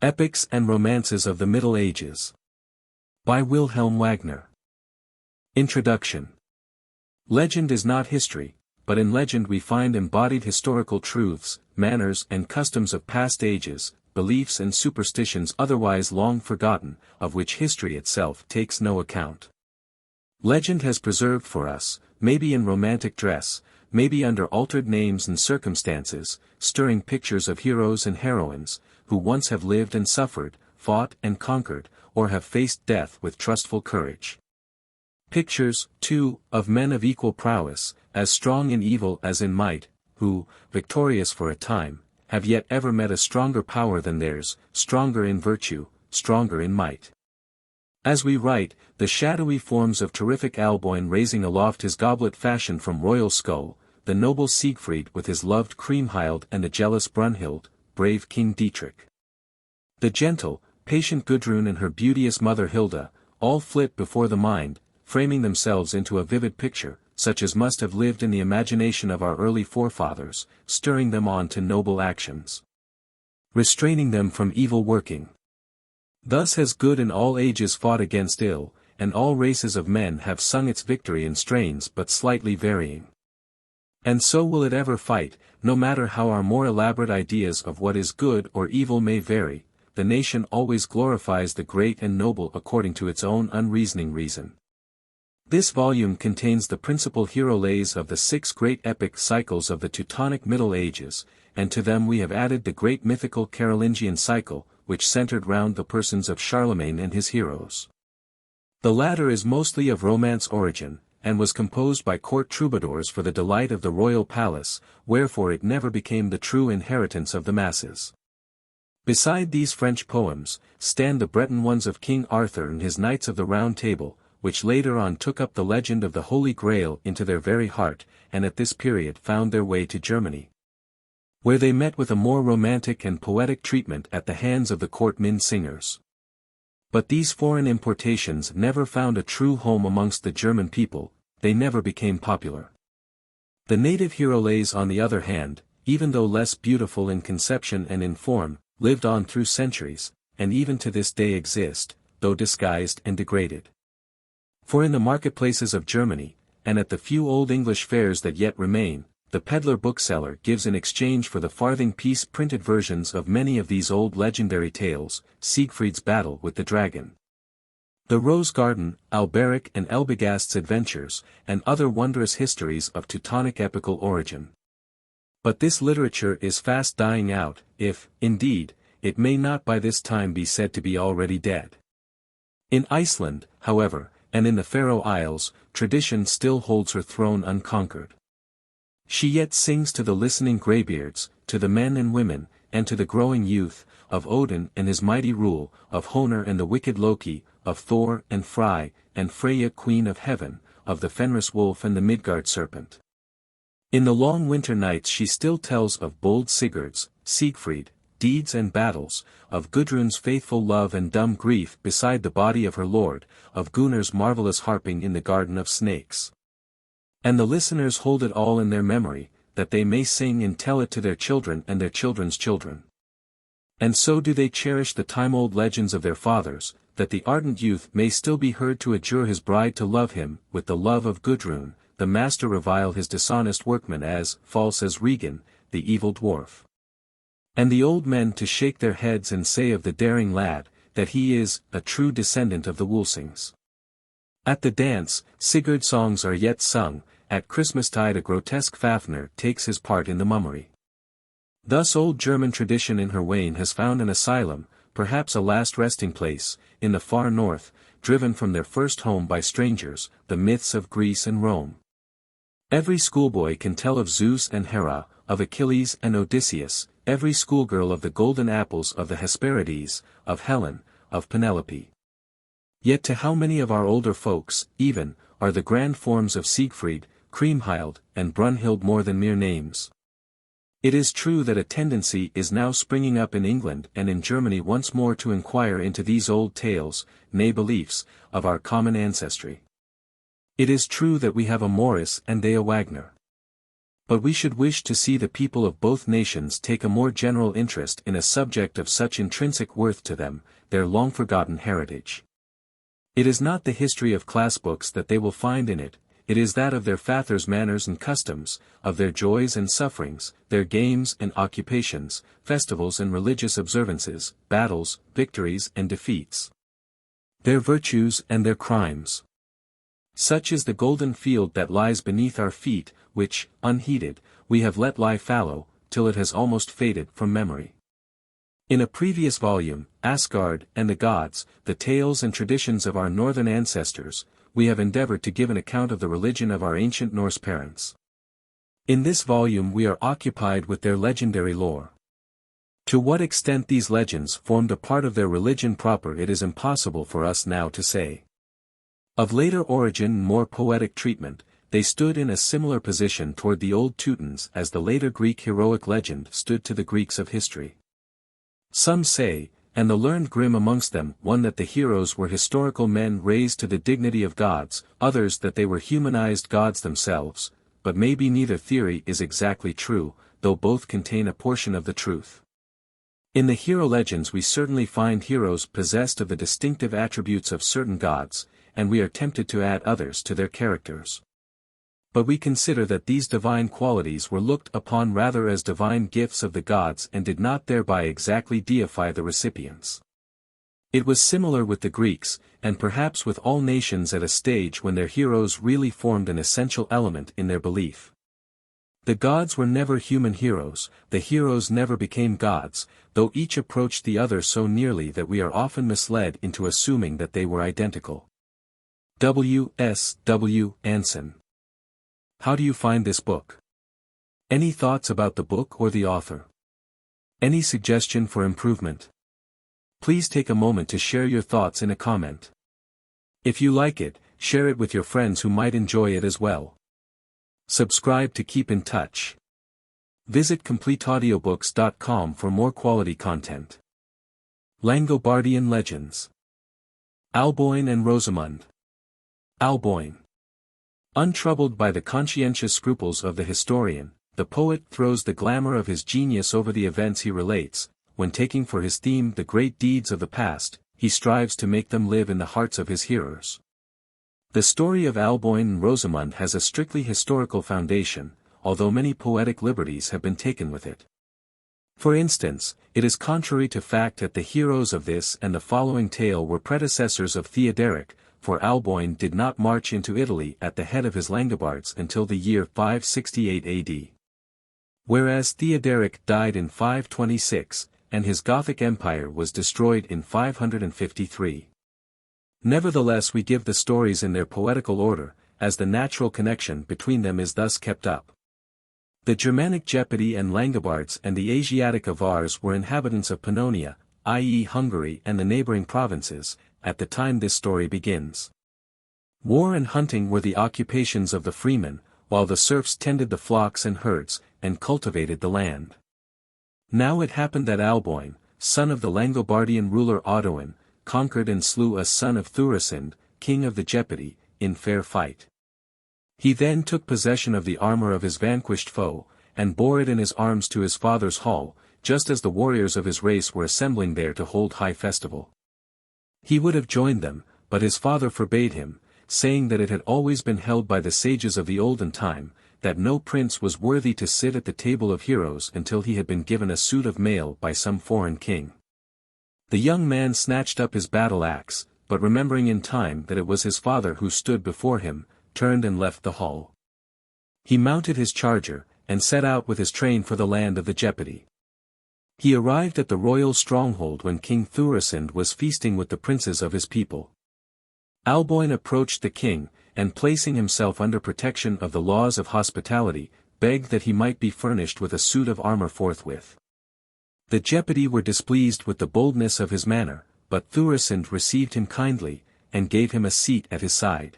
Epics and Romances of the Middle Ages. By Wilhelm Wagner. Introduction. Legend is not history, but in legend we find embodied historical truths, manners and customs of past ages, beliefs and superstitions otherwise long forgotten, of which history itself takes no account. Legend has preserved for us, maybe in romantic dress, maybe under altered names and circumstances, stirring pictures of heroes and heroines, who once have lived and suffered, fought and conquered, or have faced death with trustful courage. Pictures, too, of men of equal prowess, as strong in evil as in might, who, victorious for a time, have yet ever met a stronger power than theirs, stronger in virtue, stronger in might. As we write, the shadowy forms of terrific Alboin raising aloft his goblet fashioned from royal skull, the noble Siegfried with his loved Kriemhild and the jealous Brunhild, brave King Dietrich. The gentle, patient Gudrun and her beauteous mother Hilda, all flit before the mind, framing themselves into a vivid picture, such as must have lived in the imagination of our early forefathers, stirring them on to noble actions, restraining them from evil working. Thus has good in all ages fought against ill, and all races of men have sung its victory in strains but slightly varying. And so will it ever fight, no matter how our more elaborate ideas of what is good or evil may vary, the nation always glorifies the great and noble according to its own unreasoning reason. This volume contains the principal hero lays of the 6 great epic cycles of the Teutonic Middle Ages, and to them we have added the great mythical Carolingian cycle, which centered round the persons of Charlemagne and his heroes. The latter is mostly of Romance origin, and was composed by court troubadours for the delight of the royal palace, wherefore it never became the true inheritance of the masses. Beside these French poems, stand the Breton ones of King Arthur and his Knights of the Round Table, which later on took up the legend of the Holy Grail into their very heart, and at this period found their way to Germany, where they met with a more romantic and poetic treatment at the hands of the court minnesingers. But these foreign importations never found a true home amongst the German people, they never became popular. The native hero lays on the other hand, even though less beautiful in conception and in form, lived on through centuries, and even to this day exist, though disguised and degraded. For in the marketplaces of Germany, and at the few old English fairs that yet remain, the peddler bookseller gives in exchange for the farthing piece printed versions of many of these old legendary tales, Siegfried's battle with the dragon, the Rose Garden, Alberic and Elbegast's adventures, and other wondrous histories of Teutonic epical origin. But this literature is fast dying out, if, indeed, it may not by this time be said to be already dead. In Iceland, however, and in the Faroe Isles, tradition still holds her throne unconquered. She yet sings to the listening greybeards, to the men and women, and to the growing youth, of Odin and his mighty rule, of Honor and the wicked Loki, of Thor and Frey, and Freya Queen of Heaven, of the Fenris wolf and the Midgard serpent. In the long winter nights she still tells of bold Sigurd's, Siegfried, deeds and battles, of Gudrun's faithful love and dumb grief beside the body of her lord, of Gunnar's marvelous harping in the garden of snakes. And the listeners hold it all in their memory, that they may sing and tell it to their children and their children's children. And so do they cherish the time-old legends of their fathers, that the ardent youth may still be heard to adjure his bride to love him with the love of Gudrun, the master revile his dishonest workman as false as Regan, the evil dwarf. And the old men to shake their heads and say of the daring lad, that he is a true descendant of the Wulsings. At the dance, Sigurd songs are yet sung. At Christmastide a grotesque Fafner takes his part in the mummery. Thus old German tradition in her wane has found an asylum, perhaps a last resting place, in the far north, driven from their first home by strangers, the myths of Greece and Rome. Every schoolboy can tell of Zeus and Hera, of Achilles and Odysseus, every schoolgirl of the golden apples of the Hesperides, of Helen, of Penelope. Yet to how many of our older folks, even, are the grand forms of Siegfried, Kriemhild, and Brunhild more than mere names? It is true that a tendency is now springing up in England and in Germany once more to inquire into these old tales, nay beliefs, of our common ancestry. It is true that we have a Morris and they a Wagner. But we should wish to see the people of both nations take a more general interest in a subject of such intrinsic worth to them, their long-forgotten heritage. It is not the history of class books that they will find in it, it is that of their fathers' manners and customs, of their joys and sufferings, their games and occupations, festivals and religious observances, battles, victories and defeats, their virtues and their crimes. Such is the golden field that lies beneath our feet, which, unheeded, we have let lie fallow, till it has almost faded from memory. In a previous volume, Asgard and the Gods, the tales and traditions of our northern ancestors, we have endeavored to give an account of the religion of our ancient Norse parents. In this volume we are occupied with their legendary lore. To what extent these legends formed a part of their religion proper it is impossible for us now to say. Of later origin and more poetic treatment, they stood in a similar position toward the old Teutons as the later Greek heroic legend stood to the Greeks of history. Some say, and the learned Grimm amongst them, one that the heroes were historical men raised to the dignity of gods, others that they were humanized gods themselves, but maybe neither theory is exactly true, though both contain a portion of the truth. In the hero legends we certainly find heroes possessed of the distinctive attributes of certain gods, and we are tempted to add others to their characters. But we consider that these divine qualities were looked upon rather as divine gifts of the gods and did not thereby exactly deify the recipients. It was similar with the Greeks, and perhaps with all nations at a stage when their heroes really formed an essential element in their belief. The gods were never human heroes, the heroes never became gods, though each approached the other so nearly that we are often misled into assuming that they were identical. W. S. W. Anson. How do you find this book? Any thoughts about the book or the author? Any suggestion for improvement? Please take a moment to share your thoughts in a comment. If you like it, share it with your friends who might enjoy it as well. Subscribe to keep in touch. Visit CompleteAudiobooks.com for more quality content. Langobardian Legends. Alboin and Rosamund. Alboin. Untroubled by the conscientious scruples of the historian, the poet throws the glamour of his genius over the events he relates. When taking for his theme the great deeds of the past, he strives to make them live in the hearts of his hearers. The story of Alboin and Rosamund has a strictly historical foundation, although many poetic liberties have been taken with it. For instance, it is contrary to fact that the heroes of this and the following tale were predecessors of Hugdieterich, for Alboin did not march into Italy at the head of his Langobards until the year 568 AD. Whereas Hugdieterich died in 526, and his Gothic empire was destroyed in 553. Nevertheless we give the stories in their poetical order, as the natural connection between them is thus kept up. The Germanic Gepidae and Langobards and the Asiatic Avars were inhabitants of Pannonia, i.e. Hungary and the neighboring provinces, at the time this story begins. War and hunting were the occupations of the freemen, while the serfs tended the flocks and herds, and cultivated the land. Now it happened that Alboin, son of the Langobardian ruler Audouin, conquered and slew a son of Thurisind, king of the Gepidae, in fair fight. He then took possession of the armor of his vanquished foe, and bore it in his arms to his father's hall, just as the warriors of his race were assembling there to hold high festival. He would have joined them, but his father forbade him, saying that it had always been held by the sages of the olden time, that no prince was worthy to sit at the table of heroes until he had been given a suit of mail by some foreign king. The young man snatched up his battle axe, but remembering in time that it was his father who stood before him, turned and left the hall. He mounted his charger, and set out with his train for the land of the Gepidae. He arrived at the royal stronghold when King Thurisind was feasting with the princes of his people. Alboin approached the king, and placing himself under protection of the laws of hospitality, begged that he might be furnished with a suit of armor forthwith. The Gepidae were displeased with the boldness of his manner, but Thurisind received him kindly, and gave him a seat at his side.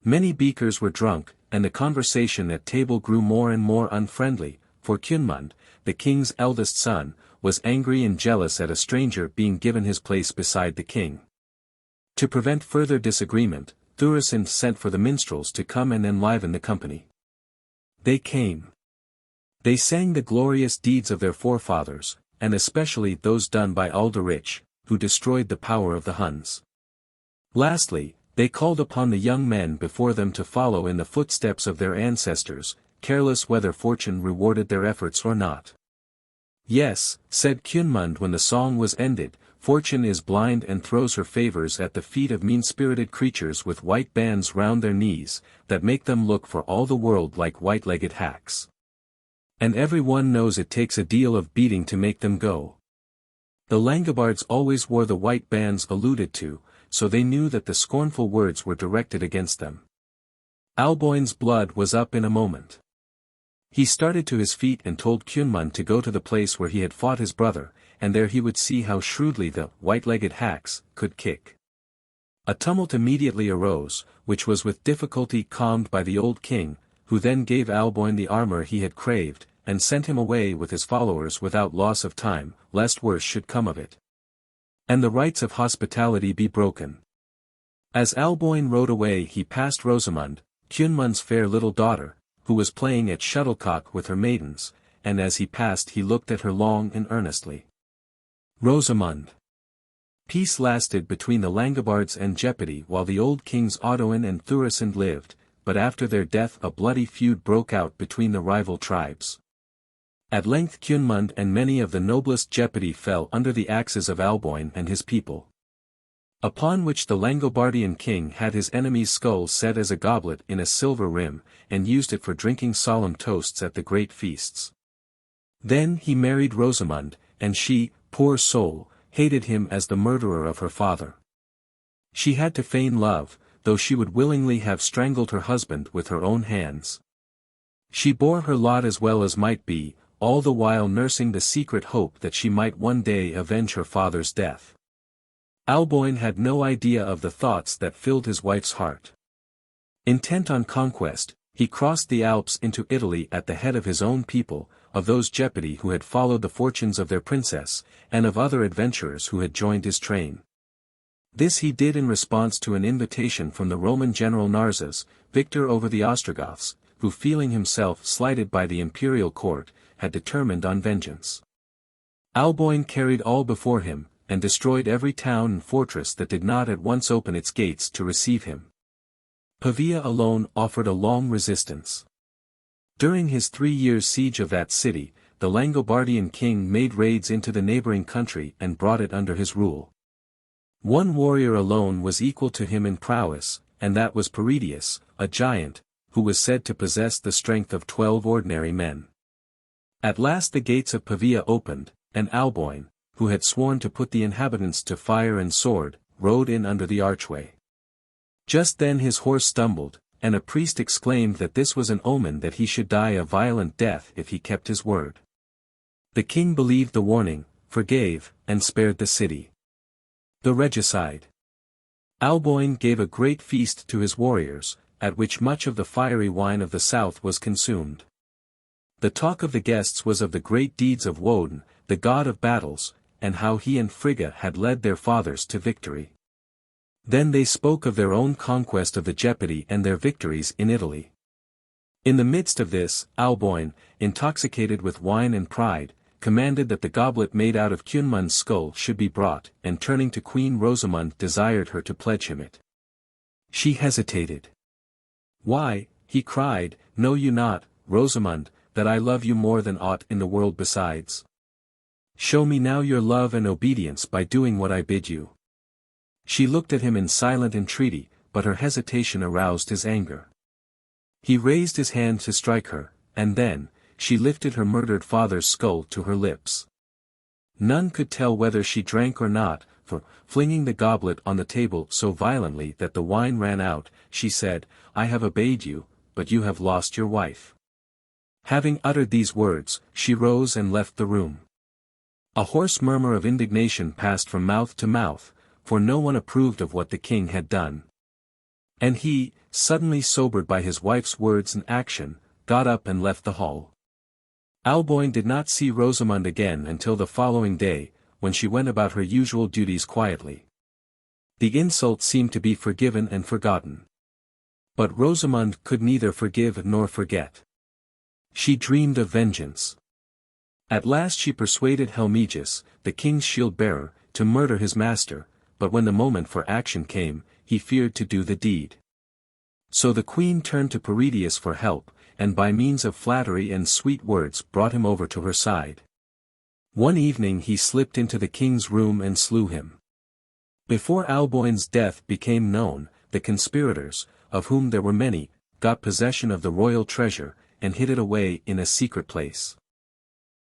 Many beakers were drunk, and the conversation at table grew more and more unfriendly, for Kunmund, the king's eldest son, was angry and jealous at a stranger being given his place beside the king. To prevent further disagreement, Thurisind sent for the minstrels to come and enliven the company. They came. They sang the glorious deeds of their forefathers, and especially those done by Hugdieterich, who destroyed the power of the Huns. Lastly, they called upon the young men before them to follow in the footsteps of their ancestors, careless whether fortune rewarded their efforts or not. Yes, said Cunmund when the song was ended, fortune is blind and throws her favors at the feet of mean-spirited creatures with white bands round their knees, that make them look for all the world like white-legged hacks. And every one knows it takes a deal of beating to make them go. The Langobards always wore the white bands alluded to, so they knew that the scornful words were directed against them. Alboin's blood was up in a moment. He started to his feet and told Cunmund to go to the place where he had fought his brother, and there he would see how shrewdly the white-legged hacks could kick. A tumult immediately arose, which was with difficulty calmed by the old king, who then gave Alboin the armor he had craved, and sent him away with his followers without loss of time, lest worse should come of it, and the rites of hospitality be broken. As Alboin rode away he passed Rosamund, Cunmund's fair little daughter, who was playing at shuttlecock with her maidens, and as he passed he looked at her long and earnestly. Rosamund. Peace lasted between the Langobards and Jeopardy while the old kings Alboin and Thurasund lived, but after their death a bloody feud broke out between the rival tribes. At length Cunmund and many of the noblest Jeopardy fell under the axes of Alboin and his people. Upon which the Langobardian king had his enemy's skull set as a goblet in a silver rim, and used it for drinking solemn toasts at the great feasts. Then he married Rosamund, and she, poor soul, hated him as the murderer of her father. She had to feign love, though she would willingly have strangled her husband with her own hands. She bore her lot as well as might be, all the while nursing the secret hope that she might one day avenge her father's death. Alboin had no idea of the thoughts that filled his wife's heart. Intent on conquest, he crossed the Alps into Italy at the head of his own people, of those Jeopardy who had followed the fortunes of their princess, and of other adventurers who had joined his train. This he did in response to an invitation from the Roman general Narses, victor over the Ostrogoths, who feeling himself slighted by the imperial court, had determined on vengeance. Alboin carried all before him, and destroyed every town and fortress that did not at once open its gates to receive him. Pavia alone offered a long resistance. During his 3 years' siege of that city, the Langobardian king made raids into the neighboring country and brought it under his rule. One warrior alone was equal to him in prowess, and that was Peridius, a giant, who was said to possess the strength of 12 ordinary men. At last the gates of Pavia opened, and Alboin, who had sworn to put the inhabitants to fire and sword, rode in under the archway. Just then his horse stumbled, and a priest exclaimed that this was an omen that he should die a violent death if he kept his word. The king believed the warning, forgave, and spared the city. The regicide. Alboin gave a great feast to his warriors, at which much of the fiery wine of the south was consumed. The talk of the guests was of the great deeds of Woden, the god of battles, and how he and Frigga had led their fathers to victory. Then they spoke of their own conquest of the Jeopardy and their victories in Italy. In the midst of this, Alboin, intoxicated with wine and pride, commanded that the goblet made out of Cunmund's skull should be brought, and turning to Queen Rosamund desired her to pledge him it. She hesitated. "Why," he cried, "know you not, Rosamund, that I love you more than aught in the world besides? Show me now your love and obedience by doing what I bid you." She looked at him in silent entreaty, but her hesitation aroused his anger. He raised his hand to strike her, and then, she lifted her murdered father's skull to her lips. None could tell whether she drank or not, for, flinging the goblet on the table so violently that the wine ran out, she said, "I have obeyed you, but you have lost your wife." Having uttered these words, she rose and left the room. A hoarse murmur of indignation passed from mouth to mouth, for no one approved of what the king had done. And he, suddenly sobered by his wife's words and action, got up and left the hall. Alboin did not see Rosamund again until the following day, when she went about her usual duties quietly. The insult seemed to be forgiven and forgotten. But Rosamund could neither forgive nor forget. She dreamed of vengeance. At last she persuaded Helmigus, the king's shield-bearer, to murder his master, but when the moment for action came, he feared to do the deed. So the queen turned to Paridius for help, and by means of flattery and sweet words brought him over to her side. One evening he slipped into the king's room and slew him. Before Alboin's death became known, the conspirators, of whom there were many, got possession of the royal treasure, and hid it away in a secret place.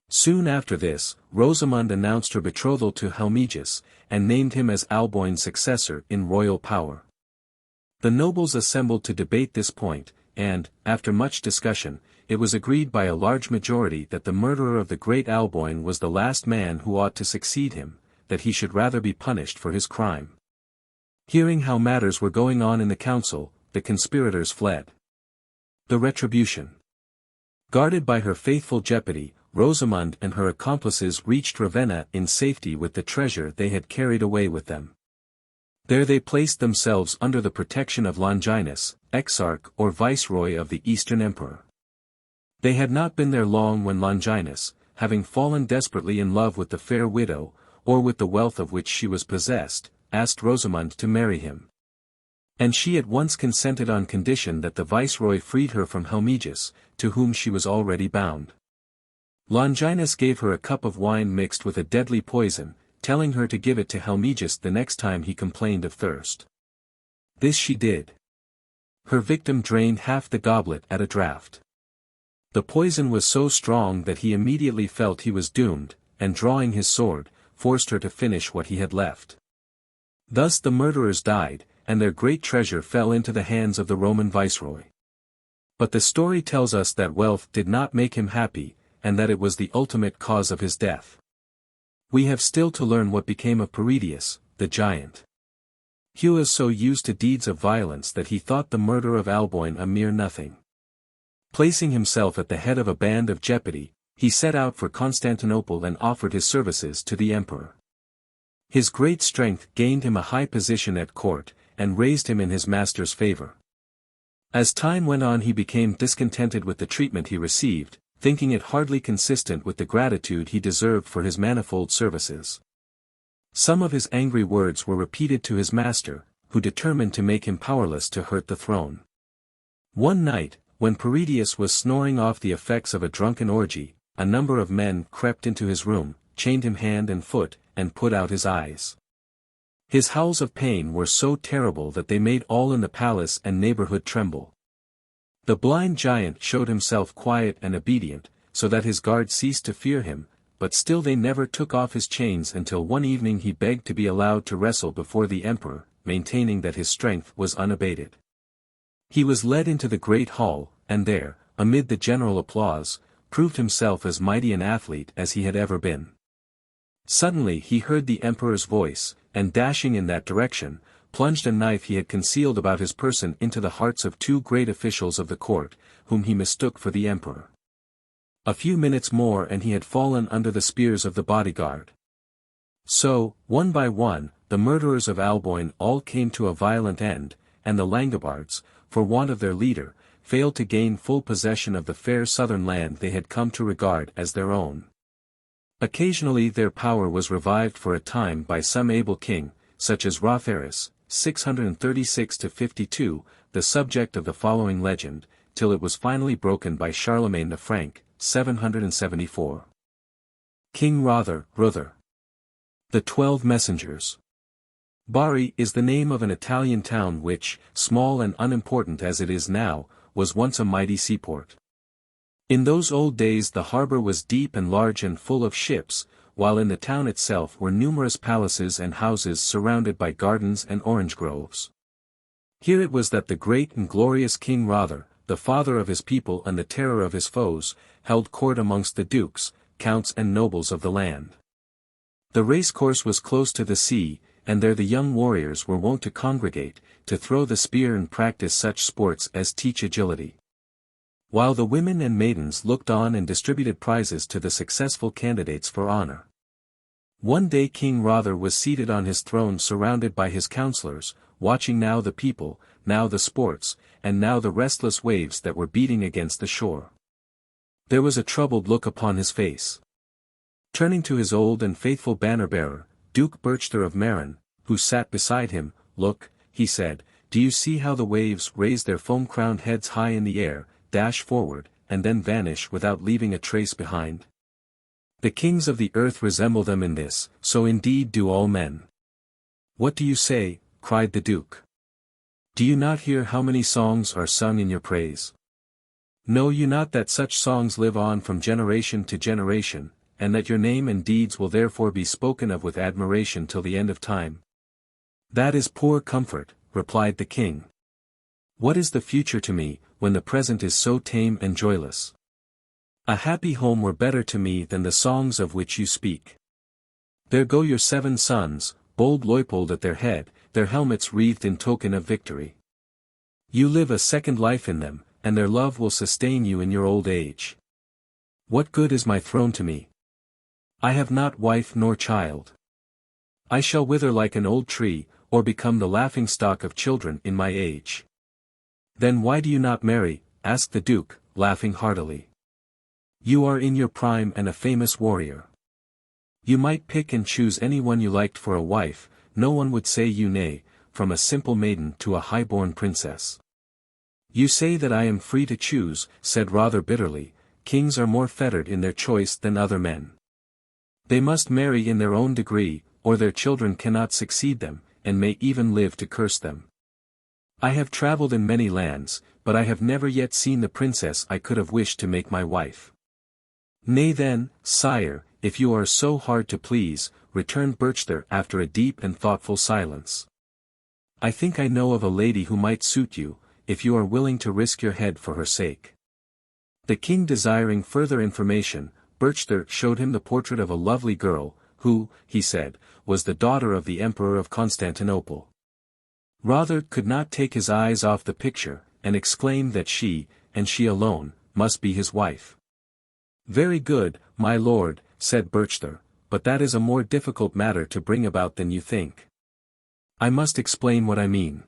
Soon after this, Rosamund announced her betrothal to Helmigus, and named him as Alboin's successor in royal power. The nobles assembled to debate this point, and, after much discussion, it was agreed by a large majority that the murderer of the great Alboin was the last man who ought to succeed him, that he should rather be punished for his crime. Hearing how matters were going on in the council, the conspirators fled. The retribution. Guarded by her faithful Jeopardy, Rosamund and her accomplices reached Ravenna in safety with the treasure they had carried away with them. There they placed themselves under the protection of Longinus, exarch or viceroy of the Eastern Emperor. They had not been there long when Longinus, having fallen desperately in love with the fair widow, or with the wealth of which she was possessed, asked Rosamund to marry him. And she at once consented on condition that the viceroy freed her from Helmigus, to whom she was already bound. Longinus gave her a cup of wine mixed with a deadly poison, telling her to give it to Helmigus the next time he complained of thirst. This she did. Her victim drained half the goblet at a draught. The poison was so strong that he immediately felt he was doomed, and drawing his sword, forced her to finish what he had left. Thus the murderers died, and their great treasure fell into the hands of the Roman viceroy. But the story tells us that wealth did not make him happy, and that it was the ultimate cause of his death. We have still to learn what became of Paridius, the giant. He was so used to deeds of violence that he thought the murder of Alboin a mere nothing. Placing himself at the head of a band of Jeopardy, he set out for Constantinople and offered his services to the emperor. His great strength gained him a high position at court, and raised him in his master's favor. As time went on he became discontented with the treatment he received, thinking it hardly consistent with the gratitude he deserved for his manifold services. Some of his angry words were repeated to his master, who determined to make him powerless to hurt the throne. One night, when Paridius was snoring off the effects of a drunken orgy, a number of men crept into his room, chained him hand and foot, and put out his eyes. His howls of pain were so terrible that they made all in the palace and neighborhood tremble. The blind giant showed himself quiet and obedient, so that his guards ceased to fear him, but still they never took off his chains until one evening he begged to be allowed to wrestle before the emperor, maintaining that his strength was unabated. He was led into the great hall, and there, amid the general applause, proved himself as mighty an athlete as he had ever been. Suddenly he heard the emperor's voice, and dashing in that direction, plunged a knife he had concealed about his person into the hearts of two great officials of the court, whom he mistook for the emperor. A few minutes more and he had fallen under the spears of the bodyguard. So, one by one, the murderers of Alboin all came to a violent end, and the Langobards, for want of their leader, failed to gain full possession of the fair southern land they had come to regard as their own. Occasionally their power was revived for a time by some able king, such as Rother, 636–52, the subject of the following legend, till it was finally broken by Charlemagne the Frank, 774. King Rother, Ruother. The 12 Messengers. Bari is the name of an Italian town which, small and unimportant as it is now, was once a mighty seaport. In those old days the harbor was deep and large and full of ships, while in the town itself were numerous palaces and houses surrounded by gardens and orange groves. Here it was that the great and glorious King Rother, the father of his people and the terror of his foes, held court amongst the dukes, counts and nobles of the land. The racecourse was close to the sea, and there the young warriors were wont to congregate, to throw the spear and practice such sports as teach agility. While the women and maidens looked on and distributed prizes to the successful candidates for honor. One day King Rother was seated on his throne surrounded by his counselors, watching now the people, now the sports, and now the restless waves that were beating against the shore. There was a troubled look upon his face. Turning to his old and faithful banner-bearer, Duke Berchther of Mähren, who sat beside him, "Look," he said, "do you see how the waves raise their foam-crowned heads high in the air, dash forward, and then vanish without leaving a trace behind? The kings of the earth resemble them in this, so indeed do all men." "What do you say?" cried the Duke. "Do you not hear how many songs are sung in your praise? Know you not that such songs live on from generation to generation, and that your name and deeds will therefore be spoken of with admiration till the end of time?" "That is poor comfort," replied the king. "What is the future to me, when the present is so tame and joyless? A happy home were better to me than the songs of which you speak. There go your 7 sons, bold Leupold at their head, their helmets wreathed in token of victory. You live a second life in them, and their love will sustain you in your old age. What good is my throne to me? I have not wife nor child. I shall wither like an old tree, or become the laughing-stock of children in my age." "Then why do you not marry?" asked the Duke, laughing heartily. "You are in your prime and a famous warrior. You might pick and choose anyone you liked for a wife, no one would say you nay, from a simple maiden to a high-born princess." "You say that I am free to choose," said Rother bitterly. "Kings are more fettered in their choice than other men. They must marry in their own degree, or their children cannot succeed them, and may even live to curse them. I have travelled in many lands, but I have never yet seen the princess I could have wished to make my wife." "Nay then, sire, if you are so hard to please," returned Berchther after a deep and thoughtful silence. "I think I know of a lady who might suit you, if you are willing to risk your head for her sake." The king desiring further information, Berchther showed him the portrait of a lovely girl, who, he said, was the daughter of the Emperor of Constantinople. Rother could not take his eyes off the picture, and exclaimed that she, and she alone, must be his wife. "Very good, my lord," said Berchther, "but that is a more difficult matter to bring about than you think. I must explain what I mean.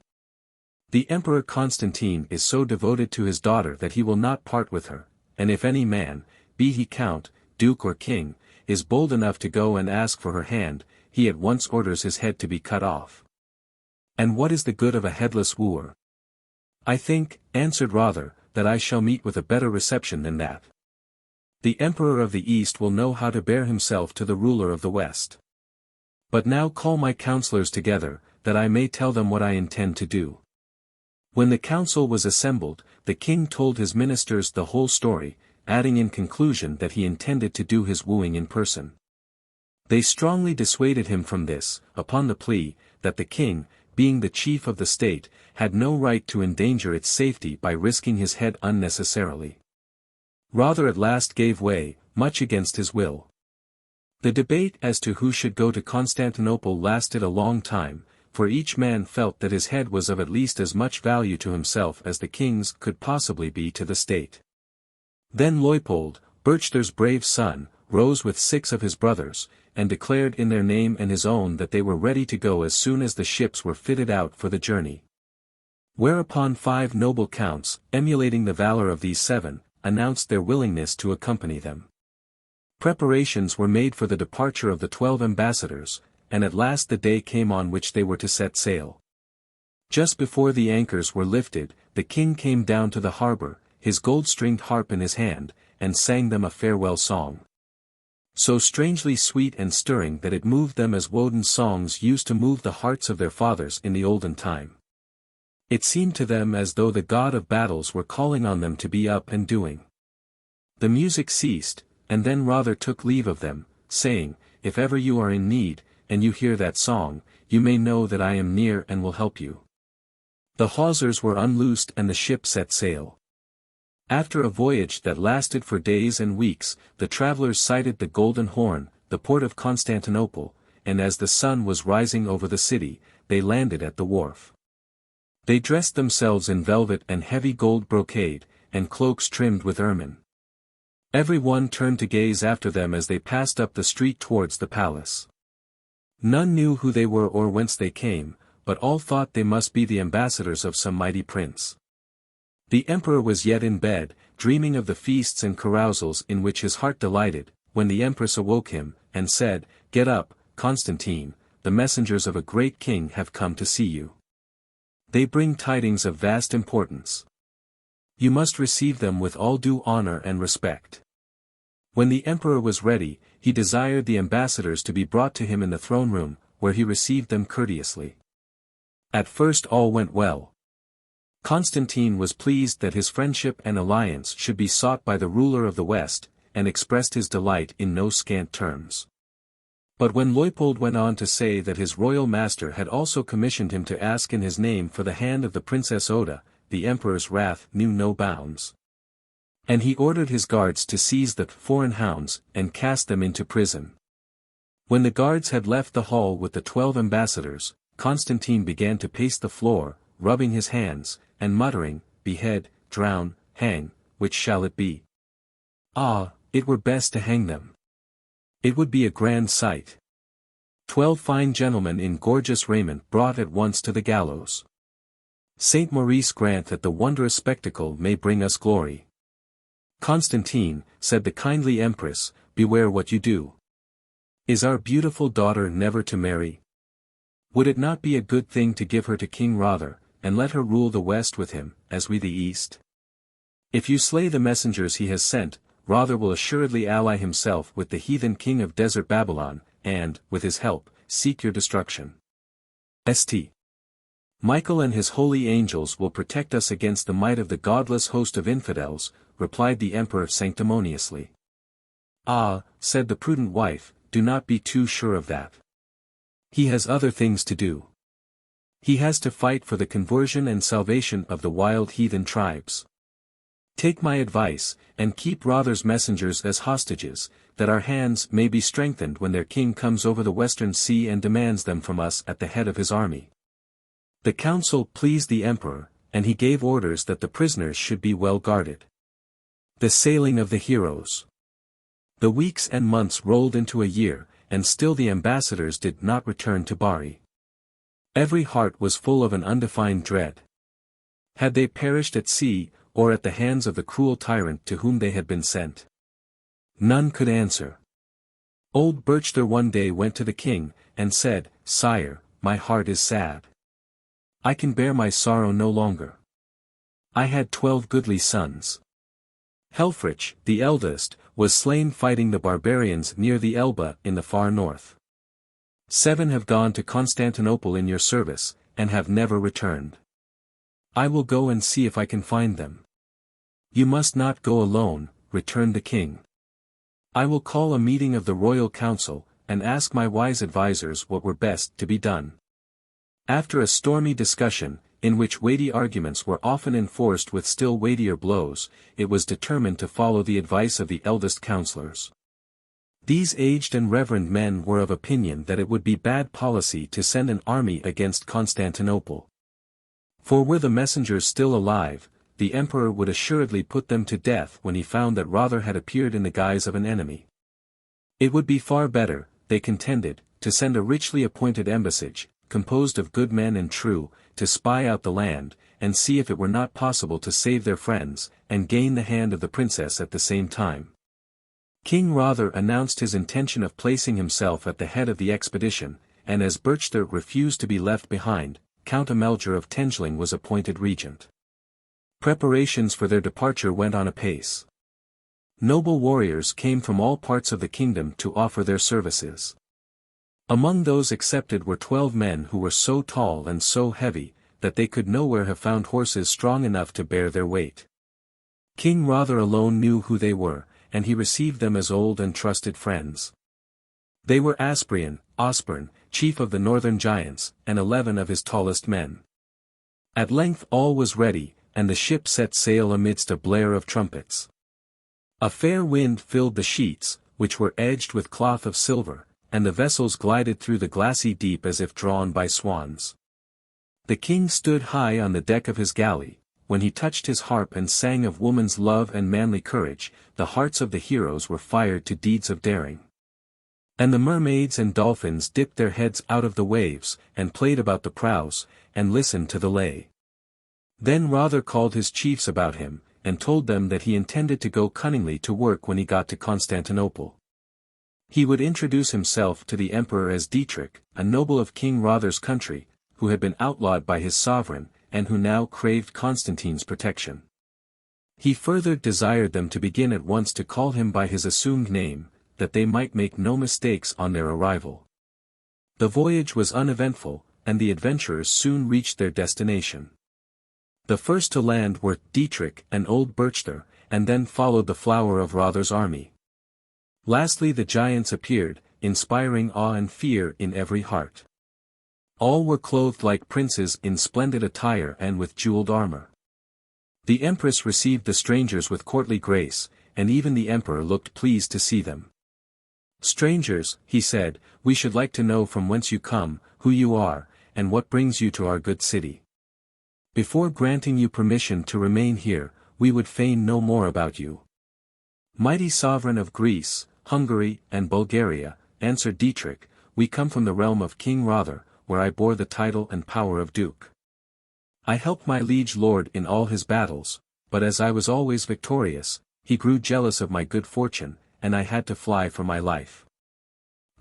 The Emperor Constantine is so devoted to his daughter that he will not part with her, and if any man, be he count, duke or king, is bold enough to go and ask for her hand, he at once orders his head to be cut off. And what is the good of a headless wooer? I think," answered Rother, "that I shall meet with a better reception than that. The Emperor of the East will know how to bear himself to the ruler of the West. But now call my counselors together, that I may tell them what I intend to do." When the council was assembled, the king told his ministers the whole story, adding in conclusion that he intended to do his wooing in person. They strongly dissuaded him from this, upon the plea, that the king, being the chief of the state, had no right to endanger its safety by risking his head unnecessarily. Rother at last gave way, much against his will. The debate as to who should go to Constantinople lasted a long time, for each man felt that his head was of at least as much value to himself as the king's could possibly be to the state. Then Leupold, Berchther's brave son, rose with 6 of his brothers, and declared in their name and his own that they were ready to go as soon as the ships were fitted out for the journey. Whereupon 5 noble counts, emulating the valor of these 7, announced their willingness to accompany them. Preparations were made for the departure of the 12 ambassadors, and at last the day came on which they were to set sail. Just before the anchors were lifted, the king came down to the harbor, his gold-stringed harp in his hand, and sang them a farewell song. So strangely sweet and stirring that it moved them as Woden's songs used to move the hearts of their fathers in the olden time. It seemed to them as though the god of battles were calling on them to be up and doing. The music ceased, and then Rother took leave of them, saying, "If ever you are in need, and you hear that song, you may know that I am near and will help you." The hawsers were unloosed and the ship set sail. After a voyage that lasted for days and weeks, the travelers sighted the Golden Horn, the port of Constantinople, and as the sun was rising over the city, they landed at the wharf. They dressed themselves in velvet and heavy gold brocade, and cloaks trimmed with ermine. Every one turned to gaze after them as they passed up the street towards the palace. None knew who they were or whence they came, but all thought they must be the ambassadors of some mighty prince. The emperor was yet in bed, dreaming of the feasts and carousals in which his heart delighted, when the empress awoke him, and said, "Get up, Constantine, the messengers of a great king have come to see you. They bring tidings of vast importance. You must receive them with all due honor and respect." When the emperor was ready, he desired the ambassadors to be brought to him in the throne room, where he received them courteously. At first all went well. Constantine was pleased that his friendship and alliance should be sought by the ruler of the West, and expressed his delight in no scant terms. But when Leopold went on to say that his royal master had also commissioned him to ask in his name for the hand of the Princess Oda, the emperor's wrath knew no bounds. And he ordered his guards to seize the foreign hounds and cast them into prison. When the guards had left the hall with the 12 ambassadors, Constantine began to pace the floor, rubbing his hands, and muttering, "Behead, drown, hang, which shall it be? Ah, it were best to hang them. It would be a grand sight. 12 fine gentlemen in gorgeous raiment brought at once to the gallows. Saint Maurice grant that the wondrous spectacle may bring us glory." "Constantine," said the kindly empress, "beware what you do. Is our beautiful daughter never to marry? Would it not be a good thing to give her to King Rother, and let her rule the West with him, as we the East? If you slay the messengers he has sent, Rother will assuredly ally himself with the heathen king of desert Babylon, and, with his help, seek your destruction. St. Michael and his holy angels will protect us against the might of the godless host of infidels," replied the emperor sanctimoniously. "Ah," said the prudent wife, "do not be too sure of that. He has other things to do. He has to fight for the conversion and salvation of the wild heathen tribes. Take my advice, and keep Rother's messengers as hostages, that our hands may be strengthened when their king comes over the western sea and demands them from us at the head of his army." The counsel pleased the emperor, and he gave orders that the prisoners should be well guarded. The sailing of the heroes. The weeks and months rolled into a year, and still the ambassadors did not return to Bari. Every heart was full of an undefined dread. Had they perished at sea, or at the hands of the cruel tyrant to whom they had been sent? None could answer. Old Birchther one day went to the king, and said, "Sire, my heart is sad. I can bear my sorrow no longer. I had 12 goodly sons. Helfrich, the eldest, was slain fighting the barbarians near the Elbe in the far north. 7 have gone to Constantinople in your service, and have never returned. I will go and see if I can find them." "You must not go alone," returned the king. "I will call a meeting of the royal council, and ask my wise advisers what were best to be done." After a stormy discussion, in which weighty arguments were often enforced with still weightier blows, it was determined to follow the advice of the eldest councillors. These aged and reverend men were of opinion that it would be bad policy to send an army against Constantinople. For were the messengers still alive, the emperor would assuredly put them to death when he found that Rother had appeared in the guise of an enemy. It would be far better, they contended, to send a richly appointed embassage, composed of good men and true, to spy out the land, and see if it were not possible to save their friends, and gain the hand of the princess at the same time. King Rother announced his intention of placing himself at the head of the expedition, and as Birchther refused to be left behind, Count Amelger of Tengling was appointed regent. Preparations for their departure went on apace. Noble warriors came from all parts of the kingdom to offer their services. Among those accepted were 12 men who were so tall and so heavy, that they could nowhere have found horses strong enough to bear their weight. King Rother alone knew who they were, and he received them as old and trusted friends. They were Asprian, Osbern, chief of the northern giants, and 11 of his tallest men. At length all was ready, and the ship set sail amidst a blare of trumpets. A fair wind filled the sheets, which were edged with cloth of silver, and the vessels glided through the glassy deep as if drawn by swans. The king stood high on the deck of his galley. When he touched his harp and sang of woman's love and manly courage, the hearts of the heroes were fired to deeds of daring. And the mermaids and dolphins dipped their heads out of the waves, and played about the prows, and listened to the lay. Then Rother called his chiefs about him, and told them that he intended to go cunningly to work when he got to Constantinople. He would introduce himself to the emperor as Dietrich, a noble of King Rother's country, who had been outlawed by his sovereign, and who now craved Constantine's protection. He further desired them to begin at once to call him by his assumed name, that they might make no mistakes on their arrival. The voyage was uneventful, and the adventurers soon reached their destination. The first to land were Dietrich and old Berchther, and then followed the flower of Rother's army. Lastly the giants appeared, inspiring awe and fear in every heart. All were clothed like princes in splendid attire and with jeweled armor. The empress received the strangers with courtly grace, and even the emperor looked pleased to see them. "Strangers," he said, "we should like to know from whence you come, who you are, and what brings you to our good city. Before granting you permission to remain here, we would fain know more about you." "Mighty sovereign of Greece, Hungary, and Bulgaria," answered Dietrich, "we come from the realm of King Rother, where I bore the title and power of Duke. I helped my liege lord in all his battles, but as I was always victorious, he grew jealous of my good fortune, and I had to fly for my life.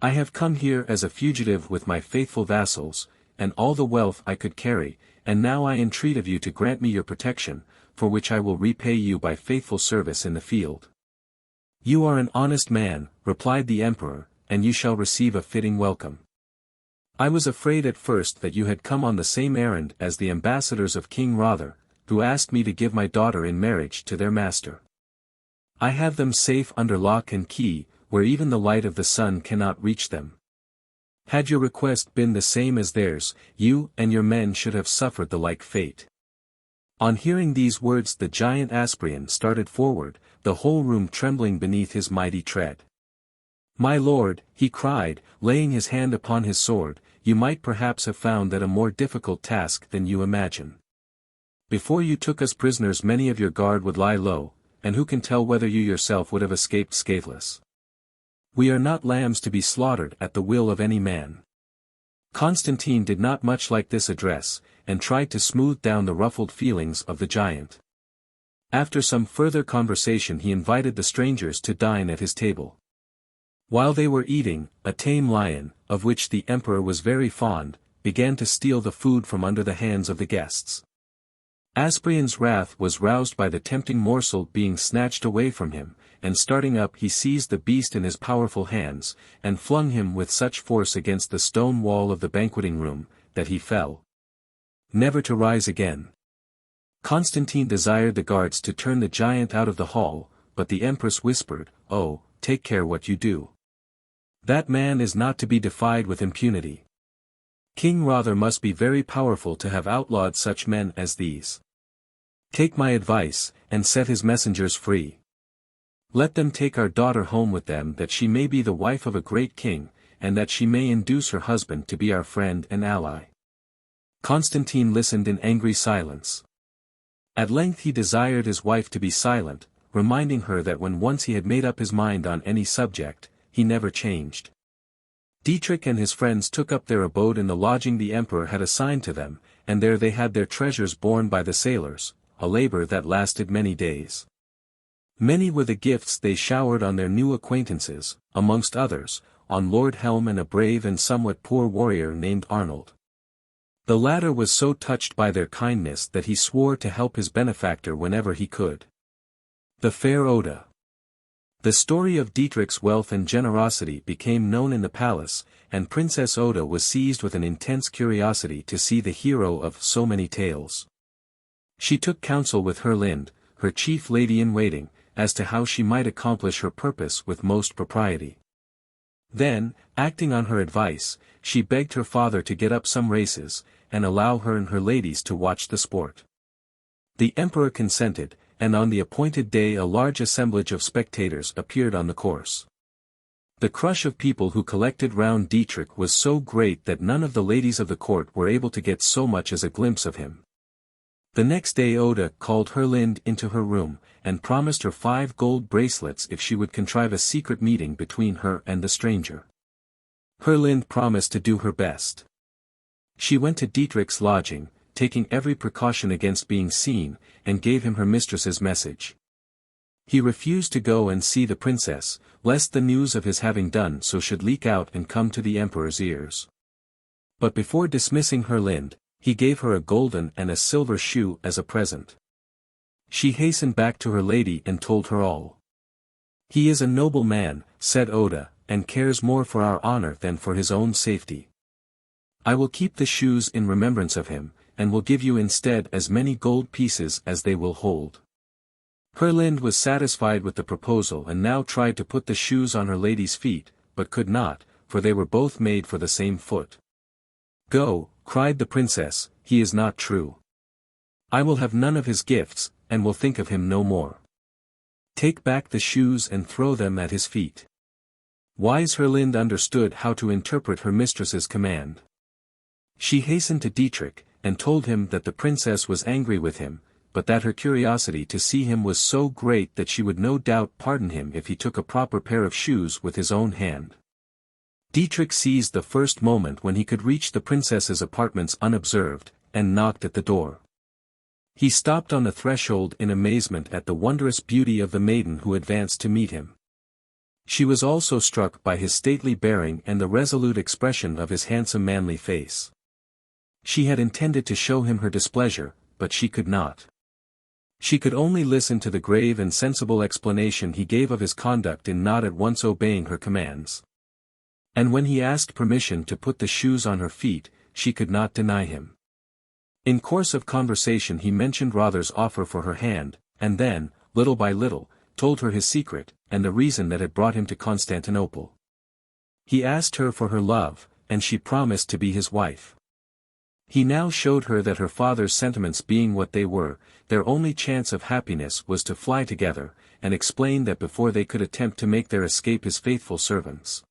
I have come here as a fugitive with my faithful vassals, and all the wealth I could carry, and now I entreat of you to grant me your protection, for which I will repay you by faithful service in the field." "You are an honest man," replied the emperor, "and you shall receive a fitting welcome. I was afraid at first that you had come on the same errand as the ambassadors of King Rother, who asked me to give my daughter in marriage to their master. I have them safe under lock and key, where even the light of the sun cannot reach them. Had your request been the same as theirs, you and your men should have suffered the like fate." On hearing these words the giant Asprian started forward, the whole room trembling beneath his mighty tread. "My lord," he cried, laying his hand upon his sword, "you might perhaps have found that a more difficult task than you imagine. Before you took us prisoners many of your guard would lie low, and who can tell whether you yourself would have escaped scatheless? We are not lambs to be slaughtered at the will of any man." Constantine did not much like this address, and tried to smooth down the ruffled feelings of the giant. After some further conversation he invited the strangers to dine at his table. While they were eating, a tame lion, of which the emperor was very fond, began to steal the food from under the hands of the guests. Asprian's wrath was roused by the tempting morsel being snatched away from him, and starting up he seized the beast in his powerful hands, and flung him with such force against the stone wall of the banqueting room, that he fell, never to rise again. Constantine desired the guards to turn the giant out of the hall, but the empress whispered, "Oh, take care what you do. That man is not to be defied with impunity. King Rother must be very powerful to have outlawed such men as these. Take my advice, and set his messengers free. Let them take our daughter home with them that she may be the wife of a great king, and that she may induce her husband to be our friend and ally." Constantine listened in angry silence. At length he desired his wife to be silent, reminding her that when once he had made up his mind on any subject, he never changed. Dietrich and his friends took up their abode in the lodging the emperor had assigned to them, and there they had their treasures borne by the sailors, a labor that lasted many days. Many were the gifts they showered on their new acquaintances, amongst others, on Lord Helm and a brave and somewhat poor warrior named Arnold. The latter was so touched by their kindness that he swore to help his benefactor whenever he could. The fair Oda. The story of Dietrich's wealth and generosity became known in the palace, and Princess Oda was seized with an intense curiosity to see the hero of so many tales. She took counsel with Herlind, her chief lady-in-waiting, as to how she might accomplish her purpose with most propriety. Then, acting on her advice, she begged her father to get up some races, and allow her and her ladies to watch the sport. The emperor consented, and on the appointed day a large assemblage of spectators appeared on the course. The crush of people who collected round Dietrich was so great that none of the ladies of the court were able to get so much as a glimpse of him. The next day Oda called Herlind into her room, and promised her 5 gold bracelets if she would contrive a secret meeting between her and the stranger. Herlind promised to do her best. She went to Dietrich's lodging, taking every precaution against being seen, and gave him her mistress's message. He refused to go and see the princess, lest the news of his having done so should leak out and come to the emperor's ears. But before dismissing Herlind, he gave her a golden and a silver shoe as a present. She hastened back to her lady and told her all. "He is a noble man," said Oda, "and cares more for our honor than for his own safety. I will keep the shoes in remembrance of him, and will give you instead as many gold pieces as they will hold." Herlind was satisfied with the proposal and now tried to put the shoes on her lady's feet, but could not, for they were both made for the same foot. "Go," cried the princess, "he is not true. I will have none of his gifts, and will think of him no more. Take back the shoes and throw them at his feet." Wise Herlind understood how to interpret her mistress's command. She hastened to Dietrich, and told him that the princess was angry with him, but that her curiosity to see him was so great that she would no doubt pardon him if he took a proper pair of shoes with his own hand. Dietrich seized the first moment when he could reach the princess's apartments unobserved, and knocked at the door. He stopped on the threshold in amazement at the wondrous beauty of the maiden who advanced to meet him. She was also struck by his stately bearing and the resolute expression of his handsome manly face. She had intended to show him her displeasure, but she could not. She could only listen to the grave and sensible explanation he gave of his conduct in not at once obeying her commands. And when he asked permission to put the shoes on her feet, she could not deny him. In course of conversation he mentioned Rother's offer for her hand, and then, little by little, told her his secret, and the reason that had brought him to Constantinople. He asked her for her love, and she promised to be his wife. He now showed her that her father's sentiments being what they were, their only chance of happiness was to fly together, and explained that before they could attempt to make their escape his faithful servants,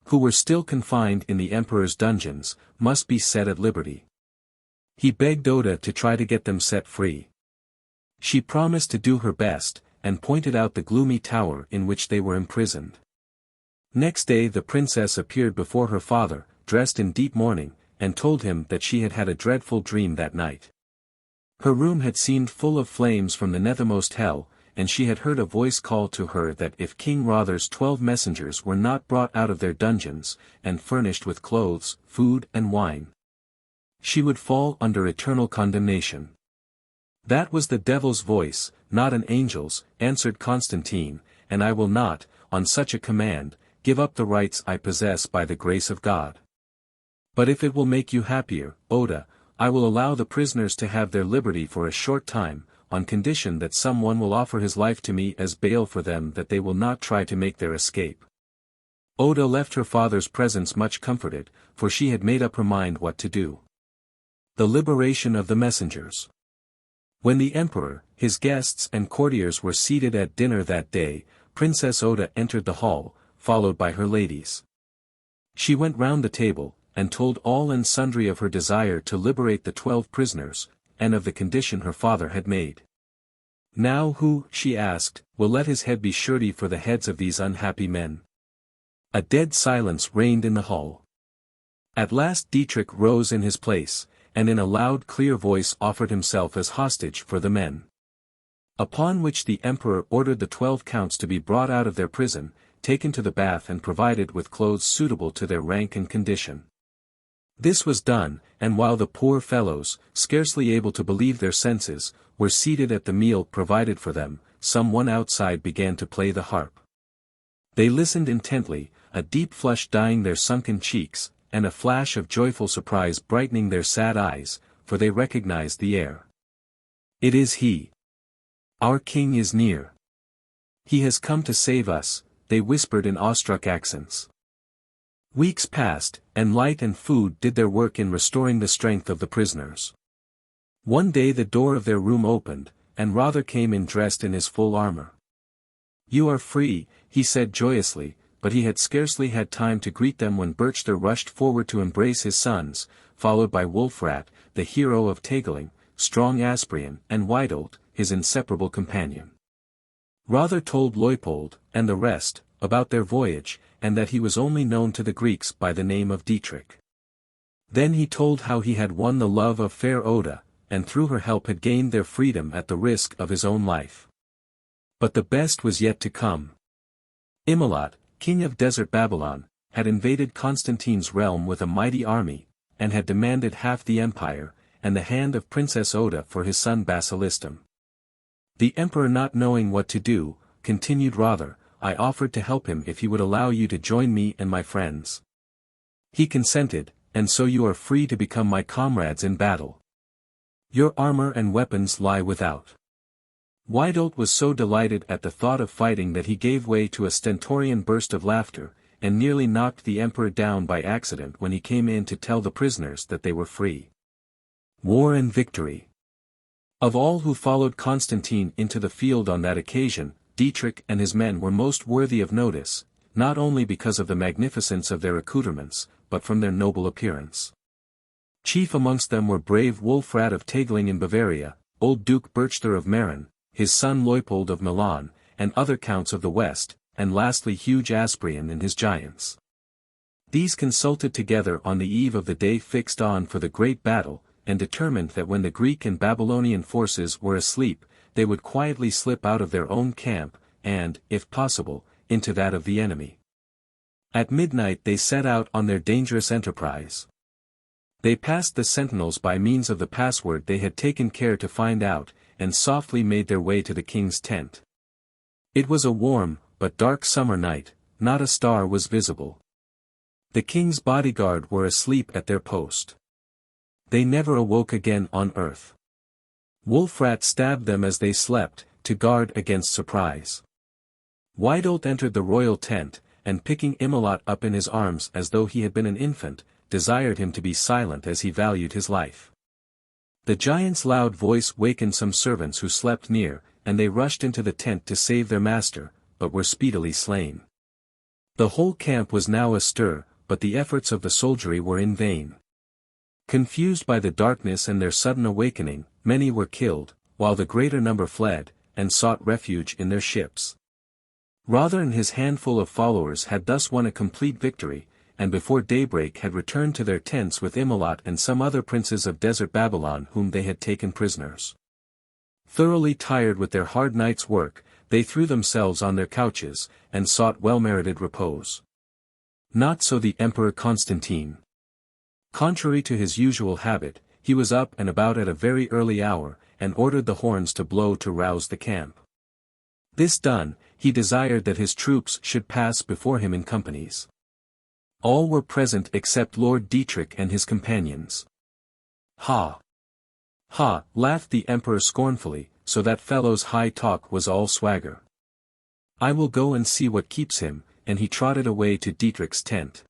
who were still confined in the emperor's dungeons, must be set at liberty. He begged Oda to try to get them set free. She promised to do her best, and pointed out the gloomy tower in which they were imprisoned. Next day the princess appeared before her father, dressed in deep mourning, and told him that she had had a dreadful dream that night. Her room had seemed full of flames from the nethermost hell, and she had heard a voice call to her that if King Rother's 12 messengers were not brought out of their dungeons, and furnished with clothes, food and wine, she would fall under eternal condemnation. "That was the devil's voice, not an angel's," answered Constantine, "and I will not, on such a command, give up the rights I possess by the grace of God. But if it will make you happier, Oda, I will allow the prisoners to have their liberty for a short time, on condition that someone will offer his life to me as bail for them that they will not try to make their escape." Oda left her father's presence much comforted, for she had made up her mind what to do. The liberation of the messengers. When the emperor, his guests and courtiers were seated at dinner that day, Princess Oda entered the hall, followed by her ladies. She went round the table, and told all and sundry of her desire to liberate the 12 prisoners, and of the condition her father had made. "Now who," she asked, "will let his head be surety for the heads of these unhappy men?" A dead silence reigned in the hall. At last Dietrich rose in his place, and in a loud clear voice offered himself as hostage for the men. Upon which the emperor ordered the 12 counts to be brought out of their prison, taken to the bath and provided with clothes suitable to their rank and condition. This was done, and while the poor fellows, scarcely able to believe their senses, were seated at the meal provided for them, some one outside began to play the harp. They listened intently, a deep flush dyeing their sunken cheeks, and a flash of joyful surprise brightening their sad eyes, for they recognized the air. "It is he. Our king is near. He has come to save us," they whispered in awestruck accents. Weeks passed, and light and food did their work in restoring the strength of the prisoners. One day the door of their room opened, and Rother came in dressed in his full armor. "You are free," he said joyously, but he had scarcely had time to greet them when Birchter rushed forward to embrace his sons, followed by Wulfrat, the hero of Hegeling, strong Asprian, and Witold, his inseparable companion. Rother told Leupold, and the rest, about their voyage, and that he was only known to the Greeks by the name of Dietrich. Then he told how he had won the love of fair Oda, and through her help had gained their freedom at the risk of his own life. But the best was yet to come. Imelut, king of desert Babylon, had invaded Constantine's realm with a mighty army, and had demanded half the empire, and the hand of Princess Oda for his son Basilistum. The emperor, not knowing what to do, continued Rother, I offered to help him if he would allow you to join me and my friends. He consented, and so you are free to become my comrades in battle. Your armor and weapons lie without. Wydelt was so delighted at the thought of fighting that he gave way to a stentorian burst of laughter, and nearly knocked the emperor down by accident when he came in to tell the prisoners that they were free. War and victory. Of all who followed Constantine into the field on that occasion, Dietrich and his men were most worthy of notice, not only because of the magnificence of their accoutrements, but from their noble appearance. Chief amongst them were brave Wolfrat of Hegeling in Bavaria, old Duke Berchther of Meran, his son Leupold of Milan, and other counts of the west, and lastly huge Asprian and his giants. These consulted together on the eve of the day fixed on for the great battle, and determined that when the Greek and Babylonian forces were asleep, they would quietly slip out of their own camp, and, if possible, into that of the enemy. At midnight they set out on their dangerous enterprise. They passed the sentinels by means of the password they had taken care to find out, and softly made their way to the king's tent. It was a warm, but dark summer night, not a star was visible. The king's bodyguard were asleep at their post. They never awoke again on earth. Wolfrat stabbed them as they slept, to guard against surprise. Wydelt entered the royal tent, and picking Imelut up in his arms as though he had been an infant, desired him to be silent as he valued his life. The giant's loud voice wakened some servants who slept near, and they rushed into the tent to save their master, but were speedily slain. The whole camp was now astir, but the efforts of the soldiery were in vain. Confused by the darkness and their sudden awakening, many were killed, while the greater number fled, and sought refuge in their ships. Rother and his handful of followers had thus won a complete victory, and before daybreak had returned to their tents with Imelut and some other princes of desert Babylon whom they had taken prisoners. Thoroughly tired with their hard night's work, they threw themselves on their couches, and sought well-merited repose. Not so the Emperor Constantine. Contrary to his usual habit, he was up and about at a very early hour, and ordered the horns to blow to rouse the camp. This done, he desired that his troops should pass before him in companies. All were present except Lord Dietrich and his companions. Ha! Ha! Laughed the emperor scornfully, so that fellow's high talk was all swagger. I will go and see what keeps him, and he trotted away to Dietrich's tent.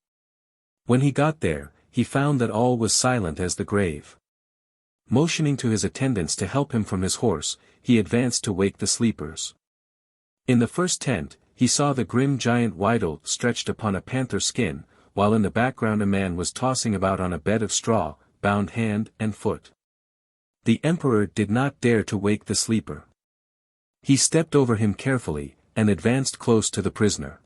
When he got there, he found that all was silent as the grave. Motioning to his attendants to help him from his horse, he advanced to wake the sleepers. In the first tent, he saw the grim giant Wydelt stretched upon a panther skin, while in the background a man was tossing about on a bed of straw, bound hand and foot. The emperor did not dare to wake the sleeper. He stepped over him carefully, and advanced close to the prisoner.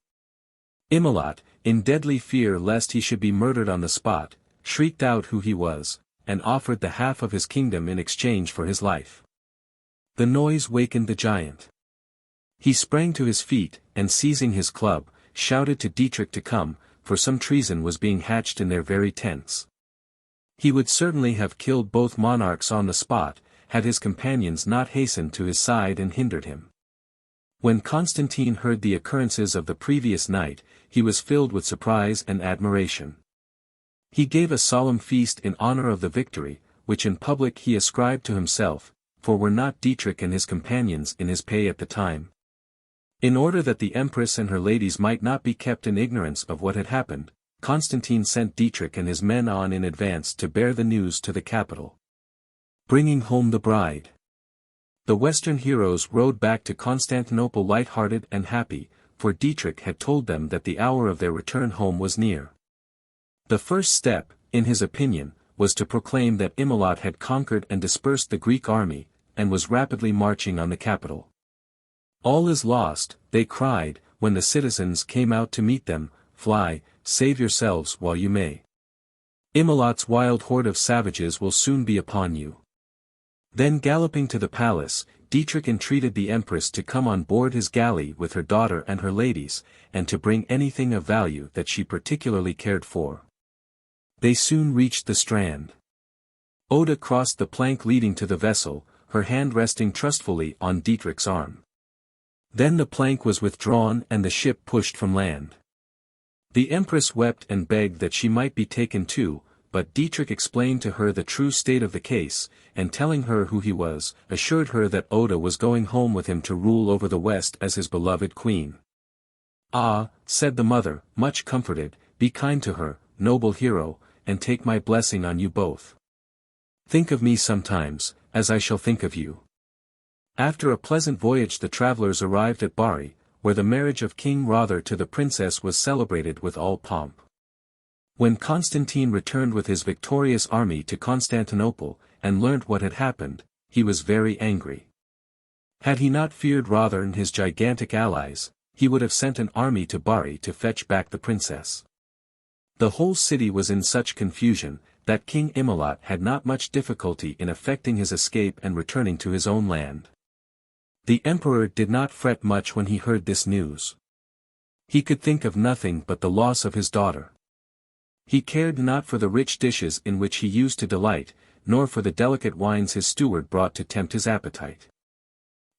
Imelut, in deadly fear lest he should be murdered on the spot, shrieked out who he was, and offered the half of his kingdom in exchange for his life. The noise wakened the giant. He sprang to his feet, and seizing his club, shouted to Dietrich to come, for some treason was being hatched in their very tents. He would certainly have killed both monarchs on the spot, had his companions not hastened to his side and hindered him. When Constantine heard the occurrences of the previous night, he was filled with surprise and admiration. He gave a solemn feast in honor of the victory, which in public he ascribed to himself, for were not Dietrich and his companions in his pay at the time? In order that the empress and her ladies might not be kept in ignorance of what had happened, Constantine sent Dietrich and his men on in advance to bear the news to the capital. Bringing home the bride. The Western heroes rode back to Constantinople light-hearted and happy, for Dietrich had told them that the hour of their return home was near. The first step, in his opinion, was to proclaim that Imelut had conquered and dispersed the Greek army, and was rapidly marching on the capital. All is lost, they cried, when the citizens came out to meet them, fly, save yourselves while you may. Imelot's wild horde of savages will soon be upon you. Then galloping to the palace, Dietrich entreated the empress to come on board his galley with her daughter and her ladies, and to bring anything of value that she particularly cared for. They soon reached the strand. Oda crossed the plank leading to the vessel, her hand resting trustfully on Dietrich's arm. Then the plank was withdrawn and the ship pushed from land. The empress wept and begged that she might be taken too, but Dietrich explained to her the true state of the case, and telling her who he was, assured her that Oda was going home with him to rule over the West as his beloved queen. "Ah," said the mother, much comforted, "be kind to her, noble hero, and take my blessing on you both. Think of me sometimes, as I shall think of you." After a pleasant voyage the travelers arrived at Bari, where the marriage of King Rother to the princess was celebrated with all pomp. When Constantine returned with his victorious army to Constantinople, and learnt what had happened, he was very angry. Had he not feared Rother and his gigantic allies, he would have sent an army to Bari to fetch back the princess. The whole city was in such confusion, that King Imelot had not much difficulty in effecting his escape and returning to his own land. The emperor did not fret much when he heard this news. He could think of nothing but the loss of his daughter. He cared not for the rich dishes in which he used to delight, nor for the delicate wines his steward brought to tempt his appetite.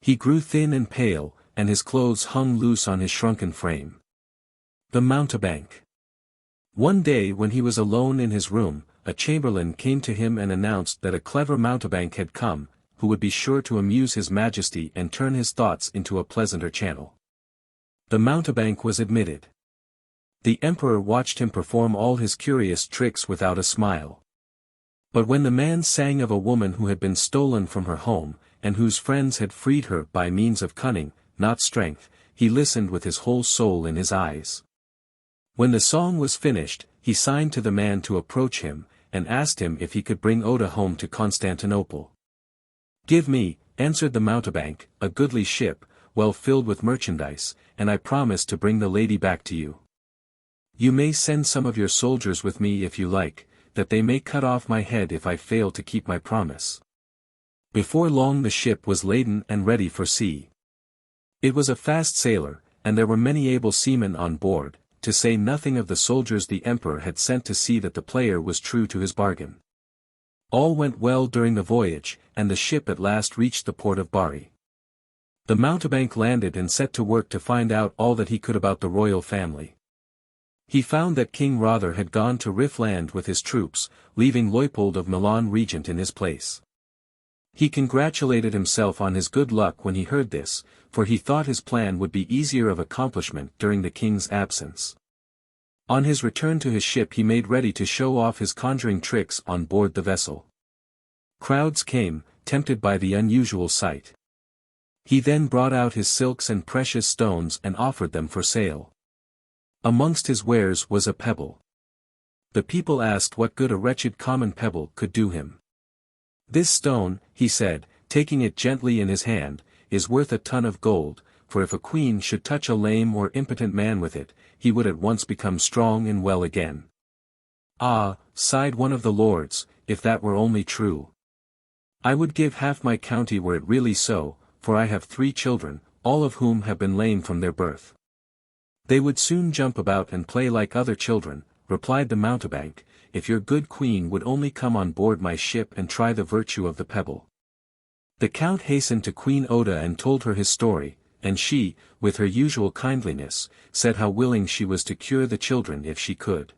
He grew thin and pale, and his clothes hung loose on his shrunken frame. The mountebank. One day when he was alone in his room, a chamberlain came to him and announced that a clever mountebank had come, who would be sure to amuse his majesty and turn his thoughts into a pleasanter channel. The mountebank was admitted. The emperor watched him perform all his curious tricks without a smile. But when the man sang of a woman who had been stolen from her home, and whose friends had freed her by means of cunning, not strength, he listened with his whole soul in his eyes. When the song was finished, he signed to the man to approach him, and asked him if he could bring Oda home to Constantinople. "Give me," answered the mountebank, "a goodly ship, well filled with merchandise, and I promise to bring the lady back to you. You may send some of your soldiers with me if you like, that they may cut off my head if I fail to keep my promise." Before long the ship was laden and ready for sea. It was a fast sailer, and there were many able seamen on board, to say nothing of the soldiers the emperor had sent to see that the player was true to his bargain. All went well during the voyage, and the ship at last reached the port of Bari. The mountebank landed and set to work to find out all that he could about the royal family. He found that King Rother had gone to Riffland with his troops, leaving Leopold of Milan regent in his place. He congratulated himself on his good luck when he heard this, for he thought his plan would be easier of accomplishment during the king's absence. On his return to his ship he made ready to show off his conjuring tricks on board the vessel. Crowds came, tempted by the unusual sight. He then brought out his silks and precious stones and offered them for sale. Amongst his wares was a pebble. The people asked what good a wretched common pebble could do him. "This stone," he said, taking it gently in his hand, "is worth a ton of gold, for if a queen should touch a lame or impotent man with it, he would at once become strong and well again." "Ah," sighed one of the lords, "if that were only true. I would give half my county were it really so, for I have 3 children, all of whom have been lame from their birth. They would soon jump about and play like other children," replied the mountebank, "if your good queen would only come on board my ship and try the virtue of the pebble." The count hastened to Queen Oda and told her his story, and she, with her usual kindliness, said how willing she was to cure the children if she could.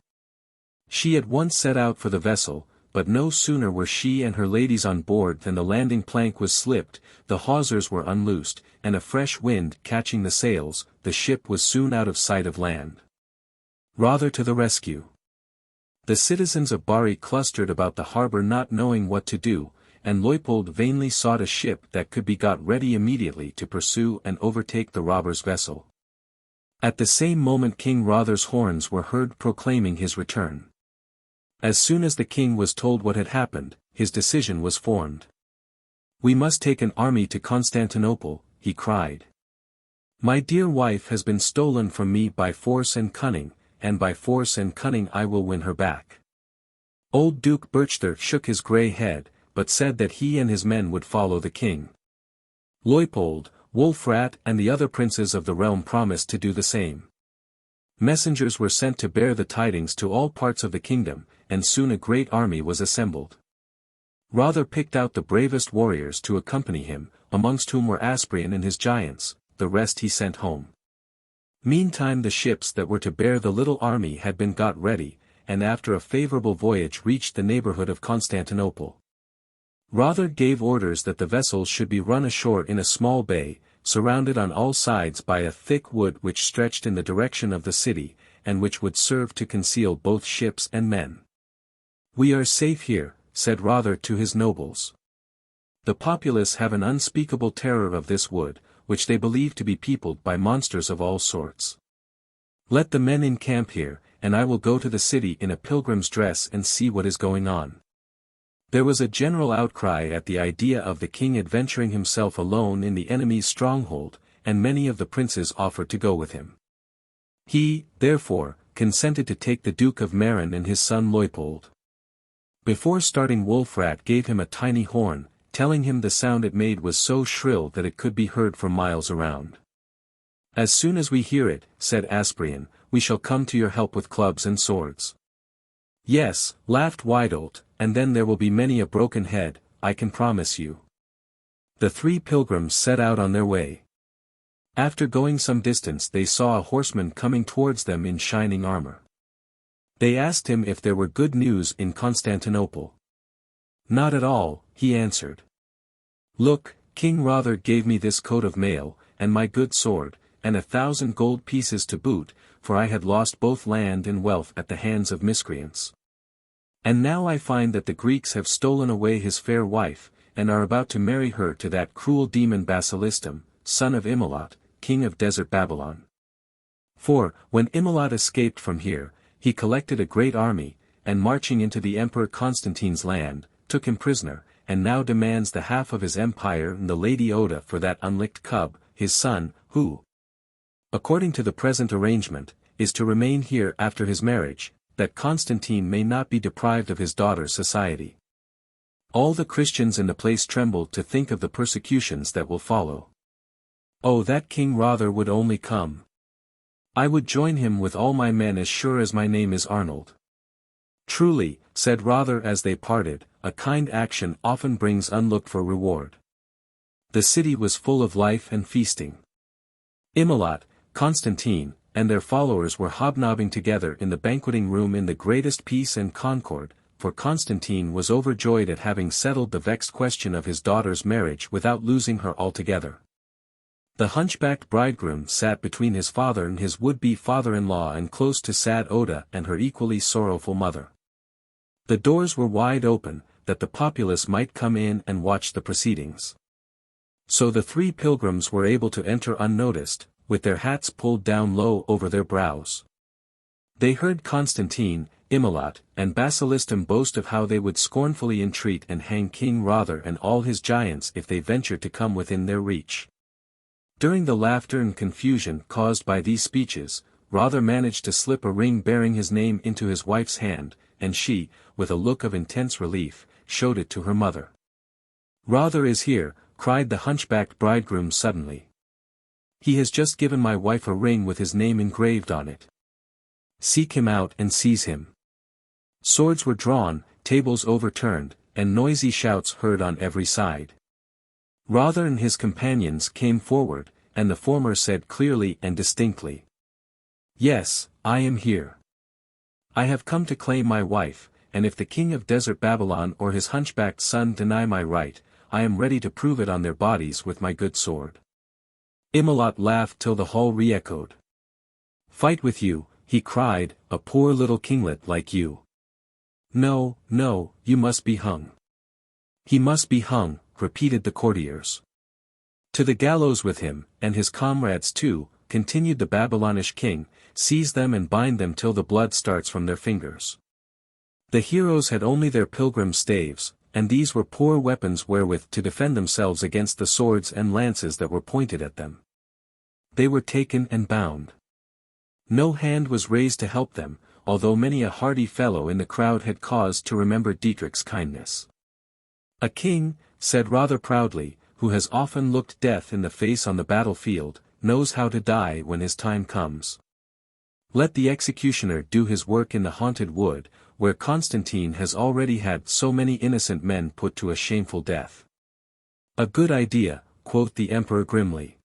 She at once set out for the vessel, but no sooner were she and her ladies on board than the landing plank was slipped, the hawsers were unloosed, and a fresh wind catching the sails, the ship was soon out of sight of land. Rother to the rescue. The citizens of Bari clustered about the harbor not knowing what to do, and Leopold vainly sought a ship that could be got ready immediately to pursue and overtake the robbers' vessel. At the same moment King Rother's horns were heard proclaiming his return. As soon as the king was told what had happened, his decision was formed. "We must take an army to Constantinople," he cried. "My dear wife has been stolen from me by force and cunning, and by force and cunning I will win her back. Old Duke Berchther shook his grey head, but said that he and his men would follow the king. Leupold, Wolfrat and the other princes of the realm promised to do the same. Messengers were sent to bear the tidings to all parts of the kingdom, and soon a great army was assembled. Rother picked out the bravest warriors to accompany him, amongst whom were Asprian and his giants, the rest he sent home. Meantime the ships that were to bear the little army had been got ready, and after a favourable voyage reached the neighbourhood of Constantinople. Rother gave orders that the vessels should be run ashore in a small bay, surrounded on all sides by a thick wood which stretched in the direction of the city, and which would serve to conceal both ships and men. "We are safe here," said Rother to his nobles. "The populace have an unspeakable terror of this wood, which they believe to be peopled by monsters of all sorts. Let the men encamp here, and I will go to the city in a pilgrim's dress and see what is going on." There was a general outcry at the idea of the king adventuring himself alone in the enemy's stronghold, and many of the princes offered to go with him. He, therefore, consented to take the Duke of Marin and his son Leupold. Before starting Wolfrat gave him a tiny horn, telling him the sound it made was so shrill that it could be heard for miles around. "As soon as we hear it," said Asprian, "we shall come to your help with clubs and swords." "Yes," laughed Widolt, "and then there will be many a broken head, I can promise you." The three pilgrims set out on their way. After going some distance they saw a horseman coming towards them in shining armor. They asked him if there were good news in Constantinople. "Not at all," he answered. "Look, King Rother gave me this coat of mail, and my good sword, and 1,000 gold pieces to boot, for I had lost both land and wealth at the hands of miscreants. And now I find that the Greeks have stolen away his fair wife, and are about to marry her to that cruel demon Basilistum, son of Imelot, king of desert Babylon. For, when Imelot escaped from here, he collected a great army, and marching into the Emperor Constantine's land, took him prisoner, and now demands the half of his empire and the Lady Oda for that unlicked cub, his son, who, according to the present arrangement, is to remain here after his marriage, that Constantine may not be deprived of his daughter's society. All the Christians in the place tremble to think of the persecutions that will follow. Oh, that King Rother would only come! I would join him with all my men as sure as my name is Arnold." "Truly," said Rother as they parted, "a kind action often brings unlooked-for reward." The city was full of life and feasting. Imelot, Constantine, and their followers were hobnobbing together in the banqueting room in the greatest peace and concord, for Constantine was overjoyed at having settled the vexed question of his daughter's marriage without losing her altogether. The hunchbacked bridegroom sat between his father and his would-be father-in-law and close to sad Oda and her equally sorrowful mother. The doors were wide open, that the populace might come in and watch the proceedings. So the three pilgrims were able to enter unnoticed, with their hats pulled down low over their brows. They heard Constantine, Imelot, and Basilistum boast of how they would scornfully entreat and hang King Rother and all his giants if they ventured to come within their reach. During the laughter and confusion caused by these speeches, Rother managed to slip a ring bearing his name into his wife's hand, and she, with a look of intense relief, showed it to her mother. "Rother is here," cried the hunchbacked bridegroom suddenly. "He has just given my wife a ring with his name engraved on it. Seek him out and seize him." Swords were drawn, tables overturned, and noisy shouts heard on every side. Rother and his companions came forward, and the former said clearly and distinctly, "Yes, I am here. I have come to claim my wife, and if the king of desert Babylon or his hunchbacked son deny my right, I am ready to prove it on their bodies with my good sword." Imelot laughed till the hall re-echoed. "Fight with you," he cried, "a poor little kinglet like you. No, no, you must be hung." "He must be hung," repeated the courtiers. "To the gallows with him, and his comrades too," continued the Babylonish king, "seize them and bind them till the blood starts from their fingers." The heroes had only their pilgrim staves, and these were poor weapons wherewith to defend themselves against the swords and lances that were pointed at them. They were taken and bound. No hand was raised to help them, although many a hardy fellow in the crowd had cause to remember Dietrich's kindness. "A king," said Rother proudly, "who has often looked death in the face on the battlefield, knows how to die when his time comes. Let the executioner do his work in the haunted wood, where Constantine has already had so many innocent men put to a shameful death." "A good idea," quoth the emperor grimly.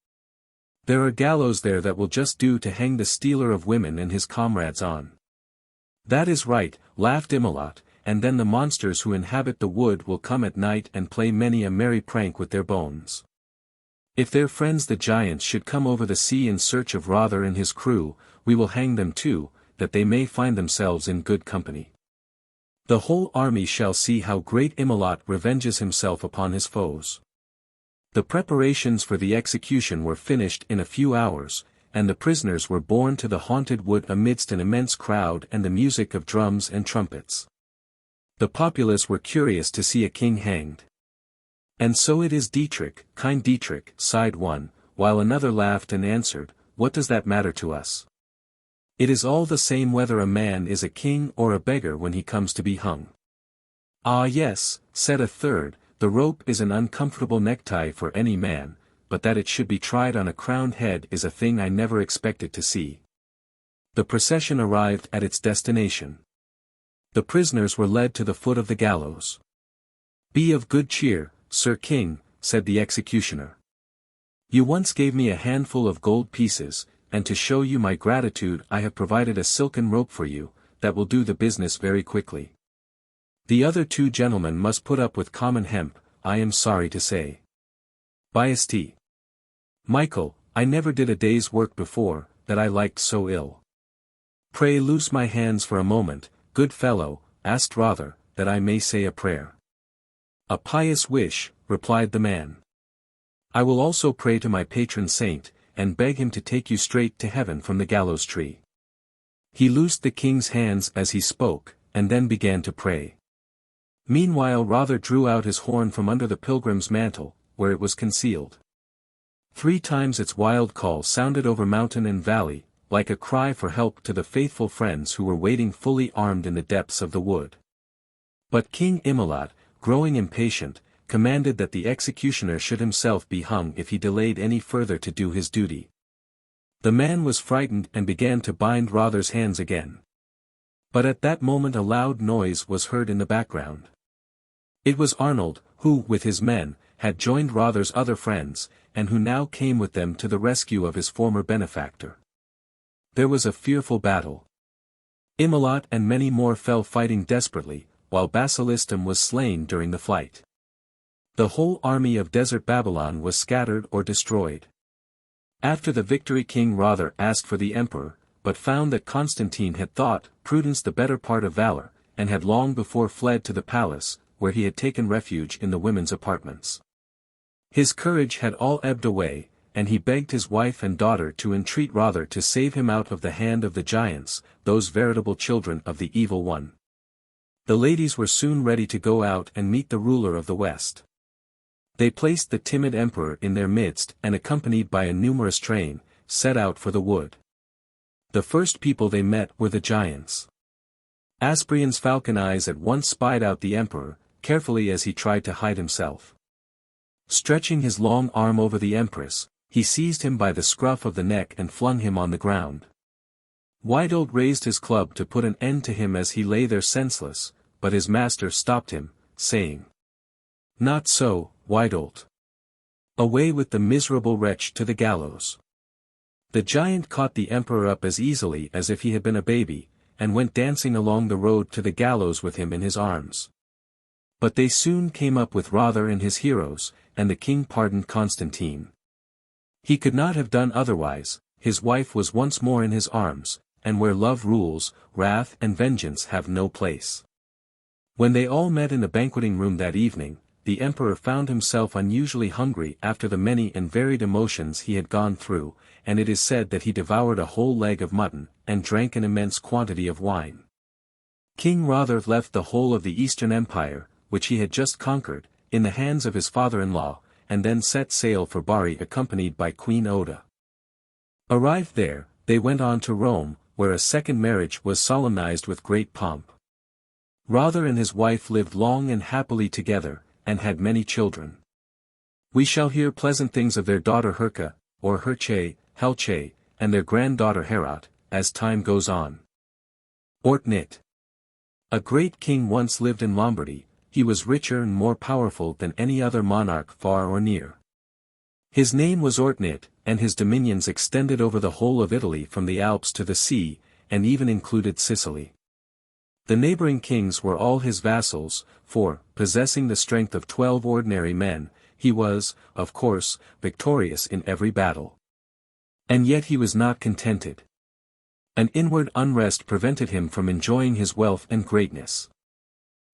"There are gallows there that will just do to hang the stealer of women and his comrades on." "That is right," laughed Imelot, "and then the monsters who inhabit the wood will come at night and play many a merry prank with their bones. If their friends the giants should come over the sea in search of Rother and his crew, we will hang them too, that they may find themselves in good company. The whole army shall see how great Imelot revenges himself upon his foes." The preparations for the execution were finished in a few hours, and the prisoners were borne to the haunted wood amidst an immense crowd and the music of drums and trumpets. The populace were curious to see a king hanged. "And so it is Dietrich, kind Dietrich," sighed one, while another laughed and answered, "What does that matter to us? It is all the same whether a man is a king or a beggar when he comes to be hung." "Ah yes," said a third, "the rope is an uncomfortable necktie for any man, but that it should be tried on a crowned head is a thing I never expected to see." The procession arrived at its destination. The prisoners were led to the foot of the gallows. "Be of good cheer, Sir King," said the executioner. "You once gave me a handful of gold pieces, and to show you my gratitude I have provided a silken rope for you, that will do the business very quickly. The other two gentlemen must put up with common hemp, I am sorry to say. Biasty. Michael, I never did a day's work before, that I liked so ill. Pray loose my hands for a moment, good fellow," asked Rother, "that I may say a prayer." "A pious wish," replied the man. "I will also pray to my patron saint, and beg him to take you straight to heaven from the gallows tree." He loosed the king's hands as he spoke, and then began to pray. Meanwhile Rother drew out his horn from under the pilgrim's mantle, where it was concealed. 3 times its wild call sounded over mountain and valley, like a cry for help to the faithful friends who were waiting fully armed in the depths of the wood. But King Imelot, growing impatient, commanded that the executioner should himself be hung if he delayed any further to do his duty. The man was frightened and began to bind Rother's hands again. But at that moment a loud noise was heard in the background. It was Arnold, who, with his men, had joined Rother's other friends, and who now came with them to the rescue of his former benefactor. There was a fearful battle. Imelot and many more fell fighting desperately, while Basilistum was slain during the fight. The whole army of desert Babylon was scattered or destroyed. After the victory King Rother asked for the emperor, but found that Constantine had thought prudence the better part of valor, and had long before fled to the palace, where he had taken refuge in the women's apartments. His courage had all ebbed away, and he begged his wife and daughter to entreat Rother to save him out of the hand of the giants, those veritable children of the Evil One. The ladies were soon ready to go out and meet the ruler of the West. They placed the timid emperor in their midst and accompanied by a numerous train, set out for the wood. The first people they met were the giants. Asprian's falcon eyes at once spied out the emperor, carefully as he tried to hide himself. Stretching his long arm over the empress, he seized him by the scruff of the neck and flung him on the ground. Wydald raised his club to put an end to him as he lay there senseless, but his master stopped him, saying, "Not so, Wydald. Away with the miserable wretch to the gallows." The giant caught the emperor up as easily as if he had been a baby, and went dancing along the road to the gallows with him in his arms. But they soon came up with Rother and his heroes, and the king pardoned Constantine. He could not have done otherwise, his wife was once more in his arms, and where love rules, wrath and vengeance have no place. When they all met in the banqueting room that evening, the emperor found himself unusually hungry after the many and varied emotions he had gone through, and it is said that he devoured a whole leg of mutton, and drank an immense quantity of wine. King Rother left the whole of the Eastern Empire, which he had just conquered, in the hands of his father-in-law, and then set sail for Bari accompanied by Queen Oda. Arrived there, they went on to Rome, where a second marriage was solemnized with great pomp. Rother and his wife lived long and happily together, and had many children. We shall hear pleasant things of their daughter Herka, or Herche, Helche, and their granddaughter Herat, as time goes on. Ortnit. A great king once lived in Lombardy. He was richer and more powerful than any other monarch far or near. His name was Ortnit, and his dominions extended over the whole of Italy from the Alps to the sea, and even included Sicily. The neighboring kings were all his vassals, for, possessing the strength of 12 ordinary men, he was, of course, victorious in every battle. And yet he was not contented. An inward unrest prevented him from enjoying his wealth and greatness.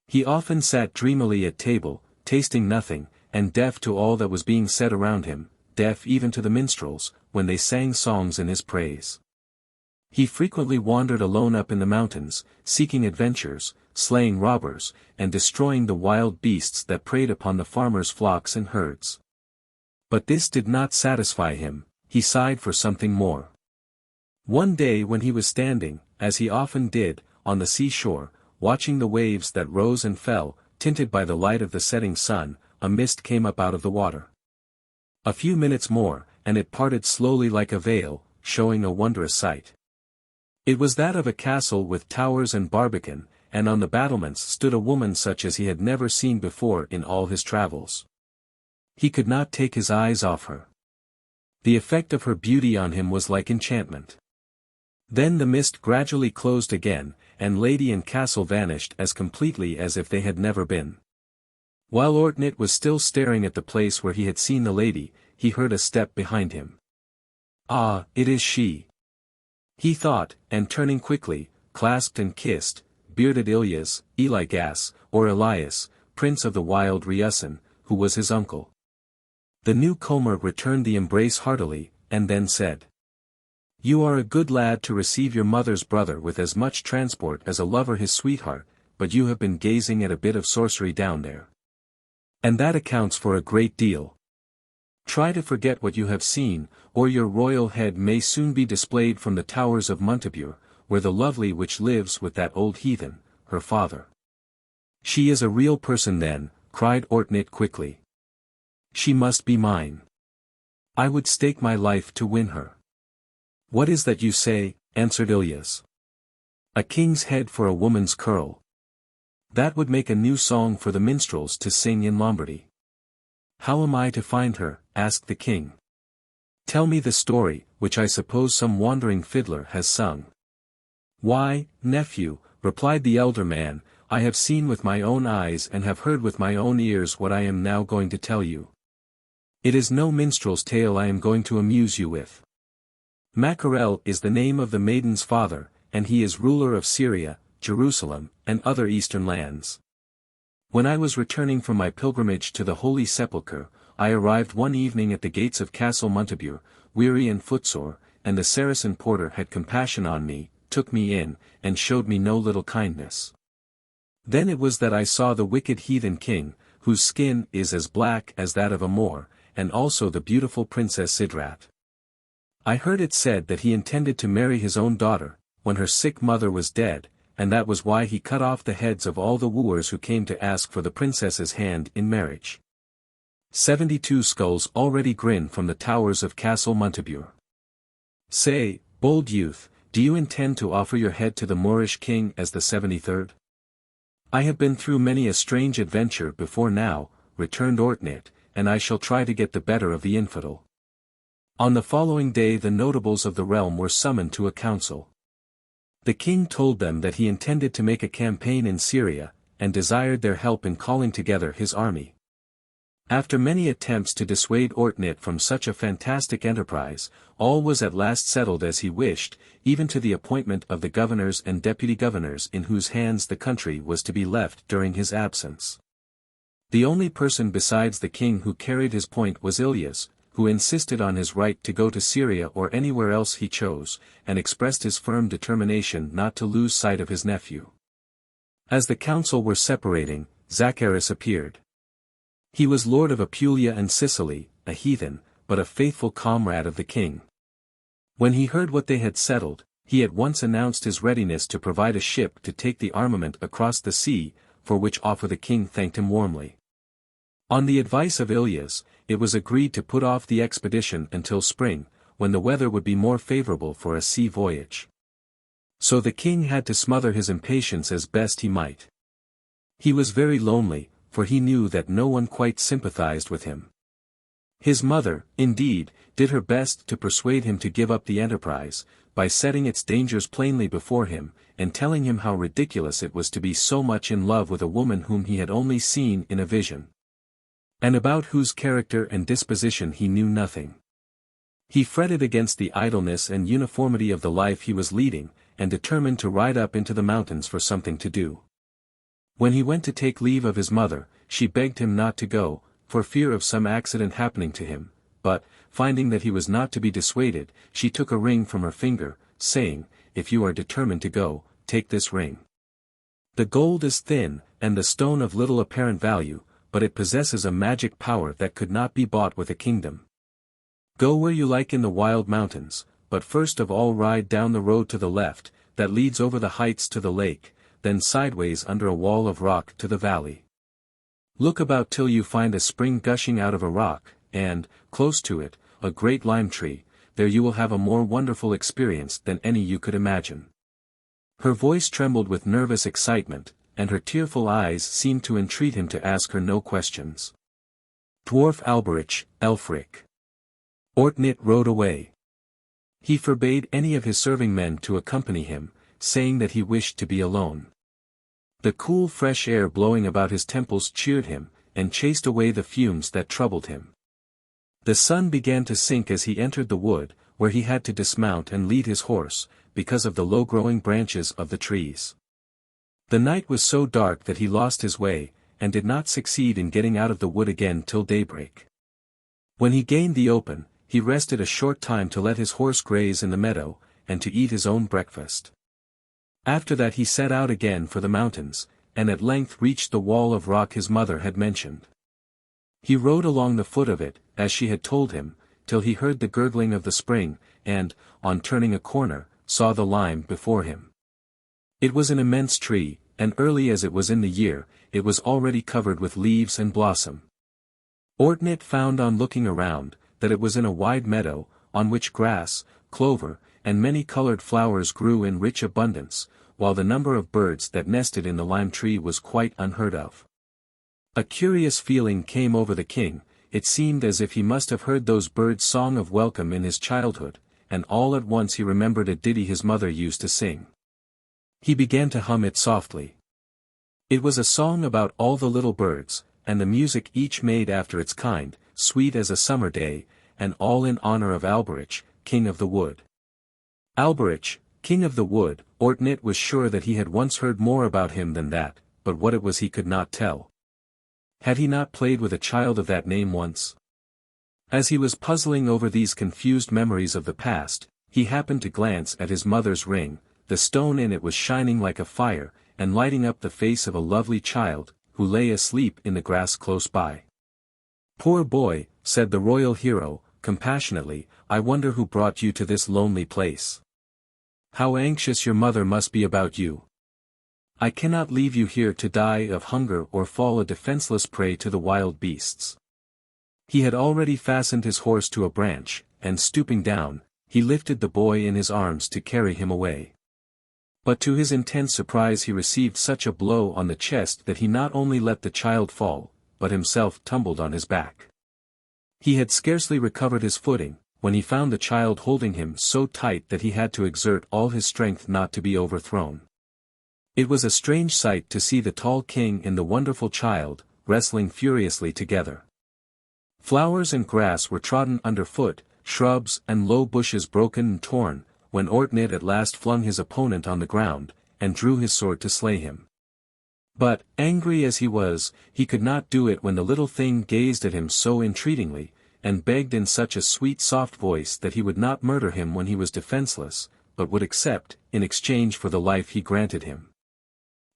He often sat dreamily at table, tasting nothing, and deaf to all that was being said around him, deaf even to the minstrels, when they sang songs in his praise. He frequently wandered alone up in the mountains, seeking adventures, slaying robbers, and destroying the wild beasts that preyed upon the farmers' flocks and herds. But this did not satisfy him, he sighed for something more. One day when he was standing, as he often did, on the seashore, watching the waves that rose and fell, tinted by the light of the setting sun, a mist came up out of the water. A few minutes more, and it parted slowly like a veil, showing a wondrous sight. It was that of a castle with towers and barbican, and on the battlements stood a woman such as he had never seen before in all his travels. He could not take his eyes off her. The effect of her beauty on him was like enchantment. Then the mist gradually closed again, and lady and castle vanished as completely as if they had never been. While Ortnit was still staring at the place where he had seen the lady, he heard a step behind him. Ah, it is she! He thought, and turning quickly, clasped and kissed, bearded Elias, or Elias, prince of the wild Reusen, who was his uncle. The newcomer returned the embrace heartily, and then said, "You are a good lad to receive your mother's brother with as much transport as a lover his sweetheart, but you have been gazing at a bit of sorcery down there. And that accounts for a great deal. Try to forget what you have seen, or your royal head may soon be displayed from the towers of Montague, where the lovely witch lives with that old heathen, her father." "She is a real person then," cried Ortnit quickly. "She must be mine. I would stake my life to win her." "What is that you say?" answered Ilias. "A king's head for a woman's curl. That would make a new song for the minstrels to sing in Lombardy." "How am I to find her?" asked the king. "Tell me the story, which I suppose some wandering fiddler has sung." "Why, nephew," replied the elder man, "I have seen with my own eyes and have heard with my own ears what I am now going to tell you. It is no minstrel's tale I am going to amuse you with. Mackerel is the name of the maiden's father, and he is ruler of Syria, Jerusalem, and other eastern lands. When I was returning from my pilgrimage to the Holy Sepulchre, I arrived one evening at the gates of Castle Montague, weary and footsore, and the Saracen porter had compassion on me, took me in, and showed me no little kindness. Then it was that I saw the wicked heathen king, whose skin is as black as that of a Moor, and also the beautiful Princess Sidrat. I heard it said that he intended to marry his own daughter, when her sick mother was dead, and that was why he cut off the heads of all the wooers who came to ask for the princess's hand in marriage. 72 skulls already grin from the towers of Castle Montague. Say, bold youth, do you intend to offer your head to the Moorish king as the 73rd? "I have been through many a strange adventure before now," returned Ortnit, "and I shall try to get the better of the infidel." On the following day the notables of the realm were summoned to a council. The king told them that he intended to make a campaign in Syria, and desired their help in calling together his army. After many attempts to dissuade Ortnit from such a fantastic enterprise, all was at last settled as he wished, even to the appointment of the governors and deputy governors in whose hands the country was to be left during his absence. The only person besides the king who carried his point was Ilias, who insisted on his right to go to Syria or anywhere else he chose, and expressed his firm determination not to lose sight of his nephew. As the council were separating, Zacharias appeared. He was lord of Apulia and Sicily, a heathen, but a faithful comrade of the king. When he heard what they had settled, He at once announced his readiness to provide a ship to take the armament across the sea, for which offer the king thanked him warmly. On the advice of Ilyas, it was agreed to put off the expedition until spring, when the weather would be more favorable for a sea voyage. So the king had to smother his impatience as best he might. He was very lonely, for he knew that no one quite sympathized with him. His mother, indeed, did her best to persuade him to give up the enterprise, by setting its dangers plainly before him, and telling him how ridiculous it was to be so much in love with a woman whom he had only seen in a vision, and about whose character and disposition he knew nothing. He fretted against the idleness and uniformity of the life he was leading, and determined to ride up into the mountains for something to do. When he went to take leave of his mother, she begged him not to go, for fear of some accident happening to him, but, finding that he was not to be dissuaded, she took a ring from her finger, saying, "If you are determined to go, take this ring. The gold is thin, and the stone of little apparent value, but it possesses a magic power that could not be bought with a kingdom. Go where you like in the wild mountains, but first of all ride down the road to the left, that leads over the heights to the lake, then sideways under a wall of rock to the valley. Look about till you find a spring gushing out of a rock, and, close to it, a great lime tree. There you will have a more wonderful experience than any you could imagine." Her voice trembled with nervous excitement, and her tearful eyes seemed to entreat him to ask her no questions. Dwarf Alberich, Elfric. Ortnit rode away. He forbade any of his serving men to accompany him, saying that he wished to be alone. The cool fresh air blowing about his temples cheered him, and chased away the fumes that troubled him. The sun began to sink as he entered the wood, where he had to dismount and lead his horse, because of the low-growing branches of the trees. The night was so dark that he lost his way, and did not succeed in getting out of the wood again till daybreak. When he gained the open, he rested a short time to let his horse graze in the meadow, and to eat his own breakfast. After that he set out again for the mountains, and at length reached the wall of rock his mother had mentioned. He rode along the foot of it, as she had told him, till he heard the gurgling of the spring, and, on turning a corner, saw the lime before him. It was an immense tree, and early as it was in the year, it was already covered with leaves and blossom. Ortnit found on looking around, that it was in a wide meadow, on which grass, clover, and many-colored flowers grew in rich abundance, while the number of birds that nested in the lime tree was quite unheard of. A curious feeling came over the king. It seemed as if he must have heard those birds' song of welcome in his childhood, and all at once he remembered a ditty his mother used to sing. He began to hum it softly. It was a song about all the little birds, and the music each made after its kind, sweet as a summer day, and all in honor of Alberich, king of the wood. Alberich, king of the wood, Ortnit was sure that he had once heard more about him than that, but what it was he could not tell. Had he not played with a child of that name once? As he was puzzling over these confused memories of the past, he happened to glance at his mother's ring. The stone in it was shining like a fire, and lighting up the face of a lovely child, who lay asleep in the grass close by. "Poor boy," said the royal hero, compassionately, "I wonder who brought you to this lonely place. How anxious your mother must be about you. I cannot leave you here to die of hunger or fall a defenseless prey to the wild beasts." He had already fastened his horse to a branch, and stooping down, he lifted the boy in his arms to carry him away. But to his intense surprise he received such a blow on the chest that he not only let the child fall, but himself tumbled on his back. He had scarcely recovered his footing, when he found the child holding him so tight that he had to exert all his strength not to be overthrown. It was a strange sight to see the tall king and the wonderful child, wrestling furiously together. Flowers and grass were trodden underfoot, shrubs and low bushes broken and torn, when Ortnit at last flung his opponent on the ground, and drew his sword to slay him. But, angry as he was, he could not do it when the little thing gazed at him so entreatingly, and begged in such a sweet soft voice that he would not murder him when he was defenseless, but would accept, in exchange for the life he granted him,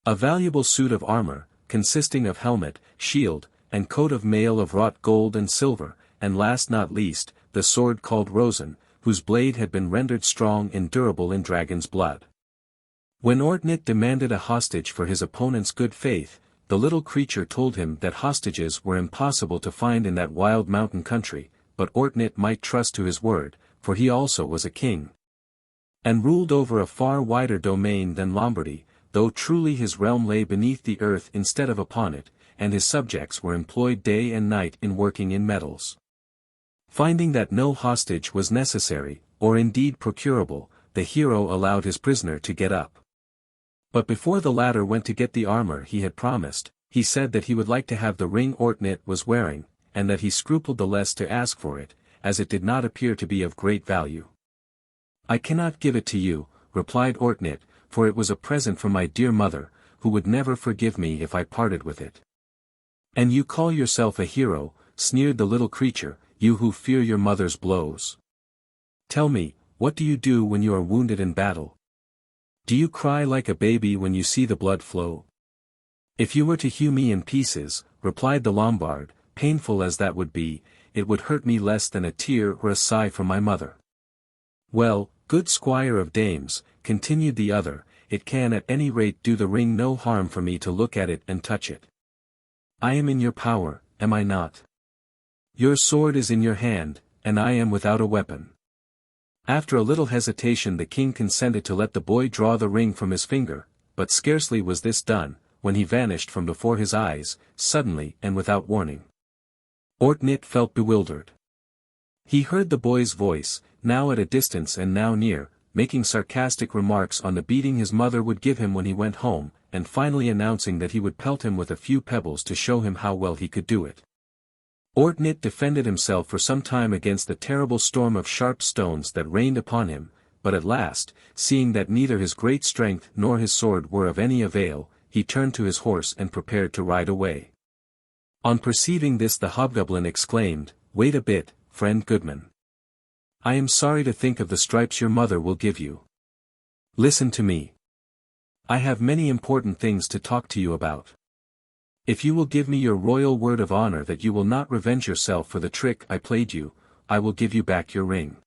a valuable suit of armor, consisting of helmet, shield, and coat of mail of wrought gold and silver, and last not least, the sword called Rosamund, whose blade had been rendered strong and durable in dragon's blood. When Ortnit demanded a hostage for his opponent's good faith, the little creature told him that hostages were impossible to find in that wild mountain country, but Ortnit might trust to his word, for he also was a king, and ruled over a far wider domain than Lombardy, though truly his realm lay beneath the earth instead of upon it, and his subjects were employed day and night in working in metals. Finding that no hostage was necessary, or indeed procurable, the hero allowed his prisoner to get up. But before the latter went to get the armor he had promised, he said that he would like to have the ring Ortnit was wearing, and that he scrupled the less to ask for it, as it did not appear to be of great value. "I cannot give it to you," replied Ortnit, "for it was a present from my dear mother, who would never forgive me if I parted with it." "And you call yourself a hero," sneered the little creature, "you who fear your mother's blows. Tell me, what do you do when you are wounded in battle? Do you cry like a baby when you see the blood flow?" "If you were to hew me in pieces," replied the Lombard, "painful as that would be, it would hurt me less than a tear or a sigh from my mother." "Well, good squire of dames," continued the other, "it can at any rate do the ring no harm for me to look at it and touch it. I am in your power, am I not? Your sword is in your hand, and I am without a weapon." After a little hesitation the king consented to let the boy draw the ring from his finger, but scarcely was this done, when he vanished from before his eyes, suddenly and without warning. Ortnit felt bewildered. He heard the boy's voice, now at a distance and now near, making sarcastic remarks on the beating his mother would give him when he went home, and finally announcing that he would pelt him with a few pebbles to show him how well he could do it. Ortnit defended himself for some time against the terrible storm of sharp stones that rained upon him, but at last, seeing that neither his great strength nor his sword were of any avail, he turned to his horse and prepared to ride away. On perceiving this the hobgoblin exclaimed, "Wait a bit, friend Goodman. I am sorry to think of the stripes your mother will give you. Listen to me. I have many important things to talk to you about. If you will give me your royal word of honor that you will not revenge yourself for the trick I played you, I will give you back your ring."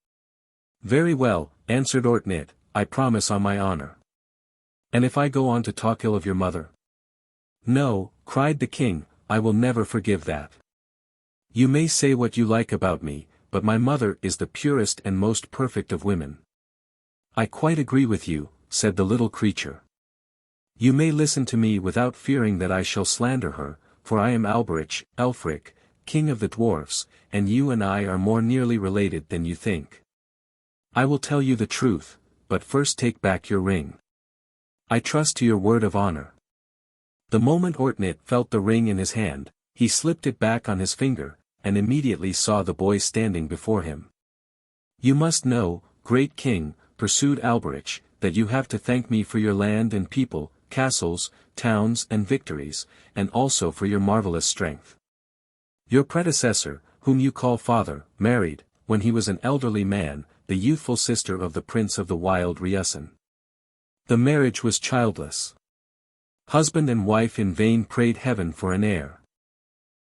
"Very well," answered Ortnit, "I promise on my honor." "And if I go on to talk ill of your mother?" "No," cried the king, "I will never forgive that. You may say what you like about me, but my mother is the purest and most perfect of women." "I quite agree with you," said the little creature. "You may listen to me without fearing that I shall slander her, for I am Alberich, Elfric, king of the dwarfs, and you and I are more nearly related than you think. I will tell you the truth, but first take back your ring. I trust to your word of honor." The moment Ortnit felt the ring in his hand, he slipped it back on his finger, and immediately saw the boy standing before him. "You must know, great king," pursued Alberich, "that you have to thank me for your land and people, castles, towns and victories, and also for your marvelous strength. Your predecessor, whom you call father, married, when he was an elderly man, the youthful sister of the prince of the wild Riesin. The marriage was childless. Husband and wife in vain prayed heaven for an heir.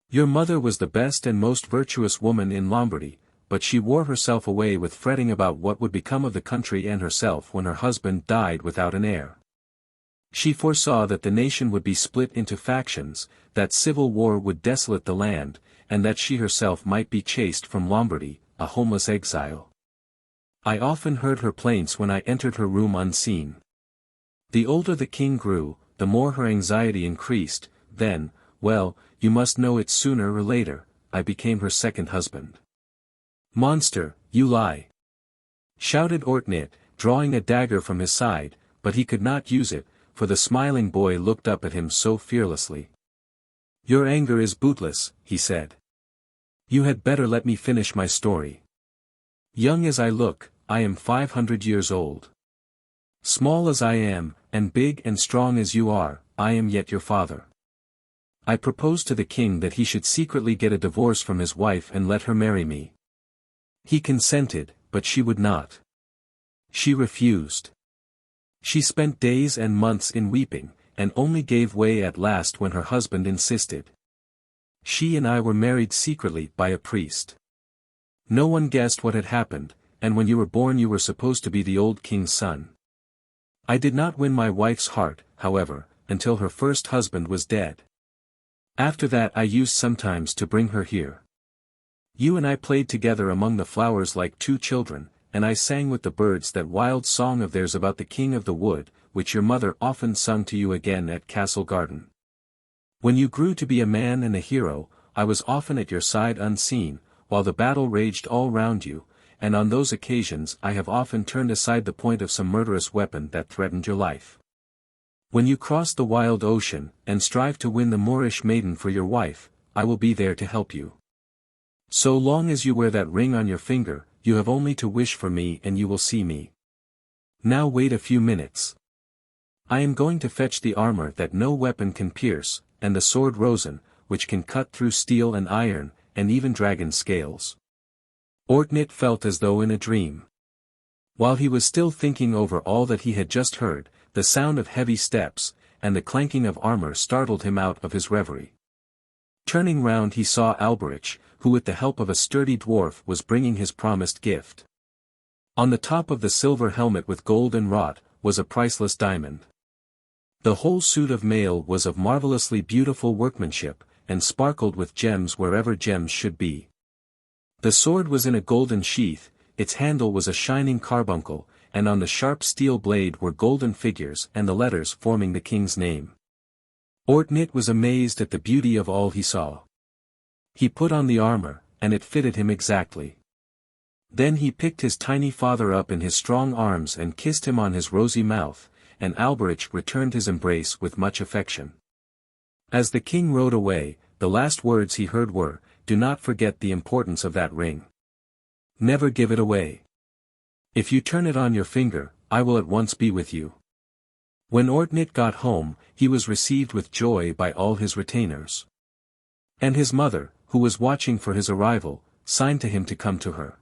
Your mother was the best and most virtuous woman in Lombardy, but she wore herself away with fretting about what would become of the country and herself when her husband died without an heir. She foresaw that the nation would be split into factions, that civil war would desolate the land, and that she herself might be chased from Lombardy, a homeless exile. I often heard her plaints when I entered her room unseen. The older the king grew, the more her anxiety increased, then, well, you must know it sooner or later, I became her second husband." "Monster, you lie!" shouted Ortnit, drawing a dagger from his side, but he could not use it, for the smiling boy looked up at him so fearlessly. "Your anger is bootless," he said. "You had better let me finish my story. Young as I look, I am 500 years old. Small as I am, and big and strong as you are, I am yet your father. I proposed to the king that he should secretly get a divorce from his wife and let her marry me. He consented, but she would not. She refused. She spent days and months in weeping, and only gave way at last when her husband insisted. She and I were married secretly by a priest. No one guessed what had happened, and when you were born you were supposed to be the old king's son. I did not win my wife's heart, however, until her first husband was dead. After that I used sometimes to bring her here. You and I played together among the flowers like two children, and I sang with the birds that wild song of theirs about the king of the wood, which your mother often sung to you again at Castle Garden. When you grew to be a man and a hero, I was often at your side unseen, while the battle raged all round you, and on those occasions I have often turned aside the point of some murderous weapon that threatened your life. When you cross the wild ocean, and strive to win the Moorish maiden for your wife, I will be there to help you. So long as you wear that ring on your finger, you have only to wish for me and you will see me. Now wait a few minutes. I am going to fetch the armor that no weapon can pierce, and the sword Rosen, which can cut through steel and iron, and even dragon scales. Ortnit felt as though in a dream. While he was still thinking over all that he had just heard, the sound of heavy steps, and the clanking of armor startled him out of his reverie. Turning round he saw Alboin, who with the help of a sturdy dwarf was bringing his promised gift. On the top of the silver helmet with golden wrought, was a priceless diamond. The whole suit of mail was of marvellously beautiful workmanship, and sparkled with gems wherever gems should be. The sword was in a golden sheath, its handle was a shining carbuncle, and on the sharp steel blade were golden figures and the letters forming the king's name. Ortnit was amazed at the beauty of all he saw. He put on the armor, and it fitted him exactly. Then he picked his tiny father up in his strong arms and kissed him on his rosy mouth, and Alboin returned his embrace with much affection. As the king rode away, the last words he heard were, "Do not forget the importance of that ring. Never give it away. If you turn it on your finger, I will at once be with you." When Ortnit got home, he was received with joy by all his retainers. And his mother, who was watching for his arrival, signed to him to come to her.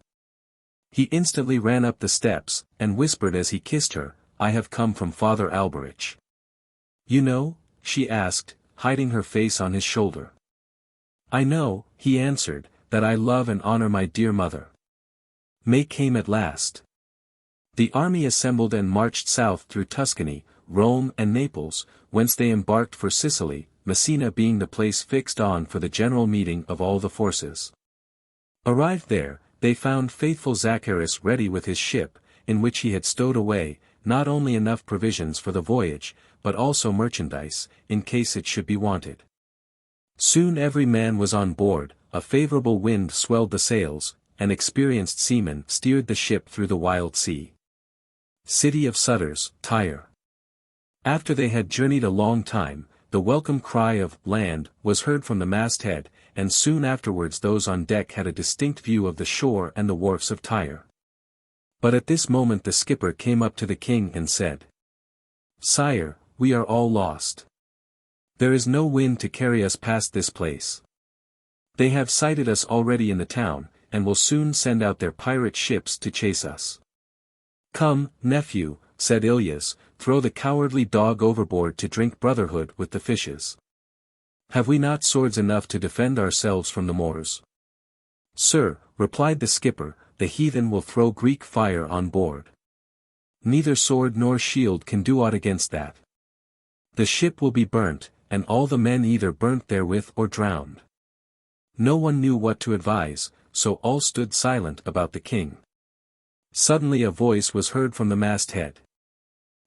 He instantly ran up the steps, and whispered as he kissed her, "I have come from Father Alboin." "You know?" she asked, hiding her face on his shoulder. "I know," he answered, "that I love and honor my dear mother." May came at last. The army assembled and marched south through Tuscany, Rome and Naples, whence they embarked for Sicily, Messina being the place fixed on for the general meeting of all the forces. Arrived there, they found faithful Zacharias ready with his ship, in which he had stowed away, not only enough provisions for the voyage, but also merchandise, in case it should be wanted. Soon every man was on board, a favorable wind swelled the sails, and experienced seamen steered the ship through the wild sea. City of Sutters, Tyre. After they had journeyed a long time, the welcome cry of "Land" was heard from the masthead, and soon afterwards those on deck had a distinct view of the shore and the wharfs of Tyre. But at this moment the skipper came up to the king and said, "Sire, we are all lost. There is no wind to carry us past this place. They have sighted us already in the town, and will soon send out their pirate ships to chase us." "Come, nephew," said Ilyas, "throw the cowardly dog overboard to drink brotherhood with the fishes. Have we not swords enough to defend ourselves from the Moors?" "Sir," replied the skipper, "the heathen will throw Greek fire on board. Neither sword nor shield can do aught against that. The ship will be burnt, and all the men either burnt therewith or drowned." No one knew what to advise, so all stood silent about the king. Suddenly a voice was heard from the masthead.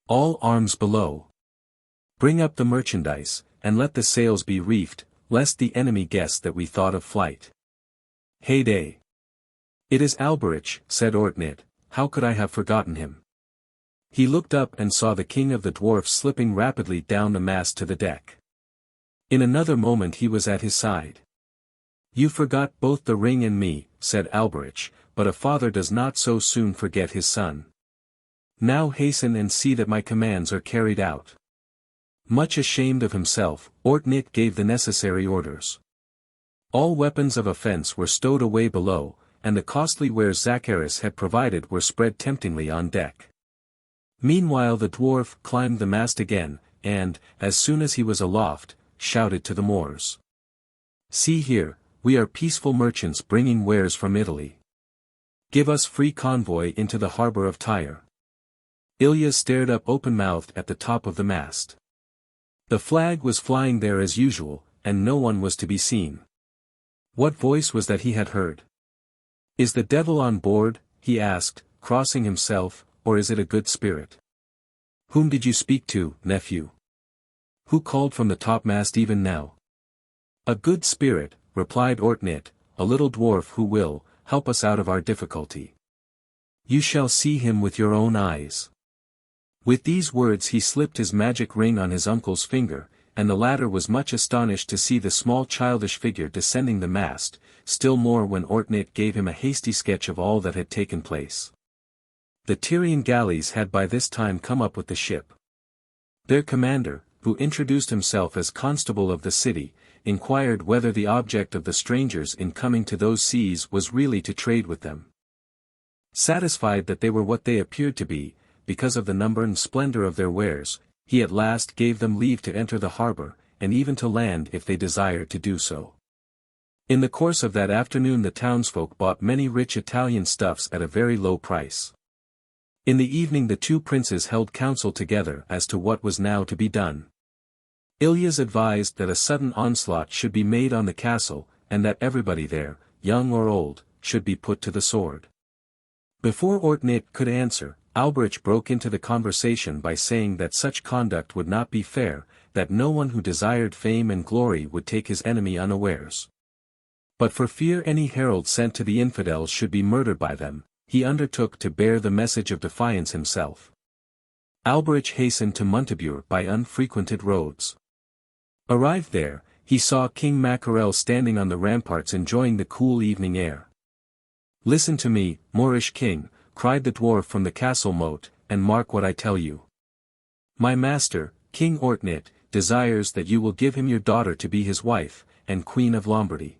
"All arms below. Bring up the merchandise, and let the sails be reefed, lest the enemy guess that we thought of flight." "Heyday! It is Alboin," said Ortnit, "how could I have forgotten him?" He looked up and saw the king of the dwarfs slipping rapidly down the mast to the deck. In another moment he was at his side. "You forgot both the ring and me," said Alboin, "but a father does not so soon forget his son. Now hasten and see that my commands are carried out." Much ashamed of himself, Ortnit gave the necessary orders. All weapons of offense were stowed away below, and the costly wares Zacharias had provided were spread temptingly on deck. Meanwhile the dwarf climbed the mast again, and, as soon as he was aloft, shouted to the Moors. "See here, we are peaceful merchants bringing wares from Italy. Give us free convoy into the harbor of Tyre. Ilya stared up open-mouthed at the top of the mast. The flag was flying there as usual, and no one was to be seen. What voice was that he had heard? Is the devil on board, he asked, crossing himself, or is it a good spirit? Whom did you speak to, nephew? Who called from the topmast even now? A good spirit, replied Ortnit, a little dwarf who will help us out of our difficulty. You shall see him with your own eyes. With these words he slipped his magic ring on his uncle's finger, and the latter was much astonished to see the small childish figure descending the mast, still more when Ortnit gave him a hasty sketch of all that had taken place. The Tyrian galleys had by this time come up with the ship. Their commander, who introduced himself as constable of the city, inquired whether the object of the strangers in coming to those seas was really to trade with them. Satisfied that they were what they appeared to be, because of the number and splendor of their wares, he at last gave them leave to enter the harbor, and even to land if they desired to do so. In the course of that afternoon the townsfolk bought many rich Italian stuffs at a very low price. In the evening the two princes held counsel together as to what was now to be done. Ilyas advised that a sudden onslaught should be made on the castle, and that everybody there, young or old, should be put to the sword. Before Ortnit could answer, Alberich broke into the conversation by saying that such conduct would not be fair, that no one who desired fame and glory would take his enemy unawares. But for fear any herald sent to the infidels should be murdered by them, he undertook to bear the message of defiance himself. Alberich hastened to Montaubur by unfrequented roads. Arrived there, he saw King Mackerel standing on the ramparts enjoying the cool evening air. "Listen to me, Moorish king," cried the dwarf from the castle moat, "and mark what I tell you. My master, King Ortnit, desires that you will give him your daughter to be his wife, and Queen of Lombardy.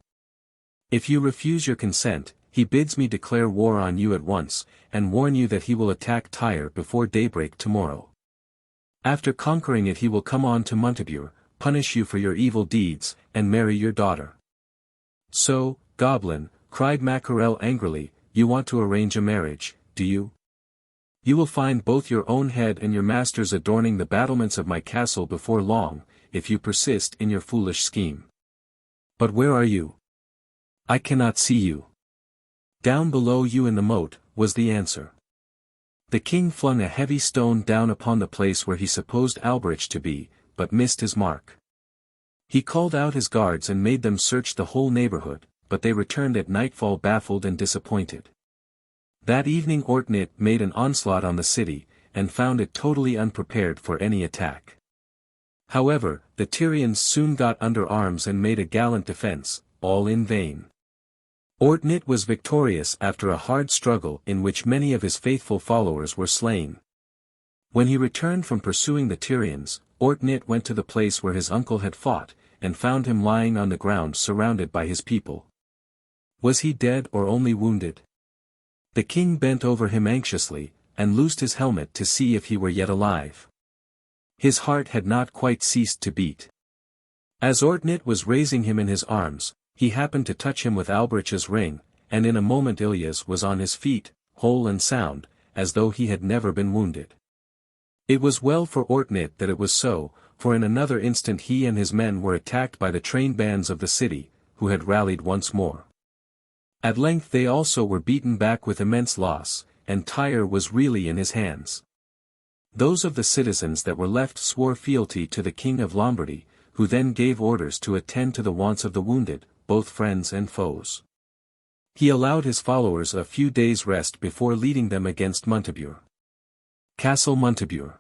If you refuse your consent, he bids me declare war on you at once, and warn you that he will attack Tyre before daybreak tomorrow. After conquering it he will come on to Montaubur, punish you for your evil deeds, and marry your daughter." "So, goblin," cried Mackerel angrily, "you want to arrange a marriage, do you? You will find both your own head and your master's adorning the battlements of my castle before long, if you persist in your foolish scheme. But where are you? I cannot see you." "Down below you in the moat," was the answer. The king flung a heavy stone down upon the place where he supposed Alberich to be, but missed his mark. He called out his guards and made them search the whole neighborhood, but they returned at nightfall baffled and disappointed. That evening Ortnit made an onslaught on the city, and found it totally unprepared for any attack. However, the Tyrians soon got under arms and made a gallant defense, all in vain. Ortnit was victorious after a hard struggle in which many of his faithful followers were slain. When he returned from pursuing the Tyrians, Ortnit went to the place where his uncle had fought, and found him lying on the ground surrounded by his people. Was he dead or only wounded? The king bent over him anxiously, and loosed his helmet to see if he were yet alive. His heart had not quite ceased to beat. As Ortnit was raising him in his arms, he happened to touch him with Alberich's ring, and in a moment Ilyas was on his feet, whole and sound, as though he had never been wounded. It was well for Ortnit that it was so, for in another instant he and his men were attacked by the train bands of the city, who had rallied once more. At length they also were beaten back with immense loss, and Tyre was really in his hands. Those of the citizens that were left swore fealty to the king of Lombardy, who then gave orders to attend to the wants of the wounded, both friends and foes. He allowed his followers a few days' rest before leading them against Montaubur. Castle Montaubur.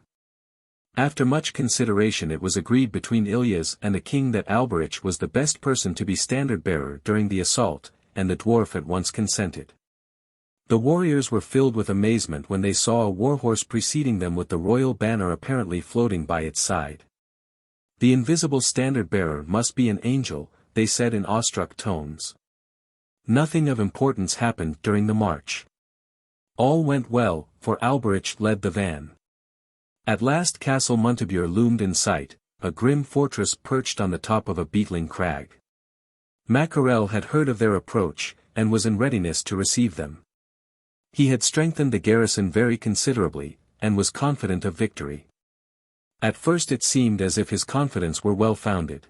After much consideration it was agreed between Ilyas and the king that Alberich was the best person to be standard-bearer during the assault, and the dwarf at once consented. The warriors were filled with amazement when they saw a warhorse preceding them with the royal banner apparently floating by its side. "The invisible standard-bearer must be an angel," they said in awestruck tones. Nothing of importance happened during the march. All went well, for Alberich led the van. At last Castle Montaubur loomed in sight, a grim fortress perched on the top of a beetling crag. Mackerel had heard of their approach, and was in readiness to receive them. He had strengthened the garrison very considerably, and was confident of victory. At first it seemed as if his confidence were well founded.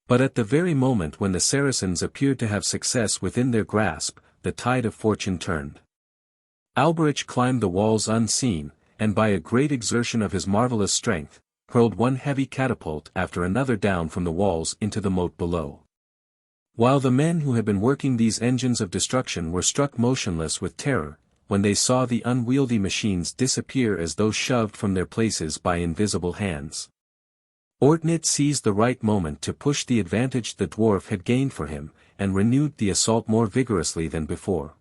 But at the very moment when the Saracens appeared to have success within their grasp, the tide of fortune turned. Alboin climbed the walls unseen, and by a great exertion of his marvelous strength, hurled one heavy catapult after another down from the walls into the moat below. While the men who had been working these engines of destruction were struck motionless with terror, when they saw the unwieldy machines disappear as though shoved from their places by invisible hands. Ortnit seized the right moment to push the advantage the dwarf had gained for him, and renewed the assault more vigorously than before.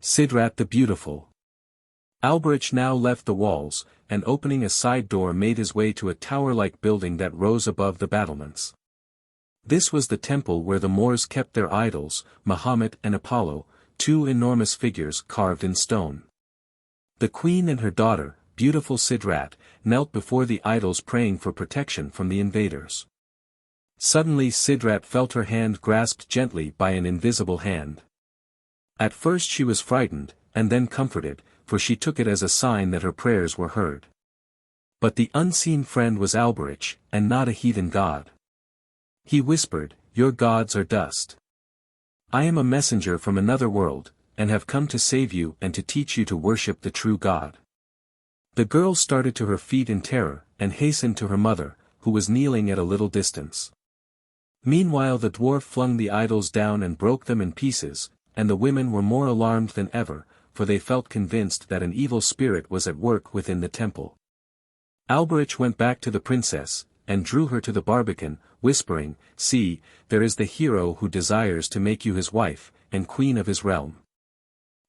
Sidrat the Beautiful. Alboin now left the walls, and opening a side door made his way to a tower-like building that rose above the battlements. This was the temple where the Moors kept their idols, Mahomet and Apollo, two enormous figures carved in stone. The queen and her daughter, beautiful Sidrat, knelt before the idols praying for protection from the invaders. Suddenly Sidrat felt her hand grasped gently by an invisible hand. At first she was frightened, and then comforted, for she took it as a sign that her prayers were heard. But the unseen friend was Alboin, and not a heathen god. He whispered, "Your gods are dust. I am a messenger from another world, and have come to save you and to teach you to worship the true God." The girl started to her feet in terror, and hastened to her mother, who was kneeling at a little distance. Meanwhile the dwarf flung the idols down and broke them in pieces, and the women were more alarmed than ever, for they felt convinced that an evil spirit was at work within the temple. Alboin went back to the princess, and drew her to the barbican, whispering, "See, there is the hero who desires to make you his wife, and queen of his realm."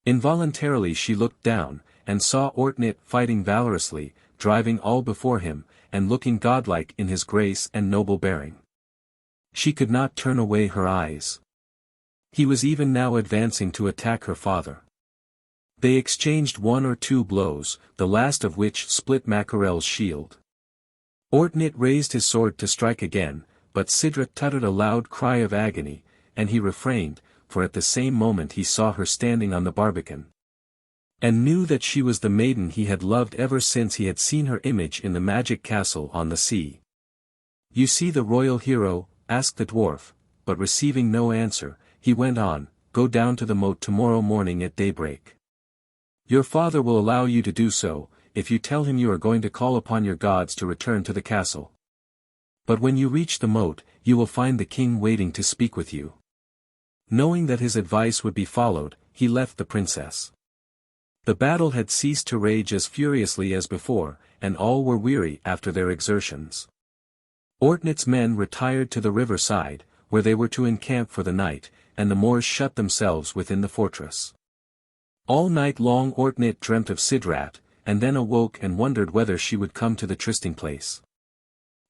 Involuntarily she looked down, and saw Ortnit fighting valorously, driving all before him, and looking godlike in his grace and noble bearing. She could not turn away her eyes. He was even now advancing to attack her father. They exchanged one or two blows, the last of which split Macdowall's shield. Ortnit raised his sword to strike again, but Sidrat uttered a loud cry of agony, and he refrained, for at the same moment he saw her standing on the barbican. And knew that she was the maiden he had loved ever since he had seen her image in the magic castle on the sea. "You see the royal hero?" asked the dwarf, but receiving no answer, he went on, "Go down to the moat tomorrow morning at daybreak. Your father will allow you to do so, if you tell him you are going to call upon your gods to return to the castle. But when you reach the moat, you will find the king waiting to speak with you." Knowing that his advice would be followed, he left the princess. The battle had ceased to rage as furiously as before, and all were weary after their exertions. Ortnit's men retired to the river side, where they were to encamp for the night, and the Moors shut themselves within the fortress. All night long Ortnit dreamt of Sidrat, and then awoke and wondered whether she would come to the trysting place.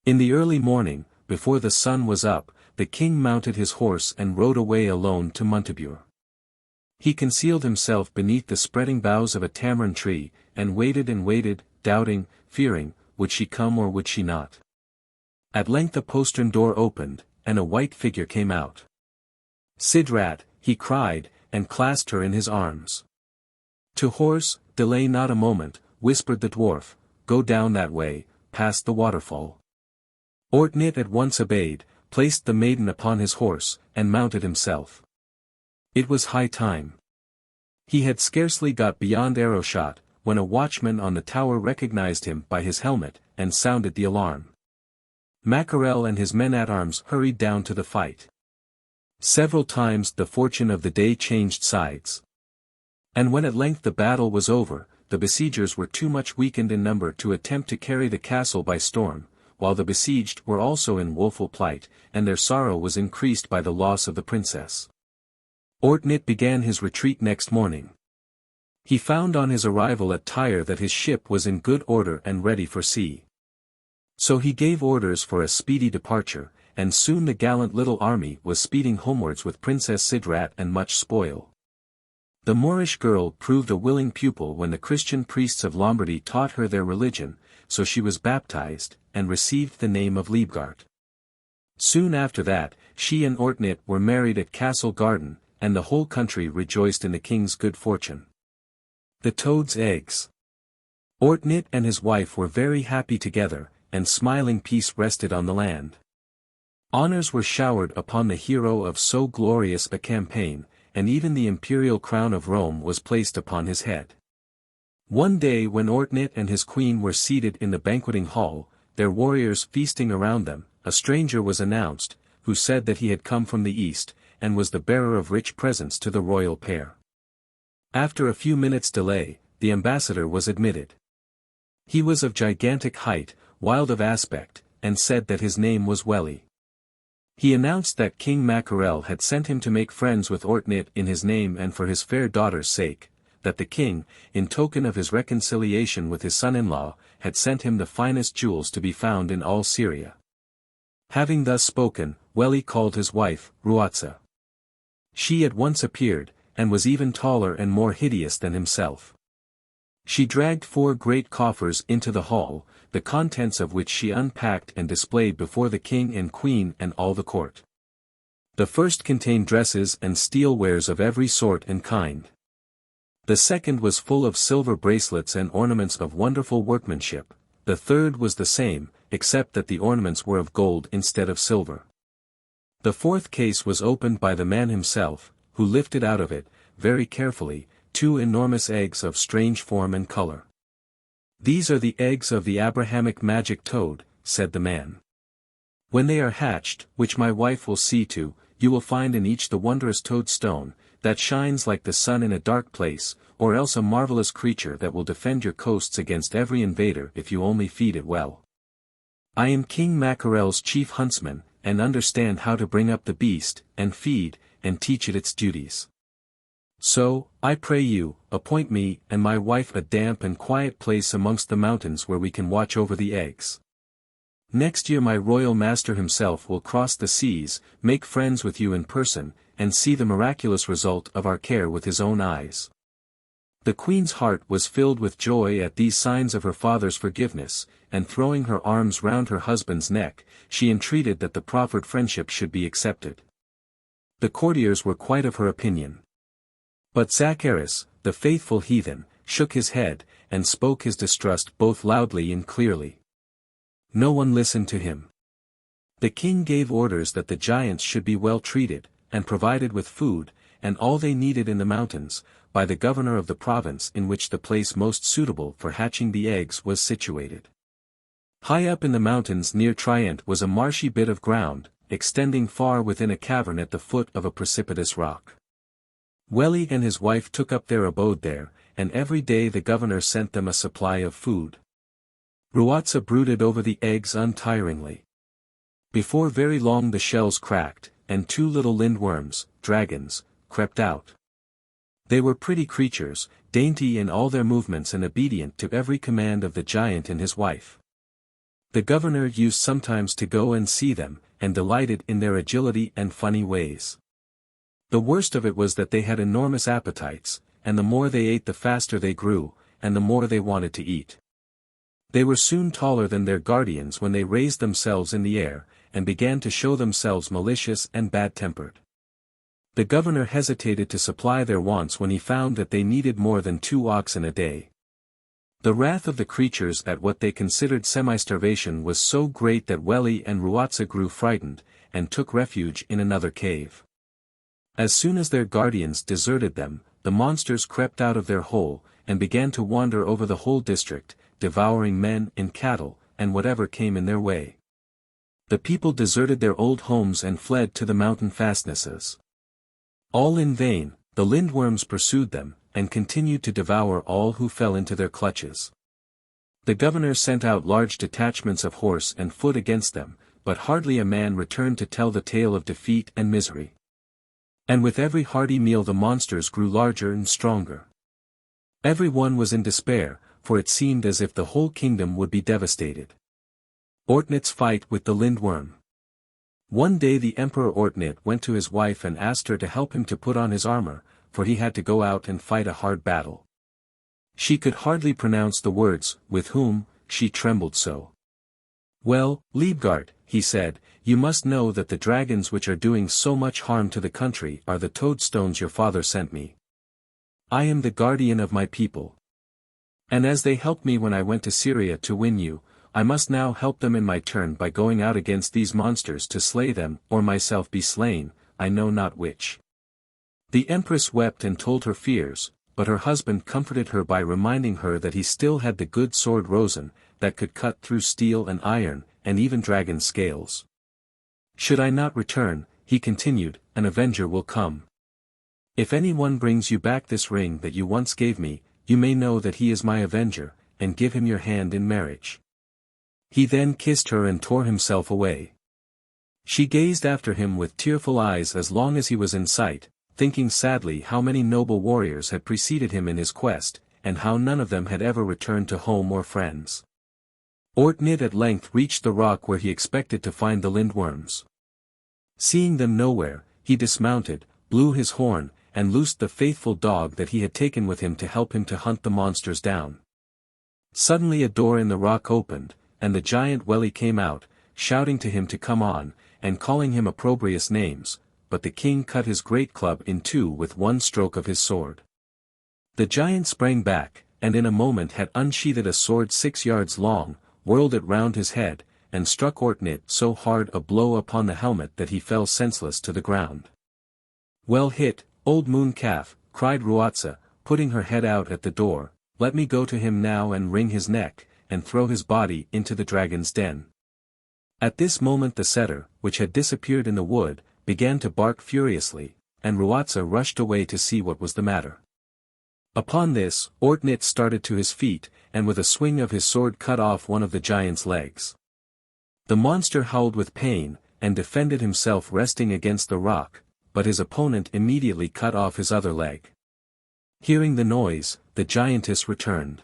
In the early morning, before the sun was up, the king mounted his horse and rode away alone to Montaubur. He concealed himself beneath the spreading boughs of a tamarind tree, and waited, doubting, fearing, would she come or would she not? At length a postern door opened, and a white figure came out. "Sidrat," he cried, and clasped her in his arms. "To horse, delay not a moment," whispered the dwarf, "go down that way, past the waterfall." Ortnit at once obeyed, placed the maiden upon his horse, and mounted himself. It was high time. He had scarcely got beyond arrow-shot, when a watchman on the tower recognized him by his helmet, and sounded the alarm. Macdowall and his men-at-arms hurried down to the fight. Several times the fortune of the day changed sides. And when at length the battle was over, the besiegers were too much weakened in number to attempt to carry the castle by storm, while the besieged were also in woeful plight, and their sorrow was increased by the loss of the princess. Ortnit began his retreat next morning. He found on his arrival at Tyre that his ship was in good order and ready for sea. So he gave orders for a speedy departure, and soon the gallant little army was speeding homewards with Princess Sidrat and much spoil. The Moorish girl proved a willing pupil when the Christian priests of Lombardy taught her their religion, so she was baptized, and received the name of Liebgard. Soon after that, she and Ortnit were married at Castle Garden, and the whole country rejoiced in the king's good fortune. The toad's eggs. Ortnit and his wife were very happy together, and smiling peace rested on the land. Honors were showered upon the hero of so glorious a campaign, and even the imperial crown of Rome was placed upon his head. One day when Ortnit and his queen were seated in the banqueting hall, their warriors feasting around them, a stranger was announced, who said that he had come from the east, and was the bearer of rich presents to the royal pair. After a few minutes' delay, the ambassador was admitted. He was of gigantic height, wild of aspect, and said that his name was Weli. He announced that King Mackerel had sent him to make friends with Ortnit in his name and for his fair daughter's sake, that the king, in token of his reconciliation with his son-in-law, had sent him the finest jewels to be found in all Syria. Having thus spoken, Weli called his wife, Ruother. She at once appeared, and was even taller and more hideous than himself. She dragged 4 great coffers into the hall, the contents of which she unpacked and displayed before the king and queen and all the court. The first contained dresses and steel wares of every sort and kind. The second was full of silver bracelets and ornaments of wonderful workmanship, the third was the same, except that the ornaments were of gold instead of silver. The fourth case was opened by the man himself, who lifted out of it, very carefully, 2 enormous eggs of strange form and color. "These are the eggs of the Abrahamic magic toad," said the man. "When they are hatched, which my wife will see to, you will find in each the wondrous toadstone, that shines like the sun in a dark place, or else a marvelous creature that will defend your coasts against every invader if you only feed it well. I am King Mackerel's chief huntsman, and understand how to bring up the beast, and feed, and teach it its duties. So, I pray you, appoint me and my wife a damp and quiet place amongst the mountains where we can watch over the eggs. Next year my royal master himself will cross the seas, make friends with you in person, and see the miraculous result of our care with his own eyes." The queen's heart was filled with joy at these signs of her father's forgiveness, and throwing her arms round her husband's neck, she entreated that the proffered friendship should be accepted. The courtiers were quite of her opinion. But Zacharias, the faithful heathen, shook his head, and spoke his distrust both loudly and clearly. No one listened to him. The king gave orders that the giants should be well treated, and provided with food, and all they needed in the mountains, by the governor of the province in which the place most suitable for hatching the eggs was situated. High up in the mountains near Trient was a marshy bit of ground, extending far within a cavern at the foot of a precipitous rock. Weli and his wife took up their abode there, and every day the governor sent them a supply of food. Ruother brooded over the eggs untiringly. Before very long the shells cracked, and 2 little lindworms, dragons, crept out. They were pretty creatures, dainty in all their movements and obedient to every command of the giant and his wife. The governor used sometimes to go and see them, and delighted in their agility and funny ways. The worst of it was that they had enormous appetites, and the more they ate the faster they grew, and the more they wanted to eat. They were soon taller than their guardians when they raised themselves in the air, and began to show themselves malicious and bad-tempered. The governor hesitated to supply their wants when he found that they needed more than 2 oxen a day. The wrath of the creatures at what they considered semi-starvation was so great that Weli and Ruother grew frightened, and took refuge in another cave. As soon as their guardians deserted them, the monsters crept out of their hole, and began to wander over the whole district, devouring men and cattle, and whatever came in their way. The people deserted their old homes and fled to the mountain fastnesses. All in vain, the lindworms pursued them, and continued to devour all who fell into their clutches. The governor sent out large detachments of horse and foot against them, but hardly a man returned to tell the tale of defeat and misery. And with every hearty meal the monsters grew larger and stronger. Every one was in despair, for it seemed as if the whole kingdom would be devastated. Ortnit's fight with the lindworm. One day the Emperor Ortnit went to his wife and asked her to help him to put on his armor, for he had to go out and fight a hard battle. She could hardly pronounce the words, with whom, she trembled so. "Well, Liebgard," he said, "you must know that the dragons which are doing so much harm to the country are the toadstones your father sent me. I am the guardian of my people, And as they helped me when I went to Syria to win you, I must now help them in my turn by going out against these monsters to slay them, or myself be slain, I know not which." The empress wept and told her fears, but her husband comforted her by reminding her that he still had the good sword Rosen, that could cut through steel and iron, and even dragon scales. "Should I not return," he continued, "an avenger will come. If anyone brings you back this ring that you once gave me, you may know that he is my avenger, and give him your hand in marriage." He then kissed her and tore himself away. She gazed after him with tearful eyes as long as he was in sight, thinking sadly how many noble warriors had preceded him in his quest, and how none of them had ever returned to home or friends. Ortnit at length reached the rock where he expected to find the lindworms. Seeing them nowhere, he dismounted, blew his horn, and loosed the faithful dog that he had taken with him to help him to hunt the monsters down. Suddenly a door in the rock opened, and the giant Weli came out, shouting to him to come on, and calling him opprobrious names, but the king cut his great club in two with one stroke of his sword. The giant sprang back, and in a moment had unsheathed a sword 6 yards long, whirled it round his head, and struck Ortnit so hard a blow upon the helmet that he fell senseless to the ground. "Well hit, old moon calf," cried Ruother, putting her head out at the door, "let me go to him now and wring his neck, and throw his body into the dragon's den." At this moment the setter, which had disappeared in the wood, began to bark furiously, and Ruother rushed away to see what was the matter. Upon this, Ortnit started to his feet, and with a swing of his sword cut off one of the giant's legs. The monster howled with pain, and defended himself resting against the rock, but his opponent immediately cut off his other leg. Hearing the noise, the giantess returned.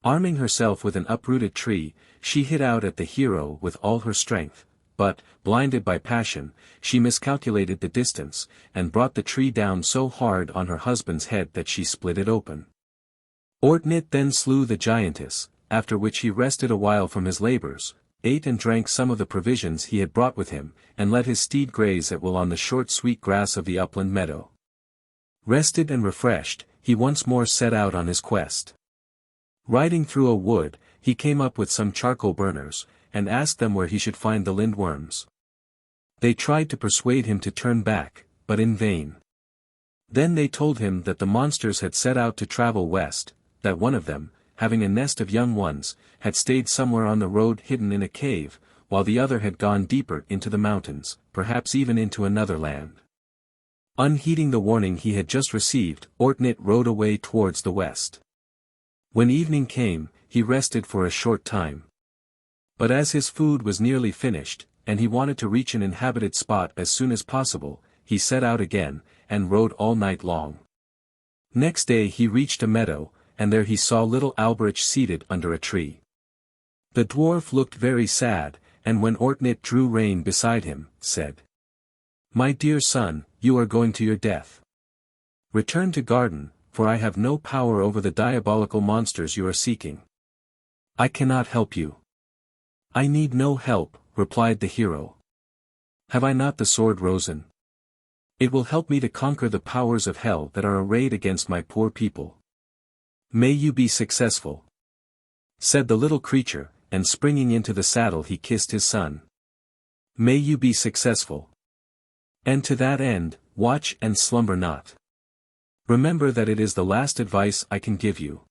Arming herself with an uprooted tree, she hit out at the hero with all her strength, but, blinded by passion, she miscalculated the distance, and brought the tree down so hard on her husband's head that she split it open. Ortnit then slew the giantess, after which he rested a while from his labors, ate and drank some of the provisions he had brought with him, and let his steed graze at will on the short sweet grass of the upland meadow. Rested and refreshed, he once more set out on his quest. Riding through a wood, he came up with some charcoal burners, and asked them where he should find the lindworms. They tried to persuade him to turn back, but in vain. Then they told him that the monsters had set out to travel west, that one of them, having a nest of young ones, had stayed somewhere on the road hidden in a cave, while the other had gone deeper into the mountains, perhaps even into another land. Unheeding the warning he had just received, Ortnit rode away towards the west. When evening came, he rested for a short time. But as his food was nearly finished, and he wanted to reach an inhabited spot as soon as possible, he set out again, and rode all night long. Next day he reached a meadow, and there he saw little Alboin seated under a tree. The dwarf looked very sad, and when Ortnit drew rein beside him, said, "My dear son, you are going to your death. Return to garden, for I have no power over the diabolical monsters you are seeking. I cannot help you." "I need no help," replied the hero. "Have I not the sword Rosen? It will help me to conquer the powers of hell that are arrayed against my poor people." "May you be successful," said the little creature, and springing into the saddle he kissed his son. "May you be successful. And to that end, watch and slumber not. Remember that it is the last advice I can give you.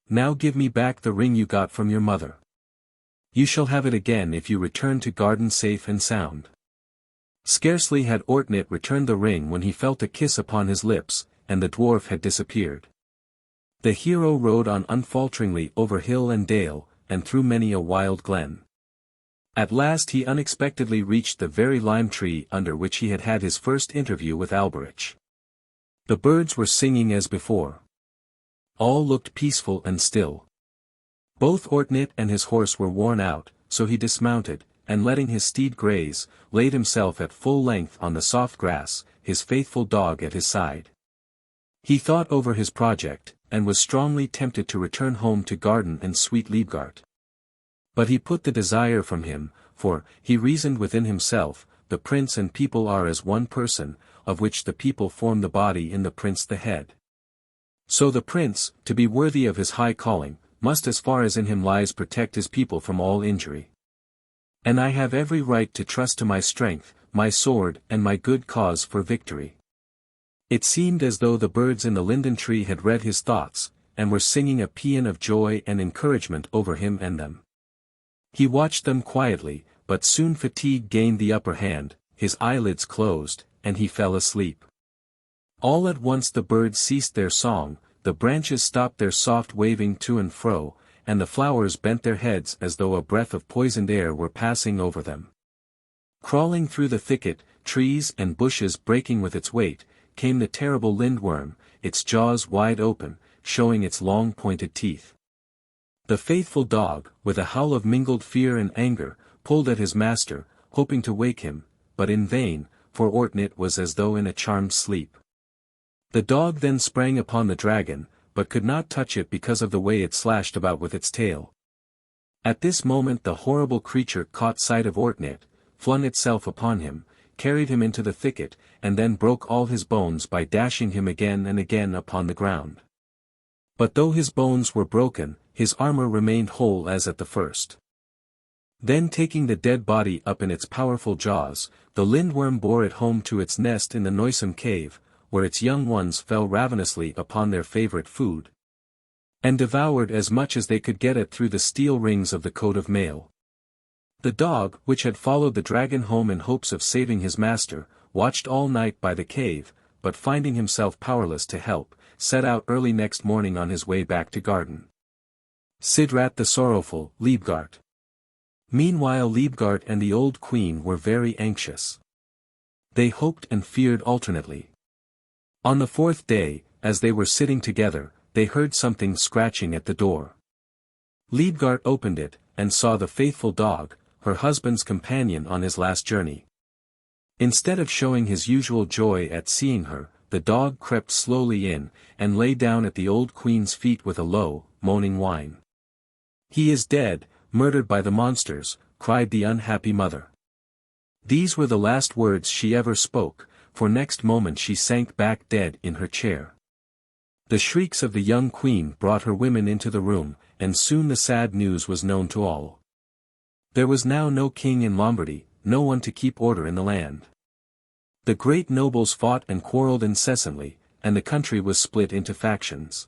Now give me back the ring you got from your mother. You shall have it again if you return to garden safe and sound." Scarcely had Ortnit returned the ring when he felt a kiss upon his lips, and the dwarf had disappeared. The hero rode on unfalteringly over hill and dale, and through many a wild glen. At last he unexpectedly reached the very lime tree under which he had had his first interview with Alboin. The birds were singing as before. All looked peaceful and still. Both Ortnit and his horse were worn out, so he dismounted, and letting his steed graze, laid himself at full length on the soft grass, his faithful dog at his side. He thought over his project, and was strongly tempted to return home to Garden and sweet Liebgard. But he put the desire from him, for, he reasoned within himself, the prince and people are as one person, of which the people form the body and the prince the head. So the prince, to be worthy of his high calling, must as far as in him lies protect his people from all injury. And I have every right to trust to my strength, my sword and my good cause for victory." It seemed as though the birds in the linden tree had read his thoughts, and were singing a paean of joy and encouragement over him and them. He watched them quietly, but soon fatigue gained the upper hand, his eyelids closed, and he fell asleep. All at once the birds ceased their song, the branches stopped their soft waving to and fro, and the flowers bent their heads as though a breath of poisoned air were passing over them. Crawling through the thicket, trees and bushes breaking with its weight, came the terrible lindworm, its jaws wide open, showing its long pointed teeth. The faithful dog, with a howl of mingled fear and anger, pulled at his master, hoping to wake him, but in vain, for Ortnit was as though in a charmed sleep. The dog then sprang upon the dragon, but could not touch it because of the way it slashed about with its tail. At this moment the horrible creature caught sight of Ortnit, flung itself upon him, carried him into the thicket, and then broke all his bones by dashing him again and again upon the ground. But though his bones were broken, his armor remained whole as at the first. Then taking the dead body up in its powerful jaws, the lindworm bore it home to its nest in the noisome cave, where its young ones fell ravenously upon their favorite food, and devoured as much as they could get at through the steel rings of the coat of mail. The dog, which had followed the dragon home in hopes of saving his master, watched all night by the cave, but finding himself powerless to help, set out early next morning on his way back to Garden. Sidrat the sorrowful, Liebgard. Meanwhile Liebgard and the old queen were very anxious. They hoped and feared alternately. On the fourth day, as they were sitting together, they heard something scratching at the door. Liebgard opened it, and saw the faithful dog, her husband's companion on his last journey. Instead of showing his usual joy at seeing her, the dog crept slowly in, and lay down at the old queen's feet with a low, moaning whine. "He is dead, murdered by the monsters," cried the unhappy mother. These were the last words she ever spoke, for next moment she sank back dead in her chair. The shrieks of the young queen brought her women into the room, and soon the sad news was known to all. There was now no king in Lombardy, no one to keep order in the land. The great nobles fought and quarrelled incessantly, and the country was split into factions.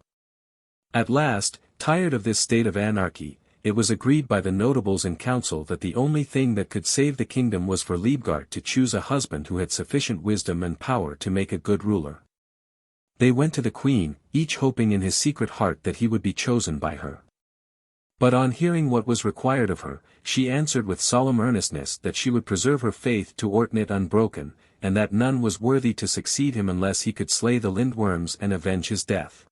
At last, tired of this state of anarchy, it was agreed by the notables in council that the only thing that could save the kingdom was for Liebgard to choose a husband who had sufficient wisdom and power to make a good ruler. They went to the queen, each hoping in his secret heart that he would be chosen by her. But on hearing what was required of her, she answered with solemn earnestness that she would preserve her faith to Ortnit unbroken, and that none was worthy to succeed him unless he could slay the lindworms and avenge his death.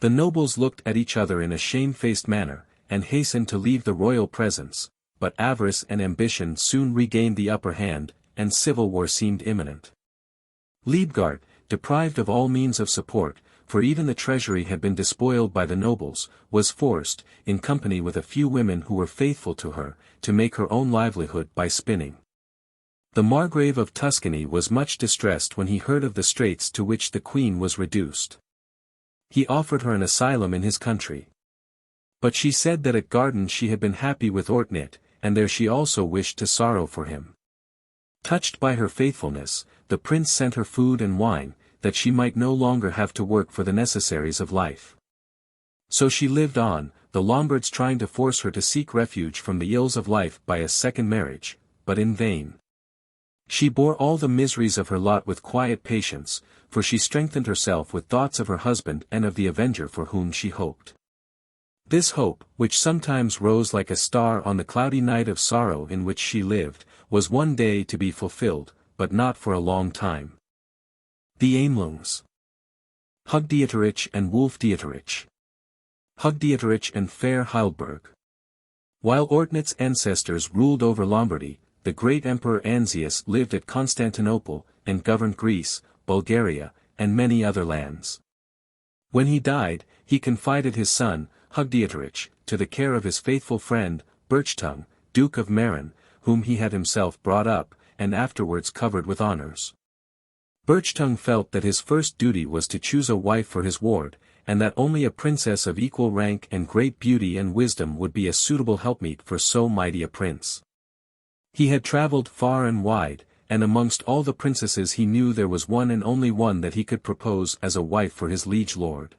The nobles looked at each other in a shamefaced manner, and hastened to leave the royal presence, but avarice and ambition soon regained the upper hand, and civil war seemed imminent. Liebgard, deprived of all means of support, for even the treasury had been despoiled by the nobles, was forced, in company with a few women who were faithful to her, to make her own livelihood by spinning. The Margrave of Tuscany was much distressed when he heard of the straits to which the queen was reduced. He offered her an asylum in his country. But she said that at Garden she had been happy with Ortnit, and there she also wished to sorrow for him. Touched by her faithfulness, the prince sent her food and wine, that she might no longer have to work for the necessaries of life. So she lived on, the Lombards trying to force her to seek refuge from the ills of life by a second marriage, but in vain. She bore all the miseries of her lot with quiet patience, for she strengthened herself with thoughts of her husband and of the avenger for whom she hoped. This hope, which sometimes rose like a star on the cloudy night of sorrow in which she lived, was one day to be fulfilled, but not for a long time. The AMELUNGS. Hugdieterich and Wulfdieterich. Hugdieterich and fair Hildburg. While Ortnit's ancestors ruled over Lombardy, the great emperor Anzius lived at Constantinople, and governed Greece, Bulgaria, and many other lands. When he died, he confided his son, Hugdieterich, to the care of his faithful friend, Birchtongue, Duke of Marin, whom he had himself brought up, and afterwards covered with honors. Birchtongue felt that his first duty was to choose a wife for his ward, and that only a princess of equal rank and great beauty and wisdom would be a suitable helpmeet for so mighty a prince. He had travelled far and wide, and amongst all the princesses he knew there was one and only one that he could propose as a wife for his liege lord.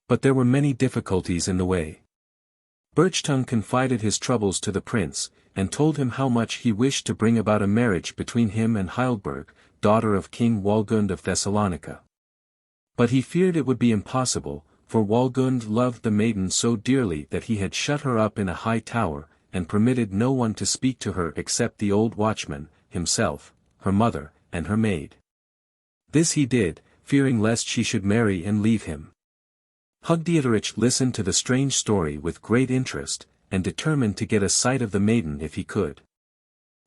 But there were many difficulties in the way. Birchtongue confided his troubles to the prince, and told him how much he wished to bring about a marriage between him and Hildburg, daughter of King Walgund of Thessalonica. But he feared it would be impossible, for Walgund loved the maiden so dearly that he had shut her up in a high tower, and permitted no one to speak to her except the old watchman, himself, her mother, and her maid. This he did, fearing lest she should marry and leave him. Hugdieterich listened to the strange story with great interest, and determined to get a sight of the maiden if he could.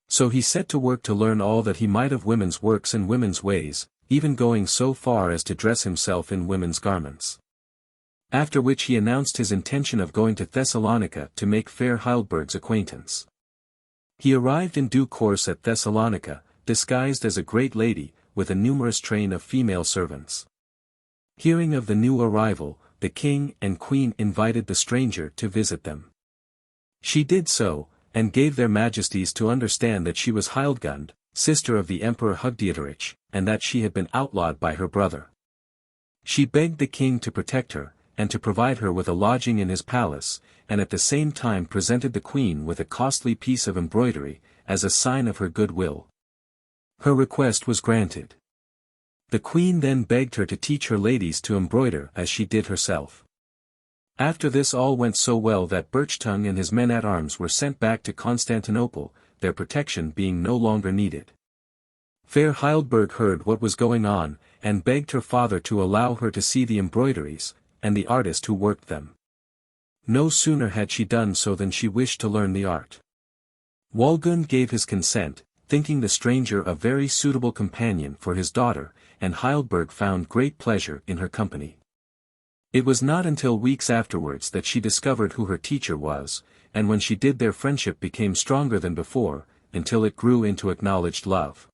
So he set to work to learn all that he might of women's works and women's ways, even going so far as to dress himself in women's garments. After which he announced his intention of going to Thessalonica to make fair Hildburg's acquaintance. He arrived in due course at Thessalonica, disguised as a great lady, with a numerous train of female servants. Hearing of the new arrival, the king and queen invited the stranger to visit them. She did so, and gave their majesties to understand that she was Hildgund, sister of the Emperor Hugdieterich, and that she had been outlawed by her brother. She begged the king to protect her, and to provide her with a lodging in his palace, and at the same time presented the queen with a costly piece of embroidery, as a sign of her good will. Her request was granted. The queen then begged her to teach her ladies to embroider as she did herself. After this all went so well that Birchtongue and his men-at-arms were sent back to Constantinople, their protection being no longer needed. Fair Hildburg heard what was going on, and begged her father to allow her to see the embroideries, and the artist who worked them. No sooner had she done so than she wished to learn the art. Walgund gave his consent, thinking the stranger a very suitable companion for his daughter, and Hildburg found great pleasure in her company. It was not until weeks afterwards that she discovered who her teacher was, and when she did their friendship became stronger than before, until it grew into acknowledged love.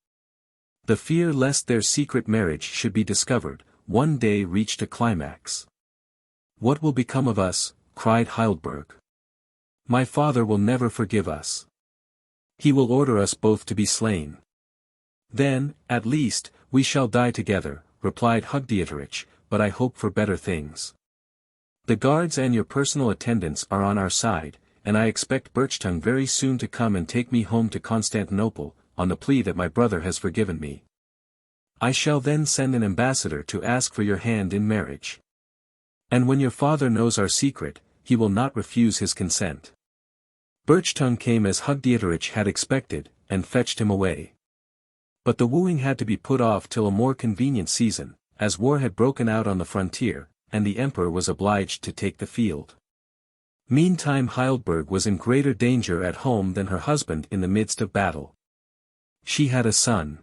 The fear lest their secret marriage should be discovered, one day reached a climax. "What will become of us?" cried Hildburg. "My father will never forgive us. He will order us both to be slain." "Then, at least, we shall die together," replied Hugdieterich, "but I hope for better things. The guards and your personal attendants are on our side, and I expect Birchtongue very soon to come and take me home to Constantinople, on the plea that my brother has forgiven me. I shall then send an ambassador to ask for your hand in marriage. And when your father knows our secret, he will not refuse his consent." Birchtongue came as Hugdieterich had expected, and fetched him away. But the wooing had to be put off till a more convenient season, as war had broken out on the frontier, and the emperor was obliged to take the field. Meantime Hildburg was in greater danger at home than her husband in the midst of battle. She had a son.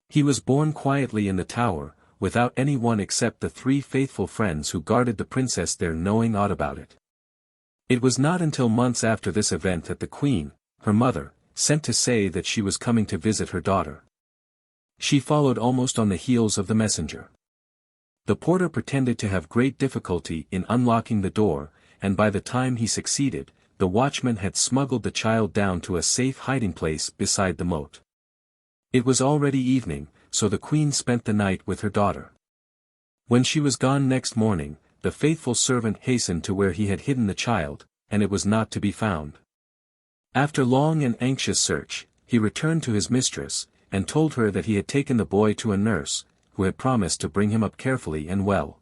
He was born quietly in the tower, without any one except the 3 faithful friends who guarded the princess there knowing aught about it. It was not until months after this event that the queen, her mother, sent to say that she was coming to visit her daughter. She followed almost on the heels of the messenger. The porter pretended to have great difficulty in unlocking the door, and by the time he succeeded, the watchman had smuggled the child down to a safe hiding place beside the moat. It was already evening, so the queen spent the night with her daughter. When she was gone next morning, the faithful servant hastened to where he had hidden the child, and it was not to be found. After long and anxious search, he returned to his mistress, and told her that he had taken the boy to a nurse, who had promised to bring him up carefully and well.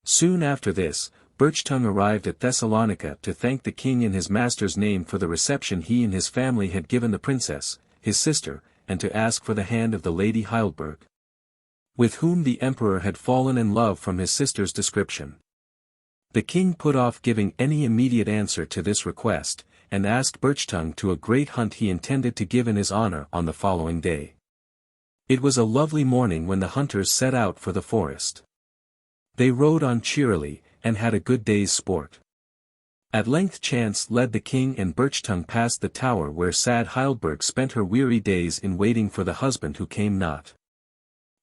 Soon after this, Birchtongue arrived at Thessalonica to thank the king in his master's name for the reception he and his family had given the princess, his sister, and to ask for the hand of the lady Hildburg, with whom the emperor had fallen in love from his sister's description. The king put off giving any immediate answer to this request, and asked Birchtongue to a great hunt he intended to give in his honor on the following day. It was a lovely morning when the hunters set out for the forest. They rode on cheerily, and had a good day's sport. At length chance led the king and Birchtongue past the tower where sad Hildburg spent her weary days in waiting for the husband who came not.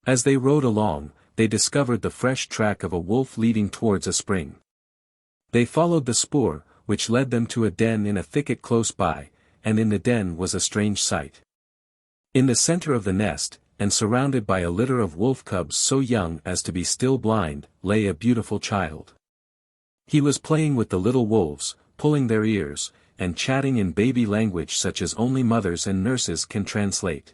As they rode along, they discovered the fresh track of a wolf leading towards a spring. They followed the spoor, which led them to a den in a thicket close by, and in the den was a strange sight. In the center of the nest, and surrounded by a litter of wolf cubs so young as to be still blind, lay a beautiful child. He was playing with the little wolves, pulling their ears, and chatting in baby language such as only mothers and nurses can translate.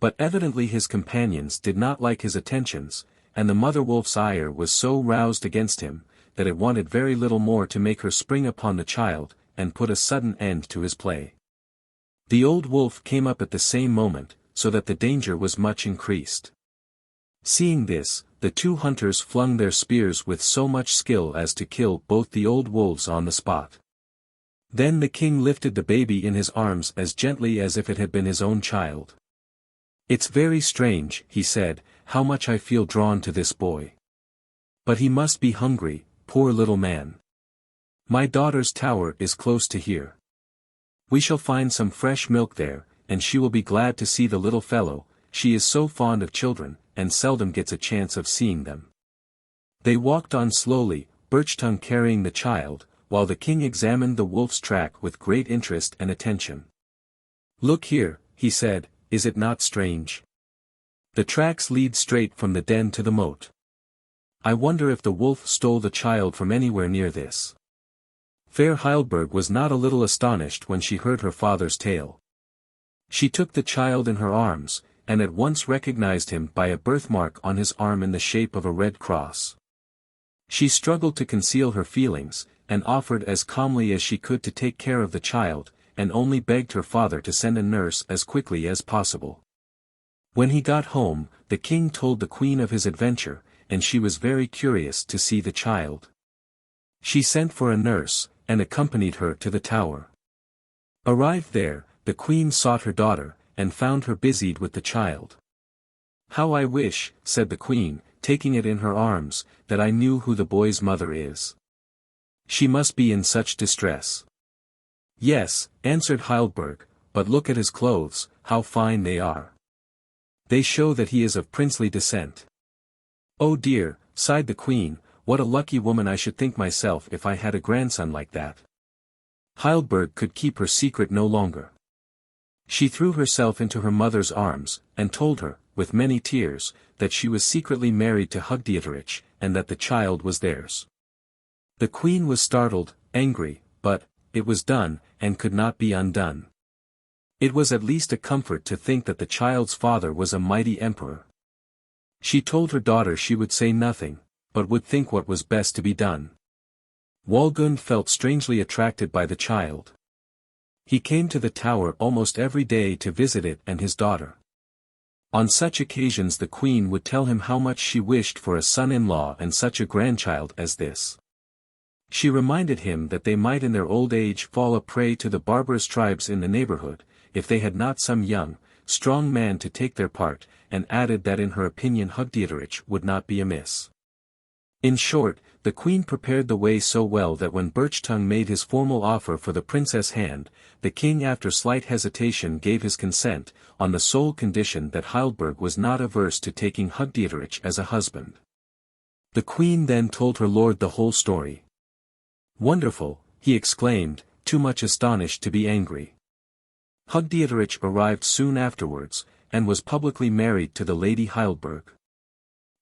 But evidently his companions did not like his attentions, and the mother wolf's ire was so roused against him, that it wanted very little more to make her spring upon the child, and put a sudden end to his play. The old wolf came up at the same moment, so that the danger was much increased. Seeing this, the two hunters flung their spears with so much skill as to kill both the old wolves on the spot. Then the king lifted the baby in his arms as gently as if it had been his own child. "It's very strange," he said, "how much I feel drawn to this boy. But he must be hungry, poor little man. My daughter's tower is close to here. We shall find some fresh milk there, and she will be glad to see the little fellow. She is so fond of children, and seldom gets a chance of seeing them." They walked on slowly, Birchtongue carrying the child, while the king examined the wolf's track with great interest and attention. "Look here," he said, "is it not strange? The tracks lead straight from the den to the moat. I wonder if the wolf stole the child from anywhere near this." Fair Hildburg was not a little astonished when she heard her father's tale. She took the child in her arms, and at once recognized him by a birthmark on his arm in the shape of a red cross. She struggled to conceal her feelings, and offered as calmly as she could to take care of the child, and only begged her father to send a nurse as quickly as possible. When he got home, the king told the queen of his adventure, and she was very curious to see the child. She sent for a nurse, and accompanied her to the tower. Arrived there, the queen sought her daughter, and found her busied with the child. "How I wish," said the queen, taking it in her arms, "that I knew who the boy's mother is. She must be in such distress." "Yes," answered Hildburg, "but look at his clothes, how fine they are. They show that he is of princely descent." "Oh dear," sighed the queen, "what a lucky woman I should think myself if I had a grandson like that." Hildburg could keep her secret no longer. She threw herself into her mother's arms, and told her, with many tears, that she was secretly married to Hugdieterich, and that the child was theirs. The queen was startled, angry, but it was done, and could not be undone. It was at least a comfort to think that the child's father was a mighty emperor. She told her daughter she would say nothing, but would think what was best to be done. Wulfgar felt strangely attracted by the child. He came to the tower almost every day to visit it and his daughter. On such occasions the queen would tell him how much she wished for a son-in-law and such a grandchild as this. She reminded him that they might in their old age fall a prey to the barbarous tribes in the neighborhood, if they had not some young, strong man to take their part, and added that in her opinion Hugdieterich would not be amiss. In short, the queen prepared the way so well that when Birchtongue made his formal offer for the princess' hand, the king after slight hesitation gave his consent, on the sole condition that Hildburg was not averse to taking Hugdieterich as a husband. The queen then told her lord the whole story. "Wonderful," he exclaimed, too much astonished to be angry. Hugdieterich arrived soon afterwards, and was publicly married to the Lady Hildburg.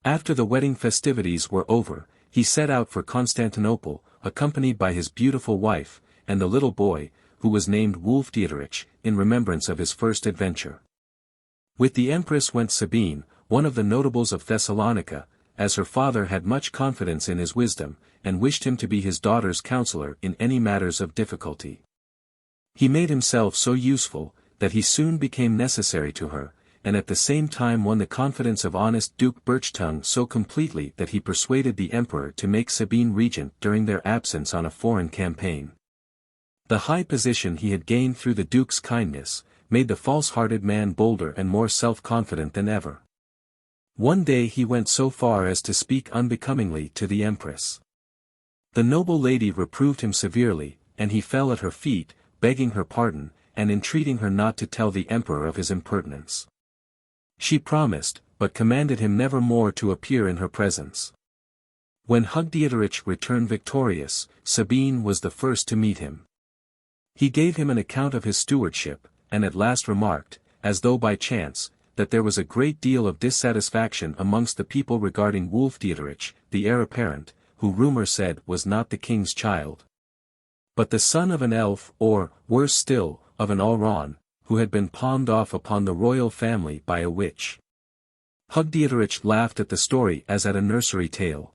After the wedding festivities were over, he set out for Constantinople, accompanied by his beautiful wife, and the little boy, who was named Wulfdieterich, in remembrance of his first adventure. With the empress went Sabine, one of the notables of Thessalonica, as her father had much confidence in his wisdom, and wished him to be his daughter's counselor in any matters of difficulty. He made himself so useful, that he soon became necessary to her, and at the same time won the confidence of honest Duke Birchtongue so completely that he persuaded the emperor to make Sabine regent during their absence on a foreign campaign. The high position he had gained through the duke's kindness, made the false-hearted man bolder and more self-confident than ever. One day he went so far as to speak unbecomingly to the empress. The noble lady reproved him severely, and he fell at her feet, begging her pardon, and entreating her not to tell the emperor of his impertinence. She promised, but commanded him never more to appear in her presence. When Hugdieterich returned victorious, Sabine was the first to meet him. He gave him an account of his stewardship, and at last remarked, as though by chance, that there was a great deal of dissatisfaction amongst the people regarding Wulfdieterich, the heir apparent, who rumour said was not the king's child, but the son of an elf or, worse still, of an Auron, who had been palmed off upon the royal family by a witch. Hugdieterich laughed at the story as at a nursery tale.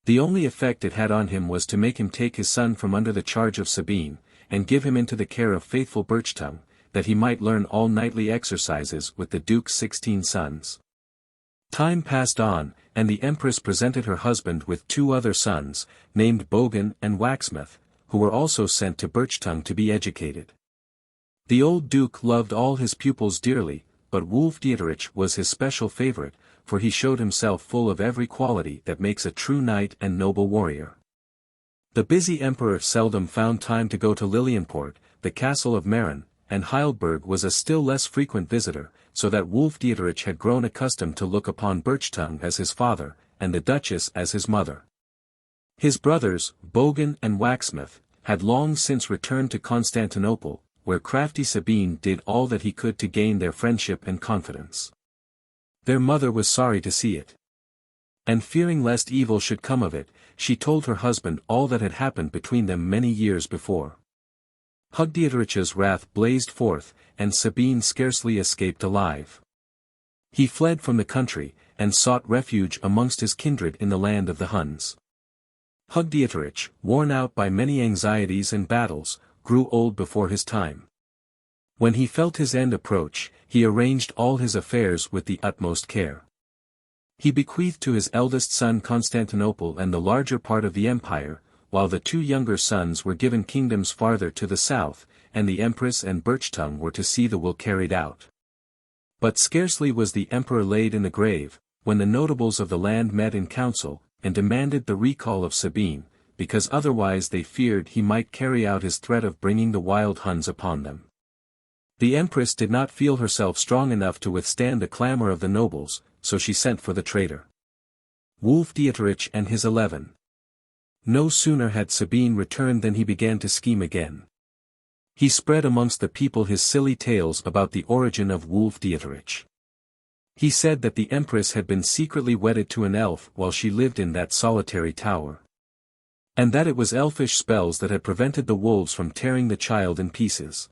The only effect it had on him was to make him take his son from under the charge of Sabine, and give him into the care of faithful Birchtongue, that he might learn all knightly exercises with the Duke's 16 sons. Time passed on, and the Empress presented her husband with 2 other sons, named Bogan and Waxmouth, who were also sent to Birchtongue to be educated. The old Duke loved all his pupils dearly, but Wulfdieterich was his special favourite, for he showed himself full of every quality that makes a true knight and noble warrior. The busy emperor seldom found time to go to Lilienport, the castle of Meren, and Heildburg was a still less frequent visitor, so that Wulfdieterich had grown accustomed to look upon Birchtongue as his father, and the Duchess as his mother. His brothers, Bogan and Waxmouth, had long since returned to Constantinople, where crafty Sabine did all that he could to gain their friendship and confidence. Their mother was sorry to see it. And fearing lest evil should come of it, she told her husband all that had happened between them many years before. Hugdieterich's wrath blazed forth, and Sabine scarcely escaped alive. He fled from the country, and sought refuge amongst his kindred in the land of the Huns. Hugdieterich, worn out by many anxieties and battles, grew old before his time. When he felt his end approach, he arranged all his affairs with the utmost care. He bequeathed to his eldest son Constantinople and the larger part of the empire, while the 2 younger sons were given kingdoms farther to the south, and the Empress and Birchtongue were to see the will carried out. But scarcely was the emperor laid in the grave, when the notables of the land met in council, and demanded the recall of Sabine, because otherwise they feared he might carry out his threat of bringing the wild Huns upon them. The Empress did not feel herself strong enough to withstand the clamour of the nobles, so she sent for the traitor. Wulfdieterich and his 11. No sooner had Sabine returned than he began to scheme again. He spread amongst the people his silly tales about the origin of Wulfdieterich. He said that the Empress had been secretly wedded to an elf while she lived in that solitary tower, and that it was elfish spells that had prevented the wolves from tearing the child in pieces.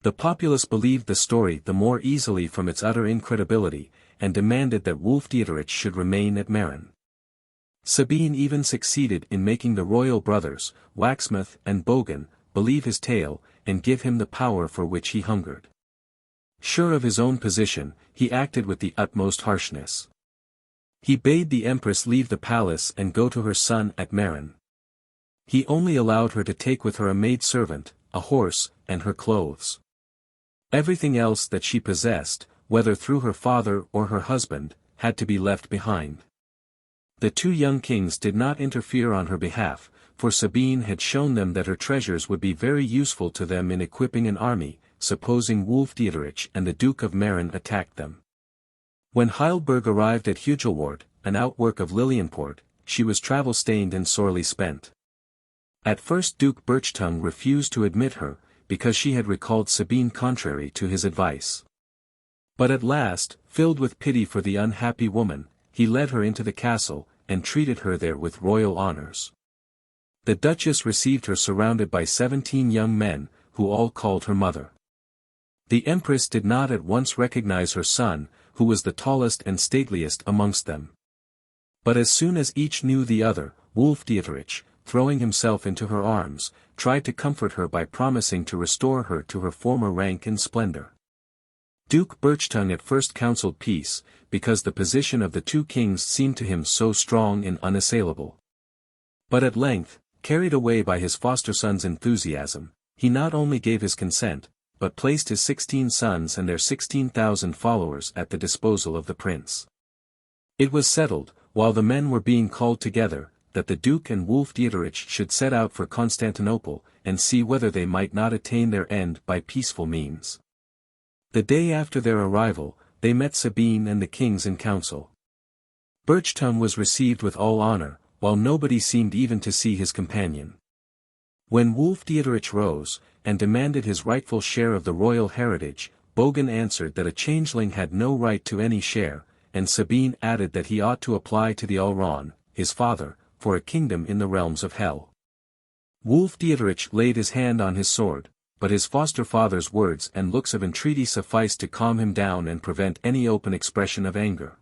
The populace believed the story the more easily from its utter incredibility, and demanded that Wulfdieterich should remain at Meren. Sabine even succeeded in making the royal brothers, Waxmouth and Bogan, believe his tale, and give him the power for which he hungered. Sure of his own position, he acted with the utmost harshness. He bade the Empress leave the palace and go to her son at Meren. He only allowed her to take with her a maid-servant, a horse, and her clothes. Everything else that she possessed, whether through her father or her husband, had to be left behind. The 2 young kings did not interfere on her behalf, for Sabine had shown them that her treasures would be very useful to them in equipping an army, supposing Wulfdieterich and the Duke of Meren attacked them. When Heildburg arrived at Hugdieterich, an outwork of Lilienport, she was travel-stained and sorely spent. At first Duke Birchtongue refused to admit her, because she had recalled Sabine contrary to his advice. But at last, filled with pity for the unhappy woman, he led her into the castle, and treated her there with royal honours. The Duchess received her surrounded by 17 young men, who all called her mother. The Empress did not at once recognize her son, who was the tallest and stateliest amongst them. But as soon as each knew the other, Wulfdieterich, throwing himself into her arms, tried to comfort her by promising to restore her to her former rank and splendor. Duke Birchtongue at first counselled peace, because the position of the 2 kings seemed to him so strong and unassailable. But at length, carried away by his foster son's enthusiasm, he not only gave his consent, but placed his 16 sons and their 16,000 followers at the disposal of the prince. It was settled, while the men were being called together, that the Duke and Wulfdieterich should set out for Constantinople, and see whether they might not attain their end by peaceful means. The day after their arrival, they met Sabine and the kings in council. Berchtesgaden was received with all honor, while nobody seemed even to see his companion. When Hugdieterich rose, and demanded his rightful share of the royal heritage, Bogan answered that a changeling had no right to any share, and Sabine added that he ought to apply to the Alron, his father, for a kingdom in the realms of hell. Hugdieterich laid his hand on his sword, but his foster father's words and looks of entreaty sufficed to calm him down and prevent any open expression of anger.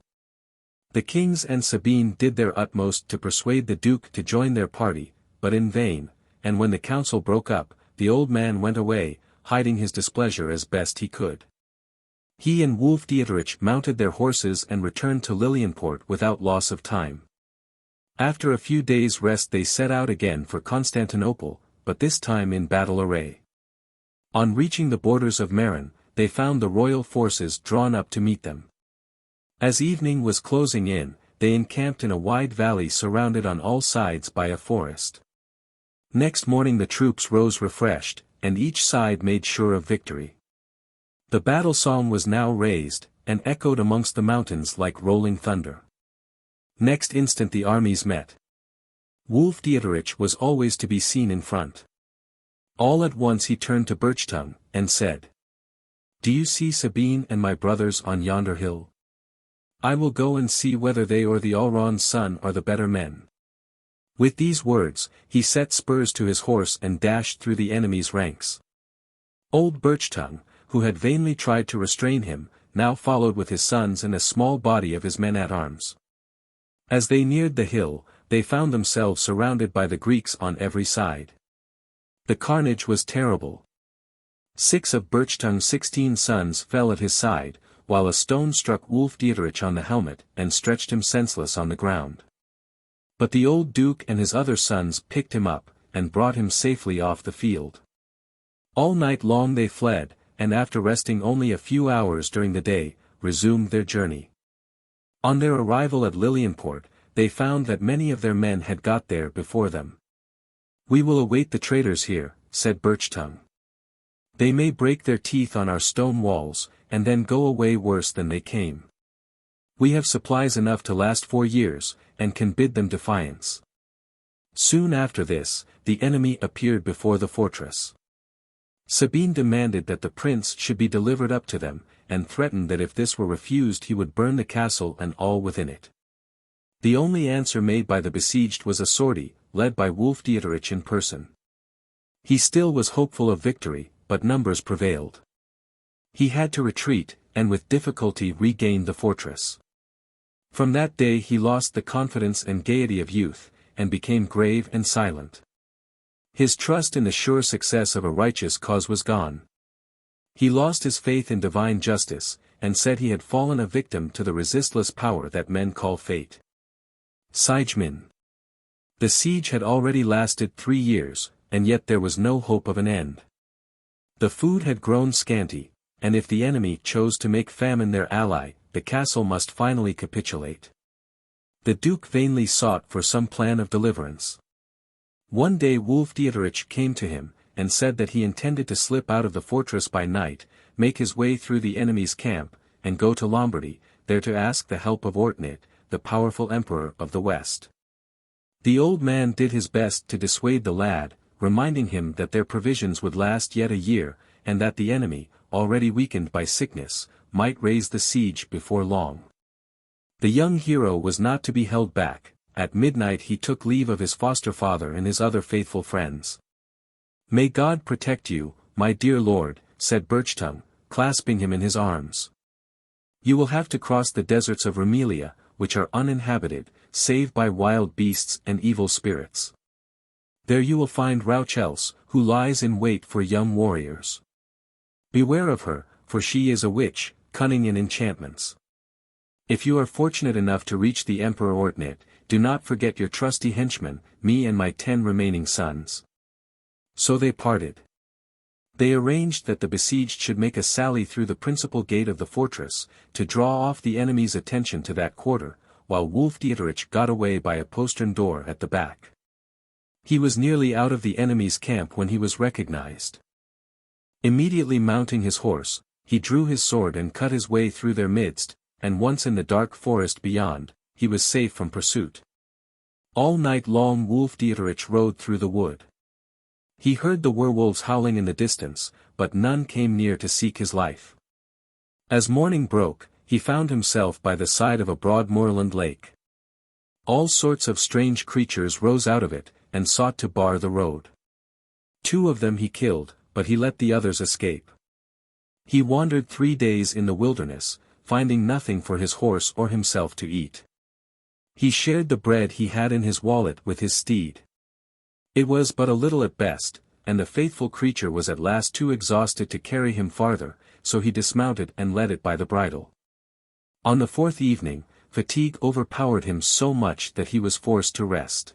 The kings and Sabine did their utmost to persuade the duke to join their party, but in vain, and when the council broke up, the old man went away, hiding his displeasure as best he could. He and Hugdieterich mounted their horses and returned to Lilienport without loss of time. After a few days' rest they set out again for Constantinople, but this time in battle array. On reaching the borders of Mähren, they found the royal forces drawn up to meet them. As evening was closing in, they encamped in a wide valley surrounded on all sides by a forest. Next morning the troops rose refreshed, and each side made sure of victory. The battle song was now raised, and echoed amongst the mountains like rolling thunder. Next instant the armies met. Hugdieterich was always to be seen in front. All at once he turned to Berchtesgaden, and said, "Do you see Sabine and my brothers on yonder hill? I will go and see whether they or the Alron's son are the better men." With these words, he set spurs to his horse and dashed through the enemy's ranks. Old Berchtesgaden, who had vainly tried to restrain him, now followed with his sons and a small body of his men-at-arms. As they neared the hill, they found themselves surrounded by the Greeks on every side. The carnage was terrible. 6 of Berchtesgaden's 16 sons fell at his side, while a stone struck Hugdieterich on the helmet and stretched him senseless on the ground. But the old duke and his other sons picked him up, and brought him safely off the field. All night long they fled, and after resting only a few hours during the day, resumed their journey. On their arrival at Lilienport, they found that many of their men had got there before them. "We will await the traitors here," said Berchtesgaden. "They may break their teeth on our stone walls, and then go away worse than they came. We have supplies enough to last 4 years, and can bid them defiance." Soon after this, the enemy appeared before the fortress. Sabine demanded that the prince should be delivered up to them, and threatened that if this were refused he would burn the castle and all within it. The only answer made by the besieged was a sortie, led by Hugdieterich in person. He still was hopeful of victory, but numbers prevailed. He had to retreat, and with difficulty regained the fortress. From that day he lost the confidence and gaiety of youth, and became grave and silent. His trust in the sure success of a righteous cause was gone. He lost his faith in divine justice, and said he had fallen a victim to the resistless power that men call fate. Siegmund. The siege had already lasted 3 years, and yet there was no hope of an end. The food had grown scanty, and if the enemy chose to make famine their ally, the castle must finally capitulate. The duke vainly sought for some plan of deliverance. One day Hugdieterich came to him, and said that he intended to slip out of the fortress by night, make his way through the enemy's camp, and go to Lombardy, there to ask the help of Ortnit, the powerful emperor of the West. The old man did his best to dissuade the lad, reminding him that their provisions would last yet a year, and that the enemy, already weakened by sickness, might raise the siege before long. The young hero was not to be held back. At midnight he took leave of his foster father and his other faithful friends. "May God protect you, my dear lord," said Berchtesgaden, clasping him in his arms. "You will have to cross the deserts of Rumelia, which are uninhabited, save by wild beasts and evil spirits. There you will find Rauchels, who lies in wait for young warriors. Beware of her, for she is a witch, cunning in enchantments. If you are fortunate enough to reach the Emperor Ortnit, do not forget your trusty henchman, me and my 10 remaining sons." So they parted. They arranged that the besieged should make a sally through the principal gate of the fortress, to draw off the enemy's attention to that quarter, while Hugdieterich got away by a postern door at the back. He was nearly out of the enemy's camp when he was recognized. Immediately mounting his horse, he drew his sword and cut his way through their midst, and once in the dark forest beyond, he was safe from pursuit. All night long Dietrich rode through the wood. He heard the werewolves howling in the distance, but none came near to seek his life. As morning broke, he found himself by the side of a broad moorland lake. All sorts of strange creatures rose out of it, and sought to bar the road. 2 of them he killed, but he let the others escape. He wandered 3 days in the wilderness, finding nothing for his horse or himself to eat. He shared the bread he had in his wallet with his steed. It was but a little at best, and the faithful creature was at last too exhausted to carry him farther, so he dismounted and led it by the bridle. On the 4th evening, fatigue overpowered him so much that he was forced to rest.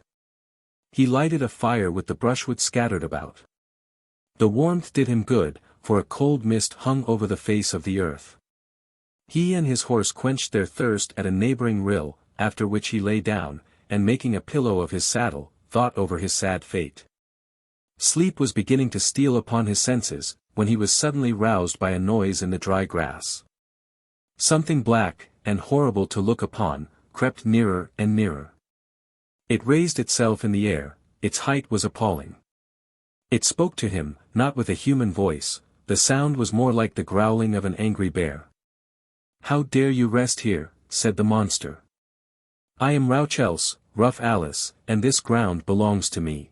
He lighted a fire with the brushwood scattered about. The warmth did him good, for a cold mist hung over the face of the earth. He and his horse quenched their thirst at a neighboring rill, after which he lay down, and making a pillow of his saddle, thought over his sad fate. Sleep was beginning to steal upon his senses, when he was suddenly roused by a noise in the dry grass. Something black, and horrible to look upon, crept nearer and nearer. It raised itself in the air, its height was appalling. It spoke to him, not with a human voice, the sound was more like the growling of an angry bear. "How dare you rest here?" said the monster. "I am Rauchels, rough Alice, and this ground belongs to me.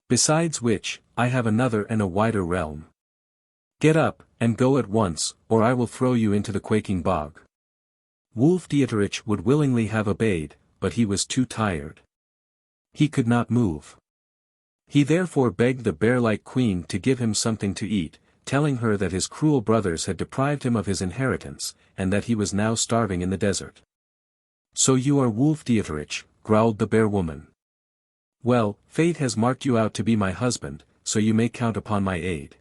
Besides which, I have another and a wider realm. Get up, and go at once, or I will throw you into the quaking bog." Dietrich would willingly have obeyed, but he was too tired. He could not move. He therefore begged the bear-like queen to give him something to eat, telling her that his cruel brothers had deprived him of his inheritance, and that he was now starving in the desert. "So you are Dietrich," growled the bear woman. "Well, fate has marked you out to be my husband, so you may count upon my aid."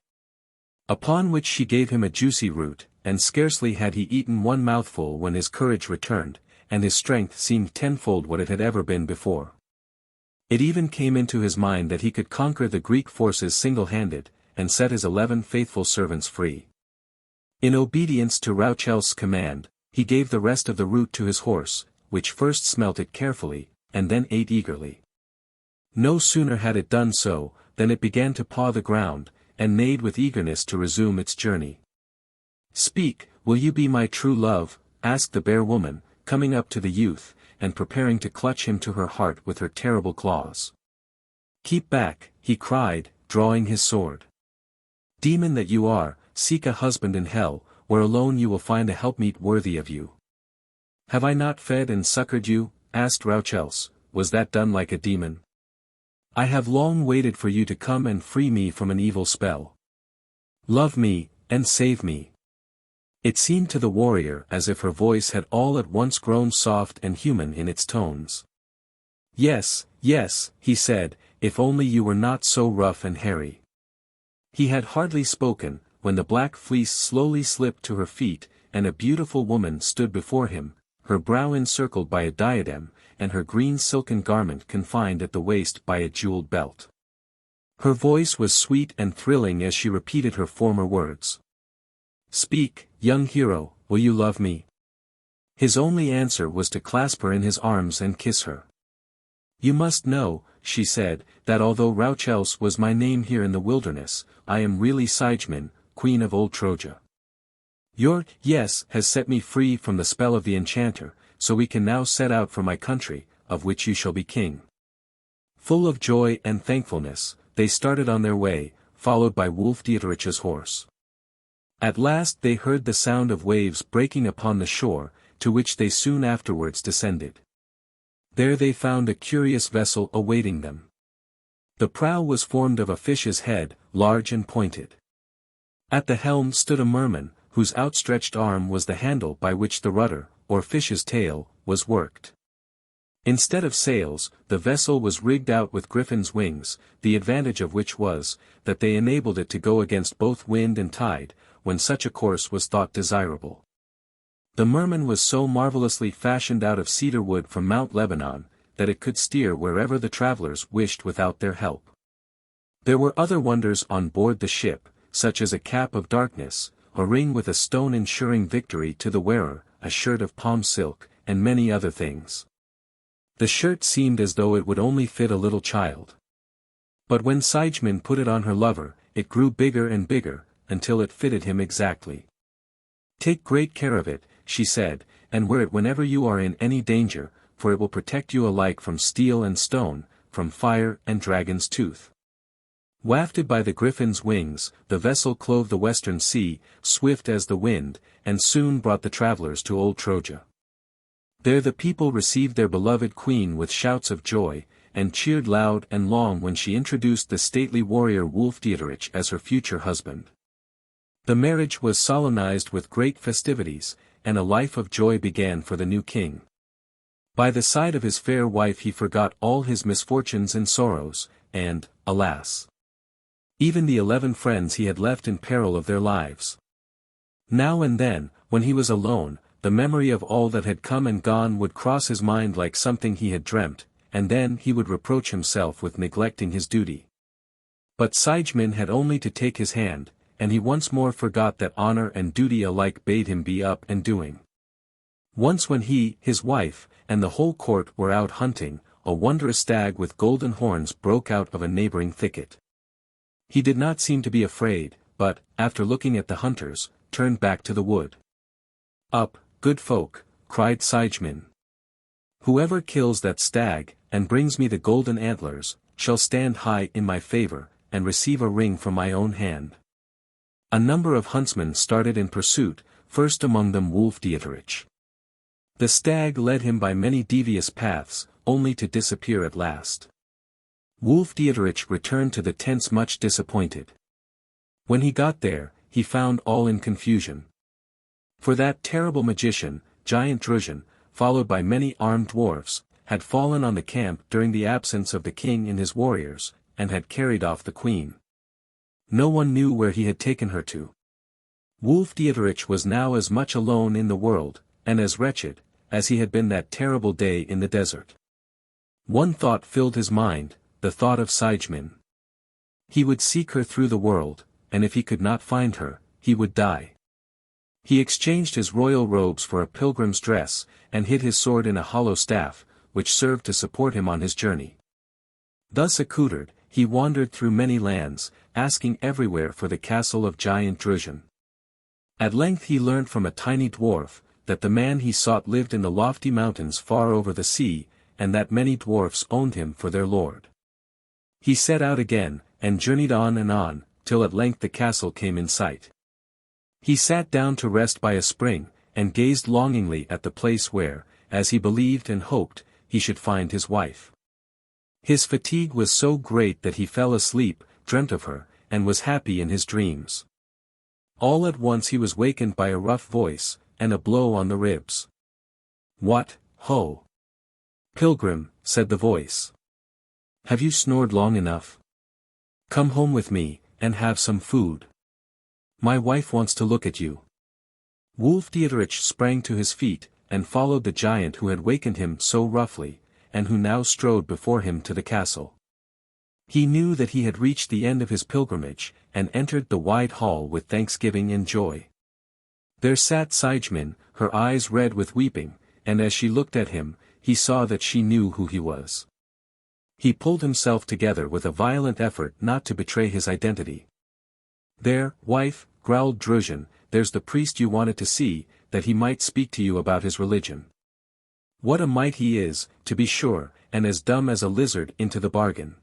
Upon which she gave him a juicy root, and scarcely had he eaten 1 mouthful when his courage returned, and his strength seemed tenfold what it had ever been before. It even came into his mind that he could conquer the Greek forces single-handed, and set his 11 faithful servants free. In obedience to Rauchels' command, he gave the rest of the root to his horse, which first smelt it carefully, and then ate eagerly. No sooner had it done so, than it began to paw the ground, and neighed with eagerness to resume its journey. "Speak, will you be my true love?" asked the bear woman, coming up to the youth, and preparing to clutch him to her heart with her terrible claws. "Keep back," he cried, drawing his sword. "Demon that you are, seek a husband in hell, where alone you will find a helpmeet worthy of you." "Have I not fed and succored you?" asked Rauchels. "Was that done like a demon? I have long waited for you to come and free me from an evil spell. Love me, and save me." It seemed to the warrior as if her voice had all at once grown soft and human in its tones. "Yes, yes," he said, "if only you were not so rough and hairy." He had hardly spoken, when the black fleece slowly slipped to her feet, and a beautiful woman stood before him, her brow encircled by a diadem, and her green silken garment confined at the waist by a jeweled belt. Her voice was sweet and thrilling as she repeated her former words. "Speak, young hero, will you love me?" His only answer was to clasp her in his arms and kiss her. "You must know," she said, "that although Rauchels was my name here in the wilderness, I am really Siegfried, queen of old Troja. Your yes has set me free from the spell of the enchanter, so we can now set out for my country, of which you shall be king." Full of joy and thankfulness, they started on their way, followed by Dietrich's horse. At last they heard the sound of waves breaking upon the shore, to which they soon afterwards descended. There they found a curious vessel awaiting them. The prow was formed of a fish's head, large and pointed. At the helm stood a merman, whose outstretched arm was the handle by which the rudder, or fish's tail, was worked. Instead of sails, the vessel was rigged out with griffin's wings, the advantage of which was, that they enabled it to go against both wind and tide, when such a course was thought desirable. The merman was so marvelously fashioned out of cedar wood from Mount Lebanon, that it could steer wherever the travelers wished without their help. There were other wonders on board the ship, such as a cap of darkness, a ring with a stone ensuring victory to the wearer, a shirt of palm silk, and many other things. The shirt seemed as though it would only fit a little child. But when Siegmund put it on her lover, it grew bigger and bigger, until it fitted him exactly. "Take great care of it," she said, "and wear it whenever you are in any danger, for it will protect you alike from steel and stone, from fire and dragon's tooth." Wafted by the griffin's wings, the vessel clove the western sea, swift as the wind, and soon brought the travelers to old Troja. There the people received their beloved queen with shouts of joy, and cheered loud and long when she introduced the stately warrior Hugdieterich as her future husband. The marriage was solemnized with great festivities, and a life of joy began for the new king. By the side of his fair wife he forgot all his misfortunes and sorrows, and, alas, even the 11 friends he had left in peril of their lives. Now and then, when he was alone, the memory of all that had come and gone would cross his mind like something he had dreamt, and then he would reproach himself with neglecting his duty. But Siegmund had only to take his hand, and he once more forgot that honor and duty alike bade him be up and doing. Once when he, his wife, and the whole court were out hunting, a wondrous stag with golden horns broke out of a neighboring thicket. He did not seem to be afraid, but, after looking at the hunters, turned back to the wood. "Up, good folk," cried Siegmund. "Whoever kills that stag, and brings me the golden antlers, shall stand high in my favor, and receive a ring from my own hand." A number of huntsmen started in pursuit, first among them Hugdieterich. The stag led him by many devious paths, only to disappear at last. Hugdieterich returned to the tents much disappointed. When he got there, he found all in confusion. For that terrible magician, giant Drusion, followed by many armed dwarfs, had fallen on the camp during the absence of the king and his warriors, and had carried off the queen. No one knew where he had taken her to. Hugdieterich was now as much alone in the world, and as wretched, as he had been that terrible day in the desert. One thought filled his mind, the thought of Siegmund. He would seek her through the world, and if he could not find her, he would die. He exchanged his royal robes for a pilgrim's dress, and hid his sword in a hollow staff, which served to support him on his journey. Thus accoutred, he wandered through many lands, asking everywhere for the castle of giant Drusion. At length he learnt from a tiny dwarf, that the man he sought lived in the lofty mountains far over the sea, and that many dwarfs owned him for their lord. He set out again, and journeyed on, till at length the castle came in sight. He sat down to rest by a spring, and gazed longingly at the place where, as he believed and hoped, he should find his wife. His fatigue was so great that he fell asleep, dreamt of her, and was happy in his dreams. All at once he was wakened by a rough voice, and a blow on the ribs. "What, ho! Pilgrim," said the voice. "Have you snored long enough? Come home with me, and have some food. My wife wants to look at you." Hugdieterich sprang to his feet, and followed the giant who had wakened him so roughly, and who now strode before him to the castle. He knew that he had reached the end of his pilgrimage, and entered the wide hall with thanksgiving and joy. There sat Siegmund, her eyes red with weeping, and as she looked at him, he saw that she knew who he was. He pulled himself together with a violent effort not to betray his identity. "There, wife," growled Drusion, "there's the priest you wanted to see, that he might speak to you about his religion. What a mite he is, to be sure, and as dumb as a lizard into the bargain.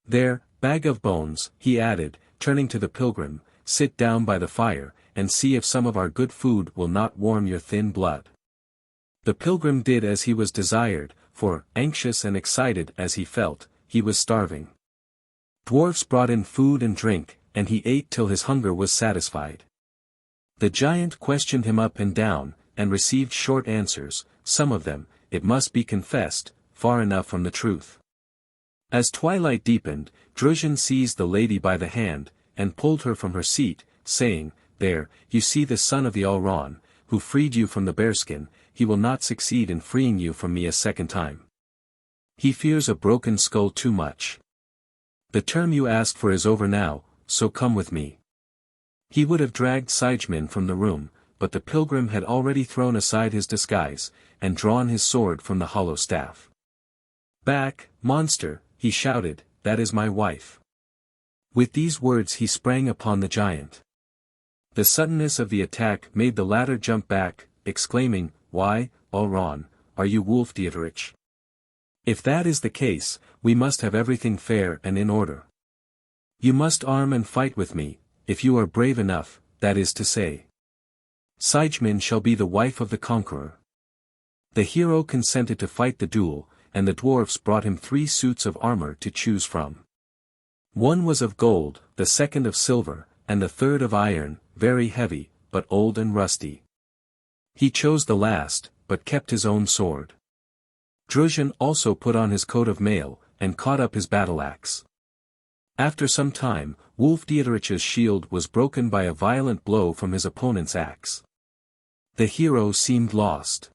There, bag of bones," he added, turning to the pilgrim, "sit down by the fire, and see if some of our good food will not warm your thin blood." The pilgrim did as he was desired, for, anxious and excited as he felt, he was starving. Dwarfs brought in food and drink, and he ate till his hunger was satisfied. The giant questioned him up and down, and received short answers, some of them, it must be confessed, far enough from the truth. As twilight deepened, Drusion seized the lady by the hand, and pulled her from her seat, saying, "There, you see the son of the Alron, who freed you from the bearskin, he will not succeed in freeing you from me a second time. He fears a broken skull too much. The term you asked for is over now, so come with me." He would have dragged Siegmund from the room, but the pilgrim had already thrown aside his disguise, and drawn his sword from the hollow staff. "Back, monster," he shouted, "that is my wife." With these words he sprang upon the giant. The suddenness of the attack made the latter jump back, exclaiming, "Why, Olron, are you Hugdieterich? If that is the case, we must have everything fair and in order. You must arm and fight with me, if you are brave enough, that is to say. Siegmund shall be the wife of the conqueror." The hero consented to fight the duel, and the dwarfs brought him 3 suits of armor to choose from. One was of gold, the second of silver, and the third of iron, very heavy, but old and rusty. He chose the last, but kept his own sword. Drusian also put on his coat of mail, and caught up his battle-axe. After some time, Hugdieterich's shield was broken by a violent blow from his opponent's axe. The hero seemed lost.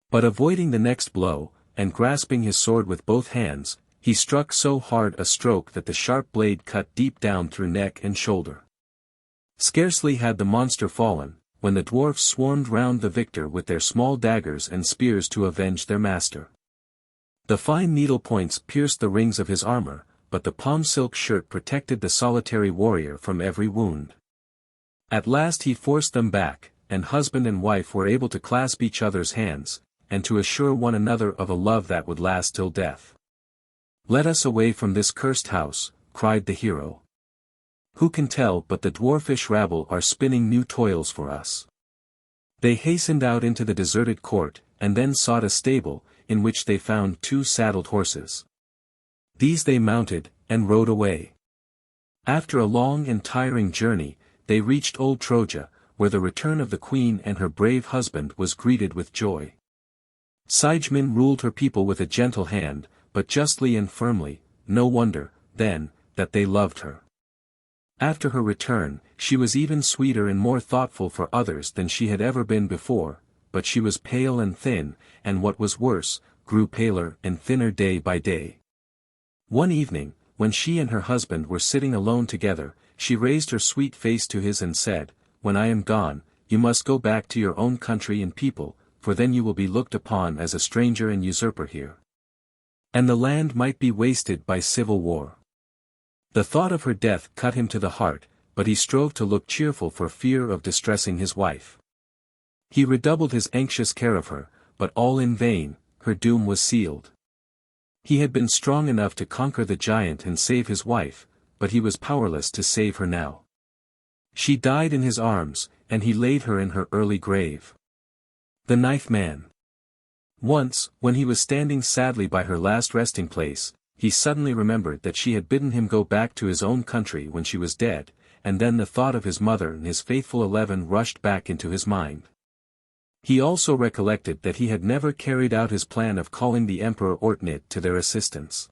But avoiding the next blow, and grasping his sword with both hands, he struck so hard a stroke that the sharp blade cut deep down through neck and shoulder. Scarcely had the monster fallen, when the dwarfs swarmed round the victor with their small daggers and spears to avenge their master. The fine needle points pierced the rings of his armor, but the palm silk shirt protected the solitary warrior from every wound. At last he forced them back, and husband and wife were able to clasp each other's hands, and to assure one another of a love that would last till death. "Let us away from this cursed house," cried the hero. "Who can tell but the dwarfish rabble are spinning new toils for us?" They hastened out into the deserted court, and then sought a stable, in which they found 2 saddled horses. These they mounted, and rode away. After a long and tiring journey, they reached old Troja, where the return of the queen and her brave husband was greeted with joy. Siegmund ruled her people with a gentle hand, but justly and firmly. No wonder, then, that they loved her. After her return, she was even sweeter and more thoughtful for others than she had ever been before, but she was pale and thin, and what was worse, grew paler and thinner day by day. One evening, when she and her husband were sitting alone together, she raised her sweet face to his and said, "When I am gone, you must go back to your own country and people, for then you will be looked upon as a stranger and usurper here. And the land might be wasted by civil war." The thought of her death cut him to the heart, but he strove to look cheerful for fear of distressing his wife. He redoubled his anxious care of her, but all in vain, her doom was sealed. He had been strong enough to conquer the giant and save his wife, but he was powerless to save her now. She died in his arms, and he laid her in her early grave. The 9th man. Once, when he was standing sadly by her last resting place, he suddenly remembered that she had bidden him go back to his own country when she was dead, and then the thought of his mother and his faithful 11 rushed back into his mind. He also recollected that he had never carried out his plan of calling the Emperor Ortnit to their assistance.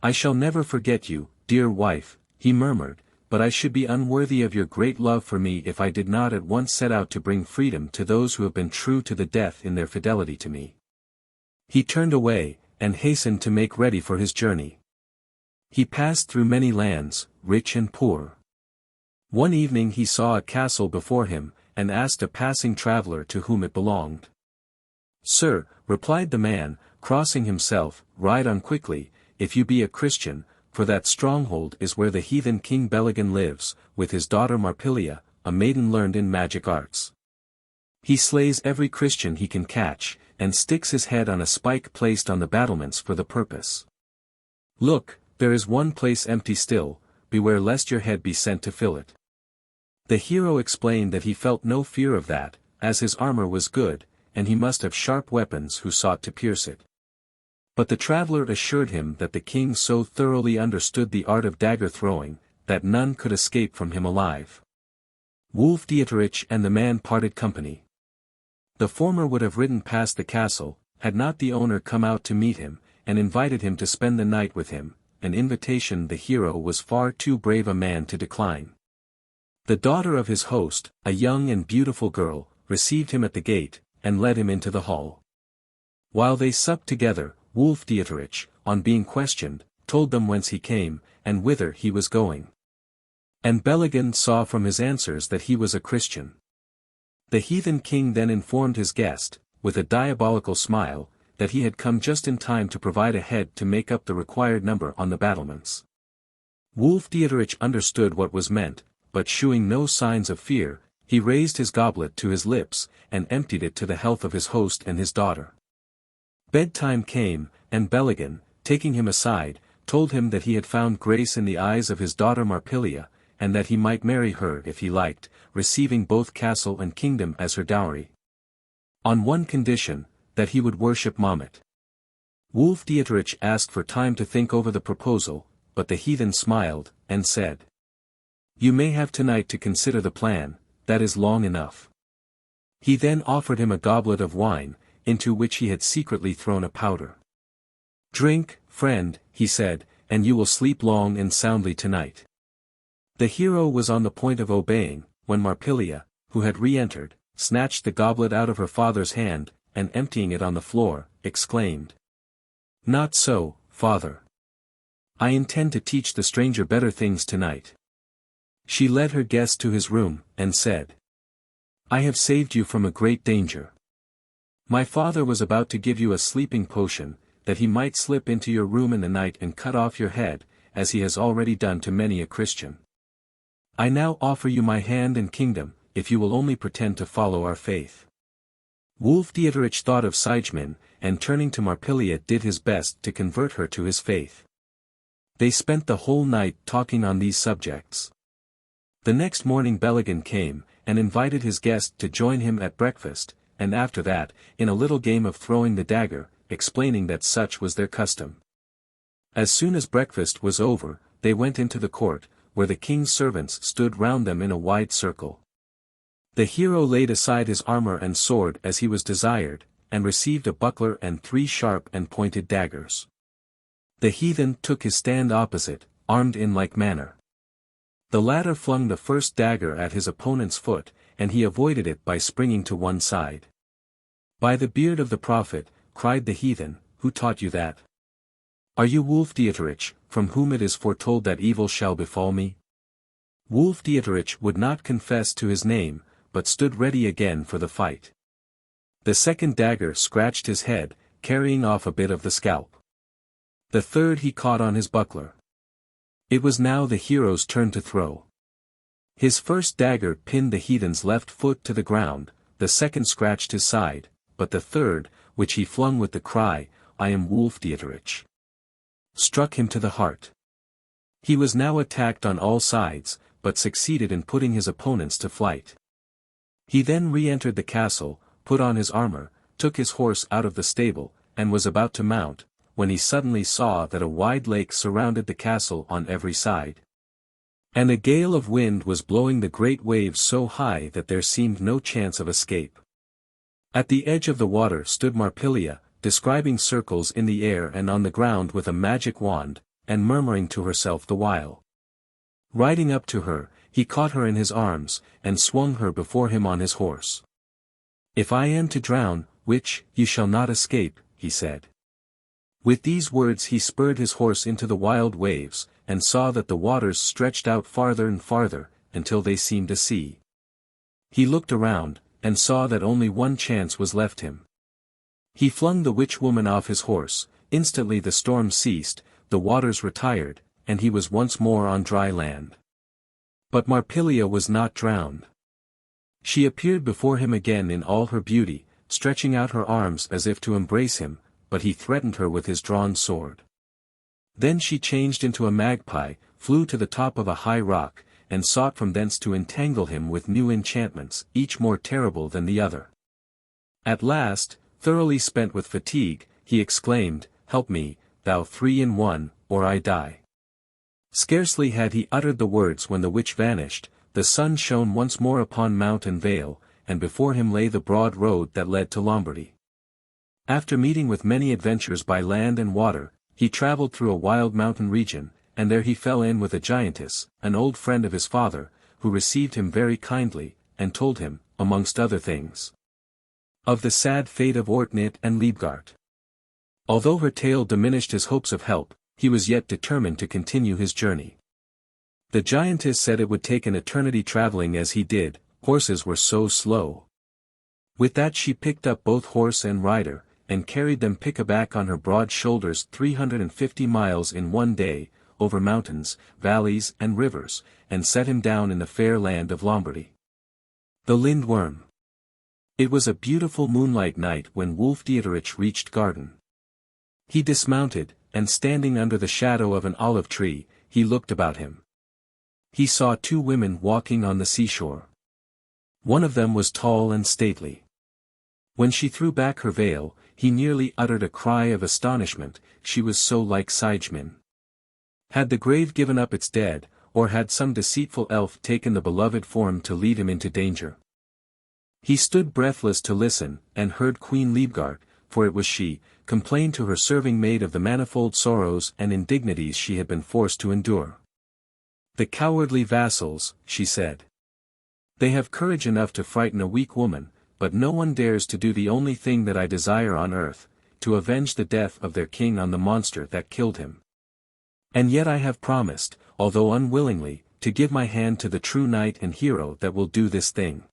"I shall never forget you, dear wife," he murmured, "but I should be unworthy of your great love for me if I did not at once set out to bring freedom to those who have been true to the death in their fidelity to me." He turned away, and hastened to make ready for his journey. He passed through many lands, rich and poor. One evening he saw a castle before him, and asked a passing traveler to whom it belonged. "Sir," replied the man, crossing himself, "ride on quickly, if you be a Christian, for that stronghold is where the heathen King Belagin lives, with his daughter Marpilia, a maiden learned in magic arts. He slays every Christian he can catch, and sticks his head on a spike placed on the battlements for the purpose. Look, there is one place empty still, beware lest your head be sent to fill it." The hero explained that he felt no fear of that, as his armor was good, and he must have sharp weapons who sought to pierce it. But the traveler assured him that the king so thoroughly understood the art of dagger throwing, that none could escape from him alive. Hugdieterich and the man parted company. The former would have ridden past the castle, had not the owner come out to meet him, and invited him to spend the night with him, an invitation the hero was far too brave a man to decline. The daughter of his host, a young and beautiful girl, received him at the gate, and led him into the hall. While they supped together, Hugdieterich, on being questioned, told them whence he came, and whither he was going. And Beligan saw from his answers that he was a Christian. The heathen king then informed his guest, with a diabolical smile, that he had come just in time to provide a head to make up the required number on the battlements. Hugdieterich understood what was meant, but shewing no signs of fear, he raised his goblet to his lips, and emptied it to the health of his host and his daughter. Bedtime came, and Beligan, taking him aside, told him that he had found grace in the eyes of his daughter Marpilia, and that he might marry her if he liked, receiving both castle and kingdom as her dowry. On one condition, that he would worship Mahomet. Hugdieterich asked for time to think over the proposal, but the heathen smiled, and said, "You may have tonight to consider the plan, that is long enough." He then offered him a goblet of wine, into which he had secretly thrown a powder. "Drink, friend," he said, "and you will sleep long and soundly tonight." The hero was on the point of obeying, when Marpilia, who had re-entered, snatched the goblet out of her father's hand, and emptying it on the floor, exclaimed, "Not so, father. I intend to teach the stranger better things tonight." She led her guest to his room, and said, "I have saved you from a great danger. My father was about to give you a sleeping potion, that he might slip into your room in the night and cut off your head, as he has already done to many a Christian. I now offer you my hand and kingdom, if you will only pretend to follow our faith." Hugdieterich thought of Siegfried, and turning to Marpilia did his best to convert her to his faith. They spent the whole night talking on these subjects. The next morning Beligan came, and invited his guest to join him at breakfast, and after that, in a little game of throwing the dagger, explaining that such was their custom. As soon as breakfast was over, they went into the court, where the king's servants stood round them in a wide circle. The hero laid aside his armor and sword as he was desired, and received a buckler and 3 sharp and pointed daggers. The heathen took his stand opposite, armed in like manner. The latter flung the first dagger at his opponent's foot, and he avoided it by springing to one side. "By the beard of the prophet," cried the heathen, "who taught you that? Are you Hugdieterich, from whom it is foretold that evil shall befall me?" Hugdieterich would not confess to his name, but stood ready again for the fight. The second dagger scratched his head, carrying off a bit of the scalp. The third he caught on his buckler. It was now the hero's turn to throw. His first dagger pinned the heathen's left foot to the ground, the second scratched his side, but the third, which he flung with the cry, "I am Hugdieterich," struck him to the heart. He was now attacked on all sides, but succeeded in putting his opponents to flight. He then re-entered the castle, put on his armor, took his horse out of the stable, and was about to mount, when he suddenly saw that a wide lake surrounded the castle on every side. And a gale of wind was blowing the great waves so high that there seemed no chance of escape. At the edge of the water stood Marpilia, describing circles in the air and on the ground with a magic wand, and murmuring to herself the while. Riding up to her, he caught her in his arms, and swung her before him on his horse. "If I am to drown, which, you shall not escape," he said. With these words he spurred his horse into the wild waves, and saw that the waters stretched out farther and farther, until they seemed a sea. He looked around, and saw that only one chance was left him. He flung the witch woman off his horse, instantly the storm ceased, the waters retired, and he was once more on dry land. But Marpilia was not drowned. She appeared before him again in all her beauty, stretching out her arms as if to embrace him, but he threatened her with his drawn sword. Then she changed into a magpie, flew to the top of a high rock, and sought from thence to entangle him with new enchantments, each more terrible than the other. At last, thoroughly spent with fatigue, he exclaimed, "Help me, thou 3-in-1, or I die." Scarcely had he uttered the words when the witch vanished, the sun shone once more upon mount and vale, and before him lay the broad road that led to Lombardy. After meeting with many adventures by land and water, he travelled through a wild mountain region, and there he fell in with a giantess, an old friend of his father, who received him very kindly, and told him, amongst other things, of the sad fate of Ortnit and Liebgart. Although her tale diminished his hopes of help, he was yet determined to continue his journey. The giantess said it would take an eternity traveling as he did, horses were so slow. With that she picked up both horse and rider, and carried them pick-a-back on her broad shoulders 350 miles in one day, over mountains, valleys and rivers, and set him down in the fair land of Lombardy. The Lindworm. It was a beautiful moonlight night when Hugdieterich reached Garden. He dismounted, and standing under the shadow of an olive tree, he looked about him. He saw two women walking on the seashore. One of them was tall and stately. When she threw back her veil, he nearly uttered a cry of astonishment, she was so like Siegfried. Had the grave given up its dead, or had some deceitful elf taken the beloved form to lead him into danger? He stood breathless to listen, and heard Queen Liebgard, for it was she, complain to her serving maid of the manifold sorrows and indignities she had been forced to endure. "The cowardly vassals," she said. "They have courage enough to frighten a weak woman, but no one dares to do the only thing that I desire on earth, to avenge the death of their king on the monster that killed him. And yet I have promised, although unwillingly, to give my hand to the true knight and hero that will do this thing."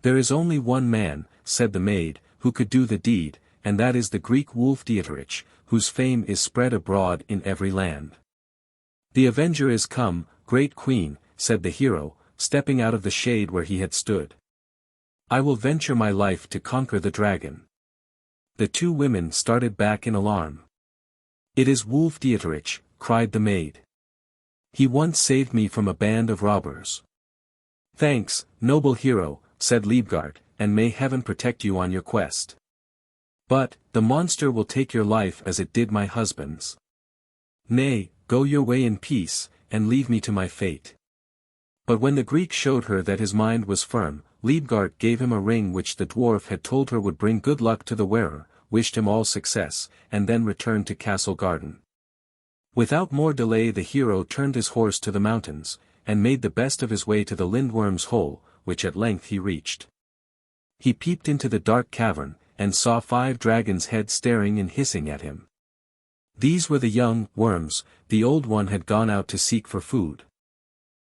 "There is only one man," said the maid, "who could do the deed, and that is the Greek Hugdieterich, whose fame is spread abroad in every land." "The avenger is come, great queen," said the hero, stepping out of the shade where he had stood. "I will venture my life to conquer the dragon." The two women started back in alarm. "It is Hugdieterich," cried the maid. "He once saved me from a band of robbers." "Thanks, noble hero," said Liebgard, "and may heaven protect you on your quest. But, the monster will take your life as it did my husband's. Nay, go your way in peace, and leave me to my fate." But when the Greek showed her that his mind was firm, Liebgard gave him a ring which the dwarf had told her would bring good luck to the wearer, wished him all success, and then returned to Castle Garden. Without more delay the hero turned his horse to the mountains, and made the best of his way to the Lindworm's hole, which at length he reached. He peeped into the dark cavern, and saw 5 dragons' heads staring and hissing at him. These were the young worms, the old one had gone out to seek for food.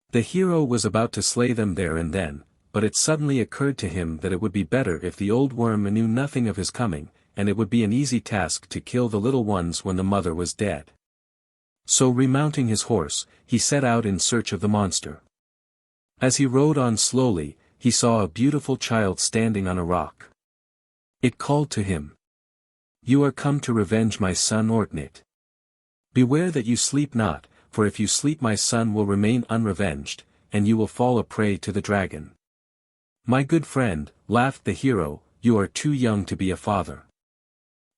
The hero was about to slay them there and then, but it suddenly occurred to him that it would be better if the old worm knew nothing of his coming, and it would be an easy task to kill the little ones when the mother was dead. So remounting his horse, he set out in search of the monster. As he rode on slowly, he saw a beautiful child standing on a rock. It called to him. "You are come to revenge my son Ortnit. Beware that you sleep not, for if you sleep my son will remain unrevenged, and you will fall a prey to the dragon." "My good friend," laughed the hero, "you are too young to be a father.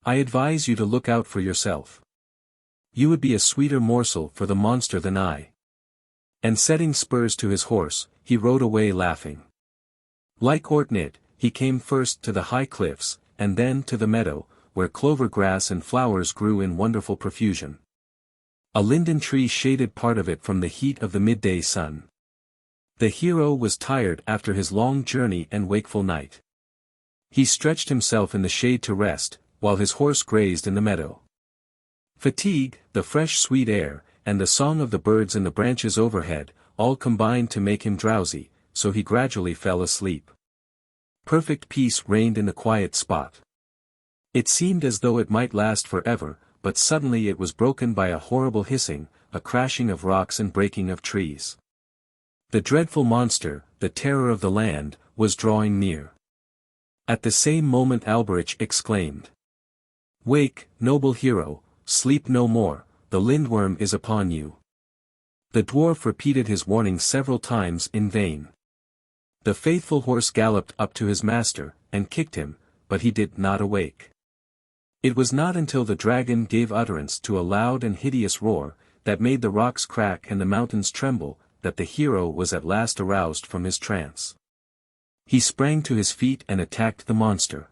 I advise you to look out for yourself. You would be a sweeter morsel for the monster than I." And setting spurs to his horse, he rode away laughing. Like Ortnit, he came first to the high cliffs, and then to the meadow, where clover grass and flowers grew in wonderful profusion. A linden tree shaded part of it from the heat of the midday sun. The hero was tired after his long journey and wakeful night. He stretched himself in the shade to rest, while his horse grazed in the meadow. Fatigue, the fresh sweet air, and the song of the birds in the branches overhead, all combined to make him drowsy, so he gradually fell asleep. Perfect peace reigned in the quiet spot. It seemed as though it might last forever, but suddenly it was broken by a horrible hissing, a crashing of rocks and breaking of trees. The dreadful monster, the terror of the land, was drawing near. At the same moment Alboin exclaimed. "Wake, noble hero, sleep no more, the Lindworm is upon you." The dwarf repeated his warning several times in vain. The faithful horse galloped up to his master, and kicked him, but he did not awake. It was not until the dragon gave utterance to a loud and hideous roar, that made the rocks crack and the mountains tremble, that the hero was at last aroused from his trance. He sprang to his feet and attacked the monster.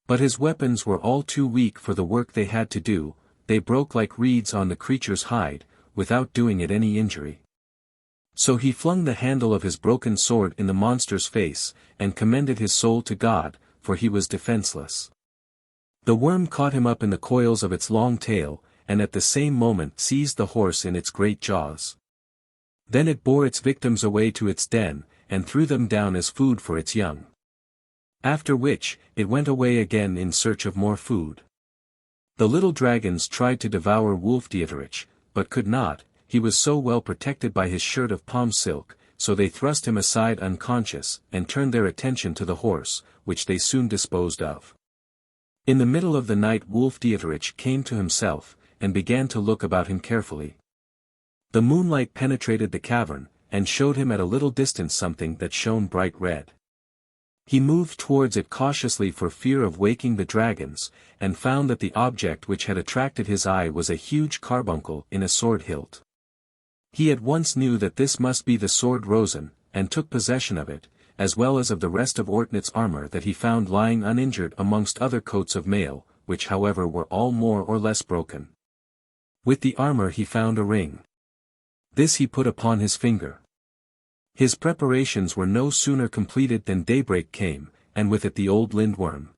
But his weapons were all too weak for the work they had to do, they broke like reeds on the creature's hide, without doing it any injury. So he flung the handle of his broken sword in the monster's face, and commended his soul to God, for he was defenseless. The worm caught him up in the coils of its long tail, and at the same moment seized the horse in its great jaws. Then it bore its victims away to its den, and threw them down as food for its young. After which, it went away again in search of more food. The little dragons tried to devour Hugdieterich, but could not. He was so well protected by his shirt of palm silk, so they thrust him aside unconscious, and turned their attention to the horse, which they soon disposed of. In the middle of the night Hugdieterich came to himself, and began to look about him carefully. The moonlight penetrated the cavern, and showed him at a little distance something that shone bright red. He moved towards it cautiously for fear of waking the dragons, and found that the object which had attracted his eye was a huge carbuncle in a sword hilt. He at once knew that this must be the sword Rosamund, and took possession of it, as well as of the rest of Ortnit's armor that he found lying uninjured amongst other coats of mail, which however were all more or less broken. With the armor he found a ring. This he put upon his finger. His preparations were no sooner completed than daybreak came, and with it the old lindworm.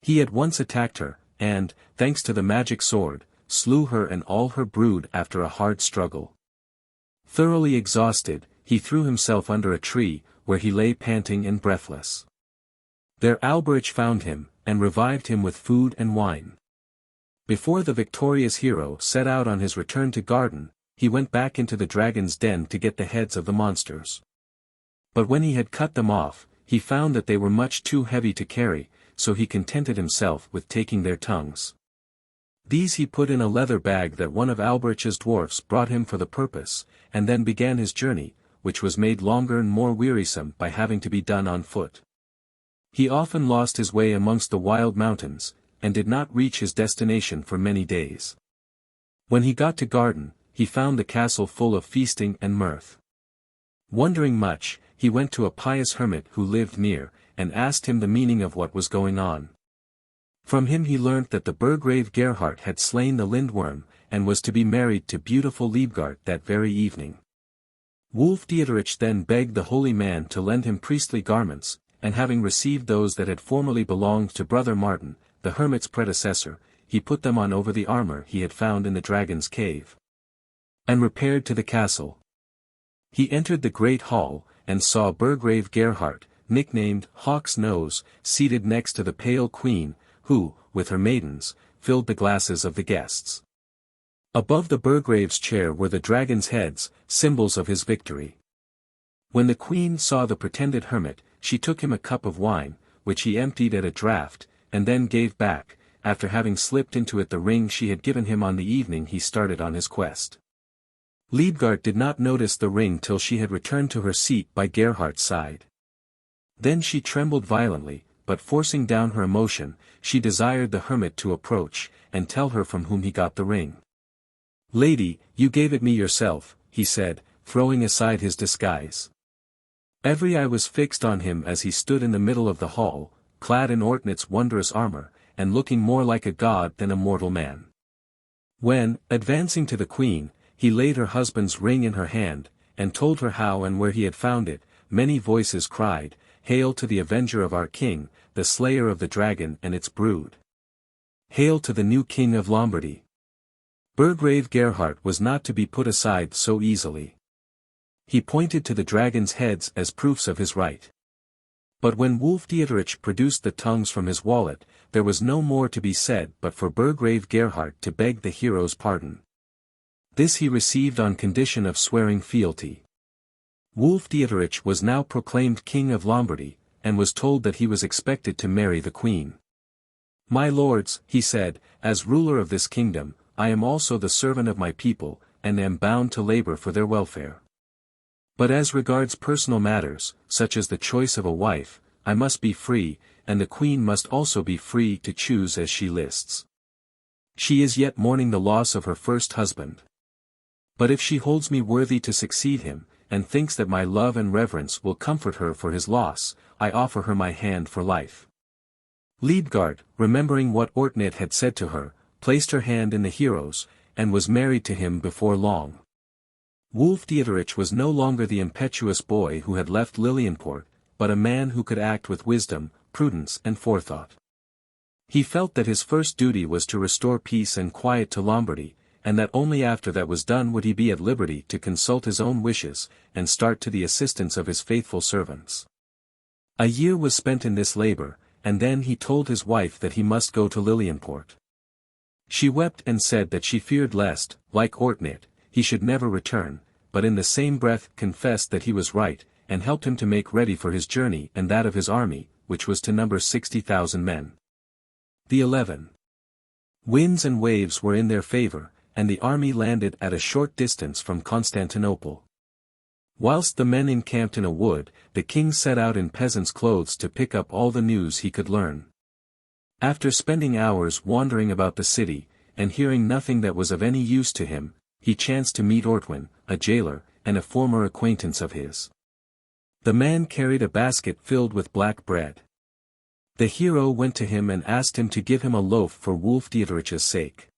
He at once attacked her, and, thanks to the magic sword, slew her and all her brood after a hard struggle. Thoroughly exhausted, he threw himself under a tree, where he lay panting and breathless. There Alboin found him, and revived him with food and wine. Before the victorious hero set out on his return to Garden, he went back into the dragon's den to get the heads of the monsters. But when he had cut them off, he found that they were much too heavy to carry, so he contented himself with taking their tongues. These he put in a leather bag that one of Alboin's dwarfs brought him for the purpose, and then began his journey, which was made longer and more wearisome by having to be done on foot. He often lost his way amongst the wild mountains, and did not reach his destination for many days. When he got to Garden, he found the castle full of feasting and mirth. Wondering much, he went to a pious hermit who lived near, and asked him the meaning of what was going on. From him he learnt that the Burgrave Gerhard had slain the lindworm, and was to be married to beautiful Liebgard that very evening. Hugdieterich then begged the holy man to lend him priestly garments, and having received those that had formerly belonged to Brother Martin, the hermit's predecessor, he put them on over the armor he had found in the dragon's cave, and repaired to the castle. He entered the great hall, and saw Burgrave Gerhard, nicknamed Hawk's Nose, seated next to the pale queen, who, with her maidens, filled the glasses of the guests. Above the Burgrave's chair were the dragon's heads, symbols of his victory. When the queen saw the pretended hermit, she took him a cup of wine, which he emptied at a draught, and then gave back, after having slipped into it the ring she had given him on the evening he started on his quest. Liebgard did not notice the ring till she had returned to her seat by Gerhard's side. Then she trembled violently, but forcing down her emotion, she desired the hermit to approach, and tell her from whom he got the ring. "Lady, you gave it me yourself," he said, throwing aside his disguise. Every eye was fixed on him as he stood in the middle of the hall, clad in Ortnit's wondrous armor, and looking more like a god than a mortal man. When, advancing to the queen, he laid her husband's ring in her hand, and told her how and where he had found it, many voices cried, "Hail to the avenger of our king, the slayer of the dragon and its brood! Hail to the new king of Lombardy!" Burgrave Gerhard was not to be put aside so easily. He pointed to the dragon's heads as proofs of his right. But when Hugdieterich produced the tongues from his wallet, there was no more to be said but for Burgrave Gerhard to beg the hero's pardon. This he received on condition of swearing fealty. Hugdieterich was now proclaimed king of Lombardy, and was told that he was expected to marry the queen. "My lords," he said, "as ruler of this kingdom, I am also the servant of my people, and am bound to labor for their welfare. But as regards personal matters, such as the choice of a wife, I must be free, and the queen must also be free to choose as she lists. She is yet mourning the loss of her first husband. But if she holds me worthy to succeed him, and thinks that my love and reverence will comfort her for his loss, I offer her my hand for life." Liebgard, remembering what Ortnit had said to her, placed her hand in the hero's, and was married to him before long. Hugdieterich was no longer the impetuous boy who had left Lilienport, but a man who could act with wisdom, prudence and forethought. He felt that his first duty was to restore peace and quiet to Lombardy, and that only after that was done would he be at liberty to consult his own wishes, and start to the assistance of his faithful servants. A year was spent in this labor, and then he told his wife that he must go to Lilienport. She wept and said that she feared lest, like Ortnit, he should never return, but in the same breath confessed that he was right, and helped him to make ready for his journey and that of his army, which was to number 60,000 men. The 11 winds and waves were in their favor, and the army landed at a short distance from Constantinople. Whilst the men encamped in a wood, the king set out in peasant's clothes to pick up all the news he could learn. After spending hours wandering about the city, and hearing nothing that was of any use to him, he chanced to meet Ortwin, a jailer, and a former acquaintance of his. The man carried a basket filled with black bread. The hero went to him and asked him to give him a loaf for Wulfdieterich's sake.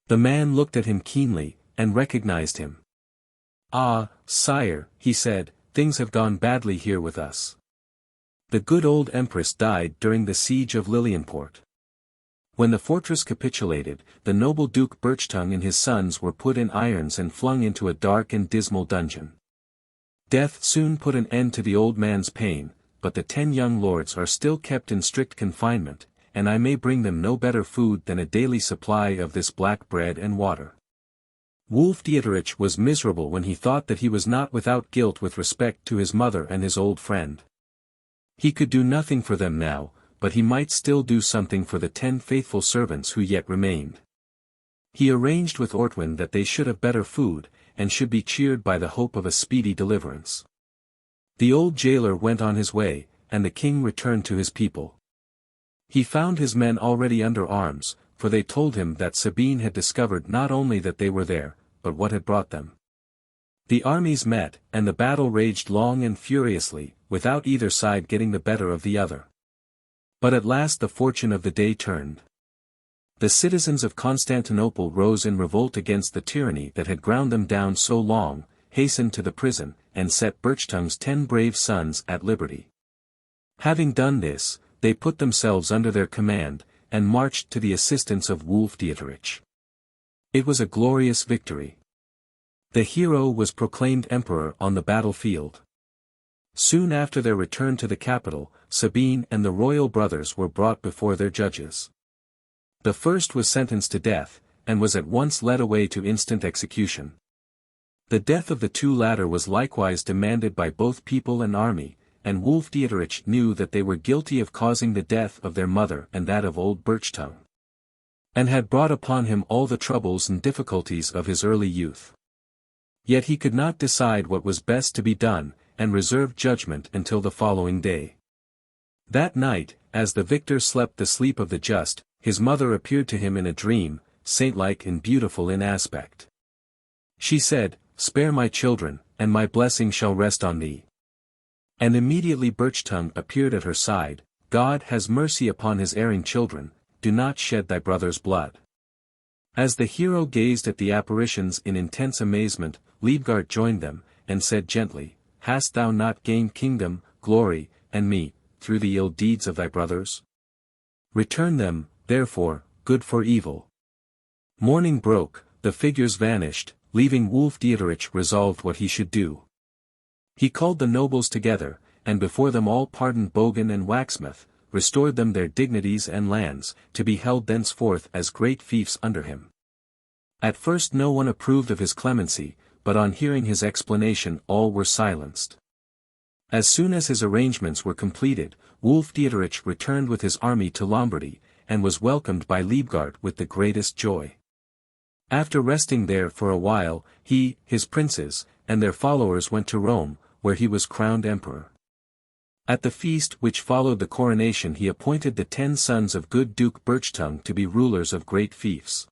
The man looked at him keenly, and recognized him. "Ah, sire," he said, "things have gone badly here with us. The good old empress died during the siege of Lilienport. When the fortress capitulated, the noble Duke Birchtongue and his sons were put in irons and flung into a dark and dismal dungeon. Death soon put an end to the old man's pain, but the 10 young lords are still kept in strict confinement, and I may bring them no better food than a daily supply of this black bread and water." Wulfdieterich was miserable when he thought that he was not without guilt with respect to his mother and his old friend. He could do nothing for them now, but he might still do something for the 10 faithful servants who yet remained. He arranged with Ortwin that they should have better food, and should be cheered by the hope of a speedy deliverance. The old jailer went on his way, and the king returned to his people. He found his men already under arms, for they told him that Sabine had discovered not only that they were there, but what had brought them. The armies met, and the battle raged long and furiously, without either side getting the better of the other. But at last the fortune of the day turned. The citizens of Constantinople rose in revolt against the tyranny that had ground them down so long, hastened to the prison, and set Birchtongue's 10 brave sons at liberty. Having done this, they put themselves under their command, and marched to the assistance of Wulfdieterich. It was a glorious victory. The hero was proclaimed emperor on the battlefield. Soon after their return to the capital, Sabine and the royal brothers were brought before their judges. The first was sentenced to death, and was at once led away to instant execution. The death of the 2 latter was likewise demanded by both people and army, and Wulfdieterich knew that they were guilty of causing the death of their mother and that of old Birchtongue, and had brought upon him all the troubles and difficulties of his early youth. Yet he could not decide what was best to be done, and reserved judgment until the following day. That night, as the victor slept the sleep of the just, his mother appeared to him in a dream, saint-like and beautiful in aspect. She said, "Spare my children, and my blessing shall rest on thee." And immediately Birchtongue appeared at her side. "God has mercy upon his erring children, do not shed thy brother's blood." As the hero gazed at the apparitions in intense amazement, Liebgard joined them, and said gently, "Hast thou not gained kingdom, glory, and me, through the ill deeds of thy brothers? Return them, therefore, good for evil." Morning broke, the figures vanished, leaving Wulfdieterich resolved what he should do. He called the nobles together, and before them all pardoned Bogan and Waxmouth, restored them their dignities and lands, to be held thenceforth as great fiefs under him. At first no one approved of his clemency, but on hearing his explanation all were silenced. As soon as his arrangements were completed, Wulfdieterich returned with his army to Lombardy, and was welcomed by Liebgard with the greatest joy. After resting there for a while, he, his princes, and their followers went to Rome, where he was crowned emperor. At the feast which followed the coronation he appointed the 10 sons of good Duke Birchtongue to be rulers of great fiefs.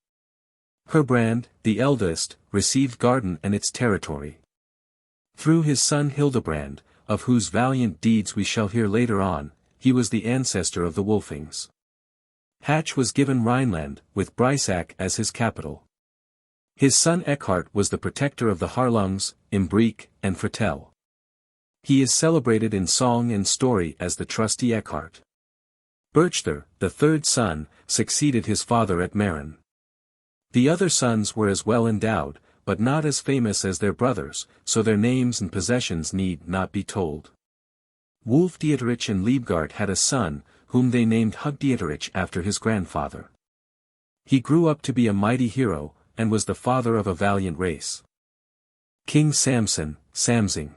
Herbrand, the eldest, received Garden and its territory. Through his son Hildebrand, of whose valiant deeds we shall hear later on, he was the ancestor of the Wulfings. Hatch was given Rhineland, with Breisach as his capital. His son Eckhart was the protector of the Harlungs, Imbrique, and Fretel. He is celebrated in song and story as the trusty Eckhart. Berchther, the 3rd son, succeeded his father at Meran. The other sons were as well endowed, but not as famous as their brothers, so their names and possessions need not be told. Hugdieterich and Liebgard had a son, whom they named Hugdieterich after his grandfather. He grew up to be a mighty hero, and was the father of a valiant race. King Samson, Samsing.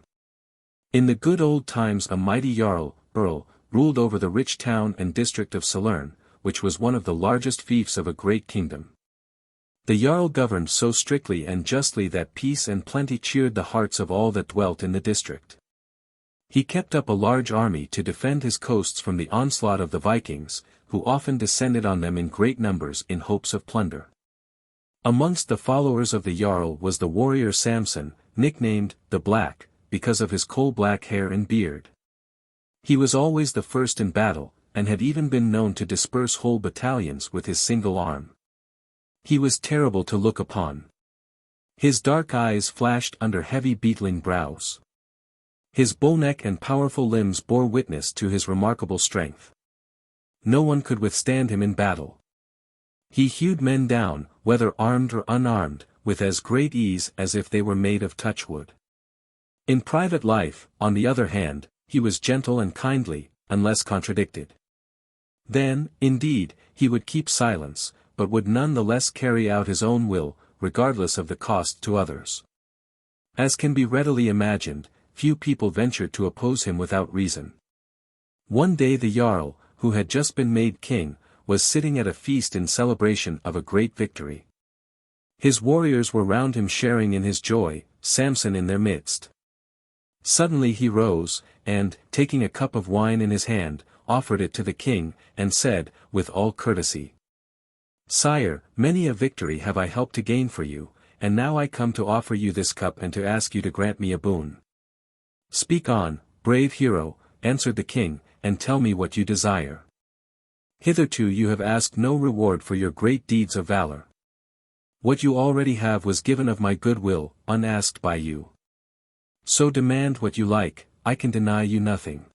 In the good old times a mighty Jarl, Earl, ruled over the rich town and district of Salern, which was one of the largest fiefs of a great kingdom. The Jarl governed so strictly and justly that peace and plenty cheered the hearts of all that dwelt in the district. He kept up a large army to defend his coasts from the onslaught of the Vikings, who often descended on them in great numbers in hopes of plunder. Amongst the followers of the Jarl was the warrior Samson, nicknamed the Black, because of his coal-black hair and beard. He was always the first in battle, and had even been known to disperse whole battalions with his single arm. He was terrible to look upon. His dark eyes flashed under heavy beetling brows. His bull neck and powerful limbs bore witness to his remarkable strength. No one could withstand him in battle. He hewed men down, whether armed or unarmed, with as great ease as if they were made of touchwood. In private life, on the other hand, he was gentle and kindly, unless contradicted. Then, indeed, he would keep silence, but would none the less carry out his own will, regardless of the cost to others. As can be readily imagined, few people ventured to oppose him without reason. One day the Jarl, who had just been made king, was sitting at a feast in celebration of a great victory. His warriors were round him sharing in his joy, Samson in their midst. Suddenly he rose, and, taking a cup of wine in his hand, offered it to the king, and said, with all courtesy, "Sire, many a victory have I helped to gain for you, and now I come to offer you this cup and to ask you to grant me a boon." "Speak on, brave hero," answered the king, "and tell me what you desire. Hitherto you have asked no reward for your great deeds of valor. What you already have was given of my good will, unasked by you. So demand what you like, I can deny you nothing."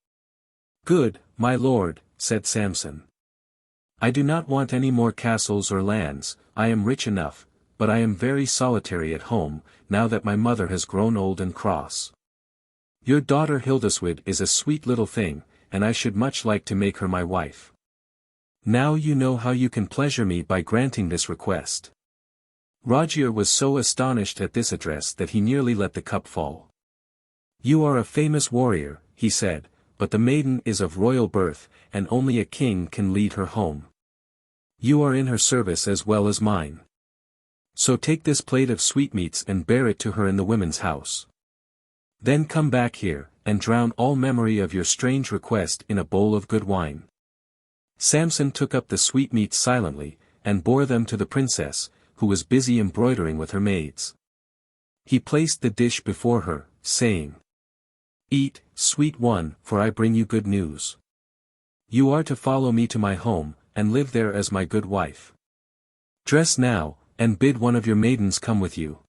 "Good, my lord," said Samson. "I do not want any more castles or lands, I am rich enough, but I am very solitary at home, now that my mother has grown old and cross. Your daughter Hildeswyd is a sweet little thing, and I should much like to make her my wife. Now you know how you can pleasure me by granting this request." Roger was so astonished at this address that he nearly let the cup fall. "You are a famous warrior," he said, "but the maiden is of royal birth, and only a king can lead her home. You are in her service as well as mine. So take this plate of sweetmeats and bear it to her in the women's house. Then come back here, and drown all memory of your strange request in a bowl of good wine." Samson took up the sweetmeats silently, and bore them to the princess, who was busy embroidering with her maids. He placed the dish before her, saying, "Eat, sweet one, for I bring you good news. You are to follow me to my home, and live there as my good wife. Dress now, and bid one of your maidens come with you."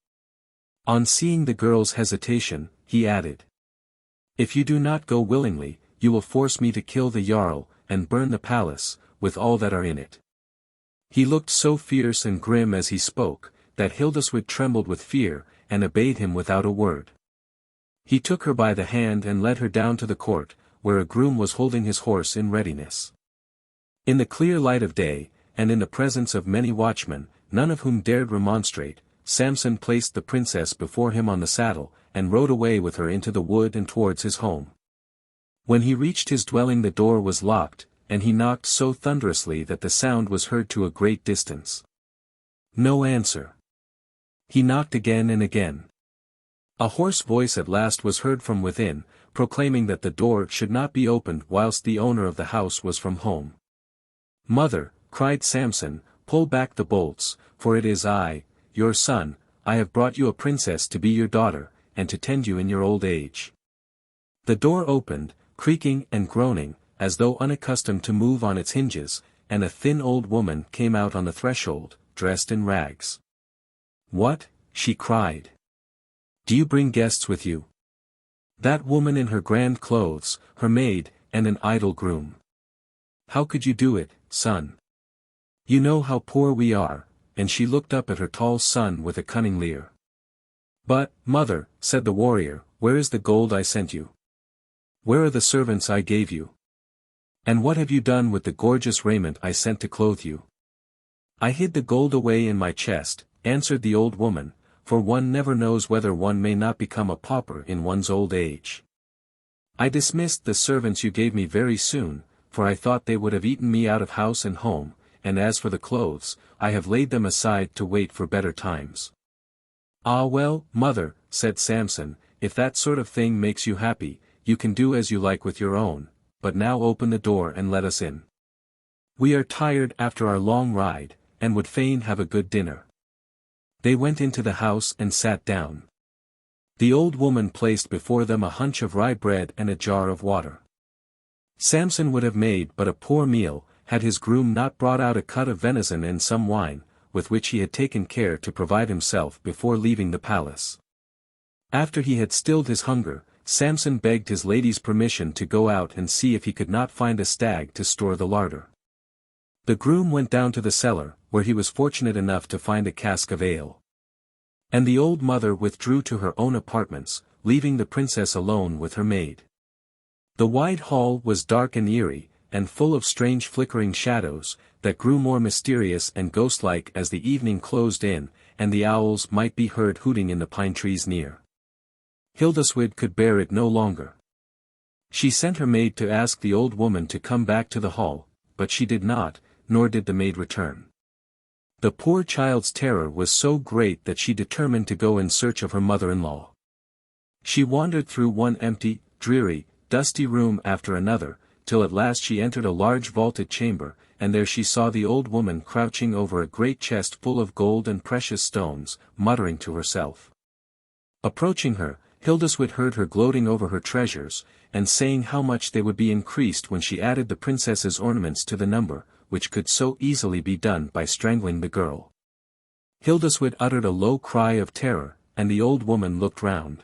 On seeing the girl's hesitation, he added, "If you do not go willingly, you will force me to kill the Jarl, and burn the palace, with all that are in it." He looked so fierce and grim as he spoke, that Hildeswyd trembled with fear, and obeyed him without a word. He took her by the hand and led her down to the court, where a groom was holding his horse in readiness. In the clear light of day, and in the presence of many watchmen, none of whom dared remonstrate, Samson placed the princess before him on the saddle, and rode away with her into the wood and towards his home. When he reached his dwelling the door was locked, and he knocked so thunderously that the sound was heard to a great distance. No answer. He knocked again and again. A hoarse voice at last was heard from within, proclaiming that the door should not be opened whilst the owner of the house was from home. "Mother," cried Samson, "pull back the bolts, for it is I, your son. I have brought you a princess to be your daughter, and to tend you in your old age." The door opened, creaking and groaning, as though unaccustomed to move on its hinges, and a thin old woman came out on the threshold, dressed in rags. "What?" she cried. "Do you bring guests with you? That woman in her grand clothes, her maid, and an idle groom. How could you do it, son? You know how poor we are, and she looked up at her tall son with a cunning leer. "But, mother," said the warrior, "where is the gold I sent you? Where are the servants I gave you? And what have you done with the gorgeous raiment I sent to clothe you?" "I hid the gold away in my chest," answered the old woman, "for one never knows whether one may not become a pauper in one's old age. I dismissed the servants you gave me very soon, for I thought they would have eaten me out of house and home, and as for the clothes, I have laid them aside to wait for better times." "Ah well, mother," said Samson, "if that sort of thing makes you happy, you can do as you like with your own, but now open the door and let us in. We are tired after our long ride, and would fain have a good dinner." They went into the house and sat down. The old woman placed before them a hunch of rye bread and a jar of water. Samson would have made but a poor meal, had his groom not brought out a cut of venison and some wine, with which he had taken care to provide himself before leaving the palace. After he had stilled his hunger, Samson begged his lady's permission to go out and see if he could not find a stag to store the larder. The groom went down to the cellar, where he was fortunate enough to find a cask of ale. And the old mother withdrew to her own apartments, leaving the princess alone with her maid. The wide hall was dark and eerie, and full of strange flickering shadows, that grew more mysterious and ghost-like as the evening closed in, and the owls might be heard hooting in the pine trees near. Hildeswyd could bear it no longer. She sent her maid to ask the old woman to come back to the hall, but she did not, nor did the maid return. The poor child's terror was so great that she determined to go in search of her mother-in-law. She wandered through one empty, dreary, dusty room after another, till at last she entered a large vaulted chamber, and there she saw the old woman crouching over a great chest full of gold and precious stones, muttering to herself. Approaching her, Hildeswyd heard her gloating over her treasures, and saying how much they would be increased when she added the princess's ornaments to the number, which could so easily be done by strangling the girl. Hildeswyd uttered a low cry of terror, and the old woman looked round.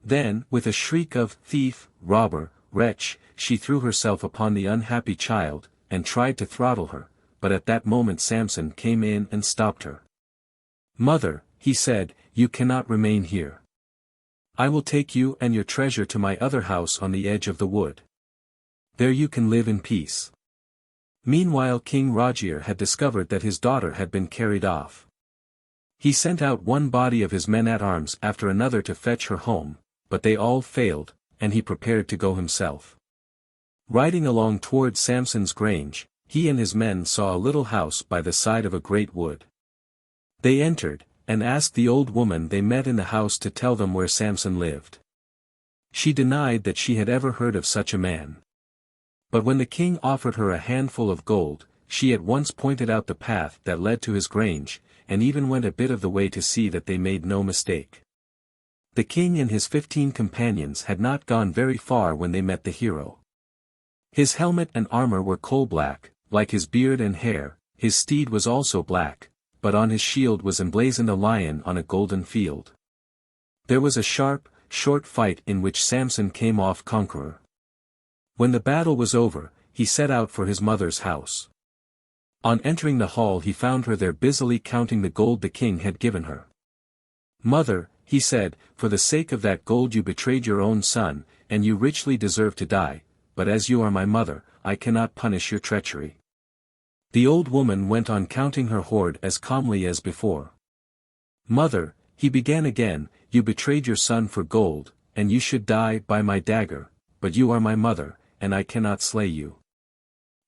Then, with a shriek of "Thief, robber, wretch," she threw herself upon the unhappy child, and tried to throttle her, but at that moment Samson came in and stopped her. "Mother," he said, "you cannot remain here. I will take you and your treasure to my other house on the edge of the wood. There you can live in peace." Meanwhile King Rogier had discovered that his daughter had been carried off. He sent out one body of his men-at-arms after another to fetch her home, but they all failed, and he prepared to go himself. Riding along toward Samson's grange, he and his men saw a little house by the side of a great wood. They entered, and asked the old woman they met in the house to tell them where Samson lived. She denied that she had ever heard of such a man. But when the king offered her a handful of gold, she at once pointed out the path that led to his grange, and even went a bit of the way to see that they made no mistake. The king and his 15 companions had not gone very far when they met the hero. His helmet and armor were coal-black, like his beard and hair, his steed was also black, but on his shield was emblazoned a lion on a golden field. There was a sharp, short fight in which Samson came off conqueror. When the battle was over, he set out for his mother's house. On entering the hall he found her there busily counting the gold the king had given her. "Mother," he said, "for the sake of that gold you betrayed your own son, and you richly deserve to die, but as you are my mother, I cannot punish your treachery." The old woman went on counting her hoard as calmly as before. "Mother," he began again, "you betrayed your son for gold, and you should die by my dagger, but you are my mother, and I cannot slay you.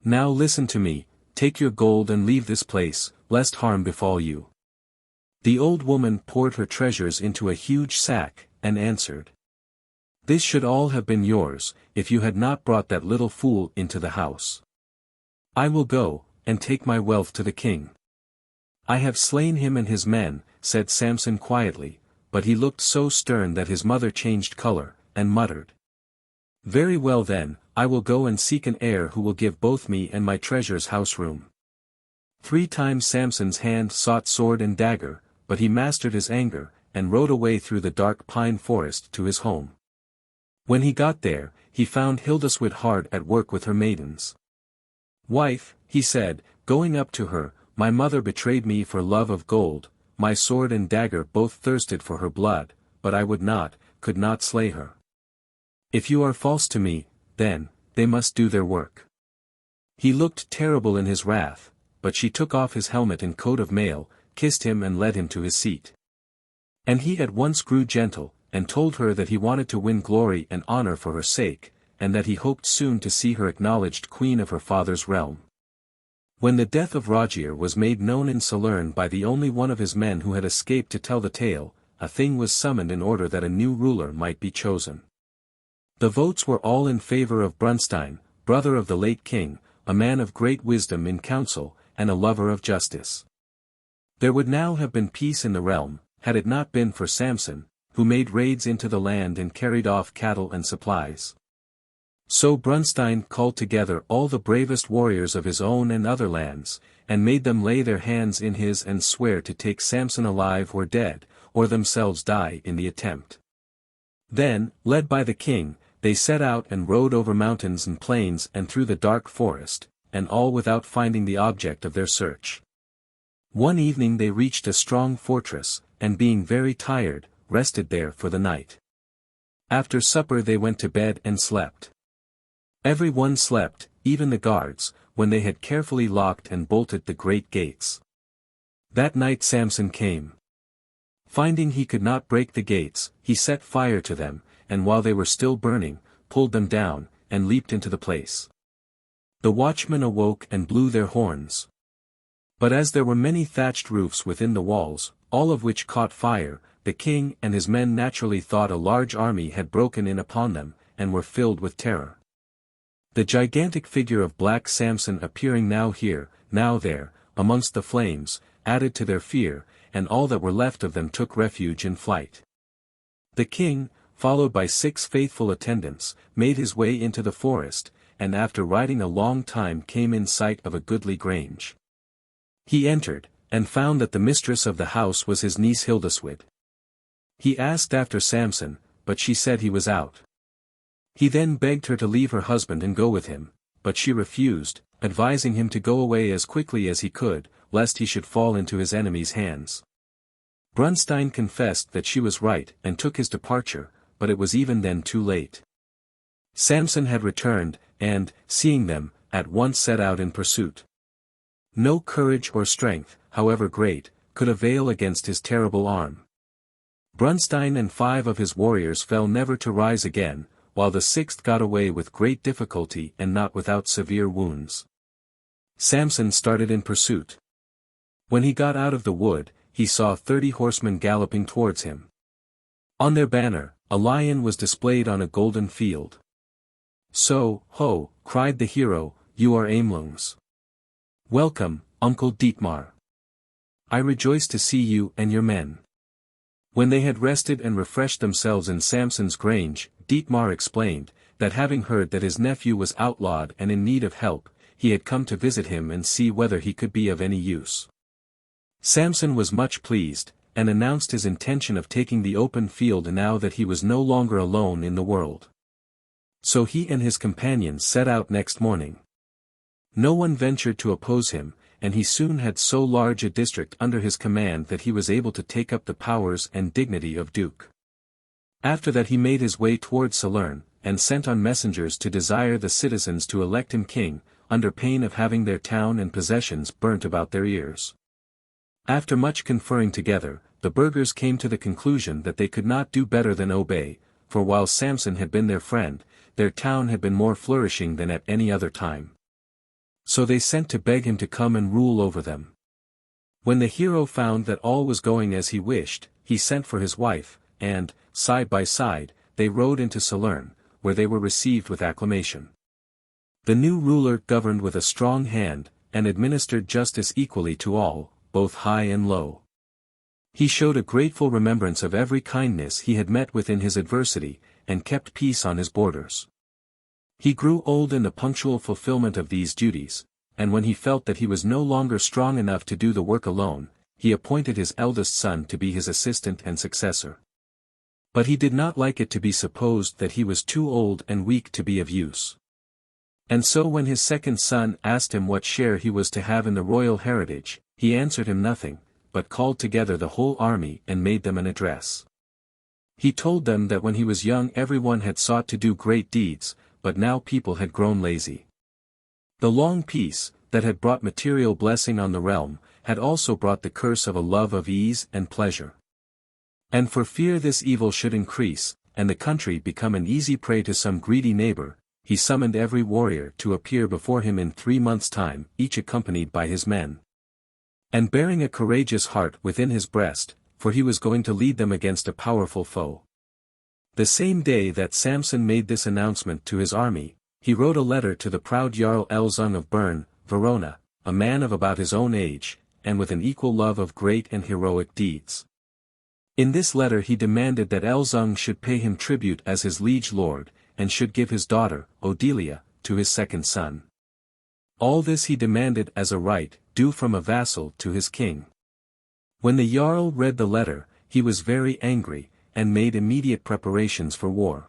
Now listen to me, take your gold and leave this place, lest harm befall you." The old woman poured her treasures into a huge sack, and answered, "This should all have been yours, if you had not brought that little fool into the house. I will go, and take my wealth to the king." "I have slain him and his men," said Samson quietly, but he looked so stern that his mother changed color, and muttered, "Very well then, I will go and seek an heir who will give both me and my treasures house room." 3 times Samson's hand sought sword and dagger, but he mastered his anger, and rode away through the dark pine forest to his home. When he got there, he found Hildeswyd hard at work with her maidens. "Wife," he said, going up to her, my mother betrayed me for love of gold, my sword and dagger both thirsted for her blood, but I would not, could not slay her. If you are false to me, then, they must do their work. He looked terrible in his wrath, but she took off his helmet and coat of mail, kissed him and led him to his seat. And he at once grew gentle, and told her that he wanted to win glory and honor for her sake, and that he hoped soon to see her acknowledged queen of her father's realm. When the death of Rogier was made known in Salern by the only one of his men who had escaped to tell the tale, a thing was summoned in order that a new ruler might be chosen. The votes were all in favor of Brunstein, brother of the late king, a man of great wisdom in council, and a lover of justice. There would now have been peace in the realm, had it not been for Samson, who made raids into the land and carried off cattle and supplies. So Brunstein called together all the bravest warriors of his own and other lands, and made them lay their hands in his and swear to take Samson alive or dead, or themselves die in the attempt. Then, led by the king, they set out and rode over mountains and plains and through the dark forest, and all without finding the object of their search. One evening they reached a strong fortress, and being very tired, rested there for the night. After supper they went to bed and slept. Every one slept, even the guards, when they had carefully locked and bolted the great gates. That night Samson came. Finding he could not break the gates, he set fire to them, and while they were still burning, pulled them down, and leaped into the place. The watchmen awoke and blew their horns. But as there were many thatched roofs within the walls, all of which caught fire, the king and his men naturally thought a large army had broken in upon them, and were filled with terror. The gigantic figure of black Samson appearing now here, now there, amongst the flames, added to their fear, and all that were left of them took refuge in flight. The king, followed by 6 faithful attendants, made his way into the forest, and after riding a long time came in sight of a goodly grange. He entered, and found that the mistress of the house was his niece Hildeswyd. He asked after Samson, but she said he was out. He then begged her to leave her husband and go with him, but she refused, advising him to go away as quickly as he could, lest he should fall into his enemies' hands. Brunstein confessed that she was right and took his departure, but it was even then too late. Samson had returned, and, seeing them, at once set out in pursuit. No courage or strength, however great, could avail against his terrible arm. Brunstein and 5 of his warriors fell never to rise again, while the 6th got away with great difficulty and not without severe wounds. Samson started in pursuit. When he got out of the wood, he saw 30 horsemen galloping towards him. On their banner, a lion was displayed on a golden field. "So, ho," cried the hero, "you are AMELUNGS. Welcome, Uncle Dietmar. I rejoice to see you and your men." When they had rested and refreshed themselves in Samson's grange, Dietmar explained, that having heard that his nephew was outlawed and in need of help, he had come to visit him and see whether he could be of any use. Samson was much pleased, and announced his intention of taking the open field now that he was no longer alone in the world. So he and his companions set out next morning. No one ventured to oppose him, and he soon had so large a district under his command that he was able to take up the powers and dignity of duke. After that he made his way towards Salern, and sent on messengers to desire the citizens to elect him king, under pain of having their town and possessions burnt about their ears. After much conferring together, the burghers came to the conclusion that they could not do better than obey, for while Samson had been their friend, their town had been more flourishing than at any other time. So they sent to beg him to come and rule over them. When the hero found that all was going as he wished, he sent for his wife, and, side by side, they rode into Salern, where they were received with acclamation. The new ruler governed with a strong hand, and administered justice equally to all, both high and low. He showed a grateful remembrance of every kindness he had met with in his adversity, and kept peace on his borders. He grew old in the punctual fulfillment of these duties, and when he felt that he was no longer strong enough to do the work alone, he appointed his eldest son to be his assistant and successor. But he did not like it to be supposed that he was too old and weak to be of use. And so when his second son asked him what share he was to have in the royal heritage, he answered him nothing, but called together the whole army and made them an address. He told them that when he was young everyone had sought to do great deeds, but now people had grown lazy. The long peace, that had brought material blessing on the realm, had also brought the curse of a love of ease and pleasure. And for fear this evil should increase, and the country become an easy prey to some greedy neighbor, he summoned every warrior to appear before him in 3 months' time, each accompanied by his men. And bearing a courageous heart within his breast, for he was going to lead them against a powerful foe. The same day that Samson made this announcement to his army, he wrote a letter to the proud Jarl Elzung of Bern, Verona, a man of about his own age, and with an equal love of great and heroic deeds. In this letter he demanded that Elzung should pay him tribute as his liege lord, and should give his daughter, Odelia, to his second son. All this he demanded as a right, due from a vassal to his king. When the Jarl read the letter, he was very angry, and made immediate preparations for war.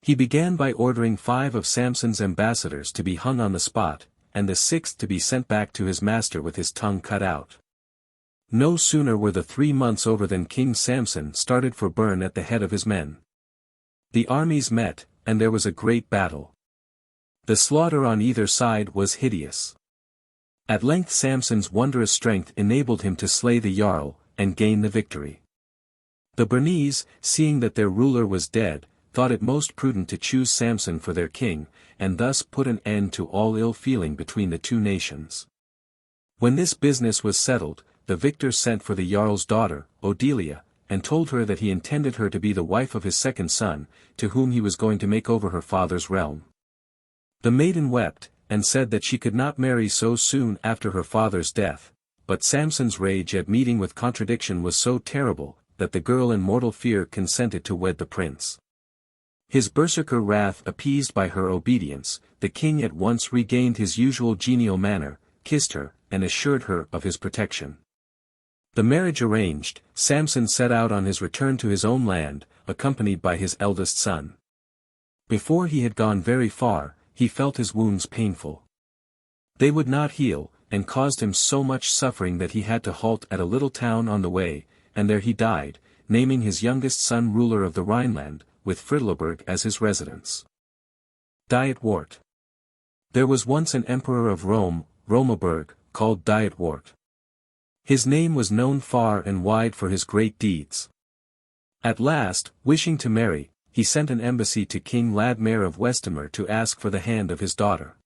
He began by ordering 5 of Samson's ambassadors to be hung on the spot, and the 6th to be sent back to his master with his tongue cut out. No sooner were the 3 months over than King Samson started for Bern at the head of his men. The armies met, and there was a great battle. The slaughter on either side was hideous. At length Samson's wondrous strength enabled him to slay the Jarl, and gain the victory. The Bernese, seeing that their ruler was dead, thought it most prudent to choose Samson for their king, and thus put an end to all ill feeling between the two nations. When this business was settled, the victor sent for the Jarl's daughter, Odelia, and told her that he intended her to be the wife of his second son, to whom he was going to make over her father's realm. The maiden wept, and said that she could not marry so soon after her father's death, but Samson's rage at meeting with contradiction was so terrible, that the girl in mortal fear consented to wed the prince. His berserker wrath appeased by her obedience, the king at once regained his usual genial manner, kissed her, and assured her of his protection. The marriage arranged, Samson set out on his return to his own land, accompanied by his eldest son. Before he had gone very far, he felt his wounds painful. They would not heal, and caused him so much suffering that he had to halt at a little town on the way, and there he died, naming his youngest son ruler of the Rhineland, with Friedleberg as his residence. Dietrich. There was once an emperor of Rome, Romaberg, called Dietrich. His name was known far and wide for his great deeds. At last, wishing to marry, he sent an embassy to King Ladmer of Westenmer to ask for the hand of his daughter.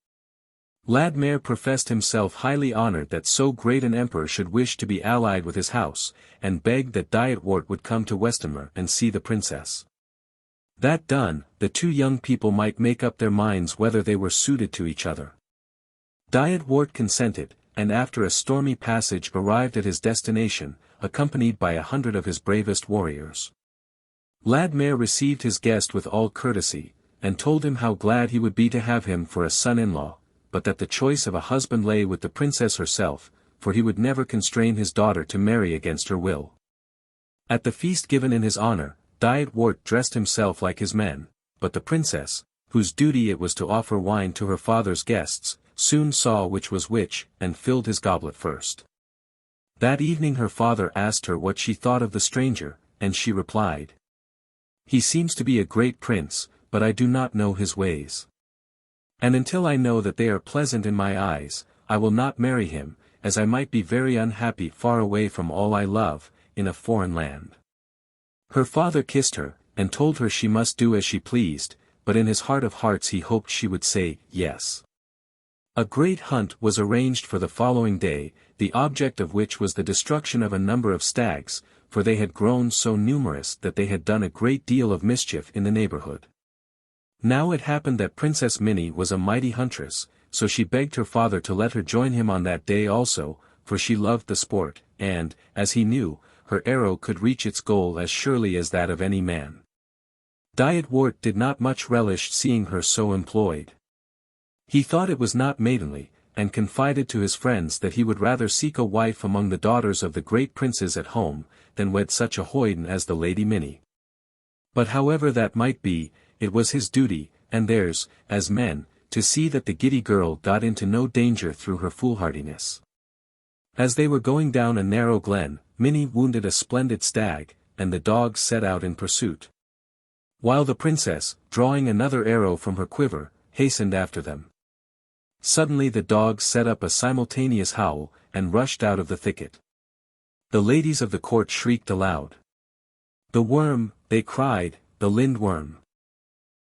Ladmer professed himself highly honored that so great an emperor should wish to be allied with his house, and begged that Dietrich would come to Westenmer and see the princess. That done, the two young people might make up their minds whether they were suited to each other. Dietrich consented, and after a stormy passage arrived at his destination, accompanied by 100 of his bravest warriors. Ladmer received his guest with all courtesy, and told him how glad he would be to have him for a son-in-law, but that the choice of a husband lay with the princess herself, for he would never constrain his daughter to marry against her will. At the feast given in his honor, Dietrich dressed himself like his men, but the princess, whose duty it was to offer wine to her father's guests, soon saw which was which, and filled his goblet first. That evening her father asked her what she thought of the stranger, and she replied, "He seems to be a great prince, but I do not know his ways. And until I know that they are pleasant in my eyes, I will not marry him, as I might be very unhappy far away from all I love, in a foreign land." Her father kissed her, and told her she must do as she pleased, but in his heart of hearts he hoped she would say, yes. A great hunt was arranged for the following day, the object of which was the destruction of a number of stags, for they had grown so numerous that they had done a great deal of mischief in the neighborhood. Now it happened that Princess Minnie was a mighty huntress, so she begged her father to let her join him on that day also, for she loved the sport, and, as he knew, her arrow could reach its goal as surely as that of any man. Dietrich did not much relish seeing her so employed. He thought it was not maidenly, and confided to his friends that he would rather seek a wife among the daughters of the great princes at home, than wed such a hoyden as the Lady Minnie. But however that might be, it was his duty, and theirs, as men, to see that the giddy girl got into no danger through her foolhardiness. As they were going down a narrow glen, Minnie wounded a splendid stag, and the dogs set out in pursuit. While the princess, drawing another arrow from her quiver, hastened after them. Suddenly the dogs set up a simultaneous howl, and rushed out of the thicket. The ladies of the court shrieked aloud. "The worm," they cried, "the lindworm!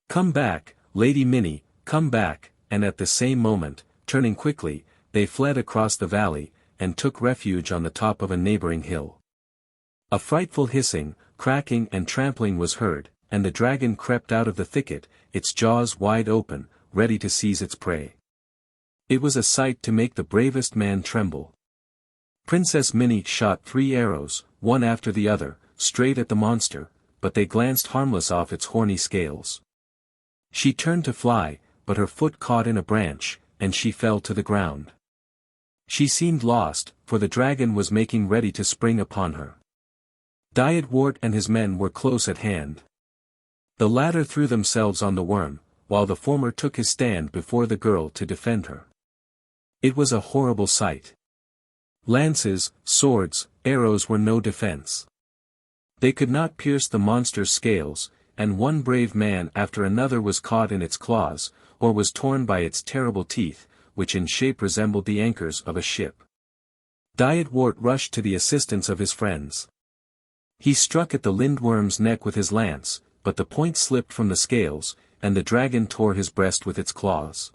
Come back, Lady Minnie, come back," and at the same moment, turning quickly, they fled across the valley, and took refuge on the top of a neighboring hill. A frightful hissing, cracking and trampling was heard, and the dragon crept out of the thicket, its jaws wide open, ready to seize its prey. It was a sight to make the bravest man tremble. Princess Minnie shot 3 arrows, one after the other, straight at the monster, but they glanced harmless off its horny scales. She turned to fly, but her foot caught in a branch, and she fell to the ground. She seemed lost, for the dragon was making ready to spring upon her. Dietrich and his men were close at hand. The latter threw themselves on the worm, while the former took his stand before the girl to defend her. It was a horrible sight. Lances, swords, arrows were no defense. They could not pierce the monster's scales, and one brave man after another was caught in its claws, or was torn by its terrible teeth, which in shape resembled the anchors of a ship. Dietrich rushed to the assistance of his friends. He struck at the lindworm's neck with his lance, but the point slipped from the scales, and the dragon tore his breast with its claws.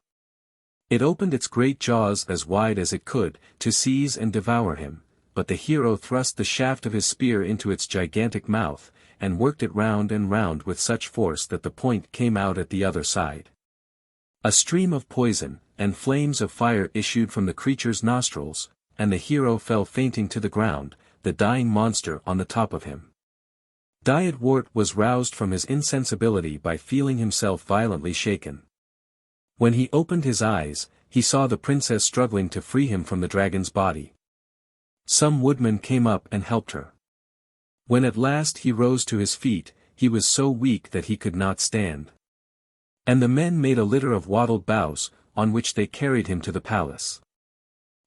It opened its great jaws as wide as it could, to seize and devour him, but the hero thrust the shaft of his spear into its gigantic mouth, and worked it round and round with such force that the point came out at the other side. A stream of poison, and flames of fire issued from the creature's nostrils, and the hero fell fainting to the ground, the dying monster on the top of him. Dietrich was roused from his insensibility by feeling himself violently shaken. When he opened his eyes, he saw the princess struggling to free him from the dragon's body. Some woodmen came up and helped her. When at last he rose to his feet, he was so weak that he could not stand. And the men made a litter of wattled boughs, on which they carried him to the palace.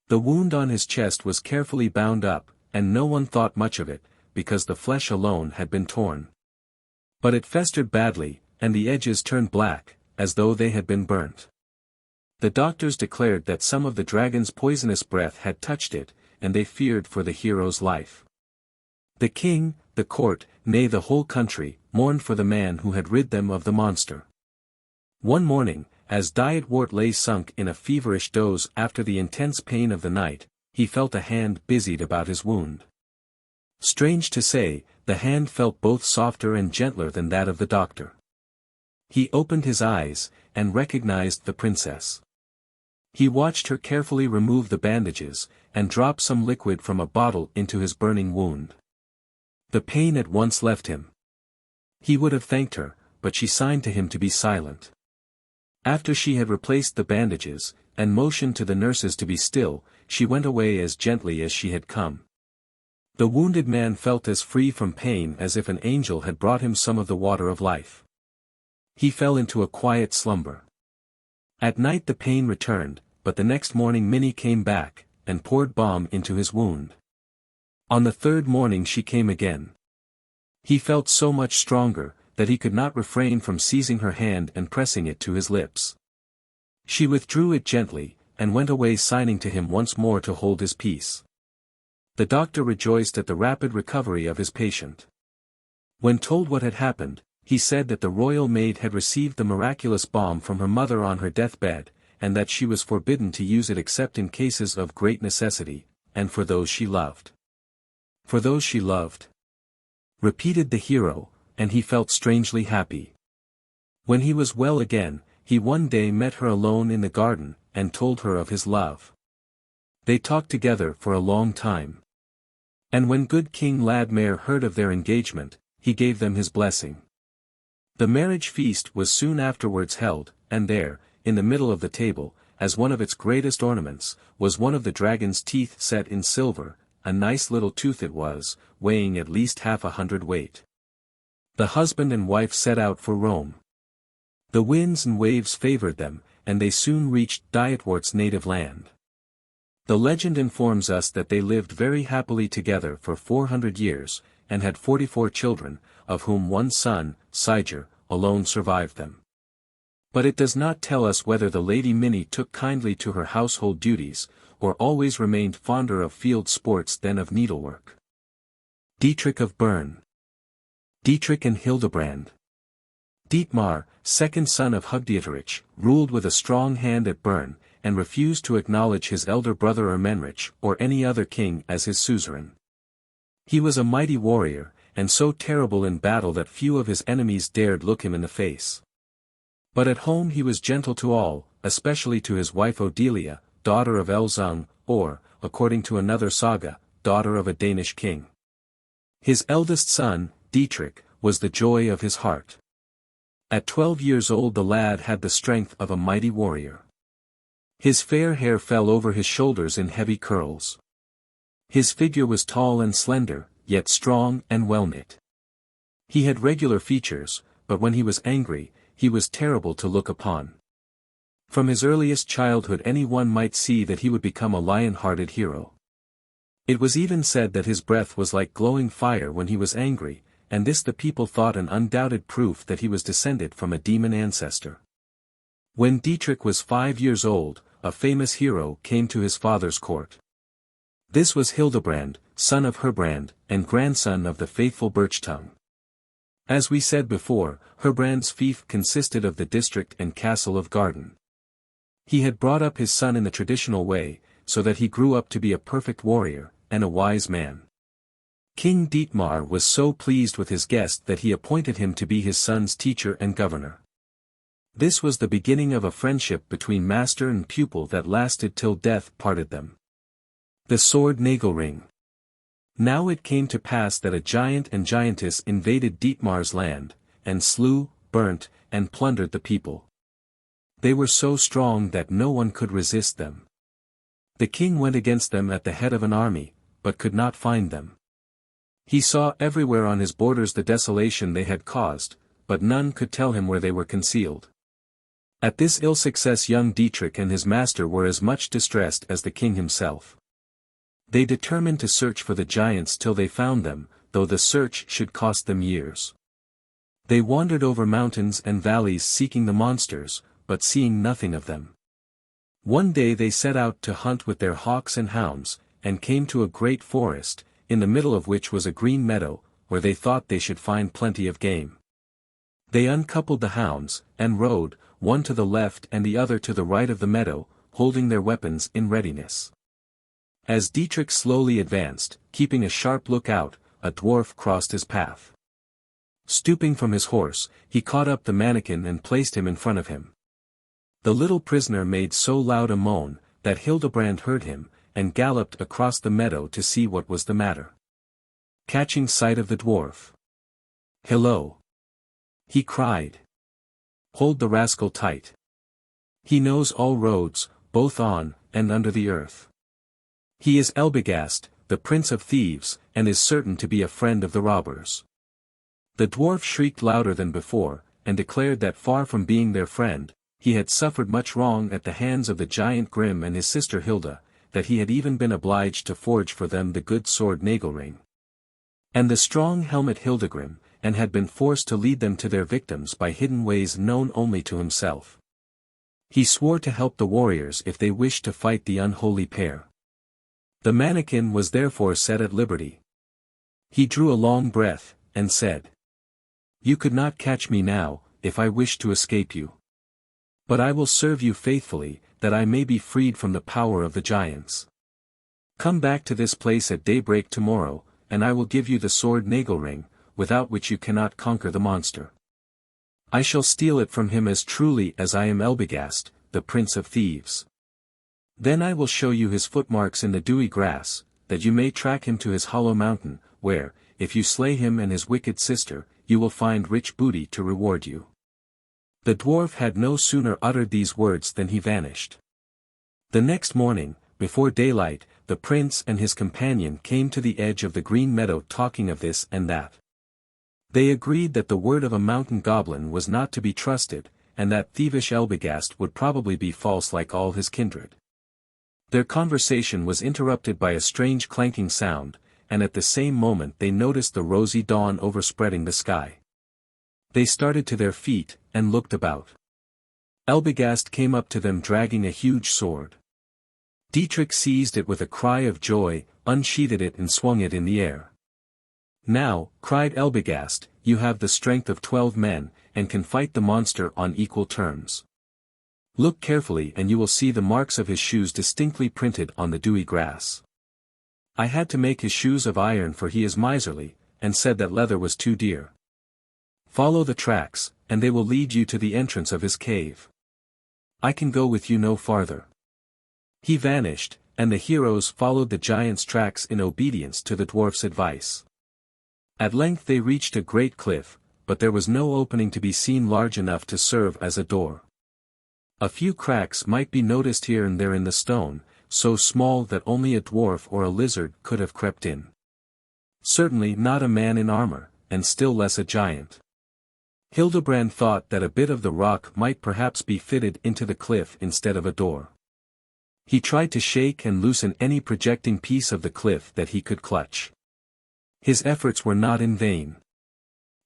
The wound on his chest was carefully bound up, and no one thought much of it, because the flesh alone had been torn. But it festered badly, and the edges turned black, as though they had been burnt. The doctors declared that some of the dragon's poisonous breath had touched it, and they feared for the hero's life. The king, the court, nay the whole country, mourned for the man who had rid them of the monster. One morning, as Dietrich lay sunk in a feverish doze after the intense pain of the night, he felt a hand busied about his wound. Strange to say, the hand felt both softer and gentler than that of the doctor. He opened his eyes, and recognized the princess. He watched her carefully remove the bandages, and drop some liquid from a bottle into his burning wound. The pain at once left him. He would have thanked her, but she signed to him to be silent. After she had replaced the bandages, and motioned to the nurses to be still, she went away as gently as she had come. The wounded man felt as free from pain as if an angel had brought him some of the water of life. He fell into a quiet slumber. At night the pain returned, but the next morning Minnie came back, and poured balm into his wound. On the 3rd morning she came again. He felt so much stronger, that he could not refrain from seizing her hand and pressing it to his lips. She withdrew it gently, and went away signing to him once more to hold his peace. The doctor rejoiced at the rapid recovery of his patient. When told what had happened, he said that the royal maid had received the miraculous balm from her mother on her deathbed, and that she was forbidden to use it except in cases of great necessity, and for those she loved. For those she loved, repeated the hero, and he felt strangely happy. When he was well again, he one day met her alone in the garden, and told her of his love. They talked together for a long time. And when good King Ladmer heard of their engagement, he gave them his blessing. The marriage feast was soon afterwards held, and there, in the middle of the table, as one of its greatest ornaments, was one of the dragon's teeth set in silver, a nice little tooth it was, weighing at least 100 weight. The husband and wife set out for Rome. The winds and waves favored them, and they soon reached Dietrich's native land. The legend informs us that they lived very happily together for 400 years, and had 44 children, of whom one son, Sigurd, alone survived them. But it does not tell us whether the Lady Minnie took kindly to her household duties, or always remained fonder of field sports than of needlework. Dietrich of Bern. Dietrich and Hildebrand. Dietmar, second son of Hugdieterich, ruled with a strong hand at Bern, and refused to acknowledge his elder brother Ermenrich or any other king as his suzerain. He was a mighty warrior, and so terrible in battle that few of his enemies dared look him in the face. But at home he was gentle to all, especially to his wife Odelia, daughter of Elzung, or, according to another saga, daughter of a Danish king. His eldest son, Dietrich, was the joy of his heart. At 12 years old the lad had the strength of a mighty warrior. His fair hair fell over his shoulders in heavy curls. His figure was tall and slender, yet strong and well-knit. He had regular features, but when he was angry, he was terrible to look upon. From his earliest childhood anyone might see that he would become a lion-hearted hero. It was even said that his breath was like glowing fire when he was angry, and this the people thought an undoubted proof that he was descended from a demon ancestor. When Dietrich was 5 years old, a famous hero came to his father's court. This was Hildebrand, son of Herbrand, and grandson of the faithful Birchtongue. As we said before, Herbrand's fief consisted of the district and castle of Garden. He had brought up his son in the traditional way, so that he grew up to be a perfect warrior, and a wise man. King Dietmar was so pleased with his guest that he appointed him to be his son's teacher and governor. This was the beginning of a friendship between master and pupil that lasted till death parted them. The sword Nagelring. Now it came to pass that a giant and giantess invaded Dietmar's land, and slew, burnt, and plundered the people. They were so strong that no one could resist them. The king went against them at the head of an army, but could not find them. He saw everywhere on his borders the desolation they had caused, but none could tell him where they were concealed. At this ill success young Dietrich and his master were as much distressed as the king himself. They determined to search for the giants till they found them, though the search should cost them years. They wandered over mountains and valleys seeking the monsters, but seeing nothing of them. One day they set out to hunt with their hawks and hounds, and came to a great forest, in the middle of which was a green meadow, where they thought they should find plenty of game. They uncoupled the hounds, and rode, one to the left and the other to the right of the meadow, holding their weapons in readiness. As Dietrich slowly advanced, keeping a sharp look-out, a dwarf crossed his path. Stooping from his horse, he caught up the mannikin and placed him in front of him. The little prisoner made so loud a moan, that Hildebrand heard him, and galloped across the meadow to see what was the matter. Catching sight of the dwarf. "Hello!" he cried. "Hold the rascal tight. He knows all roads, both on and under the earth. He is Elbegast, the prince of thieves, and is certain to be a friend of the robbers." The dwarf shrieked louder than before, and declared that far from being their friend, he had suffered much wrong at the hands of the giant Grim and his sister Hilda, that he had even been obliged to forge for them the good sword Nagelring, and the strong helmet Hildegrim, and had been forced to lead them to their victims by hidden ways known only to himself. He swore to help the warriors if they wished to fight the unholy pair. The mannikin was therefore set at liberty. He drew a long breath, and said, "You could not catch me now, if I wished to escape you. But I will serve you faithfully, that I may be freed from the power of the giants. Come back to this place at daybreak tomorrow, and I will give you the sword Nagelring, without which you cannot conquer the monster. I shall steal it from him as truly as I am Elbegast, the prince of thieves. Then I will show you his footmarks in the dewy grass, that you may track him to his hollow mountain, where, if you slay him and his wicked sister, you will find rich booty to reward you." The dwarf had no sooner uttered these words than he vanished. The next morning, before daylight, the prince and his companion came to the edge of the green meadow talking of this and that. They agreed that the word of a mountain goblin was not to be trusted, and that thievish Elbegast would probably be false like all his kindred. Their conversation was interrupted by a strange clanking sound, and at the same moment they noticed the rosy dawn overspreading the sky. They started to their feet, and looked about. Elbegast came up to them dragging a huge sword. Dietrich seized it with a cry of joy, unsheathed it and swung it in the air. "Now," cried Elbegast, "you have the strength of 12 men, and can fight the monster on equal terms. Look carefully and you will see the marks of his shoes distinctly printed on the dewy grass. I had to make his shoes of iron for he is miserly, and said that leather was too dear. Follow the tracks, and they will lead you to the entrance of his cave. I can go with you no farther." He vanished, and the heroes followed the giant's tracks in obedience to the dwarf's advice. At length they reached a great cliff, but there was no opening to be seen large enough to serve as a door. A few cracks might be noticed here and there in the stone, so small that only a dwarf or a lizard could have crept in. Certainly not a man in armor, and still less a giant. Hildebrand thought that a bit of the rock might perhaps be fitted into the cliff instead of a door. He tried to shake and loosen any projecting piece of the cliff that he could clutch. His efforts were not in vain.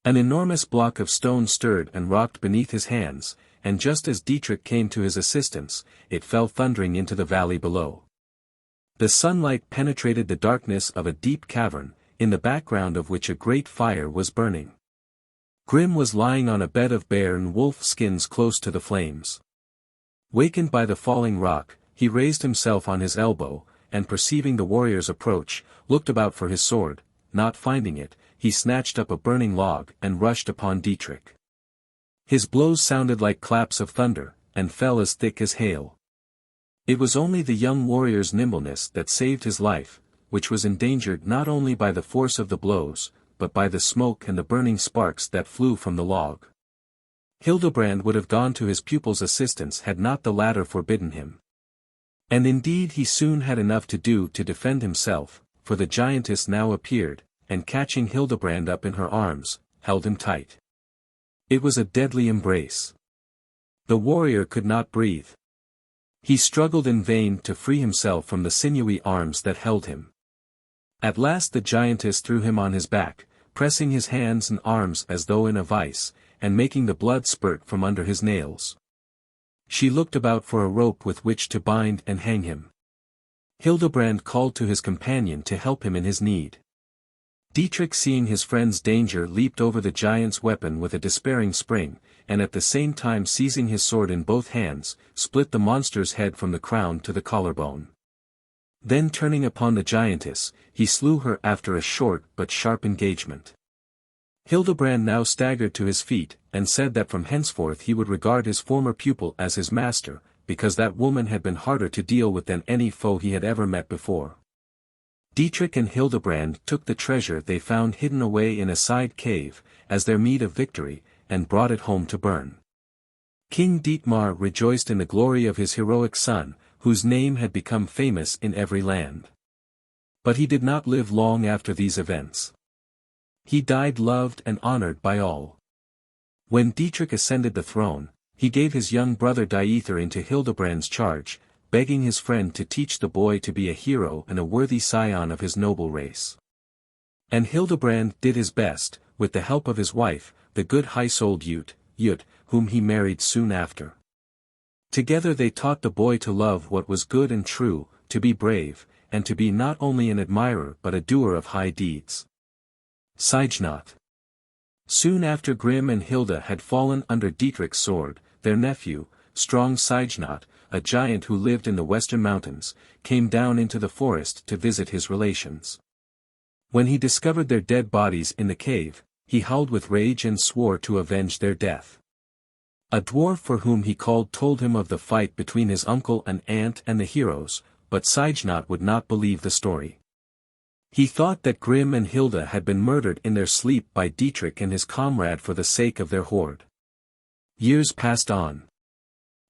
An enormous block of stone stirred and rocked beneath his hands, and just as Dietrich came to his assistance, it fell thundering into the valley below. The sunlight penetrated the darkness of a deep cavern, in the background of which a great fire was burning. Grim was lying on a bed of bear and wolf skins close to the flames. Wakened by the falling rock, he raised himself on his elbow, and perceiving the warrior's approach, looked about for his sword. Not finding it, he snatched up a burning log and rushed upon Dietrich. His blows sounded like claps of thunder, and fell as thick as hail. It was only the young warrior's nimbleness that saved his life, which was endangered not only by the force of the blows, but by the smoke and the burning sparks that flew from the log. Hildebrand would have gone to his pupil's assistance had not the latter forbidden him. And indeed he soon had enough to do to defend himself, for the giantess now appeared, and catching Hildebrand up in her arms, held him tight. It was a deadly embrace. The warrior could not breathe. He struggled in vain to free himself from the sinewy arms that held him. At last the giantess threw him on his back, pressing his hands and arms as though in a vice, and making the blood spurt from under his nails. She looked about for a rope with which to bind and hang him. Hildebrand called to his companion to help him in his need. Dietrich, seeing his friend's danger, leaped over the giant's weapon with a despairing spring, and at the same time seizing his sword in both hands, split the monster's head from the crown to the collarbone. Then turning upon the giantess, he slew her after a short but sharp engagement. Hildebrand now staggered to his feet, and said that from henceforth he would regard his former pupil as his master, because that woman had been harder to deal with than any foe he had ever met before. Dietrich and Hildebrand took the treasure they found hidden away in a side cave, as their meed of victory, and brought it home to Bern. King Dietmar rejoiced in the glory of his heroic son, whose name had become famous in every land. But he did not live long after these events. He died loved and honored by all. When Dietrich ascended the throne, he gave his young brother Dieter into Hildebrand's charge, begging his friend to teach the boy to be a hero and a worthy scion of his noble race. And Hildebrand did his best, with the help of his wife, the good high-souled Jut, whom he married soon after. Together they taught the boy to love what was good and true, to be brave, and to be not only an admirer but a doer of high deeds. Siegfried. Soon after Grim and Hilda had fallen under Dietrich's sword, their nephew, strong Siegfried, a giant who lived in the western mountains, came down into the forest to visit his relations. When he discovered their dead bodies in the cave, he howled with rage and swore to avenge their death. A dwarf for whom he called told him of the fight between his uncle and aunt and the heroes, but Siegfried would not believe the story. He thought that Grim and Hilda had been murdered in their sleep by Dietrich and his comrade for the sake of their hoard. Years passed on.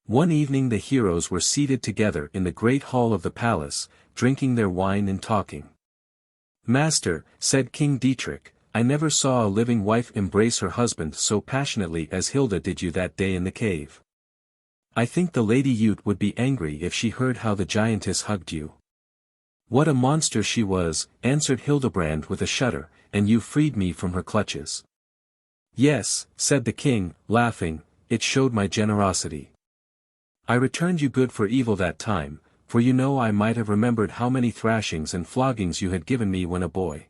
One evening the heroes were seated together in the great hall of the palace, drinking their wine and talking. "Master," said King Dietrich, I never saw a living wife embrace her husband so passionately as Hilda did you that day in the cave. I think the Lady Ute would be angry if she heard how the giantess hugged you." "What a monster she was," answered Hildebrand with a shudder, "and you freed me from her clutches." "Yes," said the king, laughing, "it showed my generosity. I returned you good for evil that time, for you know I might have remembered how many thrashings and floggings you had given me when a boy.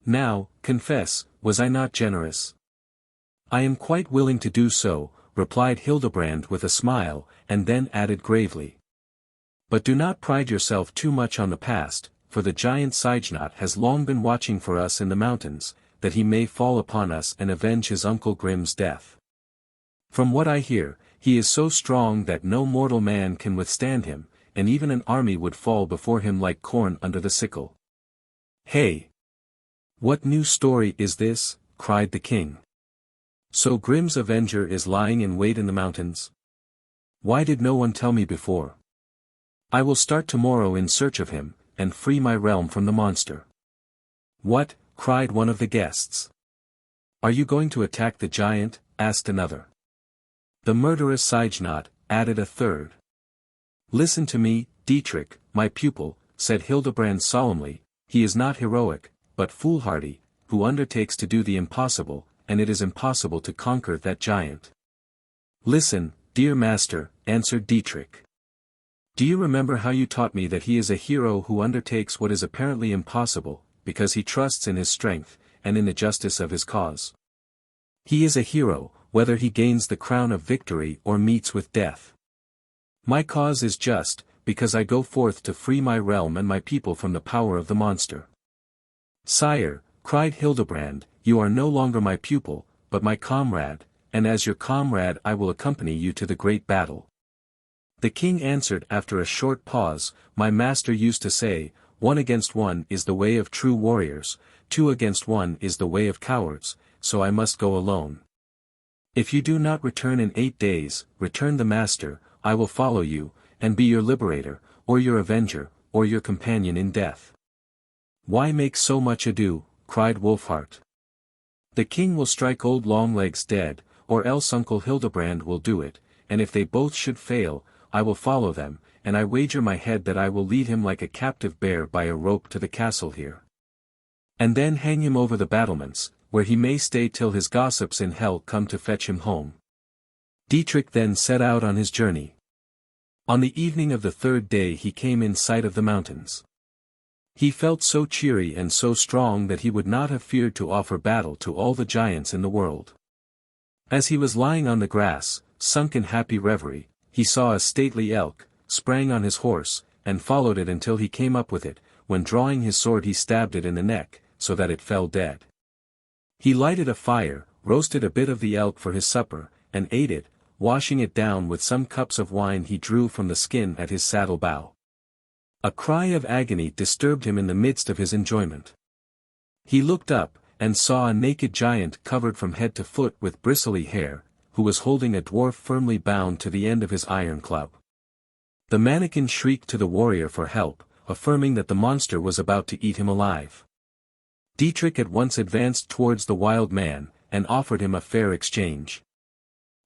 Now, confess, was I not generous?" "I am quite willing to do so," replied Hildebrand with a smile, and then added gravely. "But do not pride yourself too much on the past, for the giant Siegfried has long been watching for us in the mountains, that he may fall upon us and avenge his uncle Grim's death. From what I hear, he is so strong that no mortal man can withstand him, and even an army would fall before him like corn under the sickle." "Hey! What new story is this?" cried the king. "So Grim's avenger is lying in wait in the mountains? Why did no one tell me before? I will start tomorrow in search of him, and free my realm from the monster." "What?" cried one of the guests. "Are you going to attack the giant?" asked another. "The murderous Siegfried," added a third. "Listen to me, Dietrich, my pupil," said Hildebrand solemnly, "he is not heroic, but foolhardy, who undertakes to do the impossible, and it is impossible to conquer that giant." "Listen, dear master," answered Dietrich. "Do you remember how you taught me that he is a hero who undertakes what is apparently impossible, because he trusts in his strength, and in the justice of his cause? He is a hero, whether he gains the crown of victory or meets with death. My cause is just, because I go forth to free my realm and my people from the power of the monster." "Sire," cried Hildebrand, "you are no longer my pupil, but my comrade, and as your comrade I will accompany you to the great battle." The king answered after a short pause, "My master used to say, 1 against 1 is the way of true warriors, 2 against 1 is the way of cowards, so I must go alone. If you do not return in 8 days, returned the master, I will follow you, and be your liberator, or your avenger, or your companion in death." "Why make so much ado?" cried Wolfhart. "The king will strike old Longlegs dead, or else Uncle Hildebrand will do it, and if they both should fail, I will follow them, and I wager my head that I will lead him like a captive bear by a rope to the castle here. And then hang him over the battlements, where he may stay till his gossips in hell come to fetch him home." Dietrich then set out on his journey. On the evening of the 3rd day he came in sight of the mountains. He felt so cheery and so strong that he would not have feared to offer battle to all the giants in the world. As he was lying on the grass, sunk in happy reverie, he saw a stately elk, sprang on his horse, and followed it until he came up with it, when drawing his sword he stabbed it in the neck, so that it fell dead. He lighted a fire, roasted a bit of the elk for his supper, and ate it, washing it down with some cups of wine he drew from the skin at his saddle bow. A cry of agony disturbed him in the midst of his enjoyment. He looked up, and saw a naked giant covered from head to foot with bristly hair, who was holding a dwarf firmly bound to the end of his iron club. The mannikin shrieked to the warrior for help, affirming that the monster was about to eat him alive. Dietrich at once advanced towards the wild man, and offered him a fair exchange.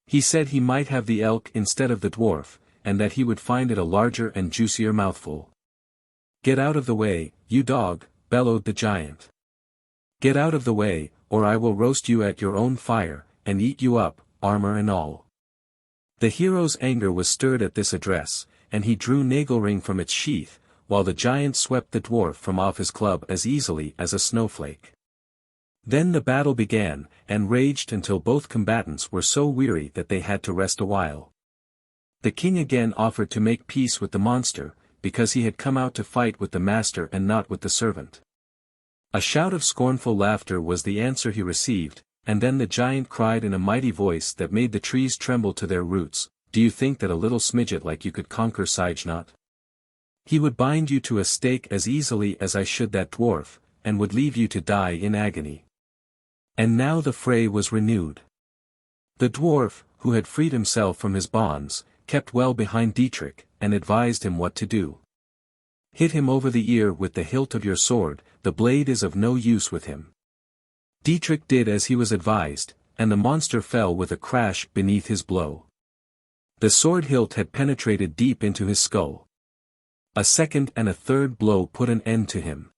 He said he might have the elk instead of the dwarf, and that he would find it a larger and juicier mouthful. "Get out of the way, you dog," bellowed the giant. "Get out of the way, or I will roast you at your own fire, and eat you up, armor and all." The hero's anger was stirred at this address, and he drew Nagelring from its sheath, while the giant swept the dwarf from off his club as easily as a snowflake. Then the battle began, and raged until both combatants were so weary that they had to rest a while. The king again offered to make peace with the monster, because he had come out to fight with the master and not with the servant. A shout of scornful laughter was the answer he received, and then the giant cried in a mighty voice that made the trees tremble to their roots, "Do you think that a little smidget like you could conquer Siegfried? He would bind you to a stake as easily as I should that dwarf, and would leave you to die in agony." And now the fray was renewed. The dwarf, who had freed himself from his bonds, kept well behind Dietrich, and advised him what to do. "Hit him over the ear with the hilt of your sword, the blade is of no use with him. Dietrich did as he was advised, and the monster fell with a crash beneath his blow. The sword hilt had penetrated deep into his skull. A second and a third blow put an end to him.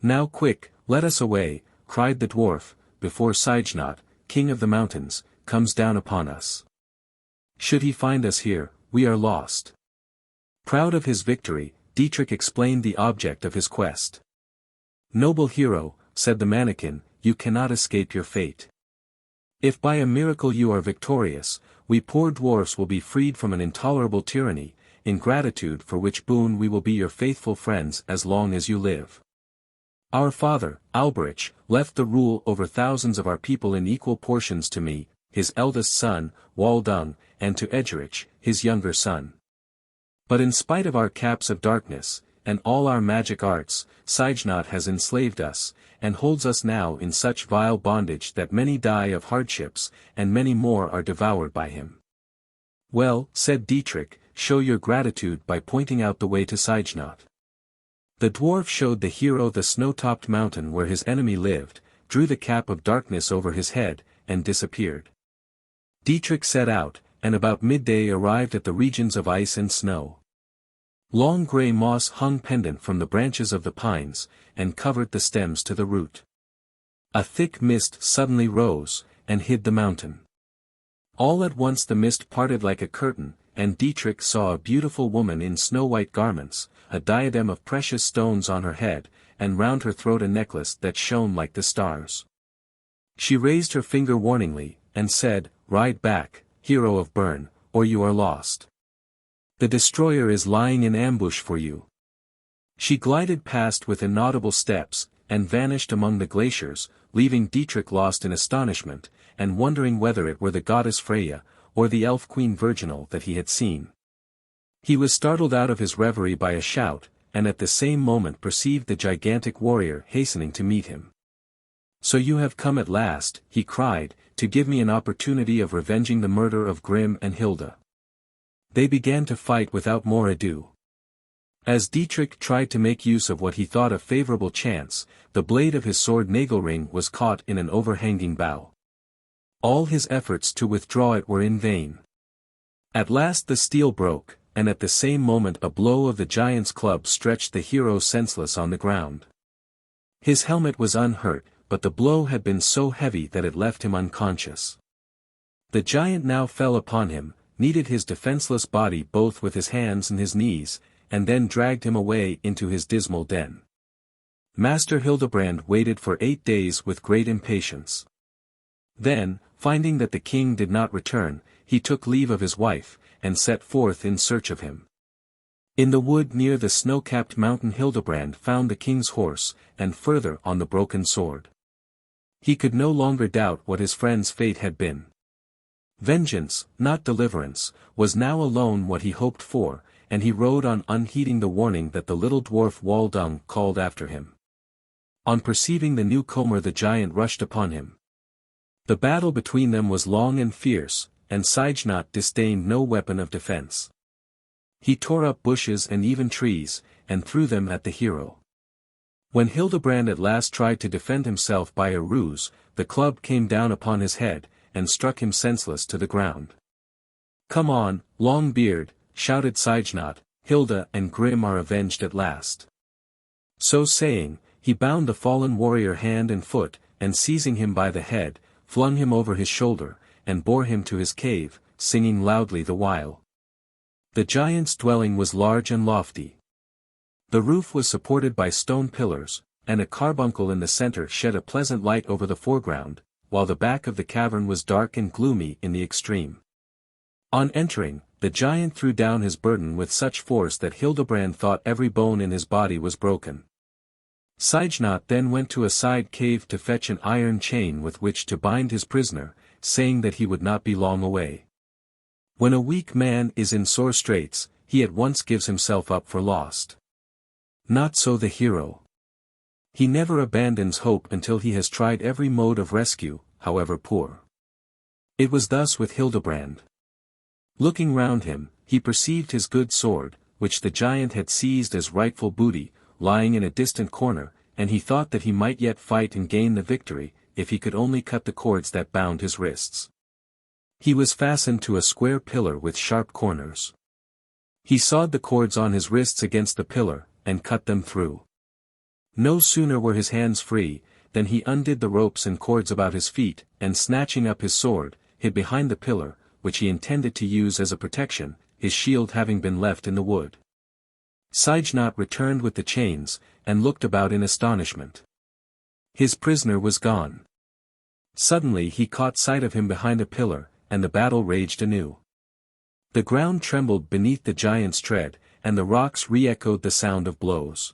"Now quick, let us away," cried the dwarf, "before Siegfried, king of the mountains, comes down upon us. Should he find us here, we are lost." Proud of his victory, Dietrich explained the object of his quest. "Noble hero," said the mannequin, "you cannot escape your fate. If by a miracle you are victorious, we poor dwarfs will be freed from an intolerable tyranny, in gratitude for which boon we will be your faithful friends as long as you live. Our father, Alboin, left the rule over thousands of our people in equal portions to me, his eldest son, Wägner, and to Hugdieterich, his younger son. But in spite of our caps of darkness, and all our magic arts, Siegfried has enslaved us, and holds us now in such vile bondage that many die of hardships, and many more are devoured by him." "Well," said Dietrich, "show your gratitude by pointing out the way to Siegfried." The dwarf showed the hero the snow-topped mountain where his enemy lived, drew the cap of darkness over his head, and disappeared. Dietrich set out, and about midday arrived at the regions of ice and snow. Long grey moss hung pendant from the branches of the pines, and covered the stems to the root. A thick mist suddenly rose, and hid the mountain. All at once the mist parted like a curtain, and Dietrich saw a beautiful woman in snow-white garments, a diadem of precious stones on her head, and round her throat a necklace that shone like the stars. She raised her finger warningly, and said, "Ride back, hero of Bern, or you are lost. The destroyer is lying in ambush for you." She glided past with inaudible steps, and vanished among the glaciers, leaving Dietrich lost in astonishment, and wondering whether it were the goddess Freya, or the elf queen Virginal that he had seen. He was startled out of his reverie by a shout, and at the same moment perceived the gigantic warrior hastening to meet him. "So you have come at last," he cried, "to give me an opportunity of revenging the murder of Grim and Hilda." They began to fight without more ado. As Dietrich tried to make use of what he thought a favorable chance, the blade of his sword Nagelring was caught in an overhanging bough. All his efforts to withdraw it were in vain. At last the steel broke, and at the same moment a blow of the giant's club stretched the hero senseless on the ground. His helmet was unhurt, but the blow had been so heavy that it left him unconscious. The giant now fell upon him, kneaded his defenseless body both with his hands and his knees, and then dragged him away into his dismal den. Master Hildebrand waited for 8 days with great impatience. Then, finding that the king did not return, he took leave of his wife, and set forth in search of him. In the wood near the snow-capped mountain Hildebrand found the king's horse, and further on the broken sword. He could no longer doubt what his friend's fate had been. Vengeance, not deliverance, was now alone what he hoped for, and he rode on unheeding the warning that the little dwarf Wägner called after him. On perceiving the newcomer the giant rushed upon him. The battle between them was long and fierce, and Siegfried disdained no weapon of defense. He tore up bushes and even trees, and threw them at the hero. When Hildebrand at last tried to defend himself by a ruse, the club came down upon his head, and struck him senseless to the ground. "Come on, Longbeard," shouted Siegfried, "Hilda and Grim are avenged at last." So saying, he bound the fallen warrior hand and foot, and seizing him by the head, flung him over his shoulder, and bore him to his cave, singing loudly the while. The giant's dwelling was large and lofty. The roof was supported by stone pillars, and a carbuncle in the center shed a pleasant light over the foreground, while the back of the cavern was dark and gloomy in the extreme. On entering, the giant threw down his burden with such force that Hildebrand thought every bone in his body was broken. Siegfried then went to a side cave to fetch an iron chain with which to bind his prisoner, saying that he would not be long away. When a weak man is in sore straits, he at once gives himself up for lost. Not so the hero. He never abandons hope until he has tried every mode of rescue, however poor. It was thus with Hildebrand. Looking round him, he perceived his good sword, which the giant had seized as rightful booty, lying in a distant corner, and he thought that he might yet fight and gain the victory, if he could only cut the cords that bound his wrists. He was fastened to a square pillar with sharp corners. He sawed the cords on his wrists against the pillar, and cut them through. No sooner were his hands free, than he undid the ropes and cords about his feet, and snatching up his sword, hid behind the pillar, which he intended to use as a protection, his shield having been left in the wood. Siegfried returned with the chains, and looked about in astonishment. His prisoner was gone. Suddenly he caught sight of him behind a pillar, and the battle raged anew. The ground trembled beneath the giant's tread, and the rocks re-echoed the sound of blows.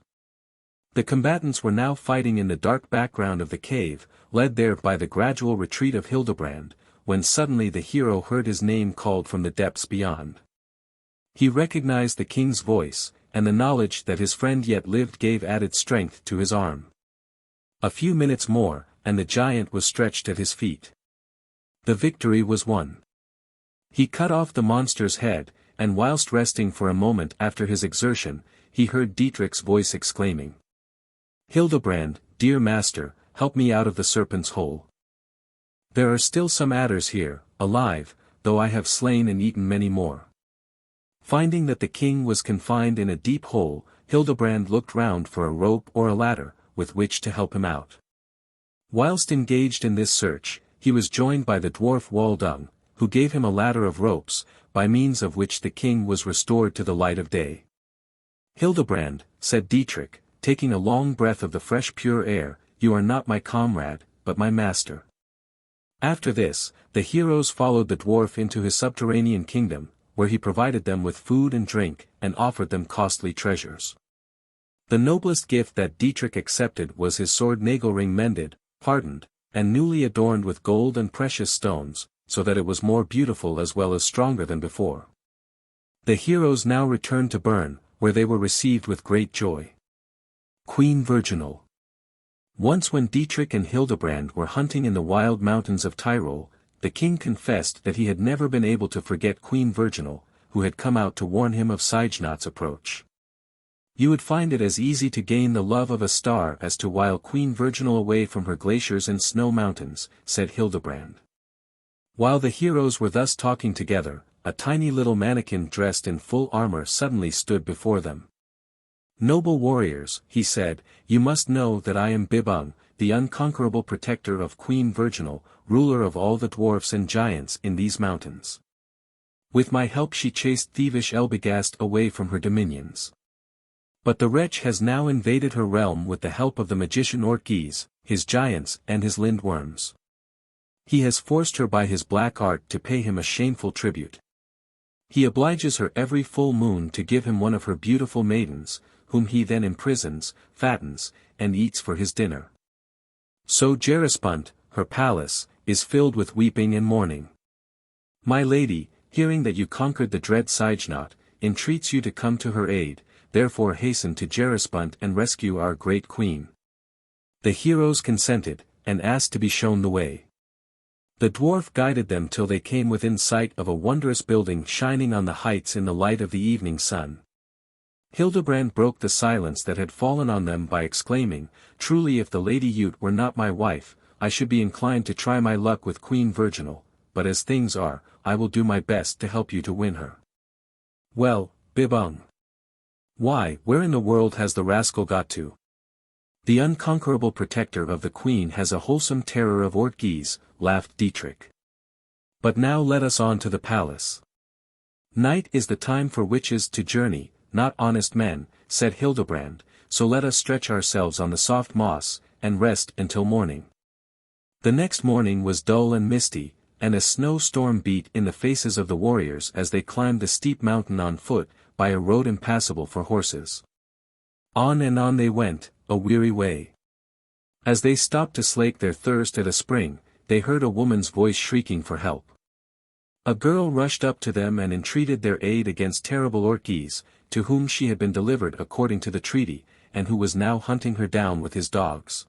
The combatants were now fighting in the dark background of the cave, led there by the gradual retreat of Hildebrand, when suddenly the hero heard his name called from the depths beyond. He recognized the king's voice, and the knowledge that his friend yet lived gave added strength to his arm. A few minutes more, and the giant was stretched at his feet. The victory was won. He cut off the monster's head, and whilst resting for a moment after his exertion, he heard Dietrich's voice exclaiming, "Hildebrand, dear master, help me out of the serpent's hole. There are still some adders here, alive, though I have slain and eaten many more." Finding that the king was confined in a deep hole, Hildebrand looked round for a rope or a ladder, with which to help him out. Whilst engaged in this search, he was joined by the dwarf Wägner, who gave him a ladder of ropes, by means of which the king was restored to the light of day. "Hildebrand," said Dietrich, taking a long breath of the fresh pure air, "you are not my comrade, but my master." After this, the heroes followed the dwarf into his subterranean kingdom, where he provided them with food and drink, and offered them costly treasures. The noblest gift that Dietrich accepted was his sword nagelring mended, hardened, and newly adorned with gold and precious stones, so that it was more beautiful as well as stronger than before. The heroes now returned to Bern, where they were received with great joy. Queen Virginal. Once when Dietrich and Hildebrand were hunting in the wild mountains of Tyrol, the king confessed that he had never been able to forget Queen Virginal, who had come out to warn him of Siegfried's approach. "You would find it as easy to gain the love of a star as to while Queen Virginal away from her glaciers and snow mountains," said Hildebrand. While the heroes were thus talking together, a tiny little mannequin dressed in full armor suddenly stood before them. "Noble warriors," he said, "you must know that I am Nibelung, the unconquerable protector of Queen Virginal, ruler of all the dwarfs and giants in these mountains. With my help she chased thievish Elbegast away from her dominions. But the wretch has now invaded her realm with the help of the magician Ortnit, his giants and his lindworms. He has forced her by his black art to pay him a shameful tribute. He obliges her every full moon to give him one of her beautiful maidens, whom he then imprisons, fattens, and eats for his dinner. So Geraspund, her palace, is filled with weeping and mourning. My lady, hearing that you conquered the dread Siegfried, entreats you to come to her aid, therefore hasten to Geraspund and rescue our great queen." The heroes consented, and asked to be shown the way. The dwarf guided them till they came within sight of a wondrous building shining on the heights in the light of the evening sun. Hildebrand broke the silence that had fallen on them by exclaiming, "Truly if the Lady Ute were not my wife, I should be inclined to try my luck with Queen Virginal, but as things are, I will do my best to help you to win her." "Well, Nibelung. Why, where in the world has the rascal got to? The unconquerable protector of the queen has a wholesome terror of Ortnit," laughed Dietrich. "But now let us on to the palace." "Night is the time for witches to journey, not honest men," said Hildebrand, "so let us stretch ourselves on the soft moss, and rest until morning." The next morning was dull and misty, and a snow-storm beat in the faces of the warriors as they climbed the steep mountain on foot, by a road impassable for horses. On and on they went, a weary way. As they stopped to slake their thirst at a spring, they heard a woman's voice shrieking for help. A girl rushed up to them and entreated their aid against terrible Ortnit, to whom she had been delivered according to the treaty, and who was now hunting her down with his dogs.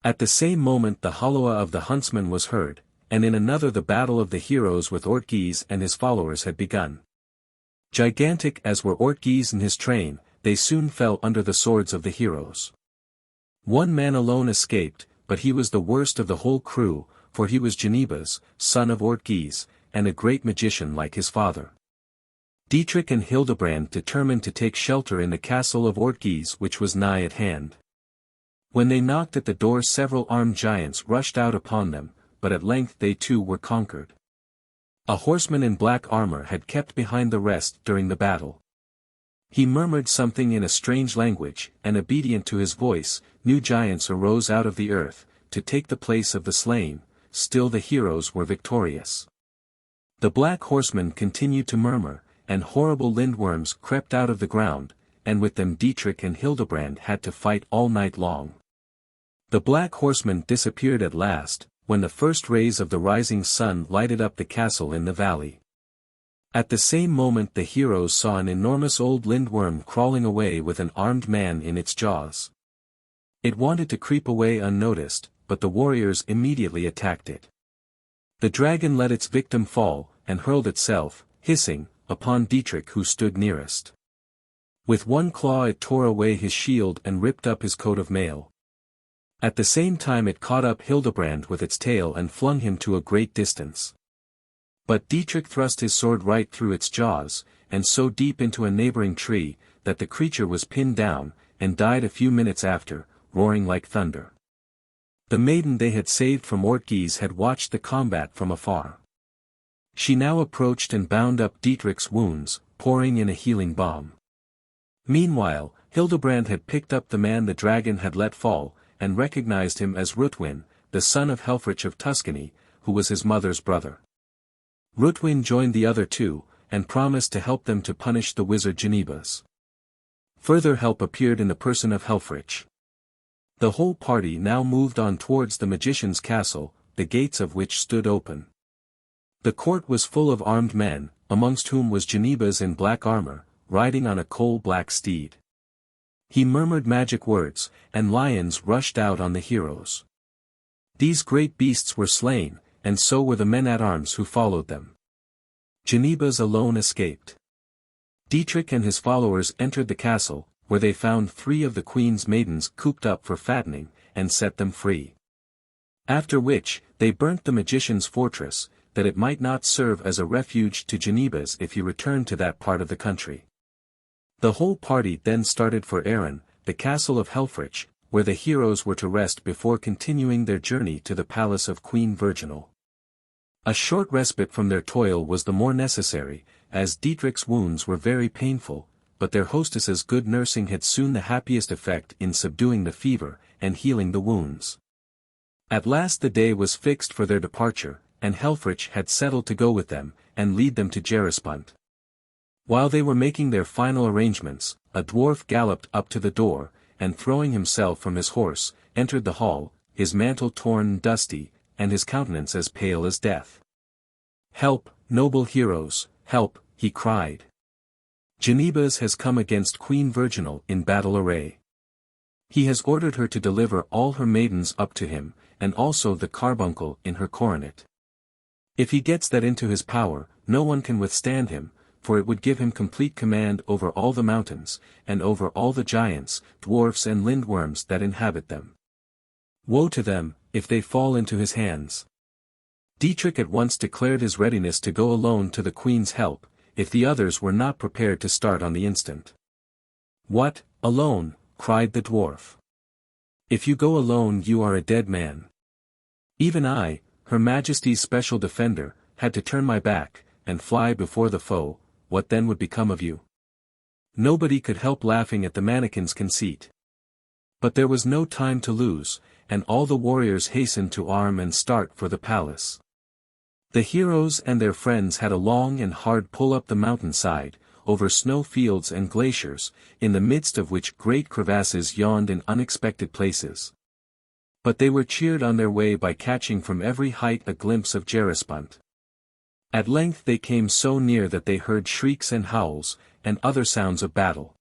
At the same moment the holloa of the huntsman was heard, and in another the battle of the heroes with Ortnit and his followers had begun. Gigantic as were Ortnit and his train, they soon fell under the swords of the heroes. One man alone escaped, but he was the worst of the whole crew, for he was Geneba's, son of Ortgis, and a great magician like his father. Dietrich and Hildebrand determined to take shelter in the castle of Ortgis, which was nigh at hand. When they knocked at the door, several armed giants rushed out upon them, but at length they too were conquered. A horseman in black armor had kept behind the rest during the battle. He murmured something in a strange language, and obedient to his voice, new giants arose out of the earth, to take the place of the slain. Still the heroes were victorious. The black horsemen continued to murmur, and horrible lindworms crept out of the ground, and with them Dietrich and Hildebrand had to fight all night long. The black horsemen disappeared at last, when the first rays of the rising sun lighted up the castle in the valley. At the same moment the heroes saw an enormous old lindworm crawling away with an armed man in its jaws. It wanted to creep away unnoticed, but the warriors immediately attacked it. The dragon let its victim fall, and hurled itself, hissing, upon Dietrich, who stood nearest. With one claw it tore away his shield and ripped up his coat of mail. At the same time it caught up Hildebrand with its tail and flung him to a great distance. But Dietrich thrust his sword right through its jaws, and so deep into a neighboring tree, that the creature was pinned down, and died a few minutes after, roaring like thunder. The maiden they had saved from Ortgis had watched the combat from afar. She now approached and bound up Dietrich's wounds, pouring in a healing balm. Meanwhile, Hildebrand had picked up the man the dragon had let fall, and recognized him as Ruotwin, the son of Helfrich of Tuscany, who was his mother's brother. Ruotwin joined the other two, and promised to help them to punish the wizard Genebas. Further help appeared in the person of Helfrich. The whole party now moved on towards the magician's castle, the gates of which stood open. The court was full of armed men, amongst whom was Genebas in black armor, riding on a coal-black steed. He murmured magic words, and lions rushed out on the heroes. These great beasts were slain, and so were the men-at-arms who followed them. Genebas alone escaped. Dietrich and his followers entered the castle, where they found 3 of the queen's maidens cooped up for fattening, and set them free. After which, they burnt the magician's fortress, that it might not serve as a refuge to Genebas if he returned to that part of the country. The whole party then started for Erin, the castle of Helfrich, where the heroes were to rest before continuing their journey to the palace of Queen Virginal. A short respite from their toil was the more necessary, as Dietrich's wounds were very painful, but their hostess's good nursing had soon the happiest effect in subduing the fever, and healing the wounds. At last the day was fixed for their departure, and Helfrich had settled to go with them, and lead them to Gerispunt. While they were making their final arrangements, a dwarf galloped up to the door, and throwing himself from his horse, entered the hall, his mantle torn and dusty, and his countenance as pale as death. "Help, noble heroes, help," he cried. "Genebas has come against Queen Virginal in battle array. He has ordered her to deliver all her maidens up to him, and also the carbuncle in her coronet. If he gets that into his power, no one can withstand him, for it would give him complete command over all the mountains, and over all the giants, dwarfs and lindworms that inhabit them. Woe to them, if they fall into his hands." Dietrich at once declared his readiness to go alone to the queen's help, if the others were not prepared to start on the instant. "What, alone?" cried the dwarf. "If you go alone you are a dead man. Even I, Her Majesty's special defender, had to turn my back, and fly before the foe. What then would become of you?" Nobody could help laughing at the mannequin's conceit. But there was no time to lose, and all the warriors hastened to arm and start for the palace. The heroes and their friends had a long and hard pull up the mountainside, over snow fields and glaciers, in the midst of which great crevasses yawned in unexpected places. But they were cheered on their way by catching from every height a glimpse of Gerispunt. At length they came so near that they heard shrieks and howls, and other sounds of battle.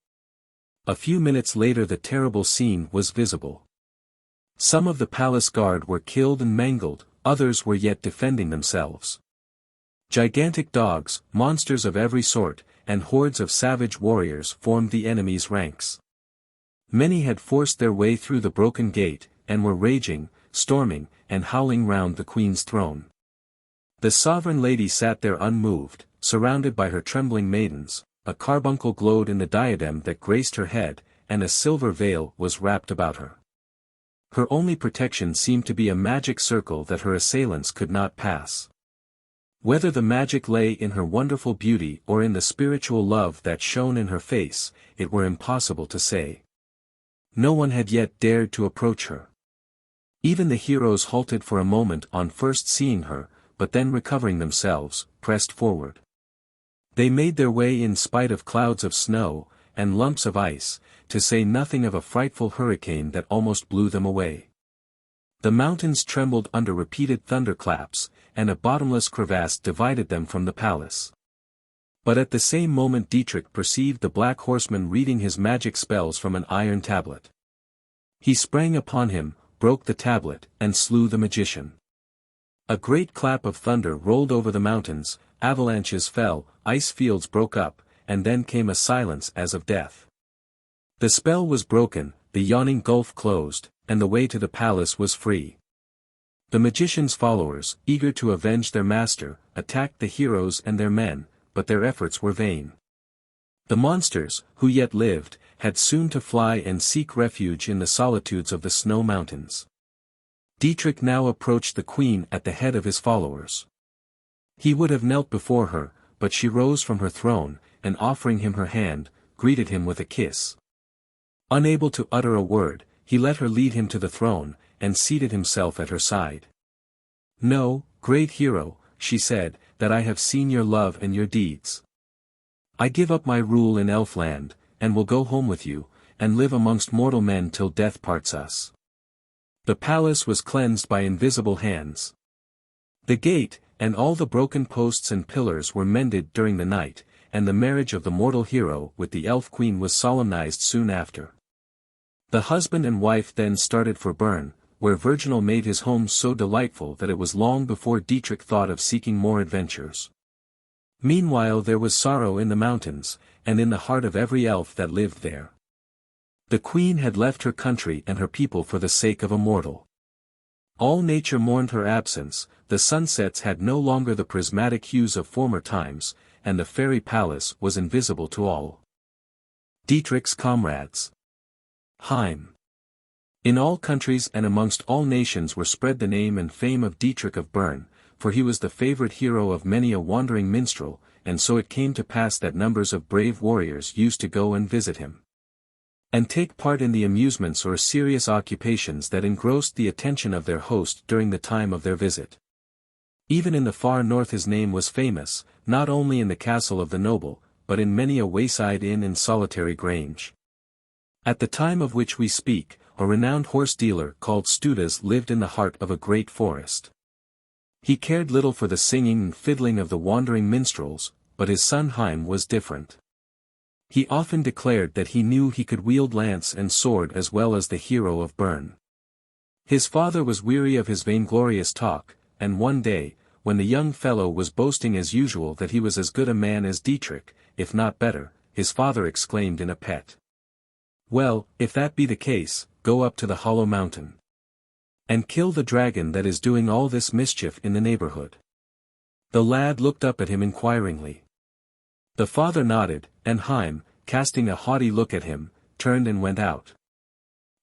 A few minutes later the terrible scene was visible. Some of the palace guard were killed and mangled, others were yet defending themselves. Gigantic dogs, monsters of every sort, and hordes of savage warriors formed the enemy's ranks. Many had forced their way through the broken gate, and were raging, storming, and howling round the queen's throne. The sovereign lady sat there unmoved, surrounded by her trembling maidens, a carbuncle glowed in the diadem that graced her head, and a silver veil was wrapped about her. Her only protection seemed to be a magic circle that her assailants could not pass. Whether the magic lay in her wonderful beauty or in the spiritual love that shone in her face, it were impossible to say. No one had yet dared to approach her. Even the heroes halted for a moment on first seeing her, but then recovering themselves, pressed forward. They made their way in spite of clouds of snow, and lumps of ice, to say nothing of a frightful hurricane that almost blew them away. The mountains trembled under repeated thunderclaps, and a bottomless crevasse divided them from the palace. But at the same moment Dietrich perceived the black horseman reading his magic spells from an iron tablet. He sprang upon him, broke the tablet, and slew the magician. A great clap of thunder rolled over the mountains, avalanches fell, ice fields broke up, and then came a silence as of death. The spell was broken, the yawning gulf closed, and the way to the palace was free. The magician's followers, eager to avenge their master, attacked the heroes and their men, but their efforts were vain. The monsters, who yet lived, had soon to fly and seek refuge in the solitudes of the snow mountains. Dietrich now approached the queen at the head of his followers. He would have knelt before her, but she rose from her throne, and offering him her hand, greeted him with a kiss. Unable to utter a word, he let her lead him to the throne, and seated himself at her side. "Know, great hero," she said, "that I have seen your love and your deeds. I give up my rule in Elfland, and will go home with you, and live amongst mortal men till death parts us." The palace was cleansed by invisible hands. The gate, and all the broken posts and pillars were mended during the night, and the marriage of the mortal hero with the elf queen was solemnized soon after. The husband and wife then started for Bern, where Virginal made his home so delightful that it was long before Dietrich thought of seeking more adventures. Meanwhile there was sorrow in the mountains, and in the heart of every elf that lived there. The queen had left her country and her people for the sake of a mortal. All nature mourned her absence, the sunsets had no longer the prismatic hues of former times, and the fairy palace was invisible to all. Dietrich's comrades. Heim. In all countries and amongst all nations were spread the name and fame of Dietrich of Bern, for he was the favorite hero of many a wandering minstrel, and so it came to pass that numbers of brave warriors used to go and visit him, and take part in the amusements or serious occupations that engrossed the attention of their host during the time of their visit. Even in the far north his name was famous, not only in the castle of the noble, but in many a wayside inn and solitary grange. At the time of which we speak, a renowned horse dealer called Studas lived in the heart of a great forest. He cared little for the singing and fiddling of the wandering minstrels, but his son Heim was different. He often declared that he knew he could wield lance and sword as well as the hero of Bern. His father was weary of his vainglorious talk, and one day, when the young fellow was boasting as usual that he was as good a man as Dietrich, if not better, his father exclaimed in a pet, "Well, if that be the case, go up to the hollow mountain, and kill the dragon that is doing all this mischief in the neighborhood." The lad looked up at him inquiringly. The father nodded, and Heim, casting a haughty look at him, turned and went out.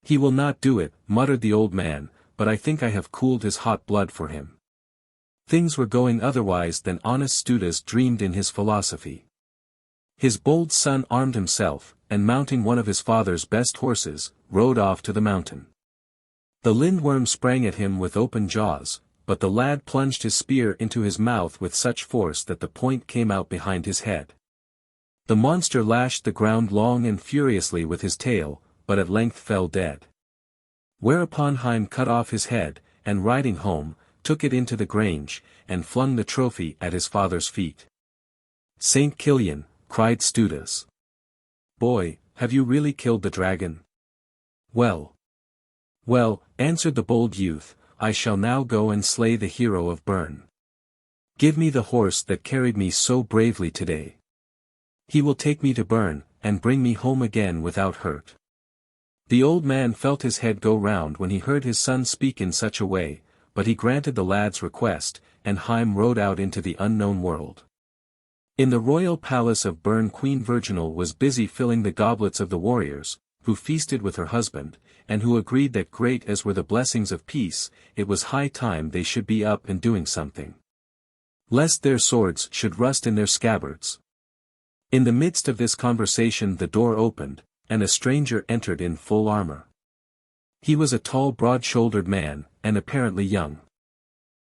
"He will not do it," muttered the old man, "but I think I have cooled his hot blood for him." Things were going otherwise than honest Studas dreamed in his philosophy. His bold son armed himself, and mounting one of his father's best horses, rode off to the mountain. The lindworm sprang at him with open jaws, but the lad plunged his spear into his mouth with such force that the point came out behind his head. The monster lashed the ground long and furiously with his tail, but at length fell dead. Whereupon Heim cut off his head, and riding home, took it into the grange, and flung the trophy at his father's feet. "Saint Kilian," cried Studas. "Boy, have you really killed the dragon?" "Well, well," answered the bold youth, "I shall now go and slay the hero of Bern. Give me the horse that carried me so bravely today. He will take me to Bern, and bring me home again without hurt." The old man felt his head go round when he heard his son speak in such a way, but he granted the lad's request, and Heim rode out into the unknown world. In the royal palace of Bern Queen Virginal was busy filling the goblets of the warriors, who feasted with her husband, and who agreed that great as were the blessings of peace, it was high time they should be up and doing something, lest their swords should rust in their scabbards. In the midst of this conversation the door opened, and a stranger entered in full armor. He was a tall broad-shouldered man, and apparently young.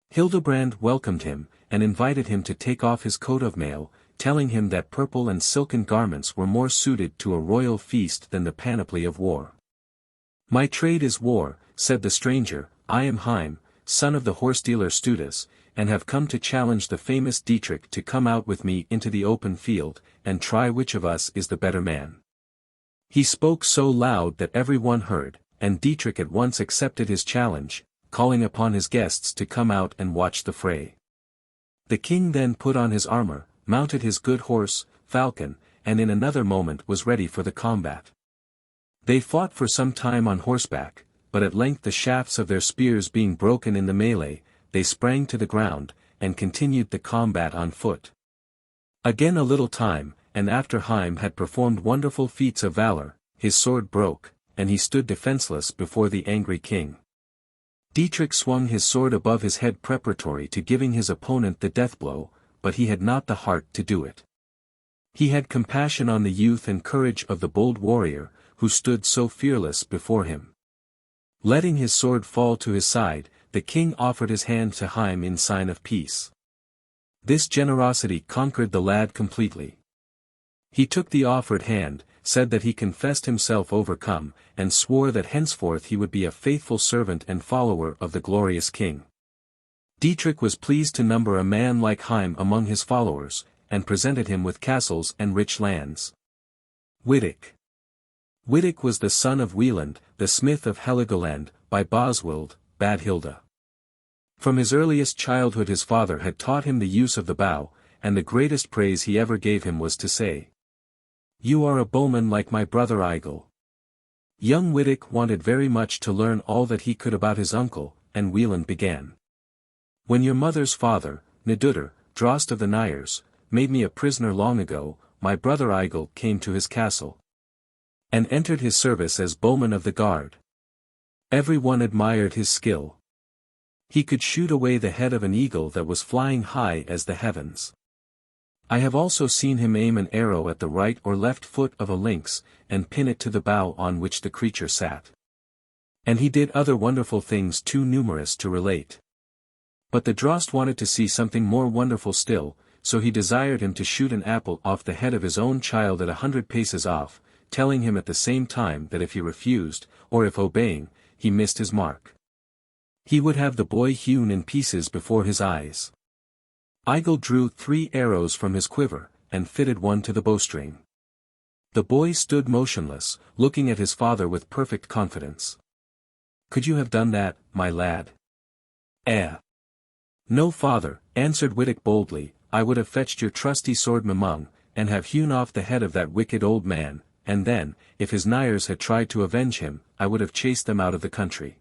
Hildebrand welcomed him, and invited him to take off his coat of mail, telling him that purple and silken garments were more suited to a royal feast than the panoply of war. "My trade is war," said the stranger. "I am Heim, son of the horse-dealer Studas, and have come to challenge the famous Dietrich to come out with me into the open field, and try which of us is the better man." He spoke so loud that every one heard, and Dietrich at once accepted his challenge, calling upon his guests to come out and watch the fray. The king then put on his armor, mounted his good horse, Falcon, and in another moment was ready for the combat. They fought for some time on horseback, but at length the shafts of their spears being broken in the melee, they sprang to the ground, and continued the combat on foot. Again a little time, and after Heim had performed wonderful feats of valor, his sword broke, and he stood defenseless before the angry king. Dietrich swung his sword above his head preparatory to giving his opponent the death blow, but he had not the heart to do it. He had compassion on the youth and courage of the bold warrior, who stood so fearless before him. Letting his sword fall to his side, the king offered his hand to Heim in sign of peace. This generosity conquered the lad completely. He took the offered hand, said that he confessed himself overcome, and swore that henceforth he would be a faithful servant and follower of the glorious king. Dietrich was pleased to number a man like Heim among his followers, and presented him with castles and rich lands. Wittig was the son of Wieland, the smith of Heligoland, by Boswild, Bad Hilda. From his earliest childhood his father had taught him the use of the bow, and the greatest praise he ever gave him was to say, "You are a bowman like my brother Eigil." Young Wittig wanted very much to learn all that he could about his uncle, and Wieland began. "When your mother's father, Nidudr, Drost of the Nyers, made me a prisoner long ago, my brother Eigil came to his castle, and entered his service as bowman of the guard. Every one admired his skill. He could shoot away the head of an eagle that was flying high as the heavens. I have also seen him aim an arrow at the right or left foot of a lynx, and pin it to the bough on which the creature sat. And he did other wonderful things too numerous to relate. But the Drost wanted to see something more wonderful still, so he desired him to shoot an apple off the head of his own child at 100 paces off, telling him at the same time that if he refused, or if obeying, he missed his mark, he would have the boy hewn in pieces before his eyes. Eigil drew 3 arrows from his quiver, and fitted one to the bowstring. The boy stood motionless, looking at his father with perfect confidence. "Could you have done that, my lad?" "No, father," answered Wittig boldly, "I would have fetched your trusty sword Mimung, and have hewn off the head of that wicked old man, and then, if his Nyers had tried to avenge him, I would have chased them out of the country."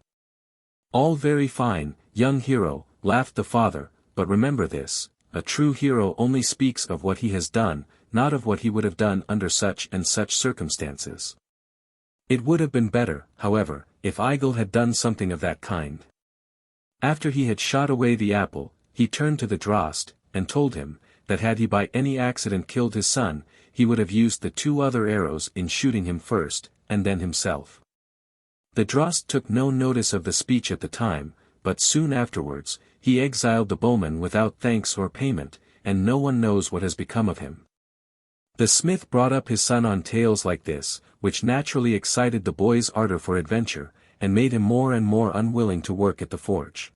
"All very fine, young hero," laughed the father, "but remember this, a true hero only speaks of what he has done, not of what he would have done under such and such circumstances. It would have been better, however, if Eigil had done something of that kind." After he had shot away the apple, he turned to the Drost, and told him, that had he by any accident killed his son, he would have used the 2 other arrows in shooting him first, and then himself. The Drost took no notice of the speech at the time, but soon afterwards, he exiled the bowman without thanks or payment, and no one knows what has become of him. The smith brought up his son on tales like this, which naturally excited the boy's ardor for adventure, and made him more and more unwilling to work at the forge.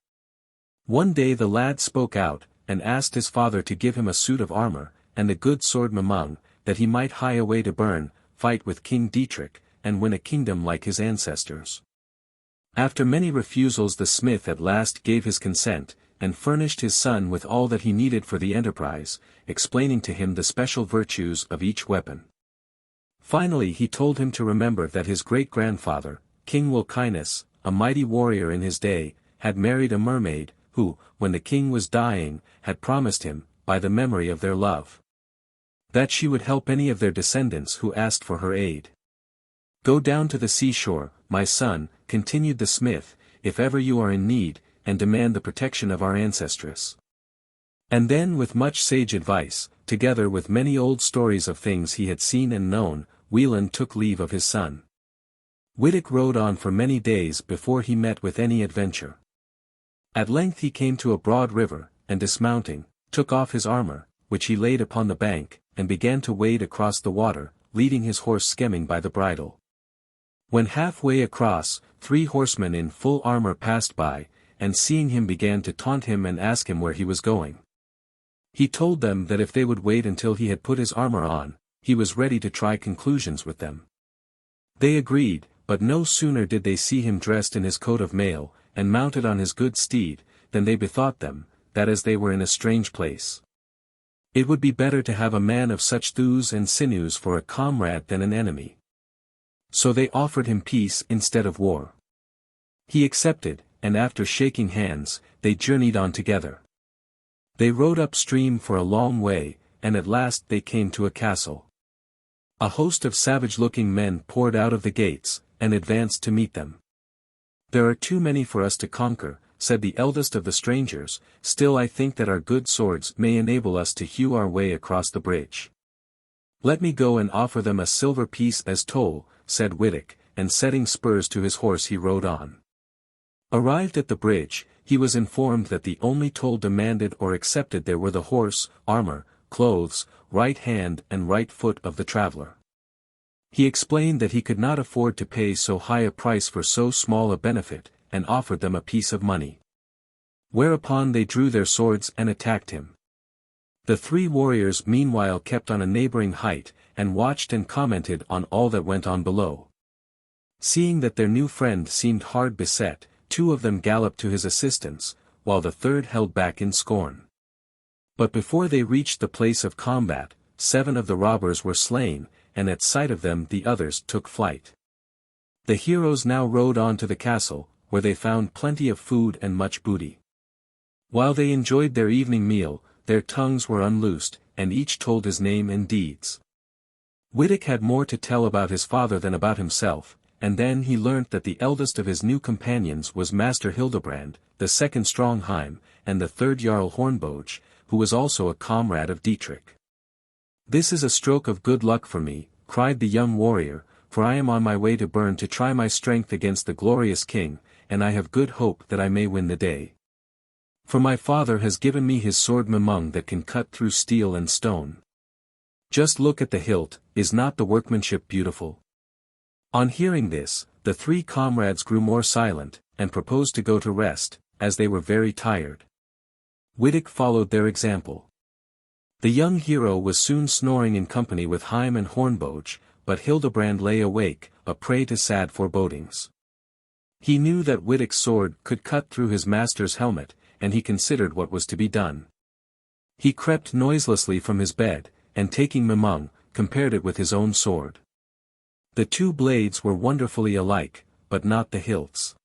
One day the lad spoke out, and asked his father to give him a suit of armor, and the good sword Mimung, that he might hie away to Bern, fight with King Dietrich, and win a kingdom like his ancestors. After many refusals the smith at last gave his consent, and furnished his son with all that he needed for the enterprise, explaining to him the special virtues of each weapon. Finally he told him to remember that his great-grandfather, King Wilkinus, a mighty warrior in his day, had married a mermaid, who, when the king was dying, had promised him, by the memory of their love, that she would help any of their descendants who asked for her aid. Go down to the seashore, my son, continued the smith, if ever you are in need, and demand the protection of our ancestress. And then with much sage advice, together with many old stories of things he had seen and known, Wieland took leave of his son. Wittek rode on for many days before he met with any adventure. At length he came to a broad river, and dismounting, took off his armor, which he laid upon the bank, and began to wade across the water, leading his horse Skemming by the bridle. When halfway across, 3 horsemen in full armor passed by, and seeing him began to taunt him and ask him where he was going. He told them that if they would wait until he had put his armor on, he was ready to try conclusions with them. They agreed, but no sooner did they see him dressed in his coat of mail, and mounted on his good steed, than they bethought them, that as they were in a strange place, it would be better to have a man of such thews and sinews for a comrade than an enemy. So they offered him peace instead of war. He accepted, and after shaking hands, they journeyed on together. They rode upstream for a long way, and at last they came to a castle. A host of savage-looking men poured out of the gates, and advanced to meet them. There are too many for us to conquer, said the eldest of the strangers, still I think that our good swords may enable us to hew our way across the bridge. Let me go and offer them a silver piece as toll, said Wittek, and setting spurs to his horse he rode on. Arrived at the bridge, he was informed that the only toll demanded or accepted there were the horse, armor, clothes, right hand and right foot of the traveler. He explained that he could not afford to pay so high a price for so small a benefit, and offered them a piece of money. Whereupon they drew their swords and attacked him. The 3 warriors meanwhile kept on a neighboring height, and watched and commented on all that went on below. Seeing that their new friend seemed hard beset, 2 of them galloped to his assistance, while the 3rd held back in scorn. But before they reached the place of combat, 7 of the robbers were slain, and at sight of them the others took flight. The heroes now rode on to the castle, where they found plenty of food and much booty. While they enjoyed their evening meal, their tongues were unloosed, and each told his name and deeds. Wittek had more to tell about his father than about himself, and then he learnt that the eldest of his new companions was Master Hildebrand, the 2nd Strongheim, and the 3rd Jarl Hornboge, who was also a comrade of Dietrich. This is a stroke of good luck for me, cried the young warrior, for I am on my way to Bern to try my strength against the glorious king, and I have good hope that I may win the day. For my father has given me his sword Mimung that can cut through steel and stone. Just look at the hilt, is not the workmanship beautiful? On hearing this, the 3 comrades grew more silent, and proposed to go to rest, as they were very tired. Wittek followed their example. The young hero was soon snoring in company with Heim and Hornboge, but Hildebrand lay awake, a prey to sad forebodings. He knew that Wittek's sword could cut through his master's helmet, and he considered what was to be done. He crept noiselessly from his bed, and taking Mimung, compared it with his own sword. The 2 blades were wonderfully alike, but not the hilts.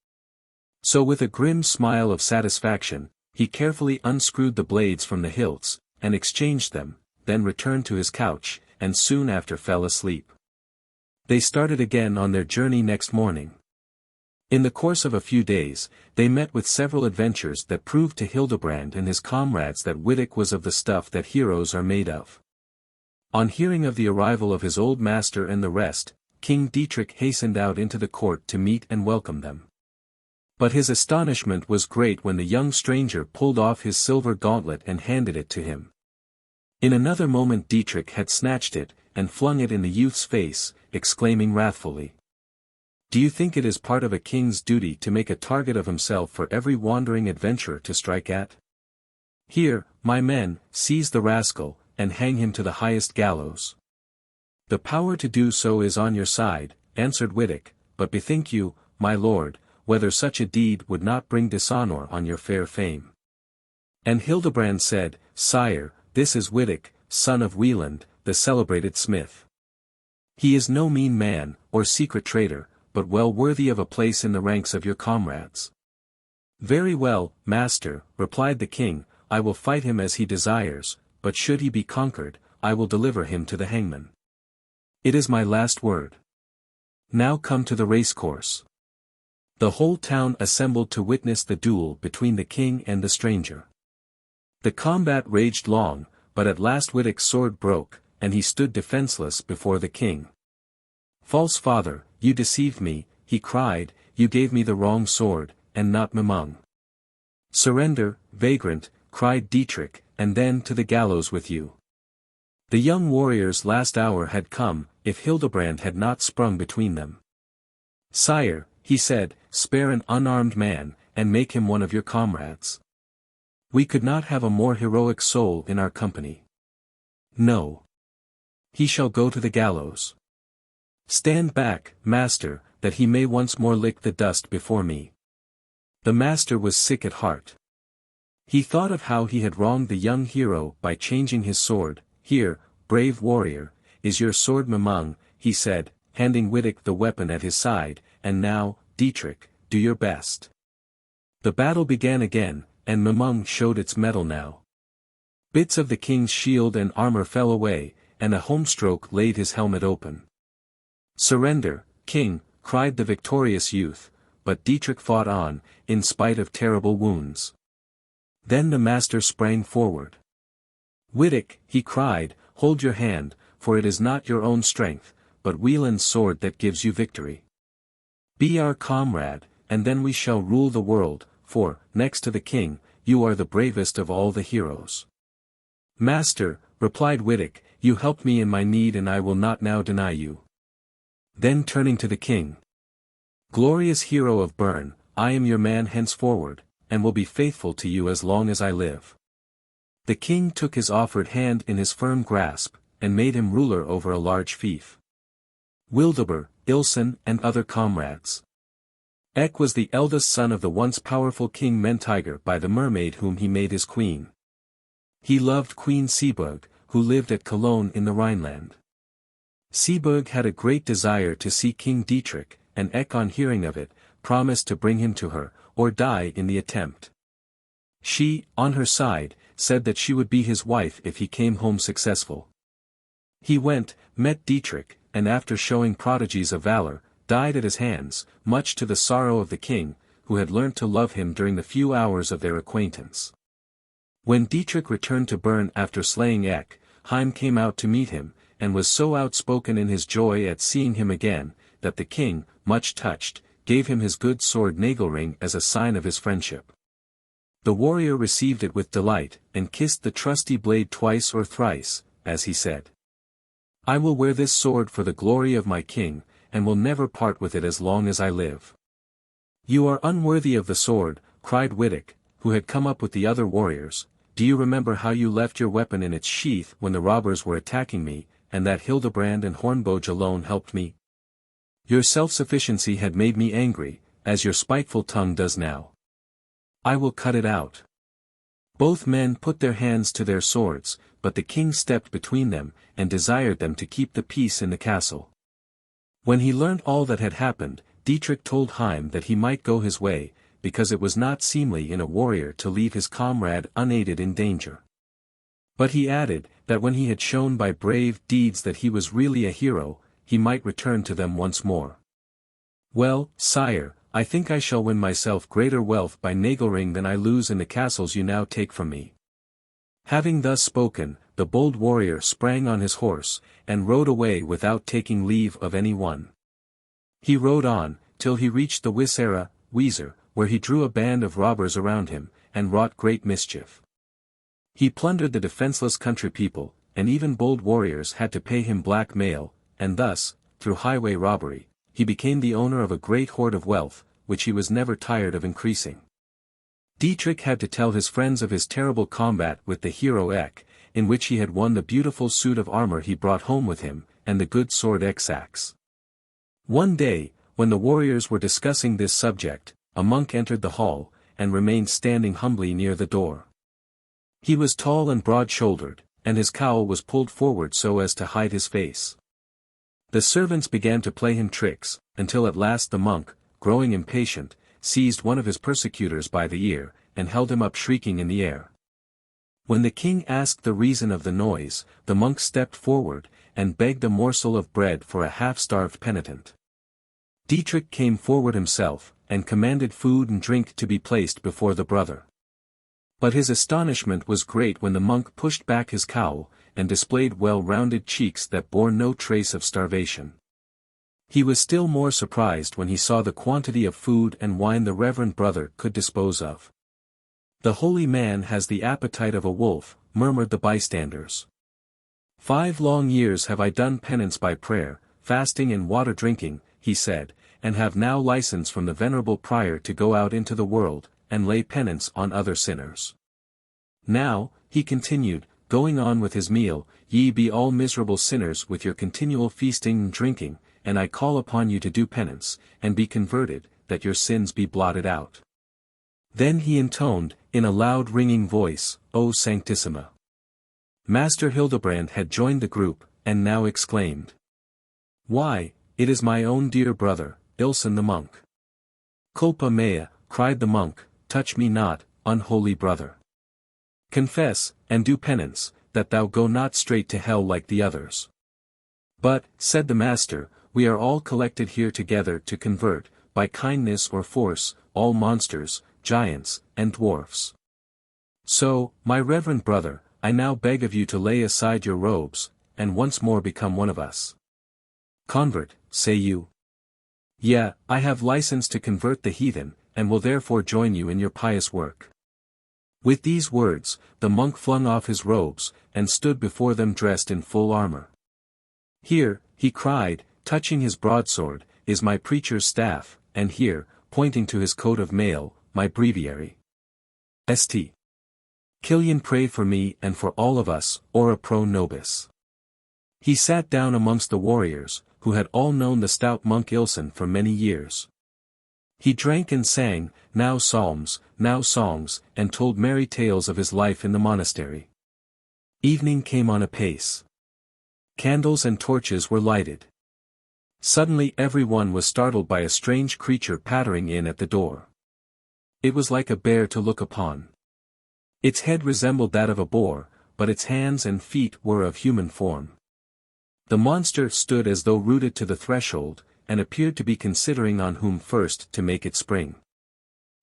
So with a grim smile of satisfaction, he carefully unscrewed the blades from the hilts, and exchanged them, then returned to his couch, and soon after fell asleep. They started again on their journey next morning. In the course of a few days, they met with several adventures that proved to Hildebrand and his comrades that Wittek was of the stuff that heroes are made of. On hearing of the arrival of his old master and the rest, King Dietrich hastened out into the court to meet and welcome them. But his astonishment was great when the young stranger pulled off his silver gauntlet and handed it to him. In another moment Dietrich had snatched it, and flung it in the youth's face, exclaiming wrathfully, "Do you think it is part of a king's duty to make a target of himself for every wandering adventurer to strike at? Here, my men, seize the rascal, and hang him to the highest gallows." "The power to do so is on your side," answered Wittek, "but bethink you, my lord, whether such a deed would not bring dishonor on your fair fame." And Hildebrand said, "Sire, this is Wittek, son of Wieland, the celebrated smith. He is no mean man, or secret traitor, but well worthy of a place in the ranks of your comrades. Very well, master, replied the king, I will fight him as he desires, but should he be conquered, I will deliver him to the hangman. It is my last word. Now come to the racecourse. The whole town assembled to witness the duel between the king and the stranger. The combat raged long, but at last Wittek's sword broke, and he stood defenseless before the king. False father, you deceived me, he cried, you gave me the wrong sword, and not Mimung. Surrender, vagrant, cried Dietrich, and then to the gallows with you. The young warrior's last hour had come, if Hildebrand had not sprung between them. Sire, he said, spare an unarmed man, and make him one of your comrades. We could not have a more heroic soul in our company. No. He shall go to the gallows. Stand back, master, that he may once more lick the dust before me. The master was sick at heart. He thought of how he had wronged the young hero by changing his sword. Here, brave warrior, is your sword Mimung, he said, handing Wittek the weapon at his side, and now, Dietrich, do your best. The battle began again, and Mimung showed its mettle now. Bits of the king's shield and armor fell away, and a homestroke laid his helmet open. Surrender, king, cried the victorious youth, but Dietrich fought on, in spite of terrible wounds. Then the master sprang forward. Wittek, he cried, hold your hand, for it is not your own strength, but Wieland's sword that gives you victory. Be our comrade, and then we shall rule the world, for, next to the king, you are the bravest of all the heroes. Master, replied Wittek, you helped me in my need and I will not now deny you. Then turning to the king. Glorious hero of Bern, I am your man henceforward, and will be faithful to you as long as I live. The king took his offered hand in his firm grasp, and made him ruler over a large fief. Wildebur, Ilson and other comrades. Ek was the eldest son of the once powerful King Mentiger by the mermaid whom he made his queen. He loved Queen Sieberg, who lived at Cologne in the Rhineland. Sieberg had a great desire to see King Dietrich, and Ek on hearing of it, promised to bring him to her, or die in the attempt. She, on her side, said that she would be his wife if he came home successful. He went, met Dietrich, and after showing prodigies of valor, died at his hands, much to the sorrow of the king, who had learnt to love him during the few hours of their acquaintance. When Dietrich returned to Bern after slaying Ek, Heim came out to meet him, and was so outspoken in his joy at seeing him again, that the king, much touched, gave him his good sword Nagelring as a sign of his friendship. The warrior received it with delight, and kissed the trusty blade twice or thrice, as he said, I will wear this sword for the glory of my king, and will never part with it as long as I live. You are unworthy of the sword, cried Wittek, who had come up with the other warriors. Do you remember how you left your weapon in its sheath when the robbers were attacking me, and that Hildebrand and Hornboge alone helped me? Your self-sufficiency had made me angry, as your spiteful tongue does now. I will cut it out. Both men put their hands to their swords, but the king stepped between them, and desired them to keep the peace in the castle. When he learnt all that had happened, Dietrich told Heim that he might go his way, because it was not seemly in a warrior to leave his comrade unaided in danger. But he added, that when he had shown by brave deeds that he was really a hero, he might return to them once more. Well, sire, I think I shall win myself greater wealth by Nagelring than I lose in the castles you now take from me. Having thus spoken, the bold warrior sprang on his horse, and rode away without taking leave of any one. He rode on, till he reached the Weser, where he drew a band of robbers around him, and wrought great mischief. He plundered the defenseless country people, and even bold warriors had to pay him black mail, and thus, through highway robbery, he became the owner of a great hoard of wealth, which he was never tired of increasing. Dietrich had to tell his friends of his terrible combat with the hero Ek, in which he had won the beautiful suit of armor he brought home with him, and the good sword Eksax. One day, when the warriors were discussing this subject, a monk entered the hall, and remained standing humbly near the door. He was tall and broad-shouldered, and his cowl was pulled forward so as to hide his face. The servants began to play him tricks, until at last the monk, growing impatient, seized one of his persecutors by the ear, and held him up shrieking in the air. When the king asked the reason of the noise, the monk stepped forward, and begged a morsel of bread for a half-starved penitent. Dietrich came forward himself, and commanded food and drink to be placed before the brother. But his astonishment was great when the monk pushed back his cowl, and displayed well-rounded cheeks that bore no trace of starvation. He was still more surprised when he saw the quantity of food and wine the reverend brother could dispose of. "The holy man has the appetite of a wolf," murmured the bystanders. 5 long years have I done penance by prayer, fasting and water drinking," he said, "and have now license from the venerable prior to go out into the world, and lay penance on other sinners. Now," he continued, going on with his meal, "ye be all miserable sinners with your continual feasting and drinking, and I call upon you to do penance, and be converted, that your sins be blotted out." Then he intoned, in a loud ringing voice, "O Sanctissima." Master Hildebrand had joined the group, and now exclaimed, "Why, it is my own dear brother, Ilson the monk." "Culpa mea," cried the monk, "touch me not, unholy brother. Confess, and do penance, that thou go not straight to hell like the others." "But," said the master, "we are all collected here together to convert, by kindness or force, all monsters, giants, and dwarfs. So, my reverend brother, I now beg of you to lay aside your robes, and once more become one of us." "Convert, say you?" "Yeah, I have license to convert the heathen, and will therefore join you in your pious work." With these words, the monk flung off his robes, and stood before them dressed in full armor. "Here," he cried, touching his broadsword, "is my preacher's staff, and here," pointing to his coat of mail, "my breviary. St. Kilian, pray for me and for all of us, ora pro nobis." He sat down amongst the warriors, who had all known the stout monk Ilson for many years. He drank and sang, now psalms, now songs, and told merry tales of his life in the monastery. Evening came on apace. Candles and torches were lighted. Suddenly every one was startled by a strange creature pattering in at the door. It was like a bear to look upon. Its head resembled that of a boar, but its hands and feet were of human form. The monster stood as though rooted to the threshold, and appeared to be considering on whom first to make it spring.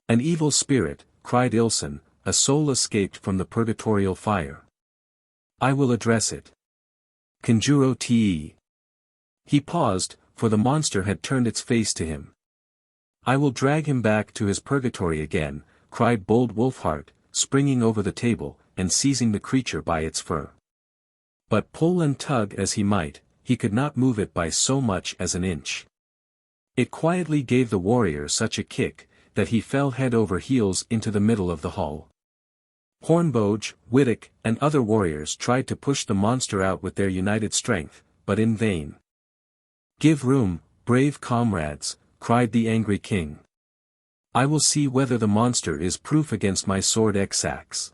"An evil spirit," cried Ilson, "a soul escaped from the purgatorial fire. I will address it. Conjuro te." He paused, for the monster had turned its face to him. "I will drag him back to his purgatory again," cried bold Wolfhart, springing over the table, and seizing the creature by its fur. But pull and tug as he might, he could not move it by so much as an inch. It quietly gave the warrior such a kick, that he fell head over heels into the middle of the hall. Hornboge, Wittick, and other warriors tried to push the monster out with their united strength, but in vain. "Give room, brave comrades," cried the angry king. "I will see whether the monster is proof against my sword axe."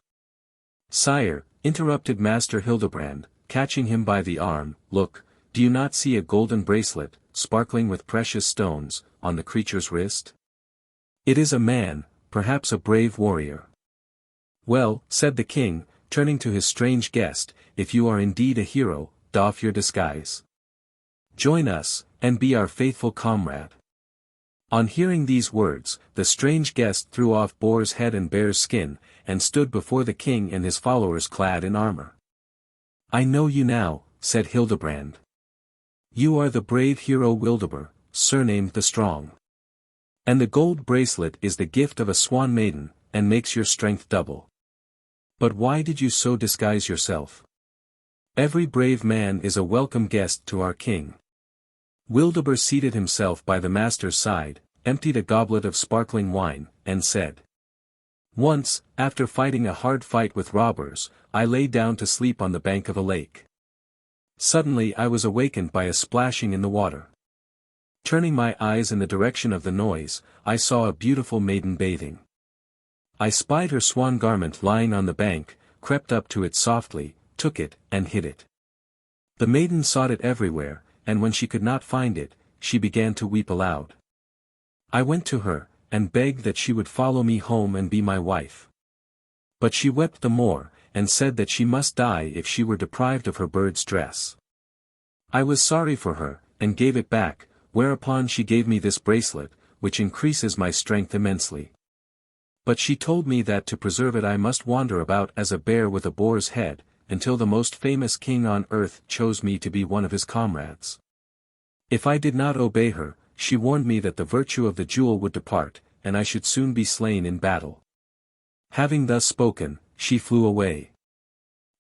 "Sire," interrupted Master Hildebrand, catching him by the arm, "look, do you not see a golden bracelet, sparkling with precious stones, on the creature's wrist? It is a man, perhaps a brave warrior." "Well," said the king, turning to his strange guest, "if you are indeed a hero, doff your disguise. Join us, and be our faithful comrade." On hearing these words, the strange guest threw off boar's head and bear's skin, and stood before the king and his followers clad in armor. "I know you now," said Hildebrand. "You are the brave hero Wildebur, surnamed the Strong. And the gold bracelet is the gift of a swan maiden, and makes your strength double. But why did you so disguise yourself? Every brave man is a welcome guest to our king." Wildebur seated himself by the master's side, emptied a goblet of sparkling wine, and said, "Once, after fighting a hard fight with robbers, I lay down to sleep on the bank of a lake. Suddenly I was awakened by a splashing in the water. Turning my eyes in the direction of the noise, I saw a beautiful maiden bathing. I spied her swan garment lying on the bank, crept up to it softly, took it, and hid it. The maiden sought it everywhere, and when she could not find it, she began to weep aloud. I went to her, and begged that she would follow me home and be my wife. But she wept the more, and said that she must die if she were deprived of her bird's dress. I was sorry for her, and gave it back, whereupon she gave me this bracelet, which increases my strength immensely. But she told me that to preserve it I must wander about as a bear with a boar's head, until the most famous king on earth chose me to be one of his comrades. If I did not obey her, she warned me that the virtue of the jewel would depart, and I should soon be slain in battle. Having thus spoken, she flew away.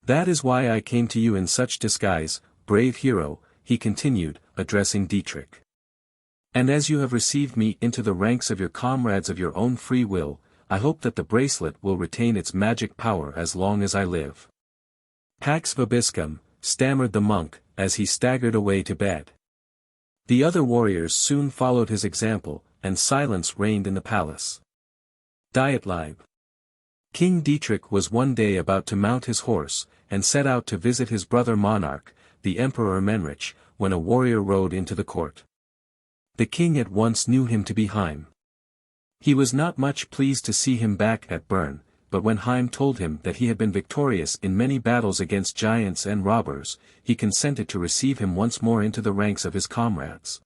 That is why I came to you in such disguise, brave hero, he continued, addressing Dietrich. And as you have received me into the ranks of your comrades of your own free will, I hope that the bracelet will retain its magic power as long as I live. Pax vobiscum, stammered the monk, as he staggered away to bed. The other warriors soon followed his example, and silence reigned in the palace. Dietleib. King Dietrich was one day about to mount his horse, and set out to visit his brother monarch, the Emperor Ermenrich, when a warrior rode into the court. The king at once knew him to be Heim. He was not much pleased to see him back at Bern, but when Heim told him that he had been victorious in many battles against giants and robbers, he consented to receive him once more into the ranks of his comrades,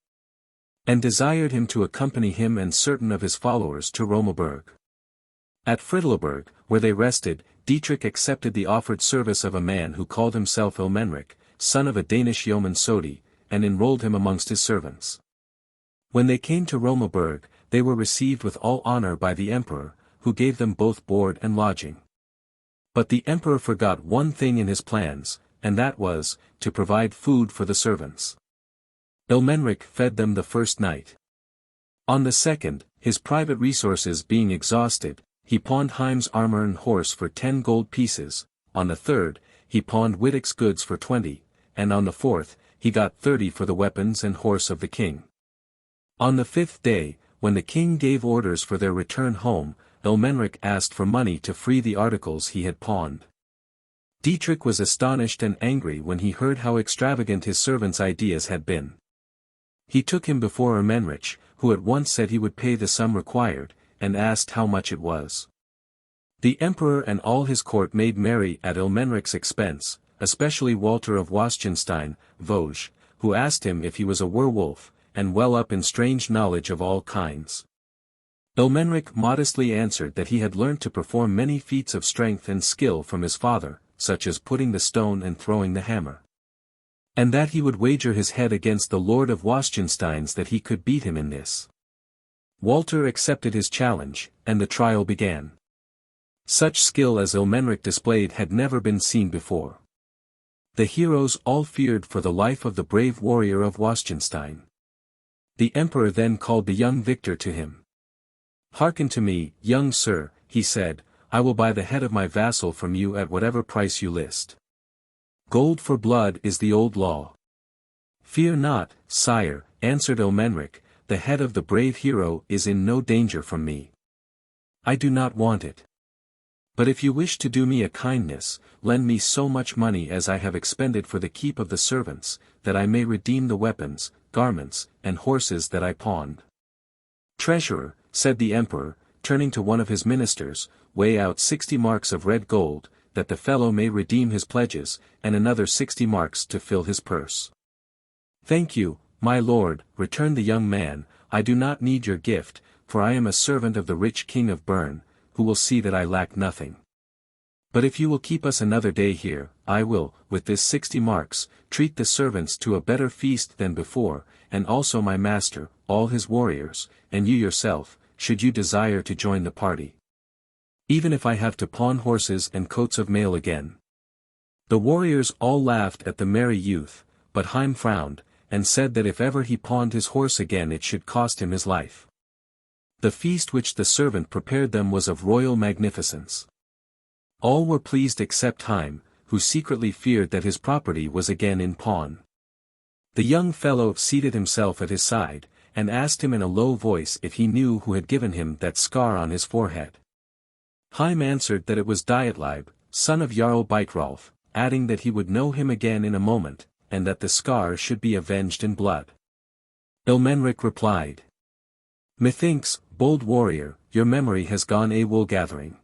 and desired him to accompany him and certain of his followers to Romaberg. At Friedleberg, where they rested, Dietrich accepted the offered service of a man who called himself Elmenric, son of a Danish yeoman Sodi, and enrolled him amongst his servants. When they came to Romaberg, they were received with all honor by the emperor, who gave them both board and lodging. But the emperor forgot one thing in his plans, and that was, to provide food for the servants. Elmenric fed them the first night. On the second, his private resources being exhausted, he pawned Heim's armor and horse for 10 gold pieces, on the third, he pawned Wittich's goods for 20, and on the fourth, he got 30 for the weapons and horse of the king. On the fifth day, when the king gave orders for their return home, Elmenric asked for money to free the articles he had pawned. Dietrich was astonished and angry when he heard how extravagant his servant's ideas had been. He took him before Ermenrich, who at once said he would pay the sum required, and asked how much it was. The emperor and all his court made merry at Elmenric's expense, especially Walter of Waschenstein, Vosges, who asked him if he was a werewolf, and well up in strange knowledge of all kinds. Elmenric modestly answered that he had learnt to perform many feats of strength and skill from his father, such as putting the stone and throwing the hammer, and that he would wager his head against the Lord of Waschenstein's that he could beat him in this. Walter accepted his challenge, and the trial began. Such skill as Elmenric displayed had never been seen before. The heroes all feared for the life of the brave warrior of Waschenstein. The emperor then called the young victor to him. "Hearken to me, young sir," he said, "I will buy the head of my vassal from you at whatever price you list. Gold for blood is the old law." "Fear not, sire," answered Elmenric, "the head of the brave hero is in no danger from me. I do not want it. But if you wish to do me a kindness, lend me so much money as I have expended for the keep of the servants, that I may redeem the weapons, garments, and horses that I pawned." "Treasurer," said the emperor, turning to one of his ministers, "weigh out 60 marks of red gold, that the fellow may redeem his pledges, and another 60 marks to fill his purse." "Thank you, my lord," returned the young man, "I do not need your gift, for I am a servant of the rich king of Bern, who will see that I lack nothing. But if you will keep us another day here, I will, with this 60 marks, treat the servants to a better feast than before, and also my master, all his warriors, and you yourself, should you desire to join the party. Even if I have to pawn horses and coats of mail again." The warriors all laughed at the merry youth, but Heim frowned, and said that if ever he pawned his horse again it should cost him his life. The feast which the servant prepared them was of royal magnificence. All were pleased except Heim, who secretly feared that his property was again in pawn. The young fellow seated himself at his side, and asked him in a low voice if he knew who had given him that scar on his forehead. Heim answered that it was Dietleib, son of Jarl Beitrolf, adding that he would know him again in a moment, and that the scar should be avenged in blood. Ilmenric replied. Methinks, bold warrior, your memory has gone wool-gathering.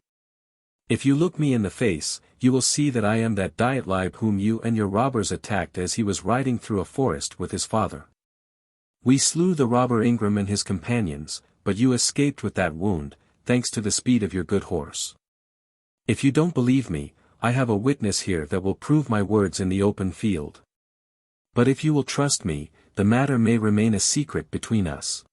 If you look me in the face, you will see that I am that Dietrich whom you and your robbers attacked as he was riding through a forest with his father. We slew the robber Ingram and his companions, but you escaped with that wound, thanks to the speed of your good horse. If you don't believe me, I have a witness here that will prove my words in the open field. But if you will trust me, the matter may remain a secret between us.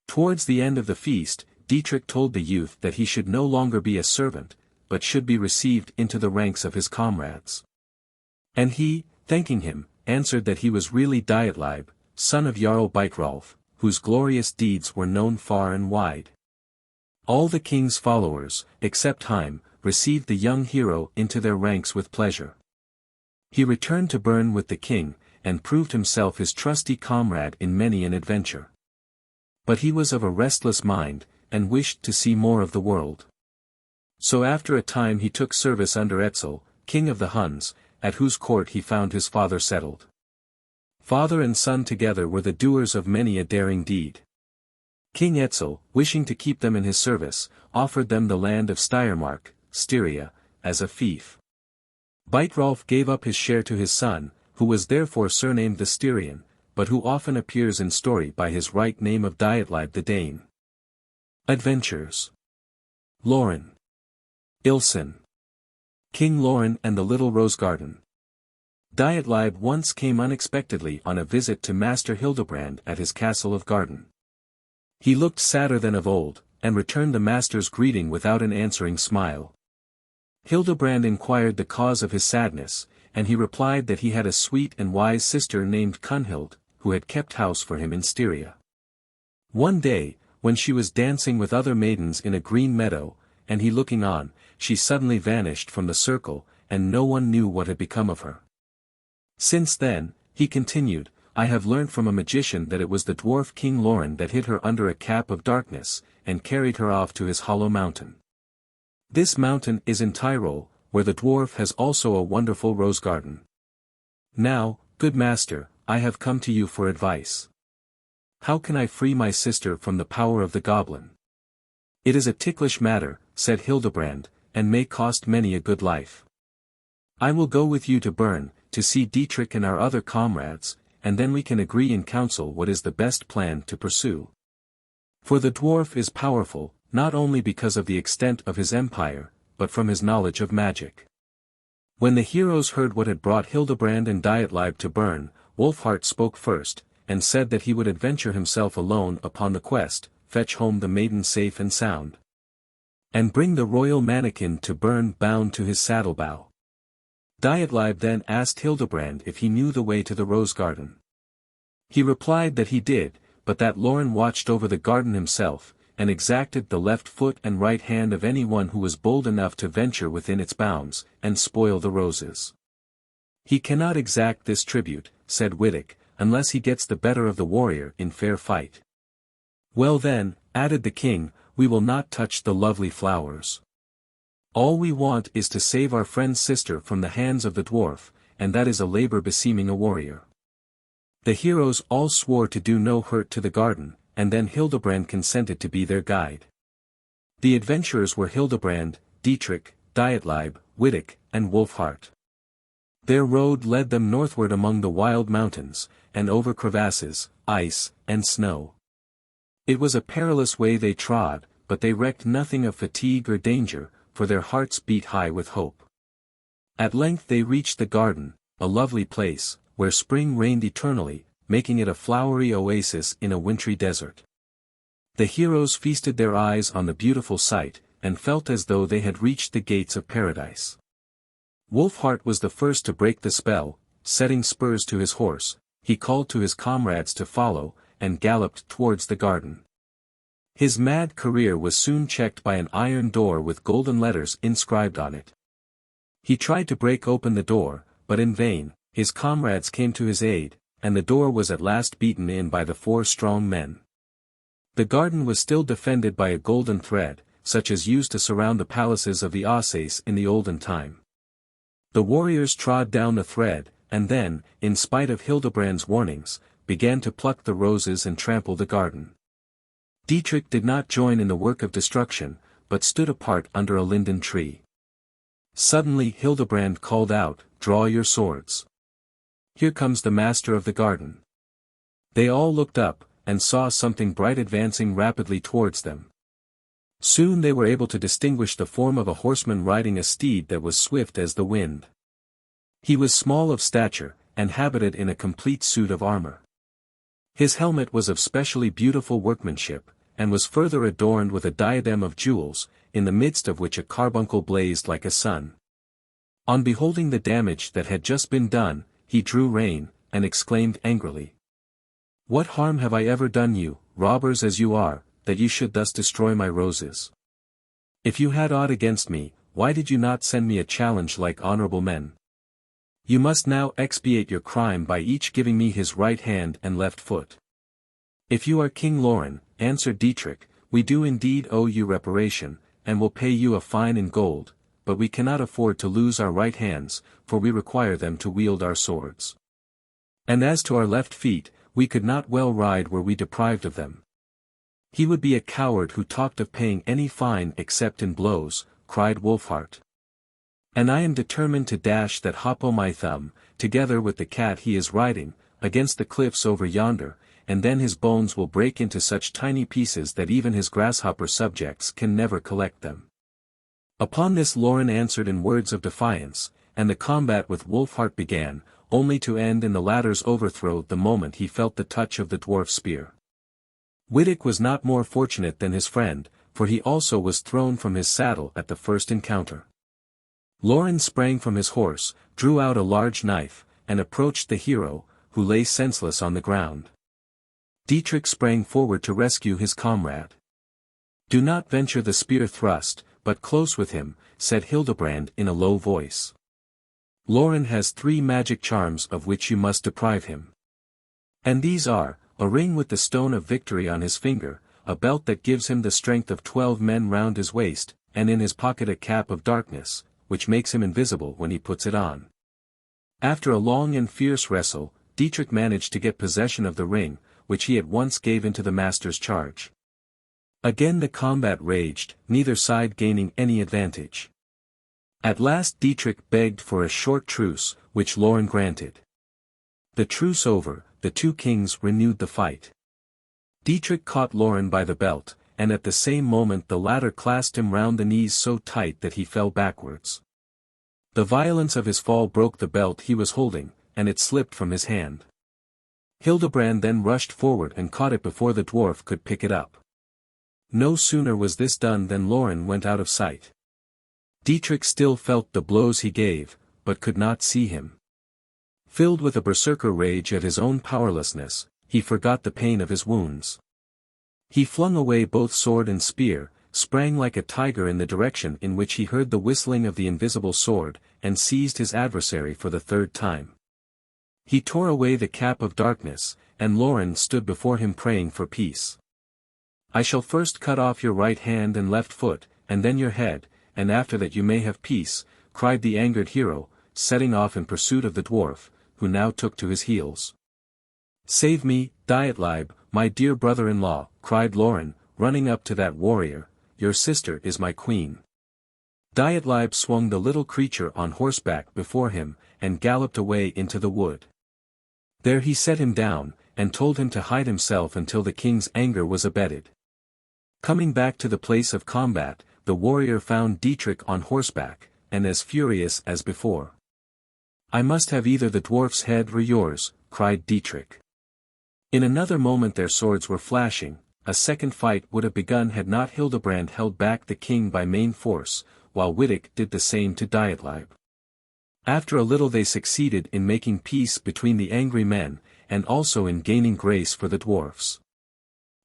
Towards the end of the feast, Dietrich told the youth that he should no longer be a servant, but should be received into the ranks of his comrades. And he, thanking him, answered that he was really Dietrich, son of Jarl Beitrolf, whose glorious deeds were known far and wide. All the king's followers, except Heim, received the young hero into their ranks with pleasure. He returned to Bern with the king, and proved himself his trusty comrade in many an adventure. But he was of a restless mind, and wished to see more of the world. So after a time he took service under Etzel, king of the Huns, at whose court he found his father settled. Father and son together were the doers of many a daring deed. King Etzel, wishing to keep them in his service, offered them the land of Steiermark, Styria, as a fief. Beitrolf gave up his share to his son, who was therefore surnamed the Styrian, but who often appears in story by his right name of Dietrich the Dane. Adventures. Loren. Ilsen. King Loren and the Little Rose Garden. Dietrich once came unexpectedly on a visit to Master Hildebrand at his castle of Garden. He looked sadder than of old, and returned the master's greeting without an answering smile. Hildebrand inquired the cause of his sadness, and he replied that he had a sweet and wise sister named Kunhild, who had kept house for him in Styria. One day, when she was dancing with other maidens in a green meadow, and he looking on, she suddenly vanished from the circle, and no one knew what had become of her. Since then, he continued, I have learnt from a magician that it was the dwarf King Loren that hid her under a cap of darkness, and carried her off to his hollow mountain. This mountain is in Tyrol, where the dwarf has also a wonderful rose garden. Now, good master, I have come to you for advice. How can I free my sister from the power of the goblin? It is a ticklish matter, said Hildebrand, and may cost many a good life. I will go with you to Bern, to see Dietrich and our other comrades, and then we can agree in council what is the best plan to pursue. For the dwarf is powerful, not only because of the extent of his empire, but from his knowledge of magic. When the heroes heard what had brought Hildebrand and Dietrich to Bern, Wolfhart spoke first, and said that he would adventure himself alone upon the quest, fetch home the maiden safe and sound, and bring the royal mannikin to Bern bound to his saddle-bow. Dietrich then asked Hildebrand if he knew the way to the rose garden. He replied that he did, but that Loren watched over the garden himself, and exacted the left foot and right hand of anyone who was bold enough to venture within its bounds, and spoil the roses. He cannot exact this tribute, said Wittig, unless he gets the better of the warrior in fair fight. Well then, added the king, we will not touch the lovely flowers. All we want is to save our friend's sister from the hands of the dwarf, and that is a labor beseeming a warrior. The heroes all swore to do no hurt to the garden, and then Hildebrand consented to be their guide. The adventurers were Hildebrand, Dietrich, Dietrich, Wittig, and Wolfhart. Their road led them northward among the wild mountains, and over crevasses, ice, and snow. It was a perilous way they trod, but they recked nothing of fatigue or danger, for their hearts beat high with hope. At length they reached the garden, a lovely place, where spring reigned eternally, making it a flowery oasis in a wintry desert. The heroes feasted their eyes on the beautiful sight, and felt as though they had reached the gates of paradise. Wolfhart was the first to break the spell. Setting spurs to his horse, he called to his comrades to follow, and galloped towards the garden. His mad career was soon checked by an iron door with golden letters inscribed on it. He tried to break open the door, but in vain. His comrades came to his aid, and the door was at last beaten in by the 4 strong men. The garden was still defended by a golden thread, such as used to surround the palaces of the Ausace in the olden time. The warriors trod down the thread, and then, in spite of Hildebrand's warnings, began to pluck the roses and trample the garden. Dietrich did not join in the work of destruction, but stood apart under a linden tree. Suddenly Hildebrand called out, "Draw your swords. Here comes the master of the garden." They all looked up, and saw something bright advancing rapidly towards them. Soon they were able to distinguish the form of a horseman riding a steed that was swift as the wind. He was small of stature, and habited in a complete suit of armor. His helmet was of specially beautiful workmanship, and was further adorned with a diadem of jewels, in the midst of which a carbuncle blazed like a sun. On beholding the damage that had just been done, he drew rein, and exclaimed angrily, "What harm have I ever done you, robbers as you are, that you should thus destroy my roses? If you had aught against me, why did you not send me a challenge like honorable men? You must now expiate your crime by each giving me his right hand and left foot." "If you are King Loren," answered Dietrich, "we do indeed owe you reparation, and will pay you a fine in gold, but we cannot afford to lose our right hands, for we require them to wield our swords. And as to our left feet, we could not well ride were we deprived of them." "He would be a coward who talked of paying any fine except in blows," cried Wolfhart. "And I am determined to dash that hop o' my thumb, together with the cat he is riding, against the cliffs over yonder, and then his bones will break into such tiny pieces that even his grasshopper subjects can never collect them." Upon this Loren answered in words of defiance, and the combat with Wolfhart began, only to end in the latter's overthrow the moment he felt the touch of the dwarf's spear. Wittig was not more fortunate than his friend, for he also was thrown from his saddle at the first encounter. Loren sprang from his horse, drew out a large knife, and approached the hero, who lay senseless on the ground. Dietrich sprang forward to rescue his comrade. "Do not venture the spear thrust, but close with him," said Hildebrand in a low voice. "Loren has 3 magic charms of which you must deprive him. And these are, a ring with the stone of victory on his finger, a belt that gives him the strength of 12 men round his waist, and in his pocket a cap of darkness, which makes him invisible when he puts it on." After a long and fierce wrestle, Dietrich managed to get possession of the ring, which he at once gave into the master's charge. Again the combat raged, neither side gaining any advantage. At last Dietrich begged for a short truce, which Loren granted. The truce over, the two kings renewed the fight. Dietrich caught Loren by the belt, and at the same moment the latter clasped him round the knees so tight that he fell backwards. The violence of his fall broke the belt he was holding, and it slipped from his hand. Hildebrand then rushed forward and caught it before the dwarf could pick it up. No sooner was this done than Loren went out of sight. Dietrich still felt the blows he gave, but could not see him. Filled with a berserker rage at his own powerlessness, he forgot the pain of his wounds. He flung away both sword and spear, sprang like a tiger in the direction in which he heard the whistling of the invisible sword, and seized his adversary for the 3rd time. He tore away the cap of darkness, and Loren stood before him praying for peace. "I shall first cut off your right hand and left foot, and then your head, and after that you may have peace," cried the angered hero, setting off in pursuit of the dwarf, who now took to his heels. "Save me, Dietlib, my dear brother-in-law," cried Loren, running up to that warrior, "your sister is my queen." Dietlib swung the little creature on horseback before him, and galloped away into the wood. There he set him down, and told him to hide himself until the king's anger was abated. Coming back to the place of combat, the warrior found Dietrich on horseback, and as furious as before. "I must have either the dwarf's head or yours," cried Dietrich. In another moment their swords were flashing. A second fight would have begun had not Hildebrand held back the king by main force, while Wittig did the same to Dietlib. After a little they succeeded in making peace between the angry men, and also in gaining grace for the dwarfs.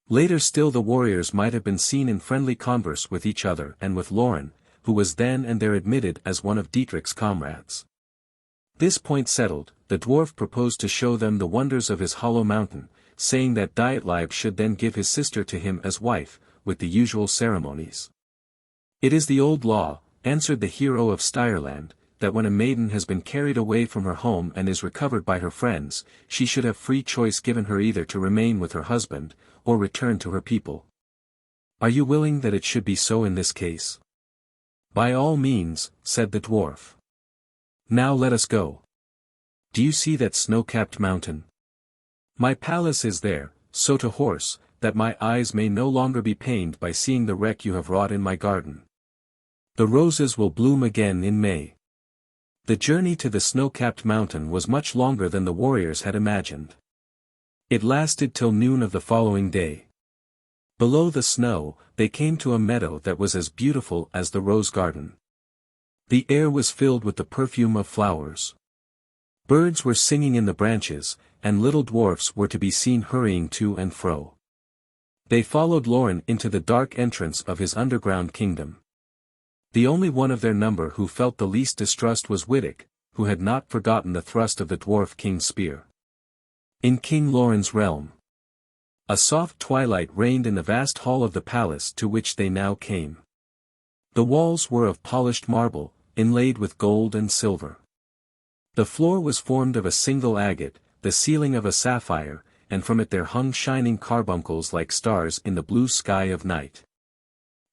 Later still the warriors might have been seen in friendly converse with each other and with Loren, who was then and there admitted as one of Dietrich's comrades. This point settled, the dwarf proposed to show them the wonders of his hollow mountain, saying that Dietlib should then give his sister to him as wife, with the usual ceremonies. "It is the old law," answered the hero of Steirland, that when a maiden has been carried away from her home and is recovered by her friends, she should have free choice given her either to remain with her husband, or return to her people. Are you willing that it should be so in this case? By all means, said the dwarf. Now let us go. Do you see that snow-capped mountain? My palace is there, so to horse, that my eyes may no longer be pained by seeing the wreck you have wrought in my garden. The roses will bloom again in May. The journey to the snow-capped mountain was much longer than the warriors had imagined. It lasted till noon of the following day. Below the snow, they came to a meadow that was as beautiful as the rose garden. The air was filled with the perfume of flowers. Birds were singing in the branches, and little dwarfs were to be seen hurrying to and fro. They followed Loren into the dark entrance of his underground kingdom. The only one of their number who felt the least distrust was Wittig, who had not forgotten the thrust of the dwarf king's spear. In King Loren's realm, a soft twilight reigned in the vast hall of the palace to which they now came. The walls were of polished marble, inlaid with gold and silver. The floor was formed of a single agate, the ceiling of a sapphire, and from it there hung shining carbuncles like stars in the blue sky of night.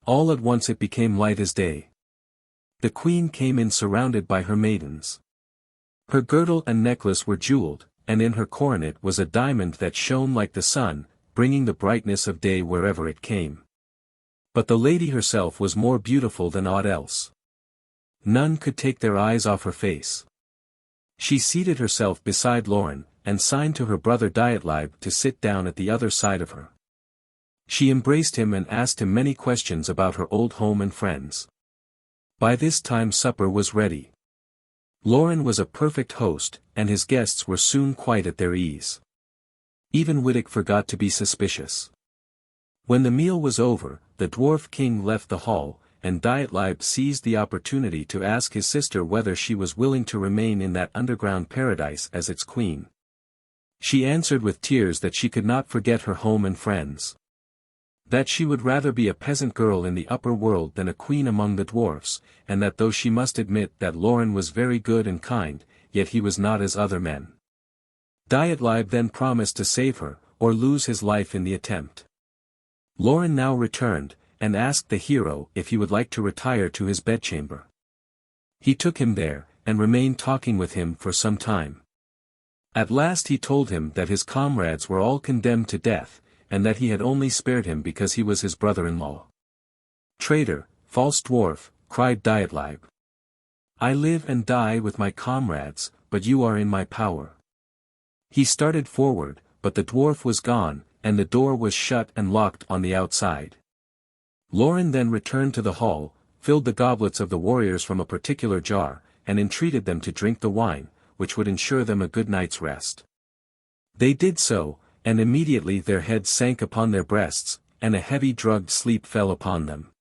All at once it became light as day. The queen came in surrounded by her maidens. Her girdle and necklace were jeweled, and in her coronet was a diamond that shone like the sun, bringing the brightness of day wherever it came. But the lady herself was more beautiful than aught else. None could take their eyes off her face. She seated herself beside Loren, and signed to her brother Dietrich to sit down at the other side of her. She embraced him and asked him many questions about her old home and friends. By this time supper was ready. Loren was a perfect host, and his guests were soon quite at their ease. Even Wittig forgot to be suspicious. When the meal was over, the dwarf king left the hall, and Dietrich seized the opportunity to ask his sister whether she was willing to remain in that underground paradise as its queen. She answered with tears that she could not forget her home and friends. That she would rather be a peasant girl in the upper world than a queen among the dwarfs, and that though she must admit that Loren was very good and kind, yet he was not as other men. Dietrich then promised to save her, or lose his life in the attempt. Loren now returned, and asked the hero if he would like to retire to his bedchamber. He took him there, and remained talking with him for some time. At last he told him that his comrades were all condemned to death, and that he had only spared him because he was his brother-in-law. Traitor, false dwarf, cried Dietrich. I live and die with my comrades, but you are in my power. He started forward, but the dwarf was gone, and the door was shut and locked on the outside. Loren then returned to the hall, filled the goblets of the warriors from a particular jar, and entreated them to drink the wine, which would ensure them a good night's rest. They did so, and immediately their heads sank upon their breasts, and a heavy drugged sleep fell upon them.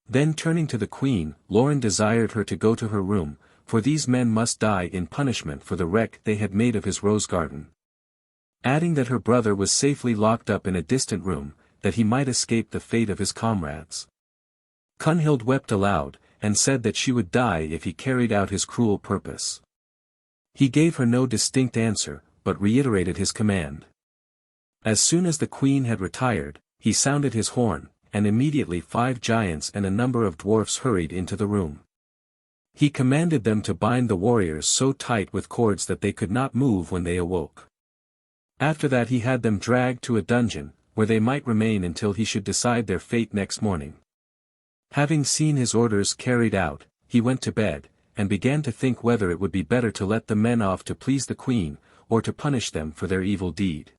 Then turning to the queen, Loren desired her to go to her room, for these men must die in punishment for the wreck they had made of his rose garden. Adding that her brother was safely locked up in a distant room, that he might escape the fate of his comrades. Brunhild wept aloud, and said that she would die if he carried out his cruel purpose. He gave her no distinct answer, but reiterated his command. As soon as the queen had retired, he sounded his horn, and immediately 5 giants and a number of dwarfs hurried into the room. He commanded them to bind the warriors so tight with cords that they could not move when they awoke. After that he had them dragged to a dungeon, where they might remain until he should decide their fate next morning. Having seen his orders carried out, he went to bed, and began to think whether it would be better to let the men off to please the queen, or to punish them for their evil deed.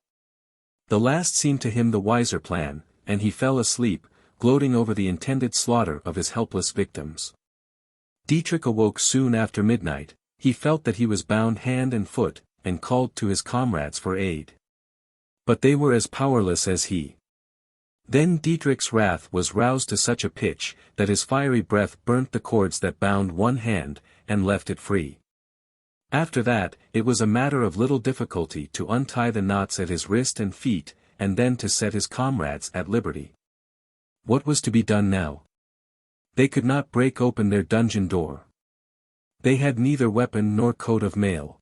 The last seemed to him the wiser plan, and he fell asleep, gloating over the intended slaughter of his helpless victims. Dietrich awoke soon after midnight. He felt that he was bound hand and foot, and called to his comrades for aid. But they were as powerless as he. Then Dietrich's wrath was roused to such a pitch, that his fiery breath burnt the cords that bound one hand, and left it free. After that, it was a matter of little difficulty to untie the knots at his wrist and feet, and then to set his comrades at liberty. What was to be done now? They could not break open their dungeon door. They had neither weapon nor coat of mail.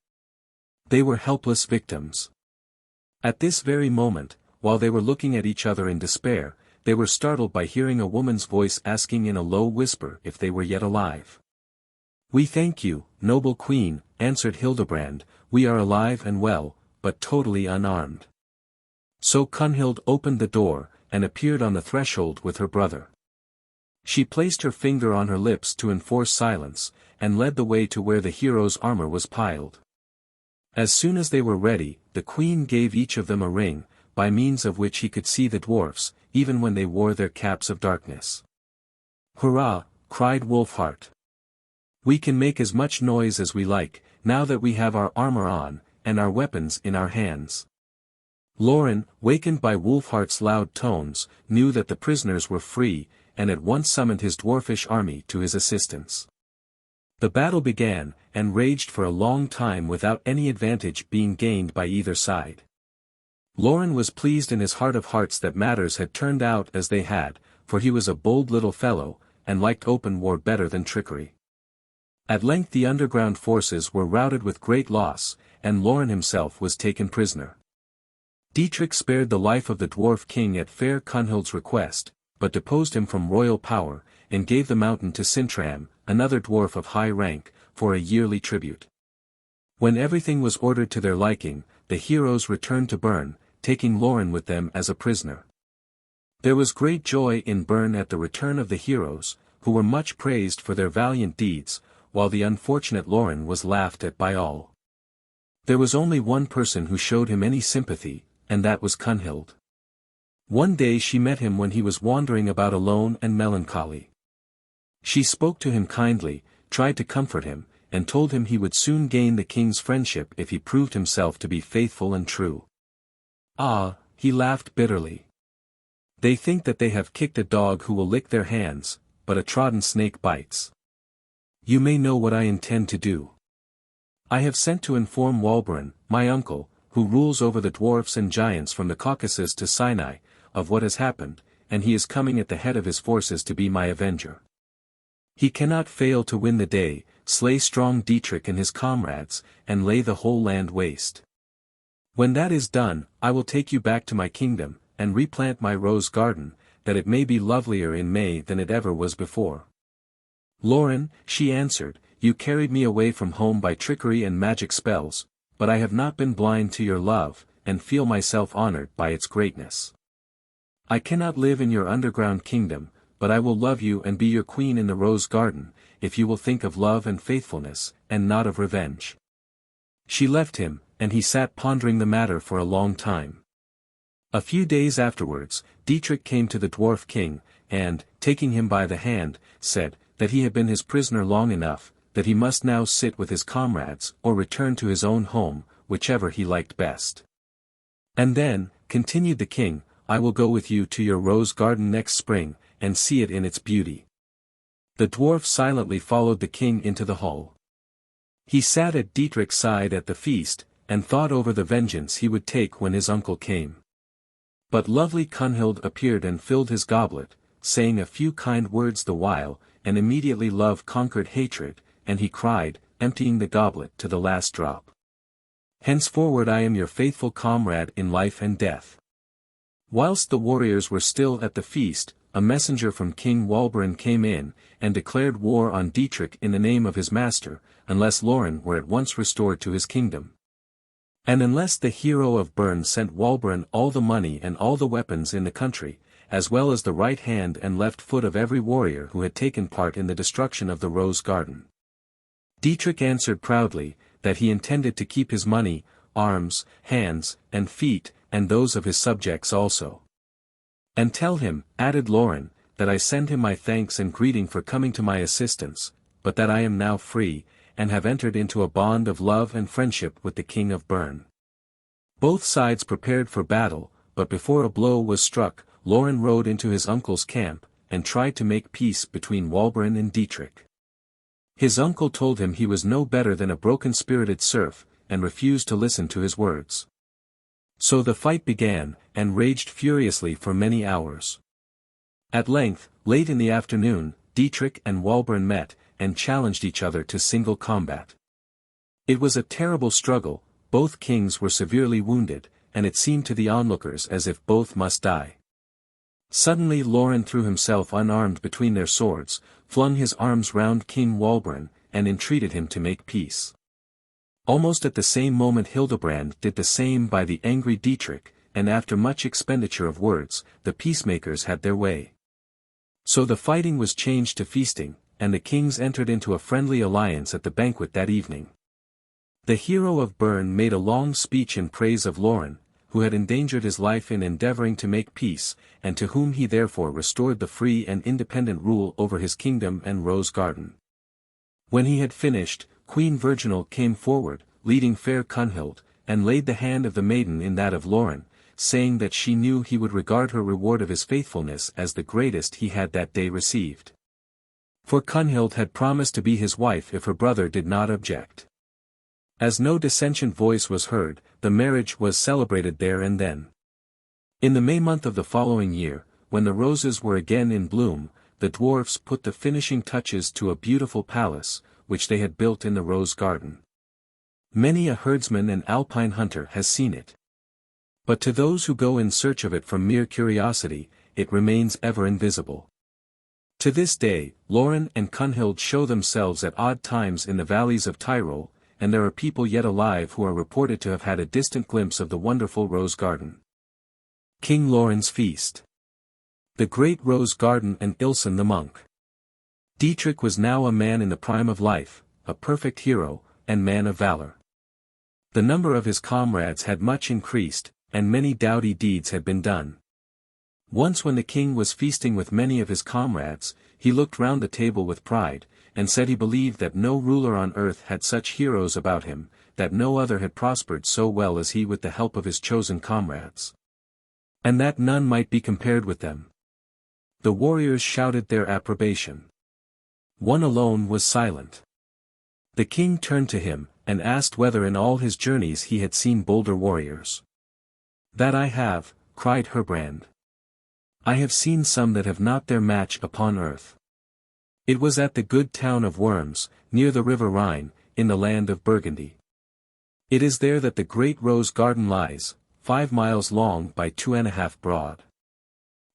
They were helpless victims. At this very moment, while they were looking at each other in despair, they were startled by hearing a woman's voice asking in a low whisper if they were yet alive. "We thank you, noble queen," answered Hildebrand, "we are alive and well, but totally unarmed." So Brunhild opened the door, and appeared on the threshold with her brother. She placed her finger on her lips to enforce silence, and led the way to where the heroes' armor was piled. As soon as they were ready, the queen gave each of them a ring, by means of which he could see the dwarfs, even when they wore their caps of darkness. "Hurrah!" cried Wolfhart. "We can make as much noise as we like, now that we have our armor on, and our weapons in our hands." Loren, wakened by Wolfhart's loud tones, knew that the prisoners were free, and at once summoned his dwarfish army to his assistance. The battle began, and raged for a long time without any advantage being gained by either side. Loren was pleased in his heart of hearts that matters had turned out as they had, for he was a bold little fellow, and liked open war better than trickery. At length the underground forces were routed with great loss, and Loren himself was taken prisoner. Dietrich spared the life of the dwarf king at fair Brunhild's request, but deposed him from royal power, and gave the mountain to Sintram, another dwarf of high rank, for a yearly tribute. When everything was ordered to their liking, the heroes returned to Bern, taking Loren with them as a prisoner. There was great joy in Bern at the return of the heroes, who were much praised for their valiant deeds, while the unfortunate Loren was laughed at by all. There was only one person who showed him any sympathy, and that was Brunhild. One day she met him when he was wandering about alone and melancholy. She spoke to him kindly, tried to comfort him, and told him he would soon gain the king's friendship if he proved himself to be faithful and true. "Ah," he laughed bitterly. "They think that they have kicked a dog who will lick their hands, but a trodden snake bites. You may know what I intend to do. I have sent to inform Walbren, my uncle, who rules over the dwarfs and giants from the Caucasus to Sinai, of what has happened, and he is coming at the head of his forces to be my avenger. He cannot fail to win the day, slay strong Dietrich and his comrades, and lay the whole land waste. When that is done, I will take you back to my kingdom, and replant my rose garden, that it may be lovelier in May than it ever was before." "Loren," she answered, "you carried me away from home by trickery and magic spells, but I have not been blind to your love, and feel myself honored by its greatness. I cannot live in your underground kingdom, but I will love you and be your queen in the rose garden, if you will think of love and faithfulness, and not of revenge." She left him, and he sat pondering the matter for a long time. A few days afterwards, Dietrich came to the dwarf king, and, taking him by the hand, said, that he had been his prisoner long enough, that he must now sit with his comrades, or return to his own home, whichever he liked best. "And then," continued the king, "I will go with you to your rose garden next spring, and see it in its beauty." The dwarf silently followed the king into the hall. He sat at Dietrich's side at the feast, and thought over the vengeance he would take when his uncle came. But lovely Brunhild appeared and filled his goblet, saying a few kind words the while, and immediately love conquered hatred, and he cried, emptying the goblet to the last drop, "Henceforward I am your faithful comrade in life and death." Whilst the warriors were still at the feast, a messenger from King Walbren came in, and declared war on Dietrich in the name of his master, unless Loren were at once restored to his kingdom. And unless the hero of Bern sent Walbren all the money and all the weapons in the country, as well as the right hand and left foot of every warrior who had taken part in the destruction of the rose garden. Dietrich answered proudly, that he intended to keep his money, arms, hands, and feet, and those of his subjects also. "And tell him," added Loren, "that I send him my thanks and greeting for coming to my assistance, but that I am now free, and have entered into a bond of love and friendship with the king of Bern." Both sides prepared for battle, but before a blow was struck, Loren rode into his uncle's camp, and tried to make peace between Walbren and Dietrich. His uncle told him he was no better than a broken-spirited serf, and refused to listen to his words. So the fight began, and raged furiously for many hours. At length, late in the afternoon, Dietrich and Walbren met, and challenged each other to single combat. It was a terrible struggle, both kings were severely wounded, and it seemed to the onlookers as if both must die. Suddenly Loren threw himself unarmed between their swords, flung his arms round King Walbran, and entreated him to make peace. Almost at the same moment Hildebrand did the same by the angry Dietrich, and after much expenditure of words, the peacemakers had their way. So the fighting was changed to feasting, and the kings entered into a friendly alliance at the banquet that evening. The hero of Bern made a long speech in praise of Loren, who had endangered his life in endeavoring to make peace, and to whom he therefore restored the free and independent rule over his kingdom and rose garden. When he had finished, Queen Virginal came forward, leading fair Cunhild, and laid the hand of the maiden in that of Loren, saying that she knew he would regard her reward of his faithfulness as the greatest he had that day received. For Cunhild had promised to be his wife if her brother did not object. As no dissentient voice was heard, the marriage was celebrated there and then. In the May month of the following year, when the roses were again in bloom, the dwarfs put the finishing touches to a beautiful palace, which they had built in the rose garden. Many a herdsman and alpine hunter has seen it. But to those who go in search of it from mere curiosity, it remains ever invisible. To this day, Loren and Cunhild show themselves at odd times in the valleys of Tyrol, and there are people yet alive who are reported to have had a distant glimpse of the wonderful rose garden. King Loren's Feast. The Great Rose Garden and Ilson the Monk. Dietrich was now a man in the prime of life, a perfect hero, and man of valor. The number of his comrades had much increased, and many doughty deeds had been done. Once when the king was feasting with many of his comrades, he looked round the table with pride, and said he believed that no ruler on earth had such heroes about him, that no other had prospered so well as he with the help of his chosen comrades. And that none might be compared with them. The warriors shouted their approbation. One alone was silent. The king turned to him, and asked whether in all his journeys he had seen bolder warriors. "That I have," cried Herbrand. "I have seen some that have not their match upon earth." It was at the good town of Worms, near the river Rhine, in the land of Burgundy. It is there that the great rose garden lies, 5 miles long by 2½ broad.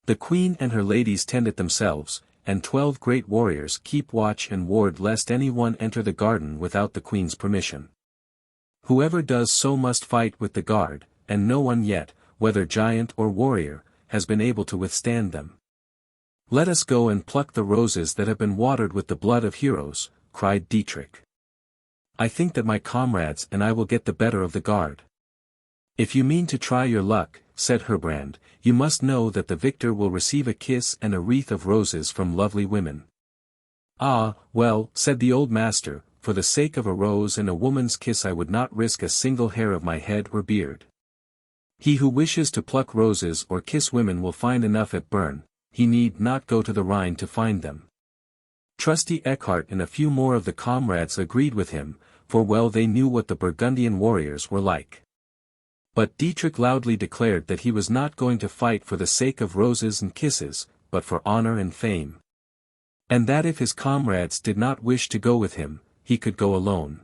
The queen and her ladies tend it themselves, and 12 great warriors keep watch and ward lest any one enter the garden without the queen's permission. Whoever does so must fight with the guard, and no one yet, whether giant or warrior, has been able to withstand them. "Let us go and pluck the roses that have been watered with the blood of heroes," cried Dietrich. "I think that my comrades and I will get the better of the guard." "If you mean to try your luck," said Herbrand, "you must know that the victor will receive a kiss and a wreath of roses from lovely women." "Ah, well," said the old master, "for the sake of a rose and a woman's kiss I would not risk a single hair of my head or beard. He who wishes to pluck roses or kiss women will find enough at Bern, he need not go to the Rhine to find them." Trusty Eckhart and a few more of the comrades agreed with him, for well they knew what the Burgundian warriors were like. But Dietrich loudly declared that he was not going to fight for the sake of roses and kisses, but for honor and fame. And that if his comrades did not wish to go with him, he could go alone.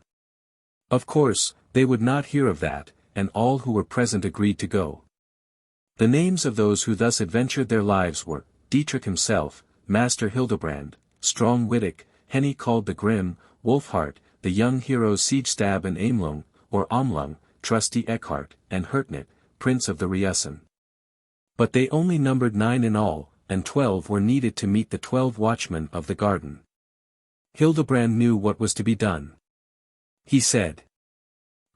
Of course, they would not hear of that, and all who were present agreed to go. The names of those who thus adventured their lives were, Dietrich himself, Master Hildebrand, Strong Wittig, Henny called the Grim, Wolfhart, the young heroes Siegstab and Amelung, or Amlung, Trusty Eckhart, and Ortnit, Prince of the Riesen. But they only numbered 9 in all, and 12 were needed to meet the 12 watchmen of the garden. Hildebrand knew what was to be done. He said,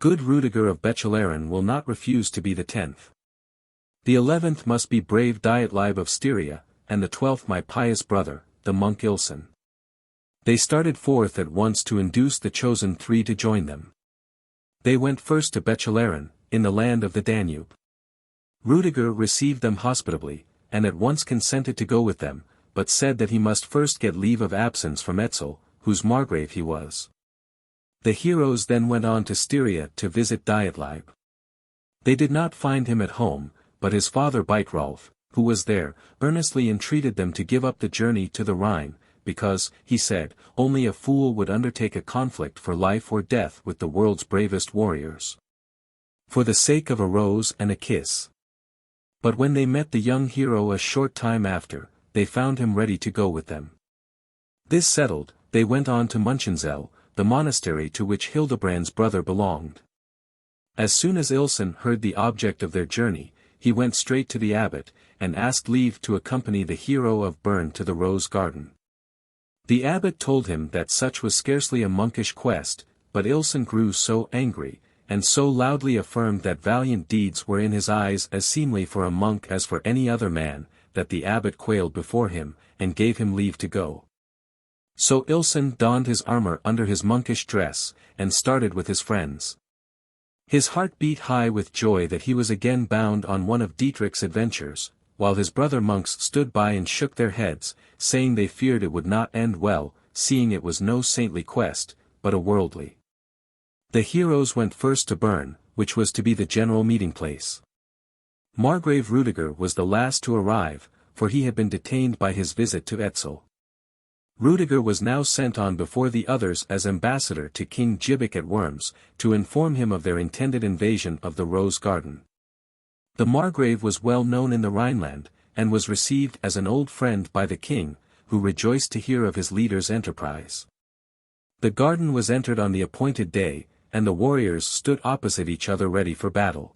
"Good Rudiger of Bechelaren will not refuse to be the 10th. The 11th must be brave Dietlib of Styria, and the 12th my pious brother, the monk Ilson." They started forth at once to induce the chosen 3 to join them. They went first to Bechelaren, in the land of the Danube. Rudiger received them hospitably, and at once consented to go with them, but said that he must first get leave of absence from Etzel, whose margrave he was. The heroes then went on to Styria to visit Dietlib. They did not find him at home, but his father Beitrolf, who was there, earnestly entreated them to give up the journey to the Rhine, because, he said, only a fool would undertake a conflict for life or death with the world's bravest warriors. For the sake of a rose and a kiss. But when they met the young hero a short time after, they found him ready to go with them. This settled, they went on to Munchenzel, the monastery to which Hildebrand's brother belonged. As soon as Ilsen heard the object of their journey, he went straight to the abbot, and asked leave to accompany the hero of Bern to the rose garden. The abbot told him that such was scarcely a monkish quest, but Ilsen grew so angry, and so loudly affirmed that valiant deeds were in his eyes as seemly for a monk as for any other man, that the abbot quailed before him, and gave him leave to go. So Ilsen donned his armor under his monkish dress, and started with his friends. His heart beat high with joy that he was again bound on one of Dietrich's adventures, while his brother monks stood by and shook their heads, saying they feared it would not end well, seeing it was no saintly quest, but a worldly. The heroes went first to Bern, which was to be the general meeting place. Margrave Rudiger was the last to arrive, for he had been detained by his visit to Etzel. Rudiger was now sent on before the others as ambassador to King Gibic at Worms, to inform him of their intended invasion of the Rose Garden. The Margrave was well known in the Rhineland, and was received as an old friend by the king, who rejoiced to hear of his leader's enterprise. The garden was entered on the appointed day, and the warriors stood opposite each other ready for battle.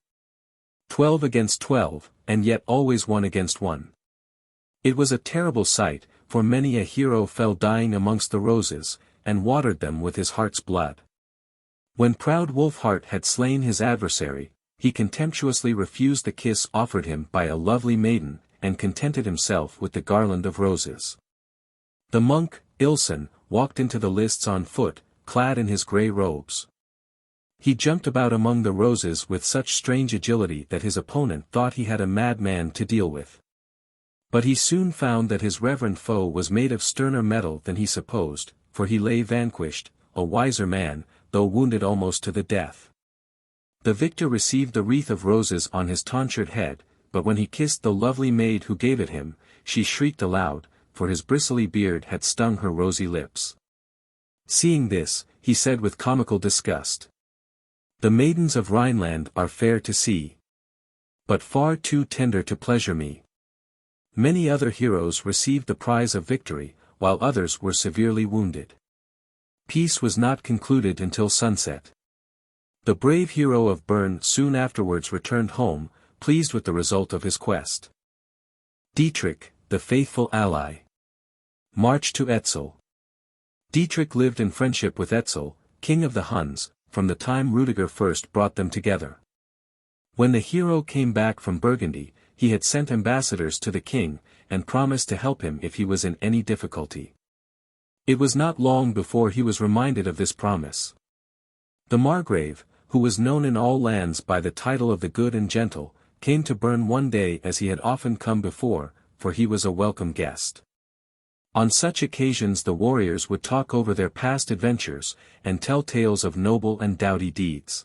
12 against 12, and yet always 1 against 1. It was a terrible sight, for many a hero fell dying amongst the roses, and watered them with his heart's blood. When proud Wolfhart had slain his adversary, he contemptuously refused the kiss offered him by a lovely maiden, and contented himself with the garland of roses. The monk, Ilsen, walked into the lists on foot, clad in his grey robes. He jumped about among the roses with such strange agility that his opponent thought he had a madman to deal with. But he soon found that his reverend foe was made of sterner metal than he supposed, for he lay vanquished, a wiser man, though wounded almost to the death. The victor received the wreath of roses on his tonsured head, but when he kissed the lovely maid who gave it him, she shrieked aloud, for his bristly beard had stung her rosy lips. Seeing this, he said with comical disgust, "The maidens of Rhineland are fair to see, but far too tender to pleasure me." Many other heroes received the prize of victory, while others were severely wounded. Peace was not concluded until sunset. The brave hero of Bern soon afterwards returned home, pleased with the result of his quest. Dietrich, the faithful ally. March to Etzel. Dietrich lived in friendship with Etzel, king of the Huns, from the time Rudiger first brought them together. When the hero came back from Burgundy, he had sent ambassadors to the king, and promised to help him if he was in any difficulty. It was not long before he was reminded of this promise. The Margrave, who was known in all lands by the title of the Good and Gentle, came to Bern one day as he had often come before, for he was a welcome guest. On such occasions the warriors would talk over their past adventures, and tell tales of noble and doughty deeds.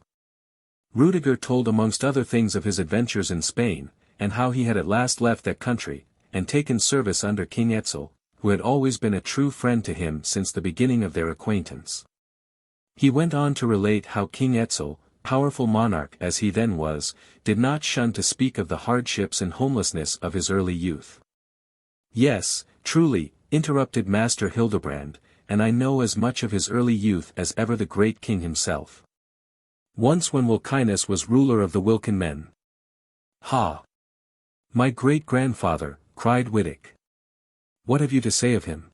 Rudiger told amongst other things of his adventures in Spain, and how he had at last left that country, and taken service under King Etzel, who had always been a true friend to him since the beginning of their acquaintance. He went on to relate how King Etzel, powerful monarch as he then was, did not shun to speak of the hardships and homelessness of his early youth. "Yes, truly," interrupted Master Hildebrand, "and I know as much of his early youth as ever the great king himself. Once when Wilkinus was ruler of the Wilkin men." "Ha! My great-grandfather," cried Wittick. "What have you to say of him?"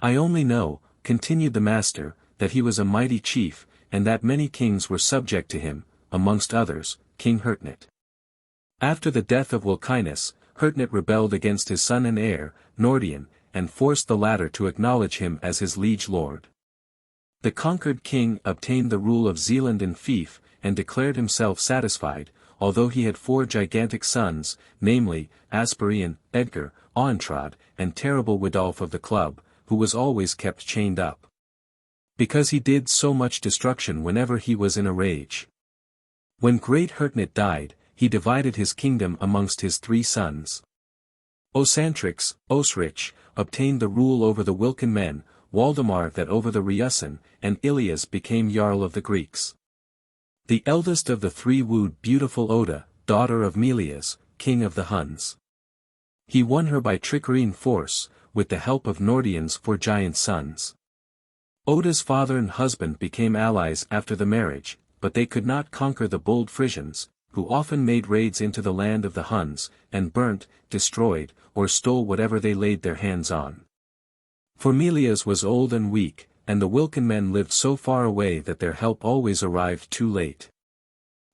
"I only know," continued the master, "that he was a mighty chief, and that many kings were subject to him, amongst others, King Ortnit. After the death of Wilkinus, Ortnit rebelled against his son and heir, Nordian, and forced the latter to acknowledge him as his liege lord. The conquered king obtained the rule of Zealand and Fief, and declared himself satisfied, although he had 4 gigantic sons, namely, Asperian, Edgar, Auentrad, and terrible Widolf of the club, who was always kept chained up. Because he did so much destruction whenever he was in a rage. When great Ortnit died, he divided his kingdom amongst his 3 sons. Osantrix, Osrich, obtained the rule over the Wilken men, Waldemar that over the Reusen, and Ilias became Jarl of the Greeks. The eldest of the three wooed beautiful Oda, daughter of Melias, king of the Huns. He won her by trickery and force, with the help of Nordians for giant sons. Oda's father and husband became allies after the marriage, but they could not conquer the bold Frisians, who often made raids into the land of the Huns, and burnt, destroyed, or stole whatever they laid their hands on. For Melias was old and weak, and the Wilken men lived so far away that their help always arrived too late.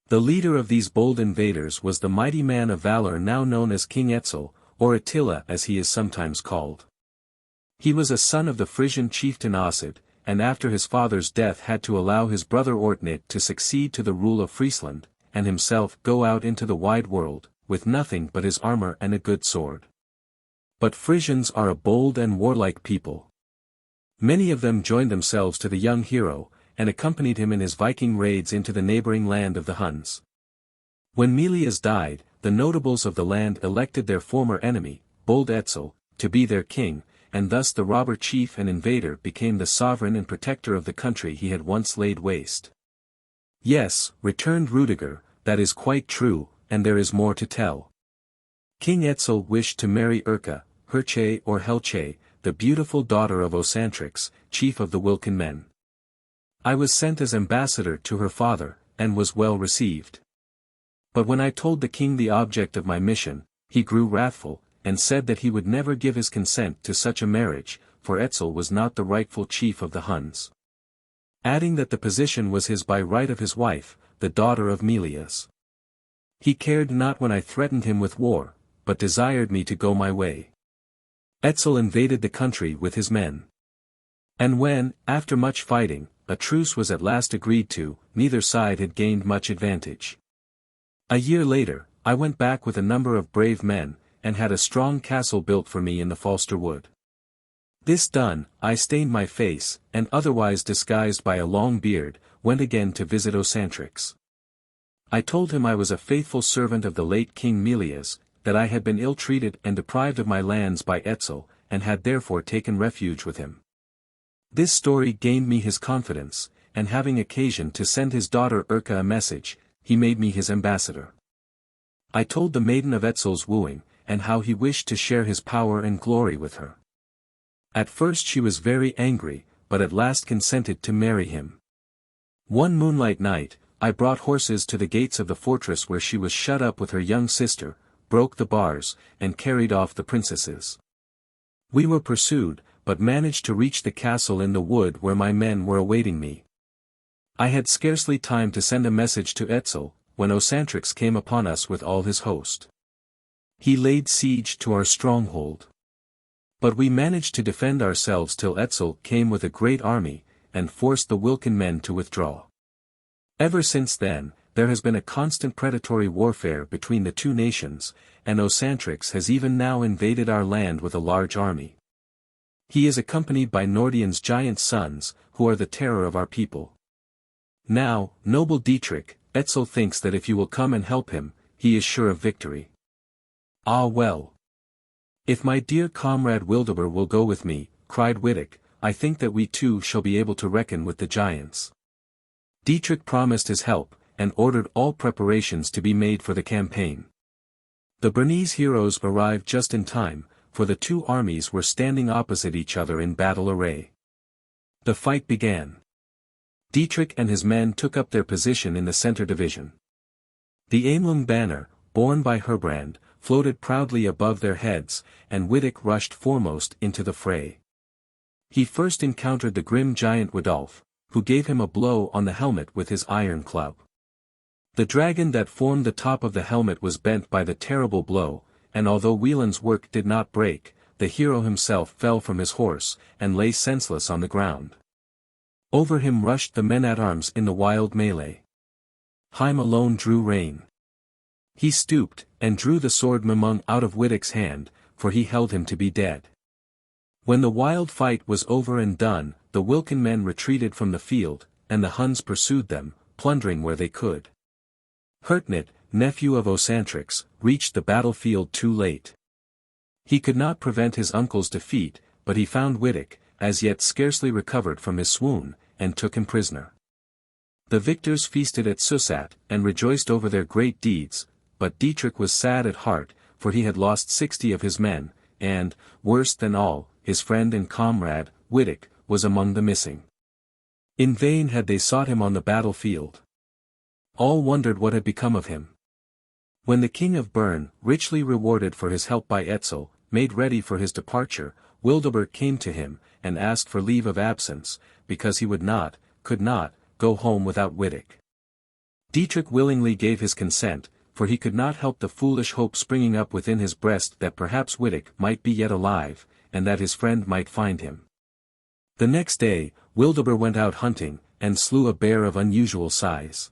The leader of these bold invaders was the mighty man of valor now known as King Etzel, or Attila as he is sometimes called. He was a son of the Frisian chieftain Ossid, and after his father's death had to allow his brother Ortnit to succeed to the rule of Friesland, and himself go out into the wide world, with nothing but his armor and a good sword. But Frisians are a bold and warlike people. Many of them joined themselves to the young hero, and accompanied him in his Viking raids into the neighboring land of the Huns. When Melias died, the notables of the land elected their former enemy, bold Etzel, to be their king, and thus the robber chief and invader became the sovereign and protector of the country he had once laid waste. Yes, returned Rudiger, that is quite true, and there is more to tell. King Etzel wished to marry Urka, Herche or Helche, the beautiful daughter of Osantrix, chief of the Wilken men. I was sent as ambassador to her father, and was well received. But when I told the king the object of my mission, he grew wrathful, and said that he would never give his consent to such a marriage, for Etzel was not the rightful chief of the Huns. Adding that the position was his by right of his wife, the daughter of Melias. He cared not when I threatened him with war, but desired me to go my way. Etzel invaded the country with his men. And when, after much fighting, a truce was at last agreed to, neither side had gained much advantage. A year later, I went back with a number of brave men, and had a strong castle built for me in the Falster wood. This done, I stained my face, and otherwise disguised by a long beard, went again to visit Osantrix. I told him I was a faithful servant of the late King Melias, that I had been ill-treated and deprived of my lands by Etzel, and had therefore taken refuge with him. This story gained me his confidence, and having occasion to send his daughter Urka a message, he made me his ambassador. I told the maiden of Etzel's wooing, and how he wished to share his power and glory with her. At first she was very angry, but at last consented to marry him. One moonlight night, I brought horses to the gates of the fortress where she was shut up with her young sister, broke the bars, and carried off the princesses. We were pursued, but managed to reach the castle in the wood where my men were awaiting me. I had scarcely time to send a message to Etzel, when Osantrix came upon us with all his host. He laid siege to our stronghold. But we managed to defend ourselves till Etzel came with a great army, and forced the Wilken men to withdraw. Ever since then, there has been a constant predatory warfare between the two nations, and Osantrix has even now invaded our land with a large army. He is accompanied by Nordian's giant sons, who are the terror of our people. Now, noble Dietrich, Etzel thinks that if you will come and help him, he is sure of victory. Ah well. If my dear comrade Wildebur will go with me, cried Wittig, I think that we too shall be able to reckon with the giants. Dietrich promised his help, and ordered all preparations to be made for the campaign. The Bernese heroes arrived just in time, for the two armies were standing opposite each other in battle array. The fight began. Dietrich and his men took up their position in the center division. The AMELUNG banner, borne by Herbrand, floated proudly above their heads, and Wittig rushed foremost into the fray. He first encountered the grim giant Rodolph, who gave him a blow on the helmet with his iron club. The dragon that formed the top of the helmet was bent by the terrible blow, and although Wieland's work did not break, the hero himself fell from his horse, and lay senseless on the ground. Over him rushed the men-at-arms in the wild melee. Heim alone drew rein. He stooped, and drew the sword Mimung out of Wittig's hand, for he held him to be dead. When the wild fight was over and done, the Wilken men retreated from the field, and the Huns pursued them, plundering where they could. Ortnit, nephew of Osantrix, reached the battlefield too late. He could not prevent his uncle's defeat, but he found Wittek, as yet scarcely recovered from his swoon, and took him prisoner. The victors feasted at Susat, and rejoiced over their great deeds, but Dietrich was sad at heart, for he had lost 60 of his men, and, worse than all, his friend and comrade, Wittek, was among the missing. In vain had they sought him on the battlefield. All wondered what had become of him. When the king of Bern, richly rewarded for his help by Etzel, made ready for his departure, Wildebert came to him, and asked for leave of absence, because he would not, could not, go home without Wittek. Dietrich willingly gave his consent, for he could not help the foolish hope springing up within his breast that perhaps Wittek might be yet alive, and that his friend might find him. The next day, Wildebert went out hunting, and slew a bear of unusual size.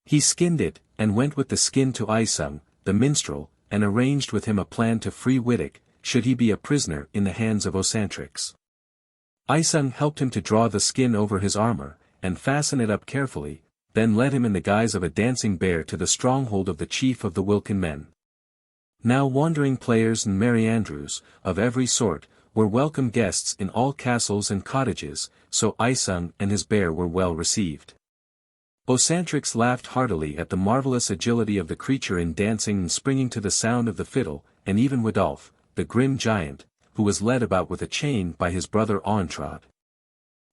He skinned it, and went with the skin to Isung, the minstrel, and arranged with him a plan to free Wittek, should he be a prisoner in the hands of Osantrix. Isung helped him to draw the skin over his armor, and fasten it up carefully, then led him in the guise of a dancing bear to the stronghold of the chief of the Wilken men. Now wandering players and merry andrews, of every sort, were welcome guests in all castles and cottages, so Isung and his bear were well received. Osantrix laughed heartily at the marvelous agility of the creature in dancing and springing to the sound of the fiddle, and even Widolf, the grim giant, who was led about with a chain by his brother Auntrad,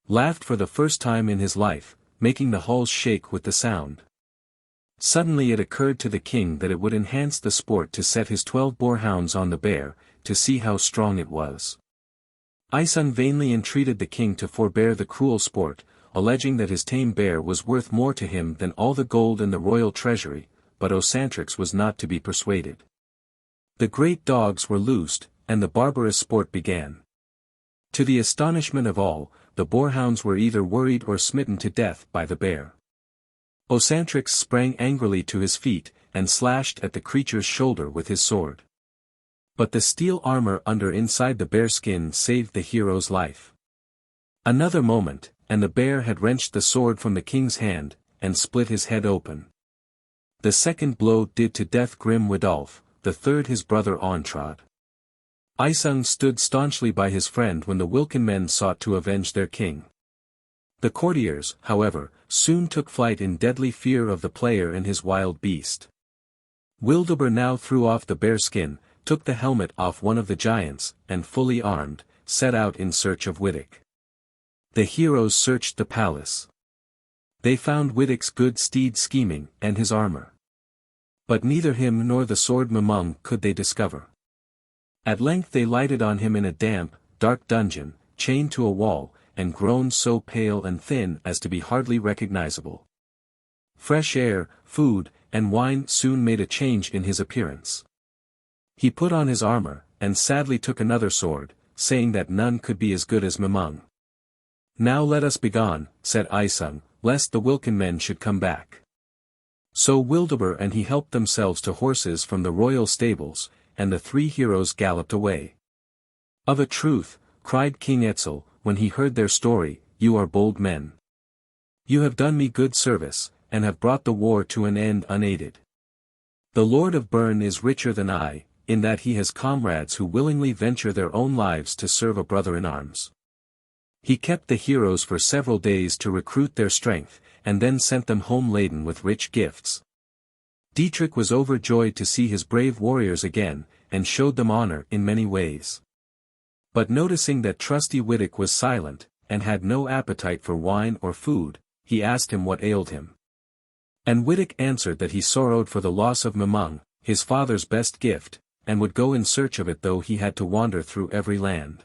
laughed for the first time in his life, making the halls shake with the sound. Suddenly it occurred to the king that it would enhance the sport to set his 12 boarhounds on the bear, to see how strong it was. Isung vainly entreated the king to forbear the cruel sport, alleging that his tame bear was worth more to him than all the gold in the royal treasury, but Osantrix was not to be persuaded. The great dogs were loosed, and the barbarous sport began. To the astonishment of all, the boarhounds were either worried or smitten to death by the bear. Osantrix sprang angrily to his feet, and slashed at the creature's shoulder with his sword. But the steel armor under inside the bearskin saved the hero's life. Another moment, and the bear had wrenched the sword from the king's hand, and split his head open. The second blow did to death grim Widolf, the third his brother Auntrad. Isung stood staunchly by his friend when the Wilken men sought to avenge their king. The courtiers, however, soon took flight in deadly fear of the player and his wild beast. Wildebert now threw off the bearskin, took the helmet off one of the giants, and fully armed, set out in search of Wittek. The heroes searched the palace. They found Wittek's good steed scheming, and his armor. But neither him nor the sword Mimung could they discover. At length they lighted on him in a damp, dark dungeon, chained to a wall, and grown so pale and thin as to be hardly recognizable. Fresh air, food, and wine soon made a change in his appearance. He put on his armor, and sadly took another sword, saying that none could be as good as Mimung. Now let us begone, said Isung, lest the Wilken men should come back. So Wildebert and he helped themselves to horses from the royal stables, and the 3 heroes galloped away. Of a truth, cried King Etzel, when he heard their story, you are bold men. You have done me good service, and have brought the war to an end unaided. The Lord of Bern is richer than I, in that he has comrades who willingly venture their own lives to serve a brother in arms. He kept the heroes for several days to recruit their strength, and then sent them home laden with rich gifts. Dietrich was overjoyed to see his brave warriors again, and showed them honor in many ways. But noticing that trusty Wittek was silent, and had no appetite for wine or food, he asked him what ailed him. And Wittek answered that he sorrowed for the loss of Mimung, his father's best gift, and would go in search of it though he had to wander through every land.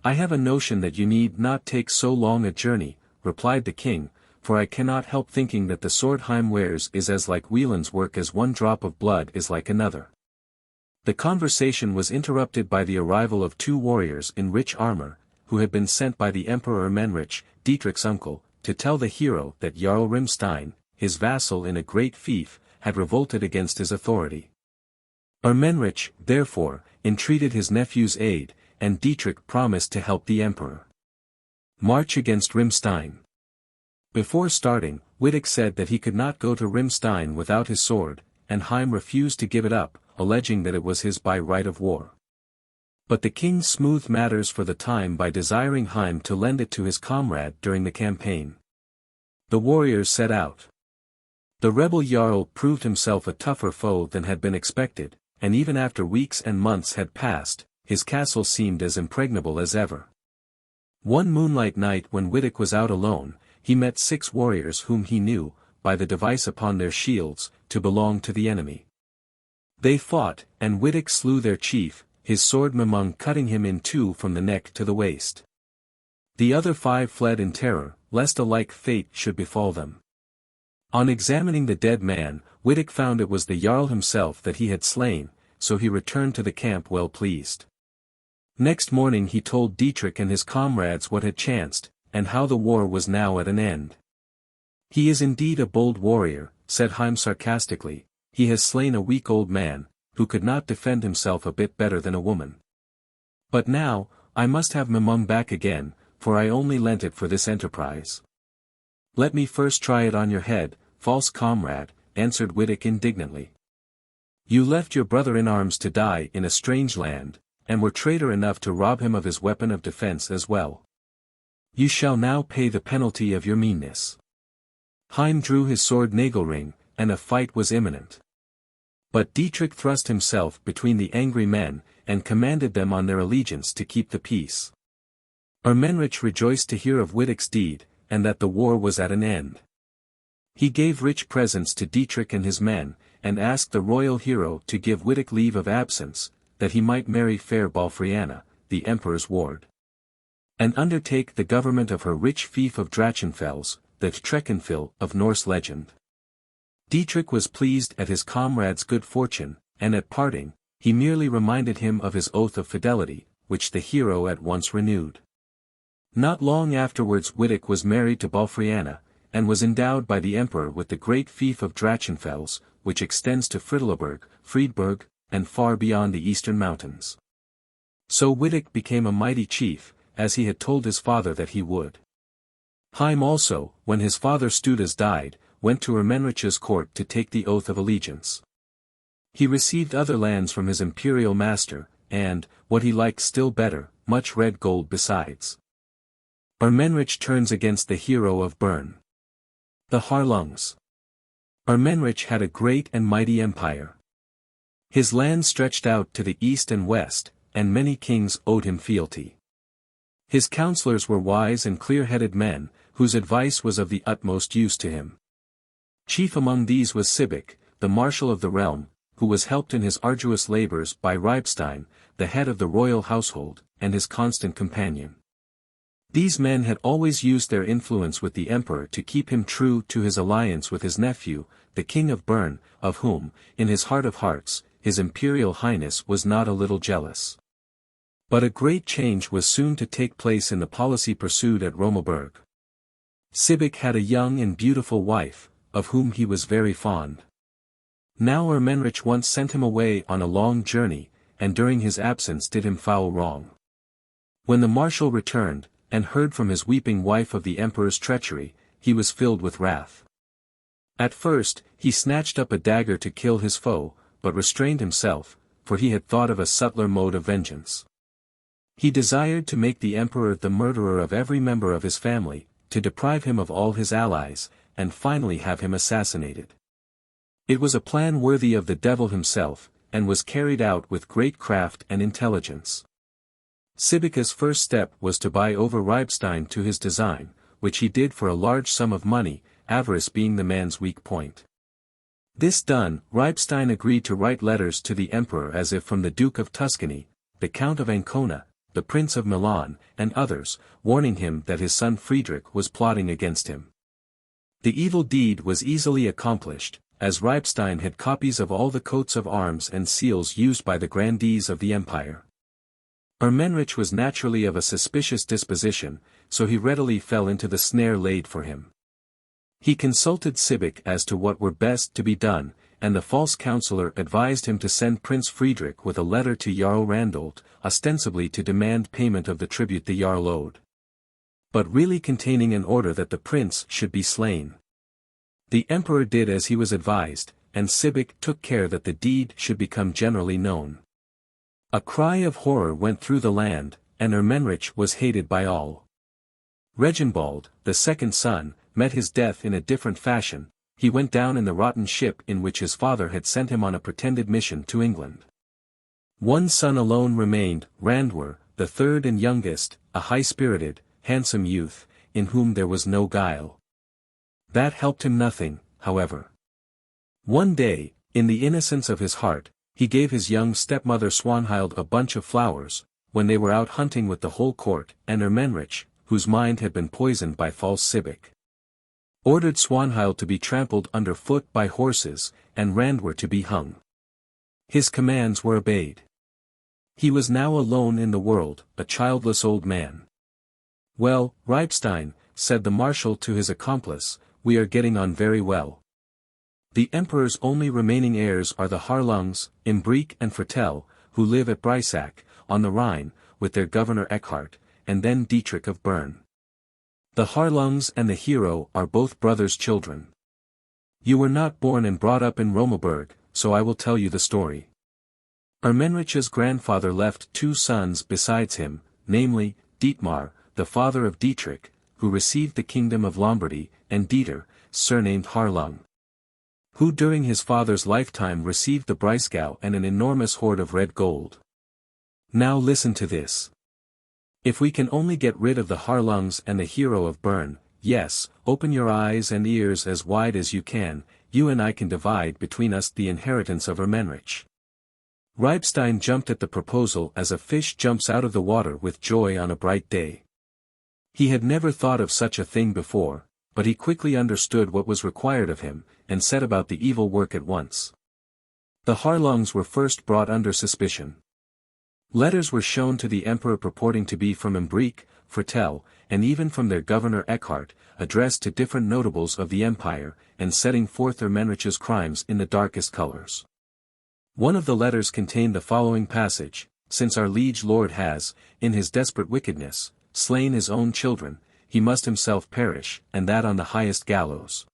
I have a notion that you need not take so long a journey, replied the king, for I cannot help thinking that the sword Heim wears is as like Wieland's work as one drop of blood is like another. The conversation was interrupted by the arrival of 2 warriors in rich armor, who had been sent by the Emperor Menrich, Dietrich's uncle, to tell the hero that Jarl Rimstein, his vassal in a great fief, had revolted against his authority. Ermenrich, therefore, entreated his nephew's aid, and Dietrich promised to help the emperor march against Rimstein. Before starting, Wittek said that he could not go to Rimstein without his sword, and Heim refused to give it up, alleging that it was his by right of war. But the king smoothed matters for the time by desiring Heim to lend it to his comrade during the campaign. The warriors set out. The rebel Jarl proved himself a tougher foe than had been expected, and even after weeks and months had passed, his castle seemed as impregnable as ever. One moonlight night when Wittek was out alone, he met 6 warriors whom he knew, by the device upon their shields, to belong to the enemy. They fought, and Wittek slew their chief, his sword Mymelung cutting him in 2 from the neck to the waist. The other 5 fled in terror, lest a like fate should befall them. On examining the dead man, Wittek found it was the Jarl himself that he had slain, so he returned to the camp well pleased. Next morning he told Dietrich and his comrades what had chanced, and how the war was now at an end. "He is indeed a bold warrior," said Heim sarcastically. "He has slain a weak old man, who could not defend himself a bit better than a woman. But now, I must have Mymelung back again, for I only lent it for this enterprise." "Let me first try it on your head, false comrade," answered Wittek indignantly. "You left your brother in arms to die in a strange land, and were traitor enough to rob him of his weapon of defense as well. You shall now pay the penalty of your meanness." Heim drew his sword Nagelring, and a fight was imminent. But Dietrich thrust himself between the angry men, and commanded them on their allegiance to keep the peace. Ermenrich rejoiced to hear of Wittek's deed, and that the war was at an end. He gave rich presents to Dietrich and his men, and asked the royal hero to give Wittek leave of absence, that he might marry fair Balfriana, the emperor's ward, and undertake the government of her rich fief of Drachenfels, the Trechenfil of Norse legend. Dietrich was pleased at his comrade's good fortune, and at parting, he merely reminded him of his oath of fidelity, which the hero at once renewed. Not long afterwards Wittek was married to Balfriana, and was endowed by the emperor with the great fief of Drachenfels, which extends to Friedleberg, Friedberg, and far beyond the eastern mountains. So Wittek became a mighty chief, as he had told his father that he would. Heim also, when his father Studas died, went to Ermenrich's court to take the oath of allegiance. He received other lands from his imperial master, and, what he liked still better, much red gold besides. Ermenrich turns against the hero of Bern. The Harlungs. Ermenrich had a great and mighty empire. His land stretched out to the east and west, and many kings owed him fealty. His counselors were wise and clear-headed men, whose advice was of the utmost use to him. Chief among these was Sibik, the marshal of the realm, who was helped in his arduous labors by Reibstein, the head of the royal household, and his constant companion. These men had always used their influence with the emperor to keep him true to his alliance with his nephew, the king of Bern, of whom, in his heart of hearts, his imperial highness was not a little jealous. But a great change was soon to take place in the policy pursued at Romelberg. Sibik had a young and beautiful wife, of whom he was very fond. Now Ermenrich once sent him away on a long journey, and during his absence did him foul wrong. When the marshal returned, and heard from his weeping wife of the emperor's treachery, he was filled with wrath. At first, he snatched up a dagger to kill his foe, but restrained himself, for he had thought of a subtler mode of vengeance. He desired to make the emperor the murderer of every member of his family, to deprive him of all his allies, and finally have him assassinated. It was a plan worthy of the devil himself, and was carried out with great craft and intelligence. Sibika's first step was to buy over Reibstein to his design, which he did for a large sum of money, avarice being the man's weak point. This done, Reibstein agreed to write letters to the emperor as if from the Duke of Tuscany, the Count of Ancona, the Prince of Milan, and others, warning him that his son Friedrich was plotting against him. The evil deed was easily accomplished, as Reibstein had copies of all the coats of arms and seals used by the grandees of the empire. Ermenrich was naturally of a suspicious disposition, so he readily fell into the snare laid for him. He consulted Sibik as to what were best to be done, and the false counselor advised him to send Prince Friedrich with a letter to Jarl Randolt, ostensibly to demand payment of the tribute the Jarl owed, but really containing an order that the prince should be slain. The emperor did as he was advised, and Sibik took care that the deed should become generally known. A cry of horror went through the land, and Ermenrich was hated by all. Reginbald, the second son, met his death in a different fashion. He went down in the rotten ship in which his father had sent him on a pretended mission to England. One son alone remained, Randwer, the third and youngest, a high-spirited, handsome youth, in whom there was no guile. That helped him nothing, however. One day, in the innocence of his heart, he gave his young stepmother Swanhild a bunch of flowers, when they were out hunting with the whole court, and Ermenrich, whose mind had been poisoned by false Sibic, ordered Swanhild to be trampled under foot by horses, and Randwer to be hung. His commands were obeyed. He was now alone in the world, a childless old man. "Well, Reibstein," said the marshal to his accomplice, "we are getting on very well. The emperor's only remaining heirs are the Harlungs, Imbrique and Fretel, who live at Breisach, on the Rhine, with their governor Eckhart, and then Dietrich of Bern. The Harlungs and the hero are both brothers' children. You were not born and brought up in Romaberg, so I will tell you the story. Ermenrich's grandfather left 2 sons besides him, namely, Dietmar, the father of Dietrich, who received the kingdom of Lombardy, and Dieter, surnamed Harlung, who during his father's lifetime received the Breisgau and an enormous hoard of red gold. Now listen to this. If we can only get rid of the Harlungs and the hero of Bern, yes, open your eyes and ears as wide as you can, you and I can divide between us the inheritance of Ermenrich." Reibstein jumped at the proposal as a fish jumps out of the water with joy on a bright day. He had never thought of such a thing before, but he quickly understood what was required of him, and set about the evil work at once. The Harlungs were first brought under suspicion. Letters were shown to the emperor purporting to be from Imbrique, Fretel, and even from their governor Eckhart, addressed to different notables of the empire, and setting forth Ermenrich's crimes in the darkest colors. One of the letters contained the following passage: "Since our liege lord has, in his desperate wickedness, slain his own children, he must himself perish, and that on the highest gallows."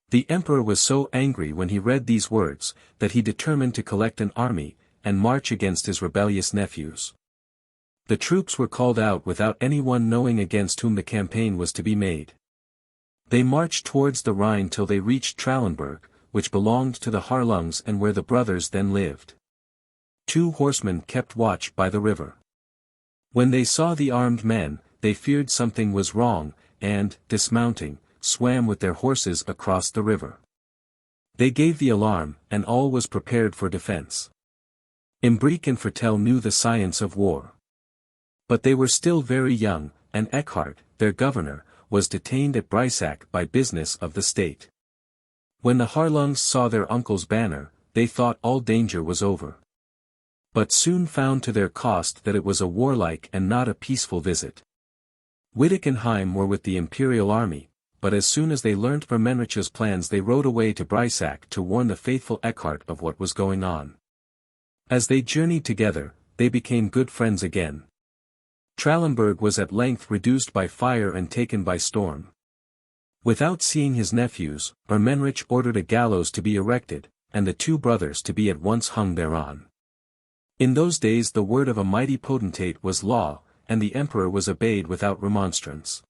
The emperor was so angry when he read these words, that he determined to collect an army, and march against his rebellious nephews. The troops were called out without anyone knowing against whom the campaign was to be made. They marched towards the Rhine till they reached Trallenberg, which belonged to the Harlungs and where the brothers then lived. 2 horsemen kept watch by the river. When they saw the armed men, they feared something was wrong, and, dismounting, swam with their horses across the river. They gave the alarm, and all was prepared for defense. Imbrique and Fretel knew the science of war. But they were still very young, and Eckhart, their governor, was detained at Breisach by business of the state. When the Harlungs saw their uncle's banner, they thought all danger was over. But soon found to their cost that it was a warlike and not a peaceful visit. Wittig and Heim were with the imperial army, but as soon as they learnt Ermenrich's plans they rode away to Breisach to warn the faithful Eckhart of what was going on. As they journeyed together, they became good friends again. Trallenberg was at length reduced by fire and taken by storm. Without seeing his nephews, Ermenrich ordered a gallows to be erected, and the 2 brothers to be at once hung thereon. In those days the word of a mighty potentate was law, and the emperor was obeyed without remonstrance.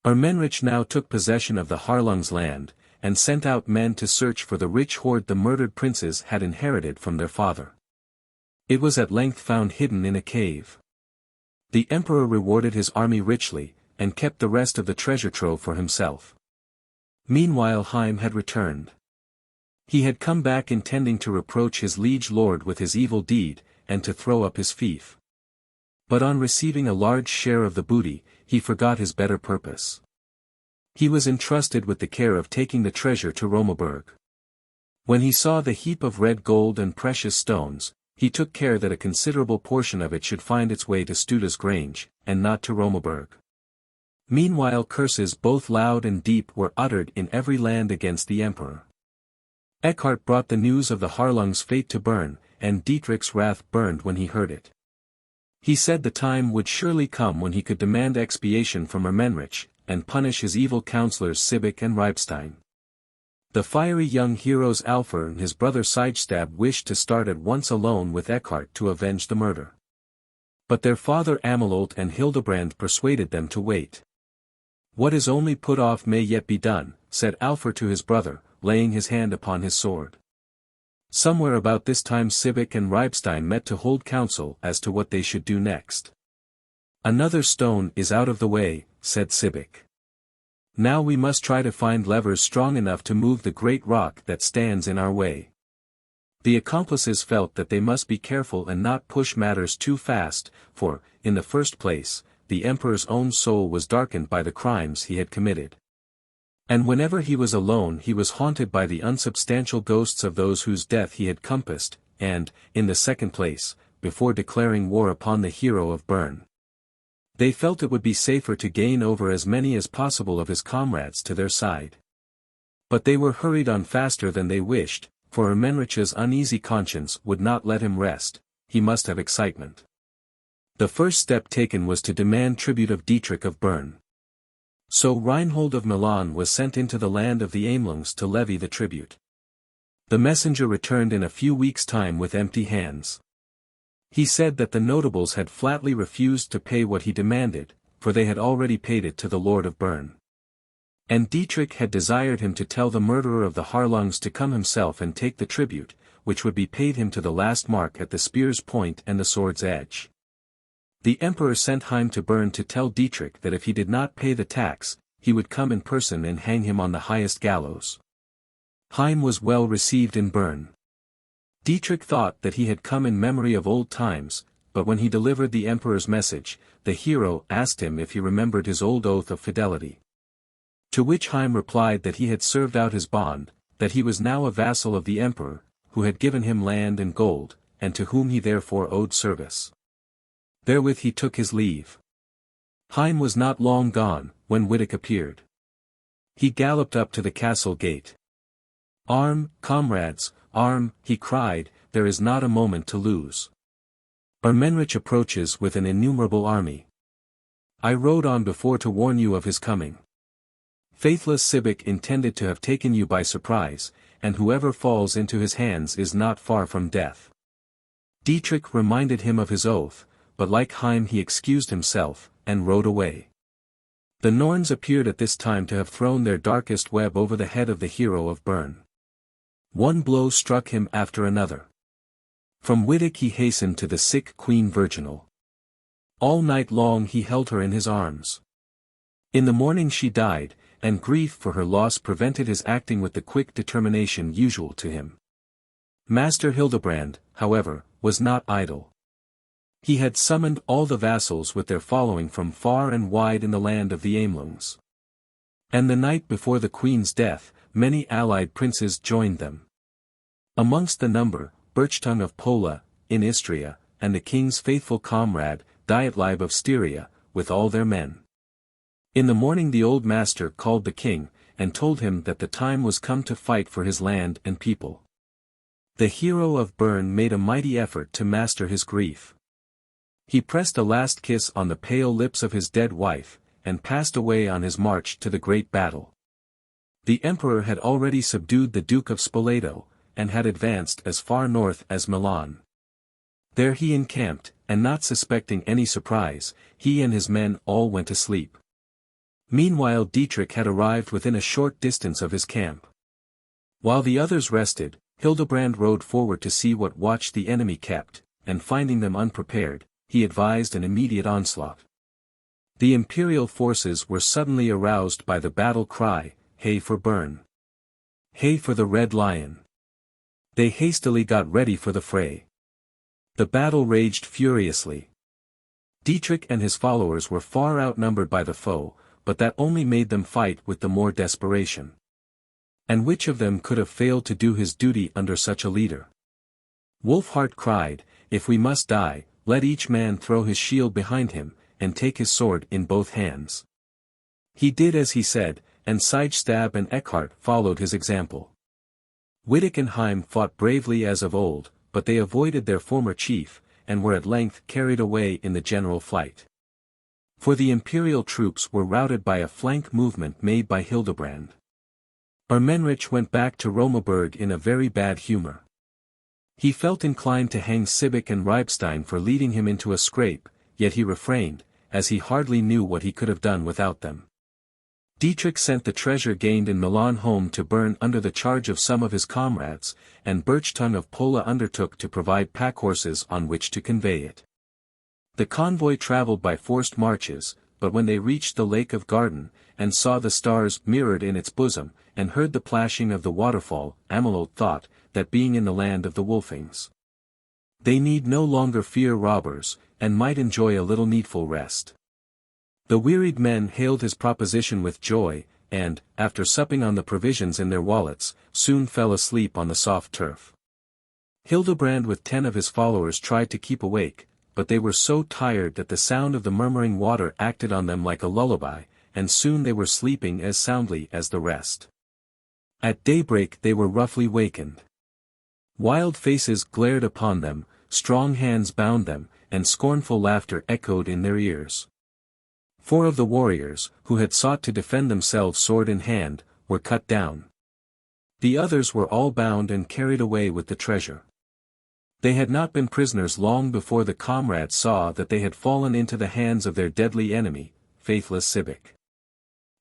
Ermenrich now took possession of the Harlungs' land, and sent out men to search for the rich hoard the murdered princes had inherited from their father. It was at length found hidden in a cave. The emperor rewarded his army richly, and kept the rest of the treasure trove for himself. Meanwhile Heim had returned. He had come back intending to reproach his liege lord with his evil deed, and to throw up his fief. But on receiving a large share of the booty, he forgot his better purpose. He was entrusted with the care of taking the treasure to Romaberg. When he saw the heap of red gold and precious stones, he took care that a considerable portion of it should find its way to Studa's Grange, and not to Romaberg. Meanwhile curses both loud and deep were uttered in every land against the emperor. Eckhart brought the news of the Harlungs' fate to Bern, and Dietrich's wrath burned when he heard it. He said the time would surely come when he could demand expiation from Ermenrich, and punish his evil counselors Sibic and Reibstein. The fiery young heroes Alfr and his brother Siegstab wished to start at once alone with Eckhart to avenge the murder. But their father Amelut and Hildebrand persuaded them to wait. "What is only put off may yet be done," said Alfr to his brother, laying his hand upon his sword. Somewhere about this time Sibik and Reibstein met to hold counsel as to what they should do next. "Another stone is out of the way," said Sibik. "Now we must try to find levers strong enough to move the great rock that stands in our way." The accomplices felt that they must be careful and not push matters too fast, for, in the first place, the emperor's own soul was darkened by the crimes he had committed. And whenever he was alone he was haunted by the unsubstantial ghosts of those whose death he had compassed, and, in the second place, before declaring war upon the hero of Bern, they felt it would be safer to gain over as many as possible of his comrades to their side. But they were hurried on faster than they wished, for Ermenrich's uneasy conscience would not let him rest. He must have excitement. The first step taken was to demand tribute of Dietrich of Bern. So Reinhold of Milan was sent into the land of the AMELUNGS to levy the tribute. The messenger returned in a few weeks' time with empty hands. He said that the notables had flatly refused to pay what he demanded, for they had already paid it to the Lord of Bern. And Dietrich had desired him to tell the murderer of the Harlungs to come himself and take the tribute, which would be paid him to the last mark at the spear's point and the sword's edge. The emperor sent Heim to Bern to tell Dietrich that if he did not pay the tax, he would come in person and hang him on the highest gallows. Heim was well received in Bern. Dietrich thought that he had come in memory of old times, but when he delivered the emperor's message, the hero asked him if he remembered his old oath of fidelity. To which Heim replied that he had served out his bond, that he was now a vassal of the emperor, who had given him land and gold, and to whom he therefore owed service. Therewith he took his leave. Heim was not long gone, when Wittek appeared. He galloped up to the castle gate. "Arm, comrades, arm," he cried, "there is not a moment to lose. Ermenrich approaches with an innumerable army. I rode on before to warn you of his coming. Faithless Sibik intended to have taken you by surprise, and whoever falls into his hands is not far from death." Dietrich reminded him of his oath, but like Heim he excused himself, and rode away. The Norns appeared at this time to have thrown their darkest web over the head of the hero of Bern. One blow struck him after another. From Wittek he hastened to the sick Queen Virginal. All night long he held her in his arms. In the morning she died, and grief for her loss prevented his acting with the quick determination usual to him. Master Hildebrand, however, was not idle. He had summoned all the vassals with their following from far and wide in the land of the AMELUNGS. And the night before the queen's death, many allied princes joined them. Amongst the number, Berchtung of Pola, in Istria, and the king's faithful comrade, Dietleib of Styria, with all their men. In the morning the old master called the king, and told him that the time was come to fight for his land and people. The hero of Bern made a mighty effort to master his grief. He pressed a last kiss on the pale lips of his dead wife, and passed away on his march to the great battle. The emperor had already subdued the Duke of Spoleto, and had advanced as far north as Milan. There he encamped, and not suspecting any surprise, he and his men all went to sleep. Meanwhile Dietrich had arrived within a short distance of his camp. While the others rested, Hildebrand rode forward to see what watch the enemy kept, and finding them unprepared, he advised an immediate onslaught. The imperial forces were suddenly aroused by the battle cry, "Hey for Bern! Hey for the Red Lion!" They hastily got ready for the fray. The battle raged furiously. Dietrich and his followers were far outnumbered by the foe, but that only made them fight with the more desperation. And which of them could have failed to do his duty under such a leader? Wolfhart cried, "If we must die, let each man throw his shield behind him, and take his sword in both hands." He did as he said, and Siegstab and Eckhart followed his example. Wittek and Heim fought bravely as of old, but they avoided their former chief, and were at length carried away in the general flight. For the imperial troops were routed by a flank movement made by Hildebrand. Ermenrich went back to Romaberg in a very bad humor. He felt inclined to hang Sibik and Reibstein for leading him into a scrape, yet he refrained, as he hardly knew what he could have done without them. Dietrich sent the treasure gained in Milan home to Bern under the charge of some of his comrades, and Berchtung of Pola undertook to provide packhorses on which to convey it. The convoy travelled by forced marches, but when they reached the lake of Garden, and saw the stars mirrored in its bosom, and heard the plashing of the waterfall, Amelot thought, that being in the land of the Wolfings, they need no longer fear robbers, and might enjoy a little needful rest. The wearied men hailed his proposition with joy, and, after supping on the provisions in their wallets, soon fell asleep on the soft turf. Hildebrand with 10 of his followers tried to keep awake, but they were so tired that the sound of the murmuring water acted on them like a lullaby, and soon they were sleeping as soundly as the rest. At daybreak they were roughly wakened. Wild faces glared upon them, strong hands bound them, and scornful laughter echoed in their ears. 4 of the warriors, who had sought to defend themselves sword in hand, were cut down. The others were all bound and carried away with the treasure. They had not been prisoners long before the comrades saw that they had fallen into the hands of their deadly enemy, faithless Sibik.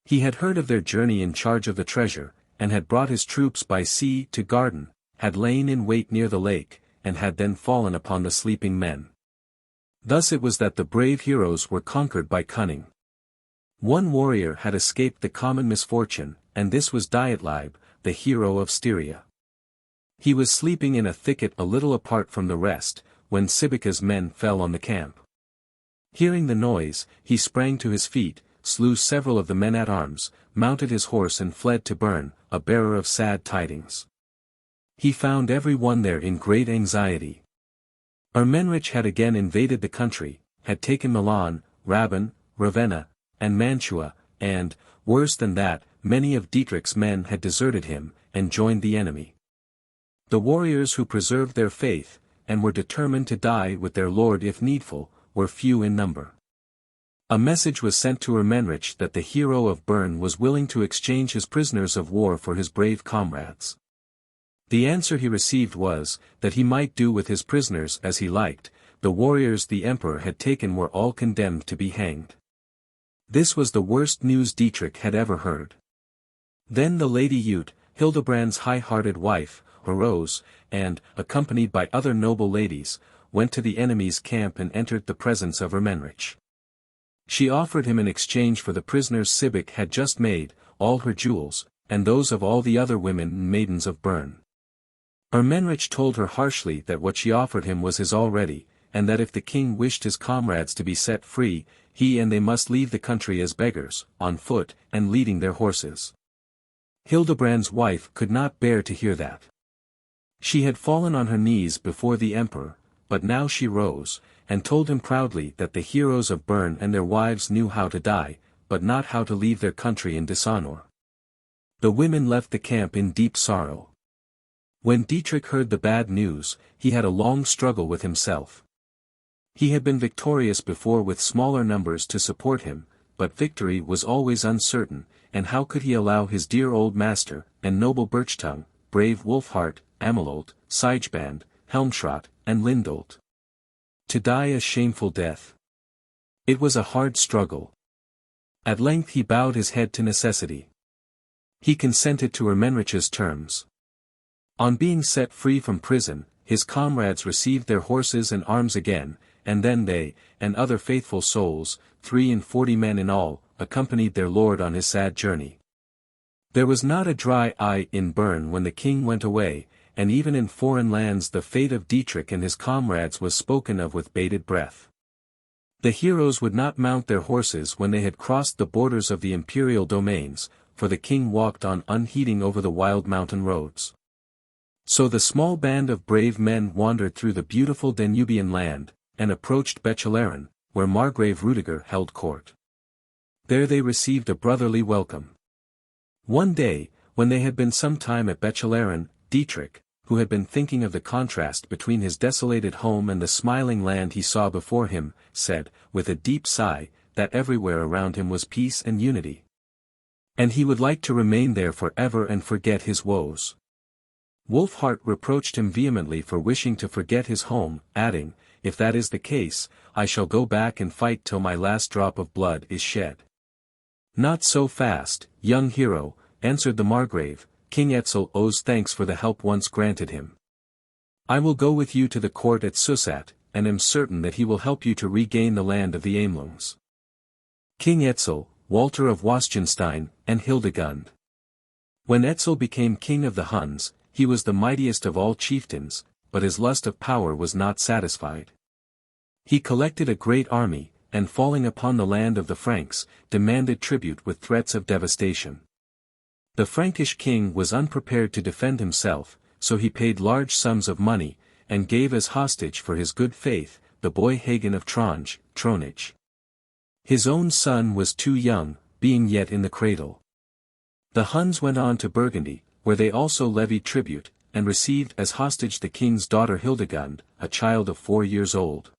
He had heard of their journey in charge of the treasure, and had brought his troops by sea to Garden, had lain in wait near the lake, and had then fallen upon the sleeping men. Thus it was that the brave heroes were conquered by cunning. One warrior had escaped the common misfortune, and this was Dietlib, the hero of Styria. He was sleeping in a thicket a little apart from the rest, when Sibika's men fell on the camp. Hearing the noise, he sprang to his feet, slew several of the men at arms, mounted his horse and fled to Bern, a bearer of sad tidings. He found every one there in great anxiety. Ermenrich had again invaded the country, had taken Milan, Raben, Ravenna, and Mantua, and, worse than that, many of Dietrich's men had deserted him, and joined the enemy. The warriors who preserved their faith, and were determined to die with their lord if needful, were few in number. A message was sent to Ermenrich that the hero of Bern was willing to exchange his prisoners of war for his brave comrades. The answer he received was, that he might do with his prisoners as he liked. The warriors the emperor had taken were all condemned to be hanged. This was the worst news Dietrich had ever heard. Then the Lady Ute, Hildebrand's high-hearted wife, arose, and, accompanied by other noble ladies, went to the enemy's camp and entered the presence of Ermenrich. She offered him in exchange for the prisoners Sibik had just made, all her jewels, and those of all the other women and maidens of Bern. Ermenrich told her harshly that what she offered him was his already, and that if the king wished his comrades to be set free, he and they must leave the country as beggars, on foot, and leading their horses. Hildebrand's wife could not bear to hear that. She had fallen on her knees before the emperor, but now she rose, and told him proudly that the heroes of Bern and their wives knew how to die, but not how to leave their country in dishonor. The women left the camp in deep sorrow. When Dietrich heard the bad news, he had a long struggle with himself. He had been victorious before with smaller numbers to support him, but victory was always uncertain, and how could he allow his dear old master, and noble Berchtung, brave Wolfhart, Amelolt, Siegband, Helmschrott, and Lindolt, to die a shameful death? It was a hard struggle. At length he bowed his head to necessity. He consented to Ermenrich's terms. On being set free from prison, his comrades received their horses and arms again, and then they, and other faithful souls, 43 men in all, accompanied their lord on his sad journey. There was not a dry eye in Bern when the king went away, and even in foreign lands the fate of Dietrich and his comrades was spoken of with bated breath. The heroes would not mount their horses when they had crossed the borders of the imperial domains, for the king walked on unheeding over the wild mountain roads. So the small band of brave men wandered through the beautiful Danubian land, and approached Bechelaren, where Margrave Rudiger held court. There they received a brotherly welcome. One day, when they had been some time at Bechelaren, Dietrich, who had been thinking of the contrast between his desolated home and the smiling land he saw before him, said, with a deep sigh, that everywhere around him was peace and unity. And he would like to remain there forever and forget his woes. Wolfhart reproached him vehemently for wishing to forget his home, adding, "If that is the case, I shall go back and fight till my last drop of blood is shed." "Not so fast, young hero," answered the Margrave, "King Etzel owes thanks for the help once granted him. I will go with you to the court at Susat, and am certain that he will help you to regain the land of the AMELUNGS." King Etzel, Walter of Wastenstein, and Hildegund. When Etzel became king of the Huns, he was the mightiest of all chieftains, but his lust of power was not satisfied. He collected a great army, and falling upon the land of the Franks, demanded tribute with threats of devastation. The Frankish king was unprepared to defend himself, so he paid large sums of money, and gave as hostage for his good faith, the boy Hagen of Tronge, Tronich. His own son was too young, being yet in the cradle. The Huns went on to Burgundy, where they also levied tribute, and received as hostage the king's daughter Hildegund, a child of 4 years old.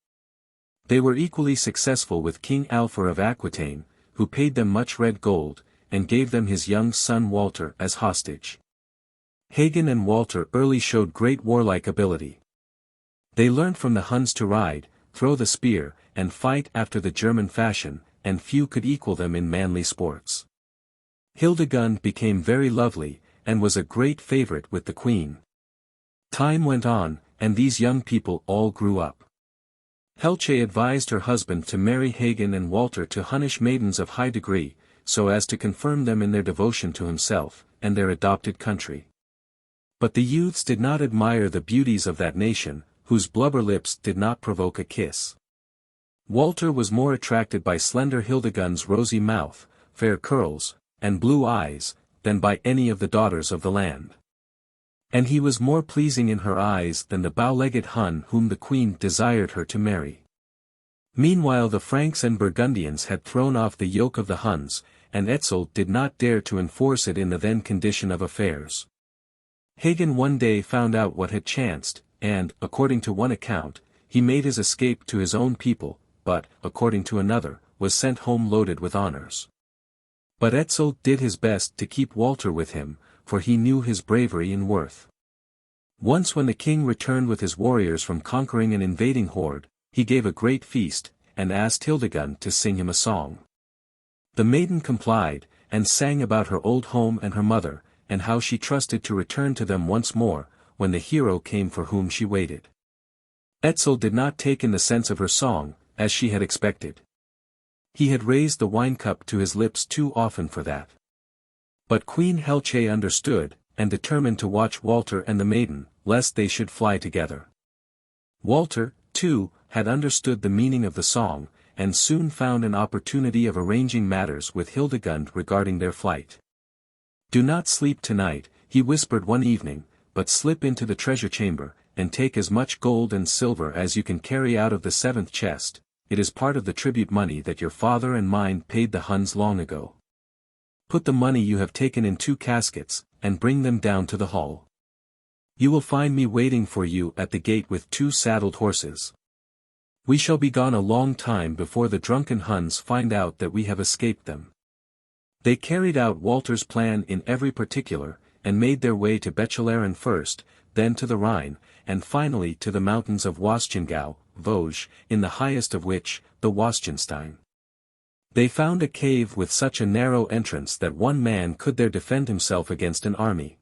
They were equally successful with King Alfar of Aquitaine, who paid them much red gold, and gave them his young son Walter as hostage. Hagen and Walter early showed great warlike ability. They learned from the Huns to ride, throw the spear, and fight after the German fashion, and few could equal them in manly sports. Hildegund became very lovely, and was a great favorite with the queen. Time went on, and these young people all grew up. Helce advised her husband to marry Hagen and Walter to Hunnish maidens of high degree, so as to confirm them in their devotion to himself, and their adopted country. But the youths did not admire the beauties of that nation, whose blubber lips did not provoke a kiss. Walter was more attracted by slender Hildegund's rosy mouth, fair curls, and blue eyes, than by any of the daughters of the land. And he was more pleasing in her eyes than the bow-legged Hun whom the queen desired her to marry. Meanwhile the Franks and Burgundians had thrown off the yoke of the Huns, and Etzel did not dare to enforce it in the then condition of affairs. Hagen one day found out what had chanced, and, according to one account, he made his escape to his own people, but, according to another, was sent home loaded with honors. But Etzel did his best to keep Walter with him, for he knew his bravery and worth. Once when the king returned with his warriors from conquering an invading horde, he gave a great feast, and asked Hildegund to sing him a song. The maiden complied, and sang about her old home and her mother, and how she trusted to return to them once more, when the hero came for whom she waited. Etzel did not take in the sense of her song, as she had expected. He had raised the wine cup to his lips too often for that. But Queen Helce understood, and determined to watch Walter and the maiden, lest they should fly together. Walter, too, had understood the meaning of the song, and soon found an opportunity of arranging matters with Hildegund regarding their flight. "Do not sleep tonight," he whispered one evening, "but slip into the treasure chamber, and take as much gold and silver as you can carry out of the 7th chest, it is part of the tribute money that your father and mine paid the Huns long ago. Put the money you have taken in 2 caskets, and bring them down to the hall. You will find me waiting for you at the gate with 2 saddled horses. We shall be gone a long time before the drunken Huns find out that we have escaped them." They carried out Walter's plan in every particular, and made their way to Bechelaren first, then to the Rhine, and finally to the mountains of Waschengau, Vosges, in the highest of which, the Wastenstein. They found a cave with such a narrow entrance that one man could there defend himself against an army.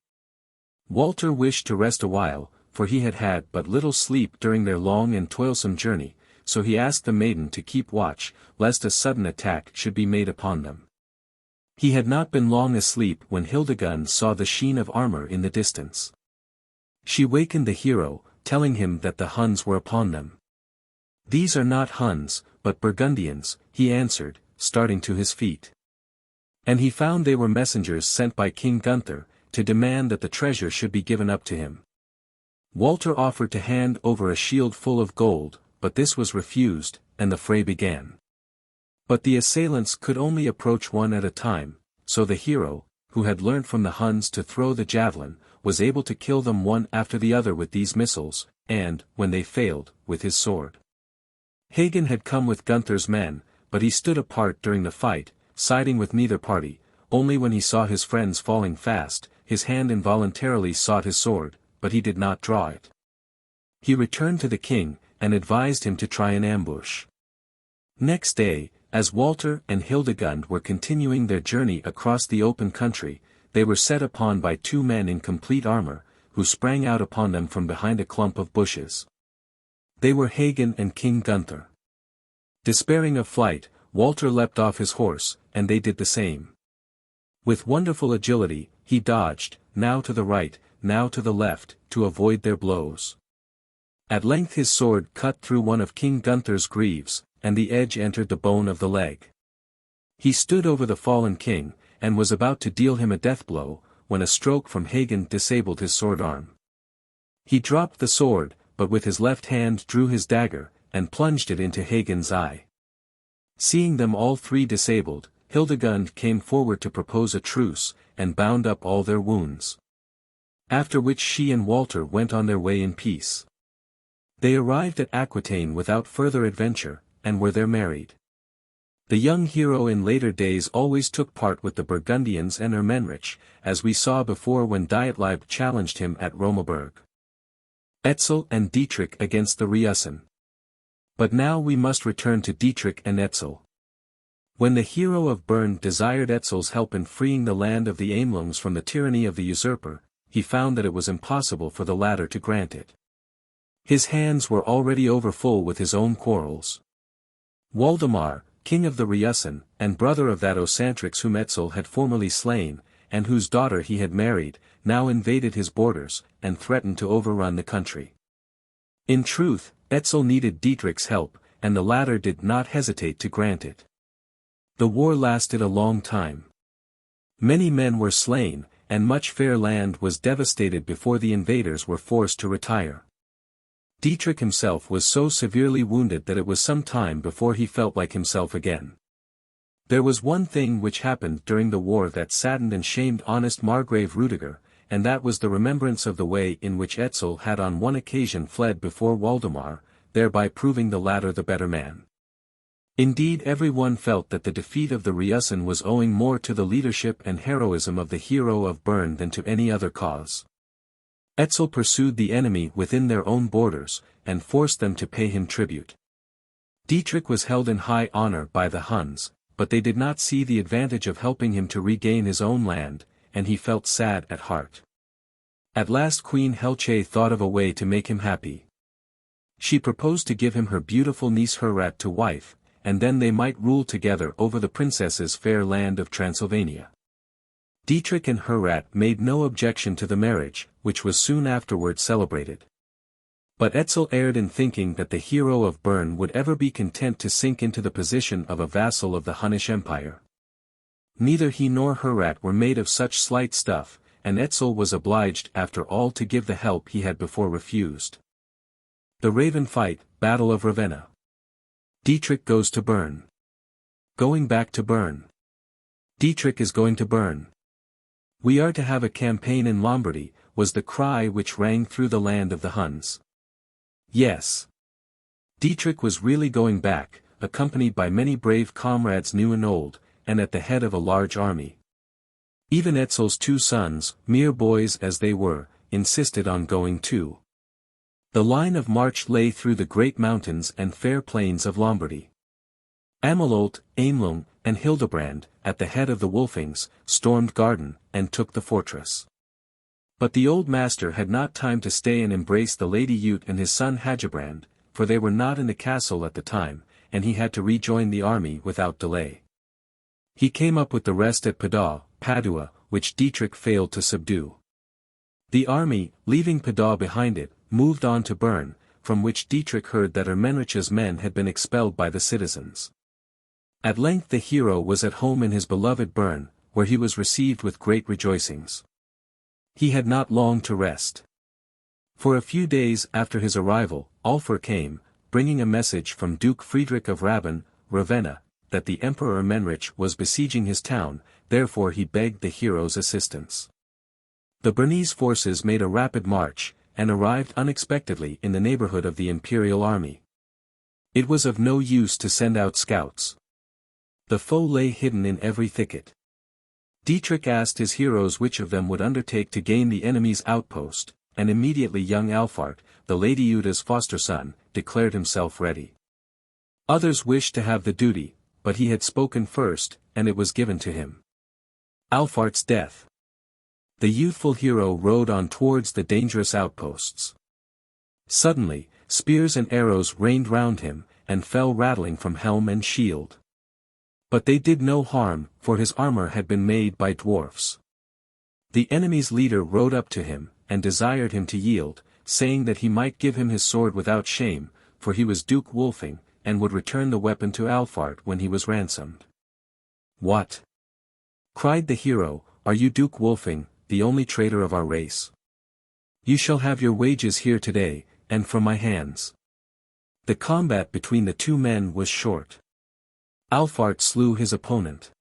Walter wished to rest a while, for he had had but little sleep during their long and toilsome journey, so he asked the maiden to keep watch, lest a sudden attack should be made upon them. He had not been long asleep when Hildegund saw the sheen of armor in the distance. She wakened the hero, telling him that the Huns were upon them. "These are not Huns, but Burgundians," he answered, starting to his feet. And he found they were messengers sent by King Gunther, to demand that the treasure should be given up to him. Walter offered to hand over a shield full of gold, but this was refused, and the fray began. But the assailants could only approach one at a time, so the hero, who had learnt from the Huns to throw the javelin, was able to kill them one after the other with these missiles, and, when they failed, with his sword. Hagen had come with Gunther's men, but he stood apart during the fight, siding with neither party, only when he saw his friends falling fast, his hand involuntarily sought his sword, but he did not draw it. He returned to the king, and advised him to try an ambush. Next day, as Walter and Hildegund were continuing their journey across the open country, they were set upon by two men in complete armor, who sprang out upon them from behind a clump of bushes. They were Hagen and King Gunther. Despairing of flight, Walter leapt off his horse, and they did the same. With wonderful agility, he dodged, now to the right, now to the left, to avoid their blows. At length his sword cut through one of King Gunther's greaves, and the edge entered the bone of the leg. He stood over the fallen king, and was about to deal him a death blow, when a stroke from Hagen disabled his sword arm. He dropped the sword, but with his left hand drew his dagger, and plunged it into Hagen's eye. Seeing them all three disabled, Hildegund came forward to propose a truce, and bound up all their wounds. After which she and Walter went on their way in peace. They arrived at Aquitaine without further adventure, and were there married. The young hero in later days always took part with the Burgundians and Ermenrich, as we saw before when Dietrich challenged him at Romaberg. Etzel and Dietrich against the Riusen. But now we must return to Dietrich and Etzel. When the hero of Bern desired Etzel's help in freeing the land of the AMELUNGS from the tyranny of the usurper, he found that it was impossible for the latter to grant it. His hands were already overfull with his own quarrels. Waldemar, king of the Riusen, and brother of that Osantrix whom Etzel had formerly slain, and whose daughter he had married, now invaded his borders, and threatened to overrun the country. In truth, Etzel needed Dietrich's help, and the latter did not hesitate to grant it. The war lasted a long time. Many men were slain, and much fair land was devastated before the invaders were forced to retire. Dietrich himself was so severely wounded that it was some time before he felt like himself again. There was one thing which happened during the war that saddened and shamed honest Margrave Rudiger, and that was the remembrance of the way in which Etzel had on one occasion fled before Waldemar, thereby proving the latter the better man. Indeed, everyone felt that the defeat of the Riusen was owing more to the leadership and heroism of the hero of Bern than to any other cause. Etzel pursued the enemy within their own borders, and forced them to pay him tribute. Dietrich was held in high honor by the Huns, but they did not see the advantage of helping him to regain his own land, and he felt sad at heart. At last Queen Helce thought of a way to make him happy. She proposed to give him her beautiful niece Herat to wife, and then they might rule together over the princess's fair land of Transylvania. Dietrich and Herat made no objection to the marriage, which was soon afterward celebrated. But Etzel erred in thinking that the hero of Bern would ever be content to sink into the position of a vassal of the Hunnish Empire. Neither he nor Herat were made of such slight stuff, and Etzel was obliged after all to give the help he had before refused. The Raven fight, Battle of Ravenna. Dietrich goes to Bern. Going back to Bern. Dietrich is going to Bern. We are to have a campaign in Lombardy, was the cry which rang through the land of the Huns. Yes. Dietrich was really going back, accompanied by many brave comrades new and old, and at the head of a large army. Even Etzel's two sons, mere boys as they were, insisted on going too. The line of march lay through the great mountains and fair plains of Lombardy. Amelult, Amelung, and Hildebrand, at the head of the Wulfings, stormed Garden, and took the fortress. But the old master had not time to stay and embrace the Lady Ute and his son Hagebrand, for they were not in the castle at the time, and he had to rejoin the army without delay. He came up with the rest at Padua, which Dietrich failed to subdue. The army, leaving Padua behind it, moved on to Bern, from which Dietrich heard that Ermenrich's men had been expelled by the citizens. At length the hero was at home in his beloved Bern, where he was received with great rejoicings. He had not long to rest. For a few days after his arrival, Ulfr came, bringing a message from Duke Friedrich of Ravenna, that the Emperor Ermenrich was besieging his town, therefore he begged the hero's assistance. The Bernese forces made a rapid march, and arrived unexpectedly in the neighborhood of the imperial army. It was of no use to send out scouts. The foe lay hidden in every thicket. Dietrich asked his heroes which of them would undertake to gain the enemy's outpost, and immediately young Alfart, the Lady Uda's foster son, declared himself ready. Others wished to have the duty, but he had spoken first, and it was given to him. Alfart's death. The youthful hero rode on towards the dangerous outposts. Suddenly, spears and arrows rained round him, and fell rattling from helm and shield. But they did no harm, for his armor had been made by dwarfs. The enemy's leader rode up to him, and desired him to yield, saying that he might give him his sword without shame, for he was Duke Wulfing, and would return the weapon to Alfart when he was ransomed. "What?" cried the hero, "are you Duke Wulfing, the only traitor of our race? You shall have your wages here today, and from my hands." The combat between the two men was short. Alfart slew his opponent.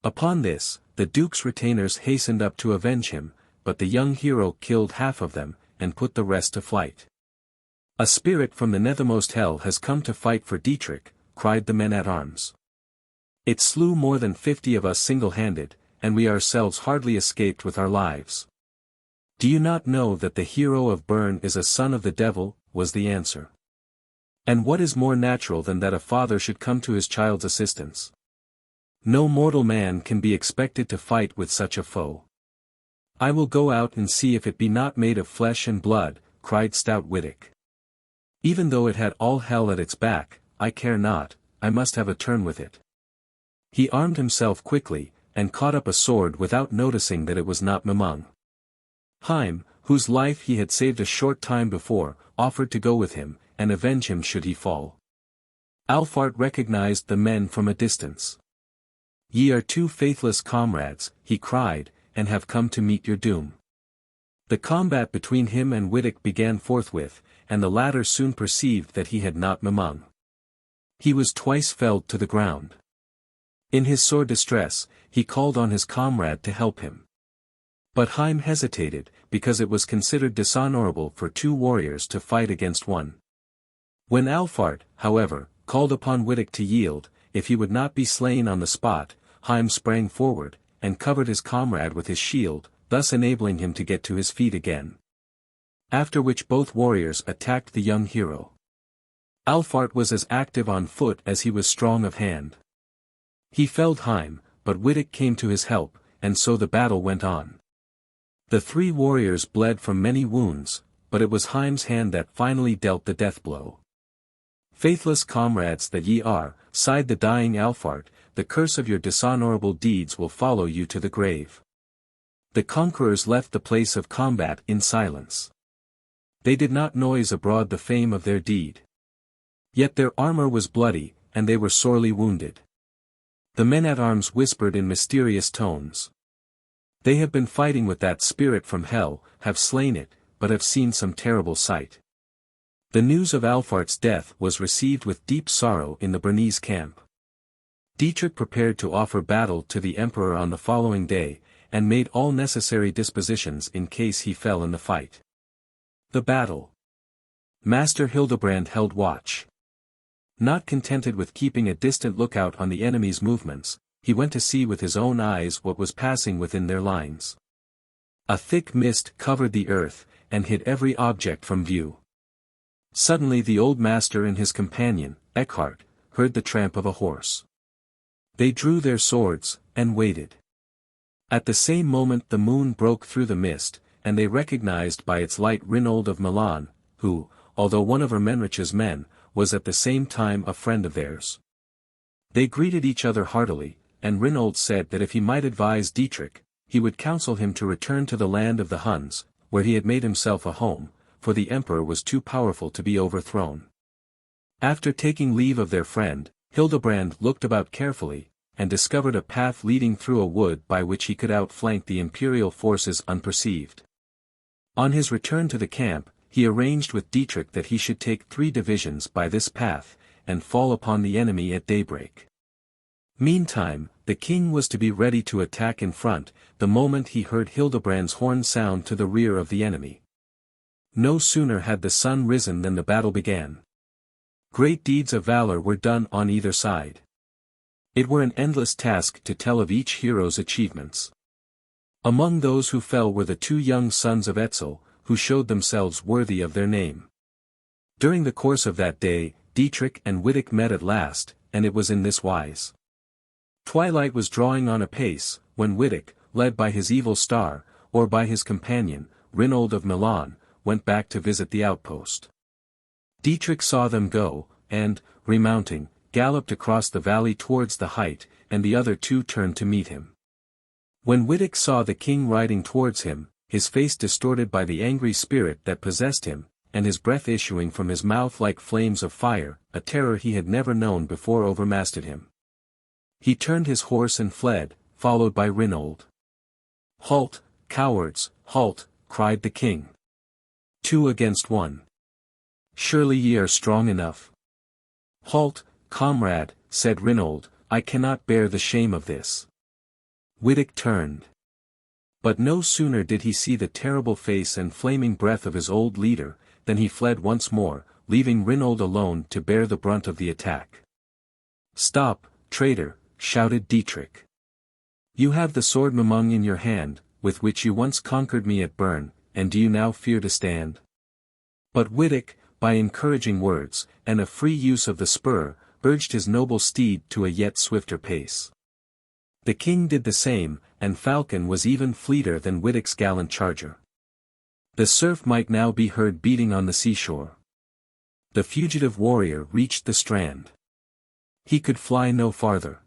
Upon this, the duke's retainers hastened up to avenge him, but the young hero killed half of them, and put the rest to flight. "A spirit from the nethermost hell has come to fight for Dietrich," cried the men-at-arms. "It slew more than 50 of us single-handed, and we ourselves hardly escaped with our lives." "Do you not know that the hero of Bern is a son of the devil?" was the answer. "And what is more natural than that a father should come to his child's assistance? No mortal man can be expected to fight with such a foe." "I will go out and see if it be not made of flesh and blood," cried stout Wittek. "Even though it had all hell at its back, I care not, I must have a turn with it." He armed himself quickly, and caught up a sword without noticing that it was not Memung. Heim, whose life he had saved a short time before, offered to go with him, and avenge him should he fall. Alfart recognized the men from a distance. "Ye are two faithless comrades," he cried, "and have come to meet your doom." The combat between him and Wittek began forthwith, and the latter soon perceived that he had not Memung. He was twice felled to the ground. In his sore distress, he called on his comrade to help him. But Heim hesitated, because it was considered dishonorable for two warriors to fight against one. When Alfart, however, called upon Wittek to yield, if he would not be slain on the spot, Heim sprang forward, and covered his comrade with his shield, thus enabling him to get to his feet again. After which both warriors attacked the young hero. Alfart was as active on foot as he was strong of hand. He felled Heim, but Wittek came to his help, and so the battle went on. The three warriors bled from many wounds, but it was Heim's hand that finally dealt the death blow. "Faithless comrades that ye are," sighed the dying Alfart, "the curse of your dishonorable deeds will follow you to the grave." The conquerors left the place of combat in silence. They did not noise abroad the fame of their deed. Yet their armor was bloody, and they were sorely wounded. The men-at-arms whispered in mysterious tones. "They have been fighting with that spirit from hell, have slain it, but have seen some terrible sight." The news of Alfart's death was received with deep sorrow in the Bernese camp. Dietrich prepared to offer battle to the emperor on the following day, and made all necessary dispositions in case he fell in the fight. The battle. Master Hildebrand held watch. Not contented with keeping a distant lookout on the enemy's movements, he went to see with his own eyes what was passing within their lines. A thick mist covered the earth, and hid every object from view. Suddenly the old master and his companion, Eckhart, heard the tramp of a horse. They drew their swords, and waited. At the same moment the moon broke through the mist, and they recognized by its light Reinhold of Milan, who, although one of Ermenrich's men, was at the same time a friend of theirs. They greeted each other heartily, and Reinhold said that if he might advise Dietrich, he would counsel him to return to the land of the Huns, where he had made himself a home, for the emperor was too powerful to be overthrown. After taking leave of their friend, Hildebrand looked about carefully, and discovered a path leading through a wood by which he could outflank the imperial forces unperceived. On his return to the camp, he arranged with Dietrich that he should take 3 divisions by this path, and fall upon the enemy at daybreak. Meantime, the king was to be ready to attack in front, the moment he heard Hildebrand's horn sound to the rear of the enemy. No sooner had the sun risen than the battle began. Great deeds of valor were done on either side. It were an endless task to tell of each hero's achievements. Among those who fell were the 2 young sons of Etzel, who showed themselves worthy of their name. During the course of that day, Dietrich and Wittek met at last, and it was in this wise. Twilight was drawing on apace, when Wittek, led by his evil star, or by his companion, Rinold of Milan, went back to visit the outpost. Dietrich saw them go, and, remounting, galloped across the valley towards the height, and the other 2 turned to meet him. When Wittek saw the king riding towards him, his face distorted by the angry spirit that possessed him, and his breath issuing from his mouth like flames of fire, a terror he had never known before overmastered him. He turned his horse and fled, followed by Rinold. "Halt, cowards, halt," cried the king. "2 against 1. Surely ye are strong enough." "Halt, comrade," said Rinold, "I cannot bear the shame of this." Wittek turned. But no sooner did he see the terrible face and flaming breath of his old leader, than he fled once more, leaving Rinold alone to bear the brunt of the attack. "Stop, traitor," shouted Dietrich. "You have the sword Mamung in your hand, with which you once conquered me at Bern, and do you now fear to stand?" But Wittek, by encouraging words, and a free use of the spur, urged his noble steed to a yet swifter pace. The king did the same, and Falcon was even fleeter than Wittek's gallant charger. The surf might now be heard beating on the seashore. The fugitive warrior reached the strand. He could fly no farther.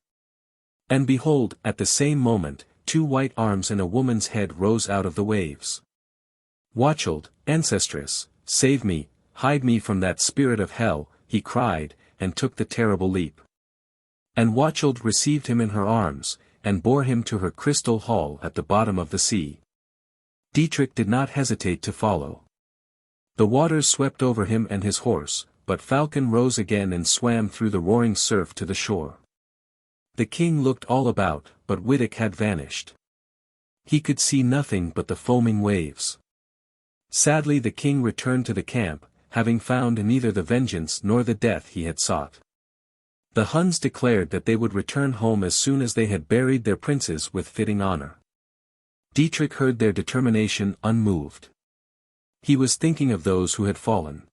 And behold, at the same moment, 2 white arms and a woman's head rose out of the waves. "Watchild, ancestress, save me, hide me from that spirit of hell," he cried, and took the terrible leap. And Watchild received him in her arms, and bore him to her crystal hall at the bottom of the sea. Dietrich did not hesitate to follow. The waters swept over him and his horse, but Falcon rose again and swam through the roaring surf to the shore. The king looked all about, but Wittek had vanished. He could see nothing but the foaming waves. Sadly the king returned to the camp, having found neither the vengeance nor the death he had sought. The Huns declared that they would return home as soon as they had buried their princes with fitting honor. Dietrich heard their determination unmoved. He was thinking of those who had fallen.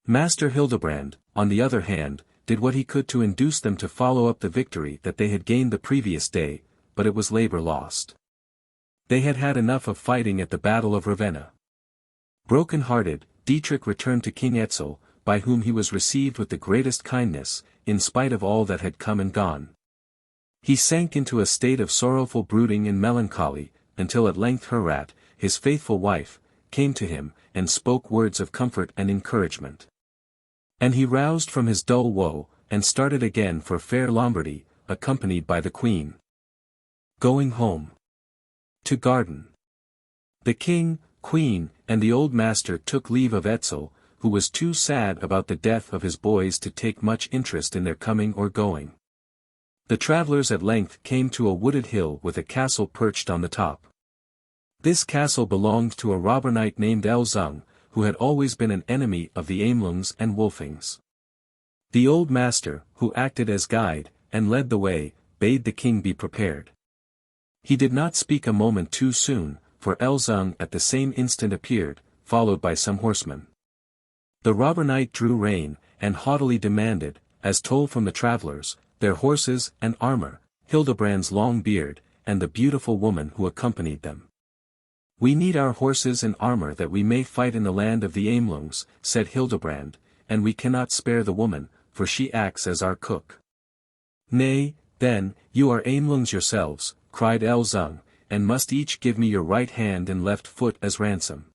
Master Hildebrand, on the other hand, did what he could to induce them to follow up the victory that they had gained the previous day, but it was labor lost. They had had enough of fighting at the Battle of Ravenna. Broken-hearted, Dietrich returned to King Etzel, by whom he was received with the greatest kindness, in spite of all that had come and gone. He sank into a state of sorrowful brooding and melancholy, until at length Herat, his faithful wife, came to him, and spoke words of comfort and encouragement. And he roused from his dull woe, and started again for fair Lombardy, accompanied by the queen. Going home. To garden. The king, queen, and the old master took leave of Etzel, who was too sad about the death of his boys to take much interest in their coming or going. The travelers at length came to a wooded hill with a castle perched on the top. This castle belonged to a robber knight named Elzung, who had always been an enemy of the AMELUNGS and Wulfings. The old master, who acted as guide, and led the way, bade the king be prepared. He did not speak a moment too soon, for Elzung at the same instant appeared, followed by some horsemen. The robber knight drew rein, and haughtily demanded, as told from the travelers, their horses and armor, Hildebrand's long beard, and the beautiful woman who accompanied them. "We need our horses and armor that we may fight in the land of the AMELUNGS," said Hildebrand, "and we cannot spare the woman, for she acts as our cook." "Nay, then, you are AMELUNGS yourselves," cried Elzung, "and must each give me your right hand and left foot as ransom.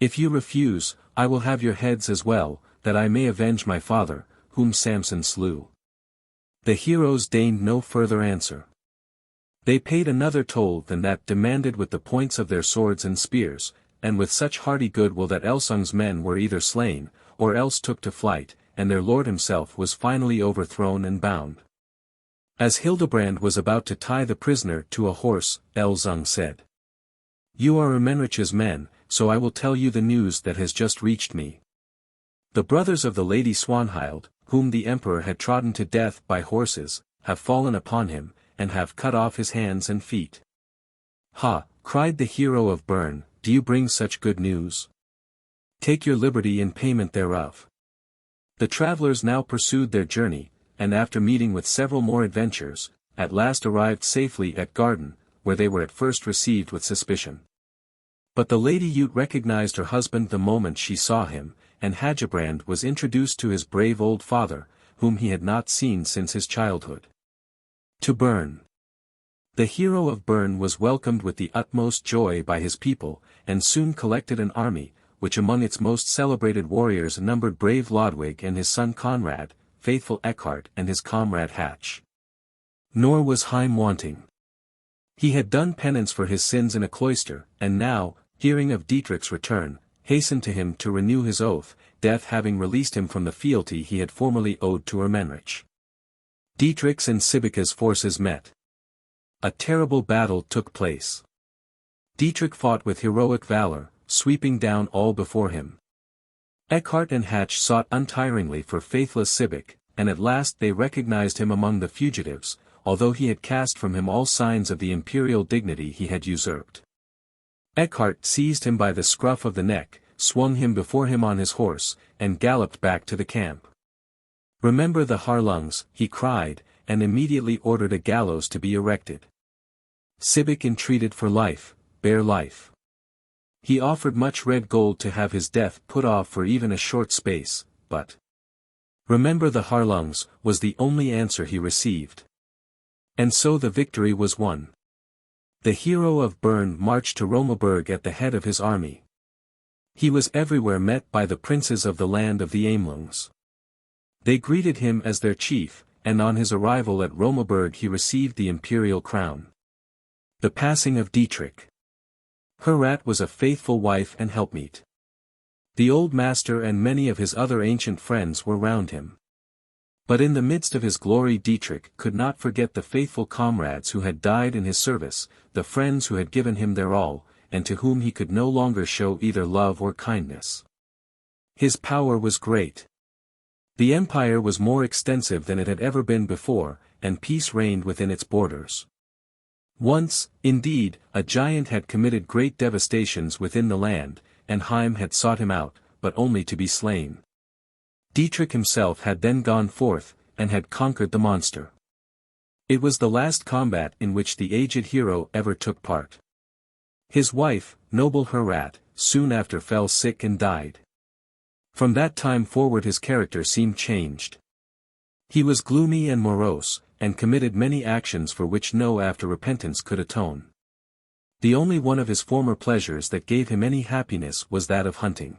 If you refuse, I will have your heads as well, that I may avenge my father, whom Samson slew." The heroes deigned no further answer. They paid another toll than that demanded with the points of their swords and spears, and with such hearty goodwill that Elzung's men were either slain, or else took to flight, and their lord himself was finally overthrown and bound. As Hildebrand was about to tie the prisoner to a horse, Elzung said, "You are Ermenrich's men, so I will tell you the news that has just reached me. The brothers of the Lady Swanhild, whom the emperor had trodden to death by horses, have fallen upon him, and have cut off his hands and feet. Ha, cried the hero of Bern, do you bring such good news? Take your liberty in payment thereof. The travelers now pursued their journey, and after meeting with several more adventures, at last arrived safely at Garden, where they were at first received with suspicion. But the Lady Ute recognized her husband the moment she saw him, and Hagebrand was introduced to his brave old father, whom he had not seen since his childhood. To Bern. The hero of Bern was welcomed with the utmost joy by his people, and soon collected an army, which among its most celebrated warriors numbered brave Lodwig and his son Conrad, faithful Eckhart and his comrade Hatch. Nor was Heim wanting. He had done penance for his sins in a cloister, and now, hearing of Dietrich's return, hastened to him to renew his oath, death having released him from the fealty he had formerly owed to Ermenrich. Dietrich's and Sibeka's forces met. A terrible battle took place. Dietrich fought with heroic valor, sweeping down all before him. Eckhart and Hatch sought untiringly for faithless Sibek, and at last they recognized him among the fugitives, although he had cast from him all signs of the imperial dignity he had usurped. Eckhart seized him by the scruff of the neck, swung him before him on his horse, and galloped back to the camp. Remember the Harlungs, he cried, and immediately ordered a gallows to be erected. Sibek entreated for life, bare life. He offered much red gold to have his death put off for even a short space, but remember the Harlungs, was the only answer he received. And so the victory was won. The hero of Bern marched to Romaberg at the head of his army. He was everywhere met by the princes of the land of the AMELUNGS. They greeted him as their chief, and on his arrival at Romaberg he received the imperial crown. The passing of Dietrich. Herat was a faithful wife and helpmeet. The old master and many of his other ancient friends were round him. But in the midst of his glory Dietrich could not forget the faithful comrades who had died in his service, the friends who had given him their all, and to whom he could no longer show either love or kindness. His power was great. The empire was more extensive than it had ever been before, and peace reigned within its borders. Once, indeed, a giant had committed great devastations within the land, and Heim had sought him out, but only to be slain. Dietrich himself had then gone forth, and had conquered the monster. It was the last combat in which the aged hero ever took part. His wife, noble Herat, soon after fell sick and died. From that time forward his character seemed changed. He was gloomy and morose, and committed many actions for which no after repentance could atone. The only one of his former pleasures that gave him any happiness was that of hunting.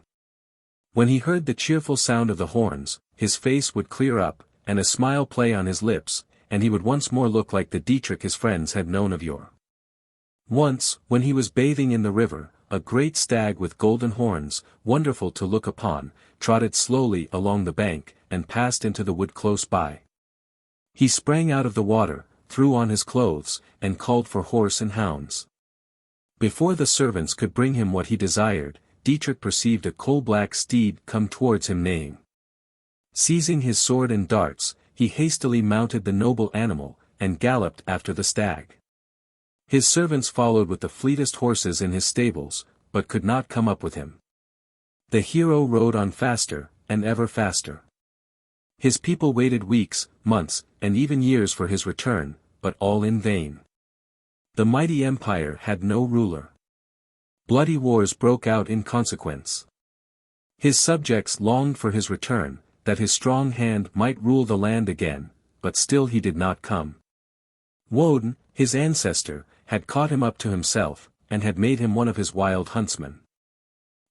When he heard the cheerful sound of the horns, his face would clear up, and a smile play on his lips, and he would once more look like the Dietrich his friends had known of yore. Once, when he was bathing in the river, a great stag with golden horns, wonderful to look upon, trotted slowly along the bank, and passed into the wood close by. He sprang out of the water, threw on his clothes, and called for horse and hounds. Before the servants could bring him what he desired, Dietrich perceived a coal-black steed come towards him neighing. Seizing his sword and darts, he hastily mounted the noble animal, and galloped after the stag. His servants followed with the fleetest horses in his stables, but could not come up with him. The hero rode on faster, and ever faster. His people waited weeks, months, and even years for his return, but all in vain. The mighty empire had no ruler. Bloody wars broke out in consequence. His subjects longed for his return, that his strong hand might rule the land again, but still he did not come. Woden, his ancestor, had caught him up to himself, and had made him one of his wild huntsmen.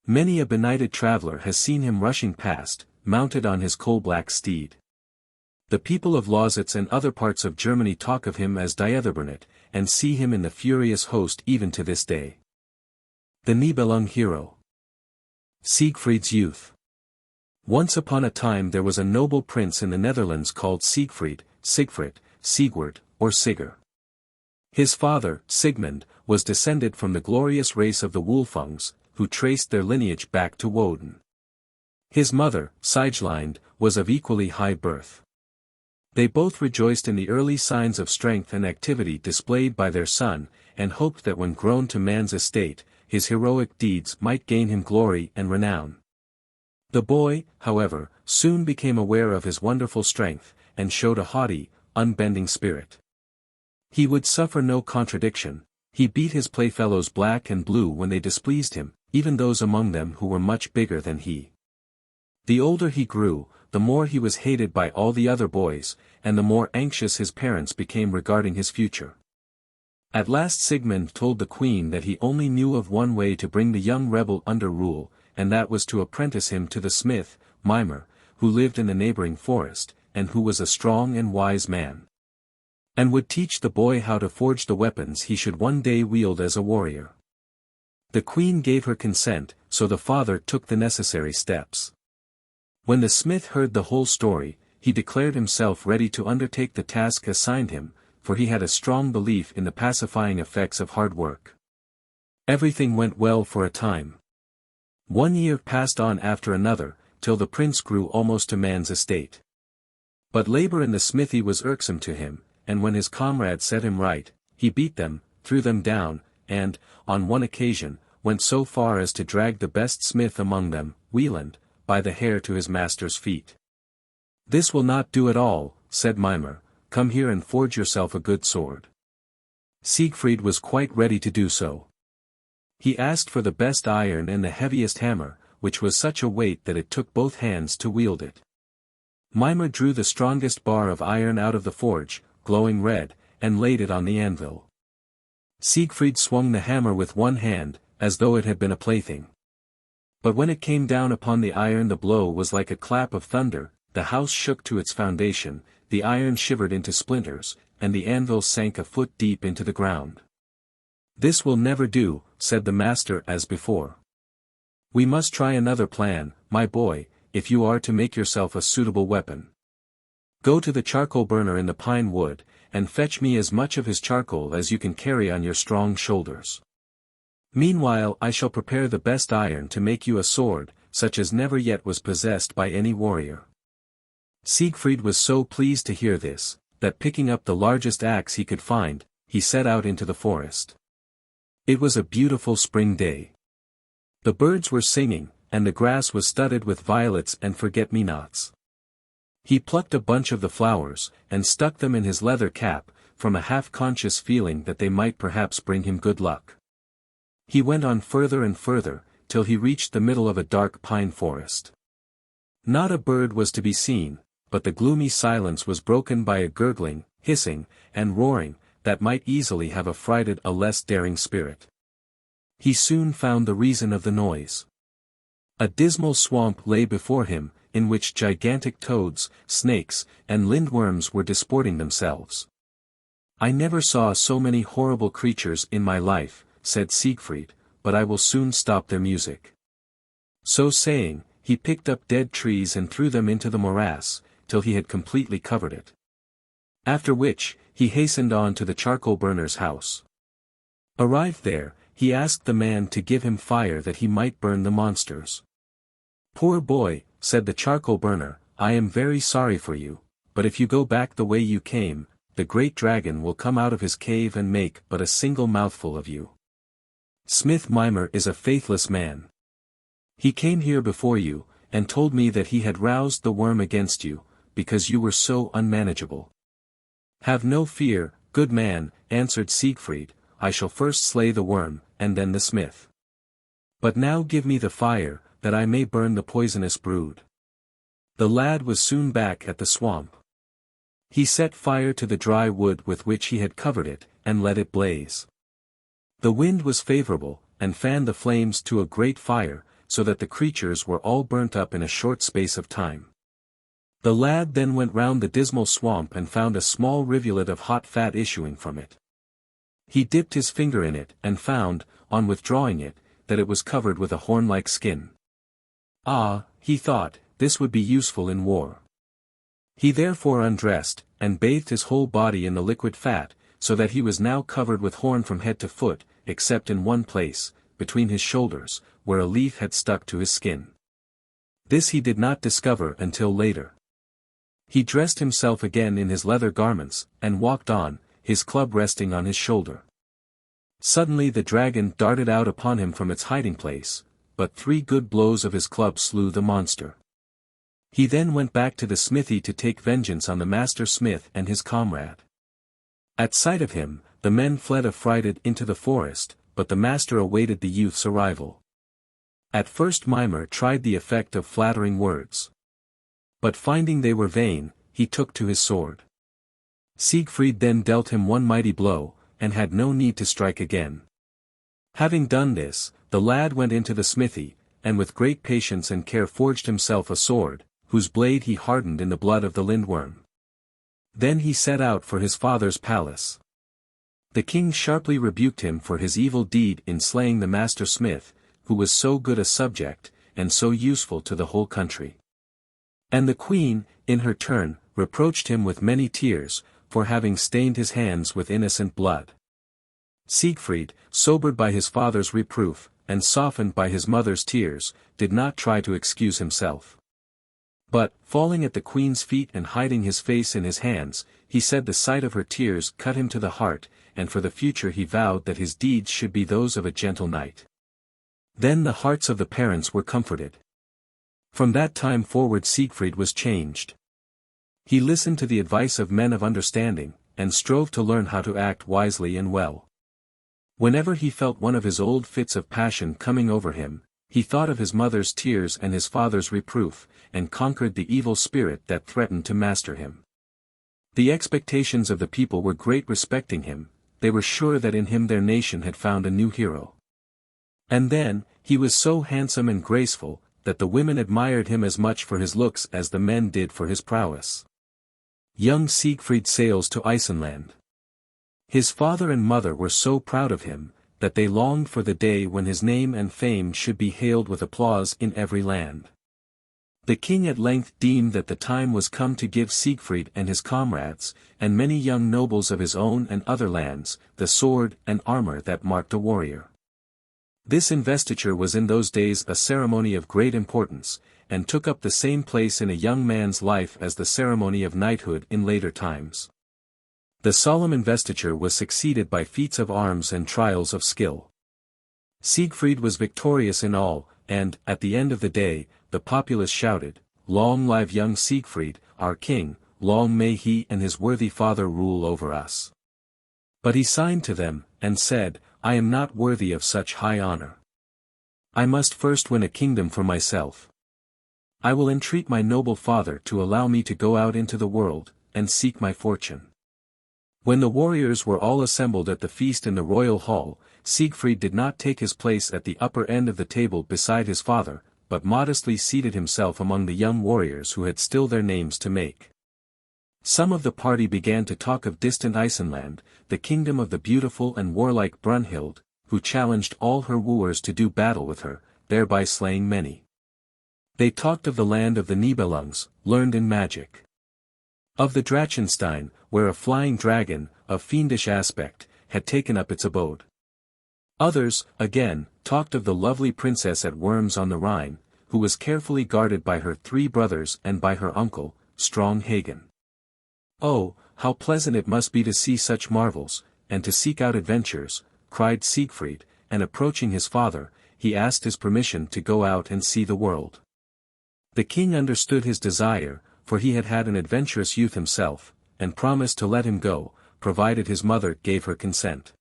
Many a benighted traveler has seen him rushing past, mounted on his coal-black steed. The people of Lausitz and other parts of Germany talk of him as Dietherbernit, and see him in the furious host even to this day. The Nibelung hero. Siegfried's youth. Once upon a time there was a noble prince in the Netherlands called Siegfried, Siegfried, Sigurd, or Sigurd. His father, Sigmund, was descended from the glorious race of the Wolfungs, who traced their lineage back to Woden. His mother, Sieglind, was of equally high birth. They both rejoiced in the early signs of strength and activity displayed by their son, and hoped that when grown to man's estate, his heroic deeds might gain him glory and renown. The boy, however, soon became aware of his wonderful strength, and showed a haughty, unbending spirit. He would suffer no contradiction. He beat his playfellows black and blue when they displeased him, even those among them who were much bigger than he. The older he grew, the more he was hated by all the other boys, and the more anxious his parents became regarding his future. At last Sigmund told the queen that he only knew of one way to bring the young rebel under rule, and that was to apprentice him to the smith, Mimer, who lived in the neighboring forest, and who was a strong and wise man, and would teach the boy how to forge the weapons he should one day wield as a warrior. The queen gave her consent, so the father took the necessary steps. When the smith heard the whole story, he declared himself ready to undertake the task assigned him, for he had a strong belief in the pacifying effects of hard work. Everything went well for a time. 1 year passed on after another, till the prince grew almost to man's estate. But labor in the smithy was irksome to him, and when his comrades set him right, he beat them, threw them down, and, on one occasion, went so far as to drag the best smith among them, Wieland, by the hair to his master's feet. "This will not do at all," said Mimer, "come here and forge yourself a good sword." Siegfried was quite ready to do so. He asked for the best iron and the heaviest hammer, which was such a weight that it took both hands to wield it. Mimer drew the strongest bar of iron out of the forge, glowing red, and laid it on the anvil. Siegfried swung the hammer with one hand, as though it had been a plaything. But when it came down upon the iron the blow was like a clap of thunder, the house shook to its foundation, the iron shivered into splinters, and the anvil sank a foot deep into the ground. "This will never do," said the master as before. "We must try another plan, my boy, if you are to make yourself a suitable weapon. Go to the charcoal burner in the pine wood, and fetch me as much of his charcoal as you can carry on your strong shoulders. Meanwhile I shall prepare the best iron to make you a sword, such as never yet was possessed by any warrior." Siegfried was so pleased to hear this, that picking up the largest axe he could find, he set out into the forest. It was a beautiful spring day. The birds were singing, and the grass was studded with violets and forget-me-nots. He plucked a bunch of the flowers, and stuck them in his leather cap, from a half-conscious feeling that they might perhaps bring him good luck. He went on further and further, till he reached the middle of a dark pine forest. Not a bird was to be seen, but the gloomy silence was broken by a gurgling, hissing, and roaring, that might easily have affrighted a less daring spirit. He soon found the reason of the noise. A dismal swamp lay before him, in which gigantic toads, snakes, and lindworms were disporting themselves. "I never saw so many horrible creatures in my life," said Siegfried, "but I will soon stop their music." So saying, he picked up dead trees and threw them into the morass, till he had completely covered it. After which, he hastened on to the charcoal burner's house. Arrived there, he asked the man to give him fire that he might burn the monsters. "Poor boy," said the charcoal burner, "I am very sorry for you, but if you go back the way you came, the great dragon will come out of his cave and make but a single mouthful of you. Smith Mimer is a faithless man. He came here before you, and told me that he had roused the worm against you, because you were so unmanageable." "Have no fear, good man," answered Siegfried, "I shall first slay the worm, and then the smith. But now give me the fire, that I may burn the poisonous brood." The lad was soon back at the swamp. He set fire to the dry wood with which he had covered it, and let it blaze. The wind was favorable, and fanned the flames to a great fire, so that the creatures were all burnt up in a short space of time. The lad then went round the dismal swamp and found a small rivulet of hot fat issuing from it. He dipped his finger in it, and found, on withdrawing it, that it was covered with a horn-like skin. "Ah," he thought, "this would be useful in war." He therefore undressed, and bathed his whole body in the liquid fat, so that he was now covered with horn from head to foot, except in one place, between his shoulders, where a leaf had stuck to his skin. This he did not discover until later. He dressed himself again in his leather garments, and walked on, his club resting on his shoulder. Suddenly the dragon darted out upon him from its hiding place, but 3 good blows of his club slew the monster. He then went back to the smithy to take vengeance on the master smith and his comrade. At sight of him, the men fled affrighted into the forest, but the master awaited the youth's arrival. At first Mimer tried the effect of flattering words. But finding they were vain, he took to his sword. Siegfried then dealt him one mighty blow, and had no need to strike again. Having done this, the lad went into the smithy, and with great patience and care forged himself a sword, whose blade he hardened in the blood of the lindworm. Then he set out for his father's palace. The king sharply rebuked him for his evil deed in slaying the master smith, who was so good a subject, and so useful to the whole country. And the queen, in her turn, reproached him with many tears, for having stained his hands with innocent blood. Siegfried, sobered by his father's reproof, and softened by his mother's tears, did not try to excuse himself. But, falling at the queen's feet and hiding his face in his hands, he said the sight of her tears cut him to the heart, and for the future he vowed that his deeds should be those of a gentle knight. Then the hearts of the parents were comforted. From that time forward Siegfried was changed. He listened to the advice of men of understanding, and strove to learn how to act wisely and well. Whenever he felt one of his old fits of passion coming over him, he thought of his mother's tears and his father's reproof, and conquered the evil spirit that threatened to master him. The expectations of the people were great respecting him, they were sure that in him their nation had found a new hero. And then, he was so handsome and graceful, that the women admired him as much for his looks as the men did for his prowess. Young Siegfried sails to Iceland. His father and mother were so proud of him, that they longed for the day when his name and fame should be hailed with applause in every land. The king at length deemed that the time was come to give Siegfried and his comrades, and many young nobles of his own and other lands, the sword and armor that marked a warrior. This investiture was in those days a ceremony of great importance, and took up the same place in a young man's life as the ceremony of knighthood in later times. The solemn investiture was succeeded by feats of arms and trials of skill. Siegfried was victorious in all, and, at the end of the day, the populace shouted, "Long live young Siegfried, our king, long may he and his worthy father rule over us." But he signed to them, and said, "I am not worthy of such high honor. I must first win a kingdom for myself. I will entreat my noble father to allow me to go out into the world, and seek my fortune." When the warriors were all assembled at the feast in the royal hall, Siegfried did not take his place at the upper end of the table beside his father, but modestly seated himself among the young warriors who had still their names to make. Some of the party began to talk of distant Iceland, the kingdom of the beautiful and warlike Brunhild, who challenged all her wooers to do battle with her, thereby slaying many. They talked of the land of the Nibelungs, learned in magic. Of the Drachenstein, where a flying dragon, of fiendish aspect, had taken up its abode. Others, again, talked of the lovely princess at Worms on the Rhine, who was carefully guarded by her 3 brothers and by her uncle, strong Hagen. "Oh, how pleasant it must be to see such marvels, and to seek out adventures," cried Siegfried, and approaching his father, he asked his permission to go out and see the world. The king understood his desire, for he had had an adventurous youth himself, and promised to let him go, provided his mother gave her consent.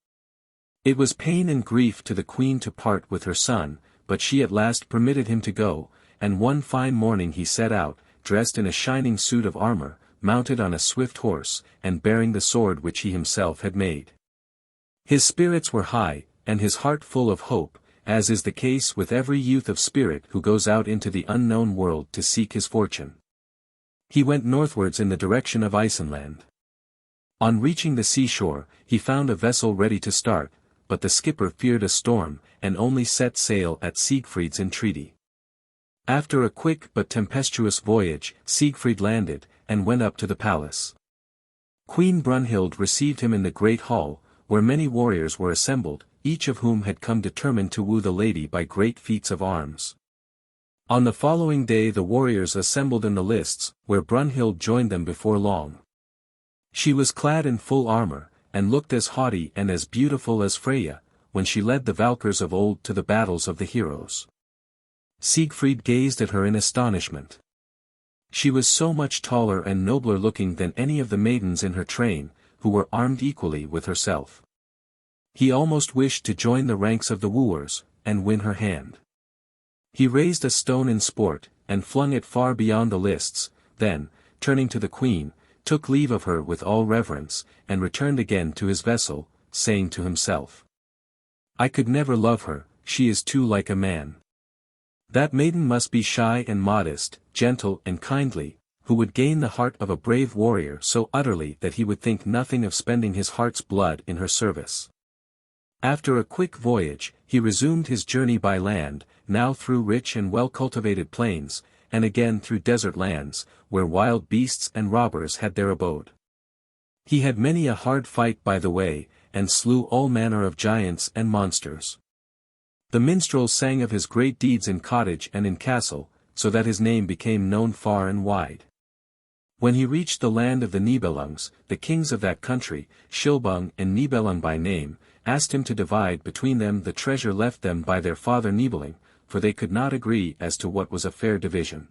It was pain and grief to the queen to part with her son, but she at last permitted him to go, and one fine morning he set out, dressed in a shining suit of armor, mounted on a swift horse, and bearing the sword which he himself had made. His spirits were high, and his heart full of hope, as is the case with every youth of spirit who goes out into the unknown world to seek his fortune. He went northwards in the direction of Iceland. On reaching the seashore, he found a vessel ready to start, but the skipper feared a storm, and only set sail at Siegfried's entreaty. After a quick but tempestuous voyage, Siegfried landed, and went up to the palace. Queen Brunhild received him in the great hall, where many warriors were assembled, each of whom had come determined to woo the lady by great feats of arms. On the following day the warriors assembled in the lists, where Brunhild joined them before long. She was clad in full armor, and looked as haughty and as beautiful as Freya, when she led the Valkyrs of old to the battles of the heroes. Siegfried gazed at her in astonishment. She was so much taller and nobler looking than any of the maidens in her train, who were armed equally with herself. He almost wished to join the ranks of the wooers, and win her hand. He raised a stone in sport, and flung it far beyond the lists, then, turning to the queen, took leave of her with all reverence, and returned again to his vessel, saying to himself, "I could never love her, she is too like a man. That maiden must be shy and modest, gentle and kindly, who would gain the heart of a brave warrior so utterly that he would think nothing of spending his heart's blood in her service." After a quick voyage, he resumed his journey by land, now through rich and well-cultivated plains, and again through desert lands, where wild beasts and robbers had their abode. He had many a hard fight by the way, and slew all manner of giants and monsters. The minstrels sang of his great deeds in cottage and in castle, so that his name became known far and wide. When he reached the land of the Nibelungs, the kings of that country, Shilbung and Nibelung by name, asked him to divide between them the treasure left them by their father Nibelung, for they could not agree as to what was a fair division.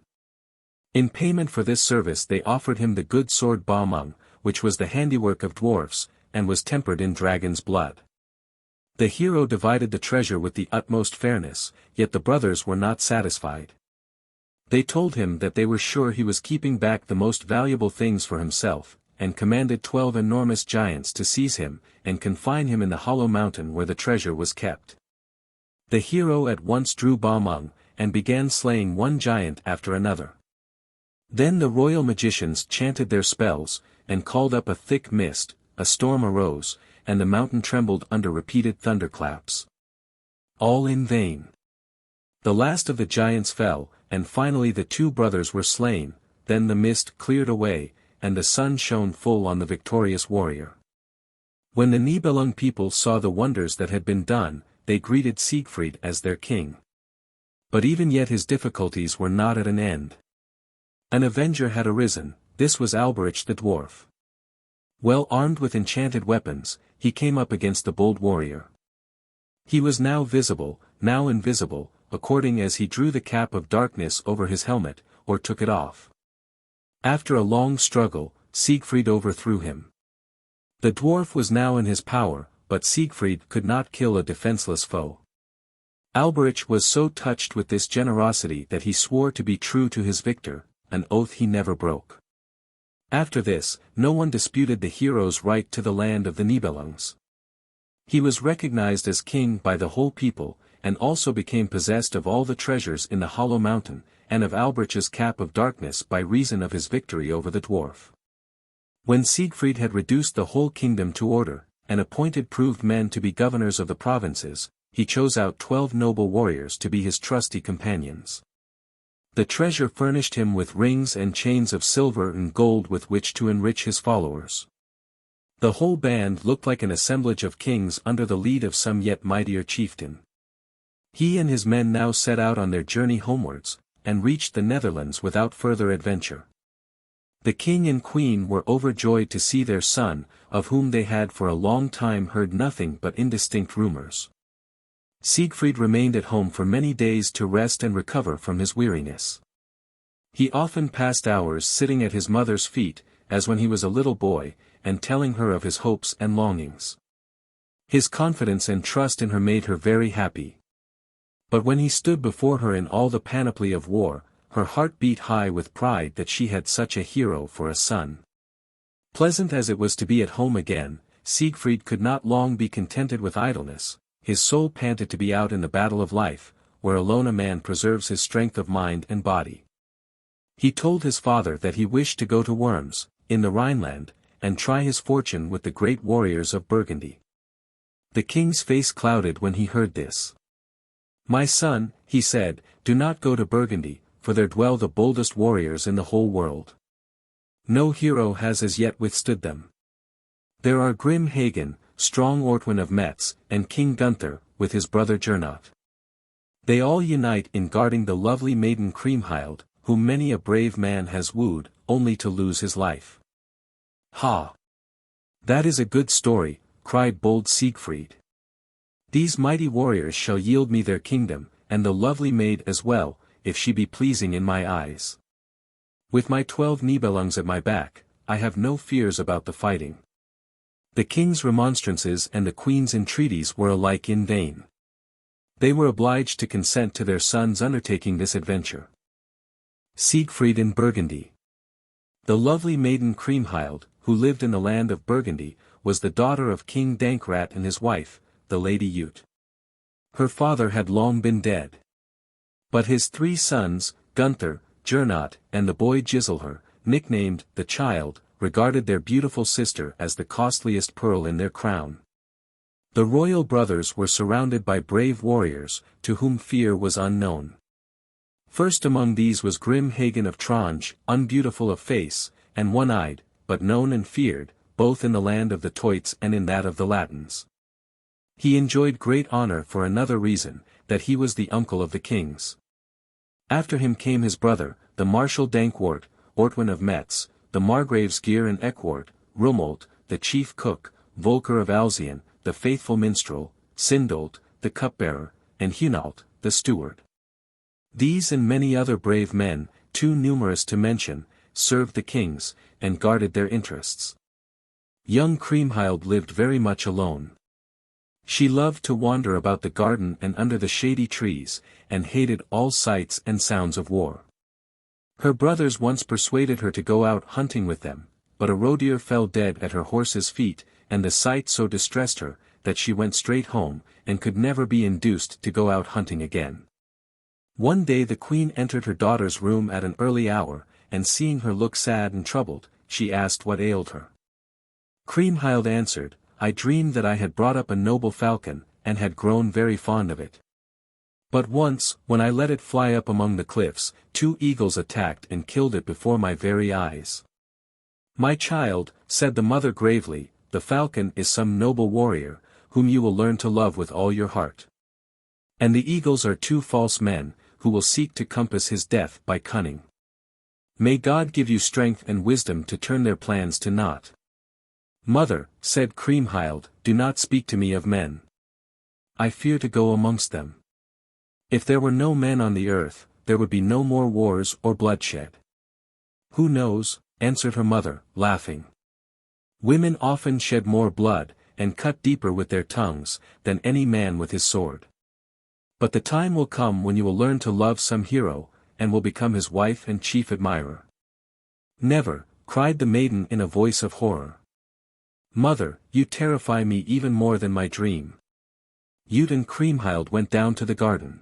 In payment for this service they offered him the good sword Beowulf, which was the handiwork of dwarfs, and was tempered in dragon's blood. The hero divided the treasure with the utmost fairness, yet the brothers were not satisfied. They told him that they were sure he was keeping back the most valuable things for himself, and commanded 12 enormous giants to seize him, and confine him in the hollow mountain where the treasure was kept. The hero at once drew Beowulf, and began slaying one giant after another. Then the royal magicians chanted their spells, and called up a thick mist, a storm arose, and the mountain trembled under repeated thunderclaps. All in vain. The last of the giants fell, and finally the 2 brothers were slain, then the mist cleared away, and the sun shone full on the victorious warrior. When the Nibelung people saw the wonders that had been done, they greeted Siegfried as their king. But even yet his difficulties were not at an end. An avenger had arisen, this was Alboin the dwarf. Well armed with enchanted weapons, he came up against the bold warrior. He was now visible, now invisible, according as he drew the cap of darkness over his helmet, or took it off. After a long struggle, Siegfried overthrew him. The dwarf was now in his power, but Siegfried could not kill a defenseless foe. Alboin was so touched with this generosity that he swore to be true to his victor, an oath he never broke. After this, no one disputed the hero's right to the land of the Nibelungs. He was recognized as king by the whole people, and also became possessed of all the treasures in the hollow mountain, and of Alboin's cap of darkness by reason of his victory over the dwarf. When Siegfried had reduced the whole kingdom to order, and appointed proved men to be governors of the provinces, he chose out 12 noble warriors to be his trusty companions. The treasure furnished him with rings and chains of silver and gold with which to enrich his followers. The whole band looked like an assemblage of kings under the lead of some yet mightier chieftain. He and his men now set out on their journey homewards, and reached the Netherlands without further adventure. The king and queen were overjoyed to see their son, of whom they had for a long time heard nothing but indistinct rumors. Siegfried remained at home for many days to rest and recover from his weariness. He often passed hours sitting at his mother's feet, as when he was a little boy, and telling her of his hopes and longings. His confidence and trust in her made her very happy. But when he stood before her in all the panoply of war, her heart beat high with pride that she had such a hero for a son. Pleasant as it was to be at home again, Siegfried could not long be contented with idleness. His soul panted to be out in the battle of life, where alone a man preserves his strength of mind and body. He told his father that he wished to go to Worms, in the Rhineland, and try his fortune with the great warriors of Burgundy. The king's face clouded when he heard this. "My son," he said, "do not go to Burgundy, for there dwell the boldest warriors in the whole world. No hero has as yet withstood them. There are grim Hagen, strong Ortwin of Metz, and King Gunther, with his brother Gernot. They all unite in guarding the lovely maiden Kriemhild, whom many a brave man has wooed, only to lose his life. Ha! That is a good story, cried bold Siegfried. These mighty warriors shall yield me their kingdom, and the lovely maid as well, if she be pleasing in my eyes. With my 12 Nibelungs at my back, I have no fears about the fighting. The king's remonstrances and the queen's entreaties were alike in vain. They were obliged to consent to their sons undertaking this adventure. Siegfried in Burgundy. The lovely maiden Kriemhild, who lived in the land of Burgundy, was the daughter of King Dankrat and his wife, the Lady Ute. Her father had long been dead. But his 3 sons, Gunther, Gernot, and the boy Giselher, nicknamed the Child, regarded their beautiful sister as the costliest pearl in their crown. The royal brothers were surrounded by brave warriors, to whom fear was unknown. First among these was grim Hagen of Tronje, unbeautiful of face, and one-eyed, but known and feared, both in the land of the Teuts and in that of the Latins. He enjoyed great honor for another reason, that he was the uncle of the kings. After him came his brother, the Marshal Dankwart, Ortwin of Metz, the Margraves Geir and Eckwart, Rumolt, the chief cook, Volker of Alzien, the faithful minstrel, Sindolt, the cupbearer, and Hunalt, the steward. These and many other brave men, too numerous to mention, served the kings, and guarded their interests. Young Kriemhild lived very much alone. She loved to wander about the garden and under the shady trees, and hated all sights and sounds of war. Her brothers once persuaded her to go out hunting with them, but a Rother fell dead at her horse's feet, and the sight so distressed her, that she went straight home, and could never be induced to go out hunting again. One day the queen entered her daughter's room at an early hour, and seeing her look sad and troubled, she asked what ailed her. Kriemhild answered, I dreamed that I had brought up a noble falcon, and had grown very fond of it. But once, when I let it fly up among the cliffs, 2 eagles attacked and killed it before my very eyes. My child, said the mother gravely, the falcon is some noble warrior, whom you will learn to love with all your heart. And the eagles are 2 false men, who will seek to compass his death by cunning. May God give you strength and wisdom to turn their plans to naught. Mother, said Kriemhild, do not speak to me of men. I fear to go amongst them. If there were no men on the earth, there would be no more wars or bloodshed. Who knows, answered her mother, laughing. Women often shed more blood, and cut deeper with their tongues, than any man with his sword. But the time will come when you will learn to love some hero, and will become his wife and chief admirer. Never, cried the maiden in a voice of horror. Mother, you terrify me even more than my dream. Ute and Kriemhild went down to the garden.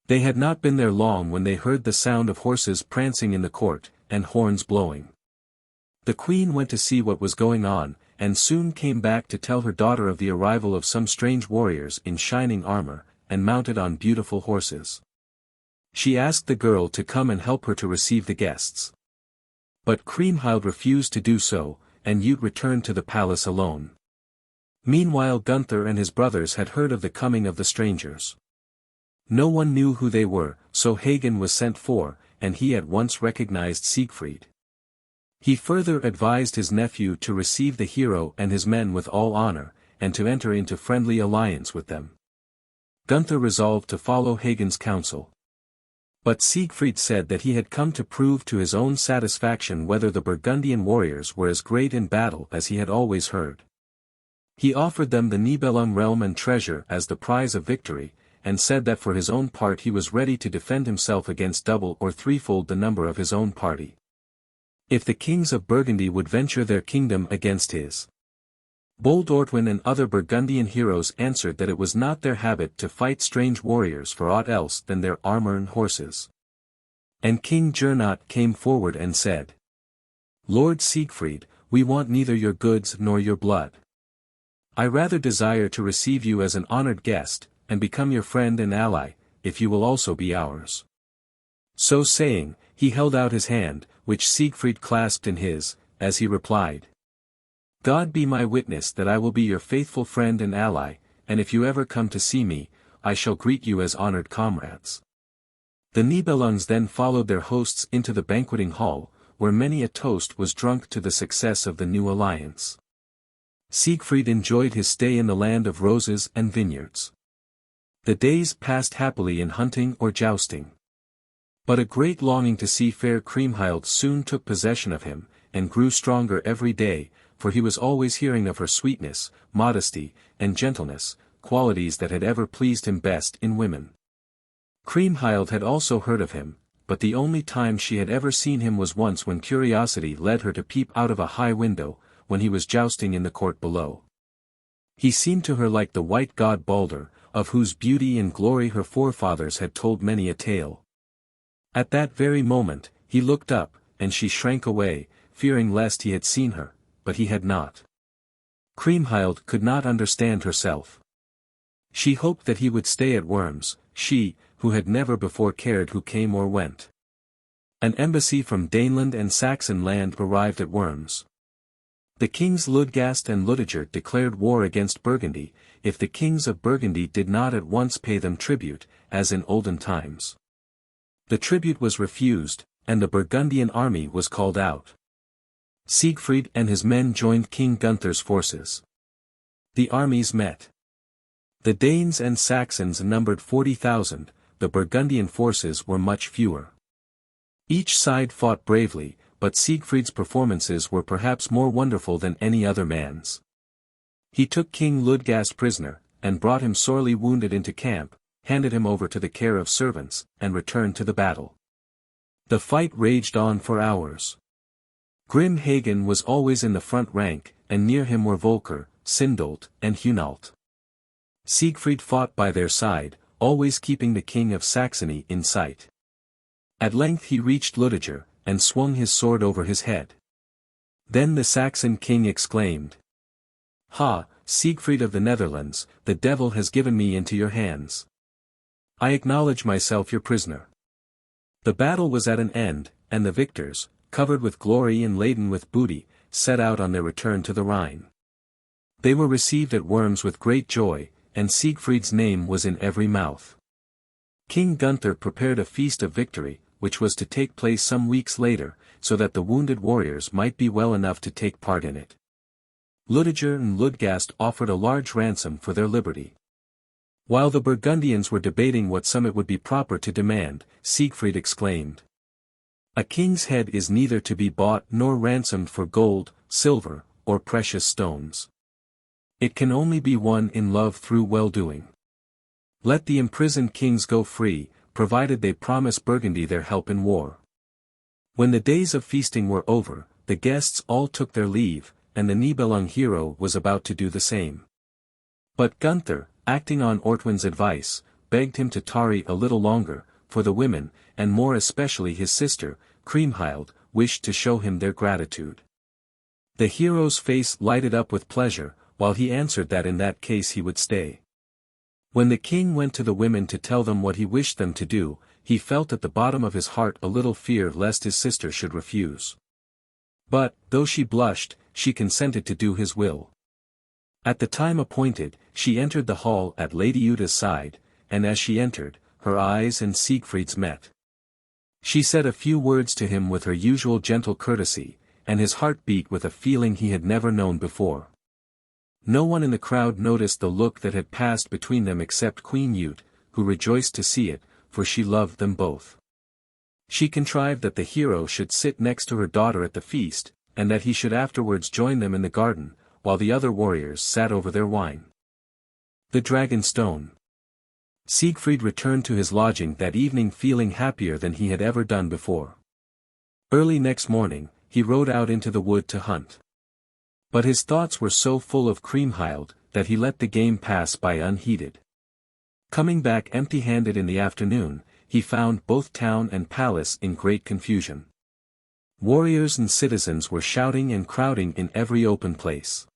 They had not been there long when they heard the sound of horses prancing in the court, and horns blowing. The queen went to see what was going on, and soon came back to tell her daughter of the arrival of some strange warriors in shining armor, and mounted on beautiful horses. She asked the girl to come and help her to receive the guests. But Kriemhild refused to do so, and Ute returned to the palace alone. Meanwhile Gunther and his brothers had heard of the coming of the strangers. No one knew who they were, so Hagen was sent for, and he at once recognized Siegfried. He further advised his nephew to receive the hero and his men with all honor, and to enter into friendly alliance with them. Gunther resolved to follow Hagen's counsel. But Siegfried said that he had come to prove to his own satisfaction whether the Burgundian warriors were as great in battle as he had always heard. He offered them the Nibelung realm and treasure as the prize of victory, and said that for his own part he was ready to defend himself against double or threefold the number of his own party. If the kings of Burgundy would venture their kingdom against his. Bold Ortwin and other Burgundian heroes answered that it was not their habit to fight strange warriors for aught else than their armor and horses. And King Gernot came forward and said, Lord Siegfried, we want neither your goods nor your blood. I rather desire to receive you as an honored guest, and become your friend and ally, if you will also be ours. So saying, he held out his hand, which Siegfried clasped in his, as he replied, God be my witness that I will be your faithful friend and ally, and if you ever come to see me, I shall greet you as honored comrades." The Nibelungs then followed their hosts into the banqueting hall, where many a toast was drunk to the success of the new alliance. Siegfried enjoyed his stay in the land of roses and vineyards. The days passed happily in hunting or jousting. But a great longing to see fair Kriemhild soon took possession of him, and grew stronger every day, for he was always hearing of her sweetness, modesty, and gentleness, qualities that had ever pleased him best in women. Kriemhild had also heard of him, but the only time she had ever seen him was once when curiosity led her to peep out of a high window, when he was jousting in the court below. He seemed to her like the white god Balder, of whose beauty and glory her forefathers had told many a tale. At that very moment, he looked up, and she shrank away, fearing lest he had seen her, but he had not. Kriemhild could not understand herself. She hoped that he would stay at Worms, she, who had never before cared who came or went. An embassy from Daneland and Saxon land arrived at Worms. The kings Ludgast and Ludiger declared war against Burgundy, if the kings of Burgundy did not at once pay them tribute, as in olden times. The tribute was refused, and the Burgundian army was called out. Siegfried and his men joined King Gunther's forces. The armies met. The Danes and Saxons numbered 40,000, the Burgundian forces were much fewer. Each side fought bravely, but Siegfried's performances were perhaps more wonderful than any other man's. He took King Ludgast prisoner, and brought him sorely wounded into camp, handed him over to the care of servants, and returned to the battle. The fight raged on for hours. Grim Hagen was always in the front rank, and near him were Volker, Sindolt, and Hunalt. Siegfried fought by their side, always keeping the king of Saxony in sight. At length he reached Ludiger, and swung his sword over his head. Then the Saxon king exclaimed, "Ha, Siegfried of the Netherlands, the devil has given me into your hands. I acknowledge myself your prisoner." The battle was at an end, and the victors, covered with glory and laden with booty, set out on their return to the Rhine. They were received at Worms with great joy, and Siegfried's name was in every mouth. King Gunther prepared a feast of victory, which was to take place some weeks later, so that the wounded warriors might be well enough to take part in it. Ludiger and Ludgast offered a large ransom for their liberty. While the Burgundians were debating what sum it would be proper to demand, Siegfried exclaimed, "A king's head is neither to be bought nor ransomed for gold, silver, or precious stones. It can only be won in love through well-doing. Let the imprisoned kings go free, provided they promise Burgundy their help in war." When the days of feasting were over, the guests all took their leave, and the Nibelung hero was about to do the same. But Gunther, acting on Ortwin's advice, begged him to tarry a little longer, for the women, and more especially his sister, Kriemhild, wished to show him their gratitude. The hero's face lighted up with pleasure, while he answered that in that case he would stay. When the king went to the women to tell them what he wished them to do, he felt at the bottom of his heart a little fear lest his sister should refuse. But, though she blushed, she consented to do his will. At the time appointed, she entered the hall at Lady Utta's side, and as she entered, her eyes and Siegfried's met. She said a few words to him with her usual gentle courtesy, and his heart beat with a feeling he had never known before. No one in the crowd noticed the look that had passed between them except Queen Ute, who rejoiced to see it, for she loved them both. She contrived that the hero should sit next to her daughter at the feast, and that he should afterwards join them in the garden, while the other warriors sat over their wine. The Dragon Stone. Siegfried returned to his lodging that evening feeling happier than he had ever done before. Early next morning, he rode out into the wood to hunt. But his thoughts were so full of Kriemhild, that he let the game pass by unheeded. Coming back empty-handed in the afternoon, he found both town and palace in great confusion. Warriors and citizens were shouting and crowding in every open place.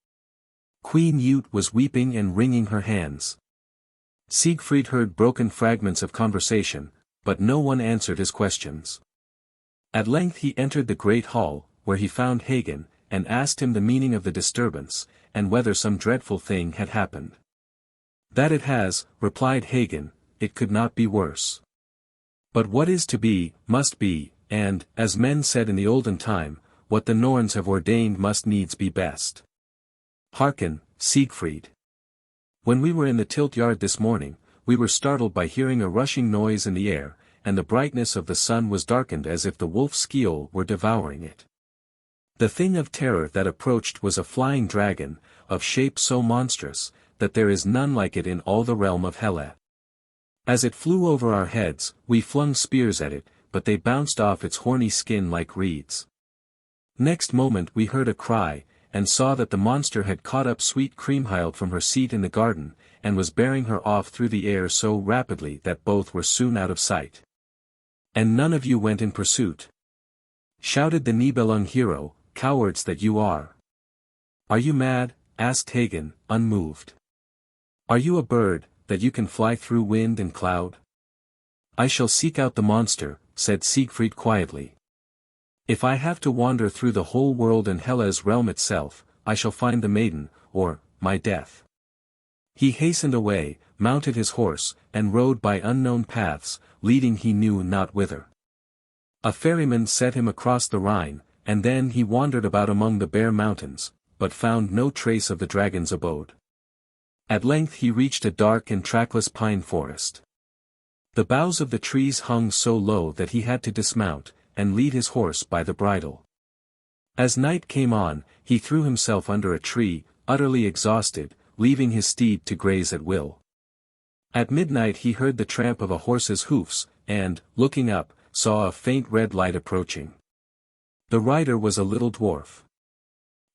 Queen Ute was weeping and wringing her hands. Siegfried heard broken fragments of conversation, but no one answered his questions. At length he entered the great hall, where he found Hagen, and asked him the meaning of the disturbance, and whether some dreadful thing had happened. That it has, replied Hagen, it could not be worse. But what is to be, must be, and, as men said in the olden time, what the Norns have ordained must needs be best. Hearken, Siegfried. When we were in the tilt yard this morning, we were startled by hearing a rushing noise in the air, and the brightness of the sun was darkened as if the wolf Skeol were devouring it. The thing of terror that approached was a flying dragon, of shape so monstrous, that there is none like it in all the realm of Hela. As it flew over our heads, we flung spears at it, but they bounced off its horny skin like reeds. Next moment we heard a cry, and saw that the monster had caught up sweet Kriemhild from her seat in the garden, and was bearing her off through the air so rapidly that both were soon out of sight. And none of you went in pursuit? Shouted the Nibelung hero, cowards that you are. Are you mad? Asked Hagen, unmoved. Are you a bird, that you can fly through wind and cloud? I shall seek out the monster, said Siegfried quietly. If I have to wander through the whole world and Hela's realm itself, I shall find the maiden, or, my death. He hastened away, mounted his horse, and rode by unknown paths, leading he knew not whither. A ferryman set him across the Rhine, and then he wandered about among the bare mountains, but found no trace of the dragon's abode. At length he reached a dark and trackless pine forest. The boughs of the trees hung so low that he had to dismount, and lead his horse by the bridle. As night came on, he threw himself under a tree, utterly exhausted, leaving his steed to graze at will. At midnight he heard the tramp of a horse's hoofs, and, looking up, saw a faint red light approaching. The rider was a little dwarf.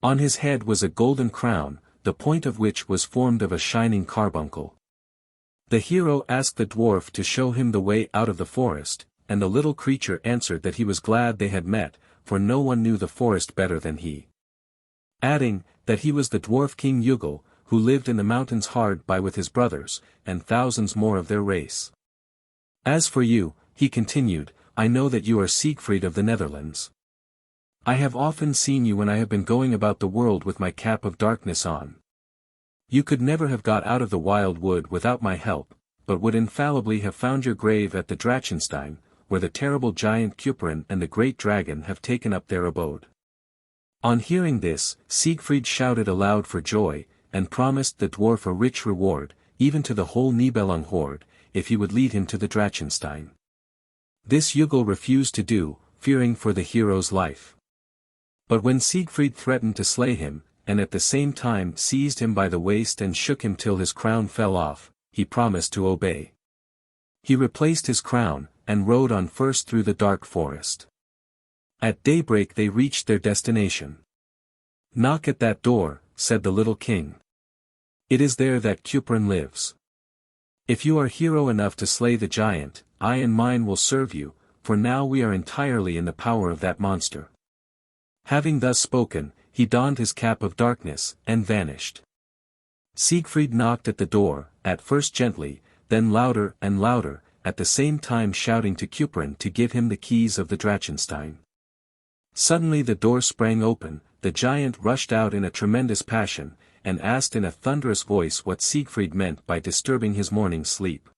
On his head was a golden crown, the point of which was formed of a shining carbuncle. The hero asked the dwarf to show him the way out of the forest, and the little creature answered that he was glad they had met, for no one knew the forest better than he. Adding, that he was the dwarf king Hugel, who lived in the mountains hard by with his brothers, and thousands more of their race. As for you, he continued, I know that you are Siegfried of the Netherlands. I have often seen you when I have been going about the world with my cap of darkness on. You could never have got out of the wild wood without my help, but would infallibly have found your grave at the Drachenstein, where the terrible giant Cuparin and the great dragon have taken up their abode. On hearing this, Siegfried shouted aloud for joy, and promised the dwarf a rich reward, even to the whole Nibelung horde, if he would lead him to the Drachenstein. This Hugel refused to do, fearing for the hero's life. But when Siegfried threatened to slay him, and at the same time seized him by the waist and shook him till his crown fell off, he promised to obey. He replaced his crown, and rode on first through the dark forest. At daybreak they reached their destination. Knock at that door, said the little king. It is there that Cuparin lives. If you are hero enough to slay the giant, I and mine will serve you, for now we are entirely in the power of that monster. Having thus spoken, he donned his cap of darkness, and vanished. Siegfried knocked at the door, at first gently, then louder and louder, at the same time shouting to Cuparin to give him the keys of the Drachenstein. Suddenly the door sprang open, the giant rushed out in a tremendous passion, and asked in a thunderous voice what Siegfried meant by disturbing his morning sleep.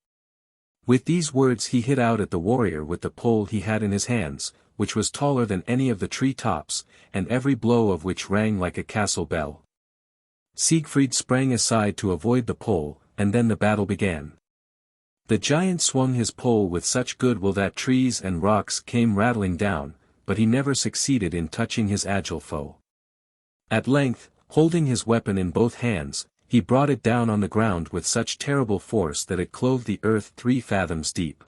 With these words he hit out at the warrior with the pole he had in his hands, which was taller than any of the tree tops, and every blow of which rang like a castle bell. Siegfried sprang aside to avoid the pole, and then the battle began. The giant swung his pole with such good will that trees and rocks came rattling down, but he never succeeded in touching his agile foe. At length, holding his weapon in both hands, he brought it down on the ground with such terrible force that it clove the earth 3 fathoms deep.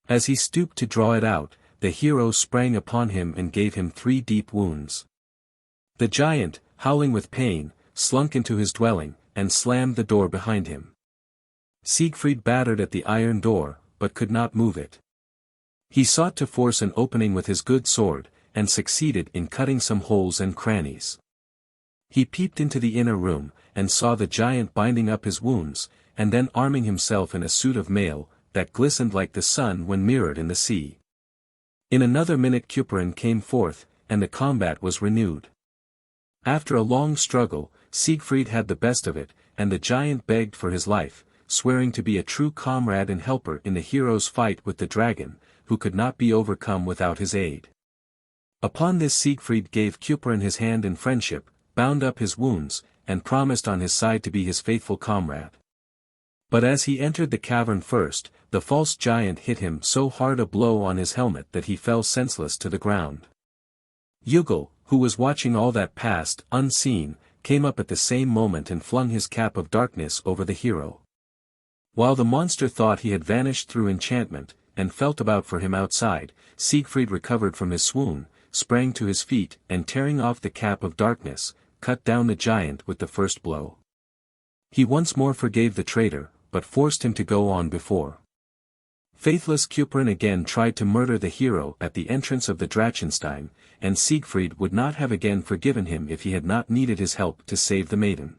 As he stooped to draw it out, the hero sprang upon him and gave him 3 deep wounds. The giant, howling with pain, slunk into his dwelling, and slammed the door behind him. Siegfried battered at the iron door, but could not move it. He sought to force an opening with his good sword, and succeeded in cutting some holes and crannies. He peeped into the inner room, and saw the giant binding up his wounds, and then arming himself in a suit of mail, that glistened like the sun when mirrored in the sea. In another minute Cuparin came forth, and the combat was renewed. After a long struggle, Siegfried had the best of it, and the giant begged for his life, swearing to be a true comrade and helper in the hero's fight with the dragon, who could not be overcome without his aid. Upon this Siegfried gave Cuchulainn his hand in friendship, bound up his wounds, and promised on his side to be his faithful comrade. But as he entered the cavern first, the false giant hit him so hard a blow on his helmet that he fell senseless to the ground. Hugel, who was watching all that passed, unseen, came up at the same moment and flung his cap of darkness over the hero. While the monster thought he had vanished through enchantment, and felt about for him outside, Siegfried recovered from his swoon, sprang to his feet, and tearing off the cap of darkness, cut down the giant with the first blow. He once more forgave the traitor, but forced him to go on before. Faithless Cuchulainn again tried to murder the hero at the entrance of the Drachenstein, and Siegfried would not have again forgiven him if he had not needed his help to save the maiden.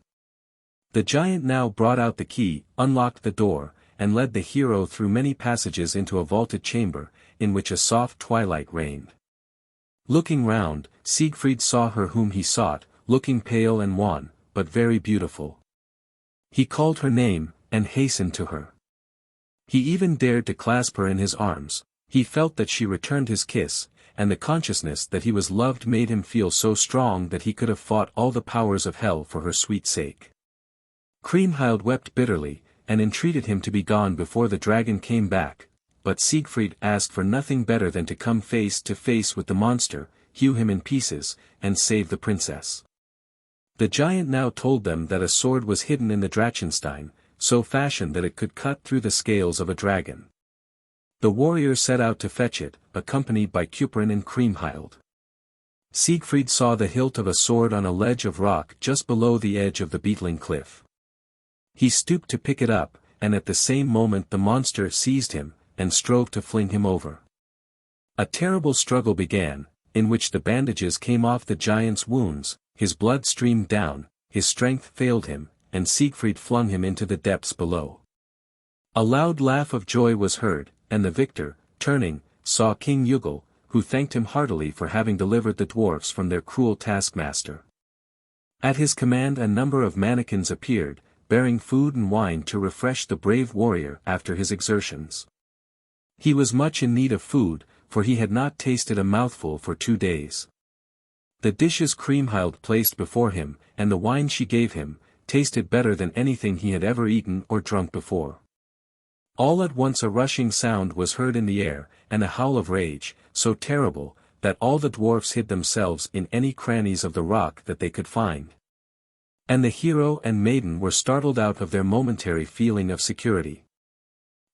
The giant now brought out the key, unlocked the door, and led the hero through many passages into a vaulted chamber, in which a soft twilight reigned. Looking round, Siegfried saw her whom he sought, looking pale and wan, but very beautiful. He called her name, and hastened to her. He even dared to clasp her in his arms. He felt that she returned his kiss, and the consciousness that he was loved made him feel so strong that he could have fought all the powers of hell for her sweet sake. Kriemhild wept bitterly, and entreated him to be gone before the dragon came back, but Siegfried asked for nothing better than to come face to face with the monster, hew him in pieces, and save the princess. The giant now told them that a sword was hidden in the Drachenstein, so fashioned that it could cut through the scales of a dragon. The warriors set out to fetch it, accompanied by Cuchulainn and Kriemhild. Siegfried saw the hilt of a sword on a ledge of rock just below the edge of the beetling cliff. He stooped to pick it up, and at the same moment the monster seized him, and strove to fling him over. A terrible struggle began, in which the bandages came off the giant's wounds, his blood streamed down, his strength failed him, and Siegfried flung him into the depths below. A loud laugh of joy was heard, and the victor, turning, saw King Hugel, who thanked him heartily for having delivered the dwarfs from their cruel taskmaster. At his command a number of mannikins appeared, bearing food and wine to refresh the brave warrior after his exertions. He was much in need of food, for he had not tasted a mouthful for 2 days. The dishes Kriemhild placed before him, and the wine she gave him, tasted better than anything he had ever eaten or drunk before. All at once a rushing sound was heard in the air, and a howl of rage, so terrible, that all the dwarfs hid themselves in any crannies of the rock that they could find. And the hero and maiden were startled out of their momentary feeling of security.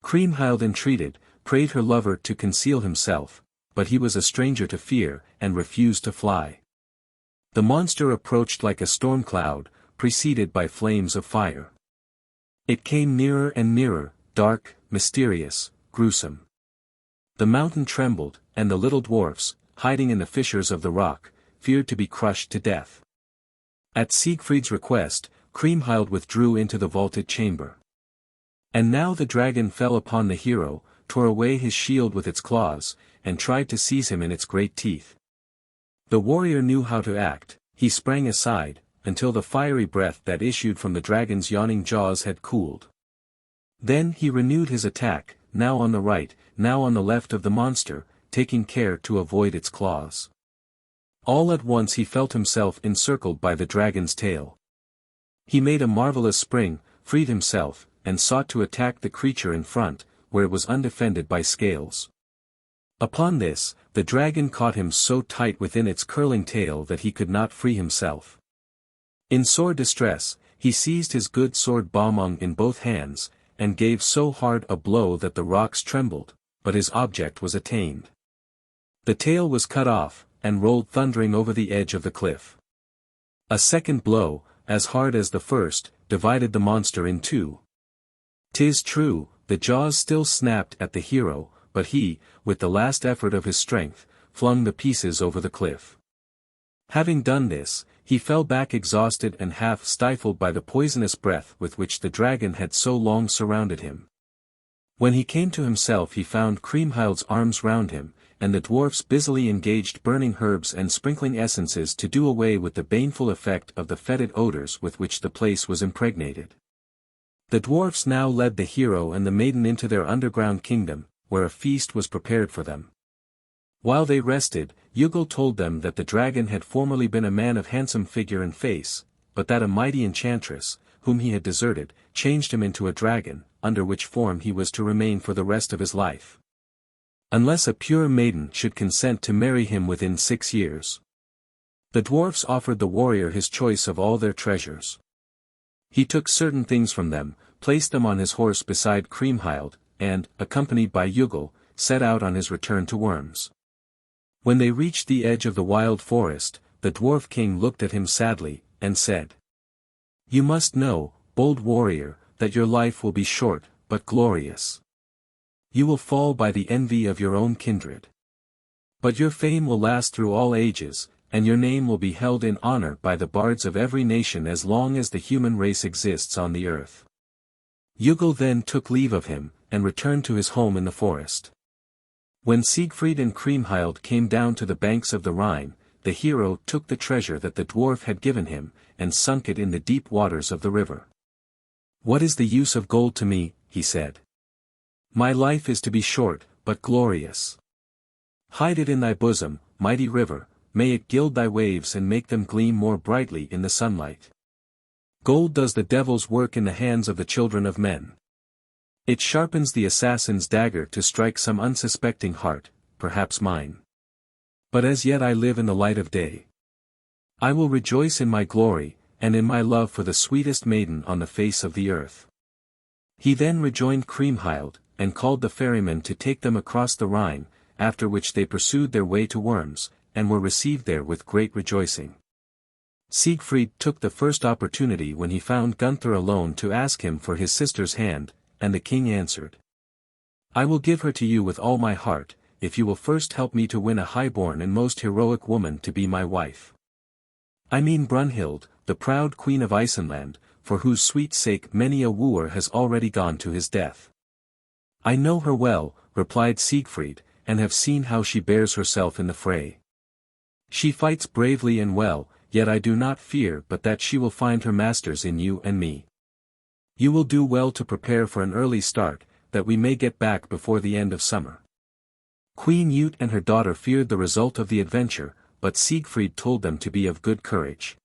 Kriemhild entreated, prayed her lover to conceal himself, but he was a stranger to fear, and refused to fly. The monster approached like a storm cloud, preceded by flames of fire. It came nearer and nearer, dark, mysterious, gruesome. The mountain trembled, and the little dwarfs, hiding in the fissures of the rock, feared to be crushed to death. At Siegfried's request, Kriemhild withdrew into the vaulted chamber. And now the dragon fell upon the hero, tore away his shield with its claws, and tried to seize him in its great teeth. The warrior knew how to act. He sprang aside, until the fiery breath that issued from the dragon's yawning jaws had cooled. Then he renewed his attack, now on the right, now on the left of the monster, taking care to avoid its claws. All at once he felt himself encircled by the dragon's tail. He made a marvelous spring, freed himself, and sought to attack the creature in front, where it was undefended by scales. Upon this, the dragon caught him so tight within its curling tail that he could not free himself. In sore distress, he seized his good sword Baumung in both hands, and gave so hard a blow that the rocks trembled, but his object was attained. The tail was cut off, and rolled thundering over the edge of the cliff. A second blow, as hard as the first, divided the monster in two. 'Tis true, the jaws still snapped at the hero, but he, with the last effort of his strength, flung the pieces over the cliff. Having done this, he fell back exhausted and half stifled by the poisonous breath with which the dragon had so long surrounded him. When he came to himself he found Kriemhild's arms round him, and the dwarfs busily engaged burning herbs and sprinkling essences to do away with the baneful effect of the fetid odors with which the place was impregnated. The dwarfs now led the hero and the maiden into their underground kingdom, where a feast was prepared for them. While they rested, Hugel told them that the dragon had formerly been a man of handsome figure and face, but that a mighty enchantress, whom he had deserted, changed him into a dragon, under which form he was to remain for the rest of his life, unless a pure maiden should consent to marry him within 6 years. The dwarfs offered the warrior his choice of all their treasures. He took certain things from them, placed them on his horse beside Kriemhild, and, accompanied by Hugel, set out on his return to Worms. When they reached the edge of the wild forest, the dwarf king looked at him sadly, and said, "You must know, bold warrior, that your life will be short, but glorious. You will fall by the envy of your own kindred. But your fame will last through all ages, and your name will be held in honor by the bards of every nation as long as the human race exists on the earth." Hugel then took leave of him, and returned to his home in the forest. When Siegfried and Kriemhild came down to the banks of the Rhine, the hero took the treasure that the dwarf had given him, and sunk it in the deep waters of the river. "What is the use of gold to me?" he said. "My life is to be short, but glorious. Hide it in thy bosom, mighty river, may it gild thy waves and make them gleam more brightly in the sunlight. Gold does the devil's work in the hands of the children of men. It sharpens the assassin's dagger to strike some unsuspecting heart, perhaps mine. But as yet I live in the light of day. I will rejoice in my glory, and in my love for the sweetest maiden on the face of the earth." He then rejoined Kriemhild, and called the ferryman to take them across the Rhine, after which they pursued their way to Worms, and were received there with great rejoicing. Siegfried took the first opportunity when he found Gunther alone to ask him for his sister's hand, and the king answered, "I will give her to you with all my heart, if you will first help me to win a highborn and most heroic woman to be my wife. I mean Brunhild, the proud queen of Isenland, for whose sweet sake many a wooer has already gone to his death." "I know her well," replied Siegfried, "and have seen how she bears herself in the fray. She fights bravely and well, yet I do not fear but that she will find her masters in you and me. You will do well to prepare for an early start, that we may get back before the end of summer." Queen Ute and her daughter feared the result of the adventure, but Siegfried told them to be of good courage.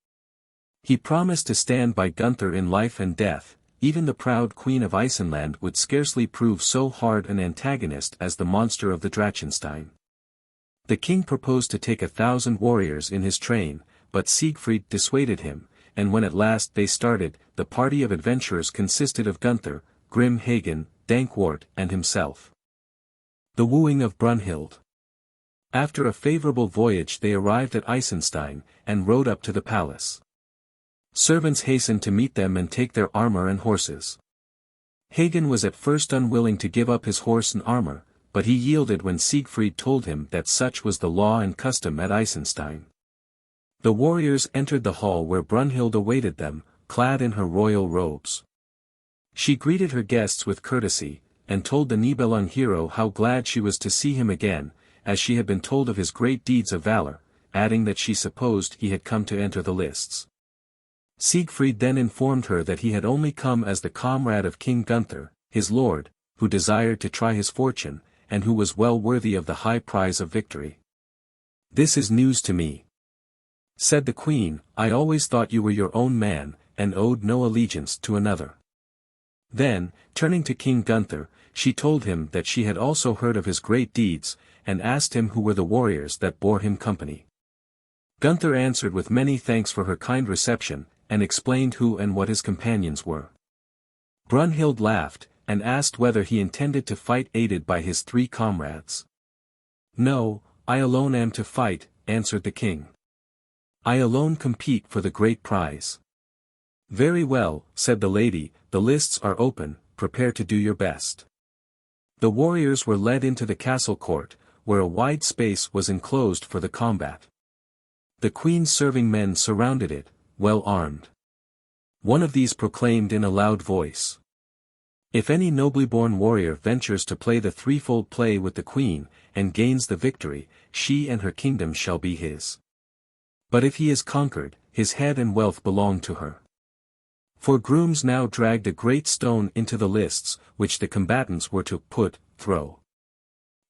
He promised to stand by Gunther in life and death. Even the proud queen of Isenland would scarcely prove so hard an antagonist as the monster of the Drachenstein. The king proposed to take 1,000 warriors in his train, but Siegfried dissuaded him, and when at last they started, the party of adventurers consisted of Gunther, Grim Hagen, Dankwart and himself. The Wooing of Brunhild. After a favorable voyage they arrived at Isenstein, and rode up to the palace. Servants hastened to meet them and take their armor and horses. Hagen was at first unwilling to give up his horse and armor, but he yielded when Siegfried told him that such was the law and custom at Isenstein. The warriors entered the hall where Brunhild awaited them, clad in her royal robes. She greeted her guests with courtesy, and told the Nibelung hero how glad she was to see him again, as she had been told of his great deeds of valor, adding that she supposed he had come to enter the lists. Siegfried then informed her that he had only come as the comrade of King Gunther, his lord, who desired to try his fortune, and who was well worthy of the high prize of victory. "This is news to me," said the queen. "I always thought you were your own man, and owed no allegiance to another." Then, turning to King Gunther, she told him that she had also heard of his great deeds, and asked him who were the warriors that bore him company. Gunther answered with many thanks for her kind reception, and explained who and what his companions were. Brunhild laughed, and asked whether he intended to fight aided by his 3 comrades. "No, I alone am to fight," answered the king. "I alone compete for the great prize." "Very well," said the lady, "the lists are open, prepare to do your best." The warriors were led into the castle court, where a wide space was enclosed for the combat. The queen's serving men surrounded it, well armed. One of these proclaimed in a loud voice, If any nobly born warrior ventures to play the threefold play with the queen, and gains the victory, she and her kingdom shall be his. But if he is conquered, his head and wealth belong to her. For grooms now dragged a great stone into the lists, which the combatants were to throw.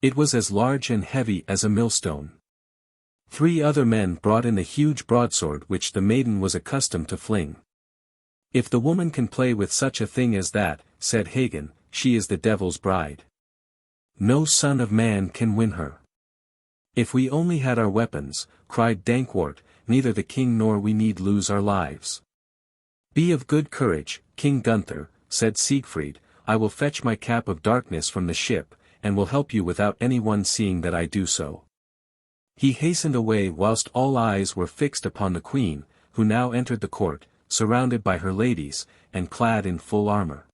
It was as large and heavy as a millstone. 3 other men brought in a huge broadsword which the maiden was accustomed to fling. If the woman can play with such a thing as that, said Hagen, she is the devil's bride. No son of man can win her. If we only had our weapons, cried Dankwart, neither the king nor we need lose our lives. Be of good courage, King Gunther, said Siegfried, I will fetch my cap of darkness from the ship, and will help you without anyone seeing that I do so. He hastened away whilst all eyes were fixed upon the queen, who now entered the court, surrounded by her ladies, and clad in full armor.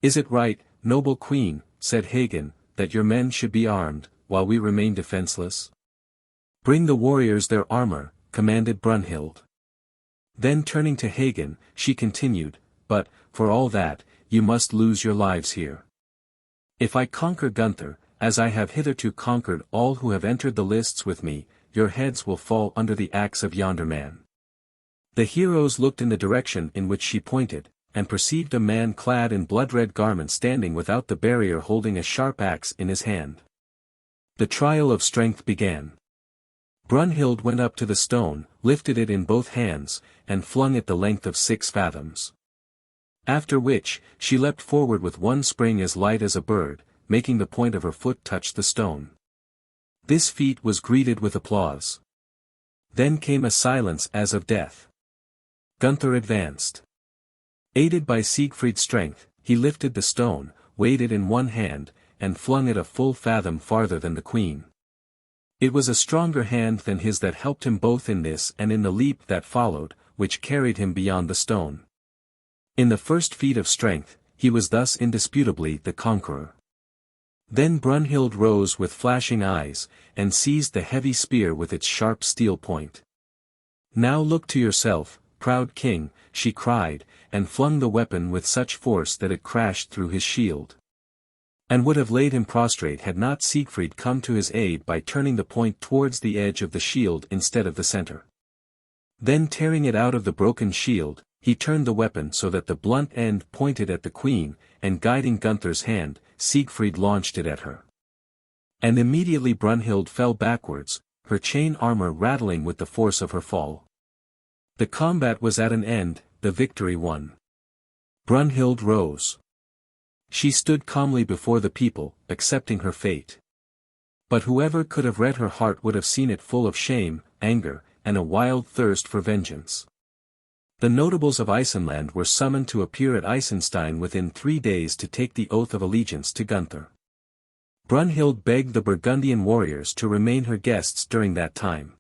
Is it right, noble queen, said Hagen, that your men should be armed, while we remain defenseless? Bring the warriors their armor, commanded Brunhild. Then turning to Hagen, she continued, but, for all that, you must lose your lives here. If I conquer Gunther, as I have hitherto conquered all who have entered the lists with me, your heads will fall under the axe of yonder man. The heroes looked in the direction in which she pointed, and perceived a man clad in blood-red garments standing without the barrier holding a sharp axe in his hand. The trial of strength began. Brunhild went up to the stone, lifted it in both hands, and flung it the length of 6 fathoms. After which, she leapt forward with one spring as light as a bird, making the point of her foot touch the stone. This feat was greeted with applause. Then came a silence as of death. Gunther advanced. Aided by Siegfried's strength, he lifted the stone, weighed it in one hand, and flung it a full fathom farther than the queen. It was a stronger hand than his that helped him both in this and in the leap that followed, which carried him beyond the stone. In the first feat of strength, he was thus indisputably the conqueror. Then Brunhild rose with flashing eyes, and seized the heavy spear with its sharp steel point. Now look to yourself, proud king, she cried, and flung the weapon with such force that it crashed through his shield. And would have laid him prostrate had not Siegfried come to his aid by turning the point towards the edge of the shield instead of the center. Then tearing it out of the broken shield, he turned the weapon so that the blunt end pointed at the queen, and guiding Gunther's hand, Siegfried launched it at her. And immediately Brunhild fell backwards, her chain armor rattling with the force of her fall. The combat was at an end, the victory won. Brunhild rose. She stood calmly before the people, accepting her fate. But whoever could have read her heart would have seen it full of shame, anger, and a wild thirst for vengeance. The notables of Isenland were summoned to appear at Eisenstein within 3 days to take the oath of allegiance to Gunther. Brunhild begged the Burgundian warriors to remain her guests during that time.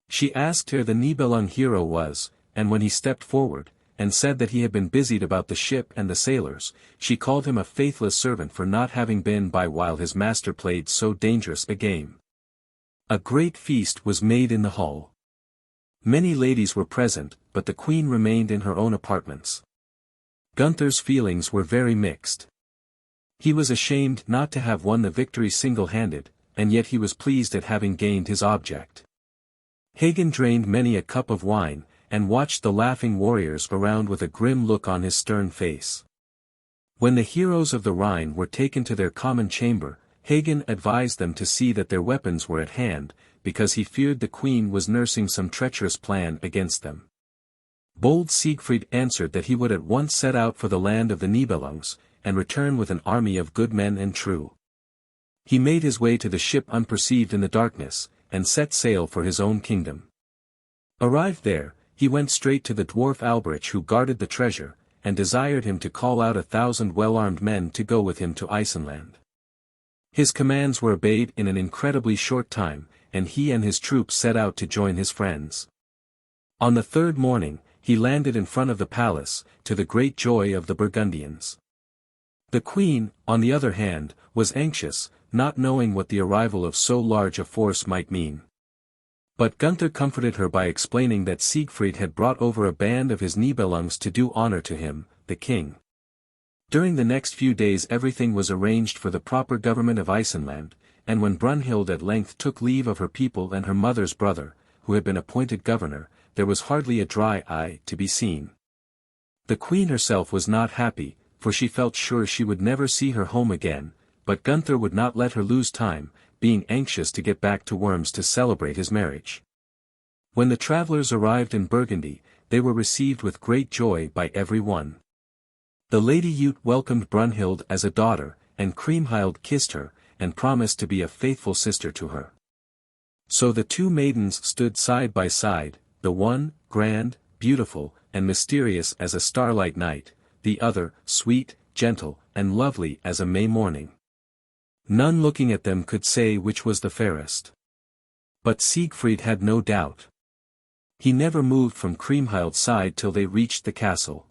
She asked where the Nibelung hero was, and when he stepped forward, and said that he had been busied about the ship and the sailors, she called him a faithless servant for not having been by while his master played so dangerous a game. A great feast was made in the hall. Many ladies were present, but the queen remained in her own apartments. Gunther's feelings were very mixed. He was ashamed not to have won the victory single-handed, and yet he was pleased at having gained his object. Hagen drained many a cup of wine, and watched the laughing warriors around with a grim look on his stern face. When the heroes of the Rhine were taken to their common chamber, Hagen advised them to see that their weapons were at hand, because he feared the queen was nursing some treacherous plan against them. Bold Siegfried answered that he would at once set out for the land of the Nibelungs, and return with an army of good men and true. He made his way to the ship unperceived in the darkness, and set sail for his own kingdom. Arrived there, he went straight to the dwarf Alberich who guarded the treasure, and desired him to call out 1,000 well-armed men to go with him to Isenland. His commands were obeyed in an incredibly short time, and he and his troops set out to join his friends. On the 3rd morning, he landed in front of the palace, to the great joy of the Burgundians. The queen, on the other hand, was anxious, not knowing what the arrival of so large a force might mean. But Gunther comforted her by explaining that Siegfried had brought over a band of his Nibelungs to do honor to him, the king. During the next few days everything was arranged for the proper government of Iceland, and when Brunhild at length took leave of her people and her mother's brother, who had been appointed governor, there was hardly a dry eye to be seen. The queen herself was not happy, for she felt sure she would never see her home again, but Gunther would not let her lose time, being anxious to get back to Worms to celebrate his marriage. When the travelers arrived in Burgundy, they were received with great joy by every one. The Lady Jute welcomed Brunhild as a daughter, and Kriemhild kissed her, and promised to be a faithful sister to her. So the two maidens stood side by side, the one, grand, beautiful, and mysterious as a starlight night, the other, sweet, gentle, and lovely as a May morning. None looking at them could say which was the fairest. But Siegfried had no doubt. He never moved from Kriemhild's side till they reached the castle.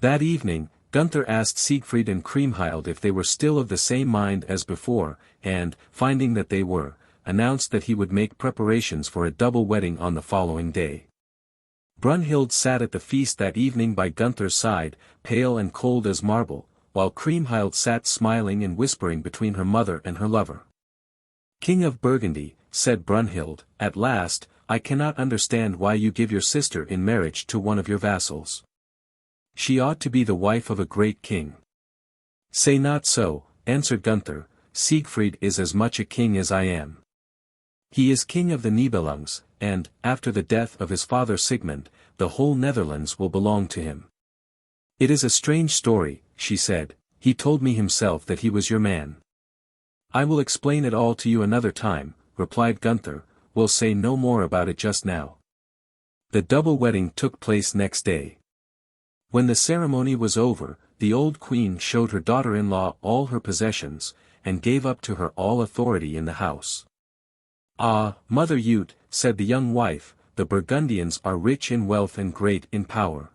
That evening, Gunther asked Siegfried and Kriemhild if they were still of the same mind as before, and, finding that they were, announced that he would make preparations for a double wedding on the following day. Brunhild sat at the feast that evening by Gunther's side, pale and cold as marble, while Kriemhild sat smiling and whispering between her mother and her lover. "King of Burgundy," said Brunhild, "at last, I cannot understand why you give your sister in marriage to one of your vassals. She ought to be the wife of a great king." "Say not so," answered Gunther, "Siegfried is as much a king as I am. He is king of the Nibelungs, and, after the death of his father Sigmund, the whole Netherlands will belong to him." "It is a strange story," she said, "he told me himself that he was your man." "I will explain it all to you another time," replied Gunther, "we'll say no more about it just now." The double wedding took place next day. When the ceremony was over, the old queen showed her daughter-in-law all her possessions, and gave up to her all authority in the house. "Ah, Mother Jute," said the young wife, "the Burgundians are rich in wealth and great in power.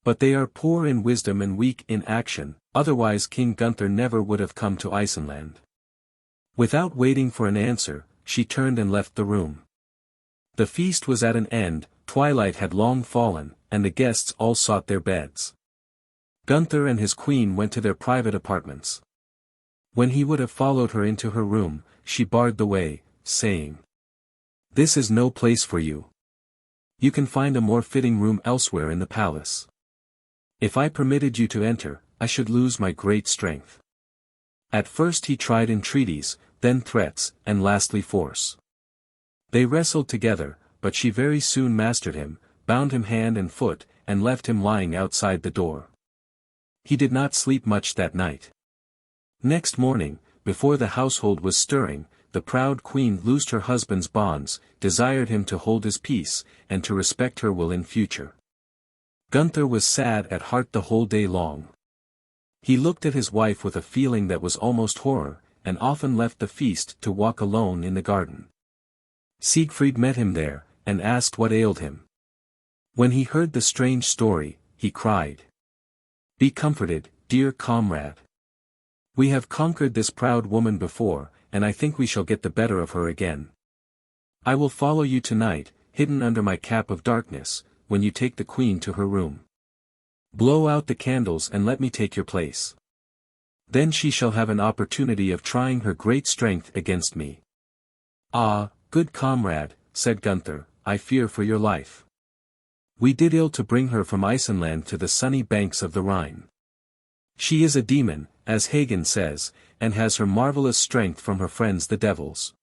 But they are poor in wisdom and weak in action, otherwise King Gunther never would have come to Iceland." Without waiting for an answer, she turned and left the room. The feast was at an end, twilight had long fallen, and the guests all sought their beds. Gunther and his queen went to their private apartments. When he would have followed her into her room, she barred the way, saying, "This is no place for you. You can find a more fitting room elsewhere in the palace. If I permitted you to enter, I should lose my great strength." At first he tried entreaties, then threats, and lastly force. They wrestled together, but she very soon mastered him, bound him hand and foot, and left him lying outside the door. He did not sleep much that night. Next morning, before the household was stirring, the proud queen loosed her husband's bonds, desired him to hold his peace, and to respect her will in future. Gunther was sad at heart the whole day long. He looked at his wife with a feeling that was almost horror, and often left the feast to walk alone in the garden. Siegfried met him there, and asked what ailed him. When he heard the strange story, he cried, "Be comforted, dear comrade. We have conquered this proud woman before, and I think we shall get the better of her again. I will follow you tonight, hidden under my cap of darkness, when you take the queen to her room. Blow out the candles and let me take your place. Then she shall have an opportunity of trying her great strength against me." "Ah, good comrade," said Gunther, "I fear for your life. We did ill to bring her from Iceland to the sunny banks of the Rhine. She is a demon, as Hegeling says, and has her marvelous strength from her friends the devils."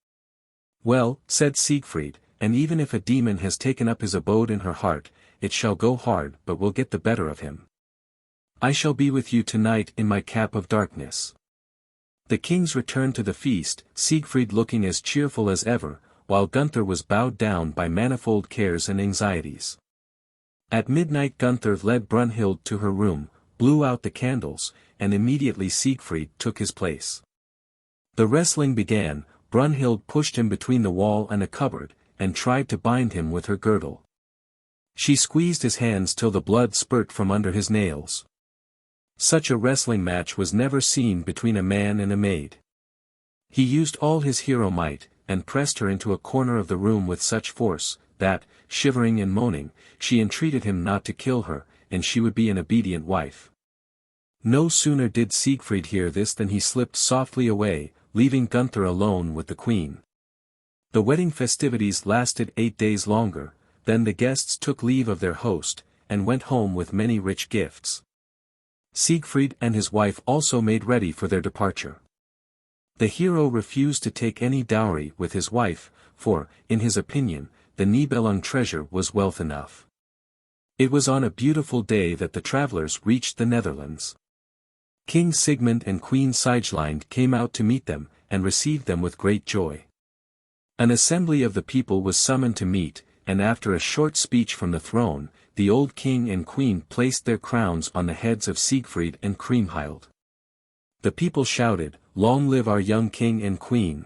"Well," said Siegfried, "and even if a demon has taken up his abode in her heart, it shall go hard but will get the better of him. I shall be with you tonight in my cap of darkness." The kings returned to the feast, Siegfried looking as cheerful as ever, while Gunther was bowed down by manifold cares and anxieties. At midnight Gunther led Brunhild to her room, blew out the candles, and immediately Siegfried took his place. The wrestling began. Brunhild pushed him between the wall and a cupboard, and tried to bind him with her girdle. She squeezed his hands till the blood spurt from under his nails. Such a wrestling match was never seen between a man and a maid. He used all his hero might, and pressed her into a corner of the room with such force, that, shivering and moaning, she entreated him not to kill her, and she would be an obedient wife. No sooner did Siegfried hear this than he slipped softly away, leaving Gunther alone with the queen. The wedding festivities lasted 8 days longer, then the guests took leave of their host, and went home with many rich gifts. Siegfried and his wife also made ready for their departure. The hero refused to take any dowry with his wife, for, in his opinion, the Nibelung treasure was wealth enough. It was on a beautiful day that the travelers reached the Netherlands. King Sigmund and Queen Sieglind came out to meet them, and received them with great joy. An assembly of the people was summoned to meet, and after a short speech from the throne, the old king and queen placed their crowns on the heads of Siegfried and Kriemhild. The people shouted, "Long live our young king and queen!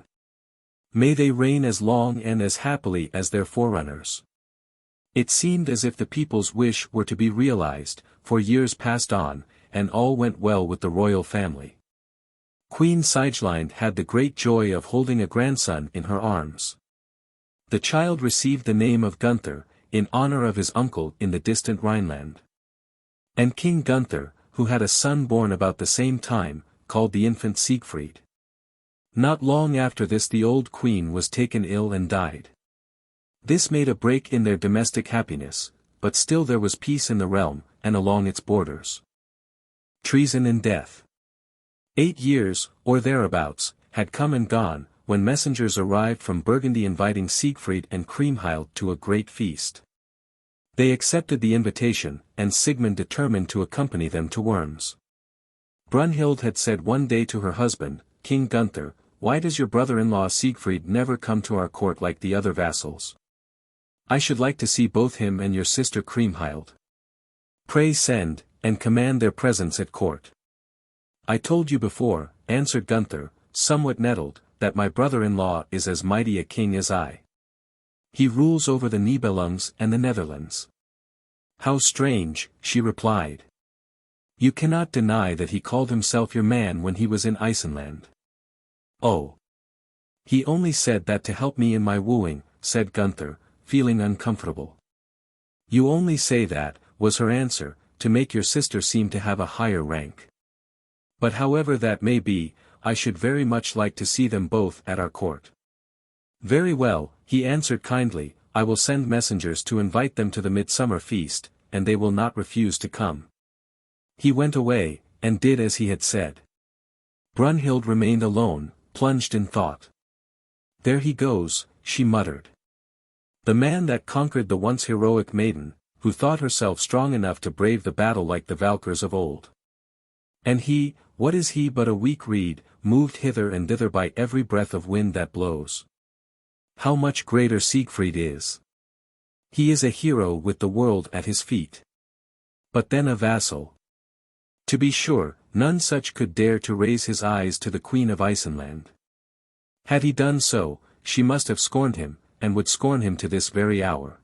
May they reign as long and as happily as their forerunners." It seemed as if the people's wish were to be realized, for years passed on, and all went well with the royal family. Queen Sieglind had the great joy of holding a grandson in her arms. The child received the name of Gunther, in honor of his uncle in the distant Rhineland. And King Gunther, who had a son born about the same time, called the infant Siegfried. Not long after this the old queen was taken ill and died. This made a break in their domestic happiness, but still there was peace in the realm, and along its borders. Treason and Death. 8 years, or thereabouts, had come and gone, when messengers arrived from Burgundy inviting Siegfried and Kriemhild to a great feast. They accepted the invitation, and Sigmund determined to accompany them to Worms. Brunhild had said one day to her husband, King Gunther, "Why does your brother-in-law Siegfried never come to our court like the other vassals? I should like to see both him and your sister Kriemhild. Pray send, and command their presence at court." "I told you before," answered Gunther, somewhat nettled, "that my brother-in-law is as mighty a king as I. He rules over the Nibelungs and the Netherlands." "How strange," she replied. "You cannot deny that he called himself your man when he was in Iceland." "Oh. He only said that to help me in my wooing," said Gunther, feeling uncomfortable. "You only say that," was her answer, "to make your sister seem to have a higher rank. But however that may be, I should very much like to see them both at our court." "Very well," he answered kindly, "I will send messengers to invite them to the midsummer feast, and they will not refuse to come." He went away, and did as he had said. Brunhild remained alone, plunged in thought. "There he goes," she muttered. "The man that conquered the once heroic maiden, who thought herself strong enough to brave the battle like the Valkyrs of old. And he, what is he but a weak reed, moved hither and thither by every breath of wind that blows? How much greater Siegfried is! He is a hero with the world at his feet. But then a vassal. To be sure, none such could dare to raise his eyes to the Queen of Iceland. Had he done so, she must have scorned him, and would scorn him to this very hour."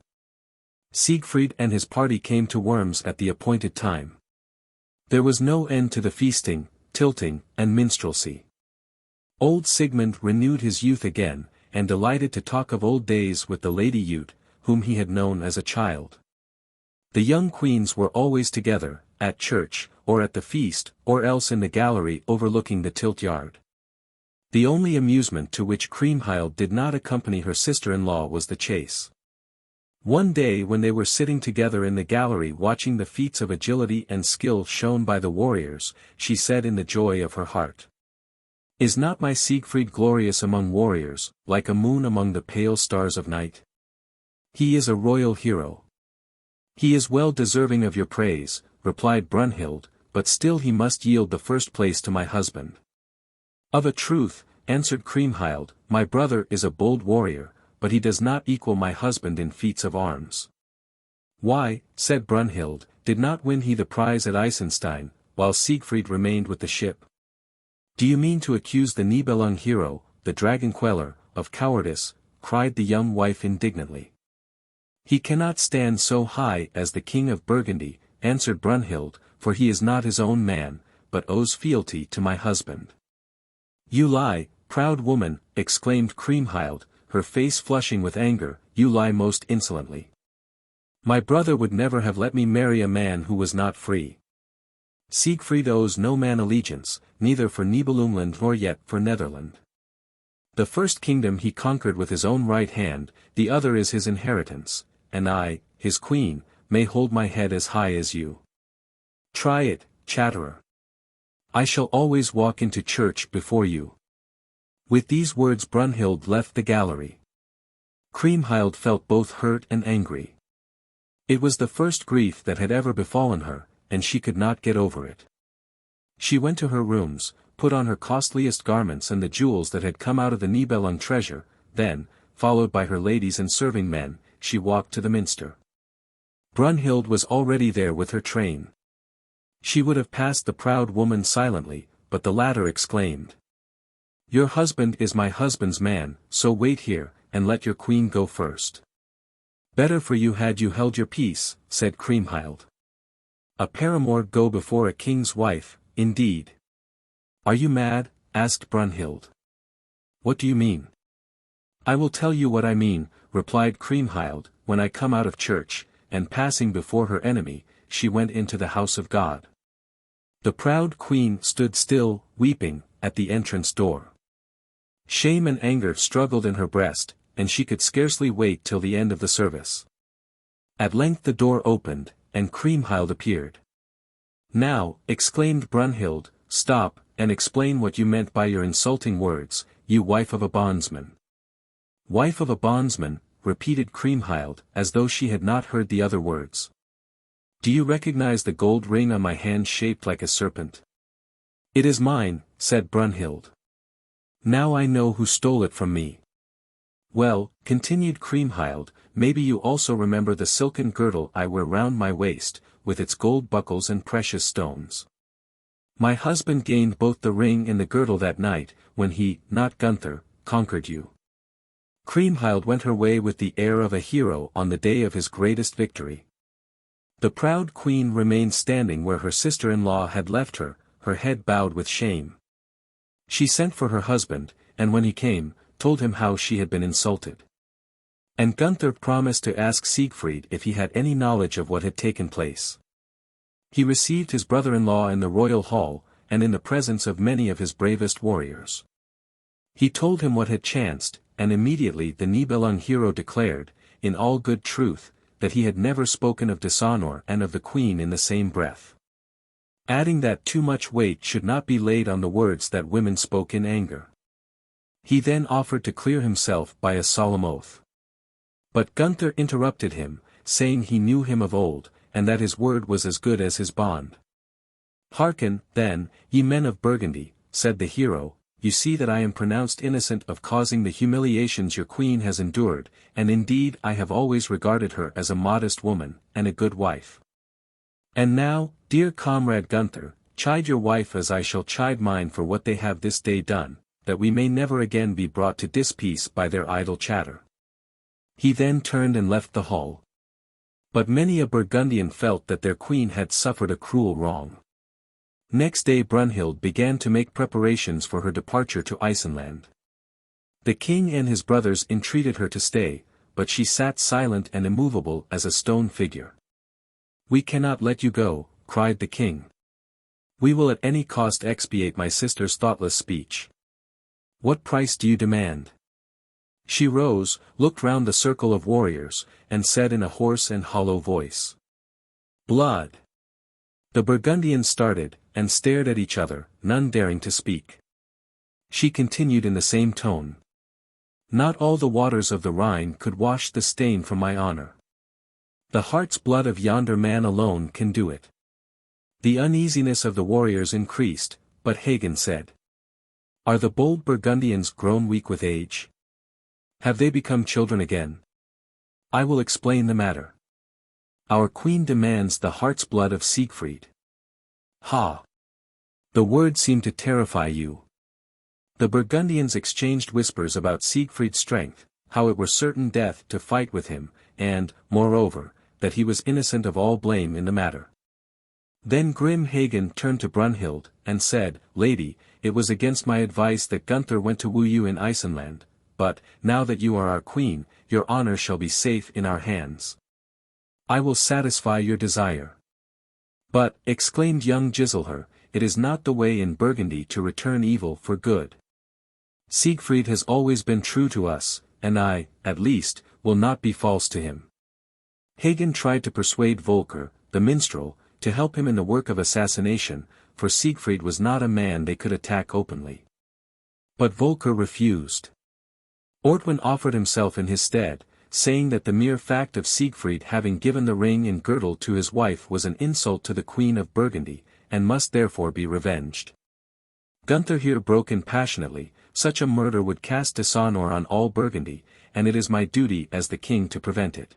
Siegfried and his party came to Worms at the appointed time. There was no end to the feasting, tilting, and minstrelsy. Old Sigmund renewed his youth again, and delighted to talk of old days with the Lady Ute, whom he had known as a child. The young queens were always together, at church, or at the feast, or else in the gallery overlooking the tilt-yard. The only amusement to which Kriemhild did not accompany her sister-in-law was the chase. One day when they were sitting together in the gallery watching the feats of agility and skill shown by the warriors, she said in the joy of her heart, "Is not my Siegfried glorious among warriors, like a moon among the pale stars of night? He is a royal hero." "He is well deserving of your praise," replied Brunhild, "but still he must yield the first place to my husband." "Of a truth," answered Kriemhild, "my brother is a bold warrior, but he does not equal my husband in feats of arms." "Why," said Brunhild, "did not win he the prize at Eisenstein, while Siegfried remained with the ship? Do you mean to accuse the Nibelung hero, the dragon queller, of cowardice?" cried the young wife indignantly. "He cannot stand so high as the King of Burgundy," answered Brunhild, "for he is not his own man, but owes fealty to my husband." "You lie, proud woman," exclaimed Kriemhild, her face flushing with anger, "you lie most insolently. My brother would never have let me marry a man who was not free. Siegfried owes no man allegiance, neither for Nibelungland nor yet for Netherland. The first kingdom he conquered with his own right hand, the other is his inheritance, and I, his queen, may hold my head as high as you. Try it, chatterer. I shall always walk into church before you. With these words Brunhild left the gallery. Kriemhild felt both hurt and angry. It was the first grief that had ever befallen her, and she could not get over it. She went to her rooms, put on her costliest garments and the jewels that had come out of the Nibelung treasure, then, followed by her ladies and serving men, she walked to the minster. Brunhild was already there with her train. She would have passed the proud woman silently, but the latter exclaimed. Your husband is my husband's man, so wait here, and let your queen go first. Better for you had you held your peace, said Kriemhild. A paramour go before a king's wife, indeed. Are you mad? Asked Brunhild. What do you mean? I will tell you what I mean, replied Kriemhild, when I come out of church, and passing before her enemy, she went into the house of God. The proud queen stood still, weeping, at the entrance door. Shame and anger struggled in her breast, and she could scarcely wait till the end of the service. At length the door opened, and Kriemhild appeared. Now, exclaimed Brunhild, stop, and explain what you meant by your insulting words, you wife of a bondsman. Wife of a bondsman, repeated Kriemhild, as though she had not heard the other words. Do you recognize the gold ring on my hand shaped like a serpent? It is mine, said Brunhild. Now I know who stole it from me. Well, continued Kriemhild, maybe you also remember the silken girdle I wear round my waist, with its gold buckles and precious stones. My husband gained both the ring and the girdle that night, when he, not Gunther, conquered you. Kriemhild went her way with the air of a hero on the day of his greatest victory. The proud queen remained standing where her sister-in-law had left her, her head bowed with shame. She sent for her husband, and when he came, told him how she had been insulted. And Gunther promised to ask Siegfried if he had any knowledge of what had taken place. He received his brother-in-law in the royal hall, and in the presence of many of his bravest warriors. He told him what had chanced, and immediately the Nibelung hero declared, in all good truth, that he had never spoken of dishonor and of the queen in the same breath. Adding that too much weight should not be laid on the words that women spoke in anger. He then offered to clear himself by a solemn oath. But Gunther interrupted him, saying he knew him of old, and that his word was as good as his bond. Hearken, then, ye men of Burgundy, said the hero, you see that I am pronounced innocent of causing the humiliations your queen has endured, and indeed I have always regarded her as a modest woman, and a good wife. And now, dear comrade Gunther, chide your wife as I shall chide mine for what they have this day done, that we may never again be brought to dispeace by their idle chatter. He then turned and left the hall. But many a Burgundian felt that their queen had suffered a cruel wrong. Next day Brunhild began to make preparations for her departure to Isenland. The king and his brothers entreated her to stay, but she sat silent and immovable as a stone figure. We cannot let you go, cried the king. We will at any cost expiate my sister's thoughtless speech. What price do you demand? She rose, looked round the circle of warriors, and said in a hoarse and hollow voice. Blood! The Burgundians started, and stared at each other, none daring to speak. She continued in the same tone. Not all the waters of the Rhine could wash the stain from my honor. The heart's blood of yonder man alone can do it. The uneasiness of the warriors increased, but Hagen said. Are the bold Burgundians grown weak with age? Have they become children again? I will explain the matter. Our queen demands the heart's blood of Siegfried. Ha! The word seemed to terrify you. The Burgundians exchanged whispers about Siegfried's strength, how it were certain death to fight with him, and, moreover, that he was innocent of all blame in the matter. Then grim Hagen turned to Brunhild, and said, Lady, it was against my advice that Gunther went to woo you in Isenland, but, now that you are our queen, your honor shall be safe in our hands. I will satisfy your desire. But, exclaimed young Giselher, it is not the way in Burgundy to return evil for good. Siegfried has always been true to us, and I, at least, will not be false to him. Hagen tried to persuade Volker, the minstrel, to help him in the work of assassination, for Siegfried was not a man they could attack openly. But Volker refused. Ortwin offered himself in his stead, saying that the mere fact of Siegfried having given the ring and girdle to his wife was an insult to the Queen of Burgundy, and must therefore be revenged. Gunther here broke in passionately, such a murder would cast dishonor on all Burgundy, and it is my duty as the king to prevent it.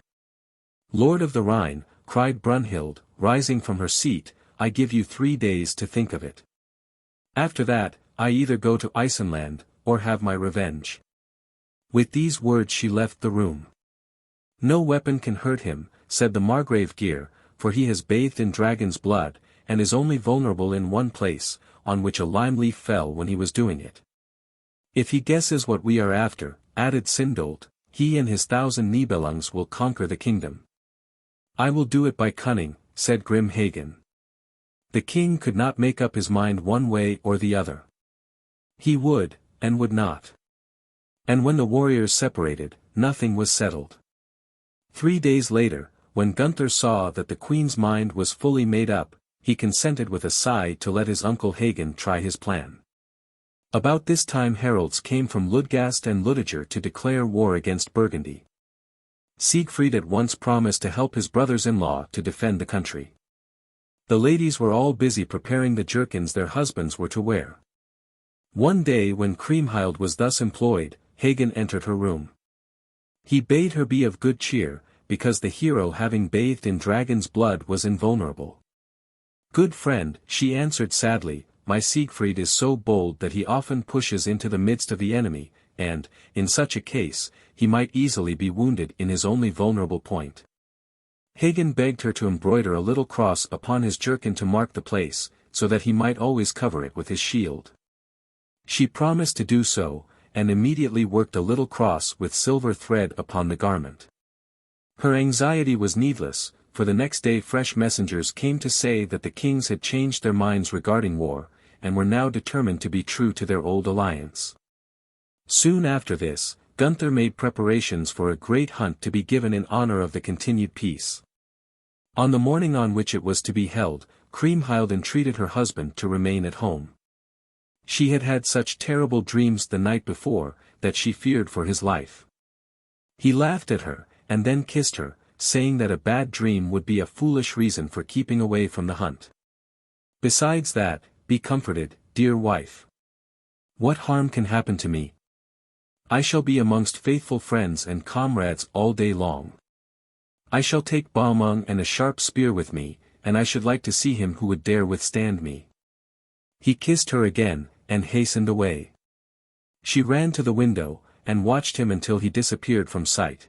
Lord of the Rhine, cried Brunhild, rising from her seat, I give you 3 days to think of it. After that, I either go to Isenland, or have my revenge. With these words she left the room. No weapon can hurt him, said the Margrave Geir, for he has bathed in dragon's blood, and is only vulnerable in one place, on which a lime leaf fell when he was doing it. If he guesses what we are after, added Sindolt, he and his 1,000 Nibelungs will conquer the kingdom. I will do it by cunning, said grim Hagen. The king could not make up his mind one way or the other. He would, and would not. And when the warriors separated, nothing was settled. 3 days later, when Gunther saw that the queen's mind was fully made up, he consented with a sigh to let his uncle Hagen try his plan. About this time heralds came from Ludgast and Ludiger to declare war against Burgundy. Siegfried at once promised to help his brothers-in-law to defend the country. The ladies were all busy preparing the jerkins their husbands were to wear. One day when Kriemhild was thus employed, Hagen entered her room. He bade her be of good cheer, because the hero having bathed in dragon's blood was invulnerable. Good friend, she answered sadly, my Siegfried is so bold that he often pushes into the midst of the enemy, and, in such a case, he might easily be wounded in his only vulnerable point. Hagen begged her to embroider a little cross upon his jerkin to mark the place, so that he might always cover it with his shield. She promised to do so, and immediately worked a little cross with silver thread upon the garment. Her anxiety was needless, for the next day fresh messengers came to say that the kings had changed their minds regarding war, and were now determined to be true to their old alliance. Soon after this, Gunther made preparations for a great hunt to be given in honor of the continued peace. On the morning on which it was to be held, Kriemhild entreated her husband to remain at home. She had had such terrible dreams the night before, that she feared for his life. He laughed at her, and then kissed her, saying that a bad dream would be a foolish reason for keeping away from the hunt. Besides that, be comforted, dear wife. What harm can happen to me? I shall be amongst faithful friends and comrades all day long. I shall take Balmung and a sharp spear with me, and I should like to see him who would dare withstand me. He kissed her again, and hastened away. She ran to the window, and watched him until he disappeared from sight.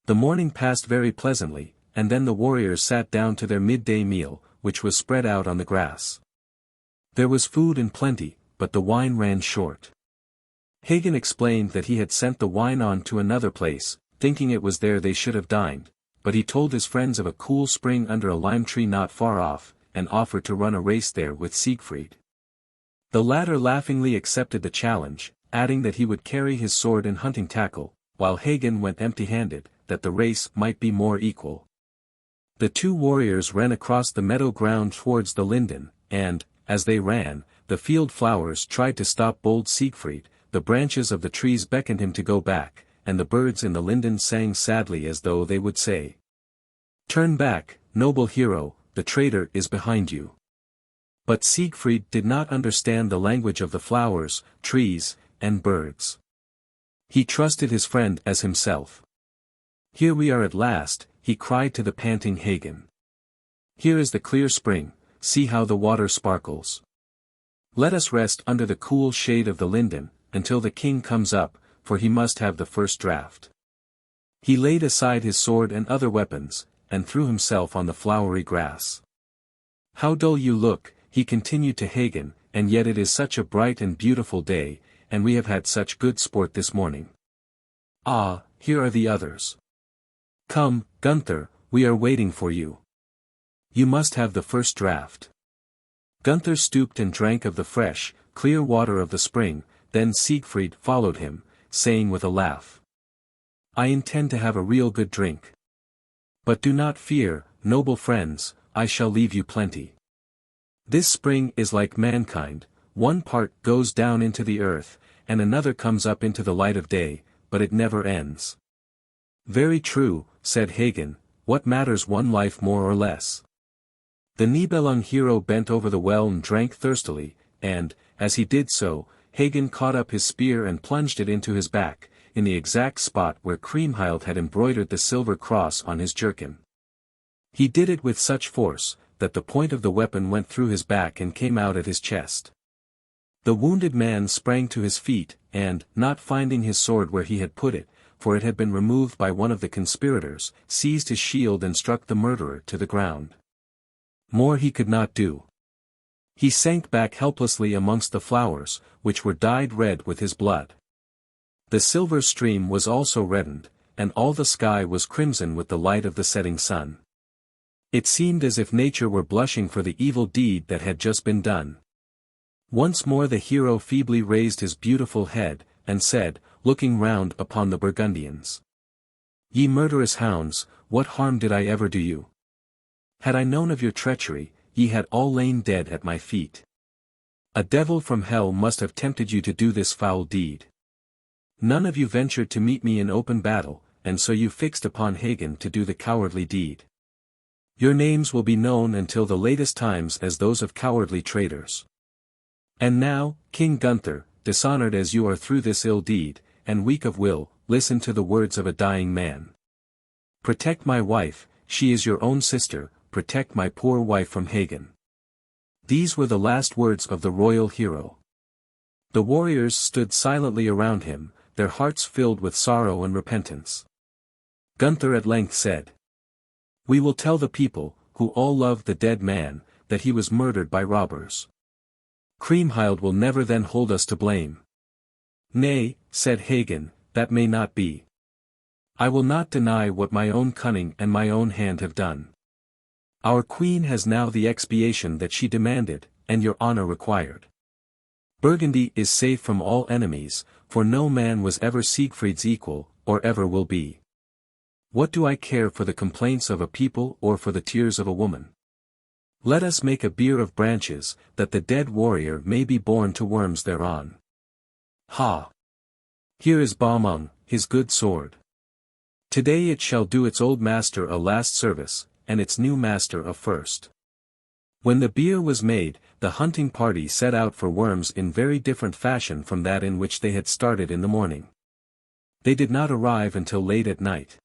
The morning passed very pleasantly, and then the warriors sat down to their midday meal, which was spread out on the grass. There was food in plenty, but the wine ran short. Hagen explained that he had sent the wine on to another place, thinking it was there they should have dined, but he told his friends of a cool spring under a lime tree not far off, and offered to run a race there with Siegfried. The latter laughingly accepted the challenge, adding that he would carry his sword and hunting tackle, while Hagen went empty-handed, that the race might be more equal. The two warriors ran across the meadow ground towards the linden, and, as they ran, the field flowers tried to stop bold Siegfried, the branches of the trees beckoned him to go back, and the birds in the linden sang sadly as though they would say, "Turn back, noble hero, the traitor is behind you." But Siegfried did not understand the language of the flowers, trees, and birds. He trusted his friend as himself. "Here we are at last," he cried to the panting Hagen. "Here is the clear spring, see how the water sparkles. Let us rest under the cool shade of the linden, until the king comes up, for he must have the first draught." He laid aside his sword and other weapons, and threw himself on the flowery grass. "How dull you look," he continued to Hagen, "and yet it is such a bright and beautiful day, and we have had such good sport this morning. Ah, here are the others. Come, Gunther, we are waiting for you." You must have the first draught. Gunther stooped and drank of the fresh, clear water of the spring, then Siegfried followed him, saying with a laugh. I intend to have a real good drink. But do not fear, noble friends, I shall leave you plenty. This spring is like mankind, one part goes down into the earth, and another comes up into the light of day, but it never ends. Very true, said Hagen, what matters one life more or less? The Nibelung hero bent over the well and drank thirstily, and, as he did so, Hagen caught up his spear and plunged it into his back, in the exact spot where Kriemhild had embroidered the silver cross on his jerkin. He did it with such force, that the point of the weapon went through his back and came out at his chest. The wounded man sprang to his feet, and, not finding his sword where he had put it, for it had been removed by one of the conspirators, seized his shield and struck the murderer to the ground. More he could not do. He sank back helplessly amongst the flowers, which were dyed red with his blood. The silver stream was also reddened, and all the sky was crimson with the light of the setting sun. It seemed as if nature were blushing for the evil deed that had just been done. Once more the hero feebly raised his beautiful head, and said, looking round upon the Burgundians. Ye murderous hounds, what harm did I ever do you? Had I known of your treachery, ye had all lain dead at my feet. A devil from hell must have tempted you to do this foul deed. None of you ventured to meet me in open battle, and so you fixed upon Hagen to do the cowardly deed. Your names will be known until the latest times as those of cowardly traitors. And now, King Gunther, dishonored as you are through this ill deed, and weak of will, listen to the words of a dying man. Protect my wife, she is your own sister, protect my poor wife from Hagen. These were the last words of the royal hero. The warriors stood silently around him, their hearts filled with sorrow and repentance. Gunther at length said, We will tell the people, who all loved the dead man, that he was murdered by robbers. Kriemhild will never then hold us to blame. Nay, said Hagen, that may not be. I will not deny what my own cunning and my own hand have done. Our queen has now the expiation that she demanded, and your honor required. Burgundy is safe from all enemies, for no man was ever Siegfried's equal, or ever will be. What do I care for the complaints of a people or for the tears of a woman? Let us make a bier of branches, that the dead warrior may be born to worms thereon. Ha! Here is Wägner, his good sword. Today it shall do its old master a last service, and its new master a first. When the bier was made, the hunting party set out for worms in very different fashion from that in which they had started in the morning. They did not arrive until late at night.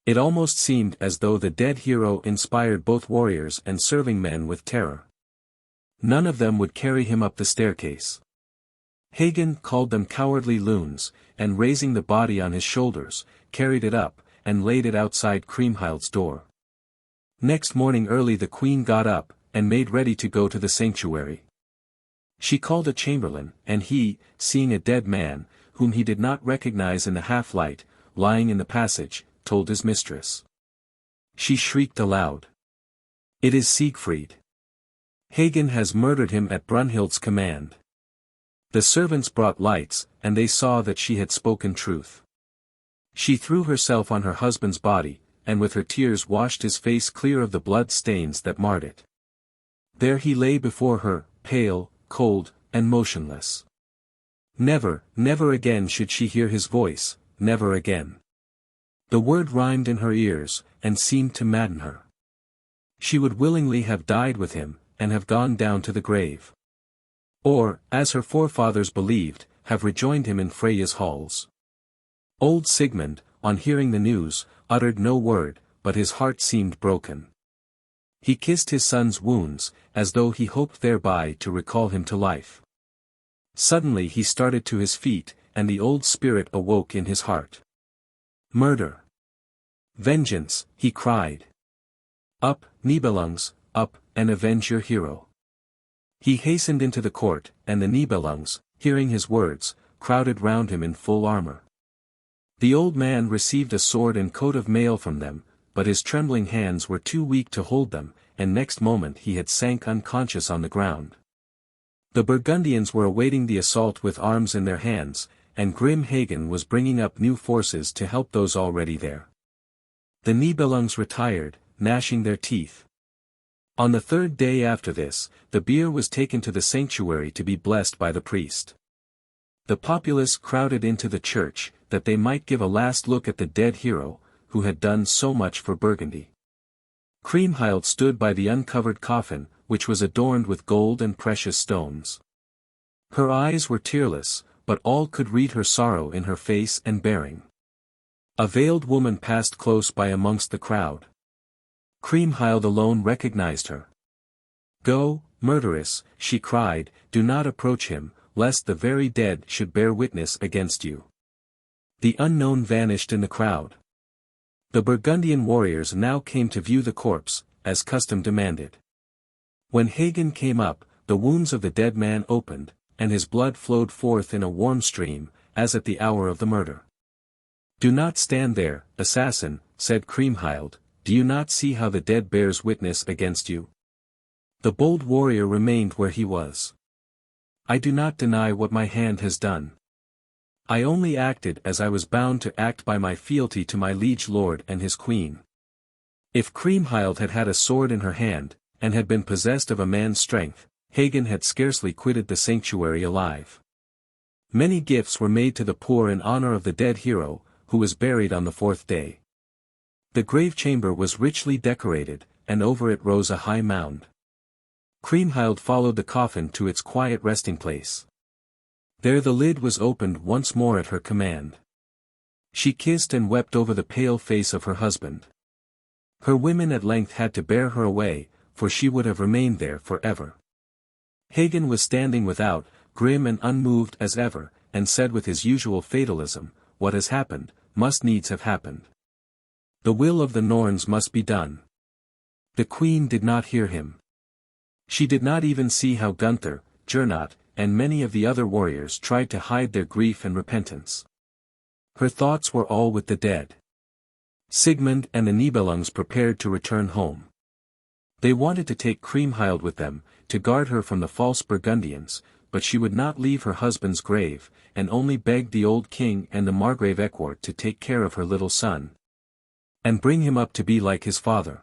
It almost seemed as though the dead hero inspired both warriors and serving men with terror. None of them would carry him up the staircase. Hagen called them cowardly loons, and raising the body on his shoulders, carried it up, and laid it outside Kriemhild's door. Next morning early the queen got up, and made ready to go to the sanctuary. She called a chamberlain, and he, seeing a dead man, whom he did not recognize in the half-light, lying in the passage, told his mistress. She shrieked aloud. It is Siegfried. Hagen has murdered him at Brunhild's command. The servants brought lights, and they saw that she had spoken truth. She threw herself on her husband's body, and with her tears washed his face clear of the blood stains that marred it. There he lay before her, pale, cold, and motionless. Never, never again should she hear his voice, never again. The word rhymed in her ears, and seemed to madden her. She would willingly have died with him, and have gone down to the grave. Or, as her forefathers believed, have rejoined him in Freya's halls. Old Sigmund, on hearing the news, uttered no word, but his heart seemed broken. He kissed his son's wounds, as though he hoped thereby to recall him to life. Suddenly he started to his feet, and the old spirit awoke in his heart. Murder! Vengeance, he cried. Up, Nibelungs, up, and avenge your hero. He hastened into the court, and the Nibelungs, hearing his words, crowded round him in full armor. The old man received a sword and coat of mail from them, but his trembling hands were too weak to hold them, and next moment he had sank unconscious on the ground. The Burgundians were awaiting the assault with arms in their hands, and grim Hagen was bringing up new forces to help those already there. The Nibelungs retired, gnashing their teeth. On the third day after this, the bier was taken to the sanctuary to be blessed by the priest. The populace crowded into the church, that they might give a last look at the dead hero, who had done so much for Burgundy. Kriemhild stood by the uncovered coffin, which was adorned with gold and precious stones. Her eyes were tearless, but all could read her sorrow in her face and bearing. A veiled woman passed close by amongst the crowd. Kriemhild alone recognized her. "Go, murderess," she cried, "do not approach him, lest the very dead should bear witness against you." The unknown vanished in the crowd. The Burgundian warriors now came to view the corpse, as custom demanded. When Hagen came up, the wounds of the dead man opened, and his blood flowed forth in a warm stream, as at the hour of the murder. "Do not stand there, assassin," said Kriemhild, "do you not see how the dead bears witness against you?" The bold warrior remained where he was. "I do not deny what my hand has done. I only acted as I was bound to act by my fealty to my liege lord and his queen." If Kriemhild had had a sword in her hand, and had been possessed of a man's strength, Hagen had scarcely quitted the sanctuary alive. Many gifts were made to the poor in honor of the dead hero, who was buried on the fourth day. The grave chamber was richly decorated, and over it rose a high mound. Kriemhild followed the coffin to its quiet resting place. There the lid was opened once more at her command. She kissed and wept over the pale face of her husband. Her women at length had to bear her away, for she would have remained there forever. Hagen was standing without, grim and unmoved as ever, and said with his usual fatalism, "What has happened, must needs have happened. The will of the Norns must be done." The queen did not hear him. She did not even see how Gunther, Gernot, and many of the other warriors tried to hide their grief and repentance. Her thoughts were all with the dead. Sigmund and the Nibelungs prepared to return home. They wanted to take Kriemhild with them, to guard her from the false Burgundians, but she would not leave her husband's grave, and only begged the old king and the Margrave Eckwart to take care of her little son, and bring him up to be like his father.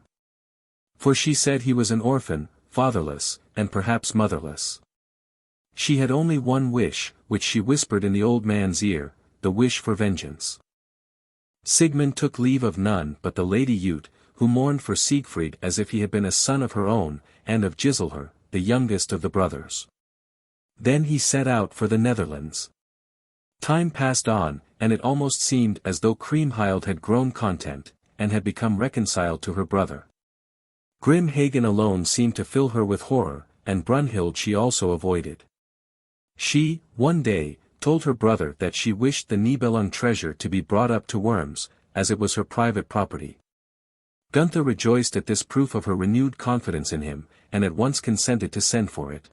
For she said he was an orphan, fatherless, and perhaps motherless. She had only one wish, which she whispered in the old man's ear, the wish for vengeance. Sigmund took leave of none but the Lady Jute, who mourned for Siegfried as if he had been a son of her own, and of Giselher, the youngest of the brothers. Then he set out for the Netherlands. Time passed on, and it almost seemed as though Kriemhild had grown content, and had become reconciled to her brother. Grim Hagen alone seemed to fill her with horror, and Brunhild she also avoided. She, one day, told her brother that she wished the Nibelung treasure to be brought up to Worms, as it was her private property. Gunther rejoiced at this proof of her renewed confidence in him, and at once consented to send for it.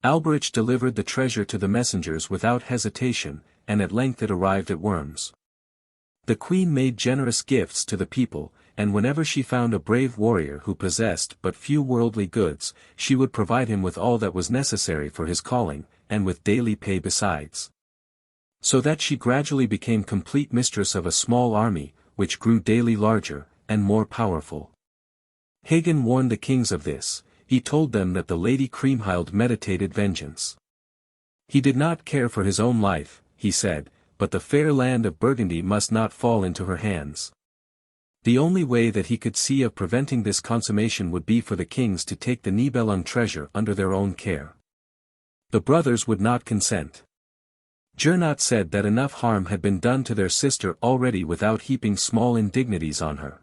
Alberich delivered the treasure to the messengers without hesitation, and at length it arrived at Worms. The queen made generous gifts to the people, and whenever she found a brave warrior who possessed but few worldly goods, she would provide him with all that was necessary for his calling, and with daily pay besides. So that she gradually became complete mistress of a small army, which grew daily larger, and more powerful. Hagen warned the kings of this. He told them that the Lady Kriemhild meditated vengeance. He did not care for his own life, he said, but the fair land of Burgundy must not fall into her hands. The only way that he could see of preventing this consummation would be for the kings to take the Nibelung treasure under their own care. The brothers would not consent. Gernot said that enough harm had been done to their sister already without heaping small indignities on her.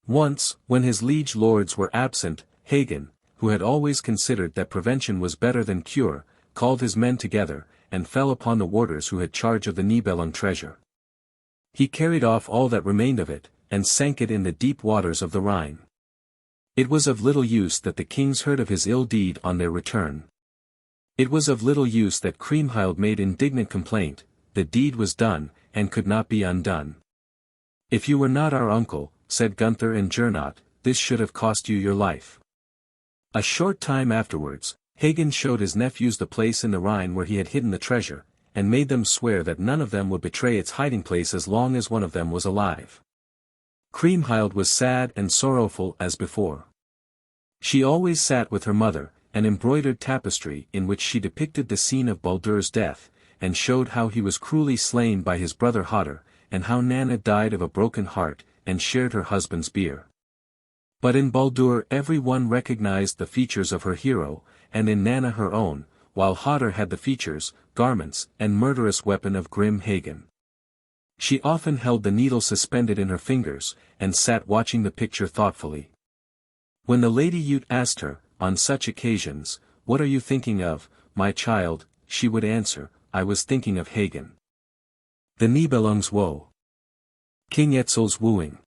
Once, when his liege lords were absent, Hagen, who had always considered that prevention was better than cure, called his men together, and fell upon the warders who had charge of the Nibelung treasure. He carried off all that remained of it, and sank it in the deep waters of the Rhine. It was of little use that the kings heard of his ill deed on their return. It was of little use that Kriemhild made indignant complaint. The deed was done, and could not be undone. "If you were not our uncle," said Gunther and Gernot, this should have cost you your life. A short time afterwards, Hagen showed his nephews the place in the Rhine where he had hidden the treasure, and made them swear that none of them would betray its hiding place as long as one of them was alive. Kriemhild was sad and sorrowful as before. She always sat with her mother, an embroidered tapestry in which she depicted the scene of Baldur's death, and showed how he was cruelly slain by his brother Rother, and how Nanna died of a broken heart, and shared her husband's bier. But in Baldur every one recognized the features of her hero, and in Nanna her own, while Rother had the features, garments, and murderous weapon of grim Hagen. She often held the needle suspended in her fingers, and sat watching the picture thoughtfully. When the Lady Jute asked her, on such occasions, "What are you thinking of, my child?" she would answer, "I was thinking of Hagen." The Nibelungs woe. King Etzel's wooing.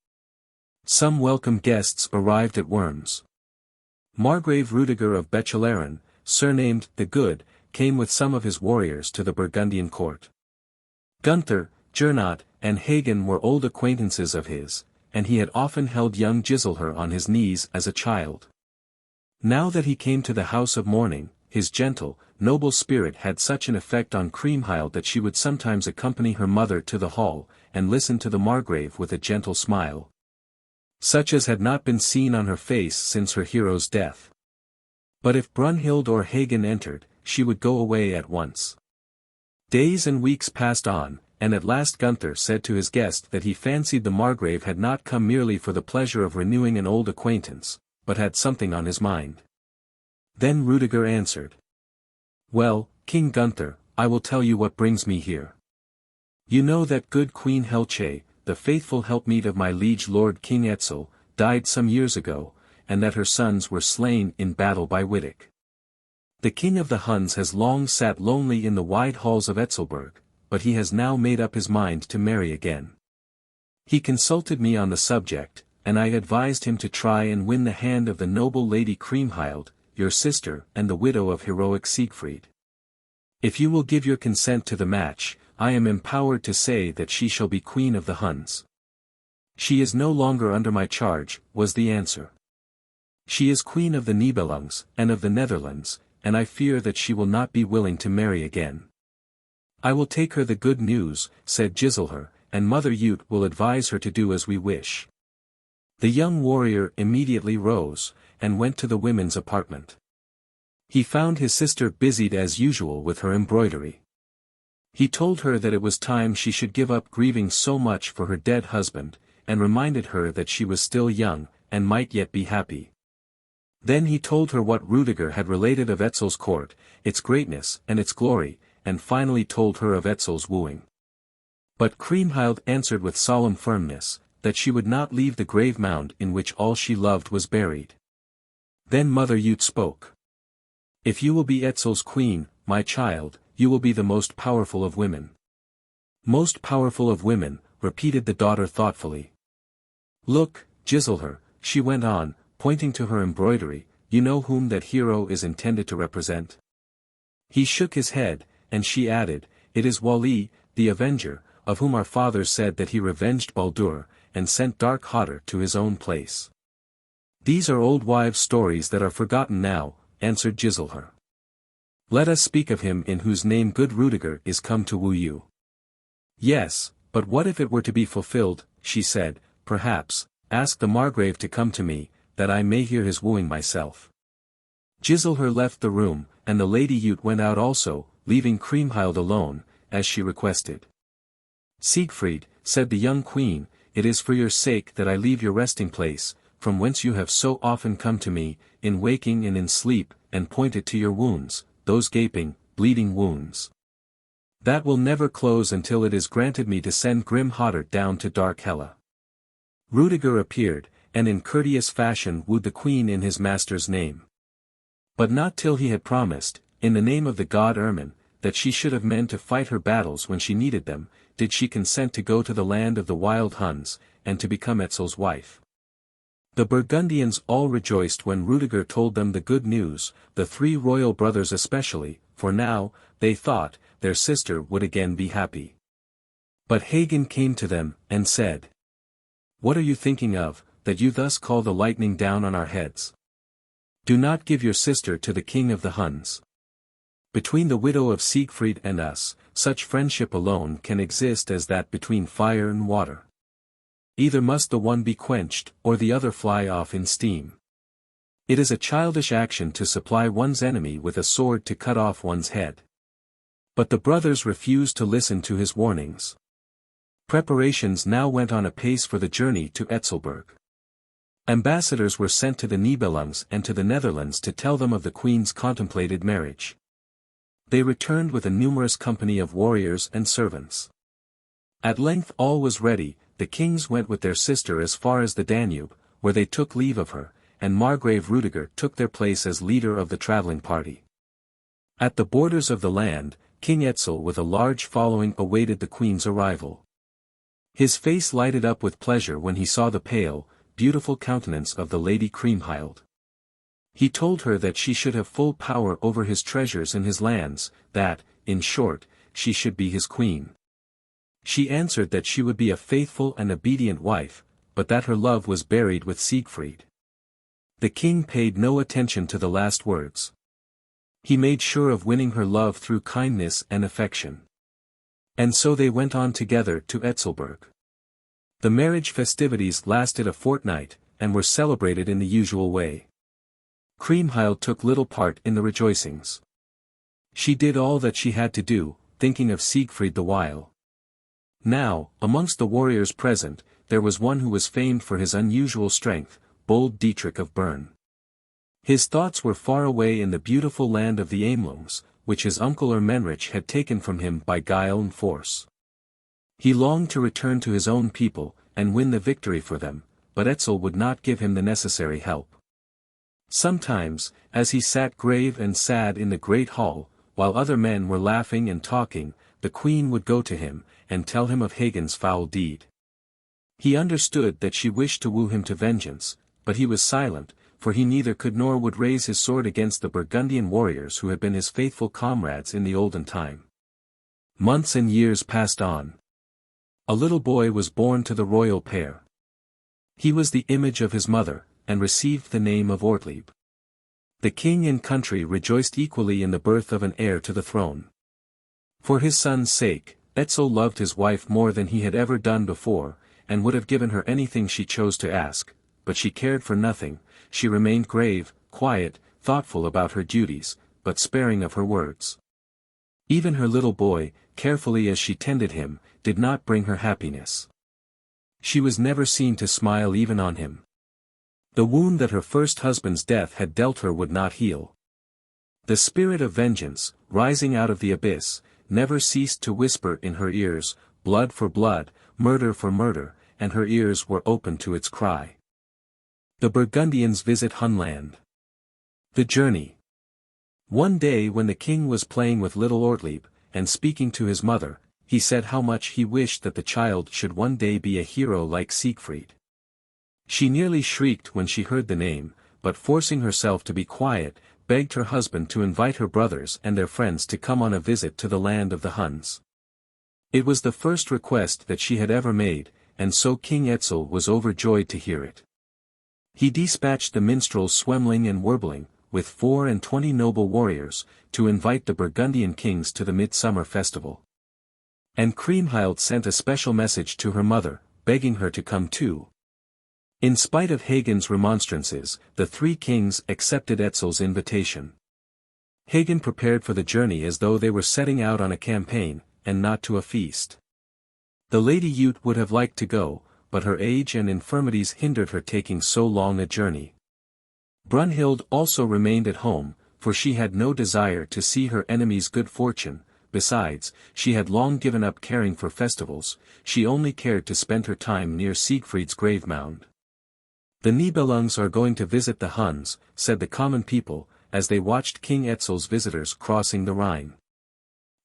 Some welcome guests arrived at Worms. Margrave Rudiger of Bechelaren, surnamed the Good, came with some of his warriors to the Burgundian court. Gunther, Gernot, and Hagen were old acquaintances of his, and he had often held young Giselher on his knees as a child. Now that he came to the house of mourning, his gentle, noble spirit had such an effect on Kriemhild that she would sometimes accompany her mother to the hall, and listen to the Margrave with a gentle smile, such as had not been seen on her face since her hero's death. But if Brunhild or Hagen entered, she would go away at once. Days and weeks passed on, and at last Gunther said to his guest that he fancied the Margrave had not come merely for the pleasure of renewing an old acquaintance, but had something on his mind. Then Rudiger answered, "Well, King Gunther, I will tell you what brings me here. You know that good Queen Helce, the faithful helpmeet of my liege lord King Etzel, died some years ago, and that her sons were slain in battle by Wittich. The king of the Huns has long sat lonely in the wide halls of Etzelburg, but he has now made up his mind to marry again. He consulted me on the subject, and I advised him to try and win the hand of the noble Lady Kriemhild, your sister and the widow of heroic Siegfried. If you will give your consent to the match, I am empowered to say that she shall be queen of the Huns." "She is no longer under my charge," was the answer. "She is queen of the Nibelungs, and of the Netherlands, and I fear that she will not be willing to marry again." "I will take her the good news," said Giselher, "and Mother Jute will advise her to do as we wish." The young warrior immediately rose, and went to the women's apartment. He found his sister busied as usual with her embroidery. He told her that it was time she should give up grieving so much for her dead husband, and reminded her that she was still young, and might yet be happy. Then he told her what Rudiger had related of Etzel's court, its greatness and its glory, and finally told her of Etzel's wooing. But Kriemhild answered with solemn firmness, that she would not leave the grave mound in which all she loved was buried. Then Mother Jute spoke. "If you will be Etzel's queen, my child, you will be the most powerful of women." "Most powerful of women," repeated the daughter thoughtfully. "Look, Giselher," she went on, pointing to her embroidery, "you know whom that hero is intended to represent?" He shook his head, and she added, "It is Wali, the Avenger, of whom our father said that he revenged Baldur, and sent dark Rother to his own place." "These are old wives' stories that are forgotten now," answered Giselher. "Let us speak of him in whose name good Rudiger is come to woo you." "Yes, but what if it were to be fulfilled?" she said. "Perhaps, ask the Margrave to come to me, that I may hear his wooing myself." Giselher left the room, and the Lady Jute went out also, leaving Kriemhild alone, as she requested. "Siegfried," said the young queen, "it is for your sake that I leave your resting place, from whence you have so often come to me, in waking and in sleep, and pointed to your wounds, those gaping, bleeding wounds. That will never close until it is granted me to send grim Rother down to dark Hela." Rudiger appeared, and in courteous fashion wooed the queen in his master's name. But not till he had promised, in the name of the god Ermin, that she should have men to fight her battles when she needed them, did she consent to go to the land of the wild Huns, and to become Etzel's wife. The Burgundians all rejoiced when Rudiger told them the good news, the three royal brothers especially, for now, they thought, their sister would again be happy. But Hagen came to them, and said, "What are you thinking of, that you thus call the lightning down on our heads? Do not give your sister to the king of the Huns. Between the widow of Siegfried and us, such friendship alone can exist as that between fire and water. Either must the one be quenched, or the other fly off in steam. It is a childish action to supply one's enemy with a sword to cut off one's head. But the brothers refused to listen to his warnings. Preparations now went on apace for the journey to Etzelburg. Ambassadors were sent to the Nibelungs and to the Netherlands to tell them of the queen's contemplated marriage. They returned with a numerous company of warriors and servants. At length all was ready. The kings went with their sister as far as the Danube, where they took leave of her, and Margrave Rudiger took their place as leader of the traveling party. At the borders of the land, King Etzel with a large following awaited the queen's arrival. His face lighted up with pleasure when he saw the pale, beautiful countenance of the Lady Kriemhild. He told her that she should have full power over his treasures and his lands, that, in short, she should be his queen. She answered that she would be a faithful and obedient wife, but that her love was buried with Siegfried. The king paid no attention to the last words. He made sure of winning her love through kindness and affection. And so they went on together to Etzelburg. The marriage festivities lasted a fortnight, and were celebrated in the usual way. Kriemhild took little part in the rejoicings. She did all that she had to do, thinking of Siegfried the while. Now, amongst the warriors present, there was one who was famed for his unusual strength, bold Dietrich of Bern. His thoughts were far away in the beautiful land of the AMELUNGS, which his uncle Ermenrich had taken from him by guile and force. He longed to return to his own people, and win the victory for them, but Etzel would not give him the necessary help. Sometimes, as he sat grave and sad in the great hall, while other men were laughing and talking, the queen would go to him, and tell him of Hagen's foul deed. He understood that she wished to woo him to vengeance, but he was silent, for he neither could nor would raise his sword against the Burgundian warriors who had been his faithful comrades in the olden time. Months and years passed on. A little boy was born to the royal pair. He was the image of his mother, and received the name of Ortnit. The king and country rejoiced equally in the birth of an heir to the throne. For his son's sake, Etzel loved his wife more than he had ever done before, and would have given her anything she chose to ask, but she cared for nothing. She remained grave, quiet, thoughtful about her duties, but sparing of her words. Even her little boy, carefully as she tended him, did not bring her happiness. She was never seen to smile even on him. The wound that her first husband's death had dealt her would not heal. The spirit of vengeance, rising out of the abyss, never ceased to whisper in her ears, blood for blood, murder for murder, and her ears were open to its cry. The Burgundians visit Hunland. The journey. One day when the king was playing with little Ortnit, and speaking to his mother, he said how much he wished that the child should one day be a hero like Siegfried. She nearly shrieked when she heard the name, but forcing herself to be quiet, begged her husband to invite her brothers and their friends to come on a visit to the land of the Huns. It was the first request that she had ever made, and so King Etzel was overjoyed to hear it. He dispatched the minstrels Swemling and Werbling, with 24 noble warriors, to invite the Burgundian kings to the midsummer festival. And Kriemhild sent a special message to her mother, begging her to come too. In spite of Hagen's remonstrances, the three kings accepted Etzel's invitation. Hagen prepared for the journey as though they were setting out on a campaign, and not to a feast. The Lady Jute would have liked to go, but her age and infirmities hindered her taking so long a journey. Brunhild also remained at home, for she had no desire to see her enemy's good fortune. Besides, she had long given up caring for festivals, she only cared to spend her time near Siegfried's grave mound. The Nibelungs are going to visit the Huns, said the common people, as they watched King Etzel's visitors crossing the Rhine.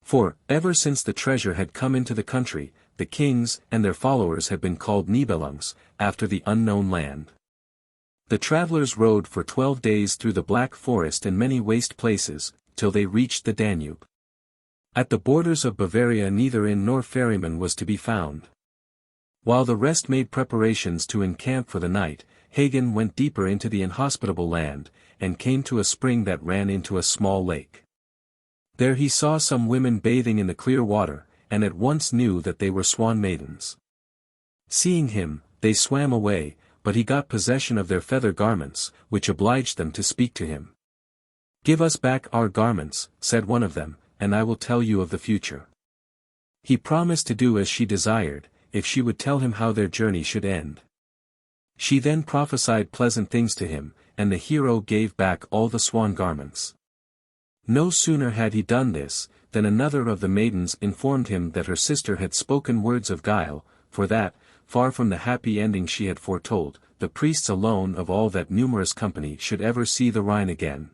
For, ever since the treasure had come into the country, the kings and their followers had been called Nibelungs, after the unknown land. The travelers rode for 12 days through the Black Forest and many waste places, till they reached the Danube. At the borders of Bavaria neither inn nor ferryman was to be found. While the rest made preparations to encamp for the night, Hagen went deeper into the inhospitable land, and came to a spring that ran into a small lake. There he saw some women bathing in the clear water, and at once knew that they were swan maidens. Seeing him, they swam away, but he got possession of their feather garments, which obliged them to speak to him. "Give us back our garments," said one of them, "and I will tell you of the future." He promised to do as she desired, if she would tell him how their journey should end. She then prophesied pleasant things to him, and the hero gave back all the swan garments. No sooner had he done this, than another of the maidens informed him that her sister had spoken words of guile, for that, far from the happy ending she had foretold, the priests alone of all that numerous company should ever see the Rhine again.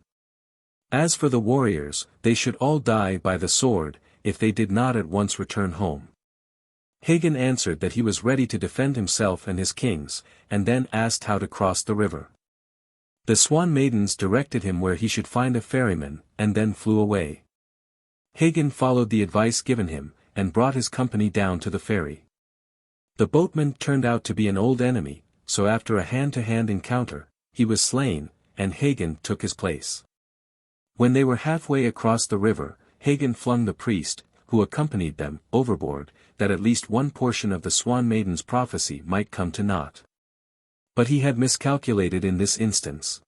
As for the warriors, they should all die by the sword, if they did not at once return home. Hagen answered that he was ready to defend himself and his kings, and then asked how to cross the river. The swan maidens directed him where he should find a ferryman, and then flew away. Hagen followed the advice given him, and brought his company down to the ferry. The boatman turned out to be an old enemy, so after a hand-to-hand encounter, he was slain, and Hagen took his place. When they were halfway across the river, Hagen flung the priest, who accompanied them, overboard, that at least one portion of the swan maiden's prophecy might come to naught. But he had miscalculated in this instance.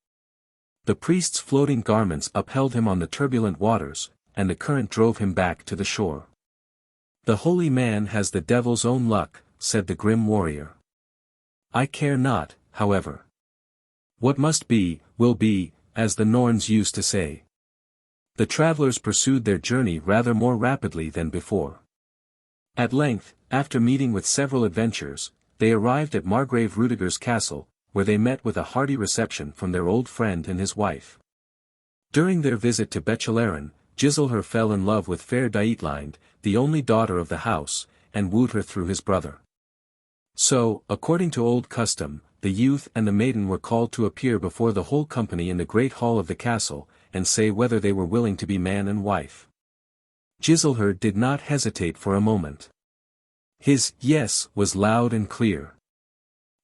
The priest's floating garments upheld him on the turbulent waters, and the current drove him back to the shore. "The holy man has the devil's own luck," said the grim warrior. "I care not, however. What must be, will be, as the Norns used to say." The travelers pursued their journey rather more rapidly than before. At length, after meeting with several adventures, they arrived at Margrave Rudiger's castle, where they met with a hearty reception from their old friend and his wife. During their visit to Bechelaren, Giselher fell in love with fair Dietlind, the only daughter of the house, and wooed her through his brother. So, according to old custom, the youth and the maiden were called to appear before the whole company in the great hall of the castle, and say whether they were willing to be man and wife. Giselher did not hesitate for a moment. His "yes" was loud and clear.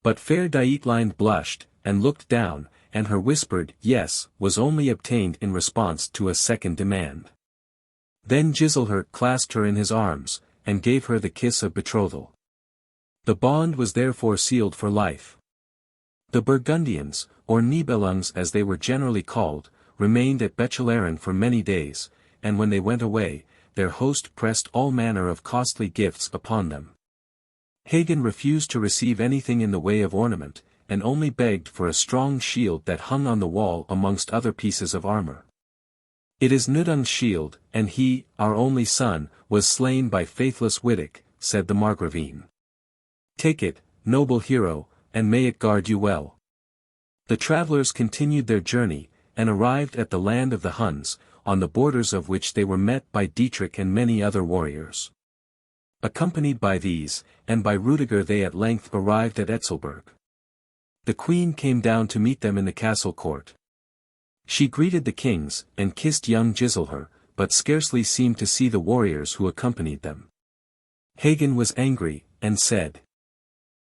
But fair Dietlind blushed, and looked down, and her whispered "yes" was only obtained in response to a second demand. Then Giselher clasped her in his arms, and gave her the kiss of betrothal. The bond was therefore sealed for life. The Burgundians, or Nibelungs as they were generally called, remained at Bechelaren for many days, and when they went away, their host pressed all manner of costly gifts upon them. Hagen refused to receive anything in the way of ornament, and only begged for a strong shield that hung on the wall amongst other pieces of armor. "It is Nibelung's shield, and he, our only son, was slain by faithless Wittig," said the Margravine. "Take it, noble hero, and may it guard you well." The travelers continued their journey, and arrived at the land of the Huns, on the borders of which they were met by Dietrich and many other warriors. Accompanied by these, and by Rudiger, they at length arrived at Etzelberg. The queen came down to meet them in the castle court. She greeted the kings, and kissed young Giselher, but scarcely seemed to see the warriors who accompanied them. Hagen was angry, and said,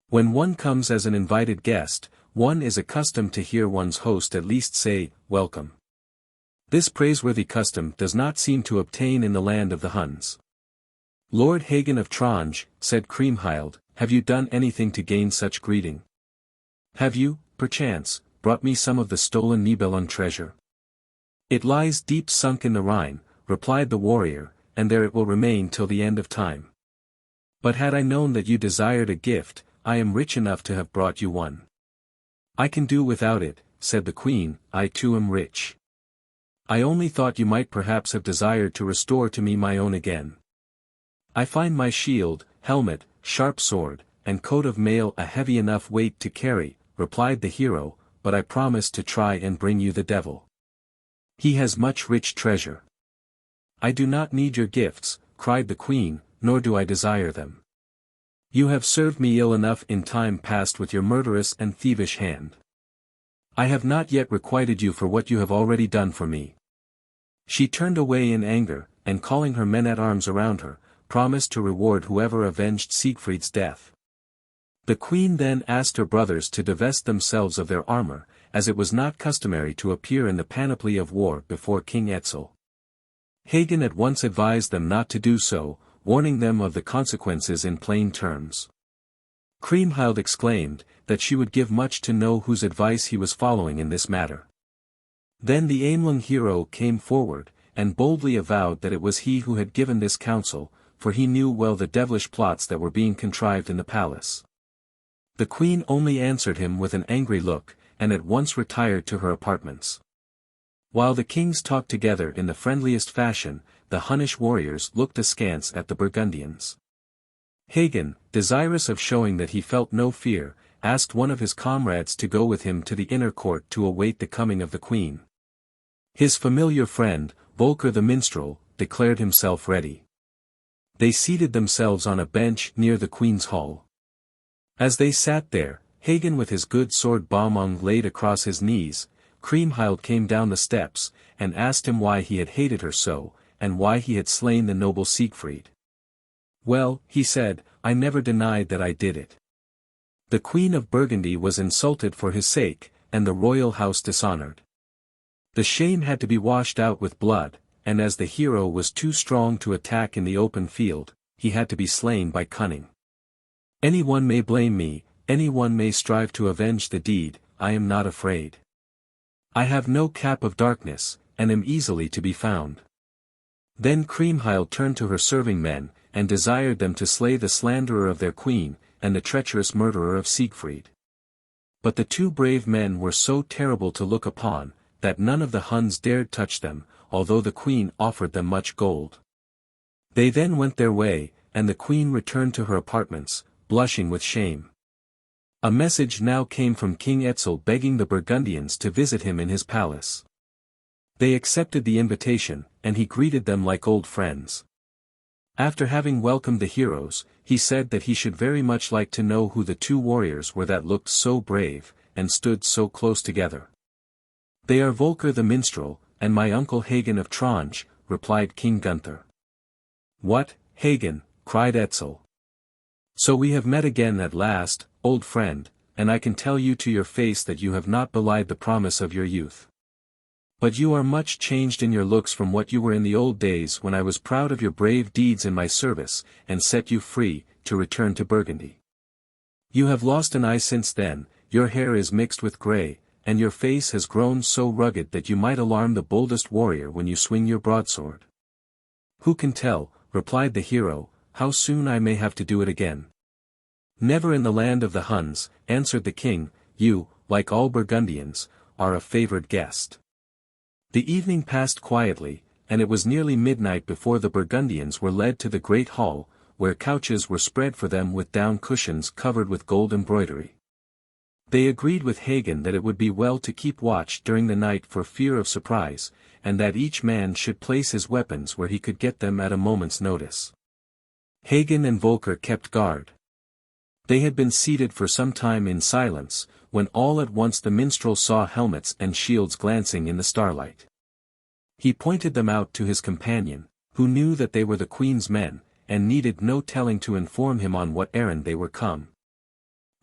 "When one comes as an invited guest, one is accustomed to hear one's host at least say, 'Welcome.' This praiseworthy custom does not seem to obtain in the land of the Huns." "Lord Hagen of Tronge," said Kriemhild, "have you done anything to gain such greeting? Have you, perchance, brought me some of the stolen Nibelung treasure?" "It lies deep sunk in the Rhine," replied the warrior, "and there it will remain till the end of time. But had I known that you desired a gift, I am rich enough to have brought you one." "I can do without it," said the queen, "I too am rich. I only thought you might perhaps have desired to restore to me my own again." "I find my shield, helmet, sharp sword, and coat of mail a heavy enough weight to carry," replied the hero, "but I promise to try and bring you the devil. He has much rich treasure." "I do not need your gifts," cried the queen, "nor do I desire them. You have served me ill enough in time past with your murderous and thievish hand. I have not yet requited you for what you have already done for me." She turned away in anger, and calling her men-at-arms around her, promised to reward whoever avenged Siegfried's death. The queen then asked her brothers to divest themselves of their armor, as it was not customary to appear in the panoply of war before King Etzel. Hagen at once advised them not to do so, warning them of the consequences in plain terms. Kriemhild exclaimed, that she would give much to know whose advice he was following in this matter. Then the Amelung hero came forward, and boldly avowed that it was he who had given this counsel, for he knew well the devilish plots that were being contrived in the palace. The queen only answered him with an angry look, and at once retired to her apartments. While the kings talked together in the friendliest fashion, the Hunnish warriors looked askance at the Burgundians. Hagen, desirous of showing that he felt no fear, asked one of his comrades to go with him to the inner court to await the coming of the queen. His familiar friend, Volker the minstrel, declared himself ready. They seated themselves on a bench near the queen's hall. As they sat there, Hagen with his good sword Baumung laid across his knees, Kriemhild came down the steps, and asked him why he had hated her so, and why he had slain the noble Siegfried. Well, he said, I never denied that I did it. The Queen of Burgundy was insulted for his sake, and the royal house dishonored. The shame had to be washed out with blood, and as the hero was too strong to attack in the open field, he had to be slain by cunning. Anyone may blame me, anyone may strive to avenge the deed, I am not afraid. I have no cap of darkness, and am easily to be found. Then Kriemhild turned to her serving men, and desired them to slay the slanderer of their queen, and the treacherous murderer of Siegfried. But the two brave men were so terrible to look upon, that none of the Huns dared touch them, although the queen offered them much gold. They then went their way, and the queen returned to her apartments, blushing with shame. A message now came from King Etzel begging the Burgundians to visit him in his palace. They accepted the invitation, and he greeted them like old friends. After having welcomed the heroes, he said that he should very much like to know who the two warriors were that looked so brave, and stood so close together. They are Volker the minstrel, and my uncle Hagen of Tronje, replied King Gunther. What, Hagen, cried Etzel. So we have met again at last, old friend, and I can tell you to your face that you have not belied the promise of your youth. But you are much changed in your looks from what you were in the old days when I was proud of your brave deeds in my service, and set you free, to return to Burgundy. You have lost an eye since then, your hair is mixed with grey, and your face has grown so rugged that you might alarm the boldest warrior when you swing your broadsword. Who can tell, replied the hero, how soon I may have to do it again. Never in the land of the Huns, answered the king, you, like all Burgundians, are a favoured guest. The evening passed quietly, and it was nearly midnight before the Burgundians were led to the great hall, where couches were spread for them with down cushions covered with gold embroidery. They agreed with Hagen that it would be well to keep watch during the night for fear of surprise, and that each man should place his weapons where he could get them at a moment's notice. Hagen and Volker kept guard. They had been seated for some time in silence, when all at once the minstrel saw helmets and shields glancing in the starlight. He pointed them out to his companion, who knew that they were the queen's men, and needed no telling to inform him on what errand they were come.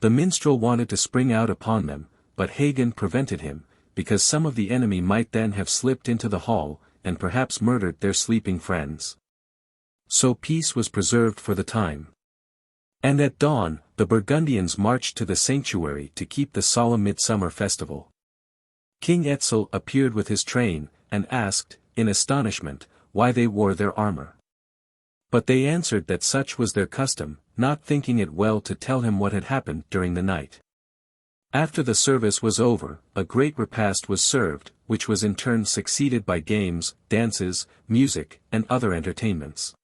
The minstrel wanted to spring out upon them, but Hagen prevented him, because some of the enemy might then have slipped into the hall, and perhaps murdered their sleeping friends. So peace was preserved for the time. And at dawn, the Burgundians marched to the sanctuary to keep the solemn midsummer festival. King Etzel appeared with his train, and asked, in astonishment, why they wore their armor. But they answered that such was their custom, not thinking it well to tell him what had happened during the night. After the service was over, a great repast was served, which was in turn succeeded by games, dances, music, and other entertainments.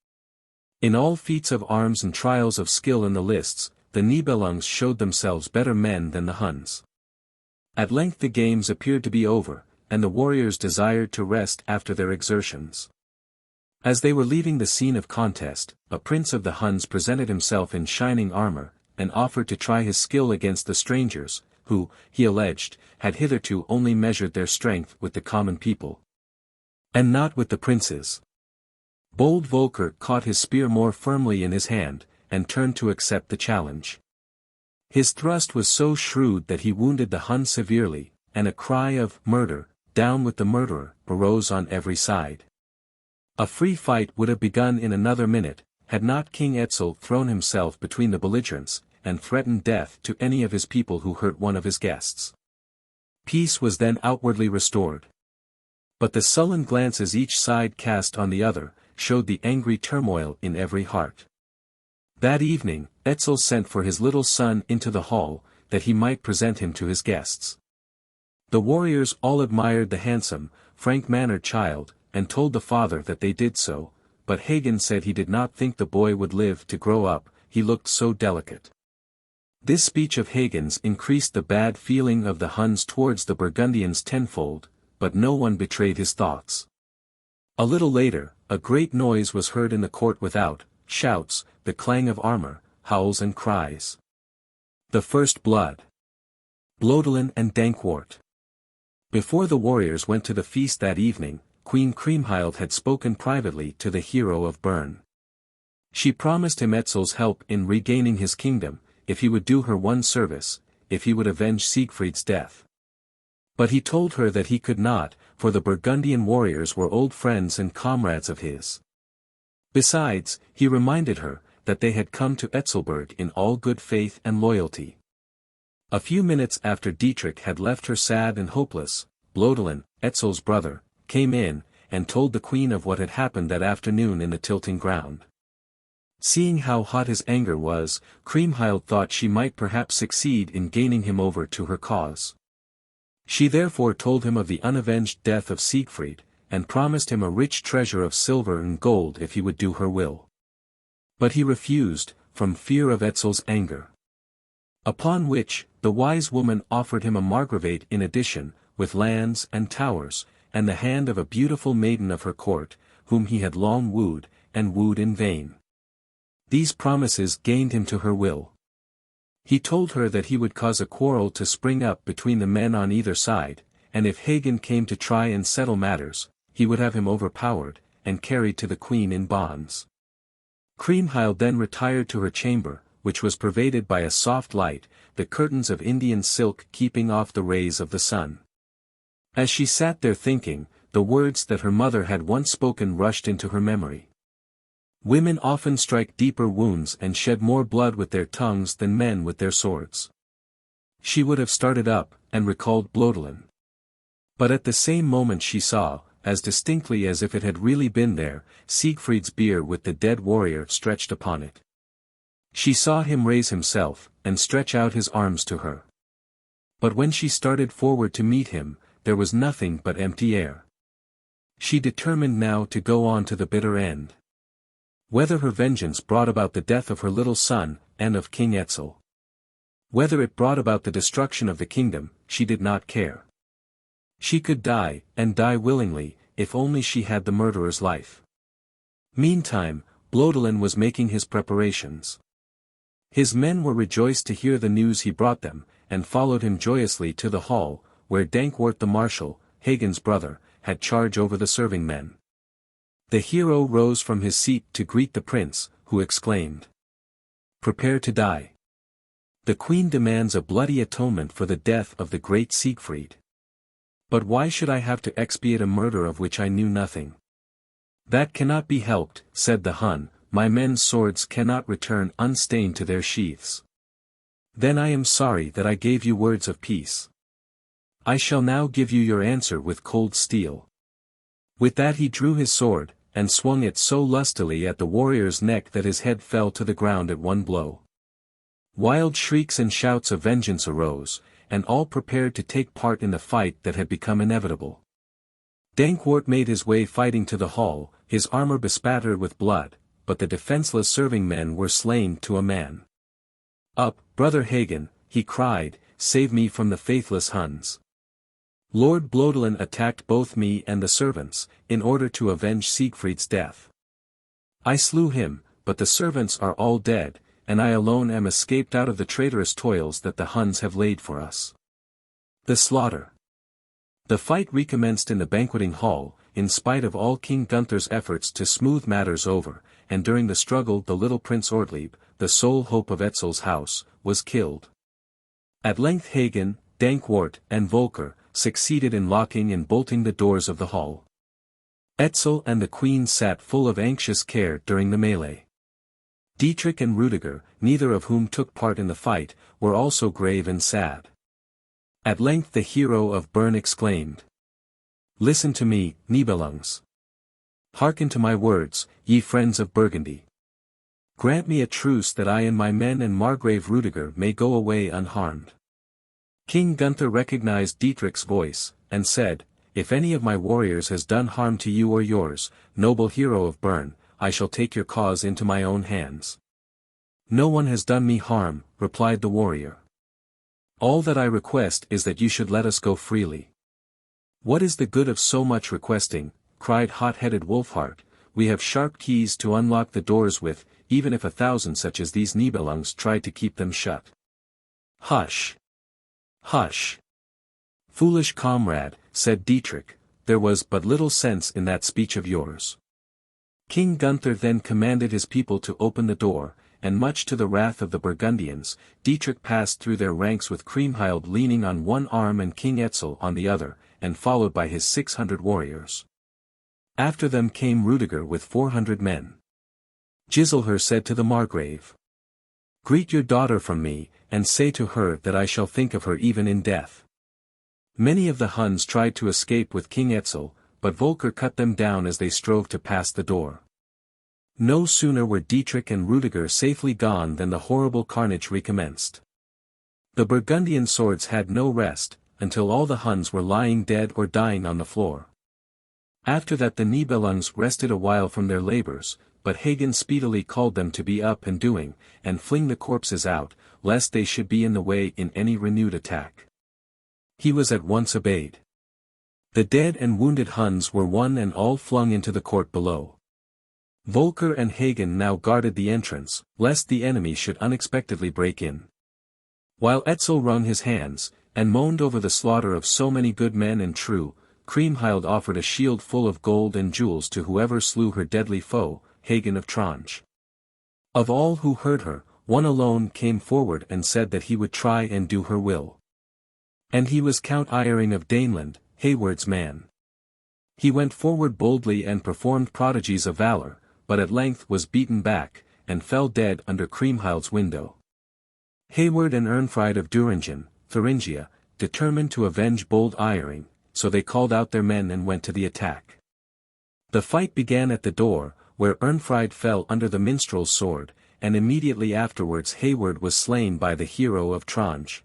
In all feats of arms and trials of skill in the lists, the Nibelungs showed themselves better men than the Huns. At length the games appeared to be over, and the warriors desired to rest after their exertions. As they were leaving the scene of contest, a prince of the Huns presented himself in shining armor, and offered to try his skill against the strangers, who, he alleged, had hitherto only measured their strength with the common people, and not with the princes. Bold Volker caught his spear more firmly in his hand, and turned to accept the challenge. His thrust was so shrewd that he wounded the Hun severely, and a cry of "Murder, down with the murderer," arose on every side. A free fight would have begun in another minute, had not King Etzel thrown himself between the belligerents, and threatened death to any of his people who hurt one of his guests. Peace was then outwardly restored. But the sullen glances each side cast on the other, showed the angry turmoil in every heart. That evening, Etzel sent for his little son into the hall, that he might present him to his guests. The warriors all admired the handsome, frank-mannered child, and told the father that they did so, but Hagen said he did not think the boy would live to grow up, he looked so delicate. This speech of Hagen's increased the bad feeling of the Huns towards the Burgundians tenfold, but no one betrayed his thoughts. A little later, a great noise was heard in the court without, shouts, the clang of armor, howls and cries. The first blood. Blodelen and Dankwart. Before the warriors went to the feast that evening, Queen Kriemhild had spoken privately to the hero of Bern. She promised him Etzel's help in regaining his kingdom, if he would do her one service, if he would avenge Siegfried's death. But he told her that he could not, for the Burgundian warriors were old friends and comrades of his. Besides, he reminded her, that they had come to Etzelburg in all good faith and loyalty. A few minutes after Dietrich had left her sad and hopeless, Blodelen, Etzel's brother, came in, and told the queen of what had happened that afternoon in the tilting ground. Seeing how hot his anger was, Kriemhild thought she might perhaps succeed in gaining him over to her cause. She therefore told him of the unavenged death of Siegfried, and promised him a rich treasure of silver and gold if he would do her will. But he refused, from fear of Etzel's anger. Upon which, the wise woman offered him a margravate in addition, with lands and towers, and the hand of a beautiful maiden of her court, whom he had long wooed, and wooed in vain. These promises gained him to her will. He told her that he would cause a quarrel to spring up between the men on either side, and if Hagen came to try and settle matters, he would have him overpowered, and carried to the queen in bonds. Kriemhild then retired to her chamber, which was pervaded by a soft light, the curtains of Indian silk keeping off the rays of the sun. As she sat there thinking, the words that her mother had once spoken rushed into her memory. Women often strike deeper wounds and shed more blood with their tongues than men with their swords. She would have started up, and recalled Blodelen. But at the same moment she saw, as distinctly as if it had really been there, Siegfried's bier with the dead warrior stretched upon it. She saw him raise himself, and stretch out his arms to her. But when she started forward to meet him, there was nothing but empty air. She determined now to go on to the bitter end. Whether her vengeance brought about the death of her little son, and of King Etzel. Whether it brought about the destruction of the kingdom, she did not care. She could die, and die willingly, if only she had the murderer's life. Meantime, Blodelen was making his preparations. His men were rejoiced to hear the news he brought them, and followed him joyously to the hall, where Dankwart the marshal, Hagen's brother, had charge over the serving men. The hero rose from his seat to greet the prince, who exclaimed, "Prepare to die. The queen demands a bloody atonement for the death of the great Siegfried. But why should I have to expiate a murder of which I knew nothing?" "That cannot be helped," said the Hun, "my men's swords cannot return unstained to their sheaths. Then I am sorry that I gave you words of peace. I shall now give you your answer with cold steel." With that he drew his sword, and swung it so lustily at the warrior's neck that his head fell to the ground at one blow. Wild shrieks and shouts of vengeance arose, and all prepared to take part in the fight that had become inevitable. Dankwart made his way fighting to the hall, his armor bespattered with blood, but the defenseless serving men were slain to a man. "Up, brother Hagen," he cried, "save me from the faithless Huns. Lord Blodelen attacked both me and the servants, in order to avenge Siegfried's death. I slew him, but the servants are all dead, and I alone am escaped out of the traitorous toils that the Huns have laid for us." The slaughter. The fight recommenced in the banqueting hall, in spite of all King Gunther's efforts to smooth matters over, and during the struggle the little Prince Ortlieb, the sole hope of Etzel's house, was killed. At length Hagen, Dankwart, and Volker succeeded in locking and bolting the doors of the hall. Etzel and the queen sat full of anxious care during the melee. Dietrich and Rudiger, neither of whom took part in the fight, were also grave and sad. At length the hero of Bern exclaimed, "Listen to me, Nibelungs. Hearken to my words, ye friends of Burgundy. Grant me a truce that I and my men and Margrave Rudiger may go away unharmed." King Gunther recognized Dietrich's voice, and said, "If any of my warriors has done harm to you or yours, noble hero of Bern, I shall take your cause into my own hands." "No one has done me harm," replied the warrior. "All that I request is that you should let us go freely." "What is the good of so much requesting?" cried hot-headed Wolfhart. "We have sharp keys to unlock the doors with, even if 1,000 such as these Nibelungs tried to keep them shut." "Hush! Hush! Foolish comrade," said Dietrich, "there was but little sense in that speech of yours." King Gunther then commanded his people to open the door, and much to the wrath of the Burgundians, Dietrich passed through their ranks with Kriemhild leaning on one arm and King Etzel on the other, and followed by his 600 warriors. After them came Rudiger with 400 men. Giselher said to the Margrave, "Greet your daughter from me, and say to her that I shall think of her even in death." Many of the Huns tried to escape with King Etzel, but Volker cut them down as they strove to pass the door. No sooner were Dietrich and Rudiger safely gone than the horrible carnage recommenced. The Burgundian swords had no rest, until all the Huns were lying dead or dying on the floor. After that the Nibelungs rested a while from their labors, but Hagen speedily called them to be up and doing, and fling the corpses out, lest they should be in the way in any renewed attack. He was at once obeyed. The dead and wounded Huns were one and all flung into the court below. Volker and Hagen now guarded the entrance, lest the enemy should unexpectedly break in. While Etzel wrung his hands, and moaned over the slaughter of so many good men and true, Kriemhild offered a shield full of gold and jewels to whoever slew her deadly foe, Hagen of Tronje. Of all who heard her, one alone came forward and said that he would try and do her will. And he was Count Eyering of Daneland, Hayward's man. He went forward boldly and performed prodigies of valor, but at length was beaten back, and fell dead under Kriemhild's window. Hayward and Irnfried of Thuringen, Thuringia, determined to avenge bold Eyering, so they called out their men and went to the attack. The fight began at the door, where Irnfried fell under the minstrel's sword, and immediately afterwards Hayward was slain by the hero of Tronje.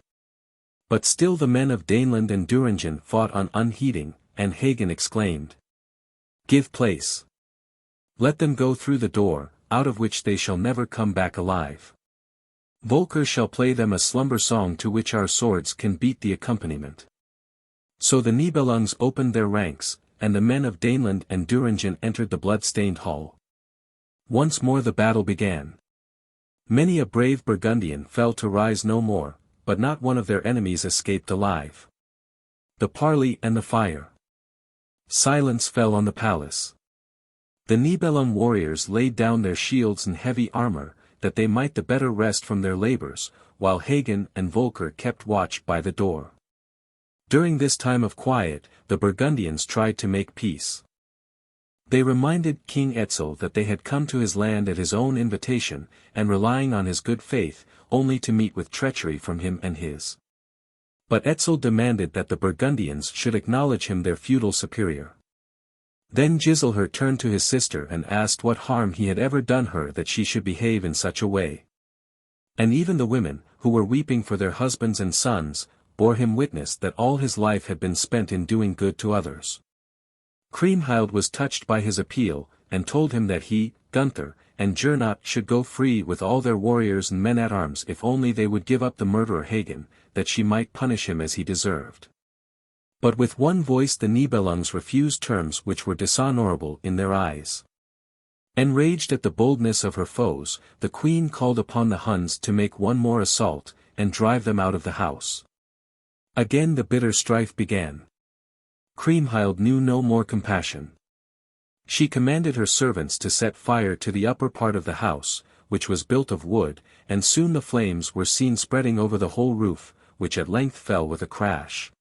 But still the men of Daneland and Thuringen fought on unheeding, and Hagen exclaimed, "Give place! Let them go through the door, out of which they shall never come back alive. Volker shall play them a slumber song to which our swords can beat the accompaniment." So the Nibelungs opened their ranks, and the men of Daneland and Thuringen entered the blood-stained hall. Once more the battle began. Many a brave Burgundian fell to rise no more, but not one of their enemies escaped alive. The parley and the fire. Silence fell on the palace. The Nibelung warriors laid down their shields and heavy armor, that they might the better rest from their labors, while Hagen and Volker kept watch by the door. During this time of quiet, the Burgundians tried to make peace. They reminded King Etzel that they had come to his land at his own invitation, and relying on his good faith, only to meet with treachery from him and his. But Etzel demanded that the Burgundians should acknowledge him their feudal superior. Then Giselher turned to his sister and asked what harm he had ever done her that she should behave in such a way. And even the women, who were weeping for their husbands and sons, bore him witness that all his life had been spent in doing good to others. Kriemhild was touched by his appeal, and told him that he, Gunther, and Gernot should go free with all their warriors and men-at-arms if only they would give up the murderer Hagen, that she might punish him as he deserved. But with one voice the Nibelungs refused terms which were dishonorable in their eyes. Enraged at the boldness of her foes, the queen called upon the Huns to make one more assault, and drive them out of the house. Again the bitter strife began. Kriemhild knew no more compassion. She commanded her servants to set fire to the upper part of the house, which was built of wood, and soon the flames were seen spreading over the whole roof, which at length fell with a crash.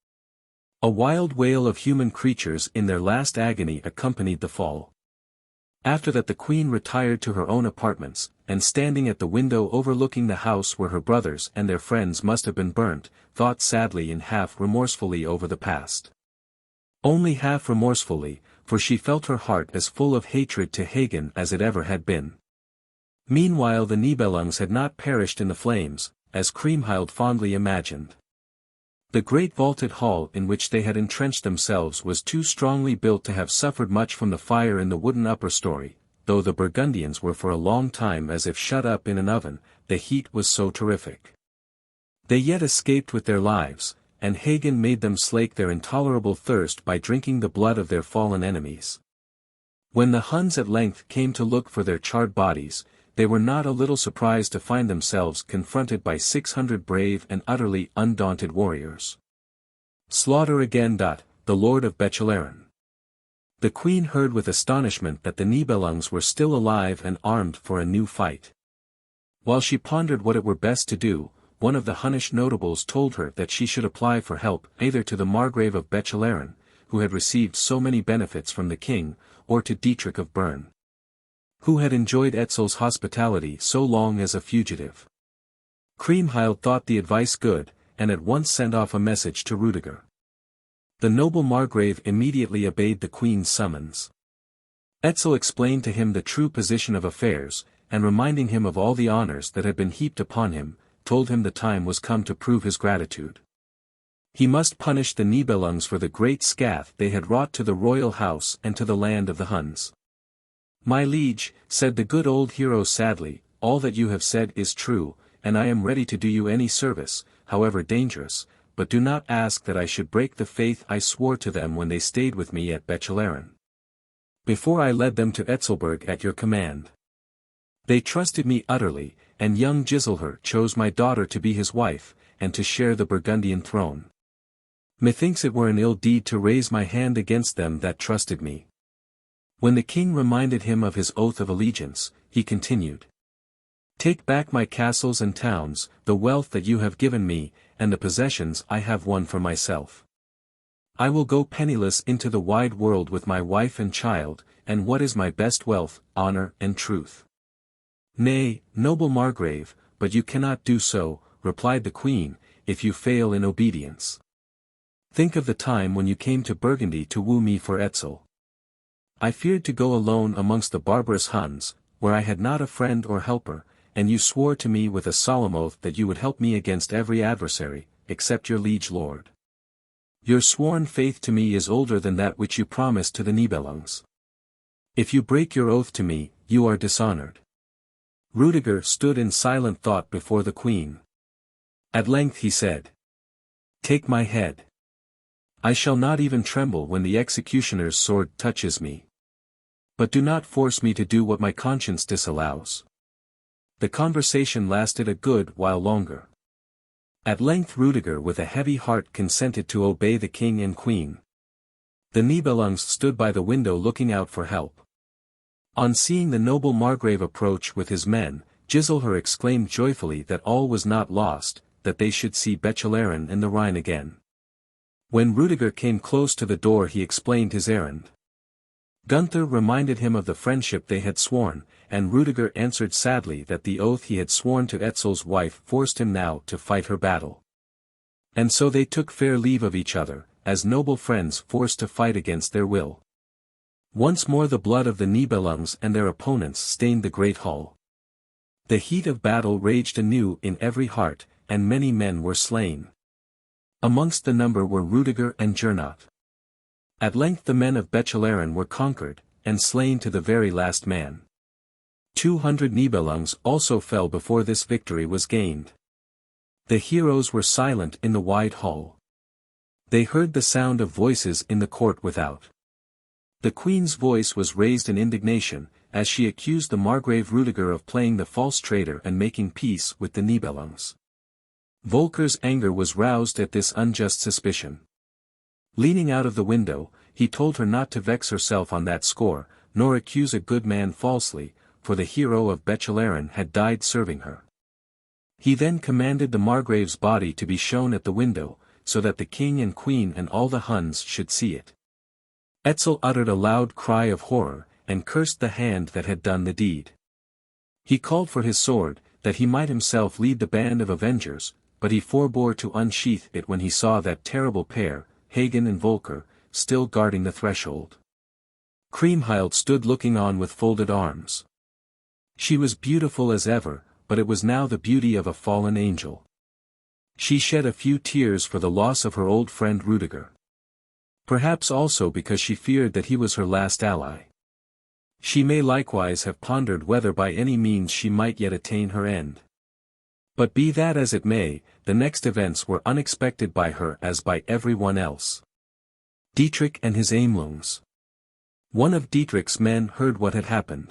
A wild wail of human creatures in their last agony accompanied the fall. After that the queen retired to her own apartments, and standing at the window overlooking the house where her brothers and their friends must have been burnt, thought sadly and half remorsefully over the past. Only half remorsefully, for she felt her heart as full of hatred to Hagen as it ever had been. Meanwhile the Nibelungs had not perished in the flames, as Kriemhild fondly imagined. The great vaulted hall in which they had entrenched themselves was too strongly built to have suffered much from the fire in the wooden upper story, though the Burgundians were for a long time as if shut up in an oven, the heat was so terrific. They yet escaped with their lives, and Hagen made them slake their intolerable thirst by drinking the blood of their fallen enemies. When the Huns at length came to look for their charred bodies, they were not a little surprised to find themselves confronted by 600 brave and utterly undaunted warriors. Slaughter again. The Lord of Bechlaren. The queen heard with astonishment that the Nibelungs were still alive and armed for a new fight. While she pondered what it were best to do, one of the Hunnish notables told her that she should apply for help either to the Margrave of Bechlaren, who had received so many benefits from the king, or to Dietrich of Bern, who had enjoyed Etzel's hospitality so long as a fugitive. Kriemhild thought the advice good, and at once sent off a message to Rudiger. The noble Margrave immediately obeyed the queen's summons. Etzel explained to him the true position of affairs, and reminding him of all the honors that had been heaped upon him, told him the time was come to prove his gratitude. He must punish the Nibelungs for the great scath they had wrought to the royal house and to the land of the Huns. "My liege," said the good old hero sadly, "all that you have said is true, and I am ready to do you any service, however dangerous, but do not ask that I should break the faith I swore to them when they stayed with me at Bechlaren, before I led them to Etzelberg at your command. They trusted me utterly, and young Giselher chose my daughter to be his wife, and to share the Burgundian throne. Methinks it were an ill deed to raise my hand against them that trusted me." When the king reminded him of his oath of allegiance, he continued, "Take back my castles and towns, the wealth that you have given me, and the possessions I have won for myself. I will go penniless into the wide world with my wife and child, and what is my best wealth, honor and truth." "Nay, noble Margrave, but you cannot do so," replied the queen, "if you fail in obedience. Think of the time when you came to Burgundy to woo me for Etzel. I feared to go alone amongst the barbarous Huns, where I had not a friend or helper, and you swore to me with a solemn oath that you would help me against every adversary, except your liege lord. Your sworn faith to me is older than that which you promised to the Nibelungs. If you break your oath to me, you are dishonored." Rudiger stood in silent thought before the queen. At length he said, "Take my head. I shall not even tremble when the executioner's sword touches me. But do not force me to do what my conscience disallows." The conversation lasted a good while longer. At length Rudiger with a heavy heart consented to obey the king and queen. The Nibelungs stood by the window looking out for help. On seeing the noble Margrave approach with his men, Giselher exclaimed joyfully that all was not lost, that they should see Bechlaren and the Rhine again. When Rudiger came close to the door he explained his errand. Gunther reminded him of the friendship they had sworn, and Rudiger answered sadly that the oath he had sworn to Etzel's wife forced him now to fight her battle. And so they took fair leave of each other, as noble friends forced to fight against their will. Once more the blood of the Nibelungs and their opponents stained the great hall. The heat of battle raged anew in every heart, and many men were slain. Amongst the number were Rudiger and Gernot. At length the men of Bechlaren were conquered, and slain to the very last man. 200 Nibelungs also fell before this victory was gained. The heroes were silent in the wide hall. They heard the sound of voices in the court without. The queen's voice was raised in indignation, as she accused the Margrave Rudiger of playing the false traitor and making peace with the Nibelungs. Volker's anger was roused at this unjust suspicion. Leaning out of the window, he told her not to vex herself on that score, nor accuse a good man falsely, for the hero of Bechlaren had died serving her. He then commanded the Margrave's body to be shown at the window, so that the king and queen and all the Huns should see it. Etzel uttered a loud cry of horror, and cursed the hand that had done the deed. He called for his sword, that he might himself lead the band of avengers, but he forbore to unsheath it when he saw that terrible pair, Hagen and Volker, still guarding the threshold. Kriemhild stood looking on with folded arms. She was beautiful as ever, but it was now the beauty of a fallen angel. She shed a few tears for the loss of her old friend Rudiger. Perhaps also because she feared that he was her last ally. She may likewise have pondered whether by any means she might yet attain her end. But be that as it may, the next events were unexpected by her as by everyone else. Dietrich and his AMELUNGS. One of Dietrich's men heard what had happened.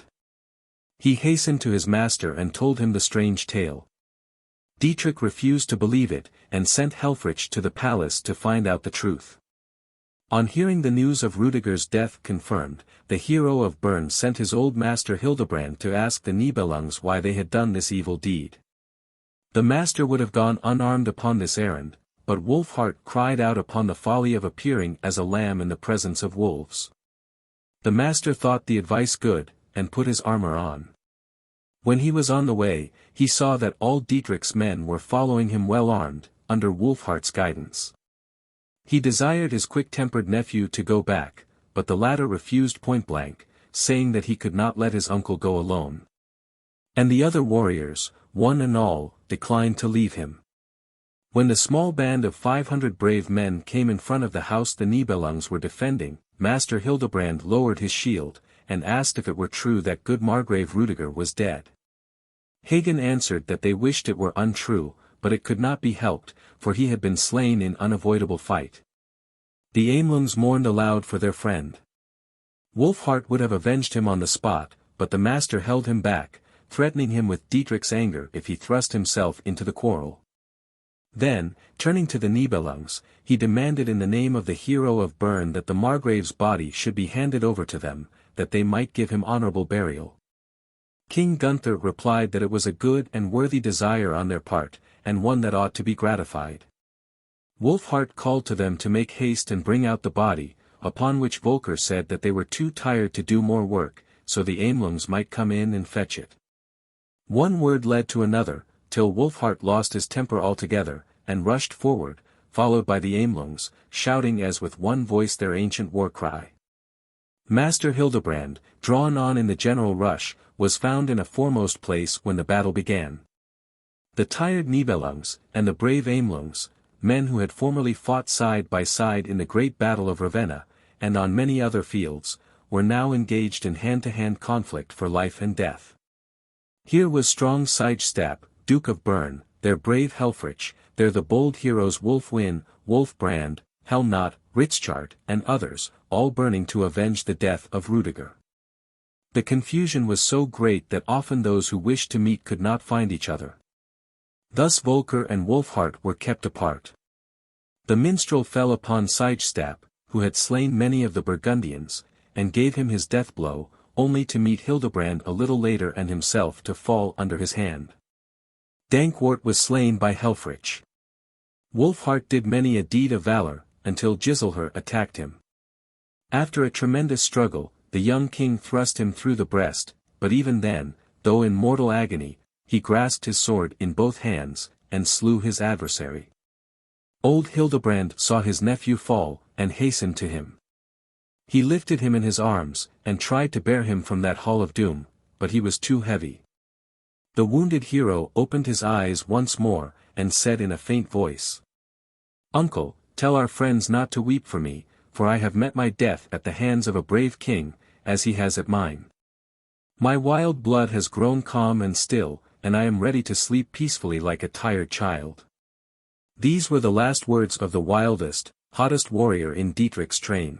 He hastened to his master and told him the strange tale. Dietrich refused to believe it, and sent Helfrich to the palace to find out the truth. On hearing the news of Rudiger's death confirmed, the hero of Bern sent his old master Hildebrand to ask the Nibelungs why they had done this evil deed. The master would have gone unarmed upon this errand, but Wolfhart cried out upon the folly of appearing as a lamb in the presence of wolves. The master thought the advice good, and put his armor on. When he was on the way, he saw that all Dietrich's men were following him well armed, under Wolfhart's guidance. He desired his quick-tempered nephew to go back, but the latter refused point-blank, saying that he could not let his uncle go alone. And the other warriors, one and all, declined to leave him. When the small band of 500 brave men came in front of the house the Nibelungs were defending, Master Hildebrand lowered his shield, and asked if it were true that good Margrave Rudiger was dead. Hagen answered that they wished it were untrue, but it could not be helped, for he had been slain in unavoidable fight. The AMELUNGS mourned aloud for their friend. Wolfhart would have avenged him on the spot, but the master held him back, threatening him with Dietrich's anger if he thrust himself into the quarrel. Then, turning to the Nibelungs, he demanded in the name of the hero of Bern that the Margrave's body should be handed over to them, that they might give him honorable burial. King Gunther replied that it was a good and worthy desire on their part, and one that ought to be gratified. Wolfhart called to them to make haste and bring out the body, upon which Volker said that they were too tired to do more work, so the AMELUNGS might come in and fetch it. One word led to another, till Wolfhart lost his temper altogether, and rushed forward, followed by the AMELUNGS, shouting as with one voice their ancient war cry. Master Hildebrand, drawn on in the general rush, was found in a foremost place when the battle began. The tired Nibelungs, and the brave AMELUNGS, men who had formerly fought side by side in the great battle of Ravenna, and on many other fields, were now engaged in hand-to-hand conflict for life and death. Here was strong Siegfried, Duke of Bern, there brave Helfrich, there the bold heroes Wulfwin, Wulfbrand, Helmnot, Ritzchart, and others, all burning to avenge the death of Rudiger. The confusion was so great that often those who wished to meet could not find each other. Thus Volker and Wolfhart were kept apart. The minstrel fell upon Siegfried, who had slain many of the Burgundians, and gave him his death blow, only to meet Hildebrand a little later and himself to fall under his hand. Dankwart was slain by Helfrich. Wolfhart did many a deed of valor, until Giselher attacked him. After a tremendous struggle, the young king thrust him through the breast, but even then, though in mortal agony, he grasped his sword in both hands, and slew his adversary. Old Hildebrand saw his nephew fall, and hastened to him. He lifted him in his arms, and tried to bear him from that hall of doom, but he was too heavy. The wounded hero opened his eyes once more, and said in a faint voice, "Uncle, tell our friends not to weep for me, for I have met my death at the hands of a brave king, as he has at mine. My wild blood has grown calm and still, and I am ready to sleep peacefully like a tired child." These were the last words of the wildest, hottest warrior in Dietrich's train.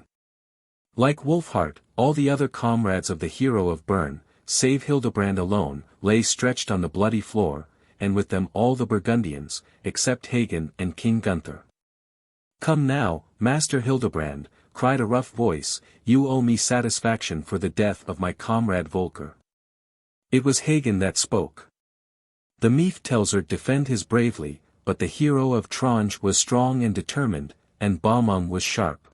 Like Wolfhart, all the other comrades of the hero of Bern, save Hildebrand alone, lay stretched on the bloody floor, and with them all the Burgundians, except Hagen and King Gunther. "Come now, Master Hildebrand," cried a rough voice, "you owe me satisfaction for the death of my comrade Volker." It was Hagen that spoke. The myth tells her defend his bravely, but the hero of Tronje was strong and determined, and Balmung was sharp.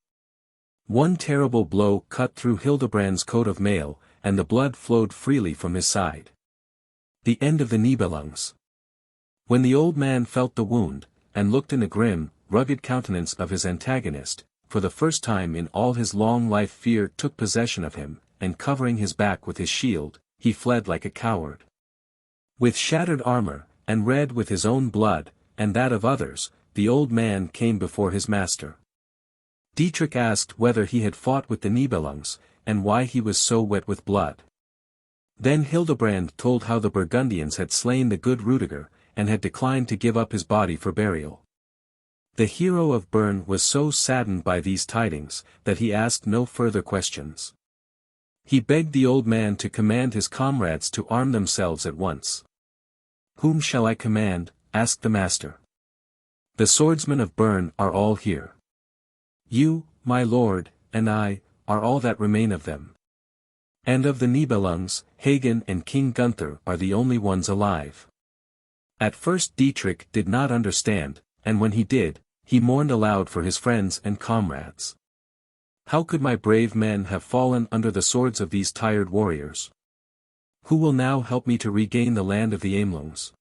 One terrible blow cut through Hildebrand's coat of mail, and the blood flowed freely from his side. The end of the Nibelungs. When the old man felt the wound, and looked in the grim, rugged countenance of his antagonist, for the first time in all his long life fear took possession of him, and covering his back with his shield, he fled like a coward. With shattered armor, and red with his own blood, and that of others, the old man came before his master. Dietrich asked whether he had fought with the Nibelungs, and why he was so wet with blood. Then Hildebrand told how the Burgundians had slain the good Ruother, and had declined to give up his body for burial. The hero of Bern was so saddened by these tidings, that he asked no further questions. He begged the old man to command his comrades to arm themselves at once. "Whom shall I command?" asked the master. "The swordsmen of Bern are all here. You, my lord, and I, are all that remain of them. And of the Nibelungs, Hagen and King Gunther are the only ones alive." At first Dietrich did not understand, and when he did, he mourned aloud for his friends and comrades. "How could my brave men have fallen under the swords of these tired warriors? Who will now help me to regain the land of the AMELUNGS?"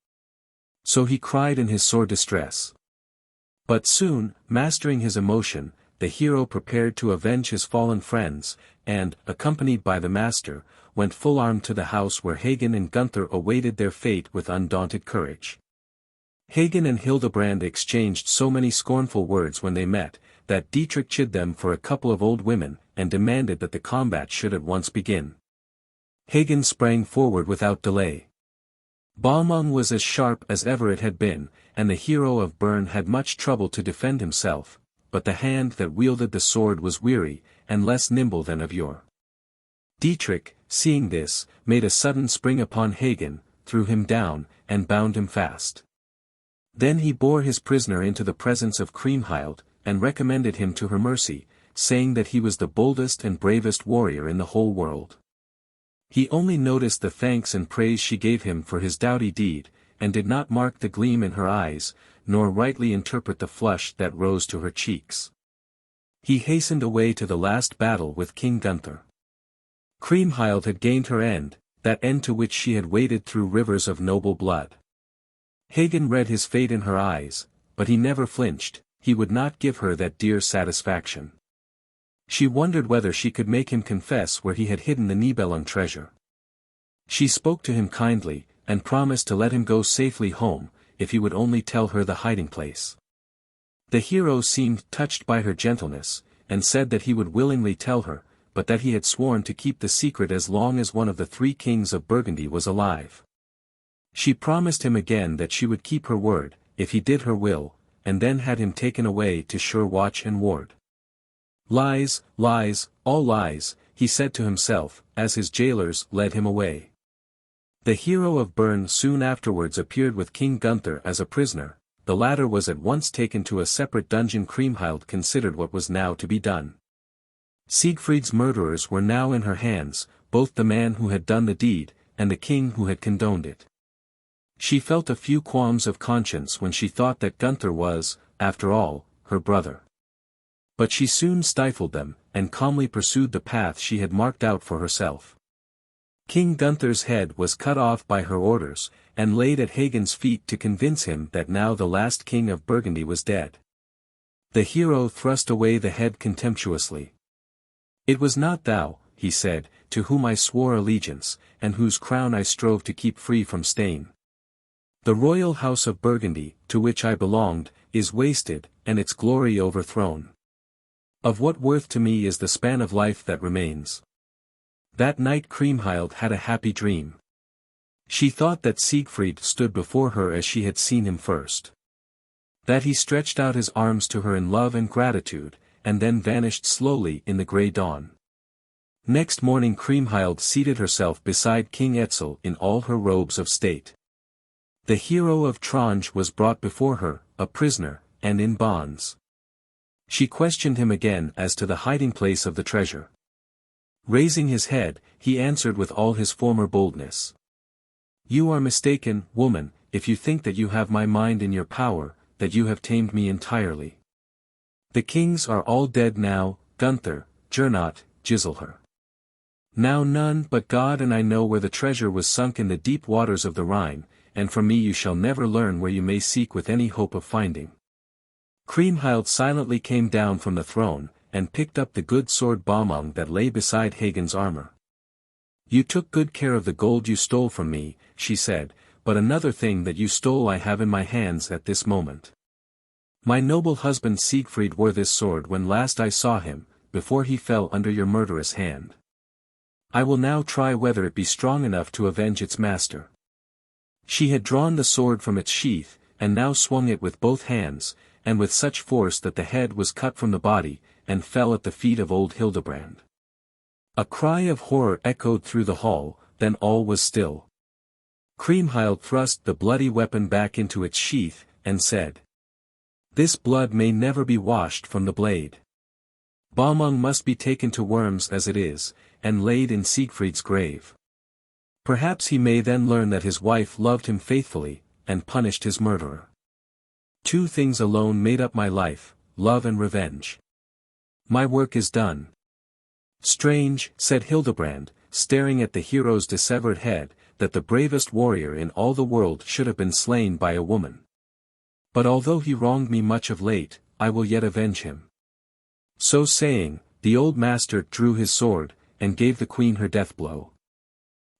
So he cried in his sore distress. But soon, mastering his emotion, the hero prepared to avenge his fallen friends, and, accompanied by the master, went full armed to the house where Hagen and Gunther awaited their fate with undaunted courage. Hagen and Hildebrand exchanged so many scornful words when they met, that Dietrich chid them for a couple of old women, and demanded that the combat should at once begin. Hagen sprang forward without delay. Balmung was as sharp as ever it had been, and the hero of Bern had much trouble to defend himself, but the hand that wielded the sword was weary, and less nimble than of yore. Dietrich, seeing this, made a sudden spring upon Hagen, threw him down, and bound him fast. Then he bore his prisoner into the presence of Kriemhild, and recommended him to her mercy, saying that he was the boldest and bravest warrior in the whole world. He only noticed the thanks and praise she gave him for his doughty deed, and did not mark the gleam in her eyes, nor rightly interpret the flush that rose to her cheeks. He hastened away to the last battle with King Gunther. Kriemhild had gained her end, that end to which she had waded through rivers of noble blood. Hagen read his fate in her eyes, but he never flinched, he would not give her that dear satisfaction. She wondered whether she could make him confess where he had hidden the Nibelung treasure. She spoke to him kindly, and promised to let him go safely home, if he would only tell her the hiding place. The hero seemed touched by her gentleness, and said that he would willingly tell her, but that he had sworn to keep the secret as long as one of the 3 kings of Burgundy was alive. She promised him again that she would keep her word, if he did her will, and then had him taken away to sure watch and ward. "Lies, lies, all lies," he said to himself, as his jailers led him away. The hero of Bern soon afterwards appeared with King Gunther as a prisoner. The latter was at once taken to a separate dungeon. Kriemhild considered what was now to be done. Siegfried's murderers were now in her hands, both the man who had done the deed, and the king who had condoned it. She felt a few qualms of conscience when she thought that Gunther was, after all, her brother. But she soon stifled them, and calmly pursued the path she had marked out for herself. King Gunther's head was cut off by her orders, and laid at Hagen's feet to convince him that now the last king of Burgundy was dead. The hero thrust away the head contemptuously. "It was not thou," he said, "to whom I swore allegiance, and whose crown I strove to keep free from stain. The royal house of Burgundy, to which I belonged, is wasted, and its glory overthrown. Of what worth to me is the span of life that remains?" That night Kriemhild had a happy dream. She thought that Siegfried stood before her as she had seen him first. That he stretched out his arms to her in love and gratitude, and then vanished slowly in the grey dawn. Next morning Kriemhild seated herself beside King Etzel in all her robes of state. The hero of Tronje was brought before her, a prisoner, and in bonds. She questioned him again as to the hiding place of the treasure. Raising his head, he answered with all his former boldness. "You are mistaken, woman, if you think that you have my mind in your power, that you have tamed me entirely. The kings are all dead now, Gunther, Gernot, Giselher. Now none but God and I know where the treasure was sunk in the deep waters of the Rhine, and from me you shall never learn where you may seek with any hope of finding. Kriemhild silently came down from the throne, and picked up the good sword Balmung that lay beside Hagen's armor. You took good care of the gold you stole from me, she said, but another thing that you stole I have in my hands at this moment. My noble husband Siegfried wore this sword when last I saw him, before he fell under your murderous hand. I will now try whether it be strong enough to avenge its master. She had drawn the sword from its sheath, and now swung it with both hands, and with such force that the head was cut from the body, and fell at the feet of old Hildebrand. A cry of horror echoed through the hall, then all was still. Kriemhild thrust the bloody weapon back into its sheath, and said, "This blood may never be washed from the blade. Balmung must be taken to Worms as it is, and laid in Siegfried's grave. Perhaps he may then learn that his wife loved him faithfully, and punished his murderer. Two things alone made up my life, love and revenge. My work is done." "Strange," said Hildebrand, staring at the hero's dissevered head, "that the bravest warrior in all the world should have been slain by a woman. But although he wronged me much of late, I will yet avenge him." So saying, the old master drew his sword, and gave the queen her death blow.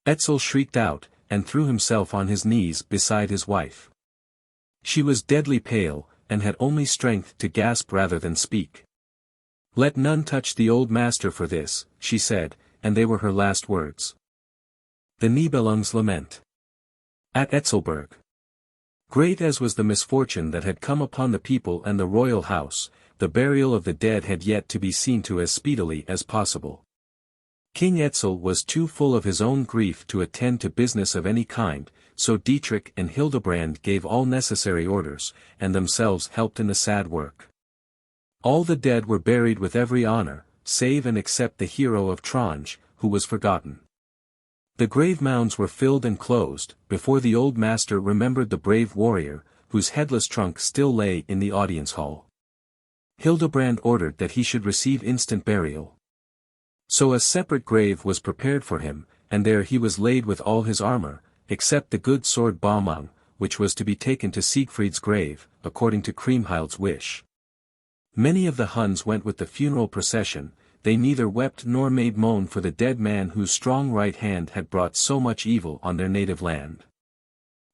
Etzel shrieked out, and threw himself on his knees beside his wife. She was deadly pale, and had only strength to gasp rather than speak. "Let none touch the old master for this," she said, and they were her last words. The Nibelungs Lament. At Etzelberg. Great as was the misfortune that had come upon the people and the royal house, the burial of the dead had yet to be seen to as speedily as possible. King Etzel was too full of his own grief to attend to business of any kind, so Dietrich and Hildebrand gave all necessary orders, and themselves helped in the sad work. All the dead were buried with every honor, save and except the hero of Tronje, who was forgotten. The grave mounds were filled and closed, before the old master remembered the brave warrior, whose headless trunk still lay in the audience hall. Hildebrand ordered that he should receive instant burial. So a separate grave was prepared for him, and there he was laid with all his armor, except the good sword Balmung, which was to be taken to Siegfried's grave, according to Kriemhild's wish. Many of the Huns went with the funeral procession. They neither wept nor made moan for the dead man whose strong right hand had brought so much evil on their native land.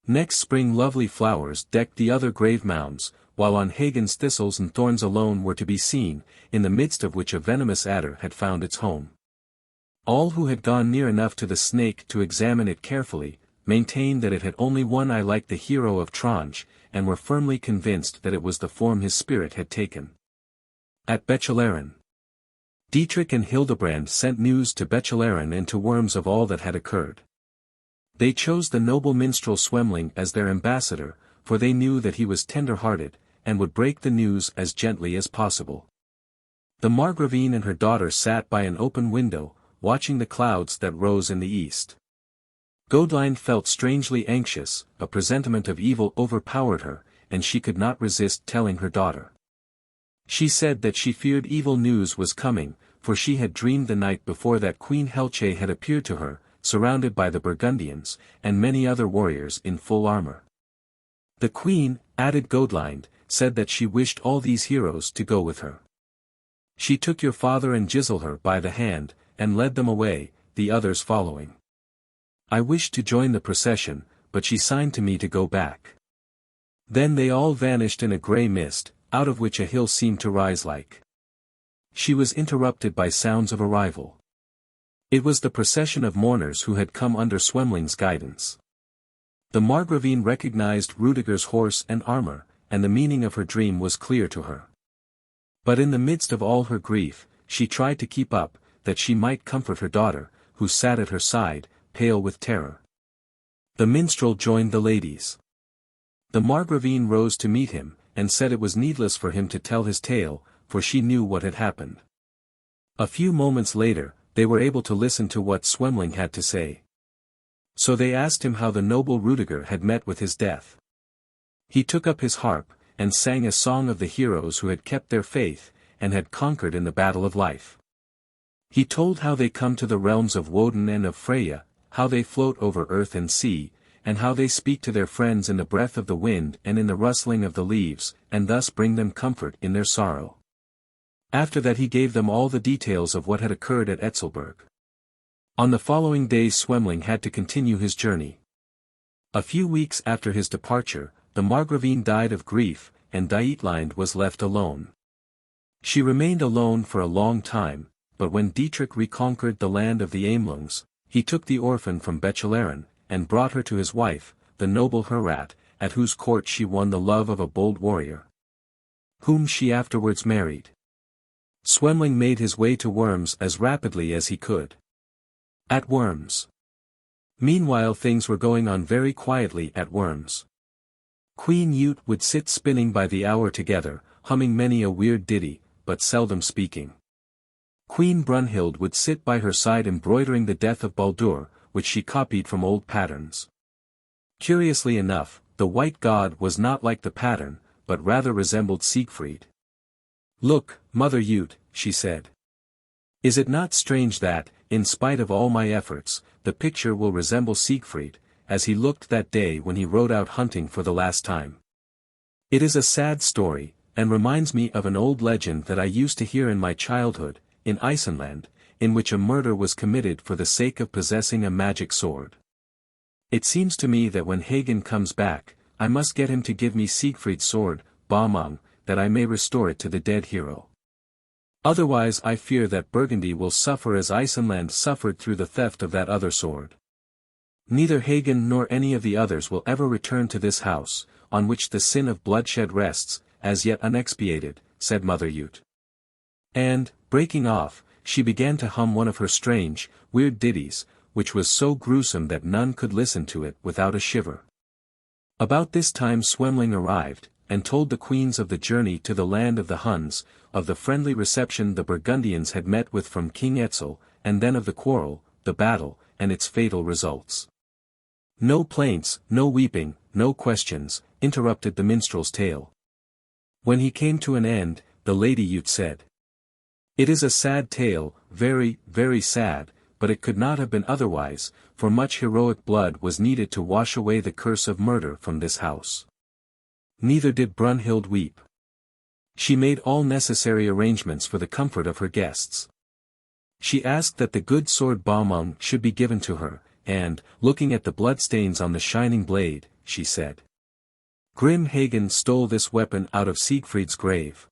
Next spring lovely flowers decked the other grave mounds, while on Hagen's thistles and thorns alone were to be seen, in the midst of which a venomous adder had found its home. All who had gone near enough to the snake to examine it carefully, maintained that it had only one eye like the hero of Tronje, and were firmly convinced that it was the form his spirit had taken. At Bechelaren. Dietrich and Hildebrand sent news to Bechelaren and to Worms of all that had occurred. They chose the noble minstrel Swemling as their ambassador, for they knew that he was tender-hearted, and would break the news as gently as possible. The Margravine and her daughter sat by an open window, watching the clouds that rose in the east. Godeline felt strangely anxious, a presentiment of evil overpowered her, and she could not resist telling her daughter. She said that she feared evil news was coming, for she had dreamed the night before that Queen Helce had appeared to her, surrounded by the Burgundians, and many other warriors in full armor. The queen, added Godeline, said that she wished all these heroes to go with her. She took your father and Giselher by the hand, and led them away, the others following. I wished to join the procession, but she signed to me to go back. Then they all vanished in a grey mist, out of which a hill seemed to rise like. She was interrupted by sounds of arrival. It was the procession of mourners who had come under Swemling's guidance. The Margravine recognized Rudiger's horse and armor, and the meaning of her dream was clear to her. But in the midst of all her grief, she tried to keep up, that she might comfort her daughter, who sat at her side, pale with terror. The minstrel joined the ladies. The Margravine rose to meet him, and said it was needless for him to tell his tale, for she knew what had happened. A few moments later, they were able to listen to what Swemling had to say. So they asked him how the noble Rudiger had met with his death. He took up his harp, and sang a song of the heroes who had kept their faith, and had conquered in the battle of life. He told how they come to the realms of Woden and of Freya, how they float over earth and sea, and how they speak to their friends in the breath of the wind and in the rustling of the leaves, and thus bring them comfort in their sorrow. After that he gave them all the details of what had occurred at Etzelberg. On the following day Swemling had to continue his journey. A few weeks after his departure, the Margravine died of grief, and Dietlinde was left alone. She remained alone for a long time, but when Dietrich reconquered the land of the AMELUNGS, he took the orphan from Bechelaren, and brought her to his wife, the noble Herat, at whose court she won the love of a bold warrior, whom she afterwards married. Swemling made his way to Worms as rapidly as he could. At Worms. Meanwhile things were going on very quietly at Worms. Queen Ute would sit spinning by the hour together, humming many a weird ditty, but seldom speaking. Queen Brunhild would sit by her side embroidering the death of Baldur, which she copied from old patterns. Curiously enough, the white god was not like the pattern, but rather resembled Siegfried. "Look, Mother Ute," she said. "Is it not strange that, in spite of all my efforts, the picture will resemble Siegfried, as he looked that day when he rode out hunting for the last time? It is a sad story, and reminds me of an old legend that I used to hear in my childhood, in Iceland, in which a murder was committed for the sake of possessing a magic sword. It seems to me that when Hagen comes back, I must get him to give me Siegfried's sword, Balmung, that I may restore it to the dead hero. Otherwise I fear that Burgundy will suffer as Iceland suffered through the theft of that other sword. Neither Hagen nor any of the others will ever return to this house, on which the sin of bloodshed rests, as yet unexpiated," said Mother Ute. And, breaking off, she began to hum one of her strange, weird ditties, which was so gruesome that none could listen to it without a shiver. About this time Swemling arrived, and told the queens of the journey to the land of the Huns, of the friendly reception the Burgundians had met with from King Etzel, and then of the quarrel, the battle, and its fatal results. No plaints, no weeping, no questions, interrupted the minstrel's tale. When he came to an end, the Lady Ute said, "It is a sad tale, very, very sad, but it could not have been otherwise, for much heroic blood was needed to wash away the curse of murder from this house. Neither did Brunhild weep. She made all necessary arrangements for the comfort of her guests. She asked that the good sword Balmung should be given to her, and, looking at the bloodstains on the shining blade, she said, 'Grim Hagen stole this weapon out of Siegfried's grave.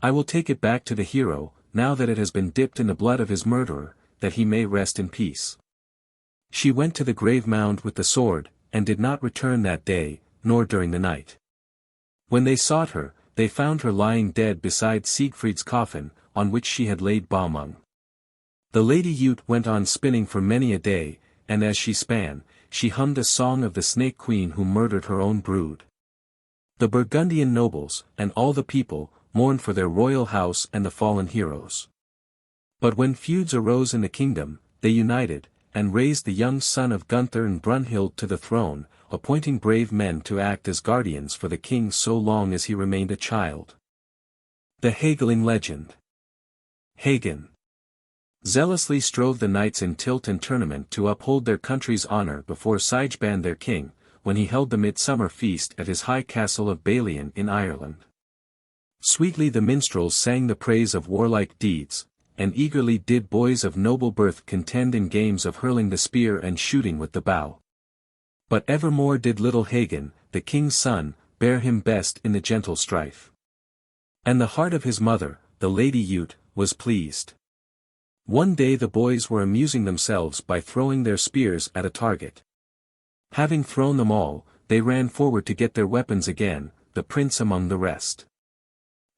I will take it back to the hero, now that it has been dipped in the blood of his murderer, that he may rest in peace.' She went to the grave mound with the sword, and did not return that day, nor during the night. When they sought her, they found her lying dead beside Siegfried's coffin, on which she had laid Balmung. The Lady Ute went on spinning for many a day, and as she span, she hummed a song of the Snake Queen who murdered her own brood. The Burgundian nobles, and all the people, mourned for their royal house and the fallen heroes. But when feuds arose in the kingdom, they united, and raised the young son of Gunther and Brunhild to the throne, appointing brave men to act as guardians for the king so long as he remained a child. The Hegeling legend. Hagen zealously strove the knights in tilt and tournament to uphold their country's honor before Sigeband their king, when he held the midsummer feast at his high castle of Balian in Ireland. Sweetly the minstrels sang the praise of warlike deeds, and eagerly did boys of noble birth contend in games of hurling the spear and shooting with the bow. But evermore did little Hagen, the king's son, bear him best in the gentle strife. And the heart of his mother, the Lady Ute, was pleased. One day the boys were amusing themselves by throwing their spears at a target. Having thrown them all, they ran forward to get their weapons again, the prince among the rest.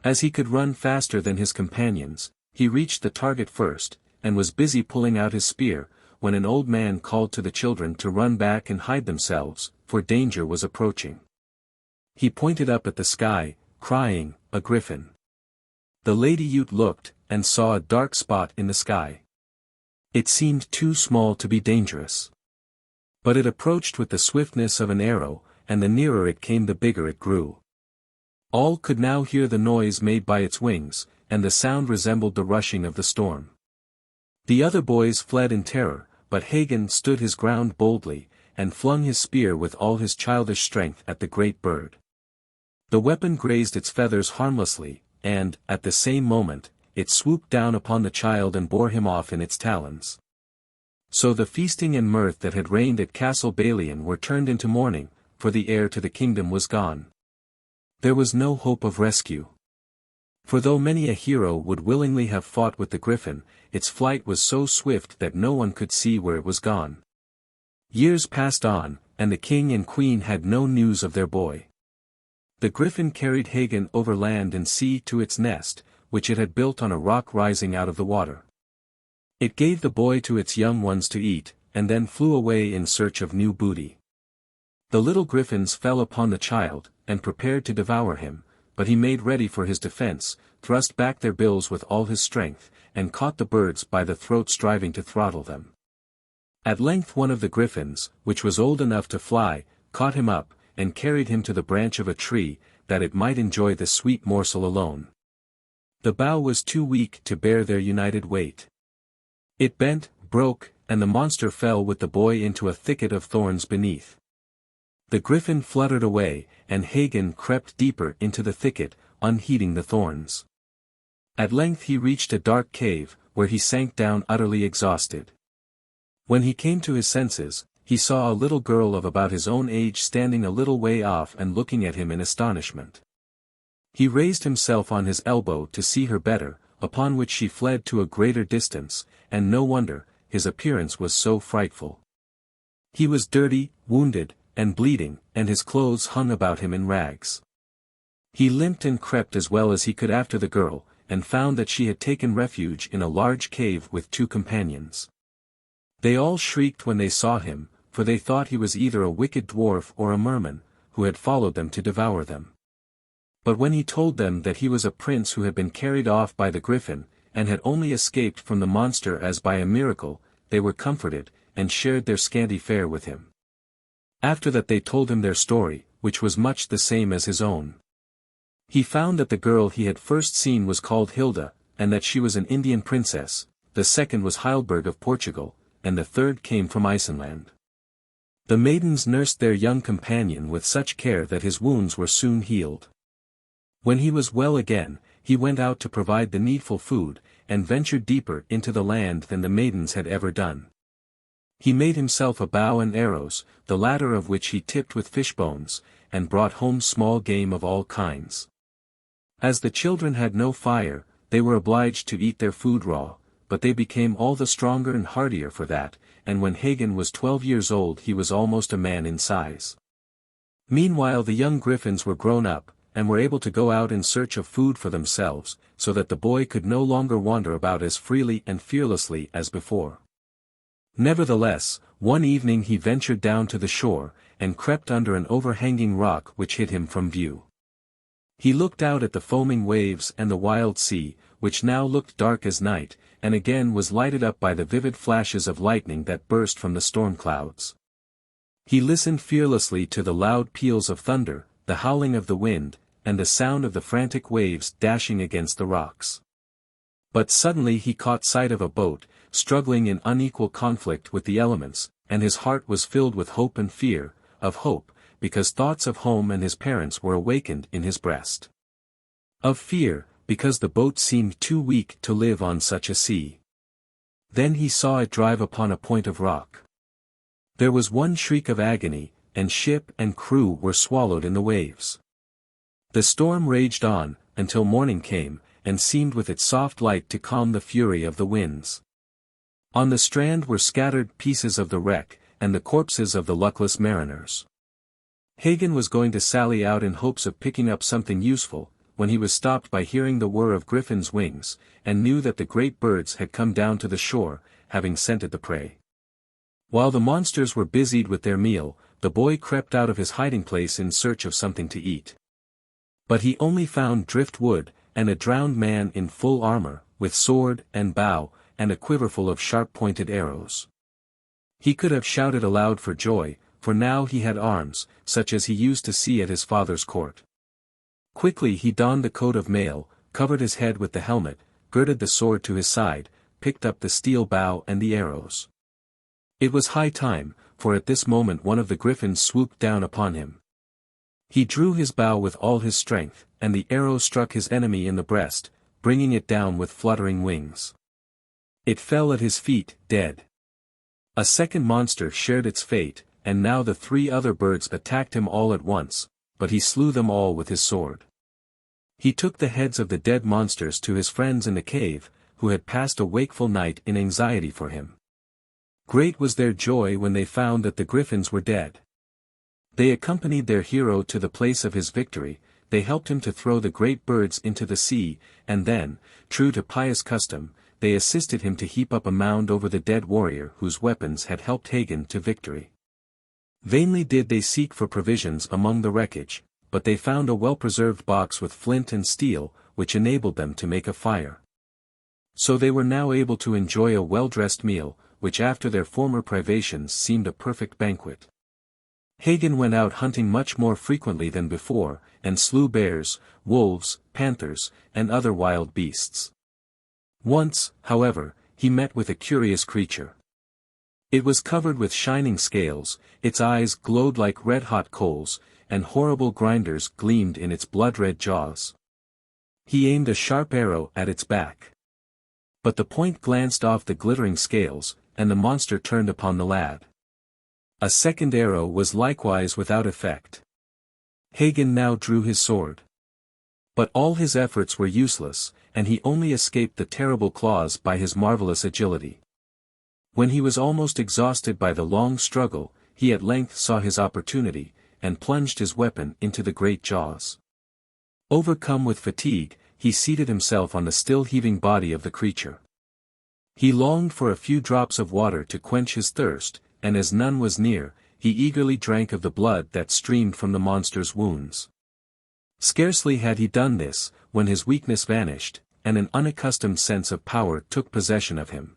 As he could run faster than his companions, he reached the target first, and was busy pulling out his spear, when an old man called to the children to run back and hide themselves, for danger was approaching. He pointed up at the sky, crying, "A griffin." The Lady Ute looked, and saw a dark spot in the sky. It seemed too small to be dangerous. But it approached with the swiftness of an arrow, and the nearer it came the bigger it grew. All could now hear the noise made by its wings, and the sound resembled the rushing of the storm. The other boys fled in terror, but Hagen stood his ground boldly, and flung his spear with all his childish strength at the great bird. The weapon grazed its feathers harmlessly, and, at the same moment, it swooped down upon the child and bore him off in its talons. So the feasting and mirth that had reigned at Castle Balian were turned into mourning, for the heir to the kingdom was gone. There was no hope of rescue. For though many a hero would willingly have fought with the griffin, its flight was so swift that no one could see where it was gone. Years passed on, and the king and queen had no news of their boy. The griffin carried Hagen over land and sea to its nest, which it had built on a rock rising out of the water. It gave the boy to its young ones to eat, and then flew away in search of new booty. The little griffins fell upon the child, and prepared to devour him, but he made ready for his defense, thrust back their bills with all his strength, and caught the birds by the throat striving to throttle them. At length one of the griffins, which was old enough to fly, caught him up, and carried him to the branch of a tree, that it might enjoy the sweet morsel alone. The bough was too weak to bear their united weight. It bent, broke, and the monster fell with the boy into a thicket of thorns beneath. The griffin fluttered away, and Hagen crept deeper into the thicket, unheeding the thorns. At length he reached a dark cave, where he sank down utterly exhausted. When he came to his senses, he saw a little girl of about his own age standing a little way off and looking at him in astonishment. He raised himself on his elbow to see her better, upon which she fled to a greater distance, and no wonder, his appearance was so frightful. He was dirty, wounded, and bleeding, and his clothes hung about him in rags. He limped and crept as well as he could after the girl, and found that she had taken refuge in a large cave with two companions. They all shrieked when they saw him, for they thought he was either a wicked dwarf or a merman, who had followed them to devour them. But when he told them that he was a prince who had been carried off by the griffin, and had only escaped from the monster as by a miracle, they were comforted, and shared their scanty fare with him. After that they told him their story, which was much the same as his own. He found that the girl he had first seen was called Hilda, and that she was an Indian princess, the second was Heilberg of Portugal, and the third came from Iceland. The maidens nursed their young companion with such care that his wounds were soon healed. When he was well again, he went out to provide the needful food, and ventured deeper into the land than the maidens had ever done. He made himself a bow and arrows, the latter of which he tipped with fish bones, and brought home small game of all kinds. As the children had no fire, they were obliged to eat their food raw, but they became all the stronger and hardier for that, and when Hagen was 12 years old he was almost a man in size. Meanwhile the young griffins were grown up, and were able to go out in search of food for themselves, so that the boy could no longer wander about as freely and fearlessly as before. Nevertheless, one evening he ventured down to the shore, and crept under an overhanging rock which hid him from view. He looked out at the foaming waves and the wild sea, which now looked dark as night, and again was lighted up by the vivid flashes of lightning that burst from the storm clouds. He listened fearlessly to the loud peals of thunder, the howling of the wind, and the sound of the frantic waves dashing against the rocks. But suddenly he caught sight of a boat, struggling in unequal conflict with the elements, and his heart was filled with hope and fear, of hope, because thoughts of home and his parents were awakened in his breast. Of fear, because the boat seemed too weak to live on such a sea. Then he saw it drive upon a point of rock. There was one shriek of agony, and ship and crew were swallowed in the waves. The storm raged on, until morning came, and seemed with its soft light to calm the fury of the winds. On the strand were scattered pieces of the wreck, and the corpses of the luckless mariners. Hagen was going to sally out in hopes of picking up something useful, when he was stopped by hearing the whir of griffins' wings, and knew that the great birds had come down to the shore, having scented the prey. While the monsters were busied with their meal, the boy crept out of his hiding place in search of something to eat. But he only found driftwood, and a drowned man in full armor, with sword and bow, and a quiverful of sharp-pointed arrows. He could have shouted aloud for joy, for now he had arms, such as he used to see at his father's court. Quickly he donned the coat of mail, covered his head with the helmet, girded the sword to his side, picked up the steel bow and the arrows. It was high time, for at this moment one of the griffins swooped down upon him. He drew his bow with all his strength, and the arrow struck his enemy in the breast, bringing it down with fluttering wings. It fell at his feet, dead. A second monster shared its fate, and now the 3 other birds attacked him all at once, but he slew them all with his sword. He took the heads of the dead monsters to his friends in the cave, who had passed a wakeful night in anxiety for him. Great was their joy when they found that the griffins were dead. They accompanied their hero to the place of his victory, they helped him to throw the great birds into the sea, and then, true to pious custom, they assisted him to heap up a mound over the dead warrior whose weapons had helped Hagen to victory. Vainly did they seek for provisions among the wreckage, but they found a well-preserved box with flint and steel, which enabled them to make a fire. So they were now able to enjoy a well-dressed meal, which after their former privations seemed a perfect banquet. Hagen went out hunting much more frequently than before, and slew bears, wolves, panthers, and other wild beasts. Once, however, he met with a curious creature. It was covered with shining scales, its eyes glowed like red-hot coals, and horrible grinders gleamed in its blood-red jaws. He aimed a sharp arrow at its back. But the point glanced off the glittering scales, and the monster turned upon the lad. A second arrow was likewise without effect. Hagen now drew his sword. But all his efforts were useless, and he only escaped the terrible claws by his marvelous agility. When he was almost exhausted by the long struggle, he at length saw his opportunity, and plunged his weapon into the great jaws. Overcome with fatigue, he seated himself on the still heaving body of the creature. He longed for a few drops of water to quench his thirst, and as none was near, he eagerly drank of the blood that streamed from the monster's wounds. Scarcely had he done this, when his weakness vanished, and an unaccustomed sense of power took possession of him.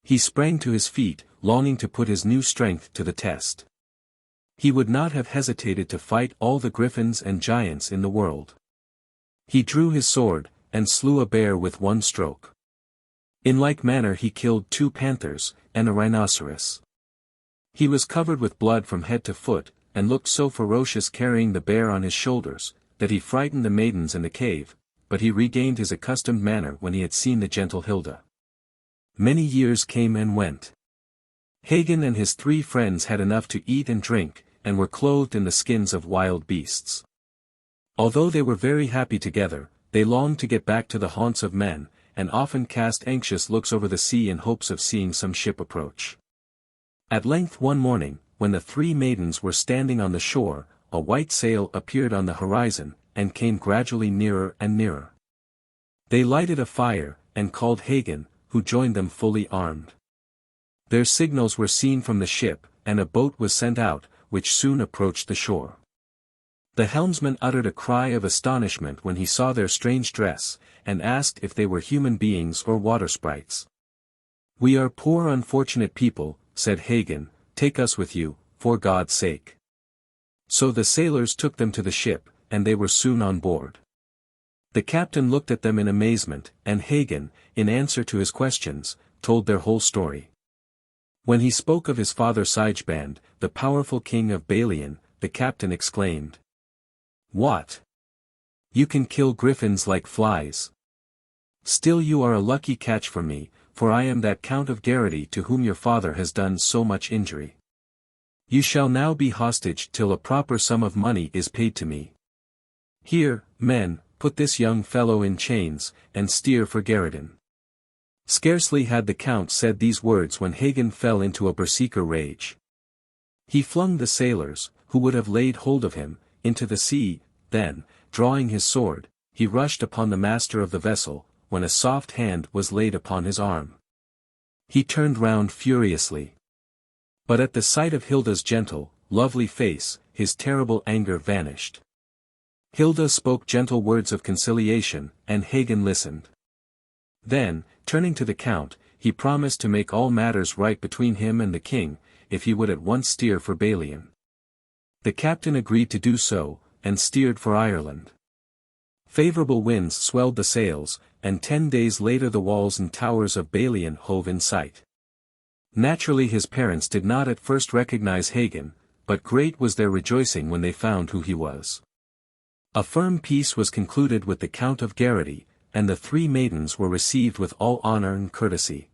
He sprang to his feet, longing to put his new strength to the test. He would not have hesitated to fight all the griffins and giants in the world. He drew his sword, and slew a bear with one stroke. In like manner he killed 2 panthers, and a rhinoceros. He was covered with blood from head to foot, and looked so ferocious carrying the bear on his shoulders, that he frightened the maidens in the cave, but he regained his accustomed manner when he had seen the gentle Hilda. Many years came and went. Hagen and his 3 friends had enough to eat and drink, and were clothed in the skins of wild beasts. Although they were very happy together, they longed to get back to the haunts of men, and often cast anxious looks over the sea in hopes of seeing some ship approach. At length one morning, when the 3 maidens were standing on the shore, a white sail appeared on the horizon, and came gradually nearer and nearer. They lighted a fire, and called Hagen, who joined them fully armed. Their signals were seen from the ship, and a boat was sent out, which soon approached the shore. The helmsman uttered a cry of astonishment when he saw their strange dress, and asked if they were human beings or water sprites. "We are poor unfortunate people," said Hagen, "take us with you, for God's sake." So the sailors took them to the ship, and they were soon on board. The captain looked at them in amazement, and Hagen, in answer to his questions, told their whole story. When he spoke of his father Siegfried, the powerful king of Balian, the captain exclaimed, "What? You can kill griffins like flies. Still you are a lucky catch for me, for I am that Count of Garrity to whom your father has done so much injury. You shall now be hostage till a proper sum of money is paid to me. Here, men, put this young fellow in chains, and steer for Garriton." Scarcely had the count said these words when Hagen fell into a berserker rage. He flung the sailors, who would have laid hold of him, into the sea, then, drawing his sword, he rushed upon the master of the vessel, when a soft hand was laid upon his arm. He turned round furiously. But at the sight of Hilda's gentle, lovely face, his terrible anger vanished. Hilda spoke gentle words of conciliation, and Hagen listened. Then, turning to the count, he promised to make all matters right between him and the king, if he would at once steer for Balian. The captain agreed to do so, and steered for Ireland. Favorable winds swelled the sails, and 10 days later the walls and towers of Balian hove in sight. Naturally his parents did not at first recognize Hagen, but great was their rejoicing when they found who he was. A firm peace was concluded with the Count of Garrity, and the 3 maidens were received with all honor and courtesy.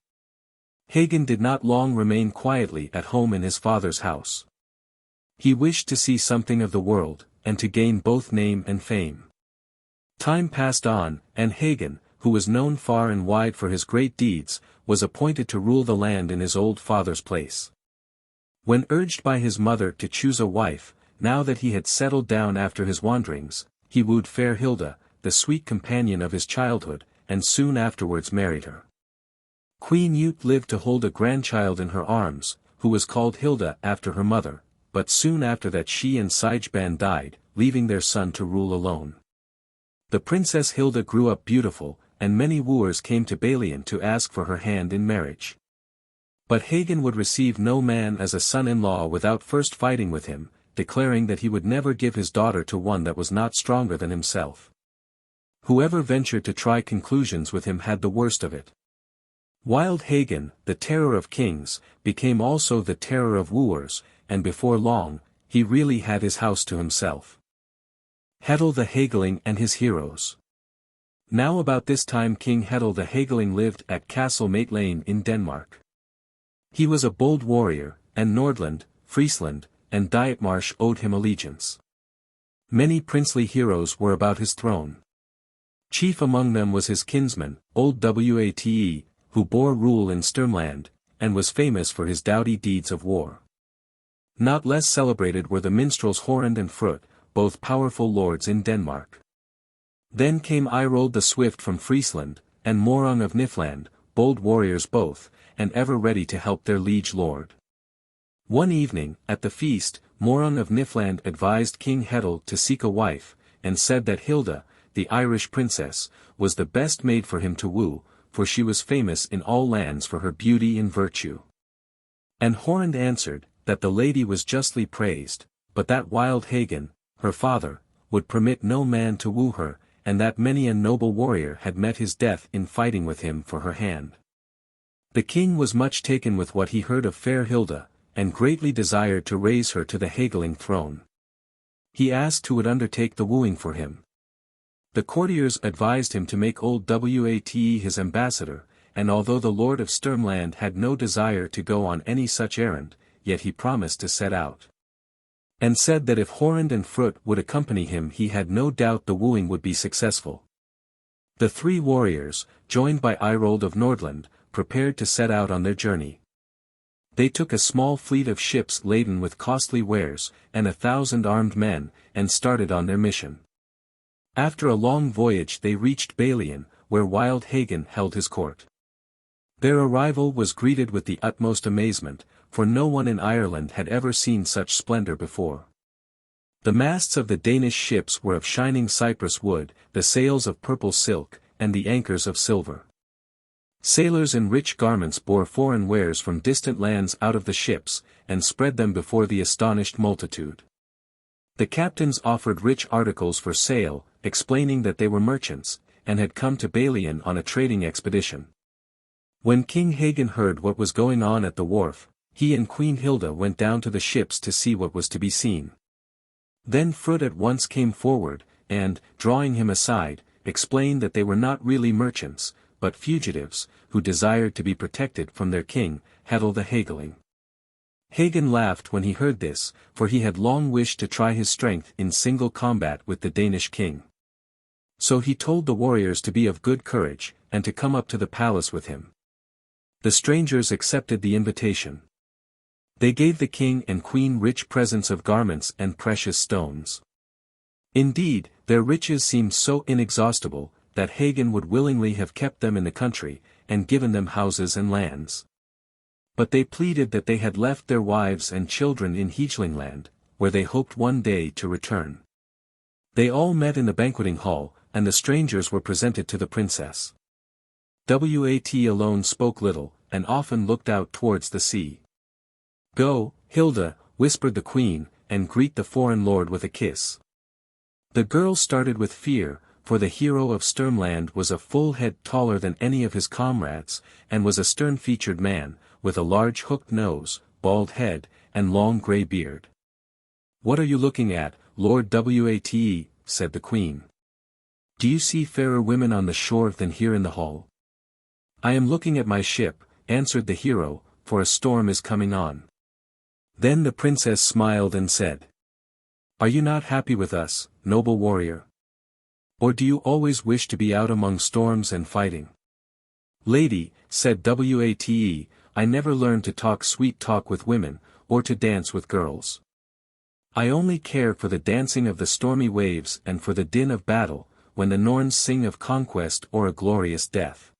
Hagen did not long remain quietly at home in his father's house. He wished to see something of the world, and to gain both name and fame. Time passed on, and Hagen, who was known far and wide for his great deeds, was appointed to rule the land in his old father's place. When urged by his mother to choose a wife, now that he had settled down after his wanderings, he wooed fair Hilda, the sweet companion of his childhood, and soon afterwards married her. Queen Ute lived to hold a grandchild in her arms, who was called Hilda after her mother, but soon after that she and Siegfried died, leaving their son to rule alone. The Princess Hilda grew up beautiful, and many wooers came to Balian to ask for her hand in marriage. But Hagen would receive no man as a son-in-law without first fighting with him, declaring that he would never give his daughter to one that was not stronger than himself. Whoever ventured to try conclusions with him had the worst of it. Wild Hagen, the terror of kings, became also the terror of wooers, and before long, he really had his house to himself. Hegeling the Hegeling and his heroes. Now about this time King Hegeling the Hegeling lived at Castle Maitland in Denmark. He was a bold warrior, and Nordland, Friesland, and Dietmarsh owed him allegiance. Many princely heroes were about his throne. Chief among them was his kinsman, old Wate, who bore rule in Sturmland, and was famous for his doughty deeds of war. Not less celebrated were the minstrels Horand and Frut, both powerful lords in Denmark. Then came Irold the Swift from Friesland, and Morung of Nifland, bold warriors both, and ever ready to help their liege lord. One evening, at the feast, Morung of Nifland advised King Hegeling to seek a wife, and said that Hilda, the Irish princess, was the best maid for him to woo, for she was famous in all lands for her beauty and virtue. And Horand answered, that the lady was justly praised, but that wild Hagen, her father, would permit no man to woo her, and that many a noble warrior had met his death in fighting with him for her hand. The king was much taken with what he heard of fair Hilda, and greatly desired to raise her to the Hegeling throne. He asked who would undertake the wooing for him. The courtiers advised him to make old Wate his ambassador, and although the lord of Sturmland had no desire to go on any such errand, yet he promised to set out. And said that if Horand and Frut would accompany him he had no doubt the wooing would be successful. The 3 warriors, joined by Irold of Nordland, prepared to set out on their journey. They took a small fleet of ships laden with costly wares, and 1,000 armed men, and started on their mission. After a long voyage they reached Balian, where wild Hagen held his court. Their arrival was greeted with the utmost amazement, for no one in Ireland had ever seen such splendor before. The masts of the Danish ships were of shining cypress wood, the sails of purple silk, and the anchors of silver. Sailors in rich garments bore foreign wares from distant lands out of the ships, and spread them before the astonished multitude. The captains offered rich articles for sale, explaining that they were merchants, and had come to Balian on a trading expedition. When King Hagen heard what was going on at the wharf, he and Queen Hilda went down to the ships to see what was to be seen. Then Frut at once came forward, and, drawing him aside, explained that they were not really merchants, but fugitives, who desired to be protected from their king, Hegeling the Hegeling. Hagen laughed when he heard this, for he had long wished to try his strength in single combat with the Danish king. So he told the warriors to be of good courage, and to come up to the palace with him. The strangers accepted the invitation. They gave the king and queen rich presents of garments and precious stones. Indeed, their riches seemed so inexhaustible, that Hagen would willingly have kept them in the country, and given them houses and lands. But they pleaded that they had left their wives and children in Hegelingland, where they hoped one day to return. They all met in the banqueting hall, and the strangers were presented to the princess. Wat alone spoke little, and often looked out towards the sea. "Go, Hilda," whispered the queen, "and greet the foreign lord with a kiss." The girl started with fear, for the hero of Sturmland was a full head taller than any of his comrades, and was a stern-featured man, with a large hooked nose, bald head, and long grey beard. "What are you looking at, Lord Wate?" said the queen. "Do you see fairer women on the shore than here in the hall?" "I am looking at my ship," answered the hero, "for a storm is coming on." Then the princess smiled and said, "Are you not happy with us, noble warrior? Or do you always wish to be out among storms and fighting?" "Lady," said Wate, "I never learned to talk sweet talk with women, or to dance with girls. I only care for the dancing of the stormy waves and for the din of battle, when the Norns sing of conquest or a glorious death."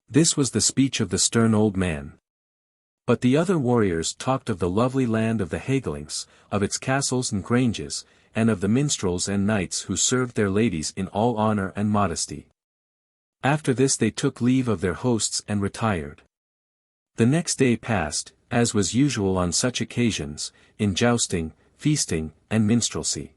This was the speech of the stern old man. But the other warriors talked of the lovely land of the Hegelings, of its castles and granges, and of the minstrels and knights who served their ladies in all honor and modesty. After this they took leave of their hosts and retired. The next day passed, as was usual on such occasions, in jousting, feasting, and minstrelsy.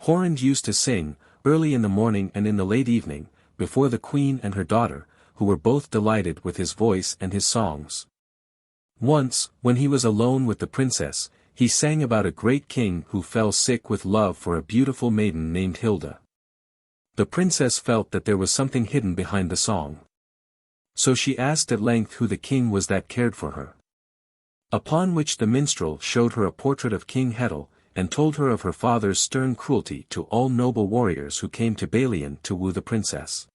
Horand used to sing, early in the morning and in the late evening, before the queen and her daughter, who were both delighted with his voice and his songs. Once, when he was alone with the princess, he sang about a great king who fell sick with love for a beautiful maiden named Hilda. The princess felt that there was something hidden behind the song. So she asked at length who the king was that cared for her. Upon which the minstrel showed her a portrait of King Hegeling, and told her of her father's stern cruelty to all noble warriors who came to Balian to woo the princess.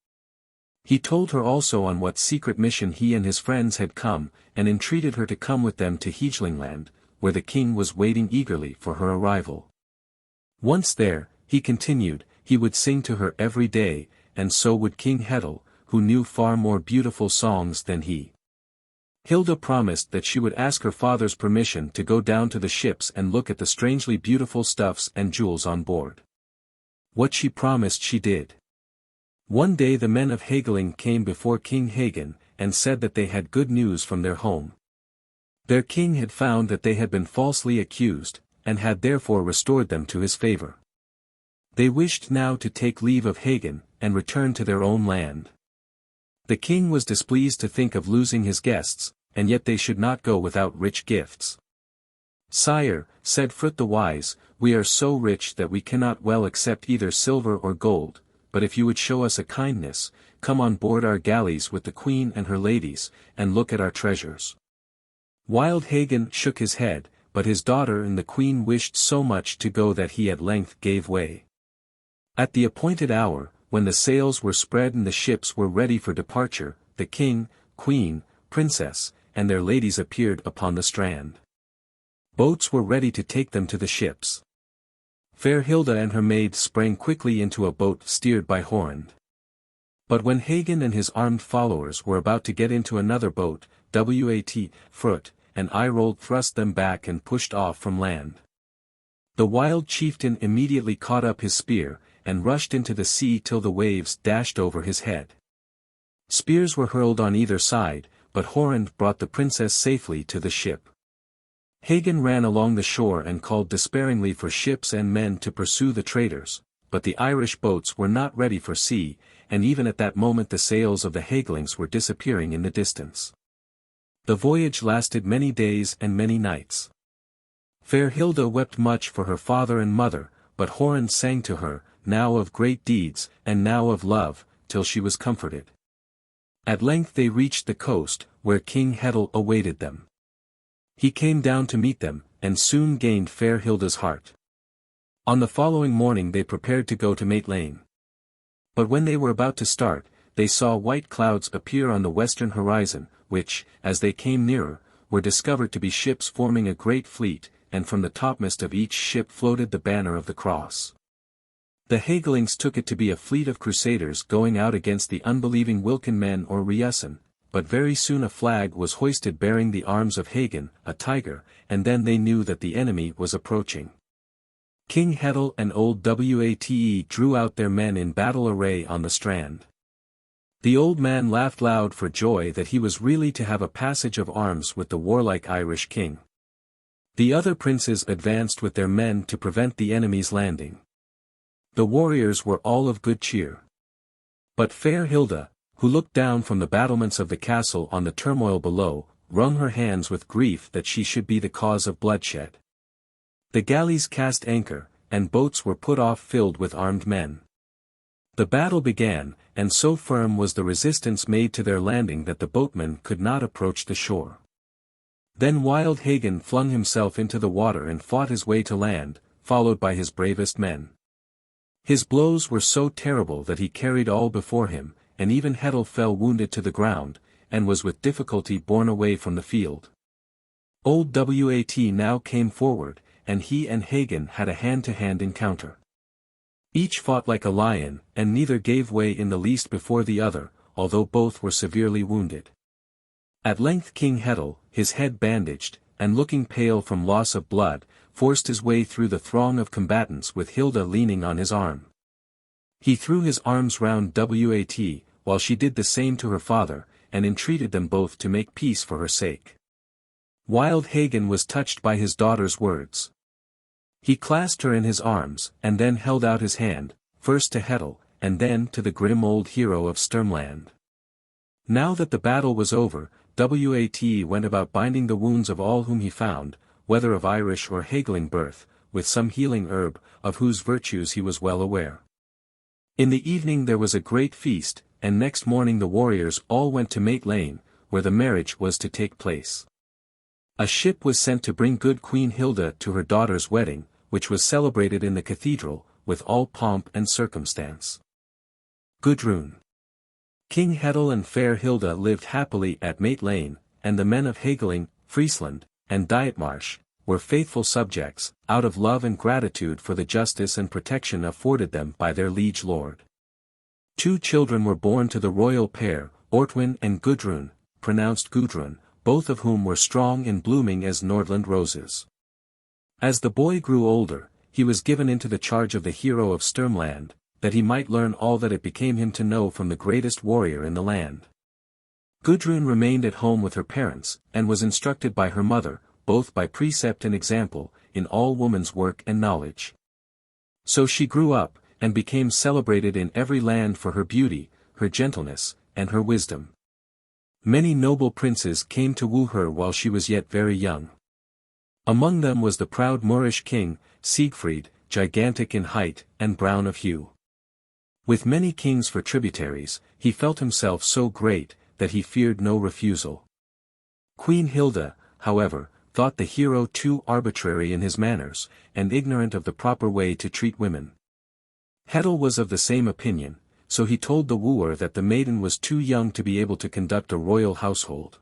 He told her also on what secret mission he and his friends had come, and entreated her to come with them to Hegelingland, where the king was waiting eagerly for her arrival. Once there, he continued, he would sing to her every day, and so would King Hegeling, who knew far more beautiful songs than he. Hilda promised that she would ask her father's permission to go down to the ships and look at the strangely beautiful stuffs and jewels on board. What she promised she did. One day the men of Hegeling came before King Hagen, and said that they had good news from their home. Their king had found that they had been falsely accused, and had therefore restored them to his favor. They wished now to take leave of Hagen, and return to their own land. The king was displeased to think of losing his guests, and yet they should not go without rich gifts. "Sire," said Frut the Wise, "we are so rich that we cannot well accept either silver or gold, but if you would show us a kindness, come on board our galleys with the queen and her ladies, and look at our treasures." Wild Hagen shook his head, but his daughter and the queen wished so much to go that he at length gave way. At the appointed hour, when the sails were spread and the ships were ready for departure, the king, queen, princess, and their ladies appeared upon the strand. Boats were ready to take them to the ships. Fair Hilda and her maid sprang quickly into a boat steered by Horand. But when Hagen and his armed followers were about to get into another boat, Frut, and Irold thrust them back and pushed off from land. The wild chieftain immediately caught up his spear, and rushed into the sea till the waves dashed over his head. Spears were hurled on either side, but Horand brought the princess safely to the ship. Hagen ran along the shore and called despairingly for ships and men to pursue the traitors, but the Irish boats were not ready for sea, and even at that moment the sails of the Hegelings were disappearing in the distance. The voyage lasted many days and many nights. Fair Hilda wept much for her father and mother, but Horand sang to her, now of great deeds, and now of love, till she was comforted. At length they reached the coast, where King Hegeling awaited them. He came down to meet them, and soon gained fair Hilda's heart. On the following morning they prepared to go to Maitland. But when they were about to start, they saw white clouds appear on the western horizon, which, as they came nearer, were discovered to be ships forming a great fleet, and from the topmast of each ship floated the banner of the cross. The Hegelings took it to be a fleet of crusaders going out against the unbelieving Wilken men or Riesen, but very soon a flag was hoisted bearing the arms of Hagen, a tiger, and then they knew that the enemy was approaching. King Hegeling and old Wate drew out their men in battle array on the strand. The old man laughed loud for joy that he was really to have a passage of arms with the warlike Irish king. The other princes advanced with their men to prevent the enemy's landing. The warriors were all of good cheer. But fair Hilda, who looked down from the battlements of the castle on the turmoil below, wrung her hands with grief that she should be the cause of bloodshed. The galleys cast anchor, and boats were put off filled with armed men. The battle began, and so firm was the resistance made to their landing that the boatmen could not approach the shore. Then wild Hagen flung himself into the water and fought his way to land, followed by his bravest men. His blows were so terrible that he carried all before him, and even Hegeling fell wounded to the ground, and was with difficulty borne away from the field. Old Wat now came forward, and he and Hagen had a hand-to-hand encounter. Each fought like a lion, and neither gave way in the least before the other, although both were severely wounded. At length King Hegeling, his head bandaged, and looking pale from loss of blood, forced his way through the throng of combatants with Hilda leaning on his arm. He threw his arms round Wat, while she did the same to her father, and entreated them both to make peace for her sake. Wild Hagen was touched by his daughter's words. He clasped her in his arms, and then held out his hand, first to Hegeling, and then to the grim old hero of Sturmland. Now that the battle was over, Wat went about binding the wounds of all whom he found, whether of Irish or Hegeling birth, with some healing herb, of whose virtues he was well aware. In the evening there was a great feast, and next morning the warriors all went to Mate Lane, where the marriage was to take place. A ship was sent to bring good Queen Hilda to her daughter's wedding, which was celebrated in the cathedral, with all pomp and circumstance. Gudrun. King Hegeling and fair Hilda lived happily at Mate Lane, and the men of Hegeling, Friesland, and Dietmarsh, were faithful subjects, out of love and gratitude for the justice and protection afforded them by their liege lord. 2 children were born to the royal pair, Ortwin and Gudrun, pronounced Gudrun, both of whom were strong and blooming as Nordland roses. As the boy grew older, he was given into the charge of the hero of Sturmland, that he might learn all that it became him to know from the greatest warrior in the land. Gudrun remained at home with her parents, and was instructed by her mother, both by precept and example, in all woman's work and knowledge. So she grew up, and became celebrated in every land for her beauty, her gentleness, and her wisdom. Many noble princes came to woo her while she was yet very young. Among them was the proud Moorish king, Siegfried, gigantic in height, and brown of hue. With many kings for tributaries, he felt himself so great, that he feared no refusal. Queen Hilda, however, thought the hero too arbitrary in his manners, and ignorant of the proper way to treat women. Hegeling was of the same opinion, so he told the wooer that the maiden was too young to be able to conduct a royal household.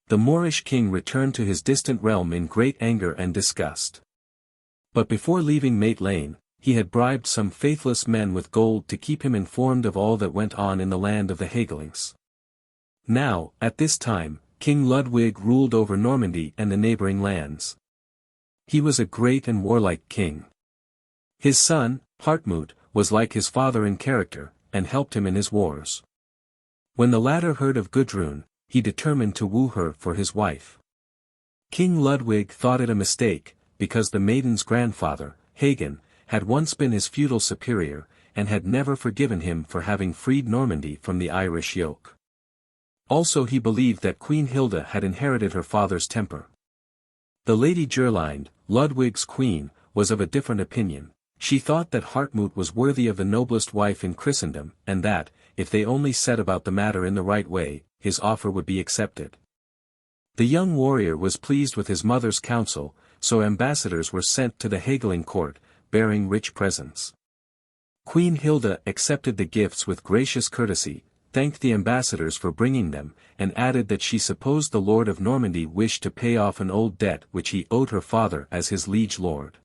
The Moorish king returned to his distant realm in great anger and disgust. But before leaving Mate Lane, he had bribed some faithless men with gold to keep him informed of all that went on in the land of the Hegelings. Now, at this time, King Ludwig ruled over Normandy and the neighboring lands. He was a great and warlike king. His son, Hartmut, was like his father in character, and helped him in his wars. When the latter heard of Gudrun, he determined to woo her for his wife. King Ludwig thought it a mistake, because the maiden's grandfather, Hagen, had once been his feudal superior, and had never forgiven him for having freed Normandy from the Irish yoke. Also he believed that Queen Hilda had inherited her father's temper. The Lady Gerlind, Ludwig's queen, was of a different opinion. She thought that Hartmut was worthy of the noblest wife in Christendom, and that, if they only set about the matter in the right way, his offer would be accepted. The young warrior was pleased with his mother's counsel, so ambassadors were sent to the Hegeling court, bearing rich presents. Queen Hilda accepted the gifts with gracious courtesy, thanked the ambassadors for bringing them, and added that she supposed the Lord of Normandy wished to pay off an old debt which he owed her father as his liege lord.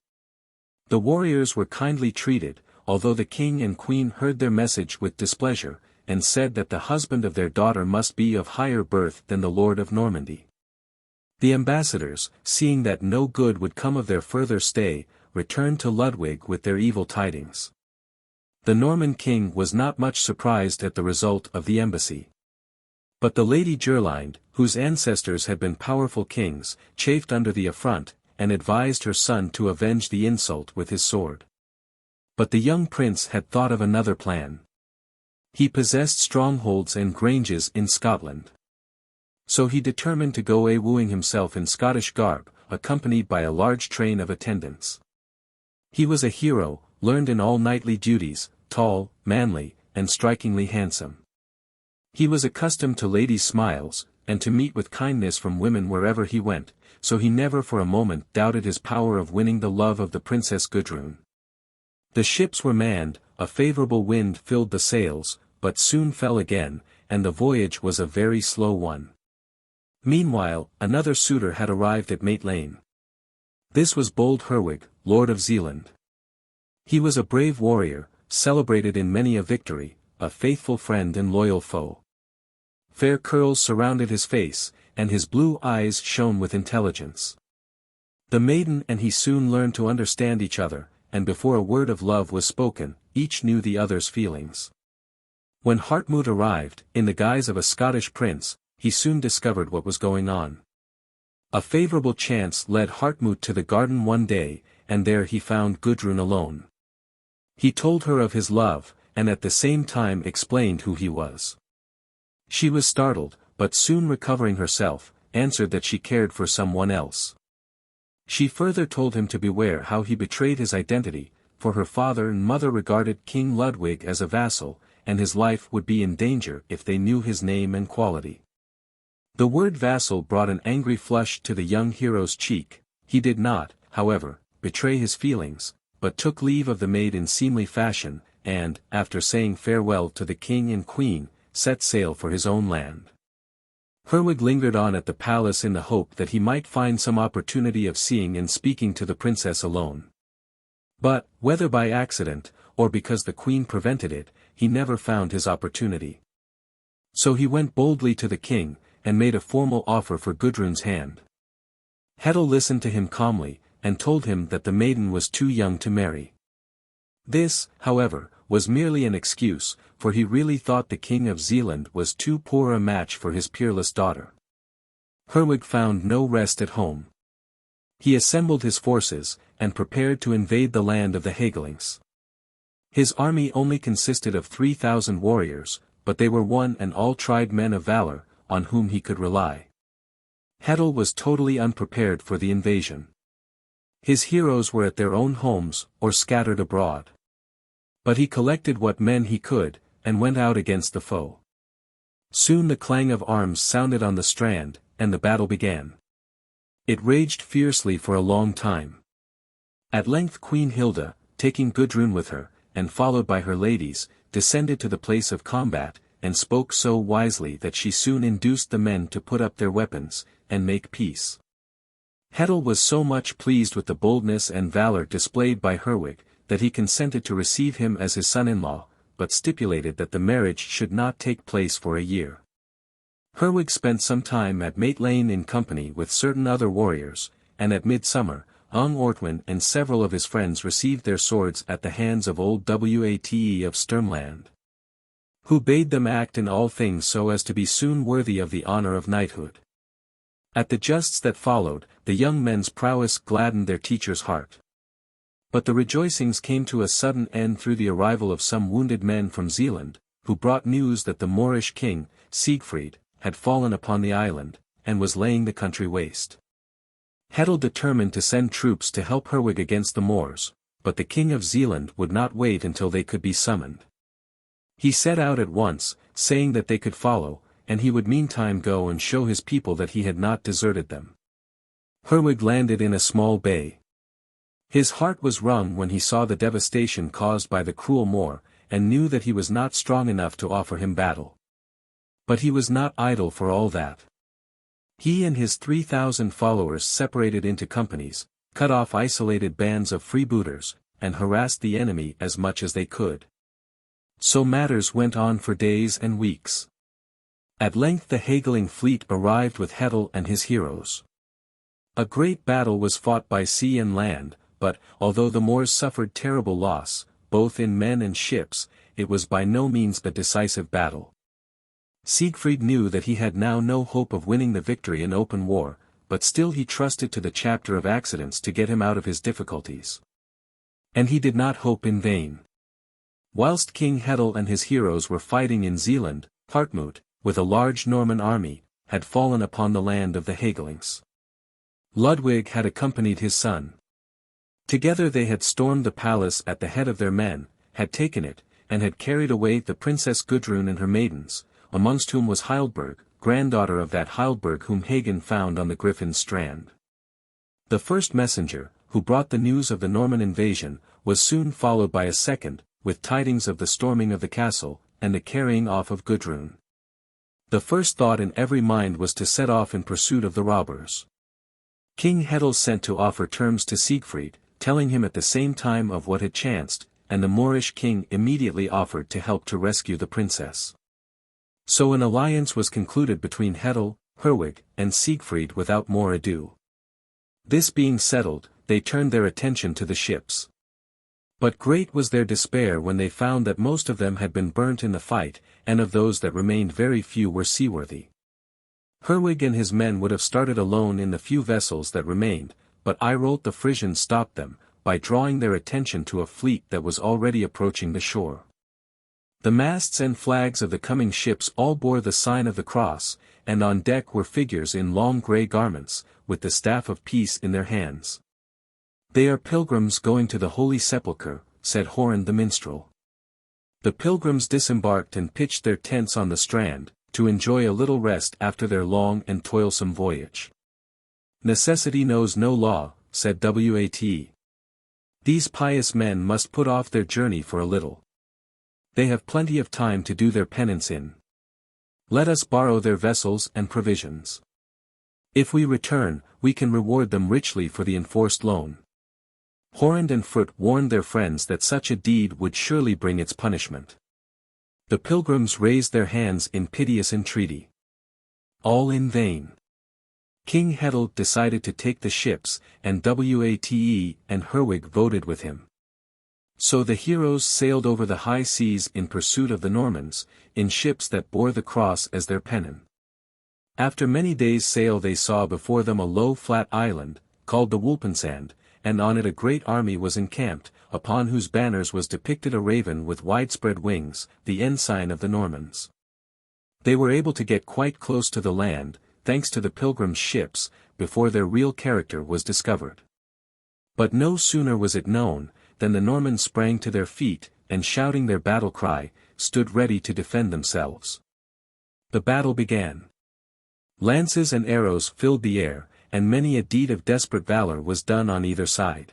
The warriors were kindly treated, although the king and queen heard their message with displeasure, and said that the husband of their daughter must be of higher birth than the Lord of Normandy. The ambassadors, seeing that no good would come of their further stay, returned to Ludwig with their evil tidings. The Norman king was not much surprised at the result of the embassy. But the Lady Gerlind, whose ancestors had been powerful kings, chafed under the affront, and advised her son to avenge the insult with his sword. But the young prince had thought of another plan. He possessed strongholds and granges in Scotland. So he determined to go wooing himself in Scottish garb, accompanied by a large train of attendants. He was a hero, learned in all knightly duties, tall, manly, and strikingly handsome. He was accustomed to ladies' smiles, and to meet with kindness from women wherever he went, so he never for a moment doubted his power of winning the love of the Princess Gudrun. The ships were manned, a favorable wind filled the sails, but soon fell again, and the voyage was a very slow one. Meanwhile, another suitor had arrived at Mate Lane. This was bold Herwig, Lord of Zealand. He was a brave warrior, celebrated in many a victory, a faithful friend and loyal foe. Fair curls surrounded his face, and his blue eyes shone with intelligence. The maiden and he soon learned to understand each other, and before a word of love was spoken, each knew the other's feelings. When Hartmut arrived, in the guise of a Scottish prince, he soon discovered what was going on. A favorable chance led Hartmut to the garden one day, and there he found Gudrun alone. He told her of his love, and at the same time explained who he was. She was startled, but soon recovering herself, answered that she cared for someone else. She further told him to beware how he betrayed his identity, for her father and mother regarded King Ludwig as a vassal, and his life would be in danger if they knew his name and quality. The word vassal brought an angry flush to the young hero's cheek. He did not, however, betray his feelings, but took leave of the maid in seemly fashion, and, after saying farewell to the king and queen, set sail for his own land. Herwig lingered on at the palace in the hope that he might find some opportunity of seeing and speaking to the princess alone. But, whether by accident, or because the queen prevented it, he never found his opportunity. So he went boldly to the king, and made a formal offer for Gudrun's hand. Hegeling listened to him calmly, and told him that the maiden was too young to marry. This, however, was merely an excuse, for he really thought the king of Zealand was too poor a match for his peerless daughter. Herwig found no rest at home. He assembled his forces, and prepared to invade the land of the Hegelings. His army only consisted of 3,000 warriors, but they were one and all tried men of valor, on whom he could rely. Hegeling was totally unprepared for the invasion. His heroes were at their own homes, or scattered abroad. But he collected what men he could, and went out against the foe. Soon the clang of arms sounded on the strand, and the battle began. It raged fiercely for a long time. At length Queen Hilda, taking Gudrun with her, and followed by her ladies, descended to the place of combat, and spoke so wisely that she soon induced the men to put up their weapons, and make peace. Hegeling was so much pleased with the boldness and valor displayed by Herwig, that he consented to receive him as his son-in-law, but stipulated that the marriage should not take place for a year. Herwig spent some time at Mate Lane in company with certain other warriors, and at midsummer, Ung Ortwin and several of his friends received their swords at the hands of old Wate of Sturmland, who bade them act in all things so as to be soon worthy of the honor of knighthood. At the justs that followed, the young men's prowess gladdened their teacher's heart. But the rejoicings came to a sudden end through the arrival of some wounded men from Zealand, who brought news that the Moorish king, Siegfried, had fallen upon the island, and was laying the country waste. Hegeling determined to send troops to help Herwig against the Moors, but the king of Zealand would not wait until they could be summoned. He set out at once, saying that they could follow, and he would meantime go and show his people that he had not deserted them. Herwig landed in a small bay. His heart was wrung when he saw the devastation caused by the cruel Moor, and knew that he was not strong enough to offer him battle. But he was not idle for all that. He and his 3,000 followers separated into companies, cut off isolated bands of freebooters, and harassed the enemy as much as they could. So matters went on for days and weeks. At length the Hegeling fleet arrived with Hegeling and his heroes. A great battle was fought by sea and land, but, although the Moors suffered terrible loss, both in men and ships, it was by no means a decisive battle. Siegfried knew that he had now no hope of winning the victory in open war, but still he trusted to the chapter of accidents to get him out of his difficulties. And he did not hope in vain. Whilst King Hegeling and his heroes were fighting in Zealand, Hartmut, with a large Norman army, had fallen upon the land of the Hegelings. Ludwig had accompanied his son. Together they had stormed the palace at the head of their men, had taken it, and had carried away the Princess Gudrun and her maidens, amongst whom was Hildburg, granddaughter of that Hildburg whom Hagen found on the Griffin's strand. The first messenger, who brought the news of the Norman invasion, was soon followed by a second, with tidings of the storming of the castle, and the carrying off of Gudrun. The first thought in every mind was to set off in pursuit of the robbers. King Hegeling sent to offer terms to Siegfried, telling him at the same time of what had chanced, and the Moorish king immediately offered to help to rescue the princess. So an alliance was concluded between Hegeling, Herwig, and Siegfried without more ado. This being settled, they turned their attention to the ships. But great was their despair when they found that most of them had been burnt in the fight, and of those that remained very few were seaworthy. Herwig and his men would have started alone in the few vessels that remained, but Eirolt the Frisian stopped them, by drawing their attention to a fleet that was already approaching the shore. The masts and flags of the coming ships all bore the sign of the cross, and on deck were figures in long grey garments, with the staff of peace in their hands. "They are pilgrims going to the Holy Sepulchre," said Horan the minstrel. The pilgrims disembarked and pitched their tents on the strand, to enjoy a little rest after their long and toilsome voyage. "Necessity knows no law," said Wat. "These pious men must put off their journey for a little. They have plenty of time to do their penance in. Let us borrow their vessels and provisions. If we return, we can reward them richly for the enforced loan." Horand and Frut warned their friends that such a deed would surely bring its punishment. The pilgrims raised their hands in piteous entreaty. All in vain. King Hegeling decided to take the ships, and Wat and Herwig voted with him. So the heroes sailed over the high seas in pursuit of the Normans, in ships that bore the cross as their pennon. After many days' sail they saw before them a low flat island, called the Wulpensand, and on it a great army was encamped, upon whose banners was depicted a raven with widespread wings, the ensign of the Normans. They were able to get quite close to the land, thanks to the pilgrims' ships, before their real character was discovered. But no sooner was it known, than the Normans sprang to their feet, and shouting their battle cry, stood ready to defend themselves. The battle began. Lances and arrows filled the air, and many a deed of desperate valor was done on either side.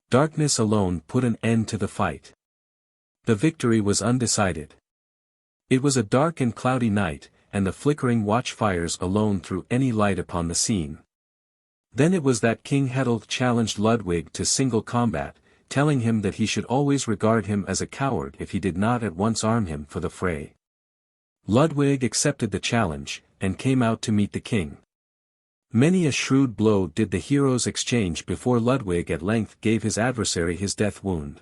Darkness alone put an end to the fight. The victory was undecided. It was a dark and cloudy night, and the flickering watchfires alone threw any light upon the scene. Then it was that King Hegeling challenged Ludwig to single combat, telling him that he should always regard him as a coward if he did not at once arm him for the fray. Ludwig accepted the challenge, and came out to meet the king. Many a shrewd blow did the heroes exchange before Ludwig at length gave his adversary his death wound.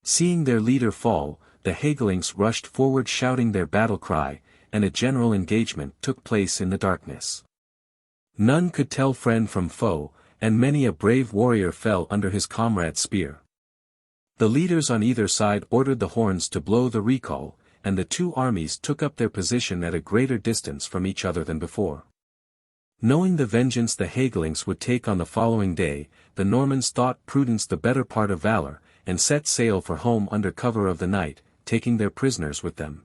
Seeing their leader fall, the Hegelings rushed forward shouting their battle cry, and a general engagement took place in the darkness. None could tell friend from foe, and many a brave warrior fell under his comrade's spear. The leaders on either side ordered the horns to blow the recall, and the two armies took up their position at a greater distance from each other than before. Knowing the vengeance the Hegelings would take on the following day, the Normans thought prudence the better part of valor, and set sail for home under cover of the night, taking their prisoners with them.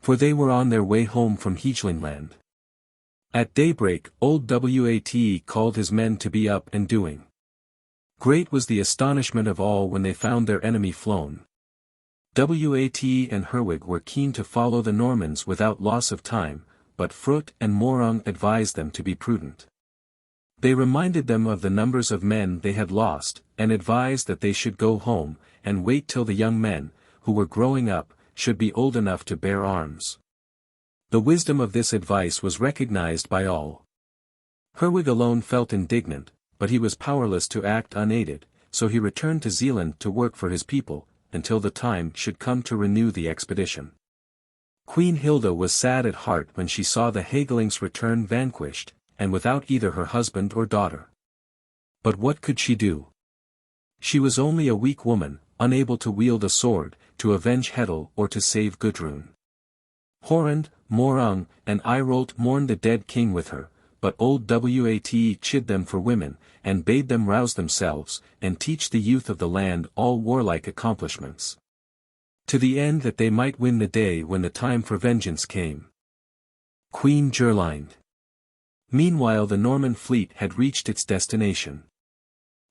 For they were on their way home from Hegelingland. At daybreak old Wat called his men to be up and doing. Great was the astonishment of all when they found their enemy flown. Wat and Herwig were keen to follow the Normans without loss of time, but Frut and Morung advised them to be prudent. They reminded them of the numbers of men they had lost, and advised that they should go home, and wait till the young men, who were growing up, should be old enough to bear arms. The wisdom of this advice was recognized by all. Herwig alone felt indignant, but he was powerless to act unaided, so he returned to Zealand to work for his people, until the time should come to renew the expedition. Queen Hilda was sad at heart when she saw the Hegelings return vanquished, and without either her husband or daughter. But what could she do? She was only a weak woman, unable to wield a sword, to avenge Hetel or to save Gudrun. Horand, Morung, and Irolt mourned the dead king with her, but old Wat chid them for women, and bade them rouse themselves, and teach the youth of the land all warlike accomplishments, to the end that they might win the day when the time for vengeance came. Queen Gerlind. Meanwhile the Norman fleet had reached its destination.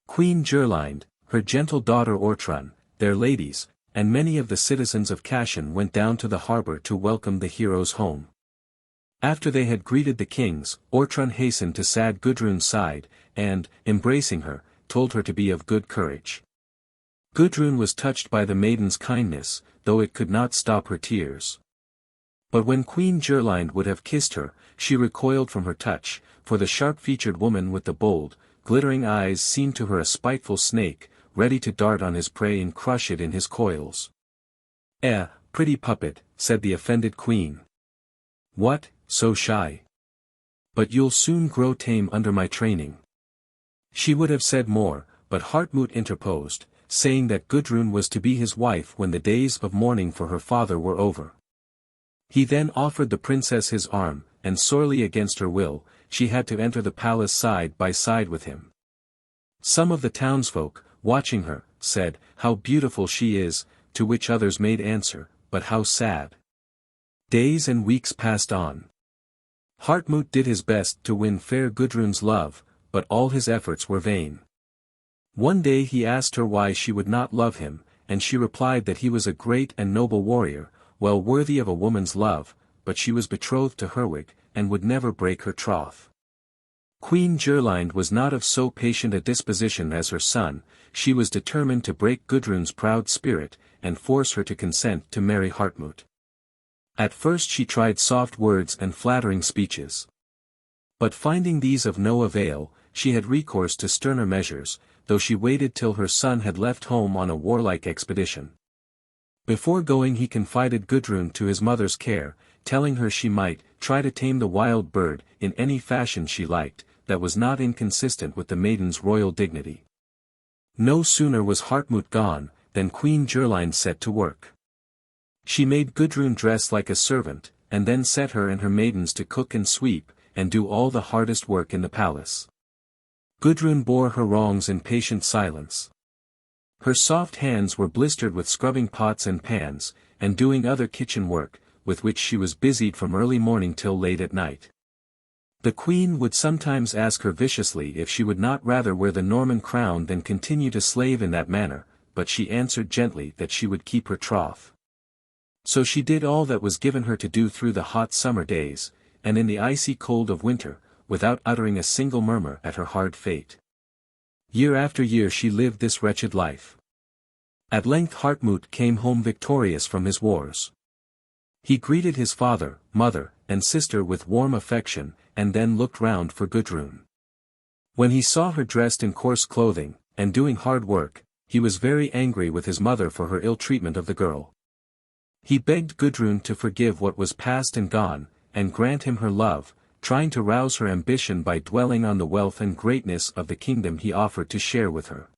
Queen Gerlind, her gentle daughter Ortrun, their ladies, and many of the citizens of Cashen went down to the harbour to welcome the heroes home. After they had greeted the kings, Ortrun hastened to sad Gudrun's side, and, embracing her, told her to be of good courage. Gudrun was touched by the maiden's kindness, though it could not stop her tears. But when Queen Gerlind would have kissed her, she recoiled from her touch, for the sharp-featured woman with the bold, glittering eyes seemed to her a spiteful snake, ready to dart on his prey and crush it in his coils. Pretty puppet," said the offended queen. "What, so shy? But you'll soon grow tame under my training." She would have said more, but Hartmut interposed, saying that Gudrun was to be his wife when the days of mourning for her father were over. He then offered the princess his arm, and sorely against her will, she had to enter the palace side by side with him. Some of the townsfolk, watching her, said, "How beautiful she is," to which others made answer, "But how sad." Days and weeks passed on. Hartmut did his best to win fair Gudrun's love, but all his efforts were vain. One day he asked her why she would not love him, and she replied that he was a great and noble warrior, well worthy of a woman's love, but she was betrothed to Herwig, and would never break her troth. Queen Gerlind was not of so patient a disposition as her son, she was determined to break Gudrun's proud spirit, and force her to consent to marry Hartmut. At first she tried soft words and flattering speeches. But finding these of no avail, she had recourse to sterner measures, though she waited till her son had left home on a warlike expedition. Before going he confided Gudrun to his mother's care, telling her she might try to tame the wild bird in any fashion she liked, that was not inconsistent with the maiden's royal dignity. No sooner was Hartmut gone, than Queen Gerlind set to work. She made Gudrun dress like a servant, and then set her and her maidens to cook and sweep, and do all the hardest work in the palace. Gudrun bore her wrongs in patient silence. Her soft hands were blistered with scrubbing pots and pans, and doing other kitchen work, with which she was busied from early morning till late at night. The queen would sometimes ask her viciously if she would not rather wear the Norman crown than continue to slave in that manner, but she answered gently that she would keep her troth. So she did all that was given her to do through the hot summer days, and in the icy cold of winter, without uttering a single murmur at her hard fate. Year after year she lived this wretched life. At length Hartmut came home victorious from his wars. He greeted his father, mother, and sister with warm affection, and then looked round for Gudrun. When he saw her dressed in coarse clothing, and doing hard work, he was very angry with his mother for her ill treatment of the girl. He begged Gudrun to forgive what was past and gone, and grant him her love, trying to rouse her ambition by dwelling on the wealth and greatness of the kingdom he offered to share with her.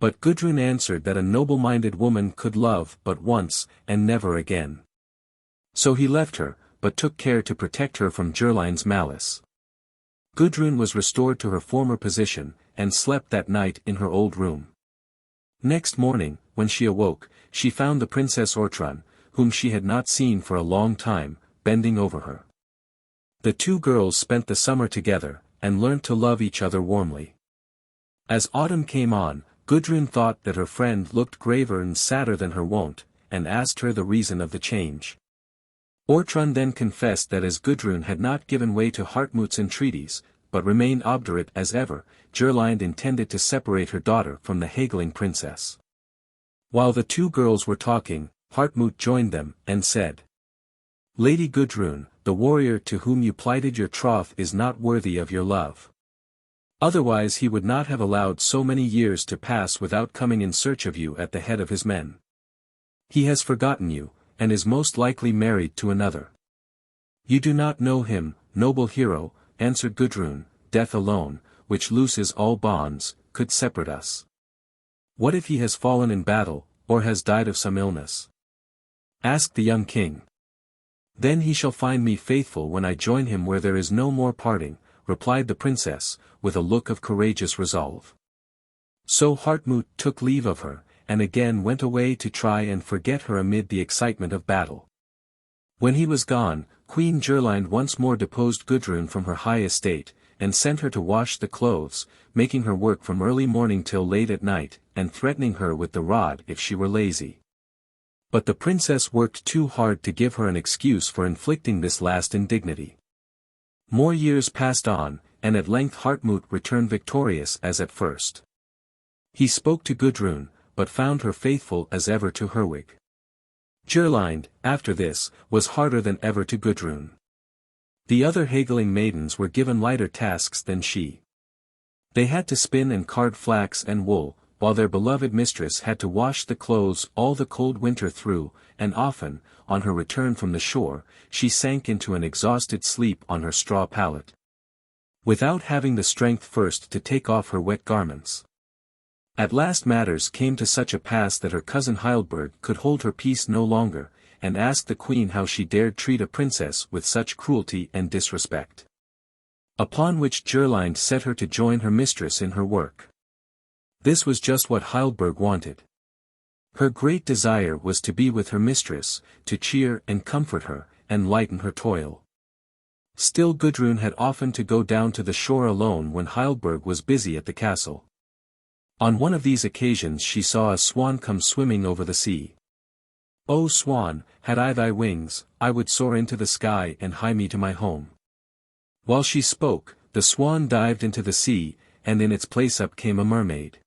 But Gudrun answered that a noble-minded woman could love but once, and never again. So he left her, but took care to protect her from Gerlind's malice. Gudrun was restored to her former position, and slept that night in her old room. Next morning, when she awoke, she found the Princess Ortrun, whom she had not seen for a long time, bending over her. The two girls spent the summer together, and learnt to love each other warmly. As autumn came on, Gudrun thought that her friend looked graver and sadder than her wont, and asked her the reason of the change. Ortrun then confessed that as Gudrun had not given way to Hartmut's entreaties, but remained obdurate as ever, Gerlind intended to separate her daughter from the Hegeling princess. While the two girls were talking, Hartmut joined them, and said, "Lady Gudrun, the warrior to whom you plighted your troth is not worthy of your love. Otherwise he would not have allowed so many years to pass without coming in search of you at the head of his men. He has forgotten you, and is most likely married to another. You do not know him, noble hero, answered Gudrun. Death alone, which looses all bonds, could separate us. What if he has fallen in battle, or has died of some illness? Asked the young king. Then he shall find me faithful when I join him where there is no more parting, replied the princess, with a look of courageous resolve. So Hartmut took leave of her, and again went away to try and forget her amid the excitement of battle. When he was gone, Queen Gerlind once more deposed Gudrun from her high estate, and sent her to wash the clothes, making her work from early morning till late at night, and threatening her with the rod if she were lazy. But the princess worked too hard to give her an excuse for inflicting this last indignity. More years passed on, and at length Hartmut returned victorious as at first. He spoke to Gudrun, but found her faithful as ever to Herwig. Gerlind, after this, was harder than ever to Gudrun. The other Hegeling maidens were given lighter tasks than she. They had to spin and card flax and wool, while their beloved mistress had to wash the clothes all the cold winter through, and often, on her return from the shore, she sank into an exhausted sleep on her straw pallet, without having the strength first to take off her wet garments. At last matters came to such a pass that her cousin Hildburg could hold her peace no longer, and asked the queen how she dared treat a princess with such cruelty and disrespect. Upon which Gerlind set her to join her mistress in her work. This was just what Hildburg wanted. Her great desire was to be with her mistress, to cheer and comfort her, and lighten her toil. Still Gudrun had often to go down to the shore alone when Hildburg was busy at the castle. On one of these occasions she saw a swan come swimming over the sea. "O swan, had I thy wings, I would soar into the sky and hie me to my home." While she spoke, the swan dived into the sea, and in its place up came a mermaid.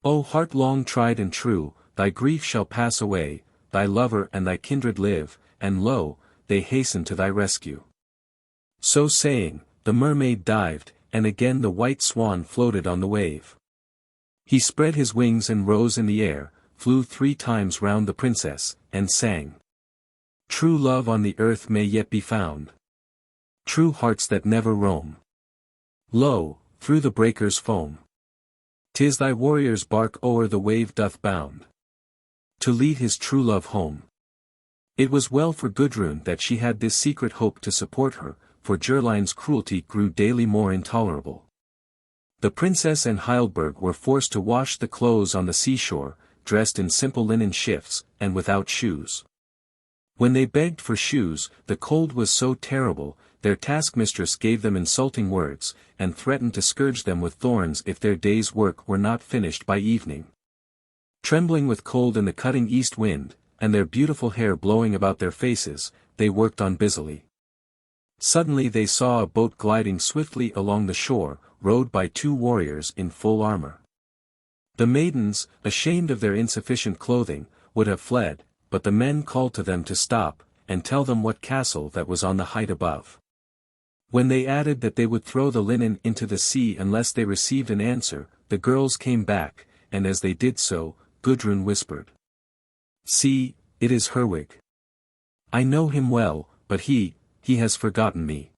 "O heart long tried and true, thy grief shall pass away, thy lover and thy kindred live, and lo, they hasten to thy rescue." So saying, the mermaid dived, and again the white swan floated on the wave. He spread his wings and rose in the air, flew 3 times round the princess, and sang. "True love on the earth may yet be found. True hearts that never roam. Lo, through the breakers foam. 'Tis thy warrior's bark o'er the wave doth bound, to lead his true love home." It was well for Gudrun that she had this secret hope to support her, for Gerlind's cruelty grew daily more intolerable. The princess and Hildburg were forced to wash the clothes on the seashore, dressed in simple linen shifts, and without shoes. When they begged for shoes, the cold was so terrible, their taskmistress gave them insulting words, and threatened to scourge them with thorns if their day's work were not finished by evening. Trembling with cold in the cutting east wind, and their beautiful hair blowing about their faces, they worked on busily. Suddenly they saw a boat gliding swiftly along the shore, rowed by 2 warriors in full armor. The maidens, ashamed of their insufficient clothing, would have fled, but the men called to them to stop, and tell them what castle that was on the height above. When they added that they would throw the linen into the sea unless they received an answer, the girls came back, and as they did so, Gudrun whispered. "See, it is Herwig. I know him well, but he has forgotten me."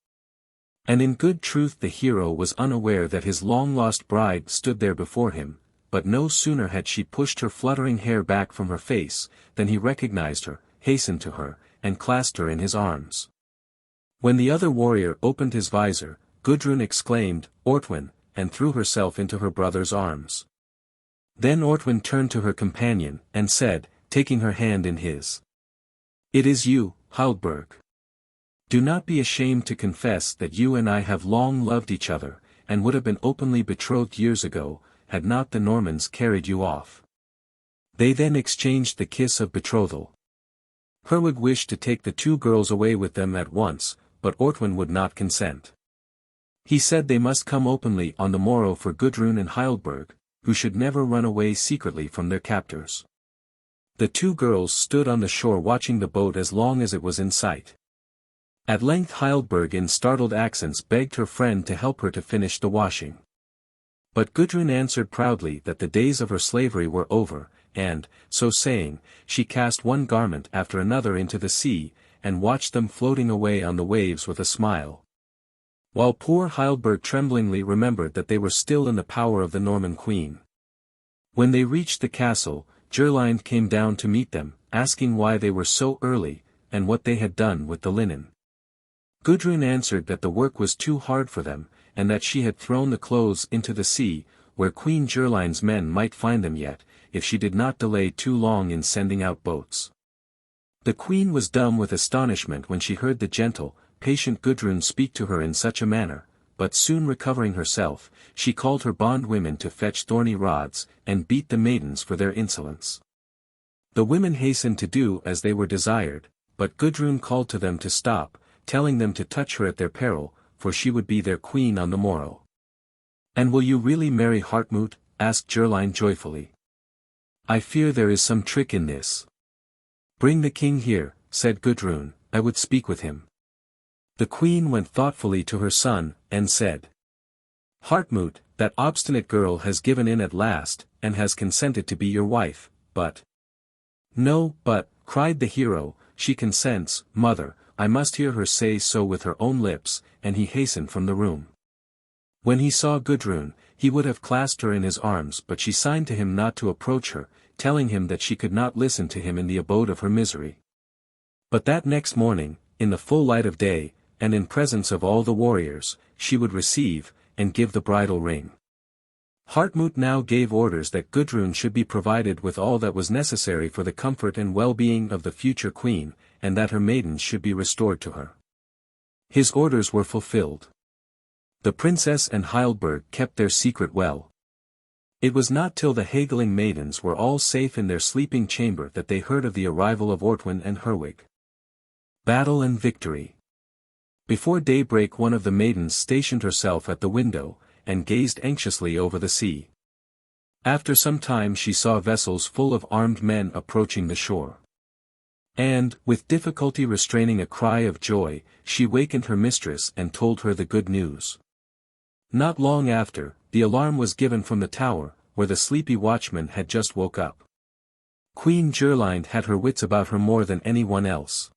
And in good truth the hero was unaware that his long-lost bride stood there before him, but no sooner had she pushed her fluttering hair back from her face, than he recognized her, hastened to her, and clasped her in his arms. When the other warrior opened his visor, Gudrun exclaimed, "Ortwin," and threw herself into her brother's arms. Then Ortwin turned to her companion, and said, taking her hand in his, "It is you, Hildburg. Do not be ashamed to confess that you and I have long loved each other, and would have been openly betrothed years ago, had not the Normans carried you off." They then exchanged the kiss of betrothal. Herwig wished to take the 2 girls away with them at once, but Ortwin would not consent. He said they must come openly on the morrow for Gudrun and Hildburg, who should never run away secretly from their captors. The 2 girls stood on the shore watching the boat as long as it was in sight. At length Hildburg in startled accents begged her friend to help her to finish the washing. But Gudrun answered proudly that the days of her slavery were over, and, so saying, she cast one garment after another into the sea, and watched them floating away on the waves with a smile. While poor Hildburg tremblingly remembered that they were still in the power of the Norman queen. When they reached the castle, Gerlind came down to meet them, asking why they were so early, and what they had done with the linen. Gudrun answered that the work was too hard for them, and that she had thrown the clothes into the sea, where Queen Gerlind's men might find them yet, if she did not delay too long in sending out boats. The queen was dumb with astonishment when she heard the gentle, patient Gudrun speak to her in such a manner, but soon recovering herself, she called her bondwomen to fetch thorny rods, and beat the maidens for their insolence. The women hastened to do as they were desired, but Gudrun called to them to stop, telling them to touch her at their peril, for she would be their queen on the morrow. "And will you really marry Hartmut?" asked Gerlind joyfully. "I fear there is some trick in this." "Bring the king here," said Gudrun, "I would speak with him." The queen went thoughtfully to her son, and said, "Hartmut, that obstinate girl has given in at last, and has consented to be your wife, but—" "No, but," cried the hero, "she consents, mother, I must hear her say so with her own lips," and he hastened from the room. When he saw Gudrun, he would have clasped her in his arms, but she signed to him not to approach her, telling him that she could not listen to him in the abode of her misery. But that next morning, in the full light of day, and in presence of all the warriors, she would receive, and give the bridal ring. Hartmut now gave orders that Gudrun should be provided with all that was necessary for the comfort and well-being of the future queen, and that her maidens should be restored to her. His orders were fulfilled. The princess and Hildburg kept their secret well. It was not till the Hegeling maidens were all safe in their sleeping chamber that they heard of the arrival of Ortwin and Herwig. Battle and victory. Before daybreak one of the maidens stationed herself at the window, and gazed anxiously over the sea. After some time she saw vessels full of armed men approaching the shore. And, with difficulty restraining a cry of joy, she wakened her mistress and told her the good news. Not long after, the alarm was given from the tower, where the sleepy watchman had just woke up. Queen Gerlind had her wits about her more than anyone else.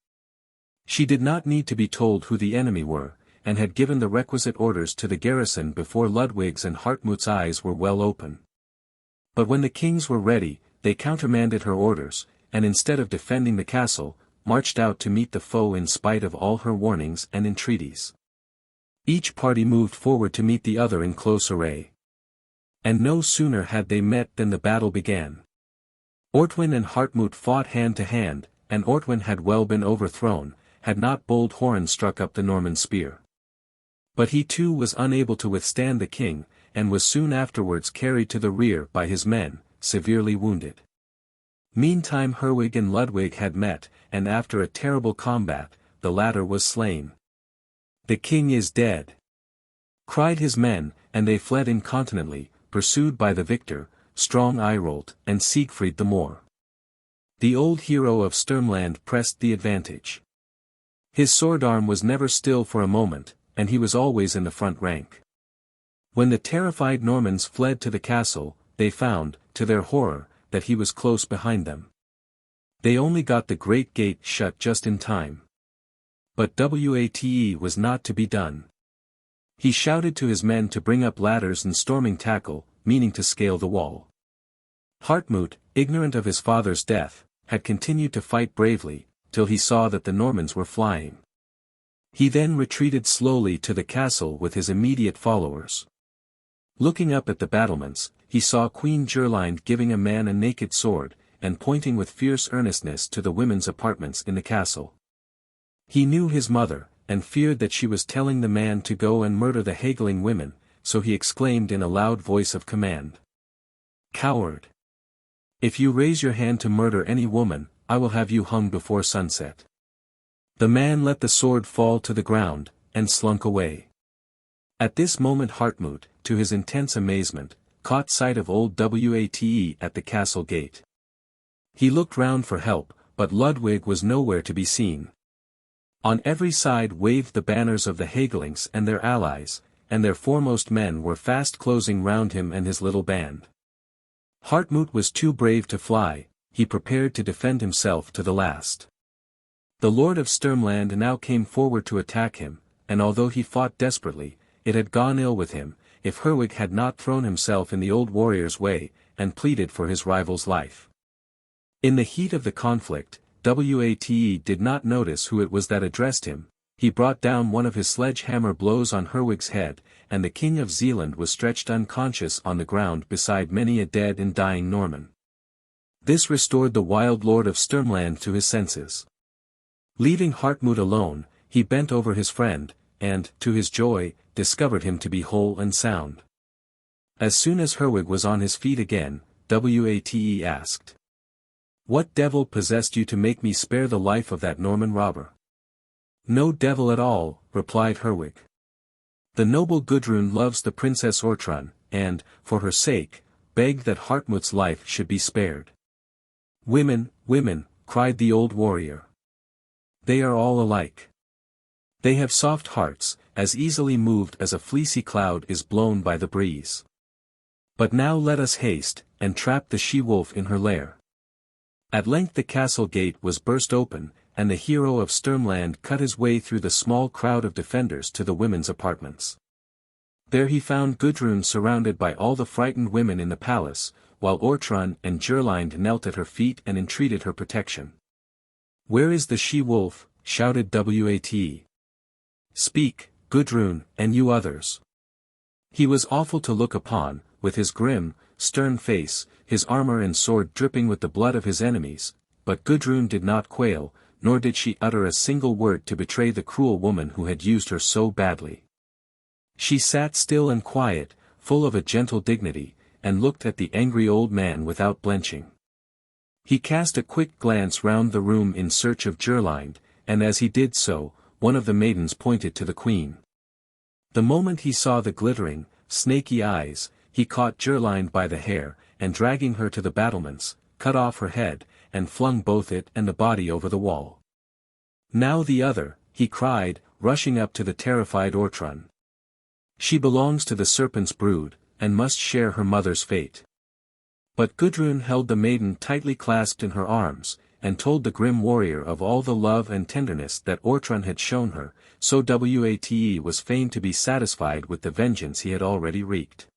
She did not need to be told who the enemy were, and had given the requisite orders to the garrison before Ludwig's and Hartmut's eyes were well open. But when the kings were ready, they countermanded her orders, and instead of defending the castle, marched out to meet the foe in spite of all her warnings and entreaties. Each party moved forward to meet the other in close array. And no sooner had they met than the battle began. Ortwin and Hartmut fought hand to hand, and Ortwin had well been overthrown, had not bold Horan struck up the Norman spear. But he too was unable to withstand the king, and was soon afterwards carried to the rear by his men, severely wounded. Meantime Herwig and Ludwig had met, and after a terrible combat, the latter was slain. "The king is dead!" cried his men, and they fled incontinently, pursued by the victor, strong Eyrolt, and Siegfried the Moor. The old hero of Sturmland pressed the advantage. His sword arm was never still for a moment, and he was always in the front rank. When the terrified Normans fled to the castle, they found, to their horror, that he was close behind them. They only got the great gate shut just in time. But Wate was not to be done. He shouted to his men to bring up ladders and storming tackle, meaning to scale the wall. Hartmut, ignorant of his father's death, had continued to fight bravely, till he saw that the Normans were flying. He then retreated slowly to the castle with his immediate followers. Looking up at the battlements, he saw Queen Gerlind giving a man a naked sword, and pointing with fierce earnestness to the women's apartments in the castle. He knew his mother, and feared that she was telling the man to go and murder the Hegeling women, so he exclaimed in a loud voice of command. "Coward! If you raise your hand to murder any woman, I will have you hung before sunset." The man let the sword fall to the ground, and slunk away. At this moment Hartmut, to his intense amazement, caught sight of old Wate at the castle gate. He looked round for help, but Ludwig was nowhere to be seen. On every side waved the banners of the Hegelings and their allies, and their foremost men were fast closing round him and his little band. Hartmut was too brave to fly, he prepared to defend himself to the last. The Lord of Sturmland now came forward to attack him, and although he fought desperately, it had gone ill with him, if Herwig had not thrown himself in the old warrior's way, and pleaded for his rival's life. In the heat of the conflict, Wate did not notice who it was that addressed him. He brought down one of his sledge-hammer blows on Herwig's head, and the King of Zealand was stretched unconscious on the ground beside many a dead and dying Norman. This restored the wild Lord of Sturmland to his senses. Leaving Hartmut alone, he bent over his friend, and, to his joy, discovered him to be whole and sound. As soon as Herwig was on his feet again, Wate asked, "What devil possessed you to make me spare the life of that Norman robber?" "No devil at all," replied Herwig. "The noble Gudrun loves the Princess Ortrun, and, for her sake, begged that Hartmut's life should be spared." "Women, women," cried the old warrior. "They are all alike. They have soft hearts, as easily moved as a fleecy cloud is blown by the breeze. But now let us haste, and trap the she-wolf in her lair." At length the castle gate was burst open, and the hero of Sturmland cut his way through the small crowd of defenders to the women's apartments. There he found Gudrun surrounded by all the frightened women in the palace, while Ortrun and Gerlind knelt at her feet and entreated her protection. "Where is the she-wolf?" shouted Wate. "Speak, Gudrun, and you others." He was awful to look upon, with his grim, stern face, his armor and sword dripping with the blood of his enemies, but Gudrun did not quail, nor did she utter a single word to betray the cruel woman who had used her so badly. She sat still and quiet, full of a gentle dignity, and looked at the angry old man without blenching. He cast a quick glance round the room in search of Gerlind, and as he did so, one of the maidens pointed to the queen. The moment he saw the glittering, snaky eyes, he caught Gerlind by the hair, and dragging her to the battlements, cut off her head, and flung both it and the body over the wall. "Now the other," he cried, rushing up to the terrified Ortrun. "She belongs to the serpent's brood, and must share her mother's fate." But Gudrun held the maiden tightly clasped in her arms, and told the grim warrior of all the love and tenderness that Ortrun had shown her, so Wate was fain to be satisfied with the vengeance he had already wreaked.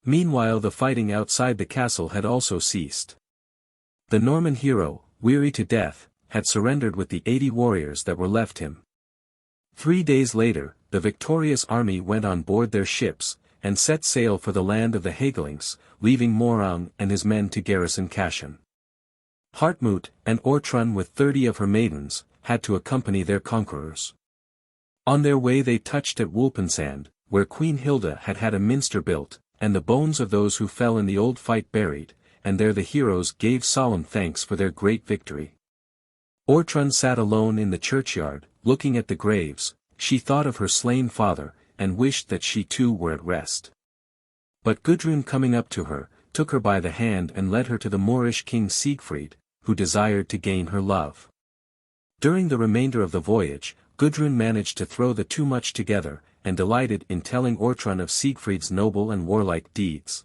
Meanwhile the fighting outside the castle had also ceased. The Norman hero, weary to death, had surrendered with the 80 warriors that were left him. 3 days later, the victorious army went on board their ships, and set sail for the land of the Hegelings, leaving Morang and his men to garrison Kashan. Hartmut, and Ortrun with 30 of her maidens, had to accompany their conquerors. On their way they touched at Wolpensand, where Queen Hilda had had a minster built, and the bones of those who fell in the old fight buried, and there the heroes gave solemn thanks for their great victory. Ortrun sat alone in the churchyard, looking at the graves. She thought of her slain father, and wished that she too were at rest. But Gudrun coming up to her, took her by the hand and led her to the Moorish king Siegfried, who desired to gain her love. During the remainder of the voyage, Gudrun managed to throw the two much together, and delighted in telling Ortrun of Siegfried's noble and warlike deeds.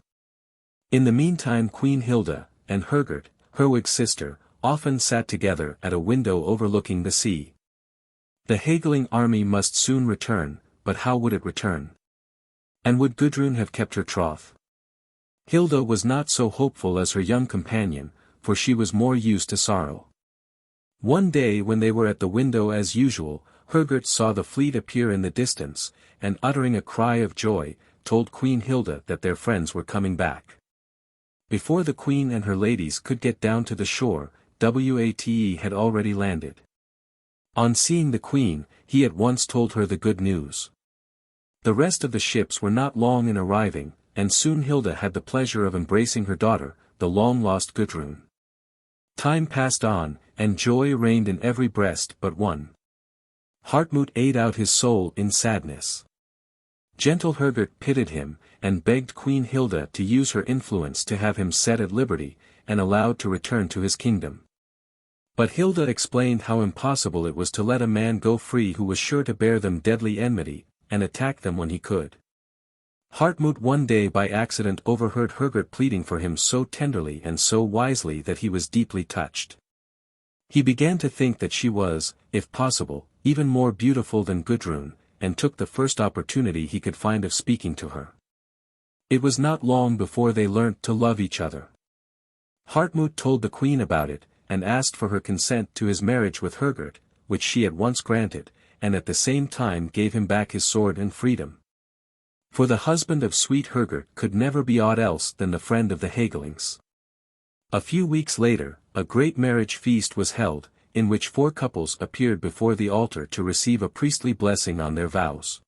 In the meantime Queen Hilda, and Hergerd, Herwig's sister, often sat together at a window overlooking the sea. The Hegeling army must soon return, but how would it return? And would Gudrun have kept her troth? Hilda was not so hopeful as her young companion, for she was more used to sorrow. One day when they were at the window as usual, Hergerd saw the fleet appear in the distance, and uttering a cry of joy, told Queen Hilda that their friends were coming back. Before the queen and her ladies could get down to the shore, Wate had already landed. On seeing the queen, he at once told her the good news. The rest of the ships were not long in arriving, and soon Hilda had the pleasure of embracing her daughter, the long-lost Gudrun. Time passed on, and joy reigned in every breast but one. Hartmut ate out his soul in sadness. Gentle Hergerd pitied him, and begged Queen Hilda to use her influence to have him set at liberty, and allowed to return to his kingdom. But Hilda explained how impossible it was to let a man go free who was sure to bear them deadly enmity, and attack them when he could. Hartmut one day by accident overheard Hergert pleading for him so tenderly and so wisely that he was deeply touched. He began to think that she was, if possible, even more beautiful than Gudrun, and took the first opportunity he could find of speaking to her. It was not long before they learnt to love each other. Hartmut told the queen about it, and asked for her consent to his marriage with Hergert, which she at once granted, and at the same time gave him back his sword and freedom. For the husband of sweet Hergert could never be aught else than the friend of the Hegelings. A few weeks later, a great marriage feast was held, in which 4 couples appeared before the altar to receive a priestly blessing on their vows.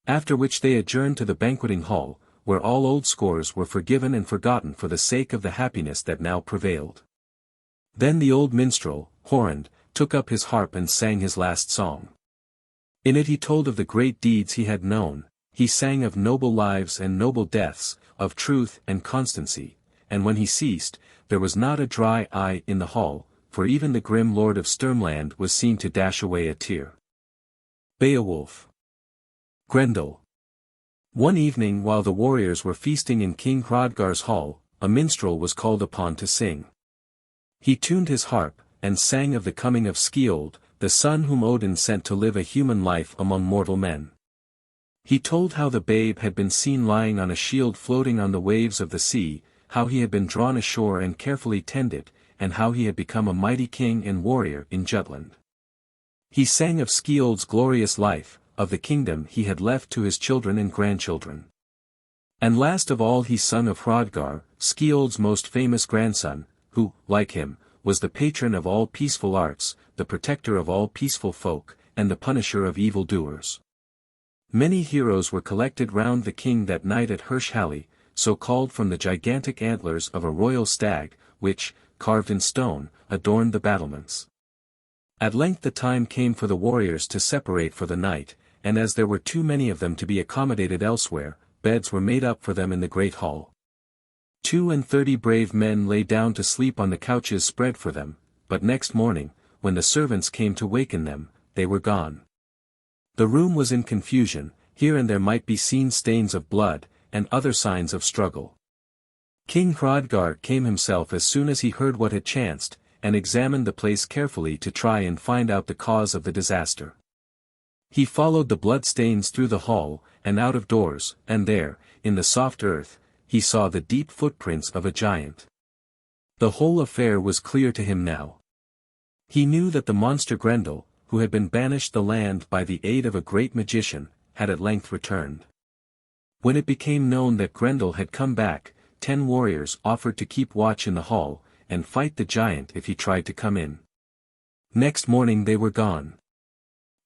After which they adjourned to the banqueting hall, where all old scores were forgiven and forgotten for the sake of the happiness that now prevailed. Then the old minstrel, Horand, took up his harp and sang his last song. In it he told of the great deeds he had known, he sang of noble lives and noble deaths, of truth and constancy, and when he ceased, there was not a dry eye in the hall, for even the grim lord of Sturmland was seen to dash away a tear. Beowulf. Grendel. One evening while the warriors were feasting in King Hrodgar's hall, a minstrel was called upon to sing. He tuned his harp, and sang of the coming of Skiold, the son whom Odin sent to live a human life among mortal men. He told how the babe had been seen lying on a shield floating on the waves of the sea, how he had been drawn ashore and carefully tended, and how he had become a mighty king and warrior in Jutland. He sang of Skiold's glorious life, of the kingdom he had left to his children and grandchildren. And last of all he sung of Hrodgar, Skiold's most famous grandson, who, like him, was the patron of all peaceful arts, the protector of all peaceful folk, and the punisher of evil-doers. Many heroes were collected round the king that night at Hirschhalle, so called from the gigantic antlers of a royal stag, which, carved in stone, adorned the battlements. At length the time came for the warriors to separate for the night, and as there were too many of them to be accommodated elsewhere, beds were made up for them in the great hall. 32 brave men lay down to sleep on the couches spread for them, but next morning, when the servants came to waken them, they were gone. The room was in confusion, here and there might be seen stains of blood, and other signs of struggle. King Hrodgar came himself as soon as he heard what had chanced, and examined the place carefully to try and find out the cause of the disaster. He followed the blood-stains through the hall, and out of doors, and there, in the soft earth, he saw the deep footprints of a giant. The whole affair was clear to him now. He knew that the monster Grendel, who had been banished the land by the aid of a great magician, had at length returned. When it became known that Grendel had come back, 10 warriors offered to keep watch in the hall, and fight the giant if he tried to come in. Next morning they were gone.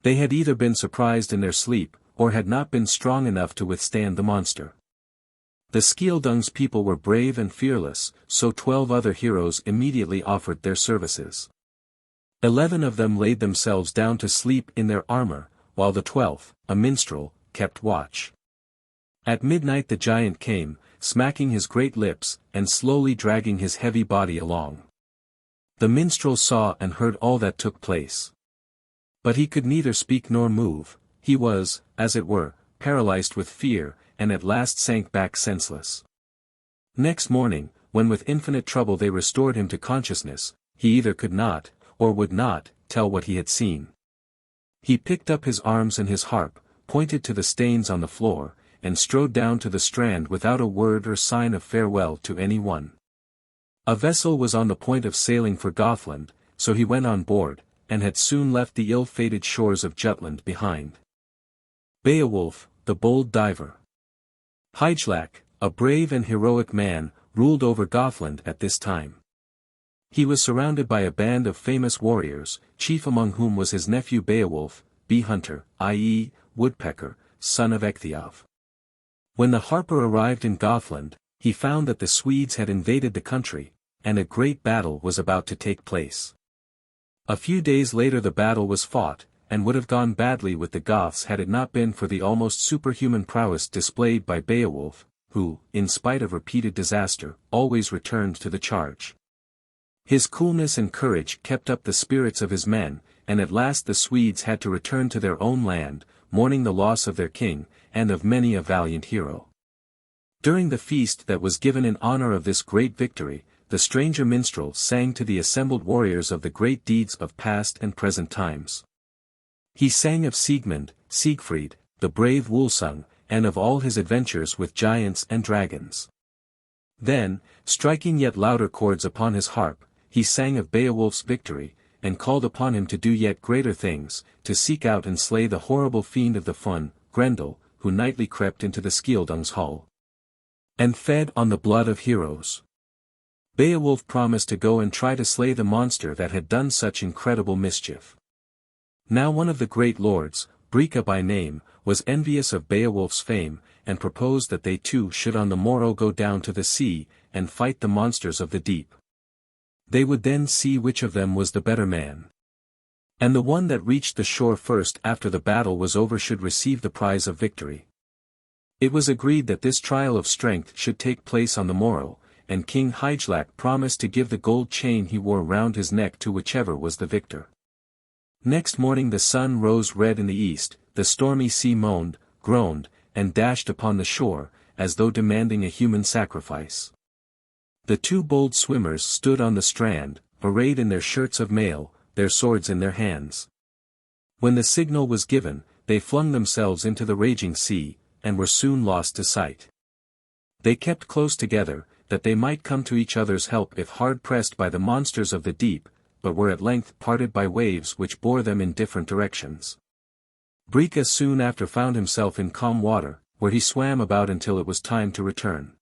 They had either been surprised in their sleep, or had not been strong enough to withstand the monster. The Skioldung's people were brave and fearless, so 12 other heroes immediately offered their services. 11 of them laid themselves down to sleep in their armor, while the 12th, a minstrel, kept watch. At midnight the giant came, smacking his great lips, and slowly dragging his heavy body along. The minstrel saw and heard all that took place. But he could neither speak nor move, he was, as it were, paralyzed with fear, and at last sank back senseless. Next morning, when with infinite trouble they restored him to consciousness, he either could not, or would not, tell what he had seen. He picked up his arms and his harp, pointed to the stains on the floor, and strode down to the strand without a word or sign of farewell to any one. A vessel was on the point of sailing for Gothland, so he went on board, and had soon left the ill-fated shores of Jutland behind. Beowulf, the bold diver. Hygelac, a brave and heroic man, ruled over Gothland at this time. He was surrounded by a band of famous warriors, chief among whom was his nephew Beowulf, bee-hunter, i.e., woodpecker, son of Ecgtheow. When the harper arrived in Gothland, he found that the Swedes had invaded the country, and a great battle was about to take place. A few days later the battle was fought, and would have gone badly with the Goths had it not been for the almost superhuman prowess displayed by Beowulf, who, in spite of repeated disaster, always returned to the charge. His coolness and courage kept up the spirits of his men, and at last the Swedes had to return to their own land, mourning the loss of their king, and of many a valiant hero. During the feast that was given in honor of this great victory, the stranger minstrel sang to the assembled warriors of the great deeds of past and present times. He sang of Siegmund, Siegfried, the brave Wulsung, and of all his adventures with giants and dragons. Then, striking yet louder chords upon his harp, he sang of Beowulf's victory, and called upon him to do yet greater things, to seek out and slay the horrible fiend of the Fun, Grendel, who nightly crept into the Skildung's hall and fed on the blood of heroes. Beowulf promised to go and try to slay the monster that had done such incredible mischief. Now one of the great lords, Breca by name, was envious of Beowulf's fame, and proposed that they two should on the morrow go down to the sea, and fight the monsters of the deep. They would then see which of them was the better man. And the one that reached the shore first after the battle was over should receive the prize of victory. It was agreed that this trial of strength should take place on the morrow, and King Hygelac promised to give the gold chain he wore round his neck to whichever was the victor. Next morning the sun rose red in the east, the stormy sea moaned, groaned, and dashed upon the shore, as though demanding a human sacrifice. The two bold swimmers stood on the strand, arrayed in their shirts of mail, their swords in their hands. When the signal was given, they flung themselves into the raging sea, and were soon lost to sight. They kept close together, that they might come to each other's help if hard pressed by the monsters of the deep, but were at length parted by waves which bore them in different directions. Breca soon after found himself in calm water, where he swam about until it was time to return.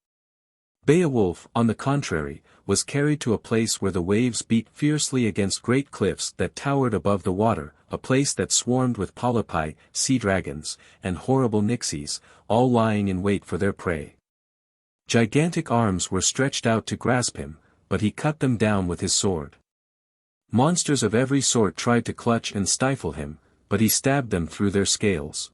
Beowulf, on the contrary, was carried to a place where the waves beat fiercely against great cliffs that towered above the water, a place that swarmed with polypi, sea dragons, and horrible nixies, all lying in wait for their prey. Gigantic arms were stretched out to grasp him, but he cut them down with his sword. Monsters of every sort tried to clutch and stifle him, but he stabbed them through their scales.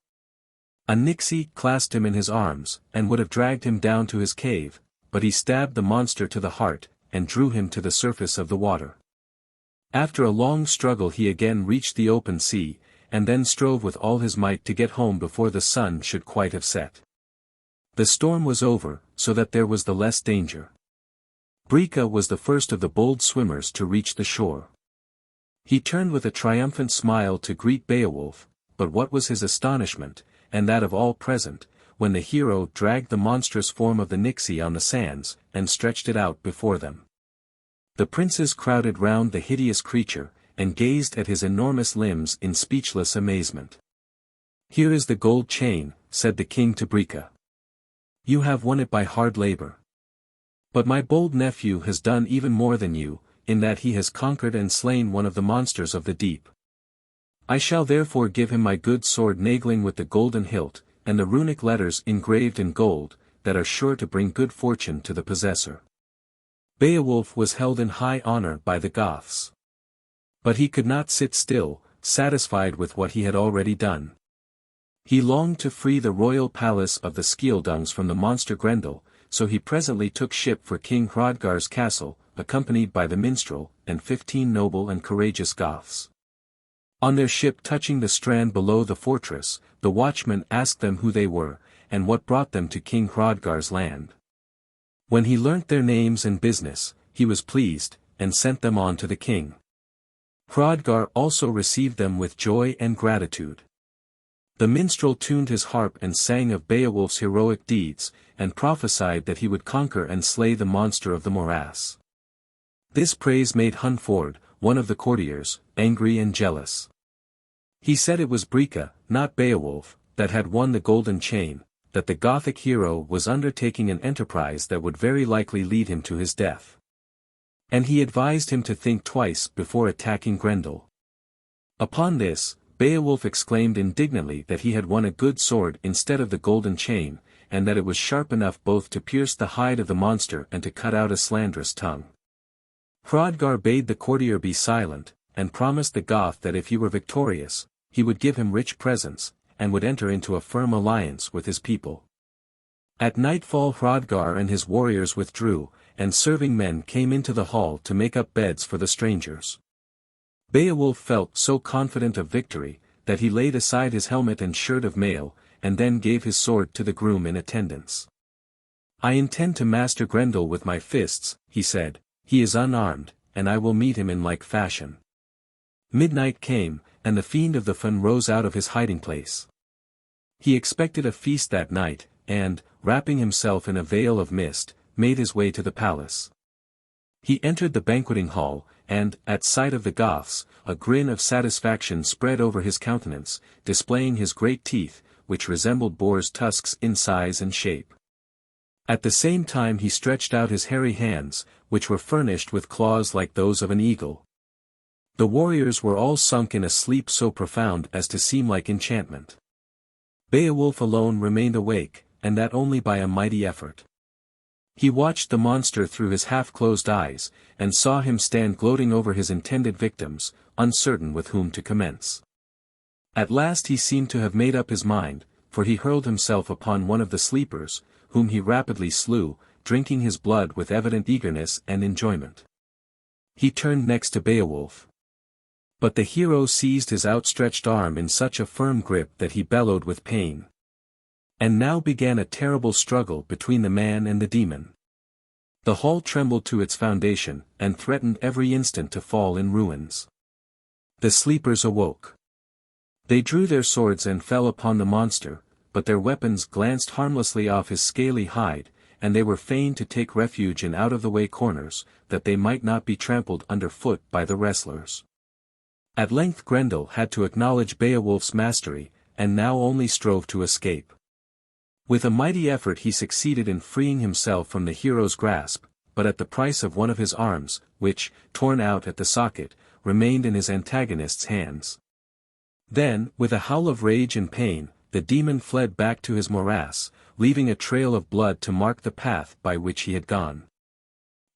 A nixie clasped him in his arms, and would have dragged him down to his cave, but he stabbed the monster to the heart, and drew him to the surface of the water. After a long struggle he again reached the open sea, and then strove with all his might to get home before the sun should quite have set. The storm was over, so that there was the less danger. Breca was the first of the bold swimmers to reach the shore. He turned with a triumphant smile to greet Beowulf, but what was his astonishment, and that of all present, when the hero dragged the monstrous form of the nixie on the sands, and stretched it out before them. The princes crowded round the hideous creature, and gazed at his enormous limbs in speechless amazement. "Here is the gold chain," said the king to Breca. "You have won it by hard labor. But my bold nephew has done even more than you, in that he has conquered and slain one of the monsters of the deep. I shall therefore give him my good sword nagling with the golden hilt, and the runic letters engraved in gold, that are sure to bring good fortune to the possessor." Beowulf was held in high honor by the Goths. But he could not sit still, satisfied with what he had already done. He longed to free the royal palace of the Skildungs from the monster Grendel, so he presently took ship for King Hroðgar's castle, accompanied by the minstrel, and 15 noble and courageous Goths. On their ship touching the strand below the fortress, the watchman asked them who they were, and what brought them to King Hroðgar's land. When he learnt their names and business, he was pleased, and sent them on to the king. Hroðgar also received them with joy and gratitude. The minstrel tuned his harp and sang of Beowulf's heroic deeds, and prophesied that he would conquer and slay the monster of the morass. This praise made Hunford, one of the courtiers, angry and jealous. He said it was Breca, not Beowulf, that had won the golden chain, that the Gothic hero was undertaking an enterprise that would very likely lead him to his death. And he advised him to think twice before attacking Grendel. Upon this, Beowulf exclaimed indignantly that he had won a good sword instead of the golden chain, and that it was sharp enough both to pierce the hide of the monster and to cut out a slanderous tongue. Hroðgar bade the courtier be silent, and promised the Goth that if he were victorious, he would give him rich presents, and would enter into a firm alliance with his people. At nightfall Hroðgar and his warriors withdrew, and serving men came into the hall to make up beds for the strangers. Beowulf felt so confident of victory, that he laid aside his helmet and shirt of mail, and then gave his sword to the groom in attendance. "I intend to master Grendel with my fists," he said. "He is unarmed, and I will meet him in like fashion." Midnight came, and the fiend of the Fun rose out of his hiding place. He expected a feast that night, and, wrapping himself in a veil of mist, made his way to the palace. He entered the banqueting hall, and, at sight of the Goths, a grin of satisfaction spread over his countenance, displaying his great teeth, which resembled boars' tusks in size and shape. At the same time he stretched out his hairy hands, which were furnished with claws like those of an eagle. The warriors were all sunk in a sleep so profound as to seem like enchantment. Beowulf alone remained awake, and that only by a mighty effort. He watched the monster through his half-closed eyes, and saw him stand gloating over his intended victims, uncertain with whom to commence. At last he seemed to have made up his mind, for he hurled himself upon one of the sleepers, whom he rapidly slew, drinking his blood with evident eagerness and enjoyment. He turned next to Beowulf. But the hero seized his outstretched arm in such a firm grip that he bellowed with pain. And now began a terrible struggle between the man and the demon. The hall trembled to its foundation, and threatened every instant to fall in ruins. The sleepers awoke. They drew their swords and fell upon the monster, but their weapons glanced harmlessly off his scaly hide, and they were fain to take refuge in out-of-the-way corners, that they might not be trampled underfoot by the wrestlers. At length Grendel had to acknowledge Beowulf's mastery, and now only strove to escape. With a mighty effort he succeeded in freeing himself from the hero's grasp, but at the price of one of his arms, which, torn out at the socket, remained in his antagonist's hands. Then, with a howl of rage and pain, the demon fled back to his morass, leaving a trail of blood to mark the path by which he had gone.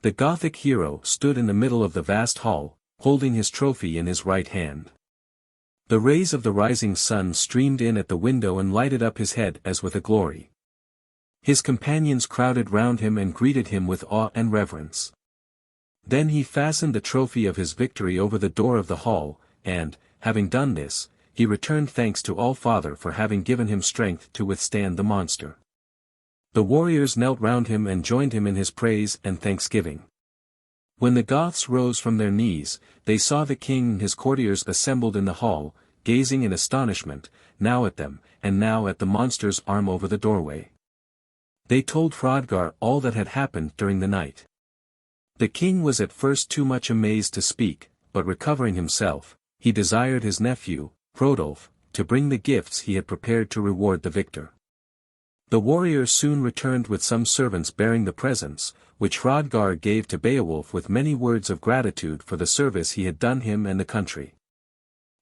The Gothic hero stood in the middle of the vast hall, holding his trophy in his right hand. The rays of the rising sun streamed in at the window and lighted up his head as with a glory. His companions crowded round him and greeted him with awe and reverence. Then he fastened the trophy of his victory over the door of the hall, and, having done this, he returned thanks to All-Father for having given him strength to withstand the monster. The warriors knelt round him and joined him in his praise and thanksgiving. When the Goths rose from their knees, they saw the king and his courtiers assembled in the hall, gazing in astonishment, now at them, and now at the monster's arm over the doorway. They told Hrothgar all that had happened during the night. The king was at first too much amazed to speak, but recovering himself, he desired his nephew, Hrodulf, to bring the gifts he had prepared to reward the victor. The warriors soon returned with some servants bearing the presents, which Hrothgar gave to Beowulf with many words of gratitude for the service he had done him and the country.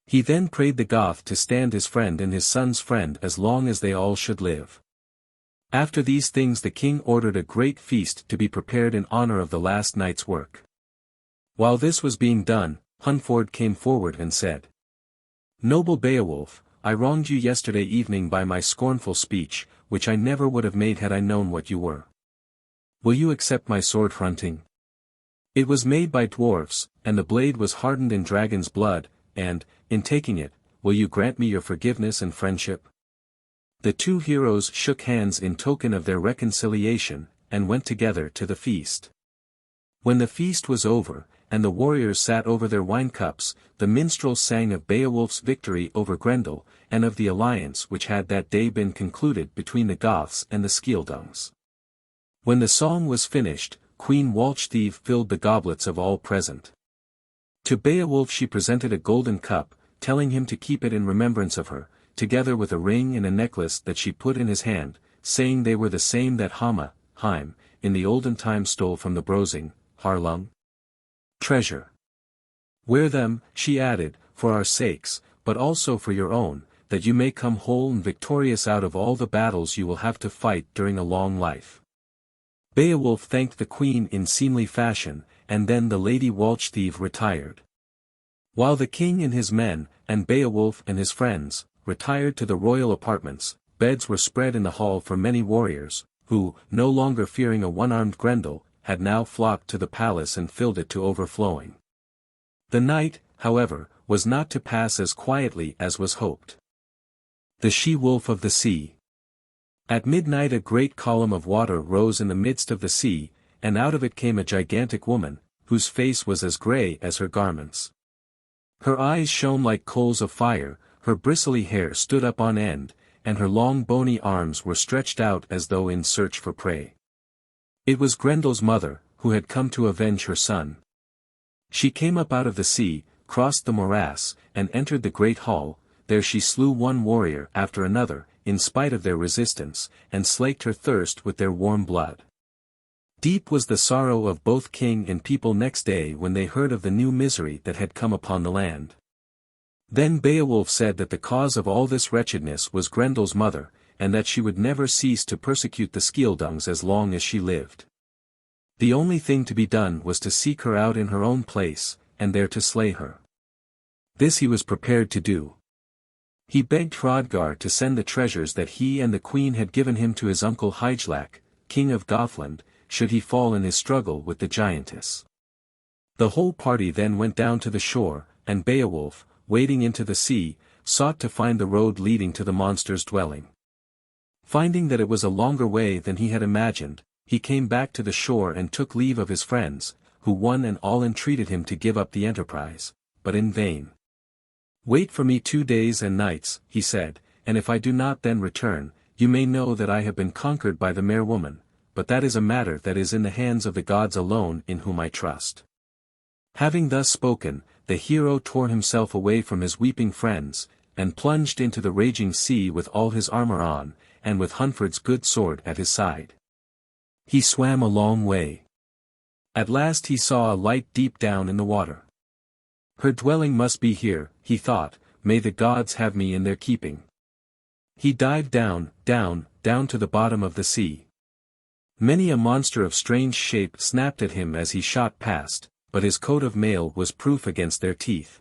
He then prayed the Goth to stand his friend and his son's friend as long as they all should live. After these things the king ordered a great feast to be prepared in honor of the last night's work. While this was being done, Hunford came forward and said, "Noble Beowulf, I wronged you yesterday evening by my scornful speech, which I never would have made had I known what you were. Will you accept my sword Hrunting? It was made by dwarfs, and the blade was hardened in dragon's blood, and, in taking it, will you grant me your forgiveness and friendship?" The two heroes shook hands in token of their reconciliation, and went together to the feast. When the feast was over, and the warriors sat over their wine-cups, the minstrels sang of Beowulf's victory over Grendel, and of the alliance which had that day been concluded between the Goths and the Scyldungs. When the song was finished, Queen Walchtheave filled the goblets of all present. To Beowulf she presented a golden cup, telling him to keep it in remembrance of her, together with a ring and a necklace that she put in his hand, saying they were the same that Heim, in the olden time stole from the Brosing, Harlung. Treasure. Wear them, she added, for our sakes, but also for your own, that you may come whole and victorious out of all the battles you will have to fight during a long life. Beowulf thanked the queen in seemly fashion, and then the lady Walchtheave retired. While the king and his men, and Beowulf and his friends, retired to the royal apartments, beds were spread in the hall for many warriors, who, no longer fearing a one-armed Grendel, had now flocked to the palace and filled it to overflowing. The night, however, was not to pass as quietly as was hoped. The She-Wolf of the Sea. At midnight a great column of water rose in the midst of the sea, and out of it came a gigantic woman, whose face was as grey as her garments. Her eyes shone like coals of fire, her bristly hair stood up on end, and her long bony arms were stretched out as though in search for prey. It was Grendel's mother, who had come to avenge her son. She came up out of the sea, crossed the morass, and entered the great hall. There she slew one warrior after another, in spite of their resistance, and slaked her thirst with their warm blood. Deep was the sorrow of both king and people next day when they heard of the new misery that had come upon the land. Then Beowulf said that the cause of all this wretchedness was Grendel's mother, and that she would never cease to persecute the Scyldungs as long as she lived. The only thing to be done was to seek her out in her own place, and there to slay her. This he was prepared to do. He begged Hroðgar to send the treasures that he and the queen had given him to his uncle Hegeling, king of Gothland, should he fall in his struggle with the giantess. The whole party then went down to the shore, and Beowulf, wading into the sea, sought to find the road leading to the monster's dwelling. Finding that it was a longer way than he had imagined, he came back to the shore and took leave of his friends, who one and all entreated him to give up the enterprise, but in vain. "Wait for me 2 days and nights," he said, "and if I do not then return, you may know that I have been conquered by the mere woman, but that is a matter that is in the hands of the gods alone in whom I trust." Having thus spoken, the hero tore himself away from his weeping friends, and plunged into the raging sea with all his armor on, and with Hunford's good sword at his side. He swam a long way. At last he saw a light deep down in the water. Her dwelling must be here, he thought, may the gods have me in their keeping. He dived down, down, down to the bottom of the sea. Many a monster of strange shape snapped at him as he shot past, but his coat of mail was proof against their teeth.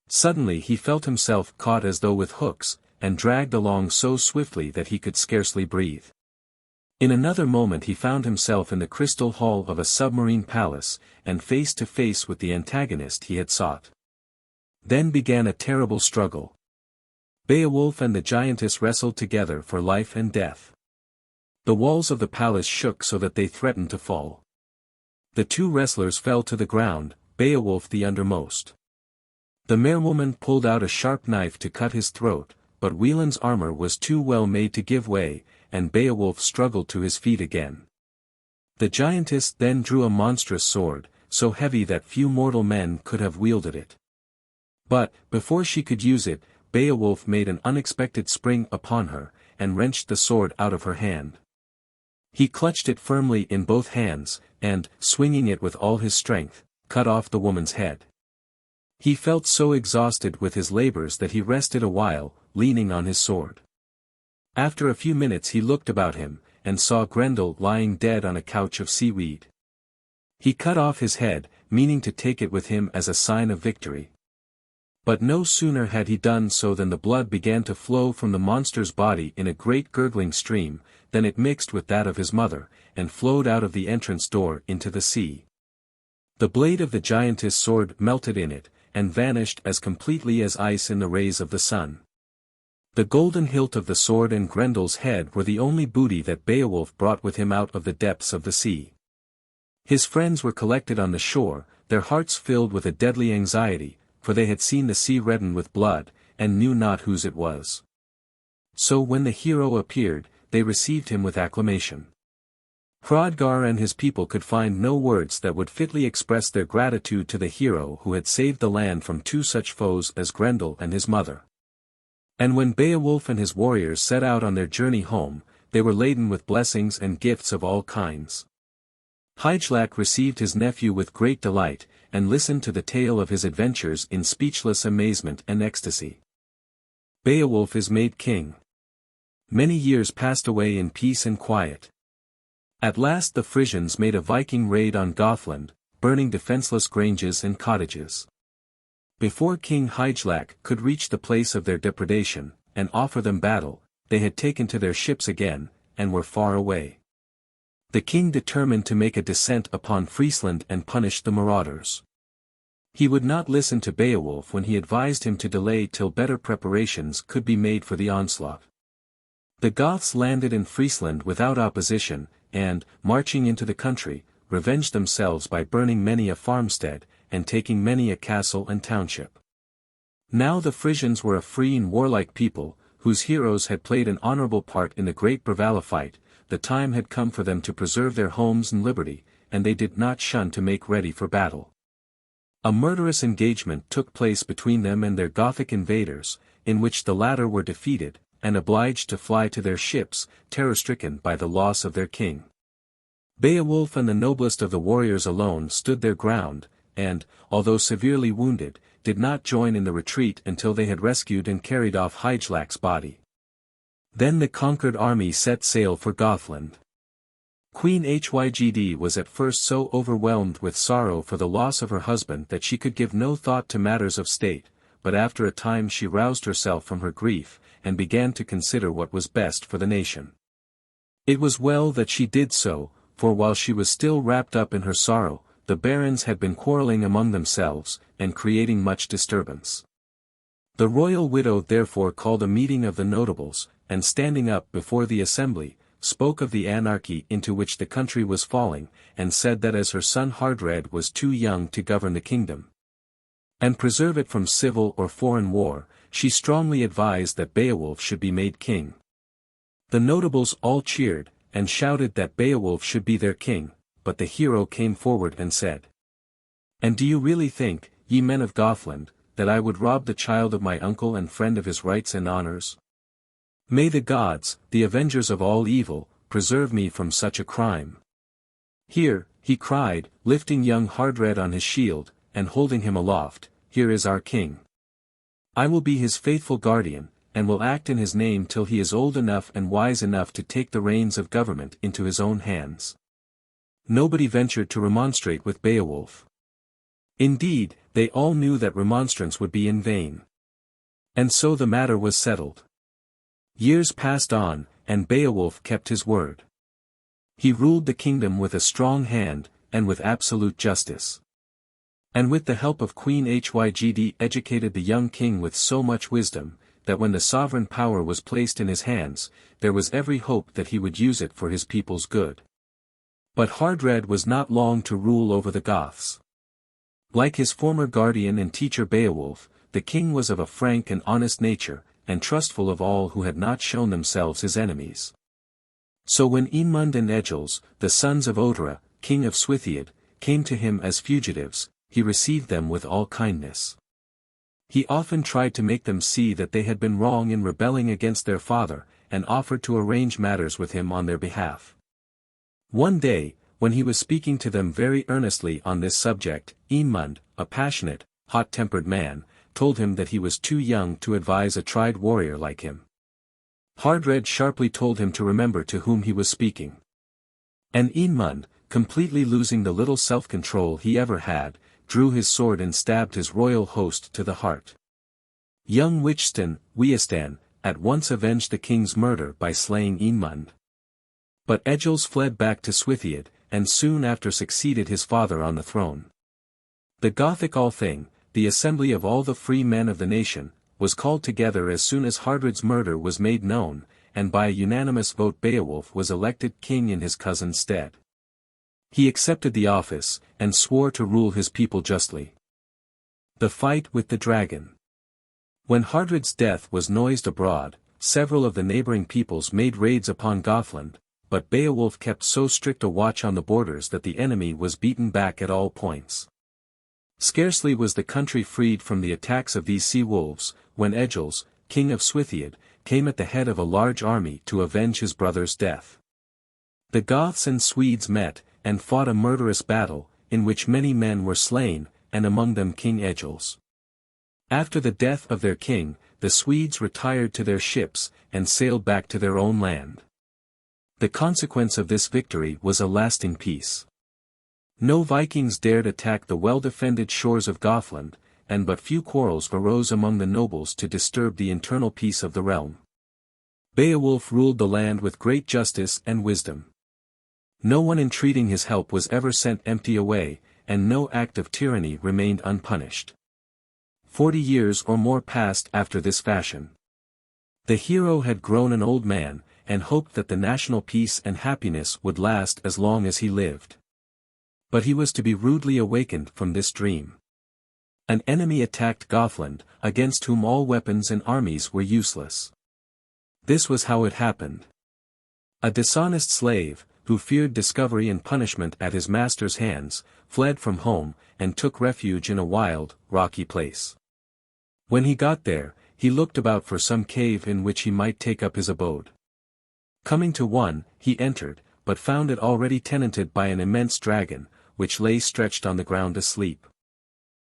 Suddenly he felt himself caught as though with hooks, and dragged along so swiftly that he could scarcely breathe. In another moment he found himself in the crystal hall of a submarine palace, and face to face with the antagonist he had sought. Then began a terrible struggle. Beowulf and the giantess wrestled together for life and death. The walls of the palace shook so that they threatened to fall. The two wrestlers fell to the ground, Beowulf the undermost. The mere-woman pulled out a sharp knife to cut his throat, but Wieland's armor was too well made to give way, and Beowulf struggled to his feet again. The giantess then drew a monstrous sword, so heavy that few mortal men could have wielded it. But, before she could use it, Beowulf made an unexpected spring upon her, and wrenched the sword out of her hand. He clutched it firmly in both hands, and, swinging it with all his strength, cut off the woman's head. He felt so exhausted with his labors that he rested a while, leaning on his sword. After a few minutes he looked about him, and saw Grendel lying dead on a couch of seaweed. He cut off his head, meaning to take it with him as a sign of victory. But no sooner had he done so than the blood began to flow from the monster's body in a great gurgling stream, then it mixed with that of his mother, and flowed out of the entrance door into the sea. The blade of the giantess' sword melted in it, and vanished as completely as ice in the rays of the sun. The golden hilt of the sword and Grendel's head were the only booty that Beowulf brought with him out of the depths of the sea. His friends were collected on the shore, their hearts filled with a deadly anxiety, for they had seen the sea redden with blood, and knew not whose it was. So when the hero appeared, they received him with acclamation. Hroðgar and his people could find no words that would fitly express their gratitude to the hero who had saved the land from two such foes as Grendel and his mother. And when Beowulf and his warriors set out on their journey home, they were laden with blessings and gifts of all kinds. Hegeling received his nephew with great delight, and listened to the tale of his adventures in speechless amazement and ecstasy. Beowulf is made king. Many years passed away in peace and quiet. At last the Frisians made a Viking raid on Gothland, burning defenseless granges and cottages. Before King Hegeling could reach the place of their depredation, and offer them battle, they had taken to their ships again, and were far away. The king determined to make a descent upon Friesland and punish the marauders. He would not listen to Beowulf when he advised him to delay till better preparations could be made for the onslaught. The Goths landed in Friesland without opposition, and, marching into the country, revenged themselves by burning many a farmstead, and taking many a castle and township. Now the Frisians were a free and warlike people, whose heroes had played an honorable part in the great Bravalla fight. The time had come for them to preserve their homes and liberty, and they did not shun to make ready for battle. A murderous engagement took place between them and their Gothic invaders, in which the latter were defeated, and obliged to fly to their ships, terror-stricken by the loss of their king. Beowulf and the noblest of the warriors alone stood their ground, and, although severely wounded, did not join in the retreat until they had rescued and carried off Hegeling's body. Then the conquered army set sail for Gothland. Queen Hygd was at first so overwhelmed with sorrow for the loss of her husband that she could give no thought to matters of state, but after a time she roused herself from her grief, and began to consider what was best for the nation. It was well that she did so, for while she was still wrapped up in her sorrow, the barons had been quarreling among themselves, and creating much disturbance. The royal widow therefore called a meeting of the notables, and standing up before the assembly, spoke of the anarchy into which the country was falling, and said that as her son Hardred was too young to govern the kingdom, and preserve it from civil or foreign war, she strongly advised that Beowulf should be made king. The notables all cheered, and shouted that Beowulf should be their king, but the hero came forward and said, "And do you really think, ye men of Gothland, that I would rob the child of my uncle and friend of his rights and honors? May the gods, the avengers of all evil, preserve me from such a crime." "Here," he cried, lifting young Hardred on his shield, and holding him aloft, "here is our king. I will be his faithful guardian, and will act in his name till he is old enough and wise enough to take the reins of government into his own hands." Nobody ventured to remonstrate with Beowulf. Indeed, they all knew that remonstrance would be in vain. And so the matter was settled. Years passed on, and Beowulf kept his word. He ruled the kingdom with a strong hand, and with absolute justice. And with the help of Queen Hygd educated the young king with so much wisdom, that when the sovereign power was placed in his hands, there was every hope that he would use it for his people's good. But Hardred was not long to rule over the Goths. Like his former guardian and teacher Beowulf, the king was of a frank and honest nature, and trustful of all who had not shown themselves his enemies. So when Eanmund and Egils, the sons of Odhra, king of Swithiad, came to him as fugitives, he received them with all kindness. He often tried to make them see that they had been wrong in rebelling against their father, and offered to arrange matters with him on their behalf. One day, when he was speaking to them very earnestly on this subject, Eanmund, a passionate, hot-tempered man, told him that he was too young to advise a tried warrior like him. Hardred sharply told him to remember to whom he was speaking. And Eanmund, completely losing the little self-control he ever had, drew his sword and stabbed his royal host to the heart. Young Weistan, at once avenged the king's murder by slaying Eanmund. But Egils fled back to Swithiad, and soon after succeeded his father on the throne. The Gothic Althing, the assembly of all the free men of the nation, was called together as soon as Hardred's murder was made known, and by a unanimous vote Beowulf was elected king in his cousin's stead. He accepted the office, and swore to rule his people justly. The fight with the dragon. When Hardred's death was noised abroad, several of the neighboring peoples made raids upon Gothland, but Beowulf kept so strict a watch on the borders that the enemy was beaten back at all points. Scarcely was the country freed from the attacks of these sea-wolves, when Egils, king of Swithiad, came at the head of a large army to avenge his brother's death. The Goths and Swedes met, and fought a murderous battle, in which many men were slain, and among them King Egils. After the death of their king, the Swedes retired to their ships, and sailed back to their own land. The consequence of this victory was a lasting peace. No Vikings dared attack the well-defended shores of Gothland, and but few quarrels arose among the nobles to disturb the internal peace of the realm. Beowulf ruled the land with great justice and wisdom. No one entreating his help was ever sent empty away, and no act of tyranny remained unpunished. 40 years or more passed after this fashion. The hero had grown an old man, and hoped that the national peace and happiness would last as long as he lived. But he was to be rudely awakened from this dream. An enemy attacked Gothland, against whom all weapons and armies were useless. This was how it happened. A dishonest slave, who feared discovery and punishment at his master's hands, fled from home, and took refuge in a wild, rocky place. When he got there, he looked about for some cave in which he might take up his abode. Coming to one, he entered, but found it already tenanted by an immense dragon, which lay stretched on the ground asleep.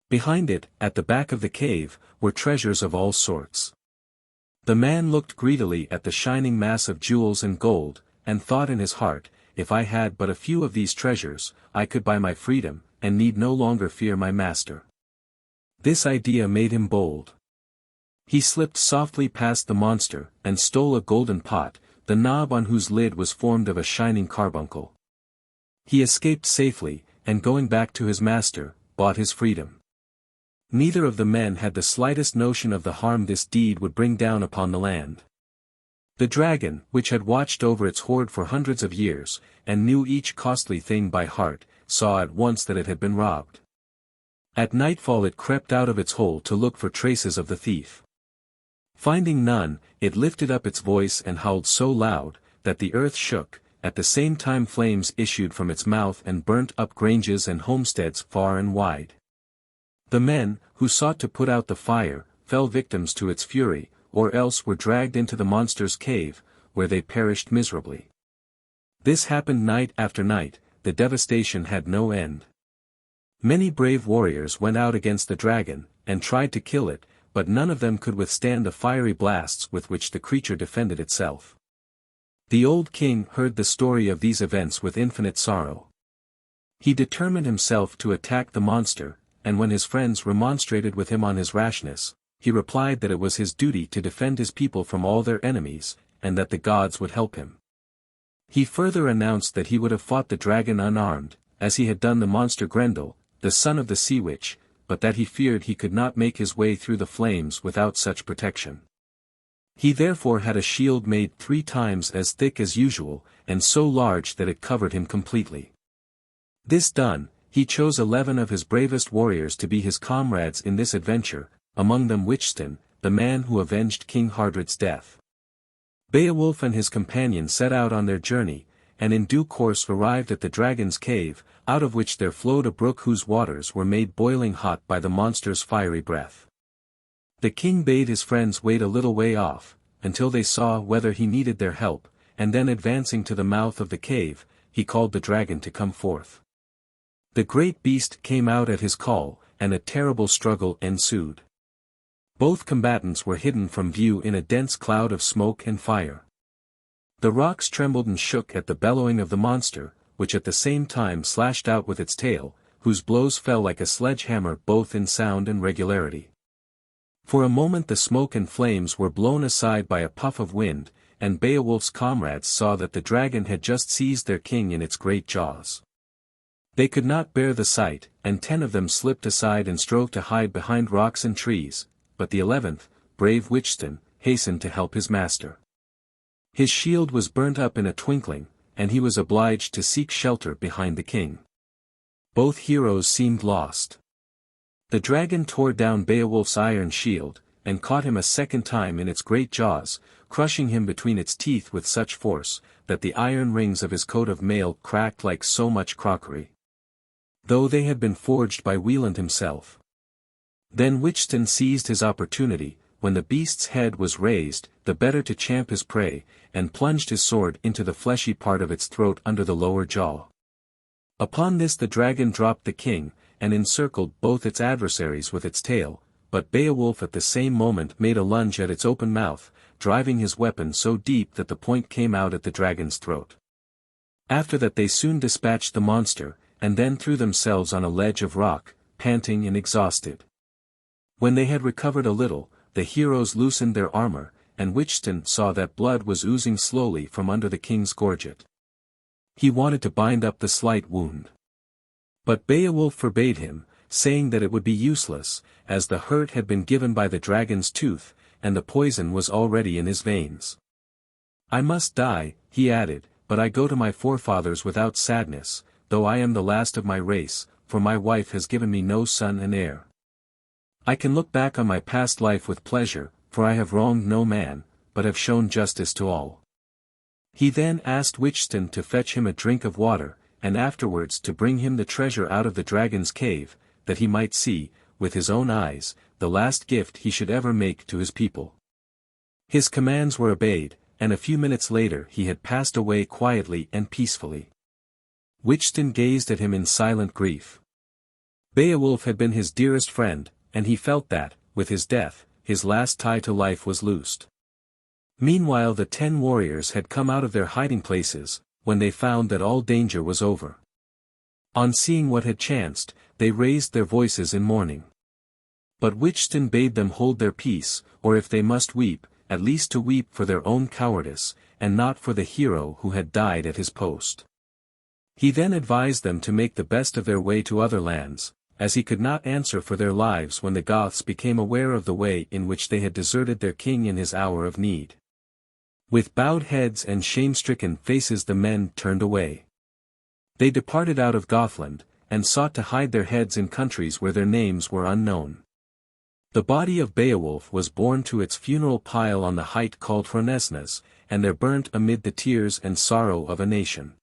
Behind it, at the back of the cave, were treasures of all sorts. The man looked greedily at the shining mass of jewels and gold, and thought in his heart, if I had but a few of these treasures, I could buy my freedom, and need no longer fear my master. This idea made him bold. He slipped softly past the monster, and stole a golden pot, the knob on whose lid was formed of a shining carbuncle. He escaped safely, and going back to his master, bought his freedom. Neither of the men had the slightest notion of the harm this deed would bring down upon the land. The dragon, which had watched over its hoard for hundreds of years, and knew each costly thing by heart, saw at once that it had been robbed. At nightfall it crept out of its hole to look for traces of the thief. Finding none, it lifted up its voice and howled so loud, that the earth shook, at the same time flames issued from its mouth and burnt up granges and homesteads far and wide. The men, who sought to put out the fire, fell victims to its fury, or else were dragged into the monster's cave, where they perished miserably. This happened night after night, the devastation had no end. Many brave warriors went out against the dragon, and tried to kill it, but none of them could withstand the fiery blasts with which the creature defended itself. The old king heard the story of these events with infinite sorrow. He determined himself to attack the monster, and when his friends remonstrated with him on his rashness, he replied that it was his duty to defend his people from all their enemies, and that the gods would help him. He further announced that he would have fought the dragon unarmed, as he had done the monster Grendel, the son of the sea witch, but that he feared he could not make his way through the flames without such protection. He therefore had a shield made 3 times as thick as usual, and so large that it covered him completely. This done, he chose 11 of his bravest warriors to be his comrades in this adventure, among them Wichston, the man who avenged King Hardred's death. Beowulf and his companion set out on their journey, and in due course arrived at the dragon's cave, out of which there flowed a brook whose waters were made boiling hot by the monster's fiery breath. The king bade his friends wait a little way off, until they saw whether he needed their help, and then advancing to the mouth of the cave, he called the dragon to come forth. The great beast came out at his call, and a terrible struggle ensued. Both combatants were hidden from view in a dense cloud of smoke and fire. The rocks trembled and shook at the bellowing of the monster, which at the same time slashed out with its tail, whose blows fell like a sledge-hammer both in sound and regularity. For a moment the smoke and flames were blown aside by a puff of wind, and Beowulf's comrades saw that the dragon had just seized their king in its great jaws. They could not bear the sight, and 10 of them slipped aside and strove to hide behind rocks and trees, but the 11th, brave Wichston, hastened to help his master. His shield was burnt up in a twinkling, and he was obliged to seek shelter behind the king. Both heroes seemed lost. The dragon tore down Beowulf's iron shield, and caught him a second time in its great jaws, crushing him between its teeth with such force, that the iron rings of his coat of mail cracked like so much crockery. Though they had been forged by Wieland himself. Then Wichston seized his opportunity, when the beast's head was raised, the better to champ his prey, and plunged his sword into the fleshy part of its throat under the lower jaw. Upon this the dragon dropped the king, and encircled both its adversaries with its tail, but Beowulf at the same moment made a lunge at its open mouth, driving his weapon so deep that the point came out at the dragon's throat. After that they soon dispatched the monster, and then threw themselves on a ledge of rock, panting and exhausted. When they had recovered a little, the heroes loosened their armor, and Wichston saw that blood was oozing slowly from under the king's gorget. He wanted to bind up the slight wound. But Beowulf forbade him, saying that it would be useless, as the hurt had been given by the dragon's tooth, and the poison was already in his veins. I must die, he added, but I go to my forefathers without sadness, though I am the last of my race, for my wife has given me no son and heir. I can look back on my past life with pleasure, for I have wronged no man, but have shown justice to all. He then asked Witchston to fetch him a drink of water, and afterwards to bring him the treasure out of the dragon's cave, that he might see, with his own eyes, the last gift he should ever make to his people. His commands were obeyed, and a few minutes later he had passed away quietly and peacefully. Witchston gazed at him in silent grief. Beowulf had been his dearest friend, and he felt that, with his death, his last tie to life was loosed. Meanwhile the 10 warriors had come out of their hiding places, when they found that all danger was over. On seeing what had chanced, they raised their voices in mourning. But Witchston bade them hold their peace, or if they must weep, at least to weep for their own cowardice, and not for the hero who had died at his post. He then advised them to make the best of their way to other lands, as he could not answer for their lives when the Goths became aware of the way in which they had deserted their king in his hour of need. With bowed heads and shame-stricken faces the men turned away. They departed out of Gothland, and sought to hide their heads in countries where their names were unknown. The body of Beowulf was borne to its funeral pile on the height called Hronesnes, and there burnt amid the tears and sorrow of a nation.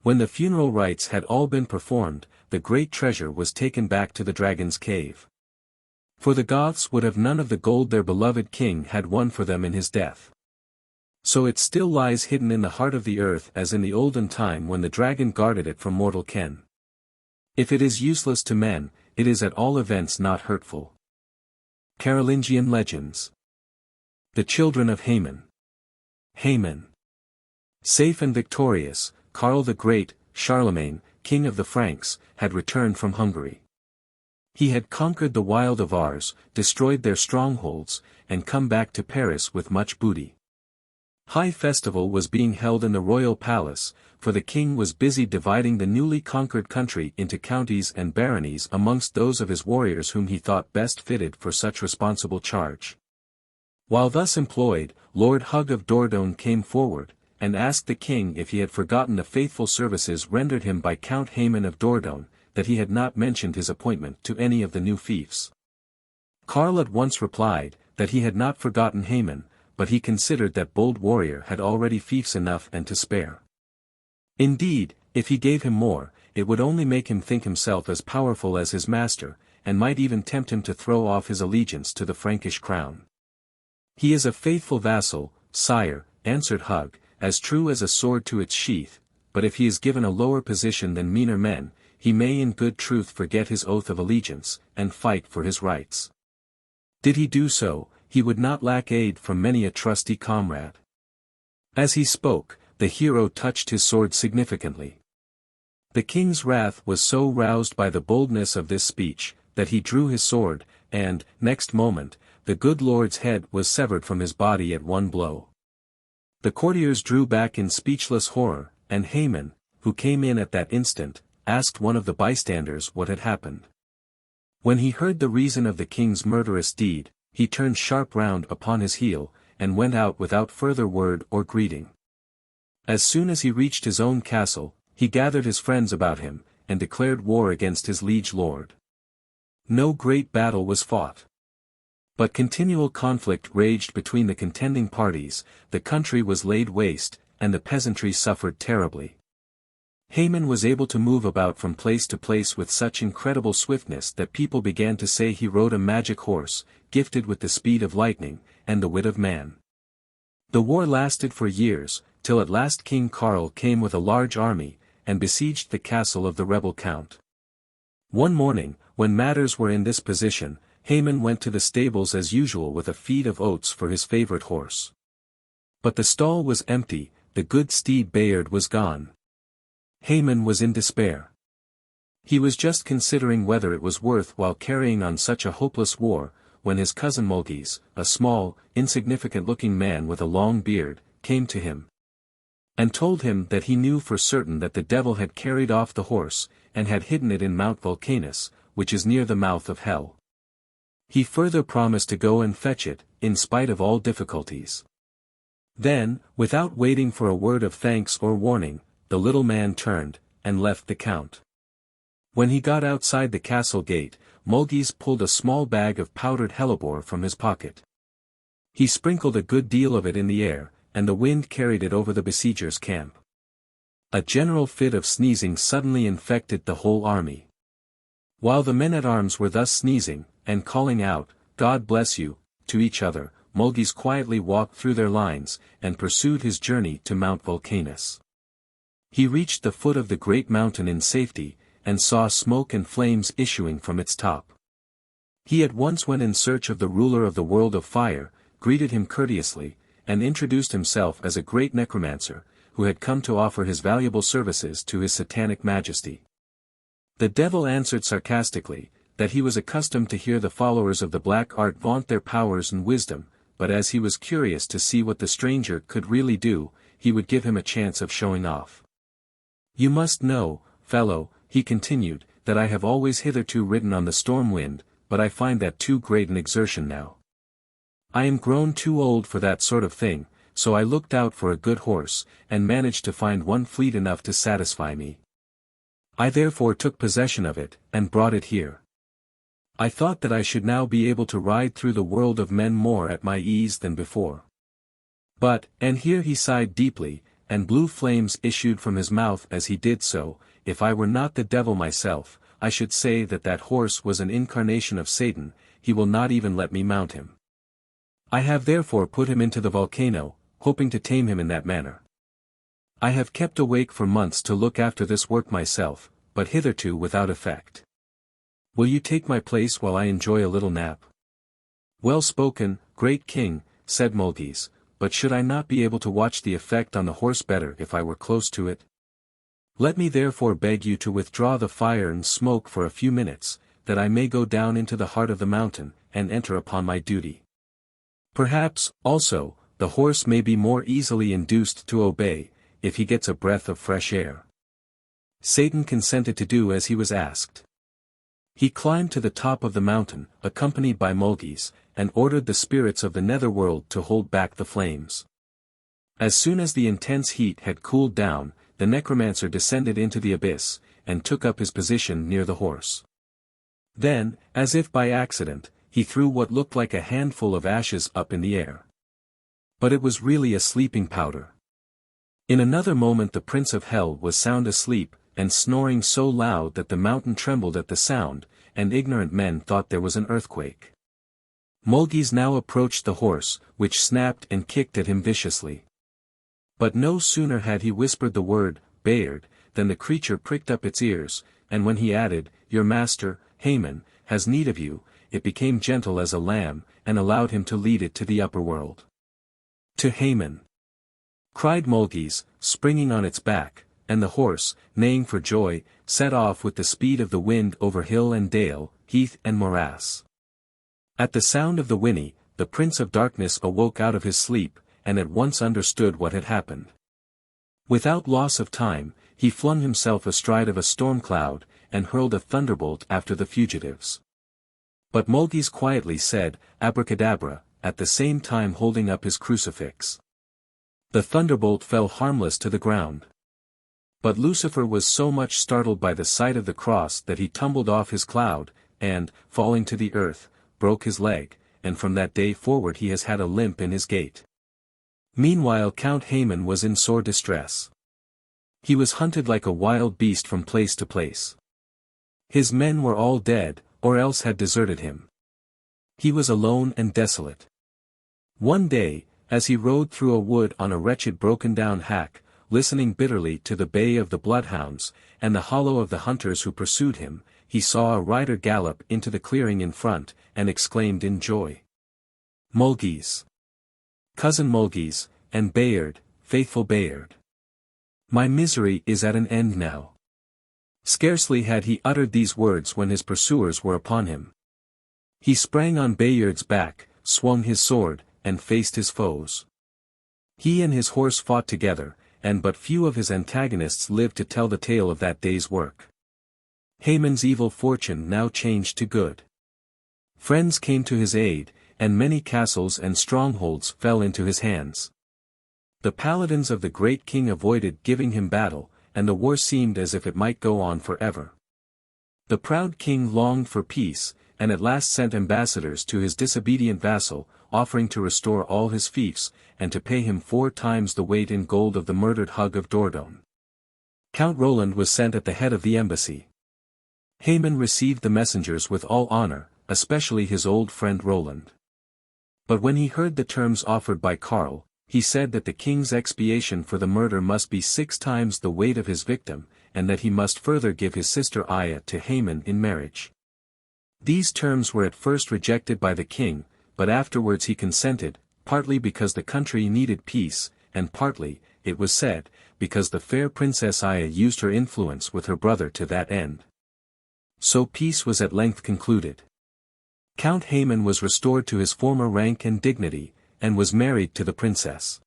When the funeral rites had all been performed, the great treasure was taken back to the dragon's cave. For the Goths would have none of the gold their beloved king had won for them in his death. So it still lies hidden in the heart of the earth as in the olden time when the dragon guarded it from mortal ken. If it is useless to men, it is at all events not hurtful. Carolingian legends. The children of Haman. Haman. Safe and victorious, Karl the Great, Charlemagne, king of the Franks, had returned from Hungary. He had conquered the wild Avars, destroyed their strongholds, and come back to Paris with much booty. High festival was being held in the royal palace, for the king was busy dividing the newly conquered country into counties and baronies amongst those of his warriors whom he thought best fitted for such responsible charge. While thus employed, Lord Hugh of Dordogne came forward, and asked the king if he had forgotten the faithful services rendered him by Count Haman of Dordogne, that he had not mentioned his appointment to any of the new fiefs. Karl at once replied, that he had not forgotten Haman, but he considered that bold warrior had already fiefs enough and to spare. Indeed, if he gave him more, it would only make him think himself as powerful as his master, and might even tempt him to throw off his allegiance to the Frankish crown. He is a faithful vassal, sire, answered Hugh, as true as a sword to its sheath, but if he is given a lower position than meaner men, he may in good truth forget his oath of allegiance, and fight for his rights. Did he do so, he would not lack aid from many a trusty comrade. As he spoke, the hero touched his sword significantly. The king's wrath was so roused by the boldness of this speech, that he drew his sword, and, next moment, the good lord's head was severed from his body at one blow. The courtiers drew back in speechless horror, and Haman, who came in at that instant, asked one of the bystanders what had happened. When he heard the reason of the king's murderous deed, he turned sharp round upon his heel, and went out without further word or greeting. As soon as he reached his own castle, he gathered his friends about him, and declared war against his liege lord. No great battle was fought. But continual conflict raged between the contending parties, the country was laid waste, and the peasantry suffered terribly. Haman was able to move about from place to place with such incredible swiftness that people began to say he rode a magic horse, gifted with the speed of lightning, and the wit of man. The war lasted for years, till at last King Karl came with a large army, and besieged the castle of the rebel count. One morning, when matters were in this position, Haman went to the stables as usual with a feed of oats for his favorite horse. But the stall was empty, the good steed Bayard was gone. Haman was in despair. He was just considering whether it was worth while carrying on such a hopeless war, when his cousin Mulgis, a small, insignificant-looking man with a long beard, came to him, and told him that he knew for certain that the devil had carried off the horse, and had hidden it in Mount Vulcanus, which is near the mouth of hell. He further promised to go and fetch it, in spite of all difficulties. Then, without waiting for a word of thanks or warning, the little man turned, and left the count. When he got outside the castle gate, Mulgis pulled a small bag of powdered hellebore from his pocket. He sprinkled a good deal of it in the air, and the wind carried it over the besiegers' camp. A general fit of sneezing suddenly infected the whole army. While the men-at-arms were thus sneezing, and calling out, "God bless you," to each other, Mulgis quietly walked through their lines, and pursued his journey to Mount Vulcanus. He reached the foot of the great mountain in safety, and saw smoke and flames issuing from its top. He at once went in search of the ruler of the world of fire, greeted him courteously, and introduced himself as a great necromancer, who had come to offer his valuable services to his satanic majesty. The devil answered sarcastically, that he was accustomed to hear the followers of the black art vaunt their powers and wisdom, but as he was curious to see what the stranger could really do, he would give him a chance of showing off. "You must know, fellow," he continued, "that I have always hitherto ridden on the storm wind, but I find that too great an exertion now. I am grown too old for that sort of thing, so I looked out for a good horse, and managed to find one fleet enough to satisfy me. I therefore took possession of it, and brought it here. I thought that I should now be able to ride through the world of men more at my ease than before. But," and here he sighed deeply, and blue flames issued from his mouth as he did so, "if I were not the devil myself, I should say that that horse was an incarnation of Satan. He will not even let me mount him. I have therefore put him into the volcano, hoping to tame him in that manner. I have kept awake for months to look after this work myself, but hitherto without effect. Will you take my place while I enjoy a little nap?" "Well spoken, great king," said Mulgis, "but should I not be able to watch the effect on the horse better if I were close to it? Let me therefore beg you to withdraw the fire and smoke for a few minutes, that I may go down into the heart of the mountain, and enter upon my duty. Perhaps, also, the horse may be more easily induced to obey, if he gets a breath of fresh air." Satan consented to do as he was asked. He climbed to the top of the mountain, accompanied by Mulgis, and ordered the spirits of the netherworld to hold back the flames. As soon as the intense heat had cooled down, the necromancer descended into the abyss, and took up his position near the horse. Then, as if by accident, he threw what looked like a handful of ashes up in the air. But it was really a sleeping powder. In another moment the Prince of Hell was sound asleep, and snoring so loud that the mountain trembled at the sound, and ignorant men thought there was an earthquake. Mulgis now approached the horse, which snapped and kicked at him viciously. But no sooner had he whispered the word, "Bayard," than the creature pricked up its ears, and when he added, "Your master, Haman, has need of you," it became gentle as a lamb, and allowed him to lead it to the upper world. "To Haman!" cried Mulgis, springing on its back, and the horse, neighing for joy, set off with the speed of the wind over hill and dale, heath and morass. At the sound of the whinny, the Prince of Darkness awoke out of his sleep, and at once understood what had happened. Without loss of time, he flung himself astride of a storm cloud, and hurled a thunderbolt after the fugitives. But Mulgis quietly said, "Abracadabra," at the same time holding up his crucifix. The thunderbolt fell harmless to the ground. But Lucifer was so much startled by the sight of the cross that he tumbled off his cloud, and, falling to the earth, broke his leg, and from that day forward he has had a limp in his gait. Meanwhile Count Haman was in sore distress. He was hunted like a wild beast from place to place. His men were all dead, or else had deserted him. He was alone and desolate. One day, as he rode through a wood on a wretched broken-down hack, listening bitterly to the bay of the bloodhounds, and the hollow of the hunters who pursued him, he saw a rider gallop into the clearing in front, and exclaimed in joy, "Mulgis! Cousin Mulgis, and Bayard, faithful Bayard! My misery is at an end now." Scarcely had he uttered these words when his pursuers were upon him. He sprang on Bayard's back, swung his sword, and faced his foes. He and his horse fought together, and but few of his antagonists lived to tell the tale of that day's work. Haman's evil fortune now changed to good. Friends came to his aid, and many castles and strongholds fell into his hands. The paladins of the great king avoided giving him battle, and the war seemed as if it might go on forever. The proud king longed for peace, and at last sent ambassadors to his disobedient vassal, offering to restore all his fiefs, and to pay him 4 times the weight in gold of the murdered Hug of Dordogne. Count Roland was sent at the head of the embassy. Haman received the messengers with all honor, especially his old friend Roland. But when he heard the terms offered by Karl, he said that the king's expiation for the murder must be 6 times the weight of his victim, and that he must further give his sister Aya to Haman in marriage. These terms were at first rejected by the king, but afterwards he consented, partly because the country needed peace, and partly, it was said, because the fair Princess Aya used her influence with her brother to that end. So peace was at length concluded. Count Haman was restored to his former rank and dignity, and was married to the princess.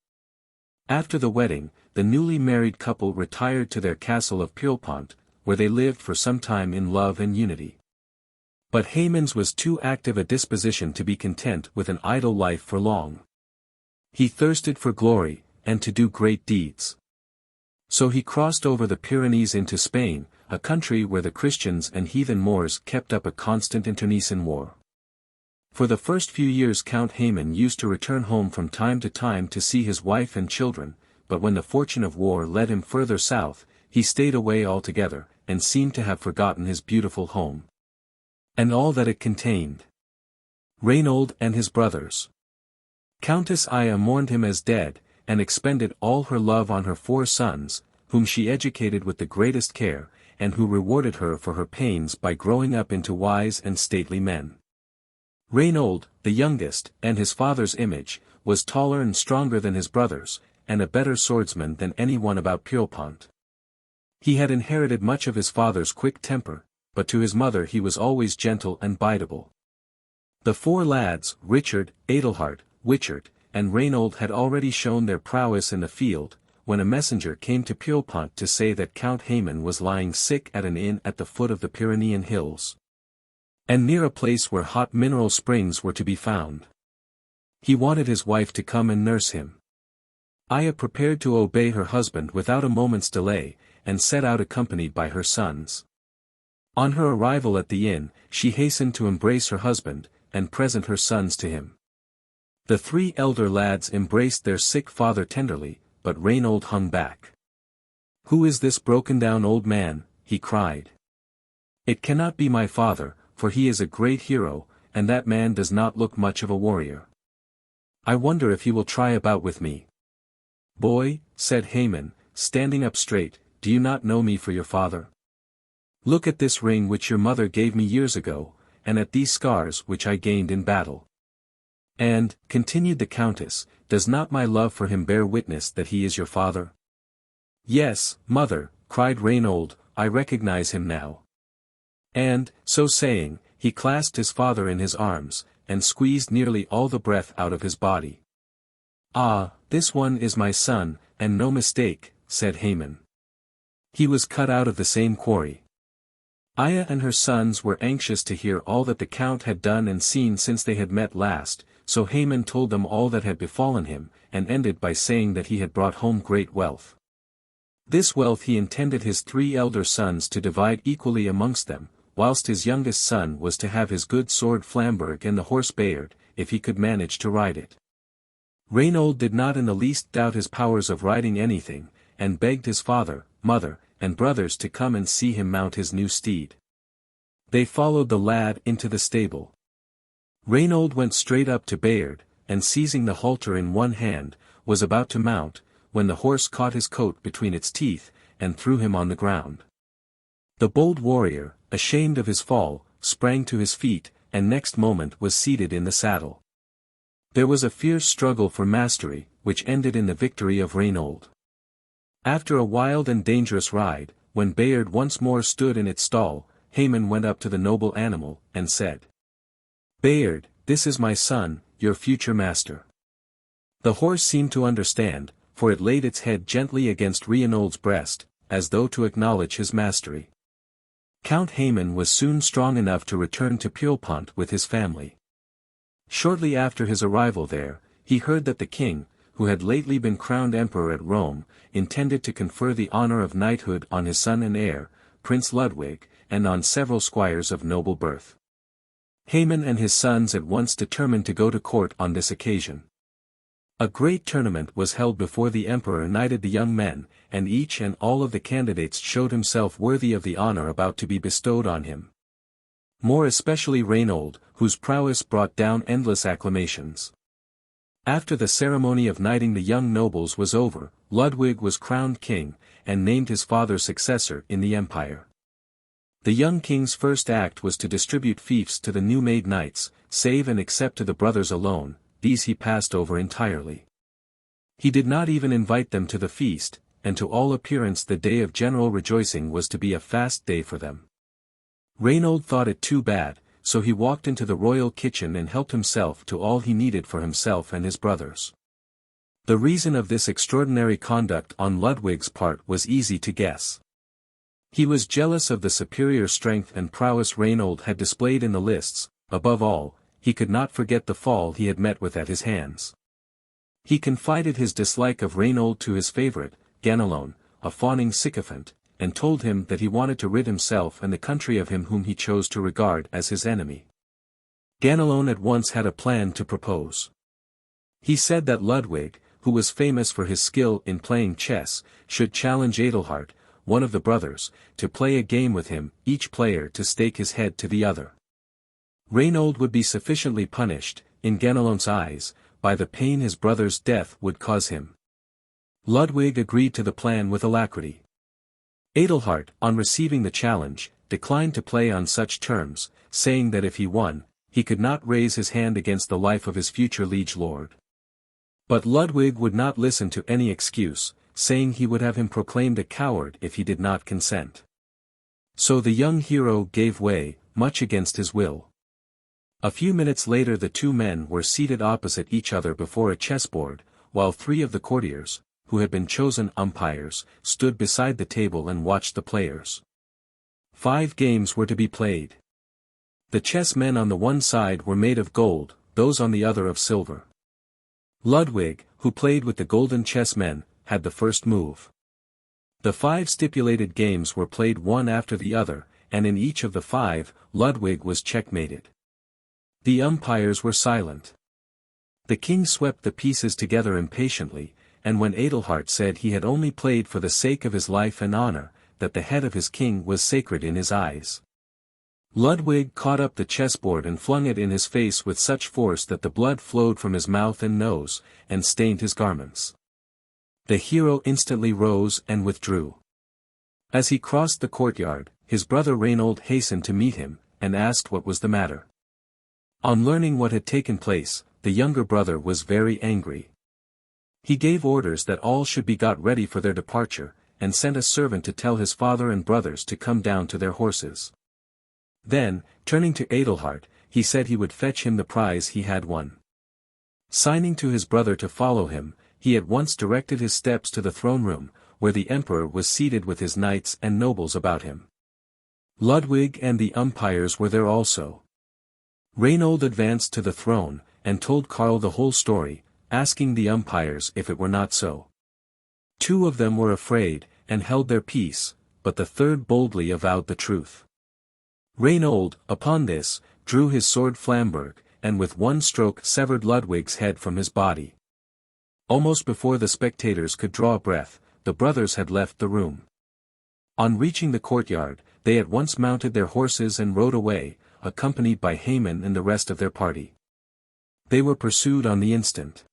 After the wedding, the newly married couple retired to their castle of Pierrepont, where they lived for some time in love and unity. But Haman's was too active a disposition to be content with an idle life for long. He thirsted for glory, and to do great deeds. So he crossed over the Pyrenees into Spain, a country where the Christians and heathen Moors kept up a constant internecine war. For the first few years Count Haman used to return home from time to see his wife and children, but when the fortune of war led him further south, he stayed away altogether, and seemed to have forgotten his beautiful home. And all that it contained. Reinhold and his brothers. Countess Aya mourned him as dead, and expended all her love on her 4 sons, whom she educated with the greatest care, and who rewarded her for her pains by growing up into wise and stately men. Reinhold, the youngest, and his father's image, was taller and stronger than his brothers, and a better swordsman than any one about Pierrepont. He had inherited much of his father's quick temper, but to his mother he was always gentle and biddable. The 4 lads, Richard, Adelhard, Wichert, and Reinhold had already shown their prowess in the field, when a messenger came to Pierrepont to say that Count Haman was lying sick at an inn at the foot of the Pyrenean hills, and near a place where hot mineral springs were to be found. He wanted his wife to come and nurse him. Aya prepared to obey her husband without a moment's delay, and set out accompanied by her sons. On her arrival at the inn, she hastened to embrace her husband, and present her sons to him. The 3 elder lads embraced their sick father tenderly, but Reinhold hung back. "Who is this broken-down old man?" he cried. "It cannot be my father, for he is a great hero, and that man does not look much of a warrior. I wonder if he will try about with me." "Boy," said Haman, standing up straight, "do you not know me for your father? Look at this ring which your mother gave me years ago, and at these scars which I gained in battle. And," continued the countess, "does not my love for him bear witness that he is your father?" "Yes, mother," cried Reinhold, "I recognize him now." And, so saying, he clasped his father in his arms, and squeezed nearly all the breath out of his body. "Ah, this one is my son, and no mistake," said Haman. "He was cut out of the same quarry." Aya and her sons were anxious to hear all that the count had done and seen since they had met last, so Haman told them all that had befallen him, and ended by saying that he had brought home great wealth. This wealth he intended his 3 elder sons to divide equally amongst them, whilst his youngest son was to have his good sword Flamberg and the horse Bayard, if he could manage to ride it. Reinhold did not in the least doubt his powers of riding anything, and begged his father, mother, and brothers to come and see him mount his new steed. They followed the lad into the stable. Reinhold went straight up to Bayard, and seizing the halter in one hand, was about to mount, when the horse caught his coat between its teeth, and threw him on the ground. The bold warrior, ashamed of his fall, sprang to his feet, and next moment was seated in the saddle. There was a fierce struggle for mastery, which ended in the victory of Reinhold. After a wild and dangerous ride, when Bayard once more stood in its stall, Haman went up to the noble animal, and said, "Bayard, this is my son, your future master." The horse seemed to understand, for it laid its head gently against Reinhold's breast, as though to acknowledge his mastery. Count Haman was soon strong enough to return to Pierrepont with his family. Shortly after his arrival there, he heard that the king, who had lately been crowned emperor at Rome, intended to confer the honor of knighthood on his son and heir, Prince Ludwig, and on several squires of noble birth. Haman and his sons at once determined to go to court on this occasion. A great tournament was held before the emperor knighted the young men, and each and all of the candidates showed himself worthy of the honor about to be bestowed on him. More especially Reinhold, whose prowess brought down endless acclamations. After the ceremony of knighting the young nobles was over, Ludwig was crowned king, and named his father's successor in the empire. The young king's first act was to distribute fiefs to the new-made knights, save and except to the brothers alone. These he passed over entirely. He did not even invite them to the feast, and to all appearance the day of general rejoicing was to be a fast day for them. Reinhold thought it too bad, so he walked into the royal kitchen and helped himself to all he needed for himself and his brothers. The reason of this extraordinary conduct on Ludwig's part was easy to guess. He was jealous of the superior strength and prowess Reinhold had displayed in the lists. Above all, he could not forget the fall he had met with at his hands. He confided his dislike of Reinhold to his favorite, Ganelon, a fawning sycophant, and told him that he wanted to rid himself and the country of him whom he chose to regard as his enemy. Ganelon at once had a plan to propose. He said that Ludwig, who was famous for his skill in playing chess, should challenge Edelhart, one of the brothers, to play a game with him, each player to stake his head to the other. Reinhold would be sufficiently punished, in Ganelon's eyes, by the pain his brother's death would cause him. Ludwig agreed to the plan with alacrity. Edelhart, on receiving the challenge, declined to play on such terms, saying that if he won, he could not raise his hand against the life of his future liege lord. But Ludwig would not listen to any excuse, saying he would have him proclaimed a coward if he did not consent. So the young hero gave way, much against his will. A few minutes later the two men were seated opposite each other before a chessboard, while three of the courtiers, who had been chosen umpires, stood beside the table and watched the players. 5 games were to be played. The chessmen on the one side were made of gold, those on the other of silver. Ludwig, who played with the golden chessmen, had the first move. The 5 stipulated games were played one after the other, and in each of the 5, Ludwig was checkmated. The umpires were silent. The king swept the pieces together impatiently, and when Edelhart said he had only played for the sake of his life and honor, that the head of his king was sacred in his eyes, Ludwig caught up the chessboard and flung it in his face with such force that the blood flowed from his mouth and nose, and stained his garments. The hero instantly rose and withdrew. As he crossed the courtyard, his brother Reinhold hastened to meet him, and asked what was the matter. On learning what had taken place, the younger brother was very angry. He gave orders that all should be got ready for their departure, and sent a servant to tell his father and brothers to come down to their horses. Then, turning to Edelhart, he said he would fetch him the prize he had won. Signing to his brother to follow him, he at once directed his steps to the throne room, where the emperor was seated with his knights and nobles about him. Ludwig and the umpires were there also. Reinhold advanced to the throne, and told Karl the whole story, asking the umpires if it were not so. 2 of them were afraid, and held their peace, but the third boldly avowed the truth. Reinhold, upon this, drew his sword Flamberg, and with one stroke severed Ludwig's head from his body. Almost before the spectators could draw breath, the brothers had left the room. On reaching the courtyard, they at once mounted their horses and rode away, accompanied by Haman and the rest of their party. They were pursued on the instant.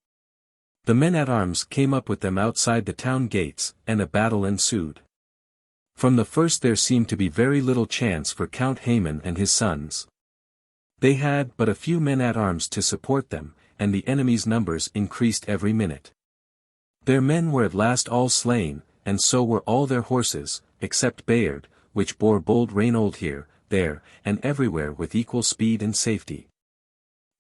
The men-at-arms came up with them outside the town gates, and a battle ensued. From the first there seemed to be very little chance for Count Haman and his sons. They had but a few men-at-arms to support them, and the enemy's numbers increased every minute. Their men were at last all slain, and so were all their horses, except Bayard, which bore bold Reinhold here, there, and everywhere with equal speed and safety.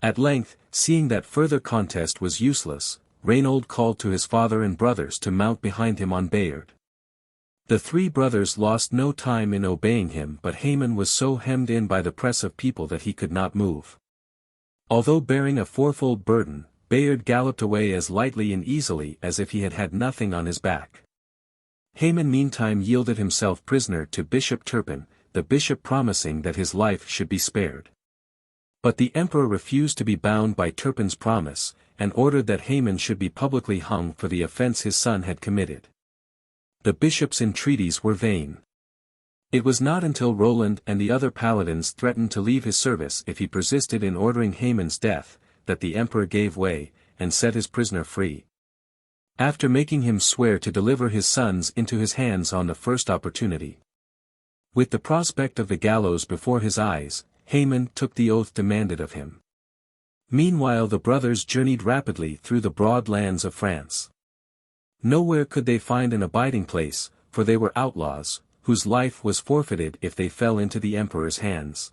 At length, seeing that further contest was useless, Reinhold called to his father and brothers to mount behind him on Bayard. The 3 brothers lost no time in obeying him, but Haman was so hemmed in by the press of people that he could not move. Although bearing a 4-fold burden, Bayard galloped away as lightly and easily as if he had had nothing on his back. Haman meantime yielded himself prisoner to Bishop Turpin, the bishop promising that his life should be spared. But the emperor refused to be bound by Turpin's promise, and ordered that Haman should be publicly hung for the offense his son had committed. The bishop's entreaties were vain. It was not until Roland and the other paladins threatened to leave his service if he persisted in ordering Haman's death, that the emperor gave way, and set his prisoner free. After making him swear to deliver his sons into his hands on the first opportunity. With the prospect of the gallows before his eyes, Haman took the oath demanded of him. Meanwhile the brothers journeyed rapidly through the broad lands of France. Nowhere could they find an abiding place, for they were outlaws, whose life was forfeited if they fell into the emperor's hands.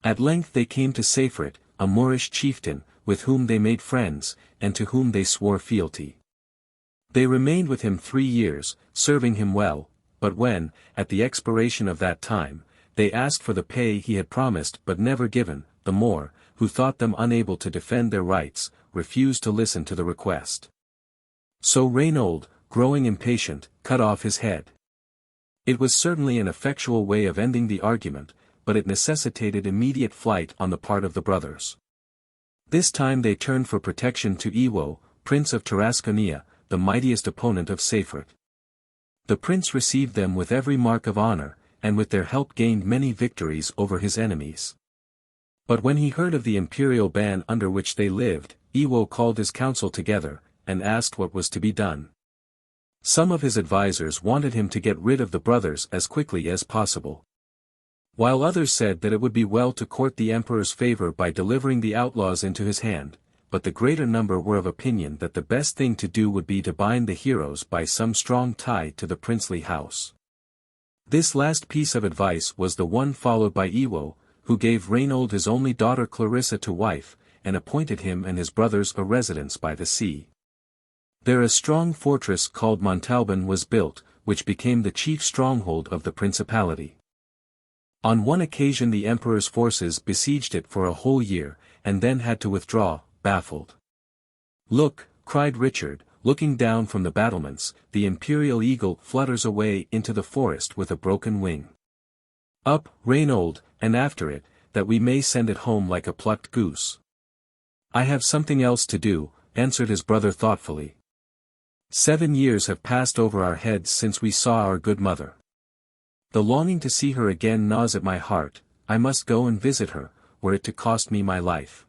At length they came to Siegfried, a Moorish chieftain, with whom they made friends, and to whom they swore fealty. They remained with him 3 years, serving him well, but when, at the expiration of that time, they asked for the pay he had promised but never given, the Moor, who thought them unable to defend their rights, refused to listen to the request. So Reynold, growing impatient, cut off his head. It was certainly an effectual way of ending the argument, but it necessitated immediate flight on the part of the brothers. This time they turned for protection to Iwo, Prince of Tarasconia, the mightiest opponent of Siegfried. The prince received them with every mark of honor, and with their help gained many victories over his enemies. But when he heard of the imperial ban under which they lived, Iwo called his council together, and asked what was to be done. Some of his advisers wanted him to get rid of the brothers as quickly as possible, while others said that it would be well to court the emperor's favor by delivering the outlaws into his hand, but the greater number were of opinion that the best thing to do would be to bind the heroes by some strong tie to the princely house. This last piece of advice was the one followed by Iwo, who gave Reynold his only daughter Clarissa to wife, and appointed him and his brothers a residence by the sea. There a strong fortress called Montalban was built, which became the chief stronghold of the principality. On one occasion the emperor's forces besieged it for a whole year, and then had to withdraw, baffled. "Look," cried Richard, looking down from the battlements, "the imperial eagle flutters away into the forest with a broken wing. Up, Reynold, and after it, that we may send it home like a plucked goose." "I have something else to do," answered his brother thoughtfully. 7 years have passed over our heads since we saw our good mother. The longing to see her again gnaws at my heart. I must go and visit her, were it to cost me my life."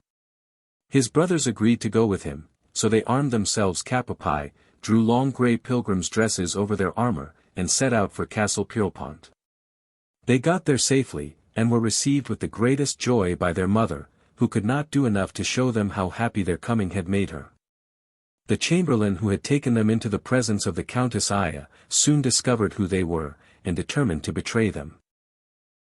His brothers agreed to go with him, so they armed themselves cap a pie, drew long grey pilgrims' dresses over their armor, and set out for Castle Pierrepont. They got there safely, and were received with the greatest joy by their mother, who could not do enough to show them how happy their coming had made her. The chamberlain who had taken them into the presence of the Countess Aya, soon discovered who they were, and determined to betray them.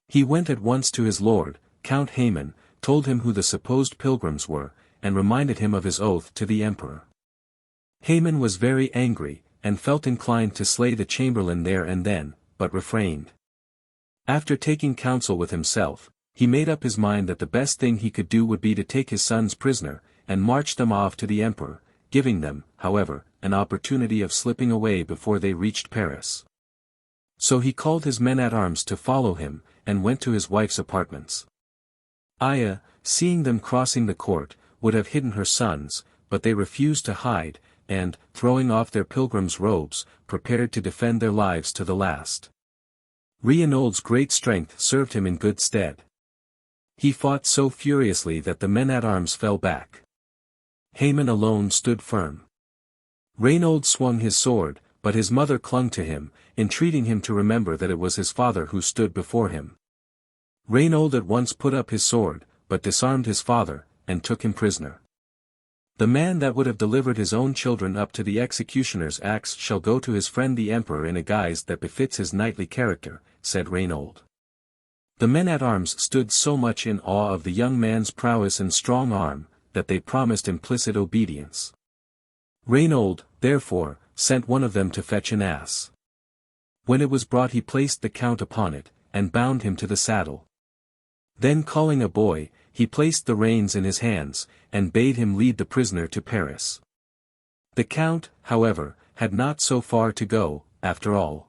He went at once to his lord, Count Haman, told him who the supposed pilgrims were, and reminded him of his oath to the emperor. Haman was very angry, and felt inclined to slay the chamberlain there and then, but refrained. After taking counsel with himself, he made up his mind that the best thing he could do would be to take his sons prisoner, and march them off to the emperor, giving them, however, an opportunity of slipping away before they reached Paris. So he called his men-at-arms to follow him, and went to his wife's apartments. Aya, seeing them crossing the court, would have hidden her sons, but they refused to hide, and, throwing off their pilgrims' robes, prepared to defend their lives to the last. Reynold's great strength served him in good stead. He fought so furiously that the men-at-arms fell back. Haman alone stood firm. Reynold swung his sword, but his mother clung to him, entreating him to remember that it was his father who stood before him. Reynold at once put up his sword, but disarmed his father, and took him prisoner. "The man that would have delivered his own children up to the executioner's axe shall go to his friend the emperor in a guise that befits his knightly character," said Reynold. The men-at-arms stood so much in awe of the young man's prowess and strong arm, that they promised implicit obedience. Reynold, therefore, sent one of them to fetch an ass. When it was brought he placed the count upon it, and bound him to the saddle. Then calling a boy, he placed the reins in his hands, and bade him lead the prisoner to Paris. The count, however, had not so far to go, after all.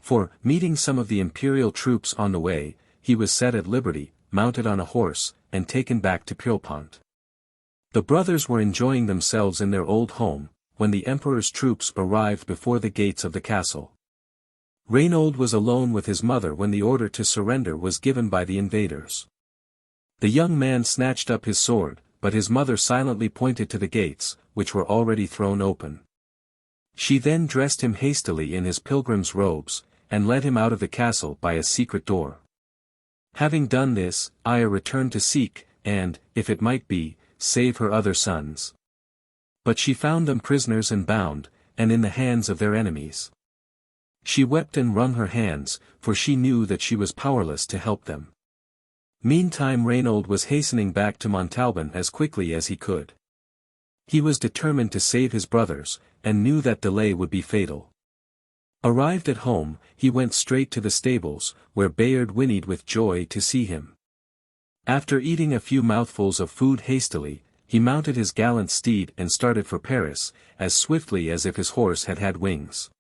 For, meeting some of the imperial troops on the way, he was set at liberty, mounted on a horse, and taken back to Pierrepont. The brothers were enjoying themselves in their old home, when the emperor's troops arrived before the gates of the castle. Reynold was alone with his mother when the order to surrender was given by the invaders. The young man snatched up his sword, but his mother silently pointed to the gates, which were already thrown open. She then dressed him hastily in his pilgrim's robes, and led him out of the castle by a secret door. Having done this, Aya returned to seek, and, if it might be, save her other sons. But she found them prisoners and bound, and in the hands of their enemies. She wept and wrung her hands, for she knew that she was powerless to help them. Meantime Reynold was hastening back to Montalban as quickly as he could. He was determined to save his brothers, and knew that delay would be fatal. Arrived at home, he went straight to the stables, where Bayard whinnied with joy to see him. After eating a few mouthfuls of food hastily, he mounted his gallant steed and started for Paris, as swiftly as if his horse had had wings.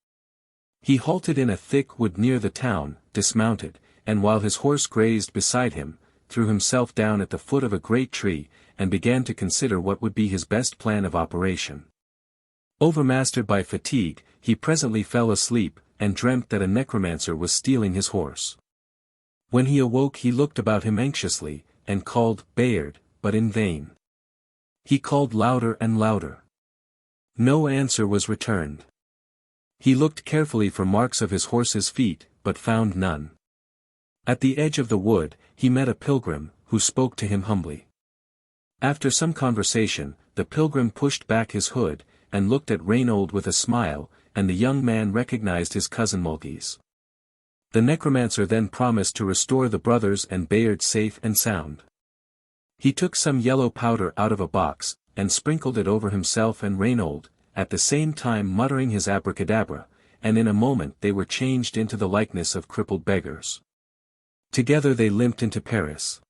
He halted in a thick wood near the town, dismounted, and while his horse grazed beside him, threw himself down at the foot of a great tree, and began to consider what would be his best plan of operation. Overmastered by fatigue, he presently fell asleep, and dreamt that a necromancer was stealing his horse. When he awoke he looked about him anxiously, and called Bayard, but in vain. He called louder and louder. No answer was returned. He looked carefully for marks of his horse's feet, but found none. At the edge of the wood, he met a pilgrim, who spoke to him humbly. After some conversation, the pilgrim pushed back his hood, and looked at Reynold with a smile, and the young man recognized his cousin Mulgis. The necromancer then promised to restore the brothers and Bayard safe and sound. He took some yellow powder out of a box, and sprinkled it over himself and Reynold, at the same time muttering his abracadabra, and in a moment they were changed into the likeness of crippled beggars. Together they limped into Paris.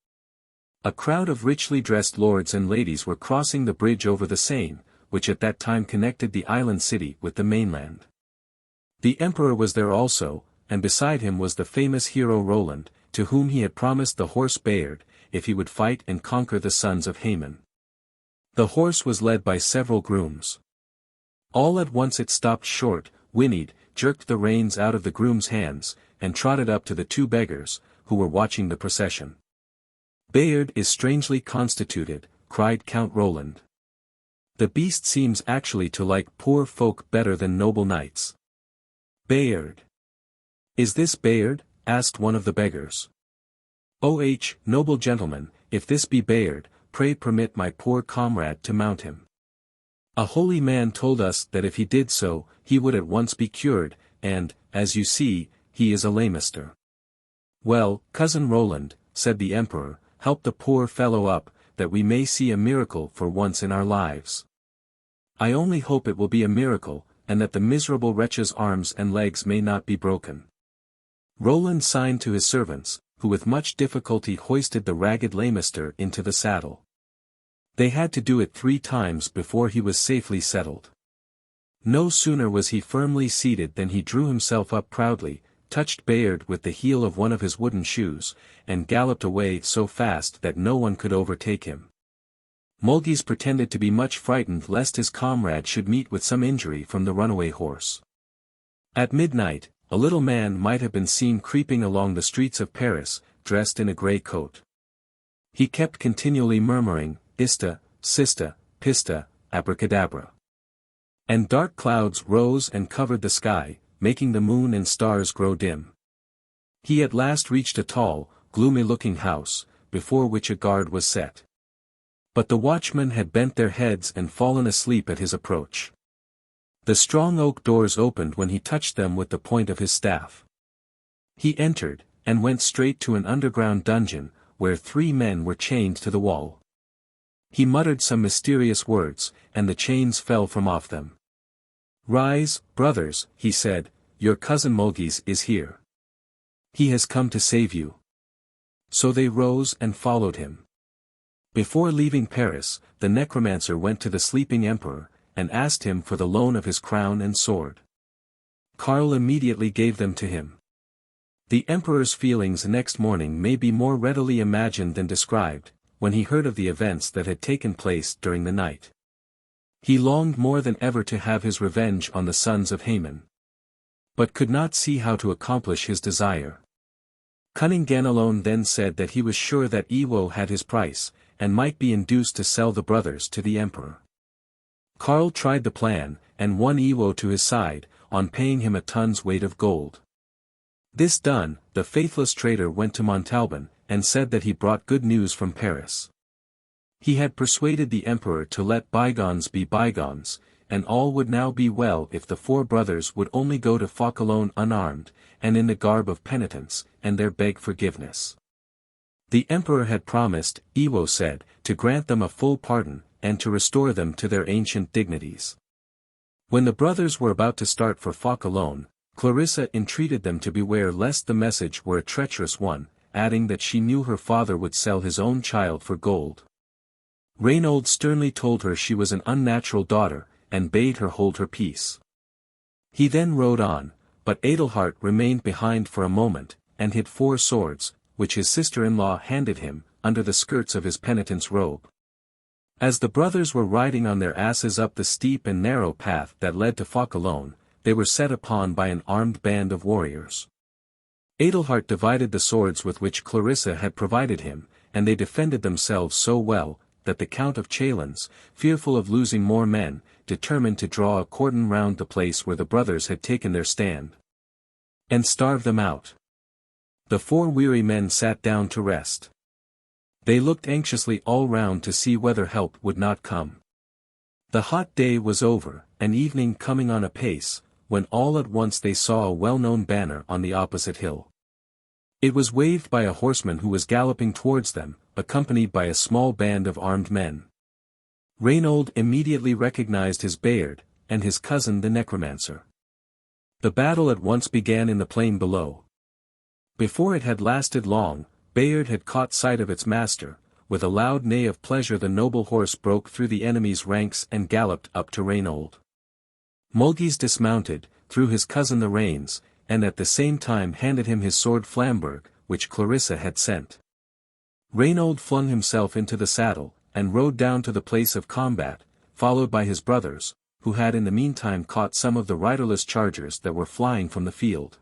A crowd of richly dressed lords and ladies were crossing the bridge over the Seine, which at that time connected the island city with the mainland. The emperor was there also, and beside him was the famous hero Roland, to whom he had promised the horse Bayard, if he would fight and conquer the sons of Haman. The horse was led by several grooms. All at once it stopped short, whinnied, jerked the reins out of the groom's hands, and trotted up to the two beggars, who were watching the procession. "Bayard is strangely constituted," cried Count Roland. "The beast seems actually to like poor folk better than noble knights." "Bayard. Is this Bayard?" asked one of the beggars. "Oh, noble gentleman, if this be Bayard, pray permit my poor comrade to mount him. A holy man told us that if he did so, he would at once be cured, and, as you see, he is a laymaster." "Well, cousin Roland," said the emperor, "help the poor fellow up, that we may see a miracle for once in our lives. I only hope it will be a miracle, and that the miserable wretch's arms and legs may not be broken." Roland signed to his servants, who with much difficulty hoisted the ragged laymaster into the saddle. They had to do it 3 times before he was safely settled. No sooner was he firmly seated than he drew himself up proudly, touched Bayard with the heel of one of his wooden shoes, and galloped away so fast that no one could overtake him. Mulgis pretended to be much frightened lest his comrade should meet with some injury from the runaway horse. At midnight, a little man might have been seen creeping along the streets of Paris, dressed in a grey coat. He kept continually murmuring, "Ista, Sista, Pista, Abracadabra." And dark clouds rose and covered the sky, making the moon and stars grow dim. He at last reached a tall, gloomy-looking house, before which a guard was set. But the watchmen had bent their heads and fallen asleep at his approach. The strong oak doors opened when he touched them with the point of his staff. He entered, and went straight to an underground dungeon, where 3 men were chained to the wall. He muttered some mysterious words, and the chains fell from off them. "Rise, brothers," he said, "your cousin Mulgis is here. He has come to save you." So they rose and followed him. Before leaving Paris, the necromancer went to the sleeping emperor, and asked him for the loan of his crown and sword. Karl immediately gave them to him. The emperor's feelings next morning may be more readily imagined than described, when he heard of the events that had taken place during the night. He longed more than ever to have his revenge on the sons of Haman, but could not see how to accomplish his desire. Cunning Ganelon then said that he was sure that Iwo had his price, and might be induced to sell the brothers to the emperor. Karl tried the plan, and won Iwo to his side, on paying him a ton's weight of gold. This done, the faithless traitor went to Montalban, and said that he brought good news from Paris. He had persuaded the emperor to let bygones be bygones, and all would now be well if the four brothers would only go to Fauchelon unarmed, and in the garb of penitence, and there beg forgiveness. The emperor had promised, Iwo said, to grant them a full pardon, and to restore them to their ancient dignities. When the brothers were about to start for Fauchelon, Clarissa entreated them to beware lest the message were a treacherous one, adding that she knew her father would sell his own child for gold. Reynold sternly told her she was an unnatural daughter, and bade her hold her peace. He then rode on, but Adelhart remained behind for a moment, and hid 4 swords, which his sister-in-law handed him, under the skirts of his penitent's robe. As the brothers were riding on their asses up the steep and narrow path that led to Fauchelon, they were set upon by an armed band of warriors. Adelhart divided the swords with which Clarissa had provided him, and they defended themselves so well, that the Count of Chalons, fearful of losing more men, determined to draw a cordon round the place where the brothers had taken their stand, and starve them out. The 4 weary men sat down to rest. They looked anxiously all round to see whether help would not come. The hot day was over, and evening coming on apace, when all at once they saw a well-known banner on the opposite hill. It was waved by a horseman who was galloping towards them, accompanied by a small band of armed men. Reynold immediately recognized his Bayard, and his cousin the necromancer. The battle at once began in the plain below. Before it had lasted long, Bayard had caught sight of its master. With a loud neigh of pleasure the noble horse broke through the enemy's ranks and galloped up to Reynold. Mulgis dismounted, threw his cousin the reins, and at the same time handed him his sword Flamberg, which Clarissa had sent. Reynold flung himself into the saddle, and rode down to the place of combat, followed by his brothers, who had in the meantime caught some of the riderless chargers that were flying from the field.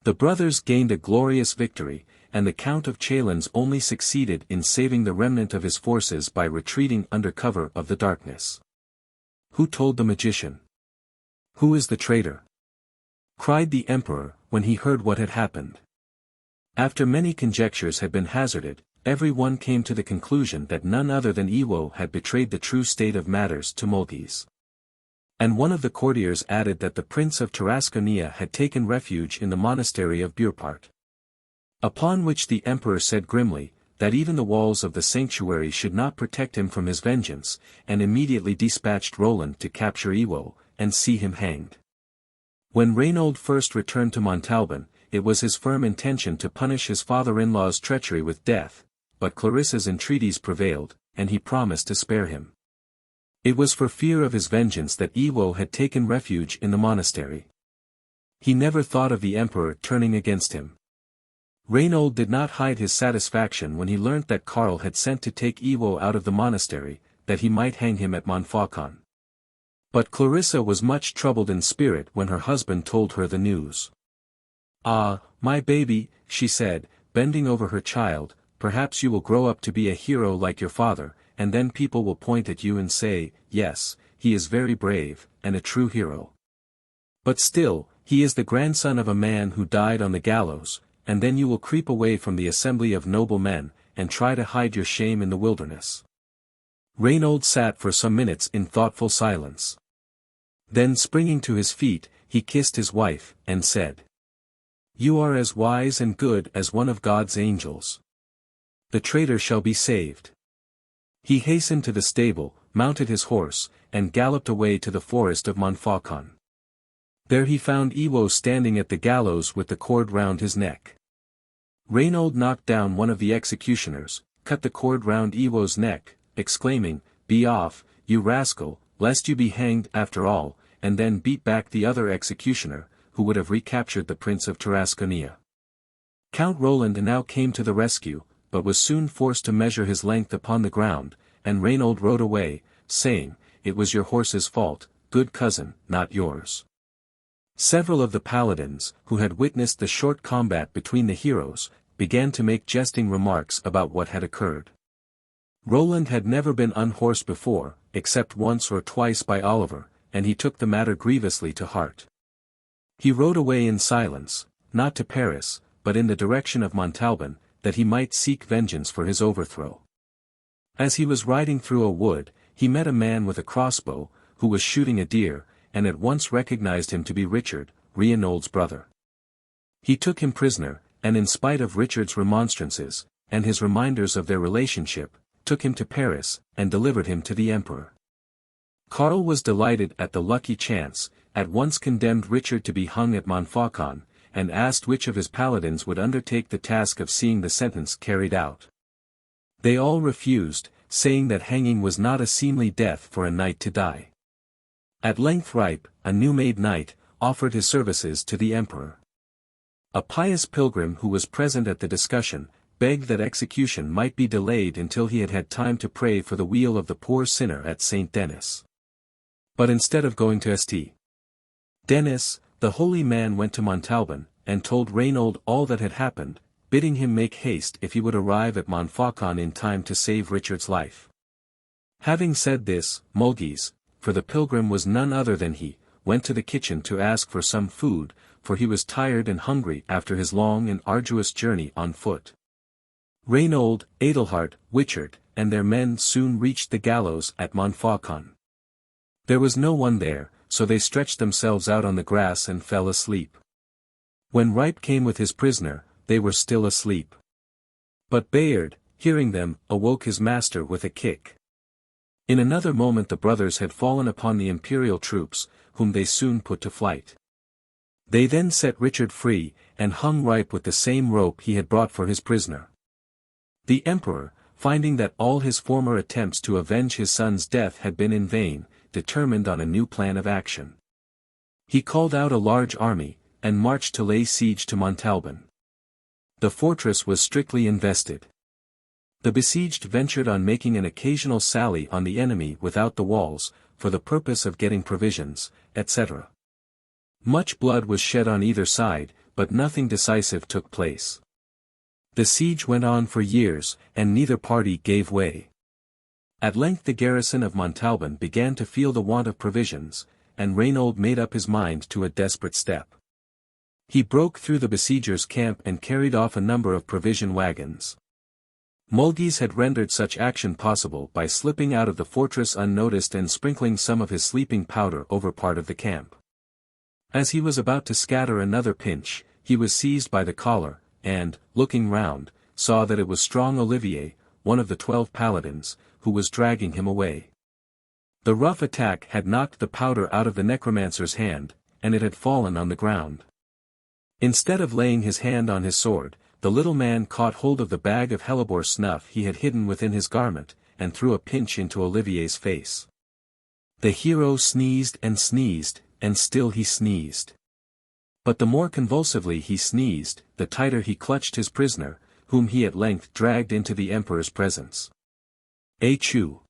The brothers gained a glorious victory, and the Count of Chalons only succeeded in saving the remnant of his forces by retreating under cover of the darkness. Who told the magician? Who is the traitor? Cried the emperor, when he heard what had happened. After many conjectures had been hazarded, every one came to the conclusion that none other than Iwo had betrayed the true state of matters to Mulgis. And one of the courtiers added that the Prince of Tarasconia had taken refuge in the monastery of Burpart. Upon which the emperor said grimly, that even the walls of the sanctuary should not protect him from his vengeance, and immediately dispatched Roland to capture Iwo, and see him hanged. When Reynold first returned to Montalban, it was his firm intention to punish his father-in-law's treachery with death, but Clarissa's entreaties prevailed, and he promised to spare him. It was for fear of his vengeance that Iwo had taken refuge in the monastery. He never thought of the emperor turning against him. Reynold did not hide his satisfaction when he learnt that Karl had sent to take Iwo out of the monastery, that he might hang him at Montfaucon. But Clarissa was much troubled in spirit when her husband told her the news. "Ah, my baby," she said, bending over her child, "perhaps you will grow up to be a hero like your father, and then people will point at you and say, 'Yes, he is very brave, and a true hero. But still, he is the grandson of a man who died on the gallows,' and then you will creep away from the assembly of noble men, and try to hide your shame in the wilderness." Reynold sat for some minutes in thoughtful silence. Then springing to his feet, he kissed his wife, and said, "You are as wise and good as one of God's angels. The traitor shall be saved." He hastened to the stable, mounted his horse, and galloped away to the forest of Montfaucon. There he found Iwo standing at the gallows with the cord round his neck. Reynold knocked down one of the executioners, cut the cord round Ewo's neck, exclaiming, "Be off, you rascal, lest you be hanged after all," and then beat back the other executioner, who would have recaptured the Prince of Tarasconia. Count Roland now came to the rescue, but was soon forced to measure his length upon the ground, and Reynold rode away, saying, "It was your horse's fault, good cousin, not yours." Several of the paladins, who had witnessed the short combat between the heroes, began to make jesting remarks about what had occurred. Roland had never been unhorsed before, except once or twice by Oliver, and he took the matter grievously to heart. He rode away in silence, not to Paris, but in the direction of Montalban, that he might seek vengeance for his overthrow. As he was riding through a wood, he met a man with a crossbow, who was shooting a deer, and at once recognized him to be Richard, Reynold's brother. He took him prisoner, and in spite of Richard's remonstrances, and his reminders of their relationship, took him to Paris, and delivered him to the emperor. Karl was delighted at the lucky chance, at once condemned Richard to be hung at Montfaucon, and asked which of his paladins would undertake the task of seeing the sentence carried out. They all refused, saying that hanging was not a seemly death for a knight to die. At length Ripe, a new-made knight, offered his services to the emperor. A pious pilgrim who was present at the discussion, begged that execution might be delayed until he had had time to pray for the weal of the poor sinner at Saint Denis. But instead of going to St. Denis, the holy man went to Montalban, and told Reynold all that had happened, bidding him make haste if he would arrive at Montfaucon in time to save Richard's life. Having said this, Mulgis, for the pilgrim was none other than he, went to the kitchen to ask for some food, for he was tired and hungry after his long and arduous journey on foot. Reynold, Adelhart, Wichard, and their men soon reached the gallows at Montfaucon. There was no one there, so they stretched themselves out on the grass and fell asleep. When Ripe came with his prisoner, they were still asleep. But Bayard, hearing them, awoke his master with a kick. In another moment the brothers had fallen upon the imperial troops, whom they soon put to flight. They then set Richard free, and hung Ripe with the same rope he had brought for his prisoner. The emperor, finding that all his former attempts to avenge his son's death had been in vain, determined on a new plan of action. He called out a large army, and marched to lay siege to Montalban. The fortress was strictly invested. The besieged ventured on making an occasional sally on the enemy without the walls, for the purpose of getting provisions, etc. Much blood was shed on either side, but nothing decisive took place. The siege went on for years, and neither party gave way. At length the garrison of Montalban began to feel the want of provisions, and Reynold made up his mind to a desperate step. He broke through the besiegers' camp and carried off a number of provision wagons. Mulgis had rendered such action possible by slipping out of the fortress unnoticed and sprinkling some of his sleeping powder over part of the camp. As he was about to scatter another pinch, he was seized by the collar, and, looking round, saw that it was strong Olivier, one of the 12 paladins, who was dragging him away. The rough attack had knocked the powder out of the necromancer's hand, and it had fallen on the ground. Instead of laying his hand on his sword, the little man caught hold of the bag of hellebore snuff he had hidden within his garment, and threw a pinch into Olivier's face. The hero sneezed, and still he sneezed. But the more convulsively he sneezed, the tighter he clutched his prisoner, whom he at length dragged into the emperor's presence. "Achoo!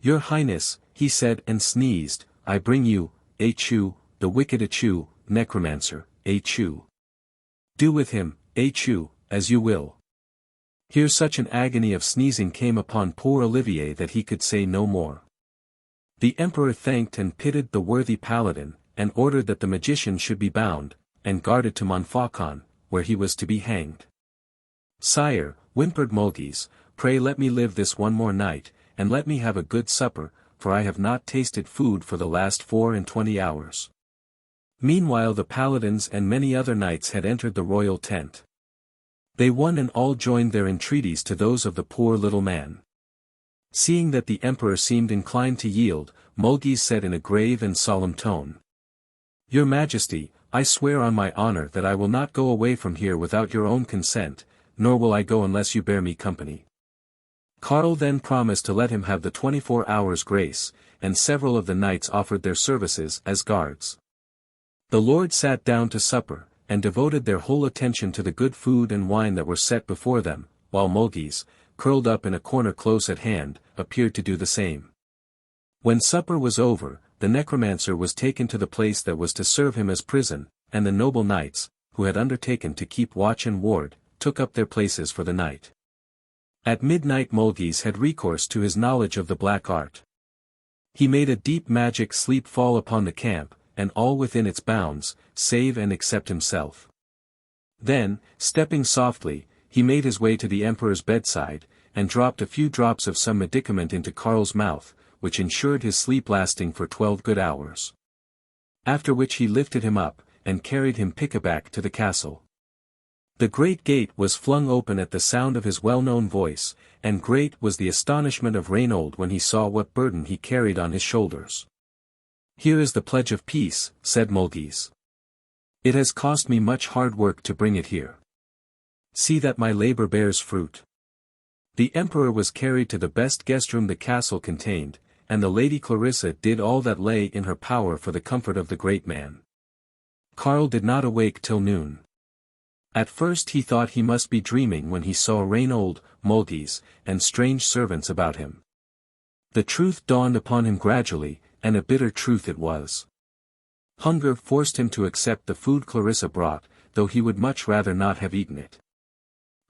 Your Highness," he said and sneezed, "I bring you, Achoo, the wicked Achoo, necromancer, Achoo. Do with him, Achoo, as you will." Here such an agony of sneezing came upon poor Olivier that he could say no more. The emperor thanked and pitied the worthy paladin, and ordered that the magician should be bound, and guarded to Montfaucon, where he was to be hanged. "Sire," whimpered Mulgis, "pray let me live this one more night, and let me have a good supper, for I have not tasted food for the last 24 hours." Meanwhile the paladins and many other knights had entered the royal tent. They one and all joined their entreaties to those of the poor little man. Seeing that the emperor seemed inclined to yield, Mulgis said in a grave and solemn tone, "Your Majesty, I swear on my honor that I will not go away from here without your own consent, nor will I go unless you bear me company. Karl then promised to let him have the 24 hours grace, and several of the knights offered their services as guards. The lord sat down to supper, and devoted their whole attention to the good food and wine that were set before them, while Mulgis, curled up in a corner close at hand, appeared to do the same. When supper was over, the necromancer was taken to the place that was to serve him as prison, and the noble knights, who had undertaken to keep watch and ward, took up their places for the night. At midnight Mulgis had recourse to his knowledge of the black art. He made a deep magic sleep fall upon the camp, and all within its bounds, save and except himself. Then, stepping softly, he made his way to the emperor's bedside, and dropped a few drops of some medicament into Karl's mouth, which ensured his sleep lasting for 12 good hours. After which he lifted him up, and carried him pickaback to the castle. The great gate was flung open at the sound of his well-known voice, and great was the astonishment of Reinhold when he saw what burden he carried on his shoulders. "Here is the pledge of peace," said Mulgis. "It has cost me much hard work to bring it here. See that my labor bears fruit." The emperor was carried to the best guest room the castle contained, and the Lady Clarissa did all that lay in her power for the comfort of the great man. Karl did not awake till noon. At first he thought he must be dreaming when he saw Reinhold, Mulgis, and strange servants about him. The truth dawned upon him gradually, and a bitter truth it was. Hunger forced him to accept the food Clarissa brought, though he would much rather not have eaten it.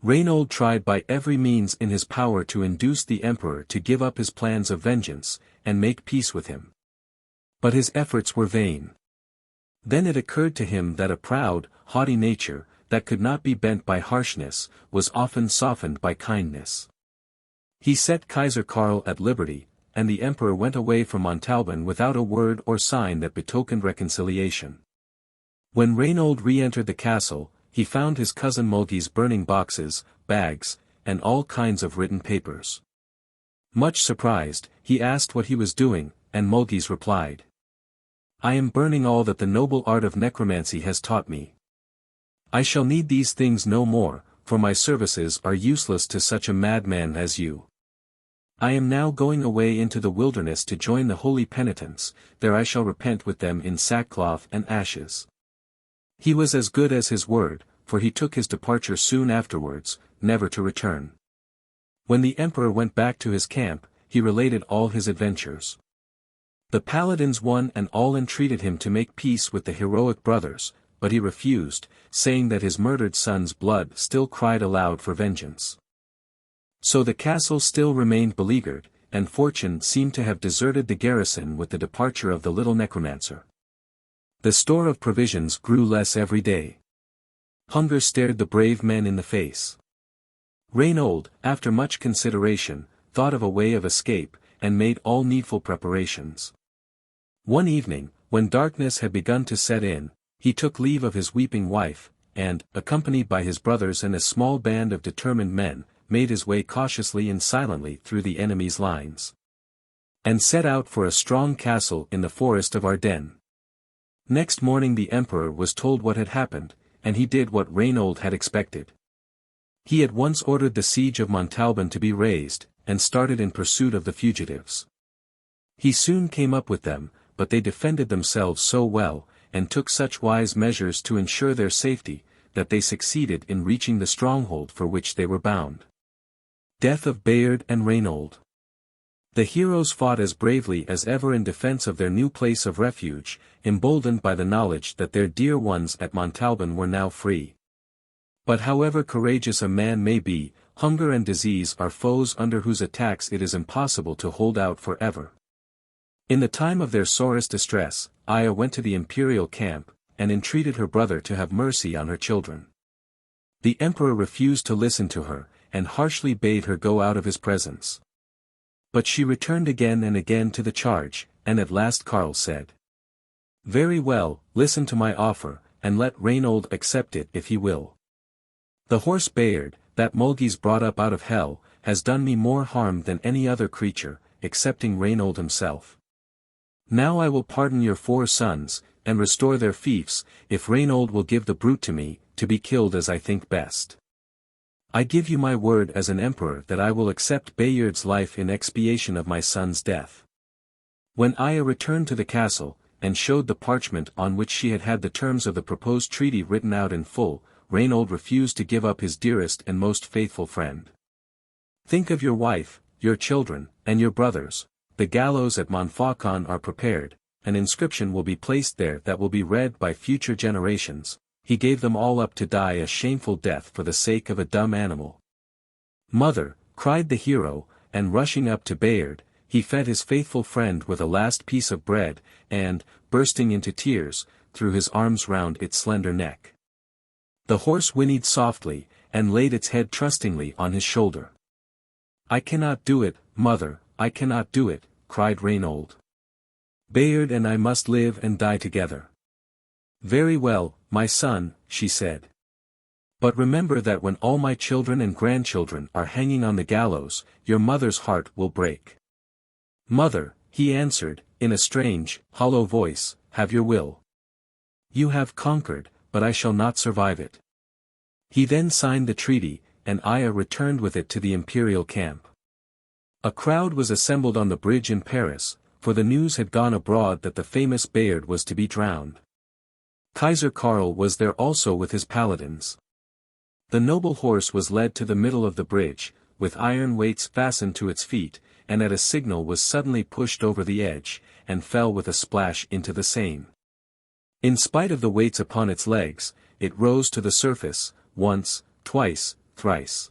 Reinhold tried by every means in his power to induce the emperor to give up his plans of vengeance, and make peace with him. But his efforts were vain. Then it occurred to him that a proud, haughty nature, that could not be bent by harshness, was often softened by kindness. He set Kaiser Karl at liberty, and the emperor went away from Montalban without a word or sign that betokened reconciliation. When Reinhold re-entered the castle, he found his cousin Mulgis burning boxes, bags, and all kinds of written papers. Much surprised, he asked what he was doing, and Mulgis replied, "I am burning all that the noble art of necromancy has taught me. I shall need these things no more, for my services are useless to such a madman as you. I am now going away into the wilderness to join the holy penitents, there I shall repent with them in sackcloth and ashes." He was as good as his word, for he took his departure soon afterwards, never to return. When the emperor went back to his camp, he related all his adventures. The paladins one and all entreated him to make peace with the heroic brothers, but he refused, saying that his murdered son's blood still cried aloud for vengeance. So the castle still remained beleaguered, and fortune seemed to have deserted the garrison with the departure of the little necromancer. The store of provisions grew less every day. Hunger stared the brave men in the face. Reinhold, after much consideration, thought of a way of escape, and made all needful preparations. One evening, when darkness had begun to set in, he took leave of his weeping wife, and, accompanied by his brothers and a small band of determined men, made his way cautiously and silently through the enemy's lines. And set out for a strong castle in the forest of Ardennes. Next morning the emperor was told what had happened, and he did what Reinhold had expected. He at once ordered the siege of Montalban to be raised, and started in pursuit of the fugitives. He soon came up with them, but they defended themselves so well, and took such wise measures to ensure their safety, that they succeeded in reaching the stronghold for which they were bound. Death of Bayard and Reinhold. The heroes fought as bravely as ever in defense of their new place of refuge, emboldened by the knowledge that their dear ones at Montalban were now free. But however courageous a man may be, hunger and disease are foes under whose attacks it is impossible to hold out forever. In the time of their sorest distress, Aya went to the imperial camp, and entreated her brother to have mercy on her children. The emperor refused to listen to her, and harshly bade her go out of his presence. But she returned again and again to the charge, and at last Karl said, "Very well, listen to my offer, and let Reinhold accept it if he will. The horse Bayard, that Mulgis brought up out of hell, has done me more harm than any other creature, excepting Reinhold himself. Now I will pardon your 4 sons, and restore their fiefs, if Reinhold will give the brute to me, to be killed as I think best. I give you my word as an emperor that I will accept Bayard's life in expiation of my son's death." When Aya returned to the castle, and showed the parchment on which she had had the terms of the proposed treaty written out in full, Reynold refused to give up his dearest and most faithful friend. "Think of your wife, your children, and your brothers. The gallows at Montfaucon are prepared, an inscription will be placed there that will be read by future generations. He gave them all up to die a shameful death for the sake of a dumb animal." "Mother," cried the hero, and rushing up to Bayard, he fed his faithful friend with a last piece of bread, and, bursting into tears, threw his arms round its slender neck. The horse whinnied softly, and laid its head trustingly on his shoulder. "I cannot do it, mother, I cannot do it," cried Reynold. "Bayard and I must live and die together." "Very well, my son," she said. "But remember that when all my children and grandchildren are hanging on the gallows, your mother's heart will break." "Mother," he answered, in a strange, hollow voice, "have your will. You have conquered, but I shall not survive it." He then signed the treaty, and Aya returned with it to the imperial camp. A crowd was assembled on the bridge in Paris, for the news had gone abroad that the famous Bayard was to be drowned. Kaiser Karl was there also with his paladins. The noble horse was led to the middle of the bridge, with iron weights fastened to its feet, and at a signal was suddenly pushed over the edge, and fell with a splash into the Seine. In spite of the weights upon its legs, it rose to the surface, once, twice, thrice.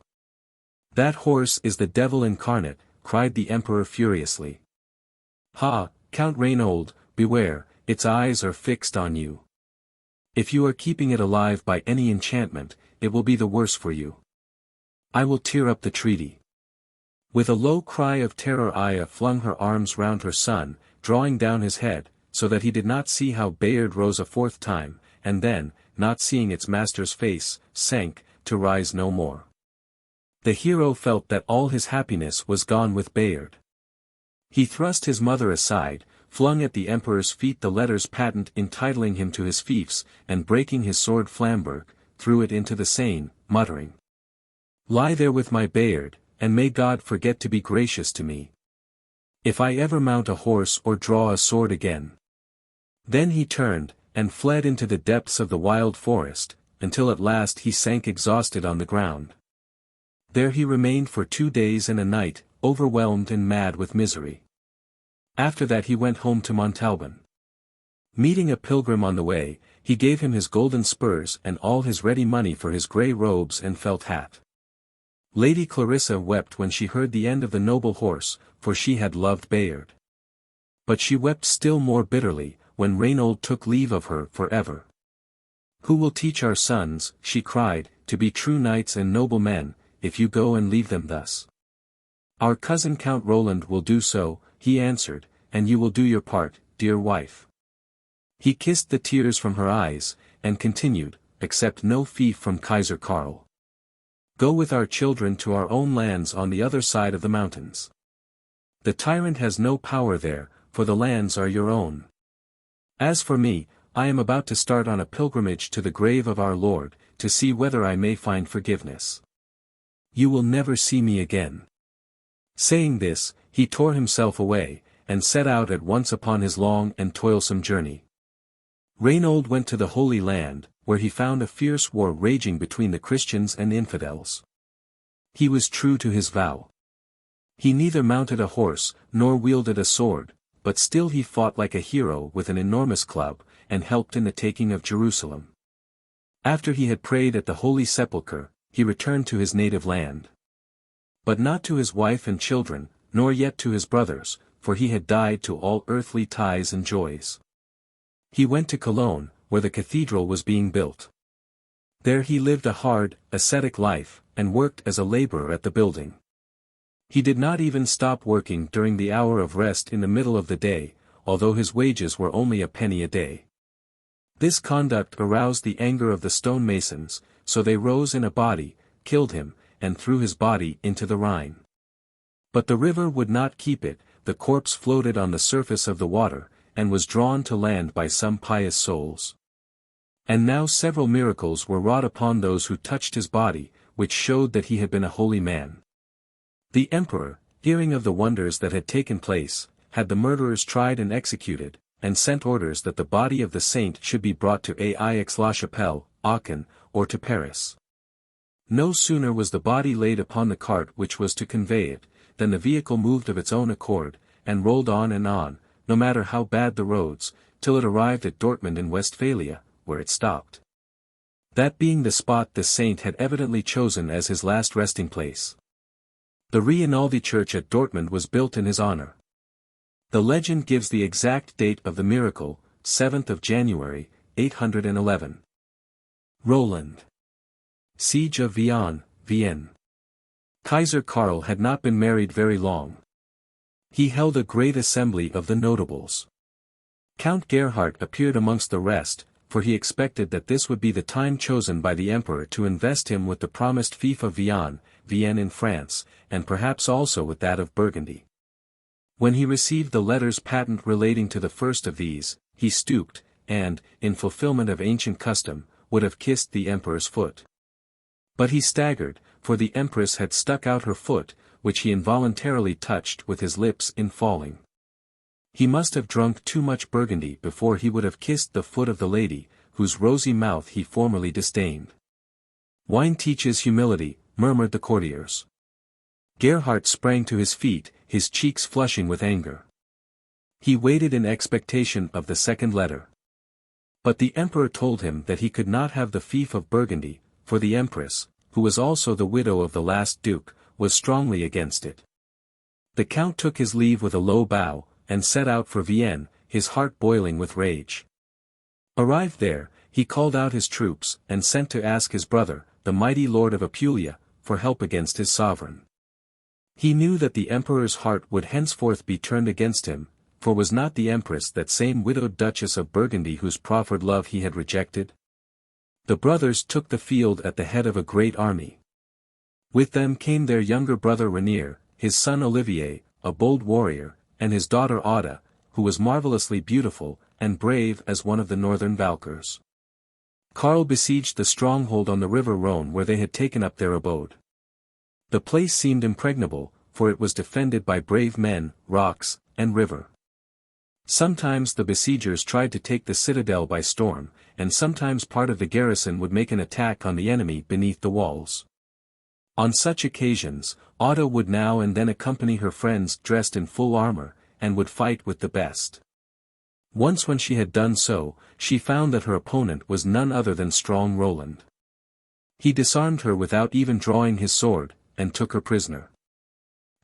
"That horse is the devil incarnate," cried the emperor furiously. "Ha, Count Reynold, beware, its eyes are fixed on you. If you are keeping it alive by any enchantment, it will be the worse for you. I will tear up the treaty." With a low cry of terror Aya flung her arms round her son, drawing down his head, so that he did not see how Bayard rose a fourth time, and then, not seeing its master's face, sank, to rise no more. The hero felt that all his happiness was gone with Bayard. He thrust his mother aside, flung at the emperor's feet the letters patent entitling him to his fiefs, and breaking his sword Flamberg, threw it into the Seine, muttering, "Lie there with my Bayard, and may God forget to be gracious to me, if I ever mount a horse or draw a sword again." Then he turned, and fled into the depths of the wild forest, until at last he sank exhausted on the ground. There he remained for 2 days and a night, overwhelmed and mad with misery. After that he went home to Montalban. Meeting a pilgrim on the way, he gave him his golden spurs and all his ready money for his grey robes and felt hat. Lady Clarissa wept when she heard the end of the noble horse, for she had loved Bayard. But she wept still more bitterly, when Reynold took leave of her for ever. "Who will teach our sons," she cried, "to be true knights and noble men, if you go and leave them thus?" "Our cousin Count Roland will do so," he answered, "and you will do your part, dear wife." He kissed the tears from her eyes, and continued, "Accept no fief from Kaiser Karl. Go with our children to our own lands on the other side of the mountains. The tyrant has no power there, for the lands are your own. As for me, I am about to start on a pilgrimage to the grave of our Lord, to see whether I may find forgiveness. You will never see me again." Saying this, he tore himself away, and set out at once upon his long and toilsome journey. Reynold went to the Holy Land, where he found a fierce war raging between the Christians and infidels. He was true to his vow. He neither mounted a horse, nor wielded a sword, but still he fought like a hero with an enormous club, and helped in the taking of Jerusalem. After he had prayed at the Holy Sepulchre, he returned to his native land. But not to his wife and children, nor yet to his brothers, for he had died to all earthly ties and joys. He went to Cologne, where the cathedral was being built. There he lived a hard, ascetic life, and worked as a laborer at the building. He did not even stop working during the hour of rest in the middle of the day, although his wages were only a penny a day. This conduct aroused the anger of the stonemasons, so they rose in a body, killed him, and threw his body into the Rhine. But the river would not keep it, the corpse floated on the surface of the water, and was drawn to land by some pious souls. And now several miracles were wrought upon those who touched his body, which showed that he had been a holy man. The emperor, hearing of the wonders that had taken place, had the murderers tried and executed, and sent orders that the body of the saint should be brought to Aix-la-Chapelle, Aachen, or to Paris. No sooner was the body laid upon the cart which was to convey it, than the vehicle moved of its own accord, and rolled on, no matter how bad the roads, till it arrived at Dortmund in Westphalia, where it stopped. That being the spot the saint had evidently chosen as his last resting place. The Rinaldi church at Dortmund was built in his honor. The legend gives the exact date of the miracle, 7th of January, 811. Roland. Siege of Vienne. Kaiser Karl had not been married very long. He held a great assembly of the notables. Count Gerhard appeared amongst the rest, for he expected that this would be the time chosen by the emperor to invest him with the promised fief of Vienne in France, and perhaps also with that of Burgundy. When he received the letters patent relating to the first of these, he stooped, and, in fulfillment of ancient custom, would have kissed the emperor's foot. But he staggered, for the empress had stuck out her foot, which he involuntarily touched with his lips in falling. He must have drunk too much Burgundy before he would have kissed the foot of the lady, whose rosy mouth he formerly disdained. Wine teaches humility, murmured the courtiers. Gerhard sprang to his feet, his cheeks flushing with anger. He waited in expectation of the second letter. But the emperor told him that he could not have the fief of Burgundy, for the empress, who was also the widow of the last duke, was strongly against it. The count took his leave with a low bow, and set out for Vienne, his heart boiling with rage. Arrived there, he called out his troops, and sent to ask his brother, the mighty lord of Apulia, for help against his sovereign. He knew that the emperor's heart would henceforth be turned against him, for was not the empress that same widowed Duchess of Burgundy whose proffered love he had rejected? The brothers took the field at the head of a great army. With them came their younger brother Rainier, his son Olivier, a bold warrior, and his daughter Aude, who was marvellously beautiful, and brave as one of the northern Valkyrs. Karl besieged the stronghold on the river Rhone where they had taken up their abode. The place seemed impregnable, for it was defended by brave men, rocks, and river. Sometimes the besiegers tried to take the citadel by storm, and sometimes part of the garrison would make an attack on the enemy beneath the walls. On such occasions, Aude would now and then accompany her friends dressed in full armor, and would fight with the best. Once when she had done so, she found that her opponent was none other than strong Roland. He disarmed her without even drawing his sword, and took her prisoner.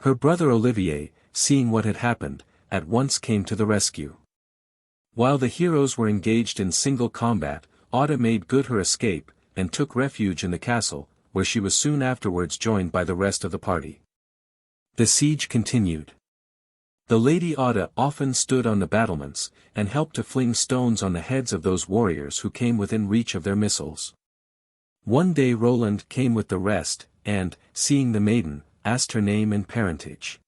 Her brother Olivier, seeing what had happened, at once came to the rescue. While the heroes were engaged in single combat, Aude made good her escape, and took refuge in the castle, where she was soon afterwards joined by the rest of the party. The siege continued. The Lady Aude often stood on the battlements, and helped to fling stones on the heads of those warriors who came within reach of their missiles. One day Roland came with the rest, and, seeing the maiden, asked her name and parentage.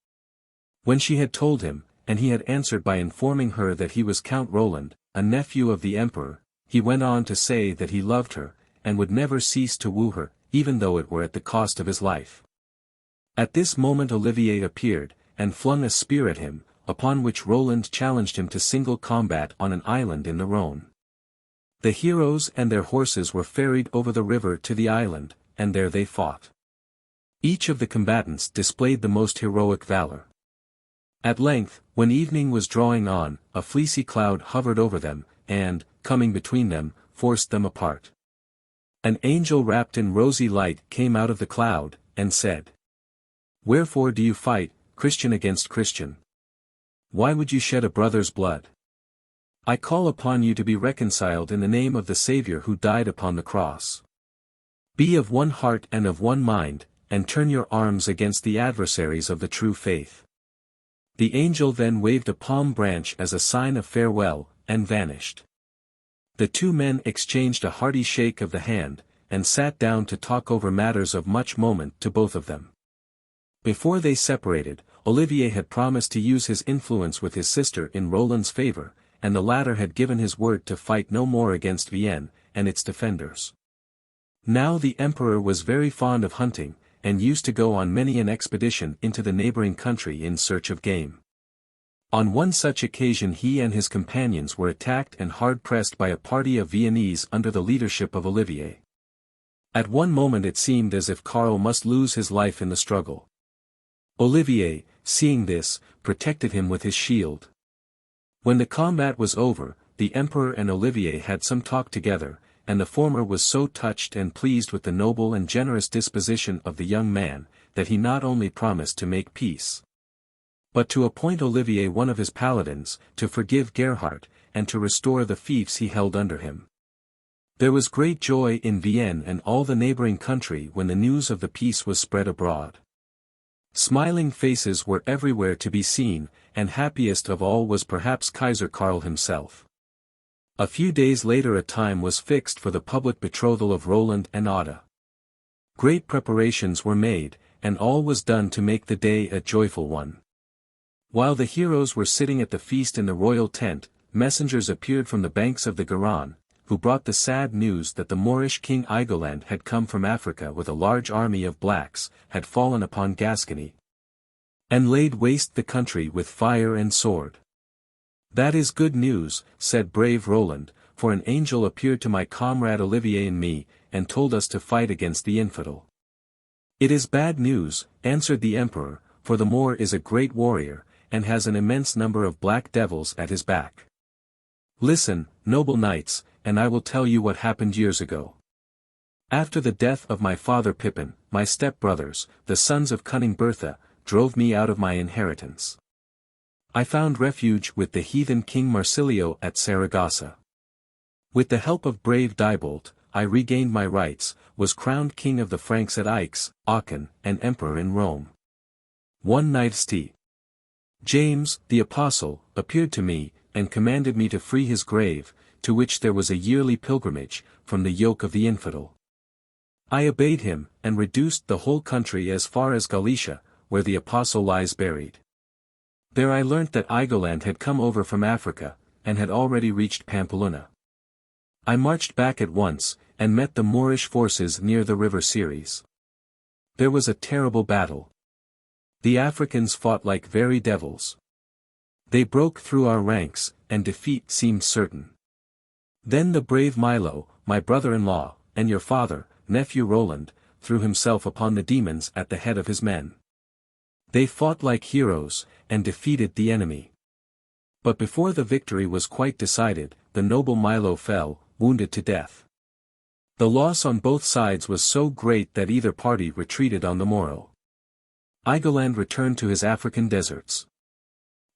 When she had told him, and he had answered by informing her that he was Count Roland, a nephew of the emperor, he went on to say that he loved her, and would never cease to woo her, even though it were at the cost of his life. At this moment Olivier appeared, and flung a spear at him, upon which Roland challenged him to single combat on an island in the Rhone. The heroes and their horses were ferried over the river to the island, and there they fought. Each of the combatants displayed the most heroic valor. At length, when evening was drawing on, a fleecy cloud hovered over them, and, coming between them, forced them apart. An angel wrapped in rosy light came out of the cloud, and said, "Wherefore do you fight, Christian against Christian? Why would you shed a brother's blood? I call upon you to be reconciled in the name of the Saviour who died upon the cross. Be of one heart and of one mind, and turn your arms against the adversaries of the true faith." The angel then waved a palm branch as a sign of farewell, and vanished. The two men exchanged a hearty shake of the hand, and sat down to talk over matters of much moment to both of them. Before they separated, Olivier had promised to use his influence with his sister in Roland's favor, and the latter had given his word to fight no more against Vienne and its defenders. Now the emperor was very fond of hunting, and used to go on many an expedition into the neighboring country in search of game. On one such occasion he and his companions were attacked and hard-pressed by a party of Viennese under the leadership of Olivier. At one moment it seemed as if Karl must lose his life in the struggle. Olivier, seeing this, protected him with his shield. When the combat was over, the emperor and Olivier had some talk together, and the former was so touched and pleased with the noble and generous disposition of the young man, that he not only promised to make peace, but to appoint Olivier one of his paladins, to forgive Gerhard, and to restore the fiefs he held under him. There was great joy in Vienne and all the neighboring country when the news of the peace was spread abroad. Smiling faces were everywhere to be seen, and happiest of all was perhaps Kaiser Karl himself. A few days later a time was fixed for the public betrothal of Roland and Ada. Great preparations were made, and all was done to make the day a joyful one. While the heroes were sitting at the feast in the royal tent, messengers appeared from the banks of the Garonne, who brought the sad news that the Moorish king Hygelac had come from Africa with a large army of blacks, had fallen upon Gascony, and laid waste the country with fire and sword. "That is good news," said brave Roland, "for an angel appeared to my comrade Olivier and me, and told us to fight against the infidel." "It is bad news," answered the emperor, "for the Moor is a great warrior, and has an immense number of black devils at his back. Listen, noble knights, and I will tell you what happened years ago. After the death of my father Pippin, my step-brothers, the sons of cunning Bertha, drove me out of my inheritance. I found refuge with the heathen King Marsilio at Saragossa. With the help of brave Diebold, I regained my rights, was crowned king of the Franks at Aix, Aachen, and emperor in Rome. One night St. James, the Apostle, appeared to me, and commanded me to free his grave, to which there was a yearly pilgrimage, from the yoke of the infidel. I obeyed him, and reduced the whole country as far as Galicia, where the Apostle lies buried. There I learnt that Hygelac had come over from Africa, and had already reached Pampeluna. I marched back at once, and met the Moorish forces near the river Ceres. There was a terrible battle. The Africans fought like very devils. They broke through our ranks, and defeat seemed certain. Then the brave Milo, my brother-in-law, and your father, nephew Roland, threw himself upon the demons at the head of his men. They fought like heroes, and defeated the enemy. But before the victory was quite decided, the noble Milo fell, wounded to death. The loss on both sides was so great that either party retreated on the morrow. Hygelac returned to his African deserts.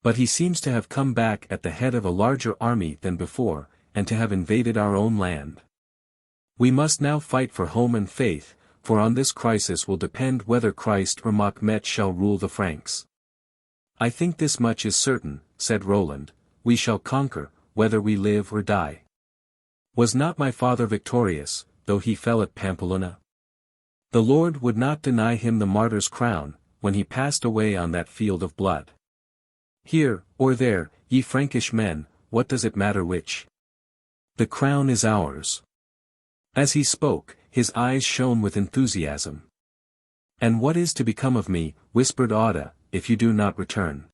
But he seems to have come back at the head of a larger army than before, and to have invaded our own land. We must now fight for home and faith, for on this crisis will depend whether Christ or Mahomet shall rule the Franks. I think this much is certain, said Roland, we shall conquer, whether we live or die. Was not my father victorious, though he fell at Pampeluna? The Lord would not deny him the martyr's crown, when he passed away on that field of blood. Here, or there, ye Frankish men, what does it matter which? The crown is ours. As he spoke, his eyes shone with enthusiasm. And what is to become of me, whispered Ada, if you do not return?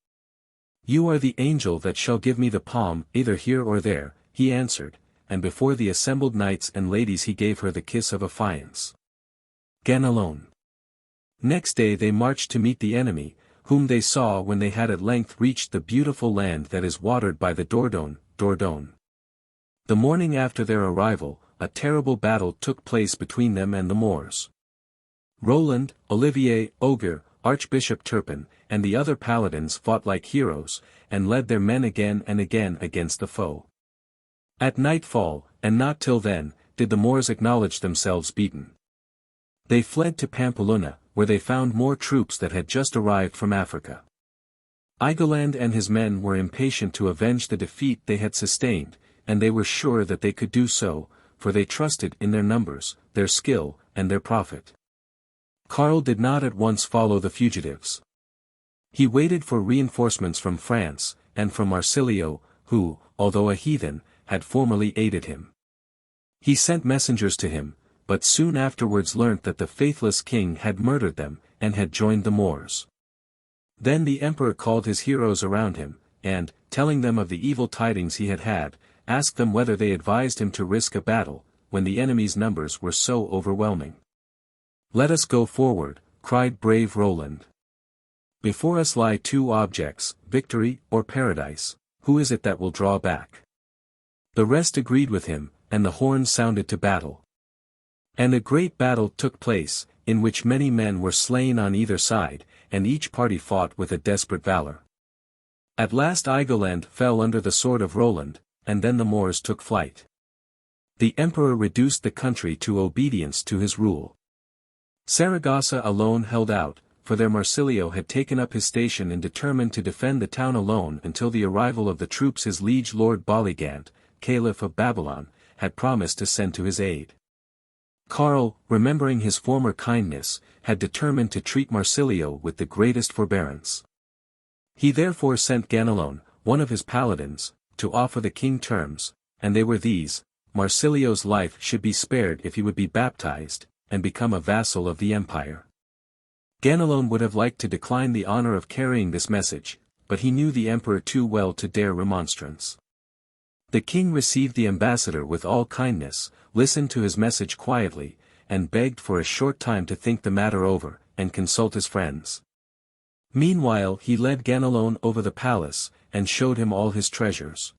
You are the angel that shall give me the palm, either here or there, he answered, and before the assembled knights and ladies he gave her the kiss of affiance. Ganelon. Next day they marched to meet the enemy, whom they saw when they had at length reached the beautiful land that is watered by the Dordogne. The morning after their arrival, a terrible battle took place between them and the Moors. Roland, Olivier, Ogier, Archbishop Turpin, and the other paladins fought like heroes, and led their men again and again against the foe. At nightfall, and not till then, did the Moors acknowledge themselves beaten. They fled to Pampeluna, where they found more troops that had just arrived from Africa. Hygelac and his men were impatient to avenge the defeat they had sustained, and they were sure that they could do so, for they trusted in their numbers, their skill, and their profit. Karl did not at once follow the fugitives. He waited for reinforcements from France, and from Marsilio, who, although a heathen, had formerly aided him. He sent messengers to him, but soon afterwards learnt that the faithless king had murdered them, and had joined the Moors. Then the emperor called his heroes around him, and, telling them of the evil tidings he had had, asked them whether they advised him to risk a battle, when the enemy's numbers were so overwhelming. "Let us go forward," cried brave Roland. "Before us lie two objects, victory or paradise. Who is it that will draw back?" The rest agreed with him, and the horns sounded to battle. And a great battle took place, in which many men were slain on either side, and each party fought with a desperate valor. At last Igoland fell under the sword of Roland, and then the Moors took flight. The emperor reduced the country to obedience to his rule. Saragossa alone held out, for there Marsilio had taken up his station and determined to defend the town alone until the arrival of the troops his liege lord Boligant, Caliph of Babylon, had promised to send to his aid. Karl, remembering his former kindness, had determined to treat Marsilio with the greatest forbearance. He therefore sent Ganelon, one of his paladins, to offer the king terms, and they were these: Marsilio's life should be spared if he would be baptized, and become a vassal of the empire. Ganelon would have liked to decline the honor of carrying this message, but he knew the emperor too well to dare remonstrance. The king received the ambassador with all kindness, listened to his message quietly, and begged for a short time to think the matter over, and consult his friends. Meanwhile he led Ganelon over the palace, and showed him all his treasures.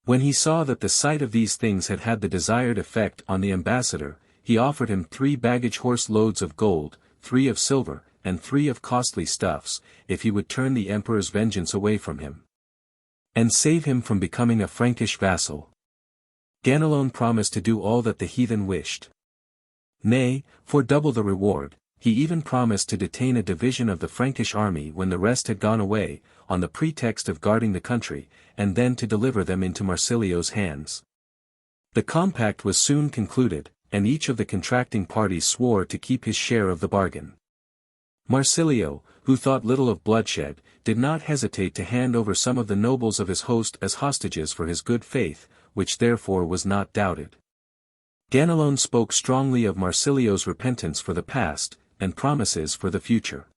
When he saw that the sight of these things had had the desired effect on the ambassador, he offered him 3 baggage horse loads of gold, 3 of silver, and 3 of costly stuffs, if he would turn the emperor's vengeance away from him, and save him from becoming a Frankish vassal. Ganelon promised to do all that the heathen wished. Nay, for double the reward, he even promised to detain a division of the Frankish army when the rest had gone away, on the pretext of guarding the country, and then to deliver them into Marsilio's hands. The compact was soon concluded, and each of the contracting parties swore to keep his share of the bargain. Marsilio, who thought little of bloodshed, did not hesitate to hand over some of the nobles of his host as hostages for his good faith, which therefore was not doubted. Ganelon spoke strongly of Marsilio's repentance for the past, and promises for the future.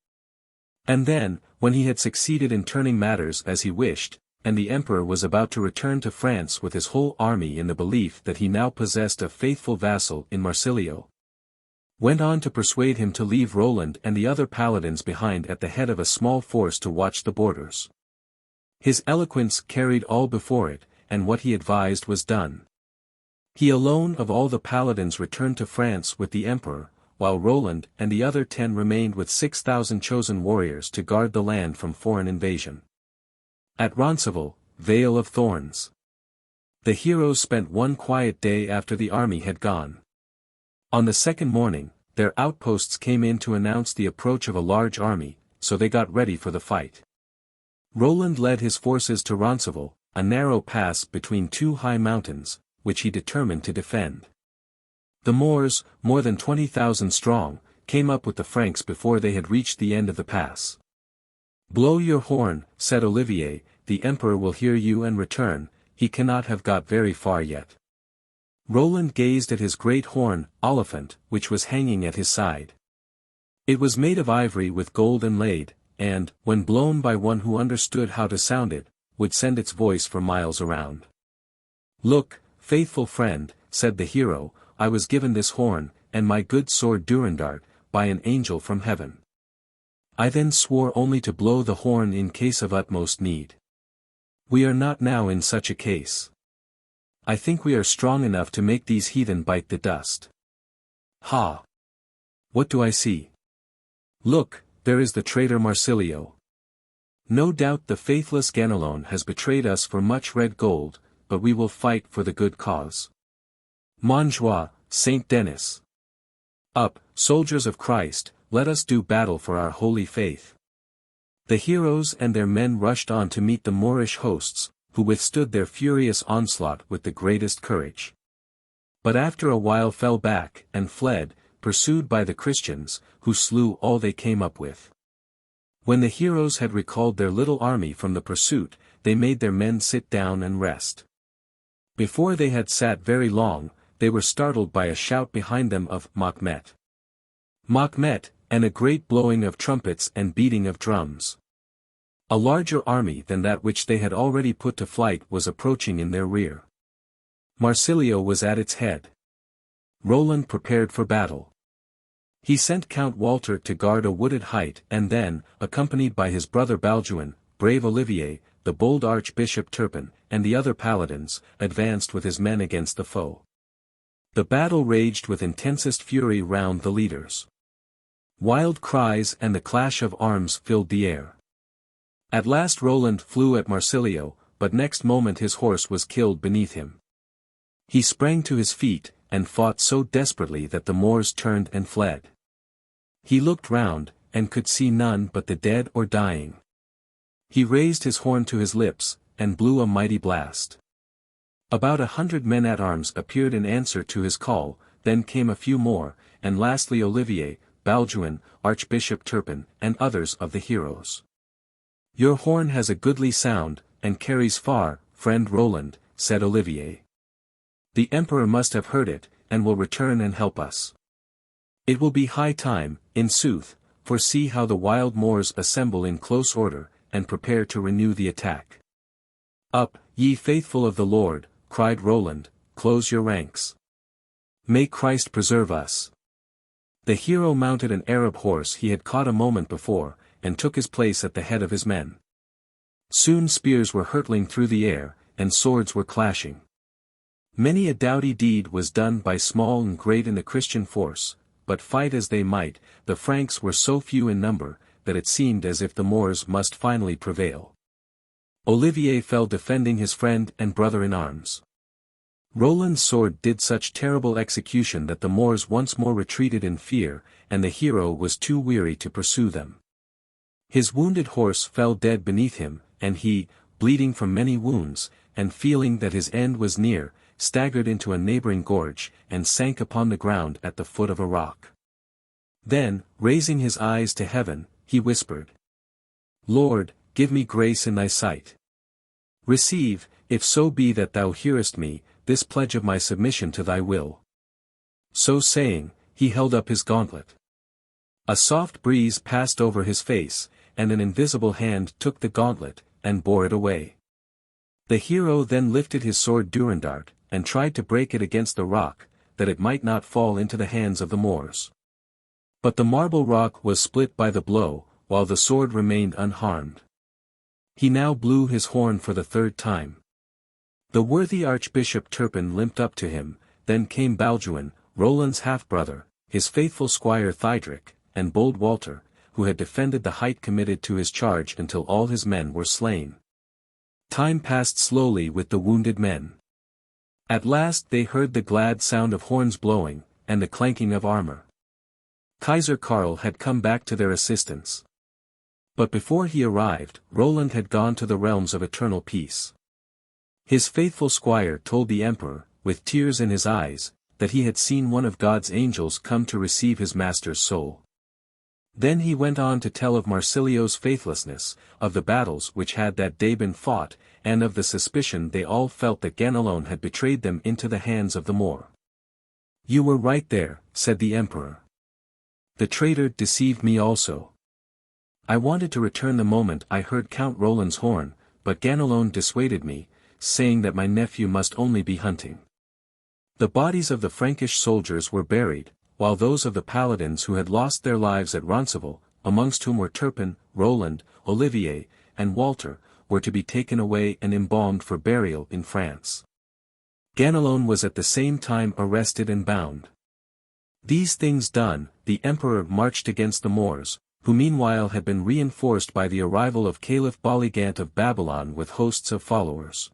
And then, when he had succeeded in turning matters as he wished, and the emperor was about to return to France with his whole army in the belief that he now possessed a faithful vassal in Marsilio, went on to persuade him to leave Roland and the other paladins behind at the head of a small force to watch the borders. His eloquence carried all before it, and what he advised was done. He alone of all the paladins returned to France with the emperor, while Roland and the other 10 remained with 6,000 chosen warriors to guard the land from foreign invasion. At Roncesvalles, Vale of Thorns, the heroes spent one quiet day after the army had gone. On the second morning, their outposts came in to announce the approach of a large army, so they got ready for the fight. Roland led his forces to Roncesvalles, a narrow pass between 2 high mountains, which he determined to defend. The Moors, more than 20,000 strong, came up with the Franks before they had reached the end of the pass. "Blow your horn," said Olivier, "the emperor will hear you and return, he cannot have got very far yet." Roland gazed at his great horn, Oliphant, which was hanging at his side. It was made of ivory with gold inlaid, and, when blown by one who understood how to sound it, would send its voice for miles around. "Look, faithful friend," said the hero, "I was given this horn, and my good sword Durandart, by an angel from heaven. I then swore only to blow the horn in case of utmost need. We are not now in such a case. I think we are strong enough to make these heathen bite the dust. Ha! What do I see? Look, there is the traitor Marsilio. No doubt the faithless Ganelon has betrayed us for much red gold, but we will fight for the good cause. Montjoie, Saint Denis. Up, soldiers of Christ, let us do battle for our holy faith." The heroes and their men rushed on to meet the Moorish hosts, who withstood their furious onslaught with the greatest courage. But after a while fell back and fled, pursued by the Christians, who slew all they came up with. When the heroes had recalled their little army from the pursuit, they made their men sit down and rest. Before they had sat very long, they were startled by a shout behind them of Machmet. Machmet, and a great blowing of trumpets and beating of drums. A larger army than that which they had already put to flight was approaching in their rear. Marsilio was at its head. Roland prepared for battle. He sent Count Walter to guard a wooded height and then, accompanied by his brother Balduin, brave Olivier, the bold Archbishop Turpin, and the other paladins, advanced with his men against the foe. The battle raged with intensest fury round the leaders. Wild cries and the clash of arms filled the air. At last Roland flew at Marsilio, but next moment his horse was killed beneath him. He sprang to his feet, and fought so desperately that the Moors turned and fled. He looked round, and could see none but the dead or dying. He raised his horn to his lips, and blew a mighty blast. About 100 men-at-arms appeared in answer to his call, then came a few more, and lastly Olivier, Balduin, Archbishop Turpin, and others of the heroes. "Your horn has a goodly sound, and carries far, friend Roland," said Olivier. "The Emperor must have heard it, and will return and help us. It will be high time, in sooth, for see how the wild Moors assemble in close order, and prepare to renew the attack." "Up, ye faithful of the Lord," cried Roland, "close your ranks. May Christ preserve us." The hero mounted an Arab horse he had caught a moment before, and took his place at the head of his men. Soon spears were hurtling through the air, and swords were clashing. Many a doughty deed was done by small and great in the Christian force, but fight as they might, the Franks were so few in number, that it seemed as if the Moors must finally prevail. Olivier fell defending his friend and brother in arms. Roland's sword did such terrible execution that the Moors once more retreated in fear, and the hero was too weary to pursue them. His wounded horse fell dead beneath him, and he, bleeding from many wounds, and feeling that his end was near, staggered into a neighboring gorge, and sank upon the ground at the foot of a rock. Then, raising his eyes to heaven, he whispered, "Lord, give me grace in thy sight. Receive, if so be that thou hearest me, this pledge of my submission to thy will." So saying, he held up his gauntlet. A soft breeze passed over his face, and an invisible hand took the gauntlet, and bore it away. The hero then lifted his sword Durandart, and tried to break it against the rock, that it might not fall into the hands of the Moors. But the marble rock was split by the blow, while the sword remained unharmed. He now blew his horn for the third time. The worthy Archbishop Turpin limped up to him, then came Balduin, Roland's half-brother, his faithful squire Dietrich, and bold Walter, who had defended the height committed to his charge until all his men were slain. Time passed slowly with the wounded men. At last they heard the glad sound of horns blowing, and the clanking of armor. Kaiser Karl had come back to their assistance. But before he arrived, Roland had gone to the realms of eternal peace. His faithful squire told the emperor, with tears in his eyes, that he had seen one of God's angels come to receive his master's soul. Then he went on to tell of Marsilio's faithlessness, of the battles which had that day been fought, and of the suspicion they all felt that Ganelon had betrayed them into the hands of the Moor. "You were right there," said the emperor. "The traitor deceived me also. I wanted to return the moment I heard Count Roland's horn, but Ganelon dissuaded me, saying that my nephew must only be hunting." The bodies of the Frankish soldiers were buried, while those of the paladins who had lost their lives at Roncesvalles, amongst whom were Turpin, Roland, Olivier, and Walter, were to be taken away and embalmed for burial in France. Ganelon was at the same time arrested and bound. These things done, the emperor marched against the Moors, who meanwhile had been reinforced by the arrival of Caliph Boligant of Babylon with hosts of followers.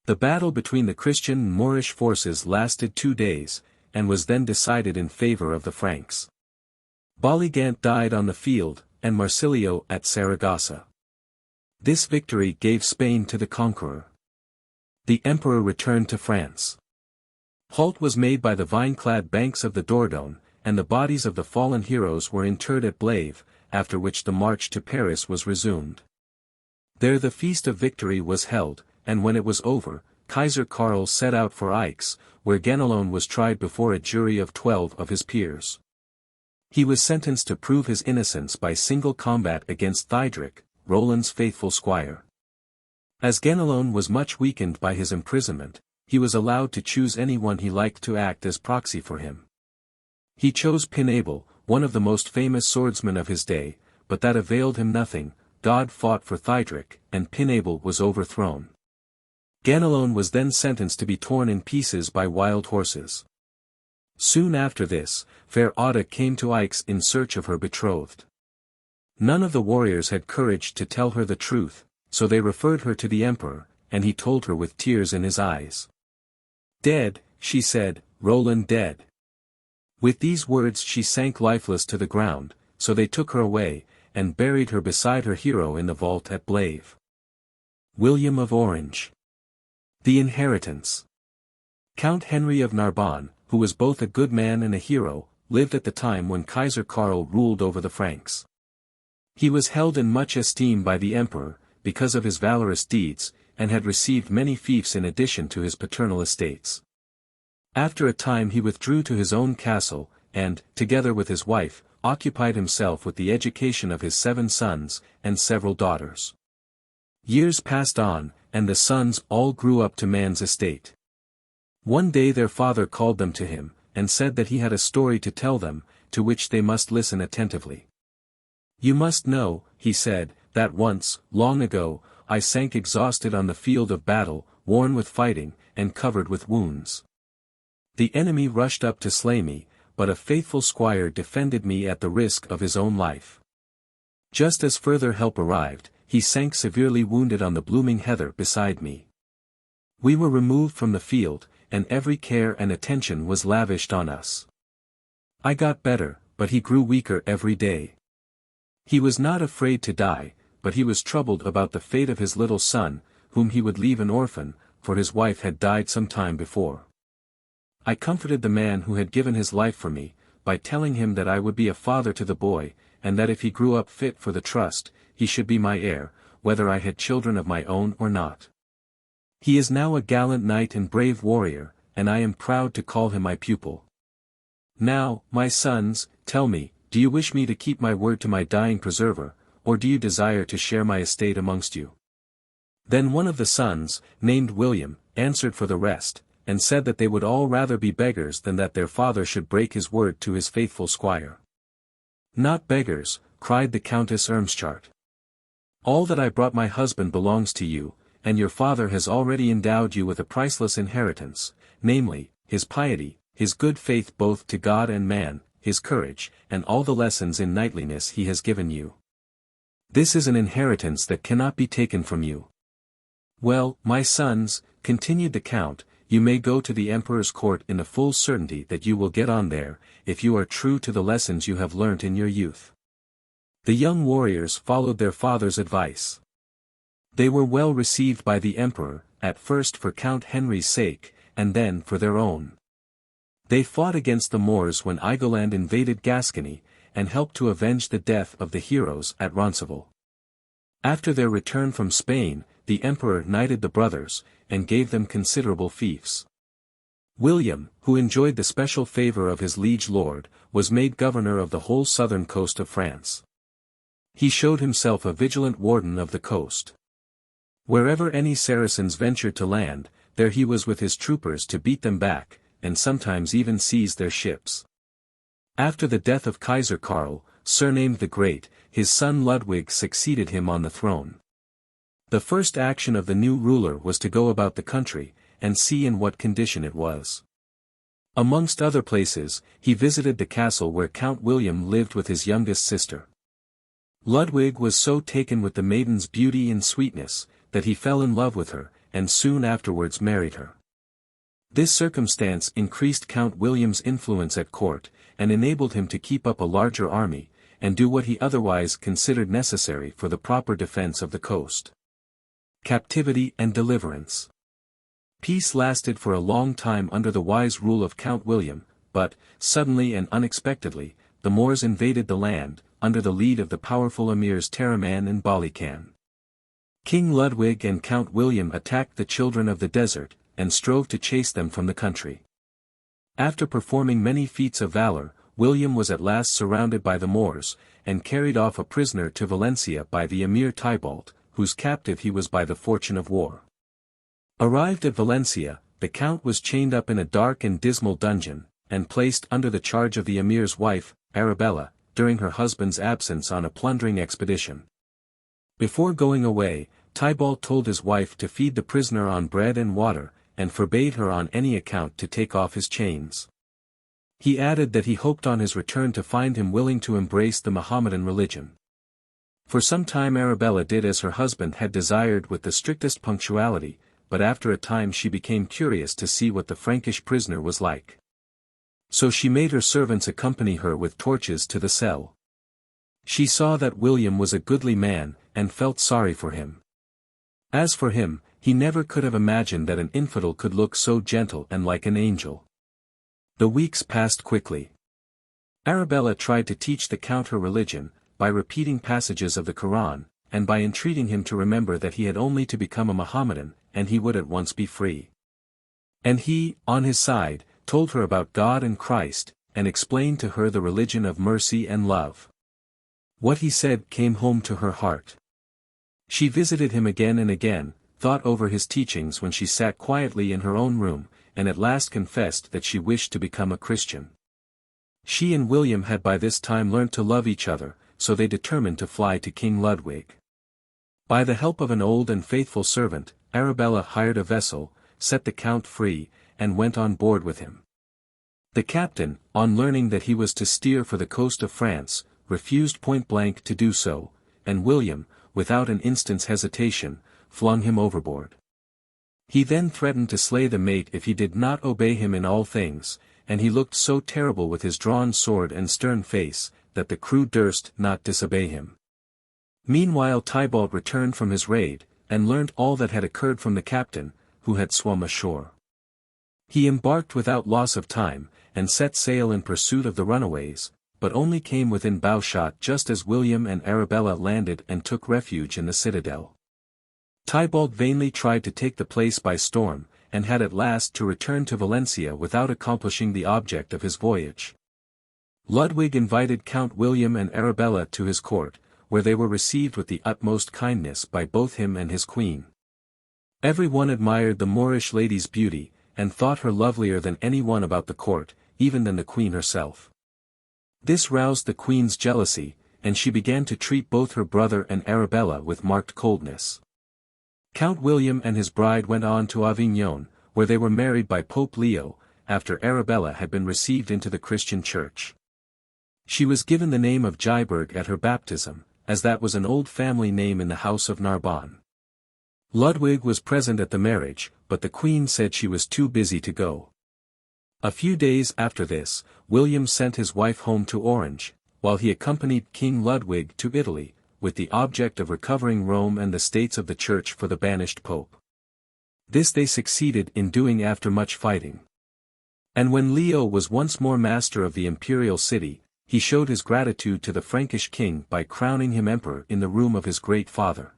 The battle between the Christian and Moorish forces lasted 2 days, and was then decided in favor of the Franks. Boligant died on the field, and Marsilio at Saragossa. This victory gave Spain to the conqueror. The emperor returned to France. Halt was made by the vine-clad banks of the Dordogne, and the bodies of the fallen heroes were interred at Blaye, after which the march to Paris was resumed. There the feast of victory was held, and when it was over, Kaiser Karl set out for Aix, where Ganelon was tried before a jury of 12 of his peers. He was sentenced to prove his innocence by single combat against Dietrich, Roland's faithful squire. As Ganelon was much weakened by his imprisonment, he was allowed to choose anyone he liked to act as proxy for him. He chose Pinabel, one of the most famous swordsmen of his day, but that availed him nothing. God fought for Dietrich, and Pinabel was overthrown. Ganelon was then sentenced to be torn in pieces by wild horses. Soon after this, fair Aude came to Aix in search of her betrothed. None of the warriors had courage to tell her the truth, so they referred her to the emperor, and he told her with tears in his eyes. "Dead," she said, "Roland dead." With these words she sank lifeless to the ground, so they took her away, and buried her beside her hero in the vault at Blave. William of Orange. The inheritance. Count Henry of Narbonne, who was both a good man and a hero, lived at the time when Kaiser Karl ruled over the Franks. He was held in much esteem by the emperor, because of his valorous deeds, and had received many fiefs in addition to his paternal estates. After a time he withdrew to his own castle, and, together with his wife, occupied himself with the education of his 7 sons, and several daughters. Years passed on, and the sons all grew up to man's estate. One day their father called them to him, and said that he had a story to tell them, to which they must listen attentively. "You must know," he said, "that once, long ago, I sank exhausted on the field of battle, worn with fighting, and covered with wounds. The enemy rushed up to slay me, but a faithful squire defended me at the risk of his own life. Just as further help arrived, he sank severely wounded on the blooming heather beside me. We were removed from the field, and every care and attention was lavished on us. I got better, but he grew weaker every day. He was not afraid to die, but he was troubled about the fate of his little son, whom he would leave an orphan, for his wife had died some time before. I comforted the man who had given his life for me, by telling him that I would be a father to the boy, and that if he grew up fit for the trust, he should be my heir, whether I had children of my own or not. He is now a gallant knight and brave warrior, and I am proud to call him my pupil. Now, my sons, tell me, do you wish me to keep my word to my dying preserver, or do you desire to share my estate amongst you?" Then one of the sons, named William, answered for the rest, and said that they would all rather be beggars than that their father should break his word to his faithful squire. "Not beggars," cried the Countess Irmschart. "All that I brought my husband belongs to you, and your father has already endowed you with a priceless inheritance, namely, his piety, his good faith both to God and man, his courage, and all the lessons in knightliness he has given you. This is an inheritance that cannot be taken from you. Well, my sons," continued the Count, "you may go to the Emperor's court in the full certainty that you will get on there, if you are true to the lessons you have learnt in your youth." The young warriors followed their father's advice. They were well received by the Emperor, at first for Count Henry's sake, and then for their own. They fought against the Moors when Igoland invaded Gascony, and helped to avenge the death of the heroes at Roncesvalles. After their return from Spain, the Emperor knighted the brothers, and gave them considerable fiefs. William, who enjoyed the special favour of his liege lord, was made governor of the whole southern coast of France. He showed himself a vigilant warden of the coast. Wherever any Saracens ventured to land, there he was with his troopers to beat them back, and sometimes even seize their ships. After the death of Kaiser Karl, surnamed the Great, his son Ludwig succeeded him on the throne. The first action of the new ruler was to go about the country, and see in what condition it was. Amongst other places, he visited the castle where Count William lived with his youngest sister. Ludwig was so taken with the maiden's beauty and sweetness, that he fell in love with her, and soon afterwards married her. This circumstance increased Count William's influence at court, and enabled him to keep up a larger army, and do what he otherwise considered necessary for the proper defense of the coast. Captivity and deliverance. Peace lasted for a long time under the wise rule of Count William, but, suddenly and unexpectedly, the Moors invaded the land, under the lead of the powerful emirs Taraman and Balikan. King Ludwig and Count William attacked the children of the desert, and strove to chase them from the country. After performing many feats of valor, William was at last surrounded by the Moors, and carried off a prisoner to Valencia by the Emir Tybalt, whose captive he was by the fortune of war. Arrived at Valencia, the count was chained up in a dark and dismal dungeon, and placed under the charge of the emir's wife, Arabella, during her husband's absence on a plundering expedition. Before going away, Tybalt told his wife to feed the prisoner on bread and water, and forbade her on any account to take off his chains. He added that he hoped on his return to find him willing to embrace the Mohammedan religion. For some time Arabella did as her husband had desired with the strictest punctuality, but after a time she became curious to see what the Frankish prisoner was like. So she made her servants accompany her with torches to the cell. She saw that William was a goodly man, and felt sorry for him. As for him, he never could have imagined that an infidel could look so gentle and like an angel. The weeks passed quickly. Arabella tried to teach the count her religion, by repeating passages of the Quran, and by entreating him to remember that he had only to become a Mohammedan, and he would at once be free. And he, on his side, told her about God and Christ, and explained to her the religion of mercy and love. What he said came home to her heart. She visited him again and again, thought over his teachings when she sat quietly in her own room, and at last confessed that she wished to become a Christian. She and William had by this time learnt to love each other, so they determined to fly to King Ludwig. By the help of an old and faithful servant, Arabella hired a vessel, set the count free, and went on board with him. The captain, on learning that he was to steer for the coast of France, refused point-blank to do so, and William, without an instant's hesitation, flung him overboard. He then threatened to slay the mate if he did not obey him in all things, and he looked so terrible with his drawn sword and stern face, that the crew durst not disobey him. Meanwhile Tybalt returned from his raid, and learnt all that had occurred from the captain, who had swum ashore. He embarked without loss of time, and set sail in pursuit of the runaways, but only came within bowshot just as William and Arabella landed and took refuge in the citadel. Tybalt vainly tried to take the place by storm, and had at last to return to Valencia without accomplishing the object of his voyage. Ludwig invited Count William and Arabella to his court, where they were received with the utmost kindness by both him and his queen. Every one admired the Moorish lady's beauty, and thought her lovelier than any one about the court, even than the queen herself. This roused the queen's jealousy, and she began to treat both her brother and Arabella with marked coldness. Count William and his bride went on to Avignon, where they were married by Pope Leo, after Arabella had been received into the Christian church. She was given the name of Dietrich at her baptism, as that was an old family name in the house of Narbonne. Ludwig was present at the marriage, but the queen said she was too busy to go. A few days after this, William sent his wife home to Orange, while he accompanied King Ludwig to Italy, with the object of recovering Rome and the states of the Church for the banished pope. This they succeeded in doing after much fighting. And when Leo was once more master of the imperial city, he showed his gratitude to the Frankish king by crowning him emperor in the room of his great father.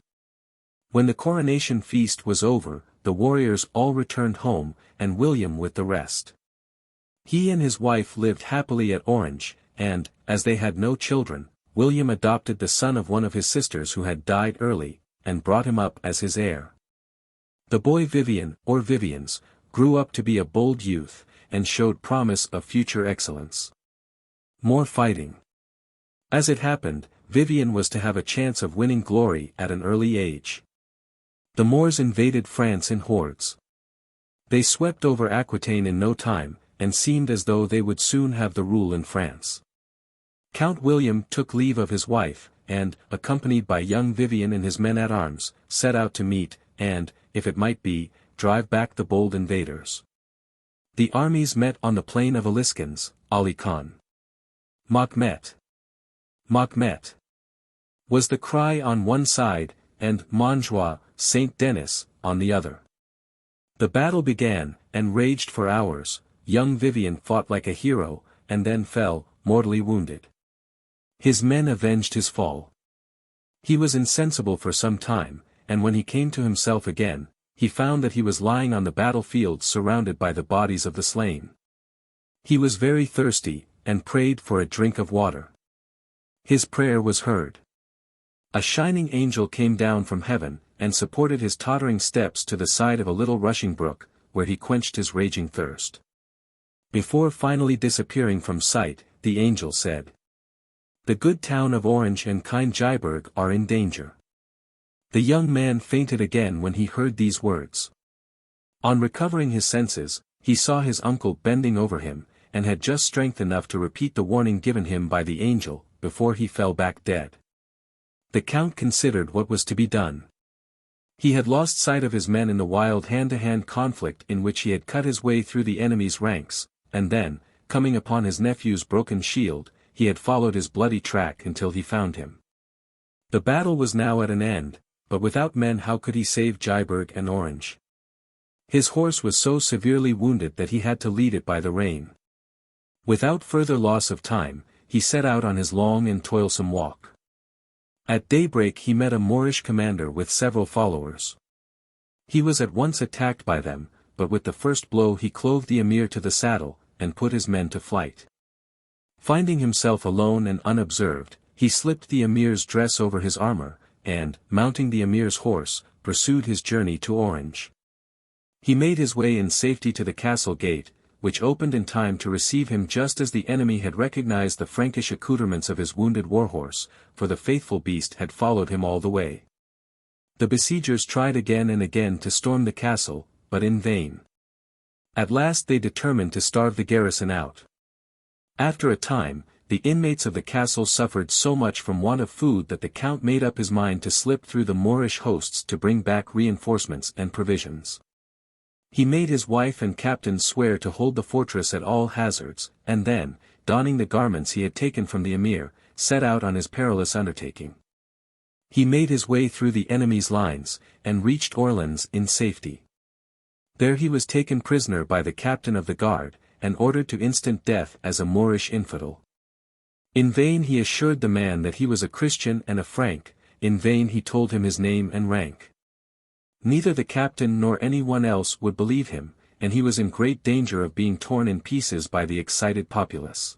When the coronation feast was over, the warriors all returned home, and William with the rest. He and his wife lived happily at Orange, and, as they had no children, William adopted the son of one of his sisters who had died early, and brought him up as his heir. The boy Vivian, or Vivians, grew up to be a bold youth, and showed promise of future excellence. More fighting. As it happened, Vivian was to have a chance of winning glory at an early age. The Moors invaded France in hordes. They swept over Aquitaine in no time, and seemed as though they would soon have the rule in France. Count William took leave of his wife, and, accompanied by young Vivian and his men-at-arms, set out to meet, and, if it might be, drive back the bold invaders. The armies met on the plain of Aliscans, Ali Khan. Mahomet! Mahomet! Was the cry on one side, and Montjoie, Saint Denis, on the other. The battle began, and raged for hours. Young Vivian fought like a hero, and then fell, mortally wounded. His men avenged his fall. He was insensible for some time, and when he came to himself again, he found that he was lying on the battlefield surrounded by the bodies of the slain. He was very thirsty, and prayed for a drink of water. His prayer was heard. A shining angel came down from heaven, and supported his tottering steps to the side of a little rushing brook, where he quenched his raging thirst. Before finally disappearing from sight, the angel said, "The good town of Orange and kind Dieburg are in danger." The young man fainted again when he heard these words. On recovering his senses, he saw his uncle bending over him, and had just strength enough to repeat the warning given him by the angel, before he fell back dead. The count considered what was to be done. He had lost sight of his men in the wild hand-to-hand conflict in which he had cut his way through the enemy's ranks, and then, coming upon his nephew's broken shield, he had followed his bloody track until he found him. The battle was now at an end, but without men how could he save Dieburg and Orange? His horse was so severely wounded that he had to lead it by the rein. Without further loss of time, he set out on his long and toilsome walk. At daybreak he met a Moorish commander with several followers. He was at once attacked by them, but with the first blow he clove the emir to the saddle, and put his men to flight. Finding himself alone and unobserved, he slipped the emir's dress over his armor, and, mounting the emir's horse, pursued his journey to Orange. He made his way in safety to the castle gate, which opened in time to receive him just as the enemy had recognized the Frankish accoutrements of his wounded warhorse, for the faithful beast had followed him all the way. The besiegers tried again and again to storm the castle, but in vain. At last they determined to starve the garrison out. After a time, the inmates of the castle suffered so much from want of food that the count made up his mind to slip through the Moorish hosts to bring back reinforcements and provisions. He made his wife and captains swear to hold the fortress at all hazards, and then, donning the garments he had taken from the emir, set out on his perilous undertaking. He made his way through the enemy's lines, and reached Orleans in safety. There he was taken prisoner by the captain of the guard, and ordered to instant death as a Moorish infidel. In vain he assured the man that he was a Christian and a Frank, in vain he told him his name and rank. Neither the captain nor anyone else would believe him, and he was in great danger of being torn in pieces by the excited populace.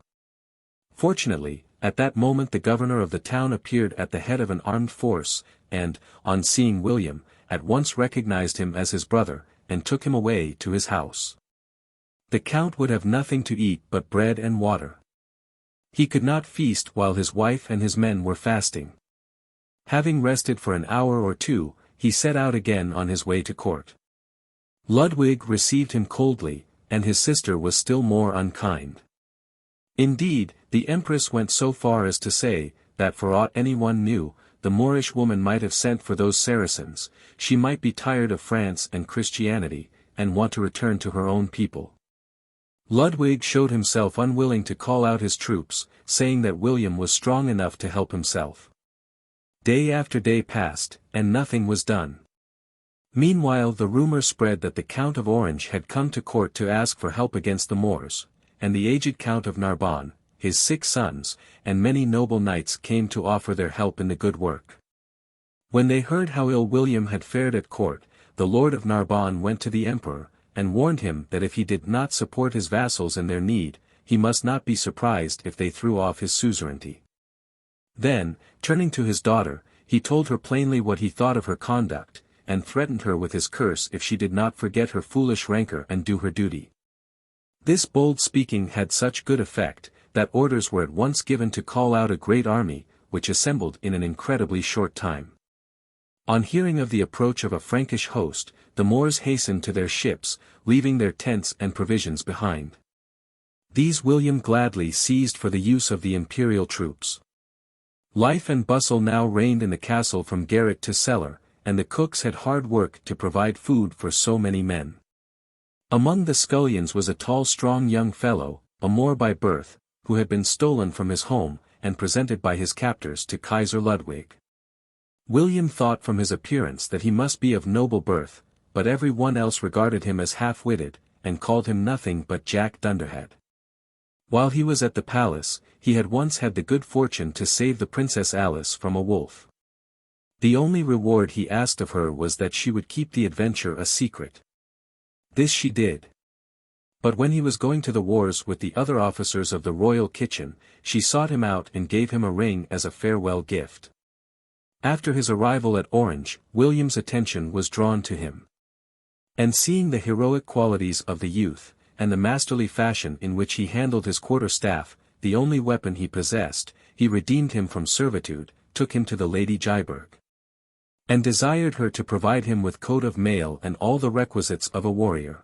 Fortunately, at that moment the governor of the town appeared at the head of an armed force, and, on seeing William, at once recognized him as his brother, and took him away to his house. The count would have nothing to eat but bread and water. He could not feast while his wife and his men were fasting. Having rested for an hour or two, he set out again on his way to court. Ludwig received him coldly, and his sister was still more unkind. Indeed, the empress went so far as to say, that for aught anyone knew, the Moorish woman might have sent for those Saracens, she might be tired of France and Christianity, and want to return to her own people. Ludwig showed himself unwilling to call out his troops, saying that William was strong enough to help himself. Day after day passed, and nothing was done. Meanwhile the rumor spread that the Count of Orange had come to court to ask for help against the Moors, and the aged Count of Narbonne, his 6 sons, and many noble knights came to offer their help in the good work. When they heard how ill William had fared at court, the Lord of Narbonne went to the emperor, and warned him that if he did not support his vassals in their need, he must not be surprised if they threw off his suzerainty. Then, turning to his daughter, he told her plainly what he thought of her conduct, and threatened her with his curse if she did not forget her foolish rancor and do her duty. This bold speaking had such good effect, that orders were at once given to call out a great army, which assembled in an incredibly short time. On hearing of the approach of a Frankish host, the Moors hastened to their ships, leaving their tents and provisions behind. These William gladly seized for the use of the imperial troops. Life and bustle now reigned in the castle from garret to cellar, and the cooks had hard work to provide food for so many men. Among the scullions was a tall strong young fellow, a Moor by birth, who had been stolen from his home, and presented by his captors to Kaiser Ludwig. William thought from his appearance that he must be of noble birth, but every one else regarded him as half-witted, and called him nothing but Jack Dunderhead. While he was at the palace, he had once had the good fortune to save the Princess Alice from a wolf. The only reward he asked of her was that she would keep the adventure a secret. This she did. But when he was going to the wars with the other officers of the royal kitchen, she sought him out and gave him a ring as a farewell gift. After his arrival at Orange, William's attention was drawn to him. And seeing the heroic qualities of the youth, and the masterly fashion in which he handled his quarterstaff, the only weapon he possessed, he redeemed him from servitude, took him to the Lady Dietrich, and desired her to provide him with coat of mail and all the requisites of a warrior.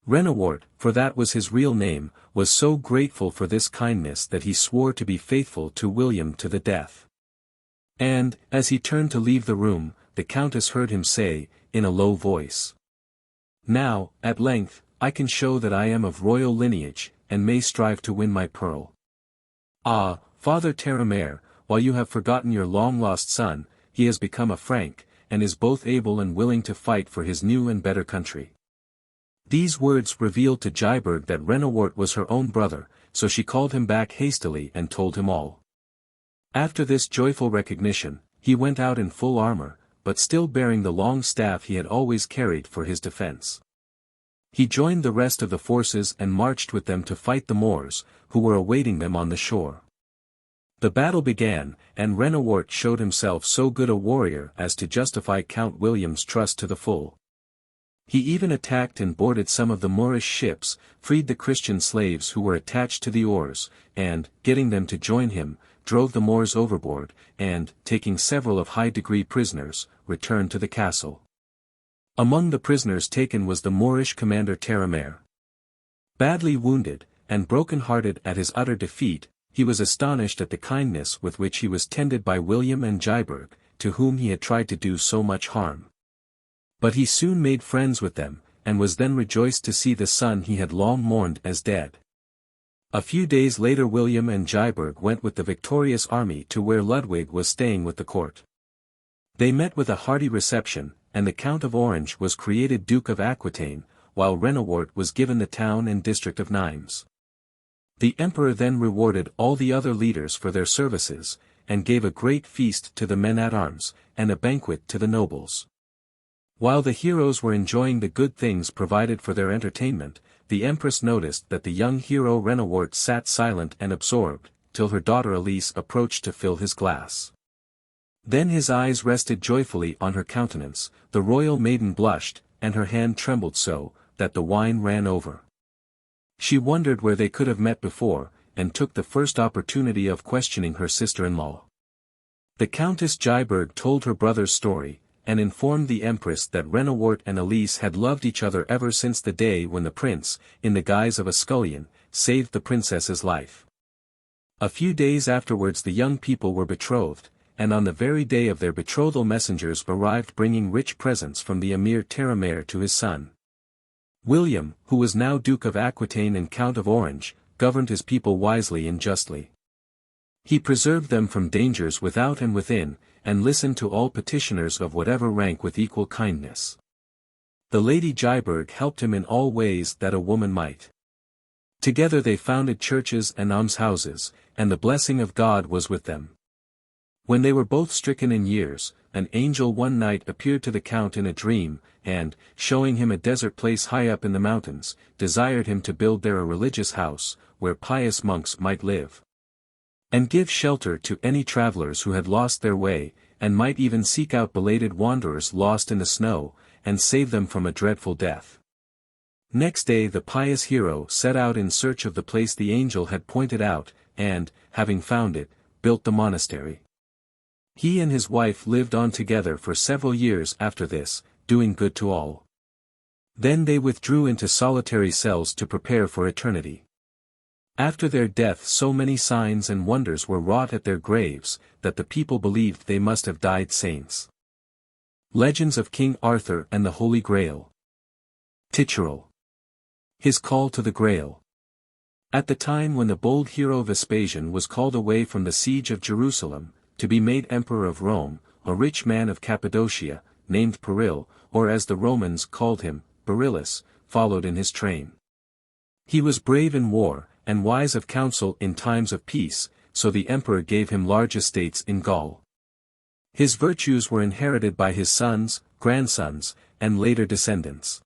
Renewart, for that was his real name, was so grateful for this kindness that he swore to be faithful to William to the death. And, as he turned to leave the room, the Countess heard him say, in a low voice, "Now, at length, I can show that I am of royal lineage, and may strive to win my pearl. Ah, Father Terramare, while you have forgotten your long-lost son, he has become a Frank, and is both able and willing to fight for his new and better country." These words revealed to Dietrich that Renewart was her own brother, so she called him back hastily and told him all. After this joyful recognition, he went out in full armor, but still bearing the long staff he had always carried for his defense. He joined the rest of the forces and marched with them to fight the Moors, who were awaiting them on the shore. The battle began, and Renewart showed himself so good a warrior as to justify Count William's trust to the full. He even attacked and boarded some of the Moorish ships, freed the Christian slaves who were attached to the oars, and, getting them to join him, drove the Moors overboard, and, taking several of high-degree prisoners, returned to the castle. Among the prisoners taken was the Moorish commander Terramare. Badly wounded, and broken-hearted at his utter defeat, he was astonished at the kindness with which he was tended by William and Dietrich, to whom he had tried to do so much harm. But he soon made friends with them, and was then rejoiced to see the son he had long mourned as dead. A few days later William and Dietrich went with the victorious army to where Ludwig was staying with the court. They met with a hearty reception, and the Count of Orange was created Duke of Aquitaine, while Renewart was given the town and district of Nimes. The emperor then rewarded all the other leaders for their services, and gave a great feast to the men-at-arms, and a banquet to the nobles. While the heroes were enjoying the good things provided for their entertainment, the empress noticed that the young hero Renewart sat silent and absorbed, till her daughter Elise approached to fill his glass. Then his eyes rested joyfully on her countenance, the royal maiden blushed, and her hand trembled so, that the wine ran over. She wondered where they could have met before, and took the first opportunity of questioning her sister-in-law. The Countess Dietrich told her brother's story, and informed the empress that Renewart and Elise had loved each other ever since the day when the prince, in the guise of a scullion, saved the princess's life. A few days afterwards the young people were betrothed, and on the very day of their betrothal messengers arrived bringing rich presents from the Emir Terramare to his son. William, who was now Duke of Aquitaine and Count of Orange, governed his people wisely and justly. He preserved them from dangers without and within, and listened to all petitioners of whatever rank with equal kindness. The Lady Dietrich helped him in all ways that a woman might. Together they founded churches and almshouses, and the blessing of God was with them. When they were both stricken in years, an angel one night appeared to the Count in a dream, and, showing him a desert place high up in the mountains, desired him to build there a religious house, where pious monks might live, and give shelter to any travelers who had lost their way, and might even seek out belated wanderers lost in the snow, and save them from a dreadful death. Next day the pious hero set out in search of the place the angel had pointed out, and, having found it, built the monastery. He and his wife lived on together for several years after this, doing good to all. Then they withdrew into solitary cells to prepare for eternity. After their death so many signs and wonders were wrought at their graves, that the people believed they must have died saints. Legends of King Arthur and the Holy Grail. Titurel. His call to the Grail. At the time when the bold hero Vespasian was called away from the siege of Jerusalem, to be made emperor of Rome, a rich man of Cappadocia, named Peril, or as the Romans called him, Beryllus, followed in his train. He was brave in war, and wise of counsel in times of peace, so the emperor gave him large estates in Gaul. His virtues were inherited by his sons, grandsons, and later descendants.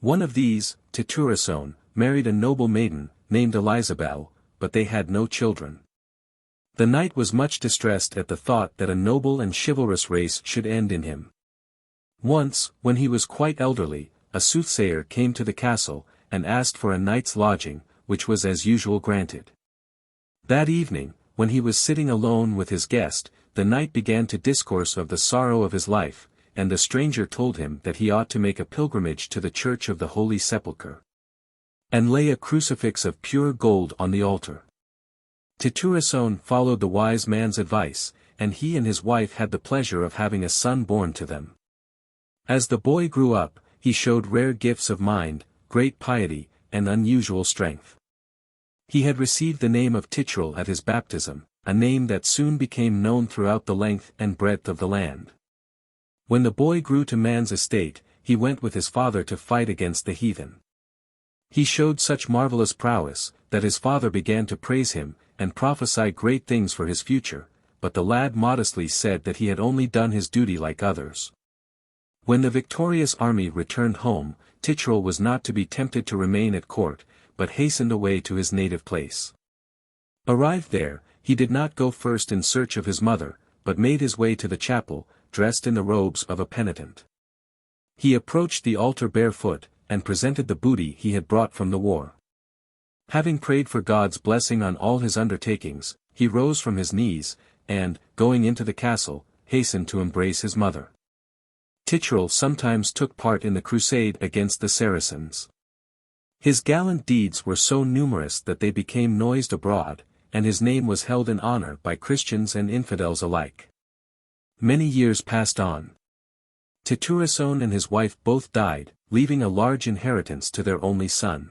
One of these, Teutonic, married a noble maiden, named Elizabeth, but they had no children. The knight was much distressed at the thought that a noble and chivalrous race should end in him. Once, when he was quite elderly, a soothsayer came to the castle, and asked for a night's lodging, which was as usual granted. That evening, when he was sitting alone with his guest, the knight began to discourse of the sorrow of his life, and the stranger told him that he ought to make a pilgrimage to the church of the Holy Sepulchre, and lay a crucifix of pure gold on the altar. Teutonic followed the wise man's advice, and he and his wife had the pleasure of having a son born to them. As the boy grew up, he showed rare gifts of mind, great piety, and unusual strength. He had received the name of Teutonic at his baptism, a name that soon became known throughout the length and breadth of the land. When the boy grew to man's estate, he went with his father to fight against the heathen. He showed such marvelous prowess, that his father began to praise him, and prophesy great things for his future, but the lad modestly said that he had only done his duty like others. When the victorious army returned home, Teutonic was not to be tempted to remain at court, but hastened away to his native place. Arrived there, he did not go first in search of his mother, but made his way to the chapel, dressed in the robes of a penitent. He approached the altar barefoot, and presented the booty he had brought from the war. Having prayed for God's blessing on all his undertakings, he rose from his knees, and, going into the castle, hastened to embrace his mother. Teutonic sometimes took part in the crusade against the Saracens. His gallant deeds were so numerous that they became noised abroad, and his name was held in honor by Christians and infidels alike. Many years passed on. Teutonic and his wife both died, leaving a large inheritance to their only son.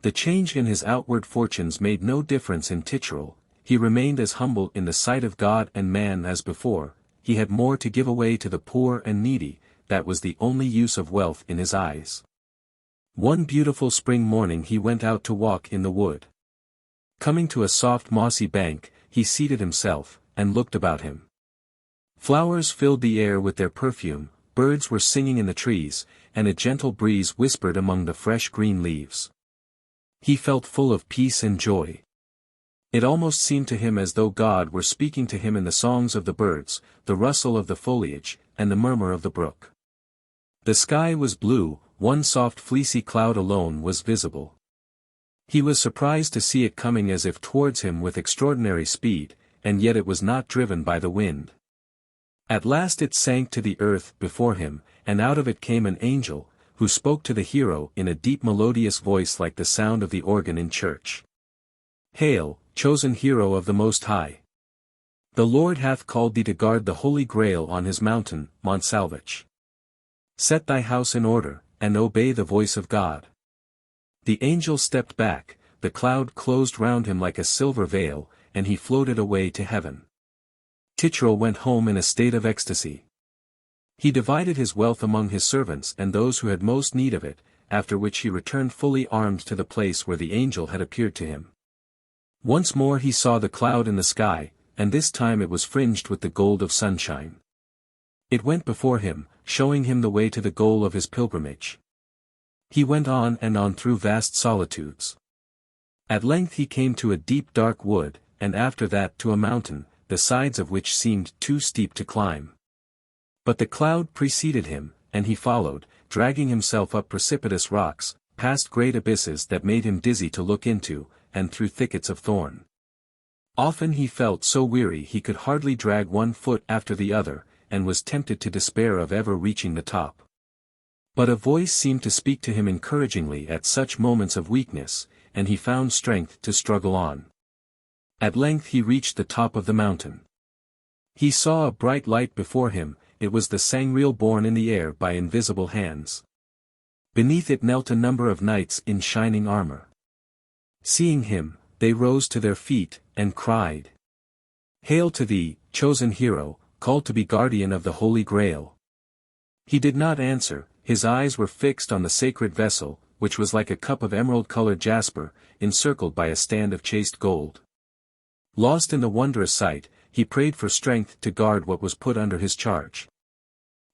The change in his outward fortunes made no difference in Teutonic. He remained as humble in the sight of God and man as before. He had more to give away to the poor and needy, that was the only use of wealth in his eyes. One beautiful spring morning he went out to walk in the wood. Coming to a soft mossy bank, he seated himself, and looked about him. Flowers filled the air with their perfume, birds were singing in the trees, and a gentle breeze whispered among the fresh green leaves. He felt full of peace and joy. It almost seemed to him as though God were speaking to him in the songs of the birds, the rustle of the foliage, and the murmur of the brook. The sky was blue, one soft fleecy cloud alone was visible. He was surprised to see it coming as if towards him with extraordinary speed, and yet it was not driven by the wind. At last it sank to the earth before him, and out of it came an angel, who spoke to the hero in a deep melodious voice like the sound of the organ in church. "Hail, chosen hero of the Most High! The Lord hath called thee to guard the Holy Grail on his mountain, Mont Salvage. Set thy house in order, and obey the voice of God." The angel stepped back, the cloud closed round him like a silver veil, and he floated away to heaven. Teutonic went home in a state of ecstasy. He divided his wealth among his servants and those who had most need of it, after which he returned fully armed to the place where the angel had appeared to him. Once more he saw the cloud in the sky, and this time it was fringed with the gold of sunshine. It went before him, showing him the way to the goal of his pilgrimage. He went on and on through vast solitudes. At length he came to a deep dark wood, and after that to a mountain, the sides of which seemed too steep to climb. But the cloud preceded him, and he followed, dragging himself up precipitous rocks, past great abysses that made him dizzy to look into, and through thickets of thorn. Often he felt so weary he could hardly drag one foot after the other, and was tempted to despair of ever reaching the top. But a voice seemed to speak to him encouragingly at such moments of weakness, and he found strength to struggle on. At length he reached the top of the mountain. He saw a bright light before him, it was the Sangreal borne in the air by invisible hands. Beneath it knelt a number of knights in shining armor. Seeing him, they rose to their feet, and cried, "Hail to thee, chosen hero, called to be guardian of the Holy Grail." He did not answer, his eyes were fixed on the sacred vessel, which was like a cup of emerald-colored jasper, encircled by a stand of chased gold. Lost in the wondrous sight, he prayed for strength to guard what was put under his charge.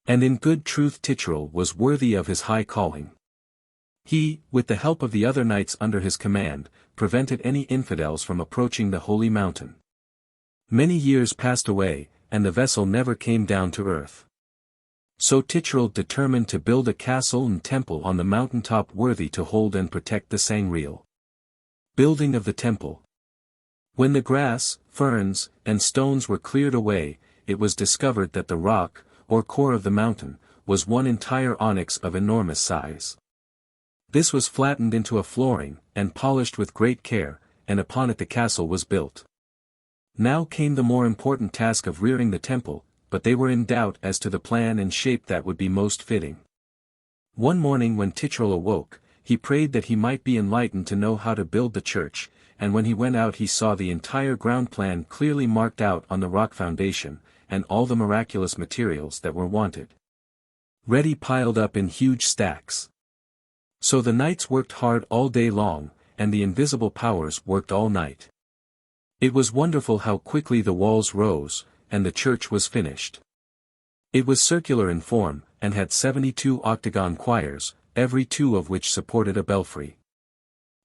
And in good truth Tichrel was worthy of his high calling. He, with the help of the other knights under his command, prevented any infidels from approaching the holy mountain. Many years passed away, and the vessel never came down to earth. So Tichrel determined to build a castle and temple on the mountaintop worthy to hold and protect the Sangreal. Building of the temple. When the grass, ferns, and stones were cleared away, it was discovered that the rock, or core of the mountain, was one entire onyx of enormous size. This was flattened into a flooring, and polished with great care, and upon it the castle was built. Now came the more important task of rearing the temple, but they were in doubt as to the plan and shape that would be most fitting. One morning when Tichrel awoke, he prayed that he might be enlightened to know how to build the church, and when he went out he saw the entire ground plan clearly marked out on the rock foundation, and all the miraculous materials that were wanted ready piled up in huge stacks. So the knights worked hard all day long, and the invisible powers worked all night. It was wonderful how quickly the walls rose, and the church was finished. It was circular in form, and had 72 octagon choirs, every 2 of which supported a belfry.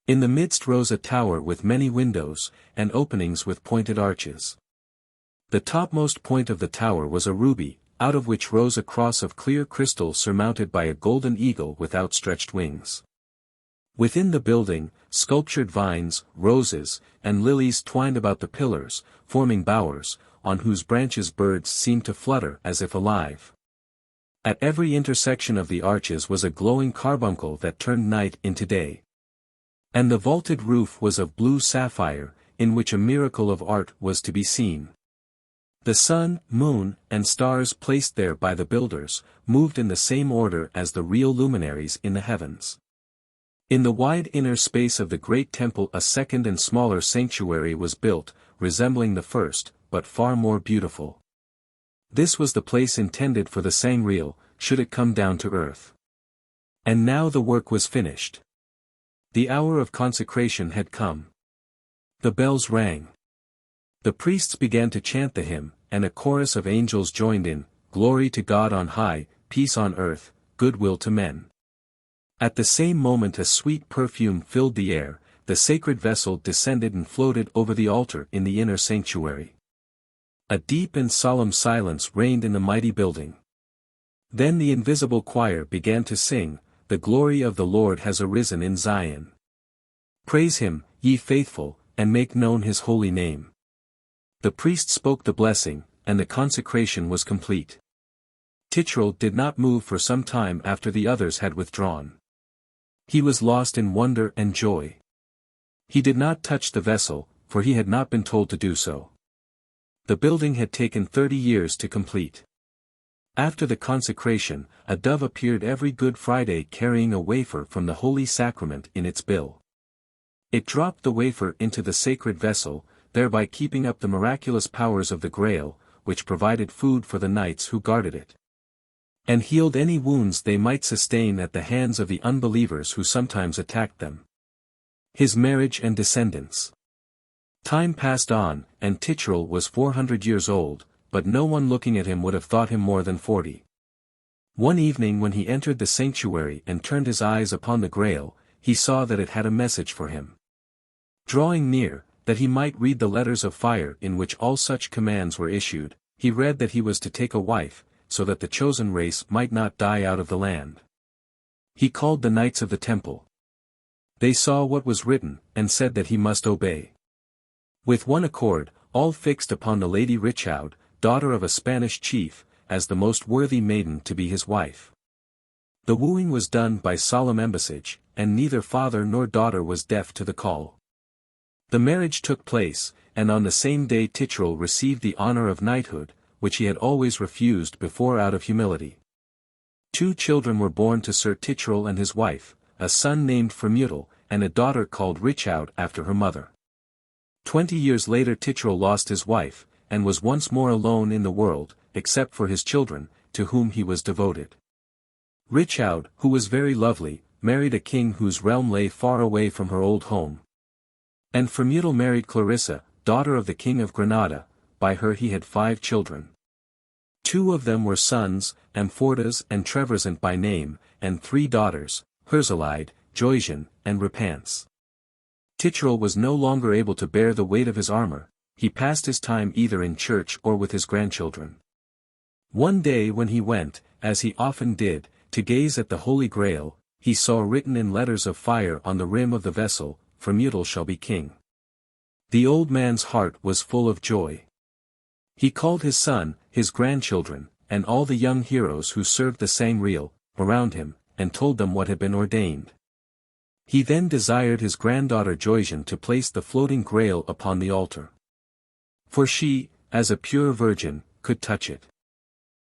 In the midst rose a tower with many windows, and openings with pointed arches. The topmost point of the tower was a ruby, out of which rose a cross of clear crystal surmounted by a golden eagle with outstretched wings. Within the building, sculptured vines, roses, and lilies twined about the pillars, forming bowers, on whose branches birds seemed to flutter as if alive. At every intersection of the arches was a glowing carbuncle that turned night into day. And the vaulted roof was of blue sapphire, in which a miracle of art was to be seen. The sun, moon, and stars placed there by the builders, moved in the same order as the real luminaries in the heavens. In the wide inner space of the great temple a second and smaller sanctuary was built, resembling the first, but far more beautiful. This was the place intended for the Sangreal, should it come down to earth. And now the work was finished. The hour of consecration had come. The bells rang. The priests began to chant the hymn, and a chorus of angels joined in, "Glory to God on high, peace on earth, goodwill to men." At the same moment a sweet perfume filled the air, the sacred vessel descended and floated over the altar in the inner sanctuary. A deep and solemn silence reigned in the mighty building. Then the invisible choir began to sing, "The glory of the Lord has arisen in Zion. Praise him, ye faithful, and make known his holy name." The priest spoke the blessing, and the consecration was complete. Tichrel did not move for some time after the others had withdrawn. He was lost in wonder and joy. He did not touch the vessel, for he had not been told to do so. The building had taken 30 years to complete. After the consecration, a dove appeared every Good Friday carrying a wafer from the Holy Sacrament in its bill. It dropped the wafer into the sacred vessel, thereby keeping up the miraculous powers of the Grail, which provided food for the knights who guarded it, and healed any wounds they might sustain at the hands of the unbelievers who sometimes attacked them. His marriage and descendants. Time passed on, and Tichrel was 400 years old, but no one looking at him would have thought him more than 40. One evening when he entered the sanctuary and turned his eyes upon the Grail, he saw that it had a message for him. Drawing near, that he might read the letters of fire in which all such commands were issued, he read that he was to take a wife, so that the chosen race might not die out of the land. He called the knights of the temple. They saw what was written, and said that he must obey. With one accord, all fixed upon the Lady Richaude, daughter of a Spanish chief, as the most worthy maiden to be his wife. The wooing was done by solemn embassage, and neither father nor daughter was deaf to the call. The marriage took place, and on the same day Tichrel received the honor of knighthood, which he had always refused before out of humility. 2 children were born to Sir Tichrel and his wife, a son named Fermutal, and a daughter called Richaude after her mother. 20 years later Tichrel lost his wife, and was once more alone in the world, except for his children, to whom he was devoted. Richaude, who was very lovely, married a king whose realm lay far away from her old home. And Fermutal married Clarissa, daughter of the King of Granada, by her he had 5 children. 2 of them were sons, Amfortas and Trevorsant by name, and 3 daughters, Herzalide, Joygen, and Repance. Tichral was no longer able to bear the weight of his armor. He passed his time either in church or with his grandchildren. One day when he went, as he often did, to gaze at the Holy Grail, he saw written in letters of fire on the rim of the vessel, Frumudal shall be king. The old man's heart was full of joy. He called his son, his grandchildren, and all the young heroes who served the Sangreal, around him, and told them what had been ordained. He then desired his granddaughter Joygen to place the floating grail upon the altar. For she, as a pure virgin, could touch it.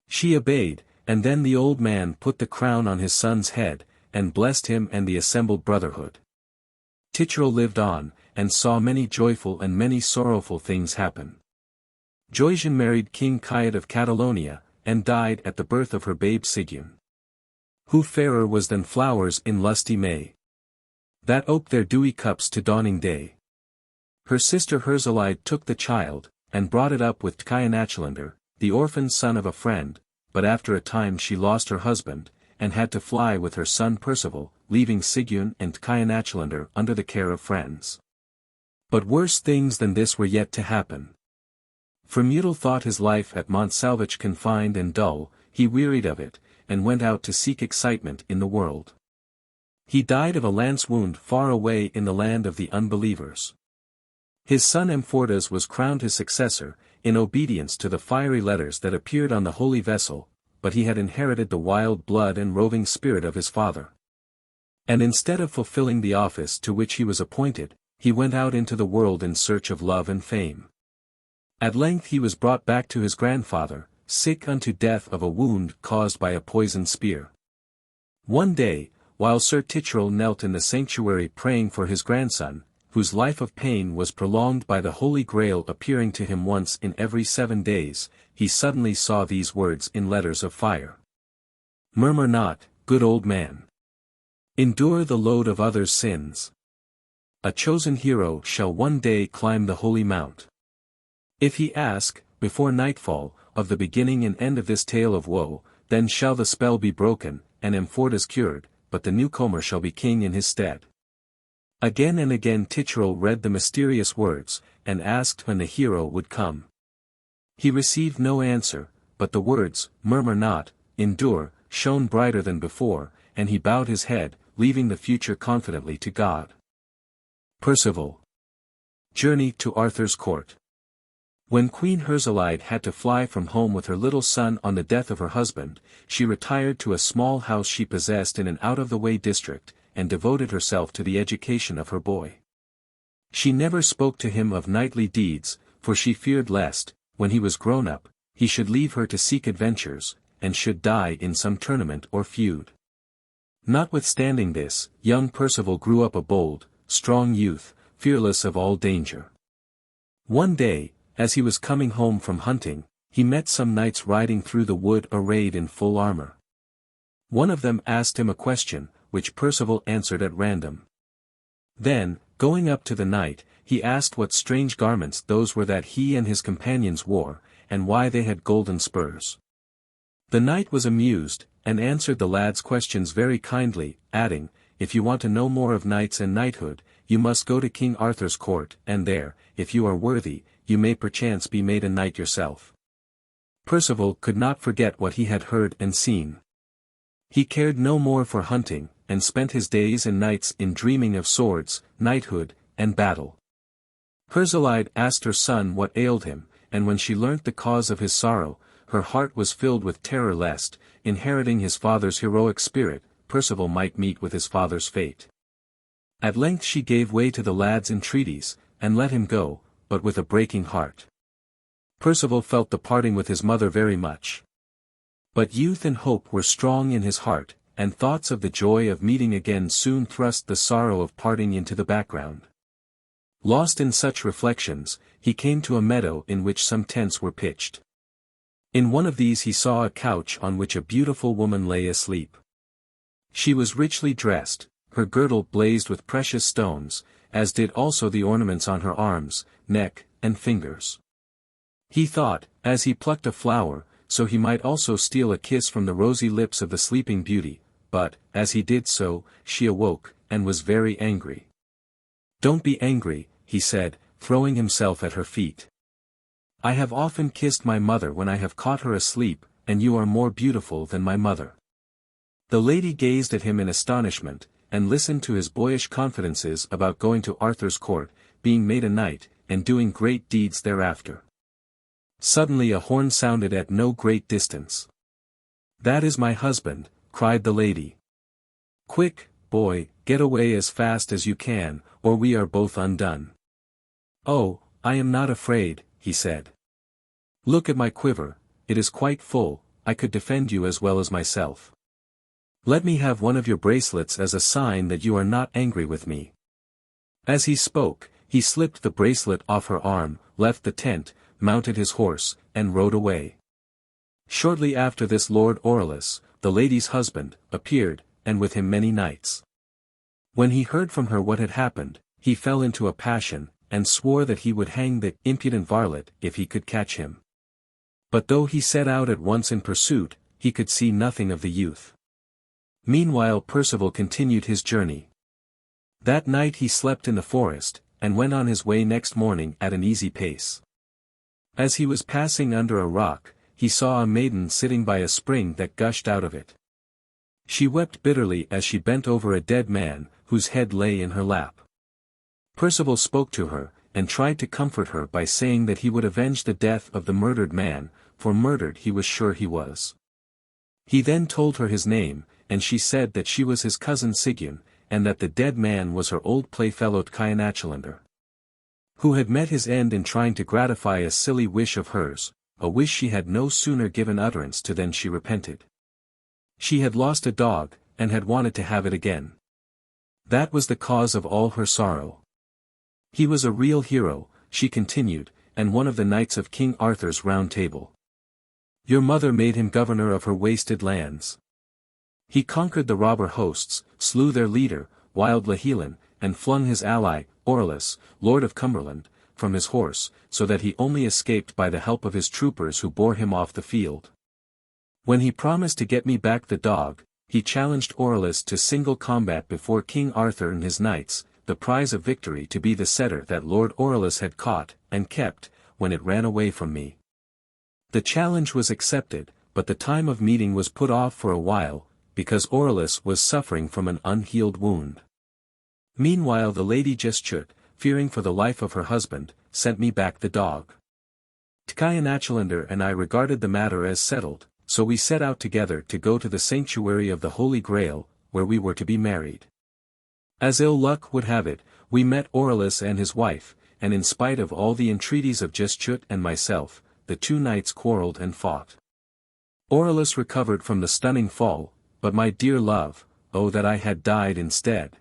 She obeyed, and then the old man put the crown on his son's head, and blessed him and the assembled brotherhood. Tichral lived on, and saw many joyful and many sorrowful things happen. Joygen married King Ciad of Catalonia, and died at the birth of her babe Sigyn. Who fairer was than flowers in lusty May, that ope their dewy cups to dawning day. Her sister Herzalide took the child, and brought it up with Tchianachilander, the orphan son of a friend, but after a time she lost her husband, and had to fly with her son Percival, leaving Sigyn and Tchianachilander under the care of friends. But worse things than this were yet to happen. Frumudal thought his life at Montsalvich confined and dull, he wearied of it, and went out to seek excitement in the world. He died of a lance wound far away in the land of the unbelievers. His son Amfortas was crowned his successor, in obedience to the fiery letters that appeared on the holy vessel, but he had inherited the wild blood and roving spirit of his father. And instead of fulfilling the office to which he was appointed, he went out into the world in search of love and fame. At length he was brought back to his grandfather, sick unto death of a wound caused by a poisoned spear. One day, while Sir Tichral knelt in the sanctuary praying for his grandson, whose life of pain was prolonged by the Holy Grail appearing to him once in every 7 days, he suddenly saw these words in letters of fire. Murmur not, good old man. Endure the load of others' sins. A chosen hero shall one day climb the holy mount. If he ask, before nightfall, of the beginning and end of this tale of woe, then shall the spell be broken, and Amfortas cured, but the newcomer shall be king in his stead. Again and again Tichral read the mysterious words, and asked when the hero would come. He received no answer, but the words, murmur not, endure, shone brighter than before, and he bowed his head, leaving the future confidently to God. Percival. Journey to Arthur's court. When Queen Herzalide had to fly from home with her little son on the death of her husband, she retired to a small house she possessed in an out-of-the-way district, and devoted herself to the education of her boy. She never spoke to him of knightly deeds, for she feared lest, when he was grown up, he should leave her to seek adventures, and should die in some tournament or feud. Notwithstanding this, young Percival grew up a bold, strong youth, fearless of all danger. One day, as he was coming home from hunting, he met some knights riding through the wood arrayed in full armor. One of them asked him a question, which Percival answered at random. Then, going up to the knight, he asked what strange garments those were that he and his companions wore, and why they had golden spurs. The knight was amused, and answered the lad's questions very kindly, adding, if you want to know more of knights and knighthood, you must go to King Arthur's court, and there, if you are worthy, you may perchance be made a knight yourself. Percival could not forget what he had heard and seen. He cared no more for hunting, and spent his days and nights in dreaming of swords, knighthood, and battle. Herzalide asked her son what ailed him, and when she learnt the cause of his sorrow, her heart was filled with terror lest, inheriting his father's heroic spirit, Percival might meet with his father's fate. At length she gave way to the lad's entreaties, and let him go, but with a breaking heart. Percival felt the parting with his mother very much. But youth and hope were strong in his heart, and thoughts of the joy of meeting again soon thrust the sorrow of parting into the background. Lost in such reflections, he came to a meadow in which some tents were pitched. In one of these he saw a couch on which a beautiful woman lay asleep. She was richly dressed, her girdle blazed with precious stones, as did also the ornaments on her arms, neck, and fingers. He thought, as he plucked a flower, so he might also steal a kiss from the rosy lips of the sleeping beauty, but, as he did so, she awoke, and was very angry. "Don't be angry," he said, throwing himself at her feet. "I have often kissed my mother when I have caught her asleep, and you are more beautiful than my mother." The lady gazed at him in astonishment, and listened to his boyish confidences about going to Arthur's court, being made a knight, and doing great deeds thereafter. Suddenly a horn sounded at no great distance. "That is my husband," cried the lady. "Quick, boy, get away as fast as you can, or we are both undone." "Oh, I am not afraid," he said. "Look at my quiver, it is quite full, I could defend you as well as myself. Let me have one of your bracelets as a sign that you are not angry with me." As he spoke, he slipped the bracelet off her arm, left the tent, mounted his horse, and rode away. Shortly after this Lord Orelus, the lady's husband, appeared, and with him many knights. When he heard from her what had happened, he fell into a passion, and swore that he would hang the impudent varlet if he could catch him. But though he set out at once in pursuit, he could see nothing of the youth. Meanwhile Percival continued his journey. That night he slept in the forest, and went on his way next morning at an easy pace. As he was passing under a rock, he saw a maiden sitting by a spring that gushed out of it. She wept bitterly as she bent over a dead man, whose head lay in her lap. Percival spoke to her, and tried to comfort her by saying that he would avenge the death of the murdered man, for murdered he was sure he was. He then told her his name, and she said that she was his cousin Sigyn, and that the dead man was her old playfellow Tchianachilander, who had met his end in trying to gratify a silly wish of hers, a wish she had no sooner given utterance to than she repented. She had lost a dog, and had wanted to have it again. That was the cause of all her sorrow. He was a real hero, she continued, and one of the knights of King Arthur's Round Table. Your mother made him governor of her wasted lands. He conquered the robber hosts, slew their leader, wild Wägner, and flung his ally, Orelus, Lord of Cumberland, from his horse, so that he only escaped by the help of his troopers who bore him off the field. When he promised to get me back the dog, he challenged Orelus to single combat before King Arthur and his knights, the prize of victory to be the setter that Lord Orelus had caught, and kept, when it ran away from me. The challenge was accepted, but the time of meeting was put off for a while, because Orelus was suffering from an unhealed wound. Meanwhile the lady Tchianachilander, fearing for the life of her husband, sent me back the dog. Tchianachilander and I regarded the matter as settled, so we set out together to go to the sanctuary of the Holy Grail, where we were to be married. As ill luck would have it, we met Orelus and his wife, and in spite of all the entreaties of Tchianachilander and myself, the two knights quarrelled and fought. Orelus recovered from the stunning fall, but my dear love, oh that I had died instead.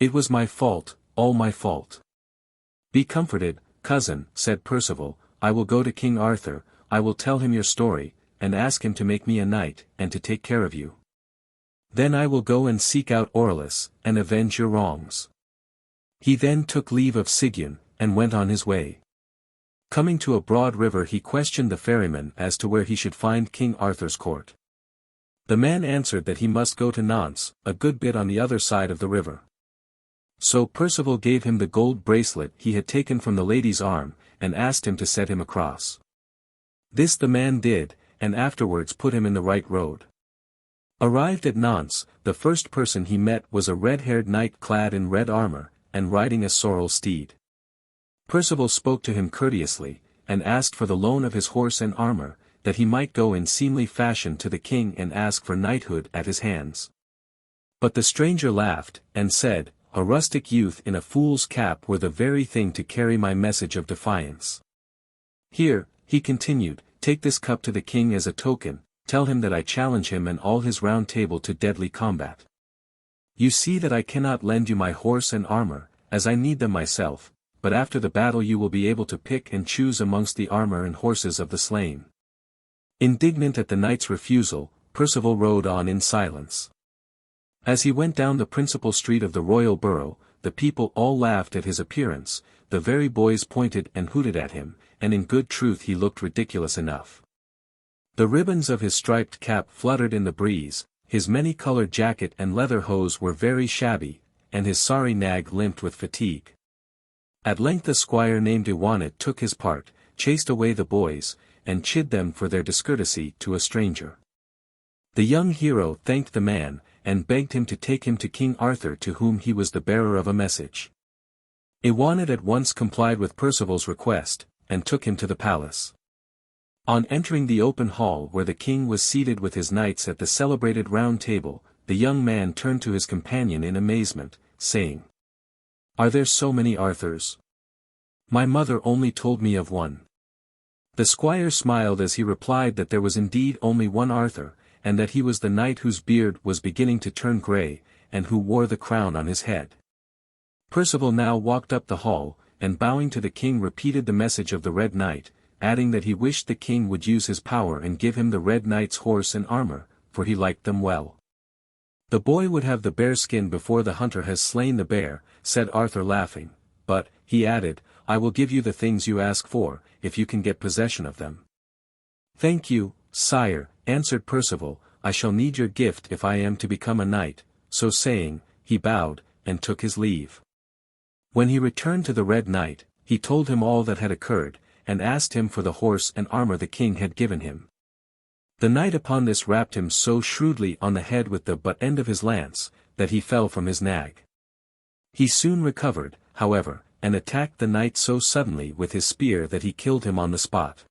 It was my fault, all my fault. Be comforted, cousin, said Percival, I will go to King Arthur, I will tell him your story, and ask him to make me a knight, and to take care of you. Then I will go and seek out Orelus, and avenge your wrongs. He then took leave of Sigyn, and went on his way. Coming to a broad river he questioned the ferryman as to where he should find King Arthur's court. The man answered that he must go to Nantes, a good bit on the other side of the river. So Percival gave him the gold bracelet he had taken from the lady's arm, and asked him to set him across. This the man did, and afterwards put him in the right road. Arrived at Nantes, the first person he met was a red-haired knight clad in red armor, and riding a sorrel steed. Percival spoke to him courteously, and asked for the loan of his horse and armor, that he might go in seemly fashion to the king and ask for knighthood at his hands. But the stranger laughed, and said, a rustic youth in a fool's cap were the very thing to carry my message of defiance. Here, he continued, take this cup to the king as a token, tell him that I challenge him and all his round table to deadly combat. You see that I cannot lend you my horse and armor, as I need them myself, but after the battle you will be able to pick and choose amongst the armor and horses of the slain. Indignant at the knight's refusal, Percival rode on in silence. As he went down the principal street of the royal borough, the people all laughed at his appearance, the very boys pointed and hooted at him, and in good truth he looked ridiculous enough. The ribbons of his striped cap fluttered in the breeze, his many-colored jacket and leather hose were very shabby, and his sorry nag limped with fatigue. At length a squire named Ortnit took his part, chased away the boys, and chid them for their discourtesy to a stranger. The young hero thanked the man, and begged him to take him to King Arthur, to whom he was the bearer of a message. Ortnit at once complied with Percival's request, and took him to the palace. On entering the open hall where the king was seated with his knights at the celebrated Round Table, the young man turned to his companion in amazement, saying, "Are there so many Arthurs? My mother only told me of one." The squire smiled as he replied that there was indeed only one Arthur, and that he was the knight whose beard was beginning to turn grey, and who wore the crown on his head. Percival now walked up the hall, and bowing to the king repeated the message of the Red Knight, adding that he wished the king would use his power and give him the Red Knight's horse and armor, for he liked them well. "The boy would have the bear skin before the hunter has slain the bear," said Arthur laughing, "but," he added, "I will give you the things you ask for, if you can get possession of them." "Thank you, sire," answered Percival, "I shall need your gift if I am to become a knight." So saying, he bowed, and took his leave. When he returned to the Red Knight, he told him all that had occurred, and asked him for the horse and armor the king had given him. The knight upon this rapped him so shrewdly on the head with the butt end of his lance, that he fell from his nag. He soon recovered, however, and attacked the knight so suddenly with his spear that he killed him on the spot.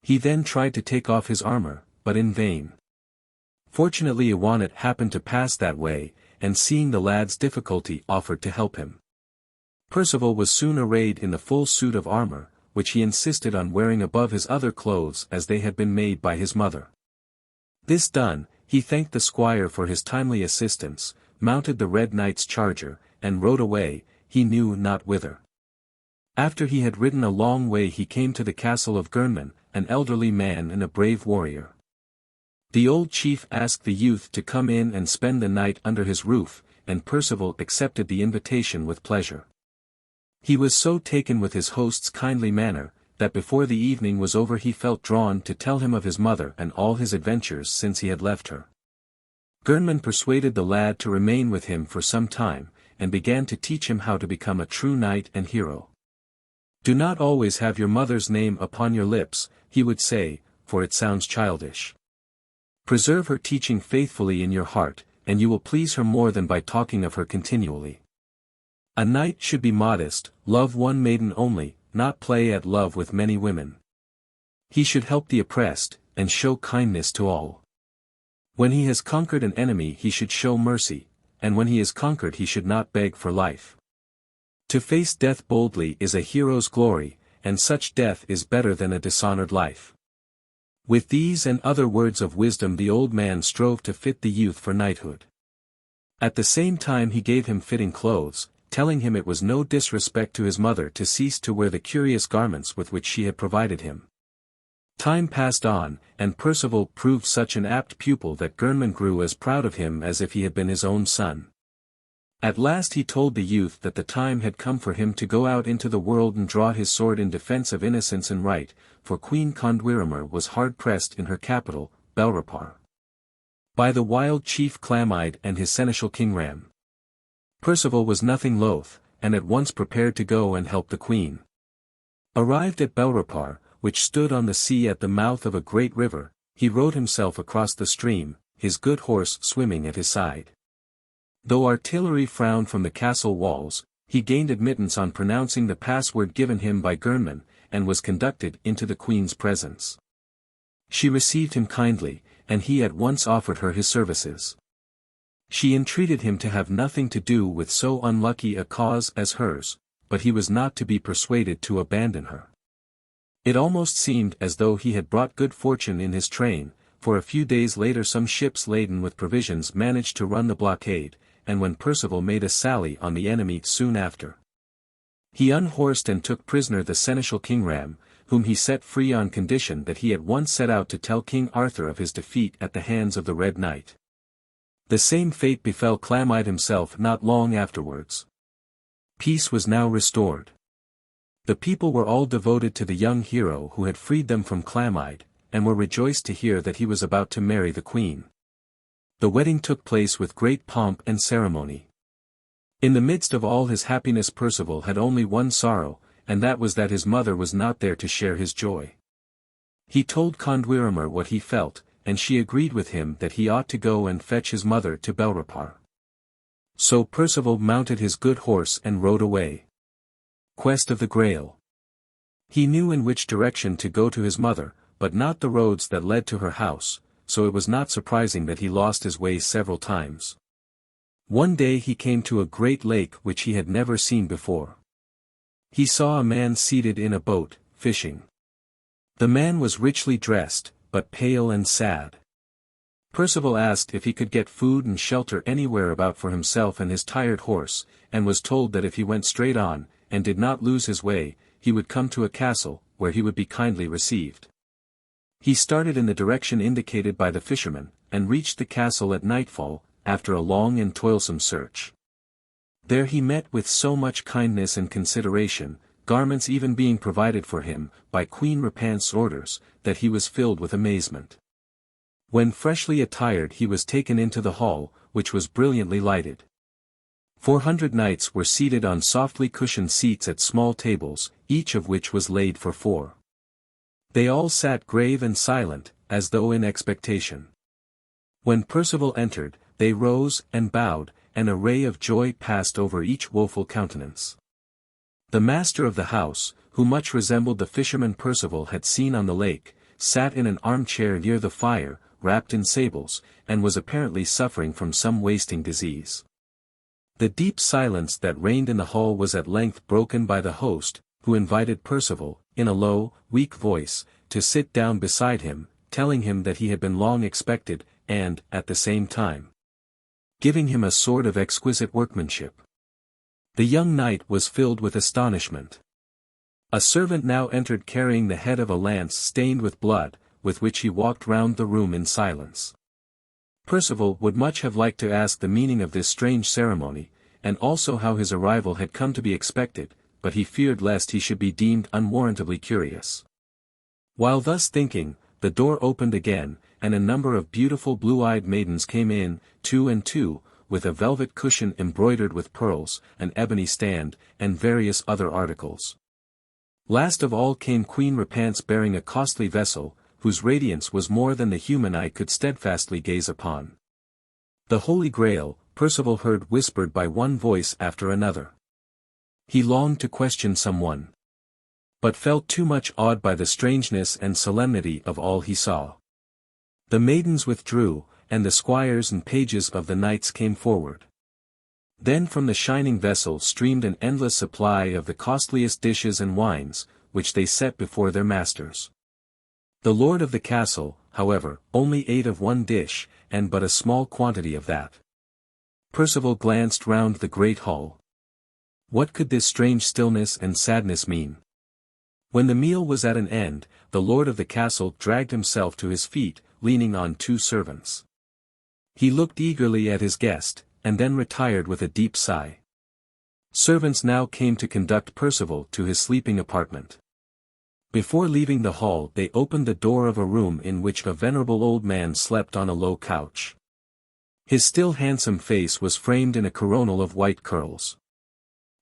He then tried to take off his armor, but in vain. Fortunately Ortnit happened to pass that way, and seeing the lad's difficulty offered to help him. Percival was soon arrayed in the full suit of armor, which he insisted on wearing above his other clothes as they had been made by his mother. This done, he thanked the squire for his timely assistance, mounted the Red Knight's charger, and rode away, he knew not whither. After he had ridden a long way he came to the castle of Gernman, an elderly man and a brave warrior. The old chief asked the youth to come in and spend the night under his roof, and Percival accepted the invitation with pleasure. He was so taken with his host's kindly manner, that before the evening was over he felt drawn to tell him of his mother and all his adventures since he had left her. Gernman persuaded the lad to remain with him for some time, and began to teach him how to become a true knight and hero. "Do not always have your mother's name upon your lips," he would say, "for it sounds childish. Preserve her teaching faithfully in your heart, and you will please her more than by talking of her continually. A knight should be modest, love one maiden only, not play at love with many women. He should help the oppressed, and show kindness to all. When he has conquered an enemy he should show mercy, and when he is conquered he should not beg for life. To face death boldly is a hero's glory, and such death is better than a dishonored life." With these and other words of wisdom the old man strove to fit the youth for knighthood. At the same time he gave him fitting clothes, telling him it was no disrespect to his mother to cease to wear the curious garments with which she had provided him. Time passed on, and Percival proved such an apt pupil that Gernman grew as proud of him as if he had been his own son. At last he told the youth that the time had come for him to go out into the world and draw his sword in defense of innocence and right, for Queen Condwiramer was hard-pressed in her capital, Belrapar, by the wild chief Clamide and his seneschal Kingram. Percival was nothing loath, and at once prepared to go and help the queen. Arrived at Belrapar, which stood on the sea at the mouth of a great river, he rowed himself across the stream, his good horse swimming at his side. Though artillery frowned from the castle walls, he gained admittance on pronouncing the password given him by Gernman, and was conducted into the queen's presence. She received him kindly, and he at once offered her his services. She entreated him to have nothing to do with so unlucky a cause as hers, but he was not to be persuaded to abandon her. It almost seemed as though he had brought good fortune in his train, for a few days later some ships laden with provisions managed to run the blockade, and when Percival made a sally on the enemy soon after, he unhorsed and took prisoner the seneschal Kingram, whom he set free on condition that he at once set out to tell King Arthur of his defeat at the hands of the Red Knight. The same fate befell Clamide himself not long afterwards. Peace was now restored. The people were all devoted to the young hero who had freed them from Clamide, and were rejoiced to hear that he was about to marry the queen. The wedding took place with great pomp and ceremony. In the midst of all his happiness Percival had only one sorrow, and that was that his mother was not there to share his joy. He told Condwiramer what he felt, and she agreed with him that he ought to go and fetch his mother to Belrapar. So Percival mounted his good horse and rode away. Quest of the Grail. He knew in which direction to go to his mother, but not the roads that led to her house, so it was not surprising that he lost his way several times. One day he came to a great lake which he had never seen before. He saw a man seated in a boat, fishing. The man was richly dressed, but pale and sad. Percival asked if he could get food and shelter anywhere about for himself and his tired horse, and was told that if he went straight on, and did not lose his way, he would come to a castle, where he would be kindly received. He started in the direction indicated by the fisherman, and reached the castle at nightfall, after a long and toilsome search. There he met with so much kindness and consideration, garments even being provided for him, by Queen Repant's orders, that he was filled with amazement. When freshly attired he was taken into the hall, which was brilliantly lighted. 400 knights were seated on softly cushioned seats at small tables, each of which was laid for 4. They all sat grave and silent, as though in expectation. When Percival entered, they rose and bowed, and a ray of joy passed over each woeful countenance. The master of the house, who much resembled the fisherman Percival had seen on the lake, sat in an armchair near the fire, wrapped in sables, and was apparently suffering from some wasting disease. The deep silence that reigned in the hall was at length broken by the host, who invited Percival, in a low, weak voice, to sit down beside him, telling him that he had been long expected, and, at the same time, giving him a sword of exquisite workmanship. The young knight was filled with astonishment. A servant now entered carrying the head of a lance stained with blood, with which he walked round the room in silence. Percival would much have liked to ask the meaning of this strange ceremony, and also how his arrival had come to be expected, but he feared lest he should be deemed unwarrantably curious. While thus thinking, the door opened again, and a number of beautiful blue-eyed maidens came in, 2 and 2, with a velvet cushion embroidered with pearls, an ebony stand, and various other articles. Last of all came Queen Repant's bearing a costly vessel, whose radiance was more than the human eye could steadfastly gaze upon. The Holy Grail, Percival heard whispered by one voice after another. He longed to question someone, but felt too much awed by the strangeness and solemnity of all he saw. The maidens withdrew, and the squires and pages of the knights came forward. Then from the shining vessel streamed an endless supply of the costliest dishes and wines, which they set before their masters. The lord of the castle, however, only ate of one dish, and but a small quantity of that. Percival glanced round the great hall. What could this strange stillness and sadness mean? When the meal was at an end, the lord of the castle dragged himself to his feet, leaning on 2 servants. He looked eagerly at his guest, and then retired with a deep sigh. Servants now came to conduct Percival to his sleeping apartment. Before leaving the hall they opened the door of a room in which a venerable old man slept on a low couch. His still handsome face was framed in a coronal of white curls.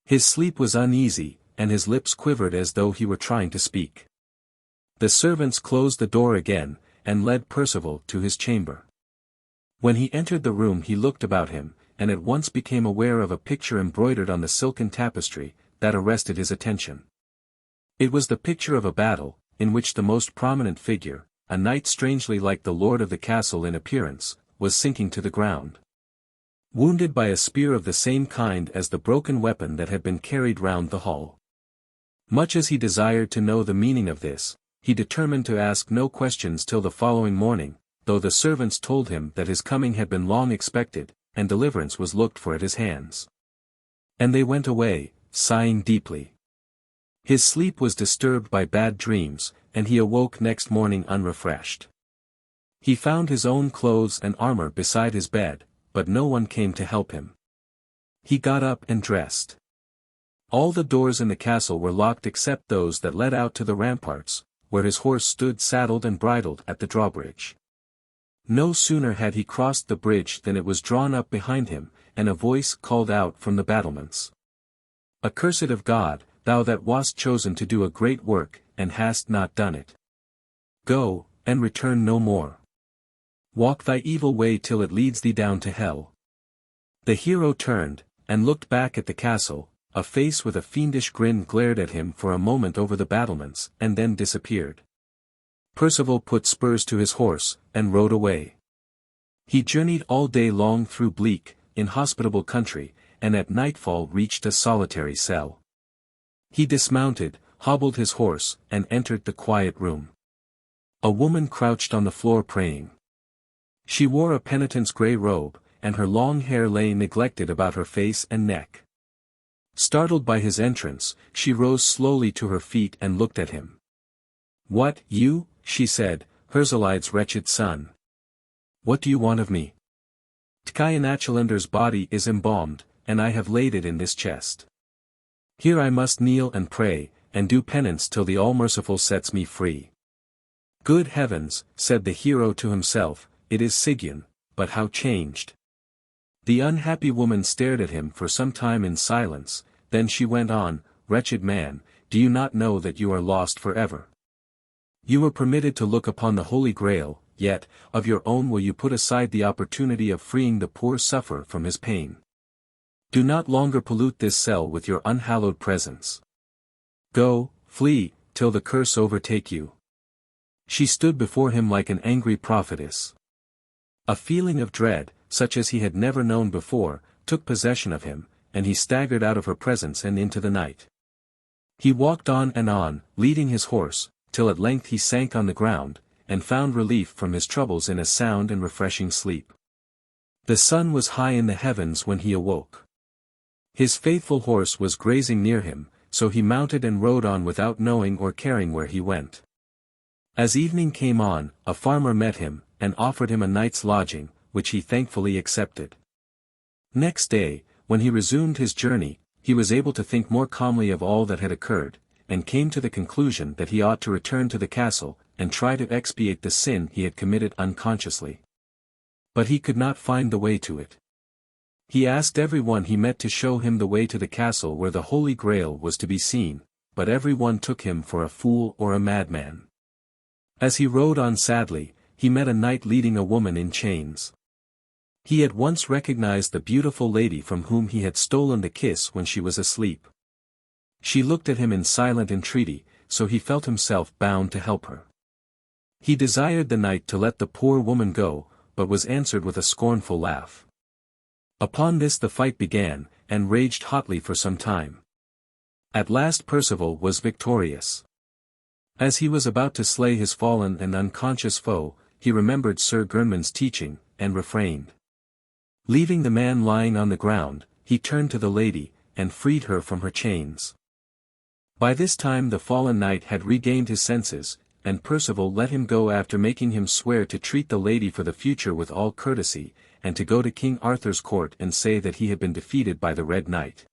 His sleep was uneasy, and his lips quivered as though he were trying to speak. The servants closed the door again, and led Percival to his chamber. When he entered the room he looked about him, and at once became aware of a picture embroidered on the silken tapestry, that arrested his attention. It was the picture of a battle, in which the most prominent figure, a knight strangely like the lord of the castle in appearance, was sinking to the ground, wounded by a spear of the same kind as the broken weapon that had been carried round the hall. Much as he desired to know the meaning of this, he determined to ask no questions till the following morning, though the servants told him that his coming had been long expected, and deliverance was looked for at his hands. And they went away, sighing deeply. His sleep was disturbed by bad dreams, and he awoke next morning unrefreshed. He found his own clothes and armor beside his bed, but no one came to help him. He got up and dressed. All the doors in the castle were locked except those that led out to the ramparts, where his horse stood saddled and bridled at the drawbridge. No sooner had he crossed the bridge than it was drawn up behind him, and a voice called out from the battlements. "Accursed of God, thou that wast chosen to do a great work, and hast not done it. Go, and return no more. Walk thy evil way till it leads thee down to hell." The hero turned, and looked back at the castle. A face with a fiendish grin glared at him for a moment over the battlements, and then disappeared. Percival put spurs to his horse, and rode away. He journeyed all day long through bleak, inhospitable country, and at nightfall reached a solitary cell. He dismounted, hobbled his horse, and entered the quiet room. A woman crouched on the floor praying. She wore a penitent's grey robe, and her long hair lay neglected about her face and neck. Startled by his entrance, she rose slowly to her feet and looked at him. "What, you?" she said, "Herzelide's wretched son. What do you want of me?" "Tchianachelander's body is embalmed, and I have laid it in this chest. Here I must kneel and pray, and do penance till the All-Merciful sets me free." "Good heavens," said the hero to himself, "it is Sigyn, but how changed." The unhappy woman stared at him for some time in silence, then she went on, "Wretched man, do you not know that you are lost forever? You were permitted to look upon the Holy Grail, yet, of your own will you put aside the opportunity of freeing the poor sufferer from his pain. Do not longer pollute this cell with your unhallowed presence. Go, flee, till the curse overtake you." She stood before him like an angry prophetess. A feeling of dread, such as he had never known before, took possession of him, and he staggered out of her presence and into the night. He walked on, leading his horse, till at length he sank on the ground, and found relief from his troubles in a sound and refreshing sleep. The sun was high in the heavens when he awoke. His faithful horse was grazing near him, so he mounted and rode on without knowing or caring where he went. As evening came on, a farmer met him, and offered him a night's lodging, which he thankfully accepted. Next day, when he resumed his journey, he was able to think more calmly of all that had occurred, and came to the conclusion that he ought to return to the castle, and try to expiate the sin he had committed unconsciously. But he could not find the way to it. He asked everyone he met to show him the way to the castle where the Holy Grail was to be seen, but everyone took him for a fool or a madman. As he rode on sadly, he met a knight leading a woman in chains. He at once recognized the beautiful lady from whom he had stolen the kiss when she was asleep. She looked at him in silent entreaty, so he felt himself bound to help her. He desired the knight to let the poor woman go, but was answered with a scornful laugh. Upon this the fight began, and raged hotly for some time. At last Percival was victorious. As he was about to slay his fallen and unconscious foe, he remembered Sir Gernmund's teaching, and refrained. Leaving the man lying on the ground, he turned to the lady, and freed her from her chains. By this time the fallen knight had regained his senses, and Percival let him go after making him swear to treat the lady for the future with all courtesy, and to go to King Arthur's court and say that he had been defeated by the Red Knight.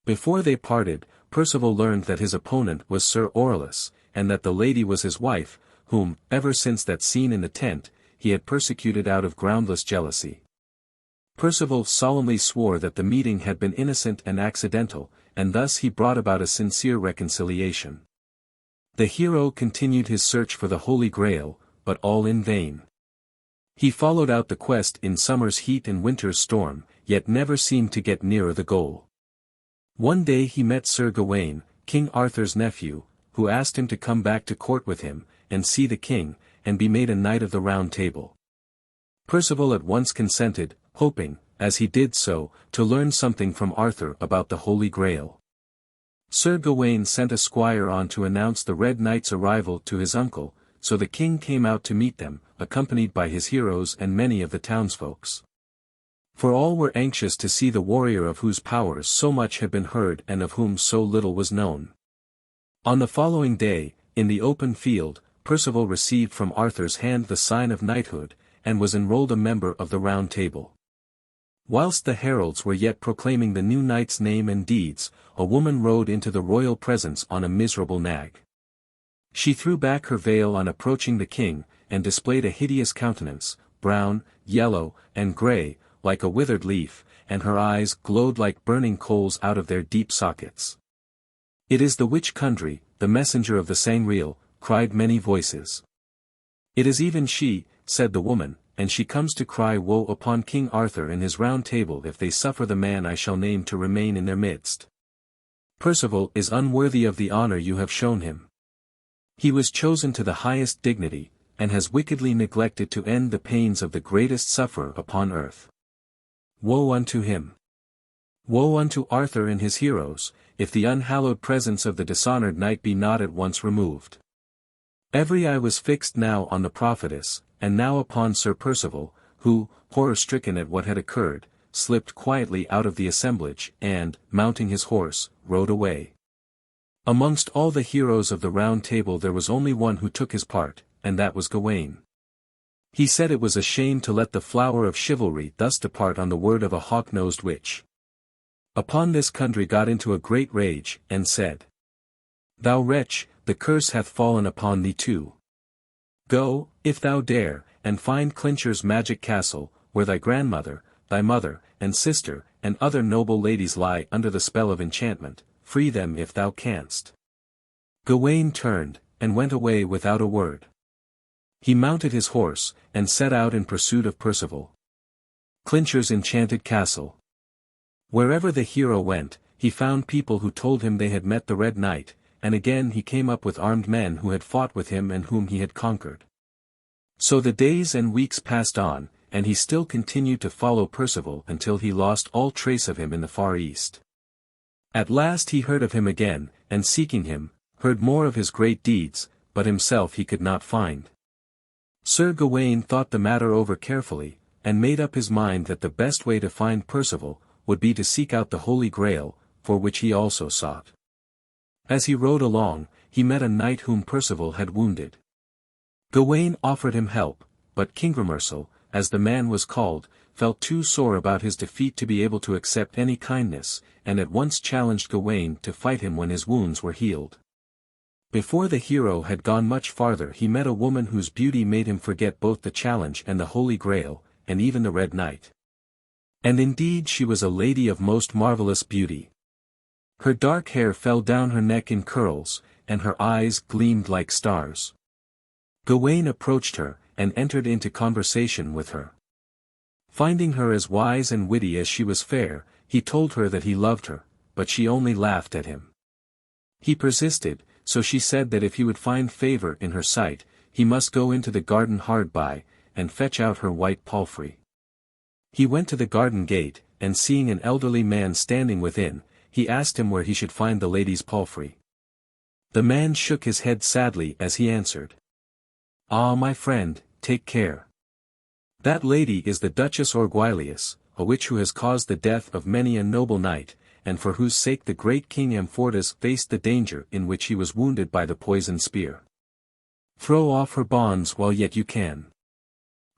Before they parted, Percival learned that his opponent was Sir Orlus, and that the lady was his wife, whom, ever since that scene in the tent, he had persecuted out of groundless jealousy. Percival solemnly swore that the meeting had been innocent and accidental, and thus he brought about a sincere reconciliation. The hero continued his search for the Holy Grail, but all in vain. He followed out the quest in summer's heat and winter's storm, yet never seemed to get nearer the goal. One day he met Sir Gawain, King Arthur's nephew, who asked him to come back to court with him, and see the king, and be made a Knight of the Round Table. Percival at once consented, hoping, as he did so, to learn something from Arthur about the Holy Grail. Sir Gawain sent a squire on to announce the Red Knight's arrival to his uncle, so the king came out to meet them, accompanied by his heroes and many of the townsfolks. For all were anxious to see the warrior of whose powers so much had been heard and of whom so little was known. On the following day, in the open field, Percival received from Arthur's hand the sign of knighthood, and was enrolled a member of the Round Table. Whilst the heralds were yet proclaiming the new knight's name and deeds, a woman rode into the royal presence on a miserable nag. She threw back her veil on approaching the king, and displayed a hideous countenance, brown, yellow, and grey, like a withered leaf, and her eyes glowed like burning coals out of their deep sockets. "It is the witch Kundry, the messenger of the Sangreal," cried many voices. "It is even she," said the woman, "and she comes to cry woe upon King Arthur and his round table if they suffer the man I shall name to remain in their midst. Percival is unworthy of the honor you have shown him. He was chosen to the highest dignity, and has wickedly neglected to end the pains of the greatest sufferer upon earth. Woe unto him! Woe unto Arthur and his heroes, if the unhallowed presence of the dishonored knight be not at once removed." Every eye was fixed now on the prophetess, and now upon Sir Percival, who, horror-stricken at what had occurred, slipped quietly out of the assemblage, and, mounting his horse, rode away. Amongst all the heroes of the Round Table there was only one who took his part, and that was Gawain. He said it was a shame to let the flower of chivalry thus depart on the word of a hawk-nosed witch. Upon this Kundry got into a great rage, and said, "Thou wretch, the curse hath fallen upon thee too. Go, if thou dare, and find Clincher's magic castle, where thy grandmother, thy mother, and sister, and other noble ladies lie under the spell of enchantment, free them if thou canst." Gawain turned, and went away without a word. He mounted his horse, and set out in pursuit of Percival. Clincher's enchanted castle. Wherever the hero went, he found people who told him they had met the Red Knight, and again he came up with armed men who had fought with him and whom he had conquered. So the days and weeks passed on, and he still continued to follow Percival until he lost all trace of him in the far east. At last he heard of him again, and seeking him, heard more of his great deeds, but himself he could not find. Sir Gawain thought the matter over carefully, and made up his mind that the best way to find Percival would be to seek out the Holy Grail, for which he also sought. As he rode along, he met a knight whom Percival had wounded. Gawain offered him help, but Kingramercil, as the man was called, felt too sore about his defeat to be able to accept any kindness, and at once challenged Gawain to fight him when his wounds were healed. Before the hero had gone much farther he met a woman whose beauty made him forget both the challenge and the Holy Grail, and even the Red Knight. And indeed she was a lady of most marvellous beauty. Her dark hair fell down her neck in curls, and her eyes gleamed like stars. Gawain approached her, and entered into conversation with her. Finding her as wise and witty as she was fair, he told her that he loved her, but she only laughed at him. He persisted, so she said that if he would find favour in her sight, he must go into the garden hard by, and fetch out her white palfrey. He went to the garden gate, and seeing an elderly man standing within, he asked him where he should find the lady's palfrey. The man shook his head sadly as he answered, "Ah, my friend, take care. That lady is the Duchess Orguilius, a witch who has caused the death of many a noble knight, and for whose sake the great King Amfortas faced the danger in which he was wounded by the poisoned spear. Throw off her bonds while yet you can.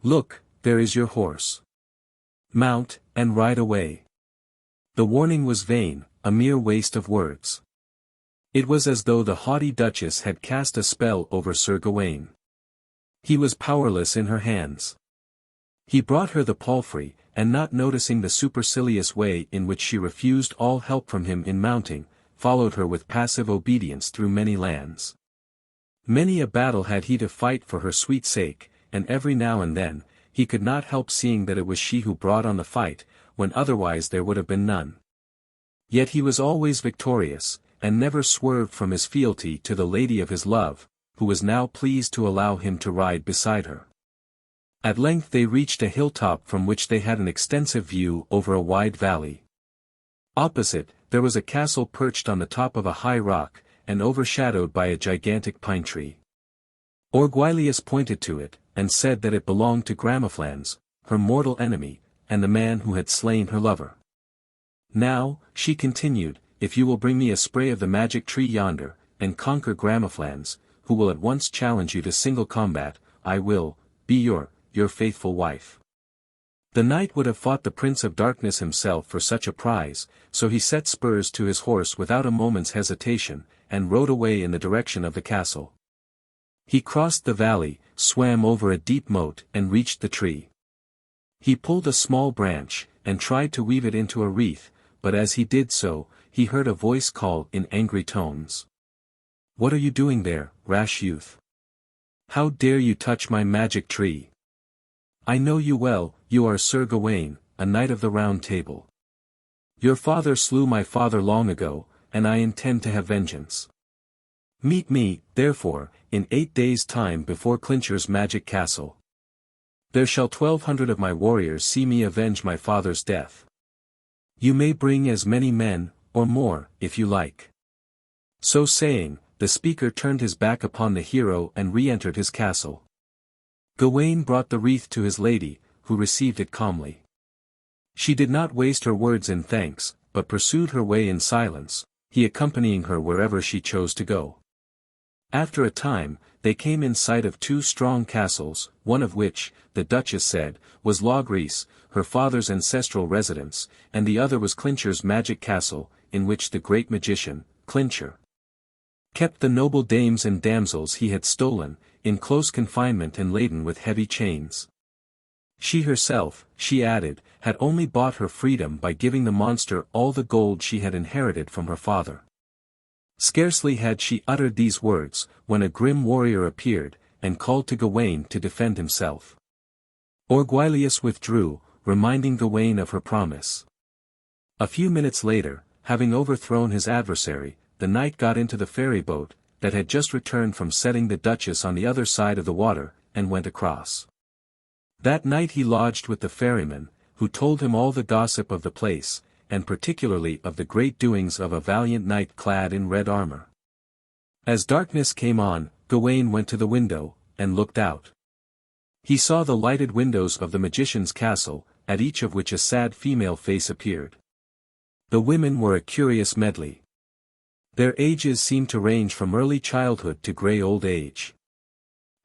Look, there is your horse. Mount, and ride away." The warning was vain, a mere waste of words. It was as though the haughty Duchess had cast a spell over Sir Gawain. He was powerless in her hands. He brought her the palfrey, and not noticing the supercilious way in which she refused all help from him in mounting, followed her with passive obedience through many lands. Many a battle had he to fight for her sweet sake, and every now and then, he could not help seeing that it was she who brought on the fight, when otherwise there would have been none. Yet he was always victorious, and never swerved from his fealty to the lady of his love, who was now pleased to allow him to ride beside her. At length they reached a hilltop from which they had an extensive view over a wide valley. Opposite, there was a castle perched on the top of a high rock, and overshadowed by a gigantic pine tree. Orguilius pointed to it, and said that it belonged to Gramaflans, her mortal enemy, and the man who had slain her lover. "Now," she continued, "if you will bring me a spray of the magic tree yonder, and conquer Gramaflans, who will at once challenge you to single combat, I will be your faithful wife." The knight would have fought the Prince of Darkness himself for such a prize, so he set spurs to his horse without a moment's hesitation, and rode away in the direction of the castle. He crossed the valley, swam over a deep moat and reached the tree. He pulled a small branch, and tried to weave it into a wreath, but as he did so, he heard a voice call in angry tones. "What are you doing there, rash youth? How dare you touch my magic tree? I know you well, you are Sir Gawain, a knight of the Round Table. Your father slew my father long ago, and I intend to have vengeance. Meet me, therefore, in 8 days' time before Clincher's magic castle. There shall 1,200 of my warriors see me avenge my father's death. You may bring as many men, or more, if you like." So saying, the speaker turned his back upon the hero and re-entered his castle. Gawain brought the wreath to his lady, who received it calmly. She did not waste her words in thanks, but pursued her way in silence, he accompanying her wherever she chose to go. After a time, they came in sight of 2 strong castles, one of which, the Duchess said, was Logres, her father's ancestral residence, and the other was Clincher's magic castle, in which the great magician, Clincher, kept the noble dames and damsels he had stolen, in close confinement and laden with heavy chains. She herself, she added, had only bought her freedom by giving the monster all the gold she had inherited from her father. Scarcely had she uttered these words, when a grim warrior appeared, and called to Gawain to defend himself. Orguilius withdrew, reminding Gawain of her promise. A few minutes later, having overthrown his adversary, the knight got into the ferry boat, that had just returned from setting the Duchess on the other side of the water, and went across. That night he lodged with the ferryman, who told him all the gossip of the place, and particularly of the great doings of a valiant knight clad in red armor. As darkness came on, Gawain went to the window, and looked out. He saw the lighted windows of the magician's castle, at each of which a sad female face appeared. The women were a curious medley. Their ages seemed to range from early childhood to grey old age.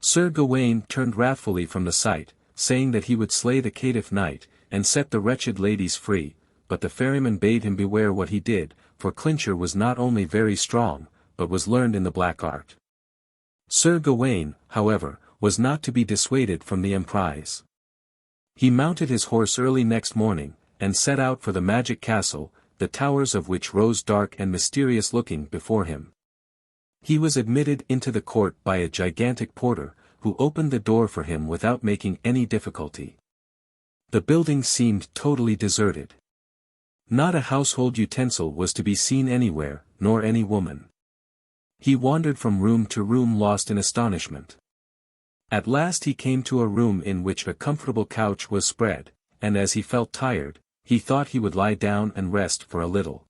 Sir Gawain turned wrathfully from the sight, saying that he would slay the caitiff knight, and set the wretched ladies free, but the ferryman bade him beware what he did, for Clincher was not only very strong, but was learned in the black art. Sir Gawain, however, was not to be dissuaded from the emprise. He mounted his horse early next morning, and set out for the magic castle, the towers of which rose dark and mysterious-looking before him. He was admitted into the court by a gigantic porter, who opened the door for him without making any difficulty. The building seemed totally deserted. Not a household utensil was to be seen anywhere, nor any woman. He wandered from room to room lost in astonishment. At last he came to a room in which a comfortable couch was spread, and as he felt tired, he thought he would lie down and rest for a little.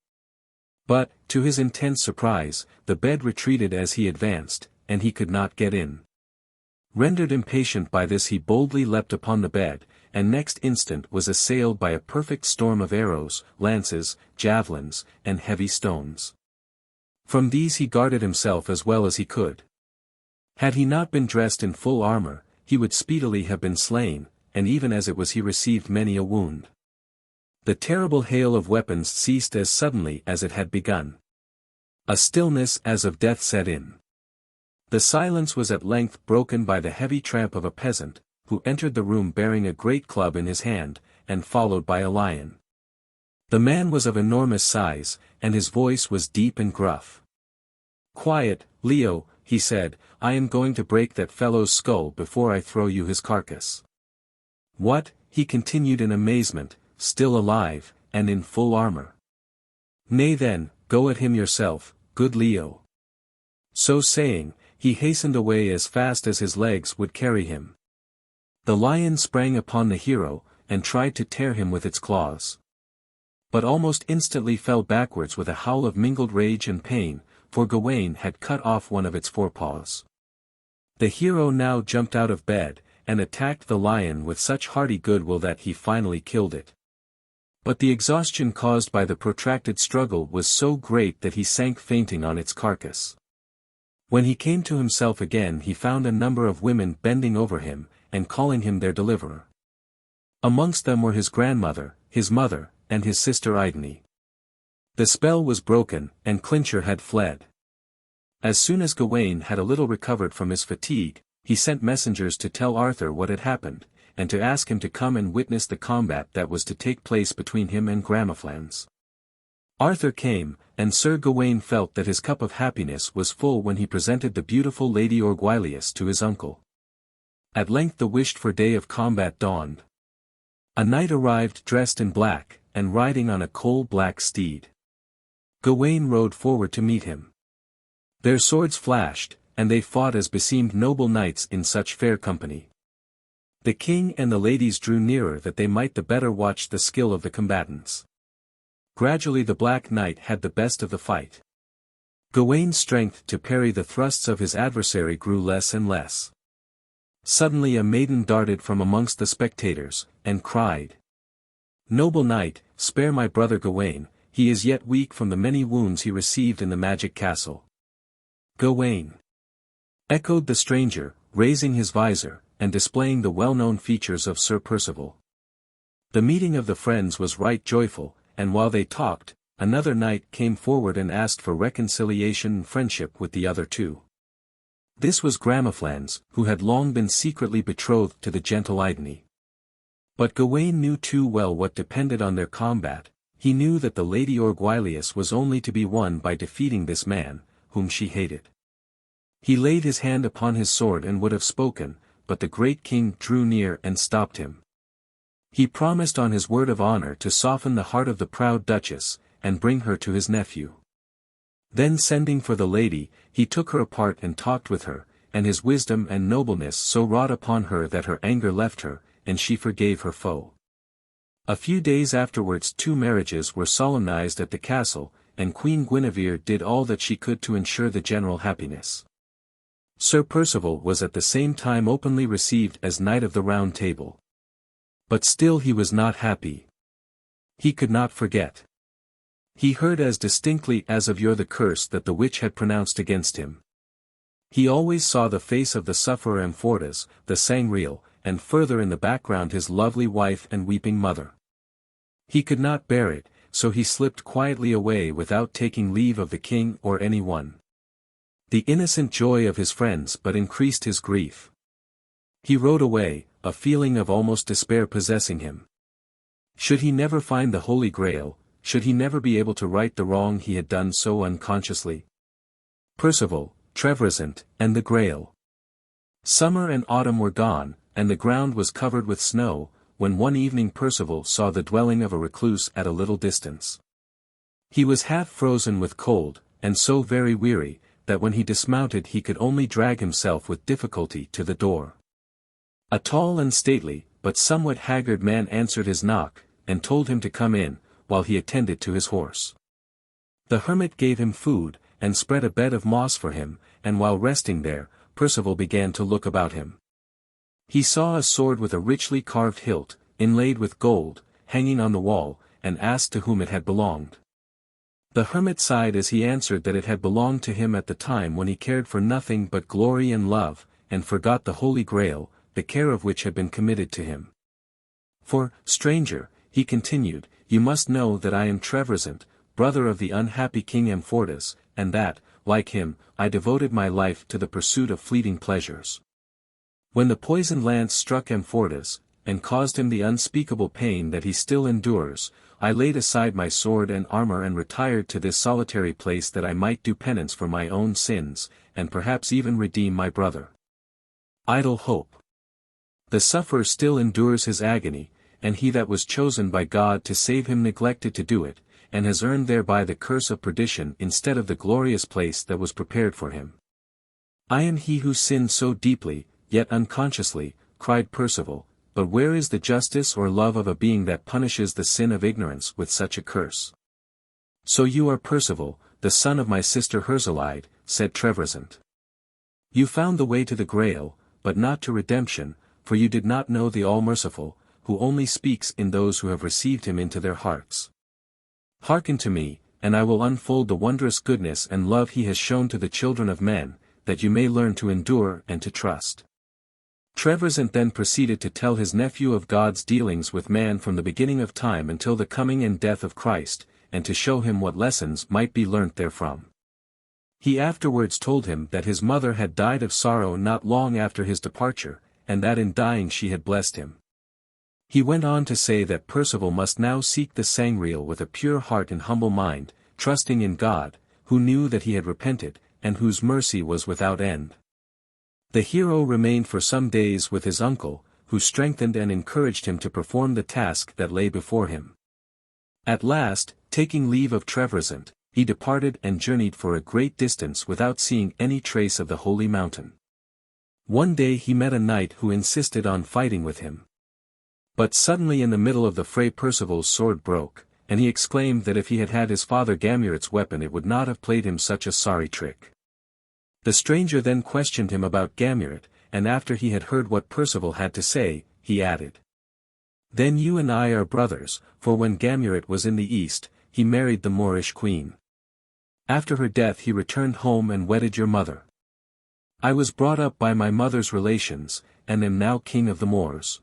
But, to his intense surprise, the bed retreated as he advanced, and he could not get in. Rendered impatient by this, he boldly leapt upon the bed, and next instant was assailed by a perfect storm of arrows, lances, javelins, and heavy stones. From these he guarded himself as well as he could. Had he not been dressed in full armor, he would speedily have been slain, and even as it was he received many a wound. The terrible hail of weapons ceased as suddenly as it had begun. A stillness as of death set in. The silence was at length broken by the heavy tramp of a peasant, who entered the room bearing a great club in his hand, and followed by a lion. The man was of enormous size, and his voice was deep and gruff. "Quiet, Leo," he said, "I am going to break that fellow's skull before I throw you his carcass." "What?" he continued in amazement, "still alive, and in full armor? Nay then, go at him yourself, good Leo." So saying, he hastened away as fast as his legs would carry him. The lion sprang upon the hero, and tried to tear him with its claws. But almost instantly fell backwards with a howl of mingled rage and pain, for Gawain had cut off one of its forepaws. The hero now jumped out of bed, and attacked the lion with such hearty goodwill that he finally killed it. But the exhaustion caused by the protracted struggle was so great that he sank fainting on its carcass. When he came to himself again, he found a number of women bending over him, and calling him their deliverer. Amongst them were his grandmother, his mother, and his sister Idene. The spell was broken, and Clincher had fled. As soon as Gawain had a little recovered from his fatigue, he sent messengers to tell Arthur what had happened, and to ask him to come and witness the combat that was to take place between him and Gramaflans. Arthur came, and Sir Gawain felt that his cup of happiness was full when he presented the beautiful Lady Orgwilius to his uncle. At length the wished-for day of combat dawned. A knight arrived dressed in black, and riding on a coal-black steed. Gawain rode forward to meet him. Their swords flashed, and they fought as beseemed noble knights in such fair company. The king and the ladies drew nearer that they might the better watch the skill of the combatants. Gradually the Black Knight had the best of the fight. Gawain's strength to parry the thrusts of his adversary grew less and less. Suddenly a maiden darted from amongst the spectators, and cried, "Noble knight, spare my brother Gawain, he is yet weak from the many wounds he received in the magic castle." "Gawain!" echoed the stranger, raising his visor, and displaying the well-known features of Sir Percival. The meeting of the friends was right joyful, and while they talked, another knight came forward and asked for reconciliation and friendship with the other two. This was Gramaflans, who had long been secretly betrothed to the gentle Idene. But Gawain knew too well what depended on their combat. He knew that the Lady Orgwilius was only to be won by defeating this man, whom she hated. He laid his hand upon his sword and would have spoken, but the great king drew near and stopped him. He promised on his word of honor to soften the heart of the proud duchess, and bring her to his nephew. Then sending for the lady, he took her apart and talked with her, and his wisdom and nobleness so wrought upon her that her anger left her, and she forgave her foe. A few days afterwards 2 marriages were solemnized at the castle, and Queen Guinevere did all that she could to ensure the general happiness. Sir Percival was at the same time openly received as Knight of the Round Table. But still he was not happy. He could not forget. He heard as distinctly as of yore the curse that the witch had pronounced against him. He always saw the face of the sufferer Amfortas, the Sangreal, and further in the background his lovely wife and weeping mother. He could not bear it, so he slipped quietly away without taking leave of the king or any one. The innocent joy of his friends but increased his grief. He rode away, a feeling of almost despair possessing him. Should he never find the Holy Grail, should he never be able to right the wrong he had done so unconsciously? Percival, Trevisan, and the Grail. Summer and autumn were gone, and the ground was covered with snow, when one evening Percival saw the dwelling of a recluse at a little distance. He was half frozen with cold, and so very weary, that when he dismounted he could only drag himself with difficulty to the door. A tall and stately, but somewhat haggard man answered his knock, and told him to come in, while he attended to his horse. The hermit gave him food, and spread a bed of moss for him, and while resting there, Percival began to look about him. He saw a sword with a richly carved hilt, inlaid with gold, hanging on the wall, and asked to whom it had belonged. The hermit sighed as he answered that it had belonged to him at the time when he cared for nothing but glory and love, and forgot the Holy Grail, the care of which had been committed to him. "For, stranger," he continued, "you must know that I am Trevisan, brother of the unhappy King Amfortas, and that, like him, I devoted my life to the pursuit of fleeting pleasures. When the poisoned lance struck Amfortas, and caused him the unspeakable pain that he still endures, I laid aside my sword and armor and retired to this solitary place that I might do penance for my own sins, and perhaps even redeem my brother. Idle hope. The sufferer still endures his agony, and he that was chosen by God to save him neglected to do it, and has earned thereby the curse of perdition instead of the glorious place that was prepared for him. I am he who sinned so deeply, yet unconsciously," cried Percival, "but where is the justice or love of a being that punishes the sin of ignorance with such a curse?" "So you are Percival, the son of my sister Herselide," said Trevisan. "You found the way to the Grail, but not to redemption, for you did not know the All-Merciful, who only speaks in those who have received him into their hearts. Hearken to me, and I will unfold the wondrous goodness and love he has shown to the children of men, that you may learn to endure and to trust. Treason then proceeded to tell his nephew of God's dealings with man from the beginning of time until the coming and death of Christ, and to show him what lessons might be learnt therefrom. He afterwards told him that his mother had died of sorrow not long after his departure, and that in dying she had blessed him. He went on to say that Percival must now seek the Sangreal with a pure heart and humble mind, trusting in God, who knew that he had repented, and whose mercy was without end. The hero remained for some days with his uncle, who strengthened and encouraged him to perform the task that lay before him. At last, taking leave of Treason, he departed and journeyed for a great distance without seeing any trace of the holy mountain. One day he met a knight who insisted on fighting with him. But suddenly in the middle of the fray Percival's sword broke, and he exclaimed that if he had had his father Gamurot's weapon it would not have played him such a sorry trick. The stranger then questioned him about Gamurot, and after he had heard what Percival had to say, he added, "Then you and I are brothers, for when Gamurot was in the east, he married the Moorish queen. After her death he returned home and wedded your mother. I was brought up by my mother's relations, and am now king of the Moors.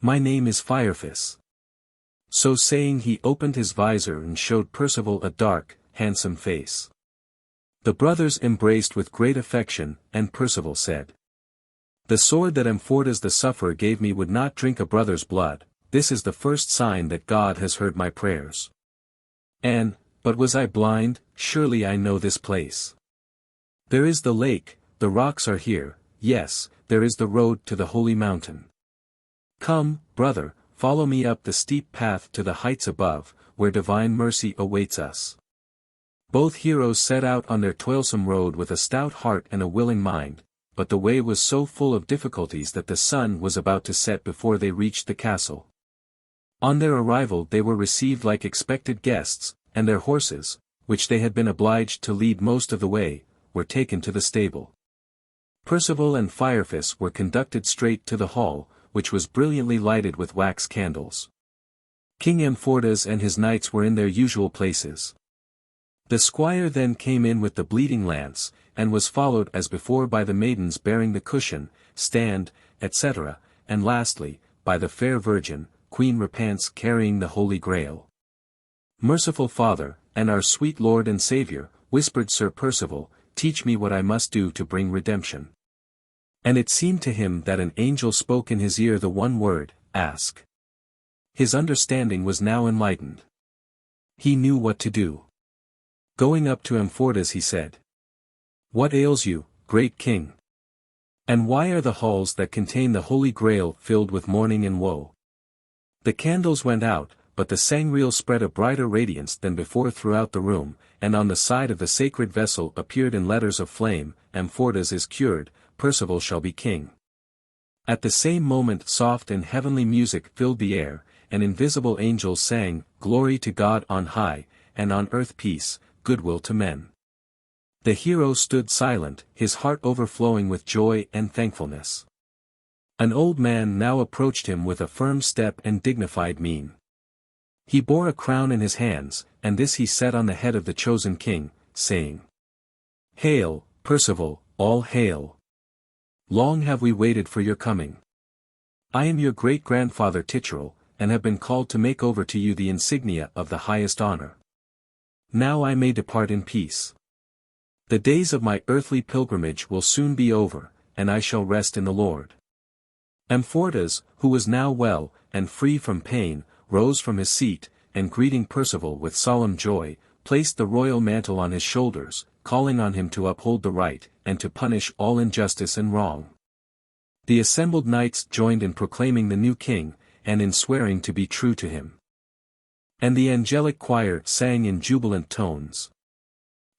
My name is Firefis." So saying he opened his visor and showed Percival a dark, handsome face. The brothers embraced with great affection, and Percival said, "The sword that Amfortas the sufferer gave me would not drink a brother's blood, this is the first sign that God has heard my prayers. But was I blind? Surely I know this place. There is the lake, the rocks are here, yes, there is the road to the holy mountain. Come, brother, follow me up the steep path to the heights above, where divine mercy awaits us." Both heroes set out on their toilsome road with a stout heart and a willing mind, but the way was so full of difficulties that the sun was about to set before they reached the castle. On their arrival they were received like expected guests, and their horses, which they had been obliged to lead most of the way, were taken to the stable. Percival and Firefis were conducted straight to the hall, which was brilliantly lighted with wax candles. King Amfortas and his knights were in their usual places. The squire then came in with the bleeding lance, and was followed as before by the maidens bearing the cushion, stand, etc., and lastly, by the fair virgin, Queen Repents carrying the Holy Grail. "Merciful Father, and our sweet Lord and Saviour," whispered Sir Percival, "teach me what I must do to bring redemption." And it seemed to him that an angel spoke in his ear the one word, "Ask." His understanding was now enlightened. He knew what to do. Going up to Amfortas he said, "What ails you, great king? And why are the halls that contain the Holy Grail filled with mourning and woe?" The candles went out, but the Sangreal spread a brighter radiance than before throughout the room, and on the side of the sacred vessel appeared in letters of flame, "Amfortas is cured, Percival shall be king." At the same moment soft and heavenly music filled the air, and invisible angels sang, "Glory to God on high, and on earth peace, goodwill to men." The hero stood silent, his heart overflowing with joy and thankfulness. An old man now approached him with a firm step and dignified mien. He bore a crown in his hands, and this he set on the head of the chosen king, saying, "Hail, Percival, all hail! Long have we waited for your coming. I am your great-grandfather Titurel, and have been called to make over to you the insignia of the highest honor. Now I may depart in peace. The days of my earthly pilgrimage will soon be over, and I shall rest in the Lord." Amfortas, who was now well, and free from pain, rose from his seat, and greeting Percival with solemn joy, placed the royal mantle on his shoulders, calling on him to uphold the right, and to punish all injustice and wrong. The assembled knights joined in proclaiming the new king, and in swearing to be true to him. And the angelic choir sang in jubilant tones,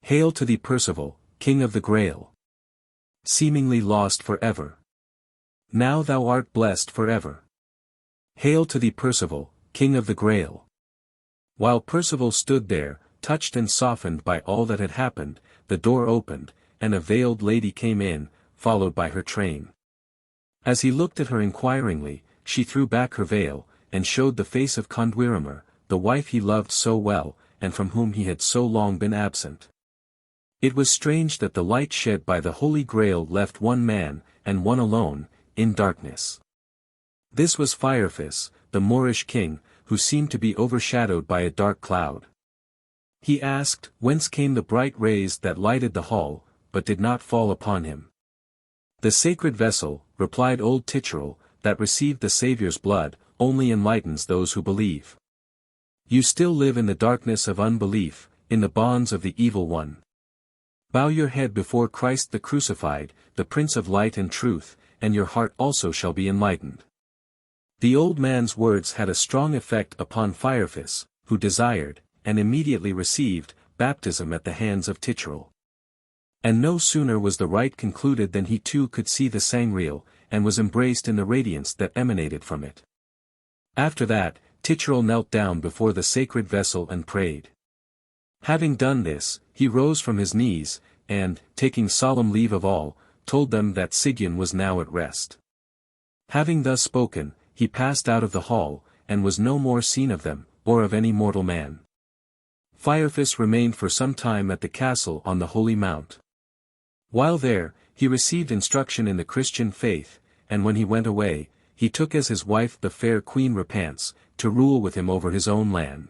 "Hail to thee Percival, King of the Grail! Seemingly lost forever. Now thou art blessed forever. Hail to thee Percival, King of the Grail!" While Percival stood there, touched and softened by all that had happened, the door opened, and a veiled lady came in, followed by her train. As he looked at her inquiringly, she threw back her veil, and showed the face of Condwiramer, the wife he loved so well, and from whom he had so long been absent. It was strange that the light shed by the Holy Grail left one man, and one alone, in darkness. This was Firefis, the Moorish king, who seemed to be overshadowed by a dark cloud. He asked, whence came the bright rays that lighted the hall, but did not fall upon him. The sacred vessel, replied old Ticherel, that received the Saviour's blood, only enlightens those who believe. You still live in the darkness of unbelief, in the bonds of the evil one. Bow your head before Christ the crucified, the Prince of light and truth, and your heart also shall be enlightened. The old man's words had a strong effect upon Firefis, who desired, and immediately received, baptism at the hands of Ticherel. And no sooner was the rite concluded than he too could see the sangreal, and was embraced in the radiance that emanated from it. After that, Ticherel knelt down before the sacred vessel and prayed. Having done this, he rose from his knees, and, taking solemn leave of all, told them that Sigyn was now at rest. Having thus spoken, he passed out of the hall, and was no more seen of them, or of any mortal man. Firefis remained for some time at the castle on the Holy Mount. While there, he received instruction in the Christian faith, and when he went away, he took as his wife the fair Queen Repance, to rule with him over his own land.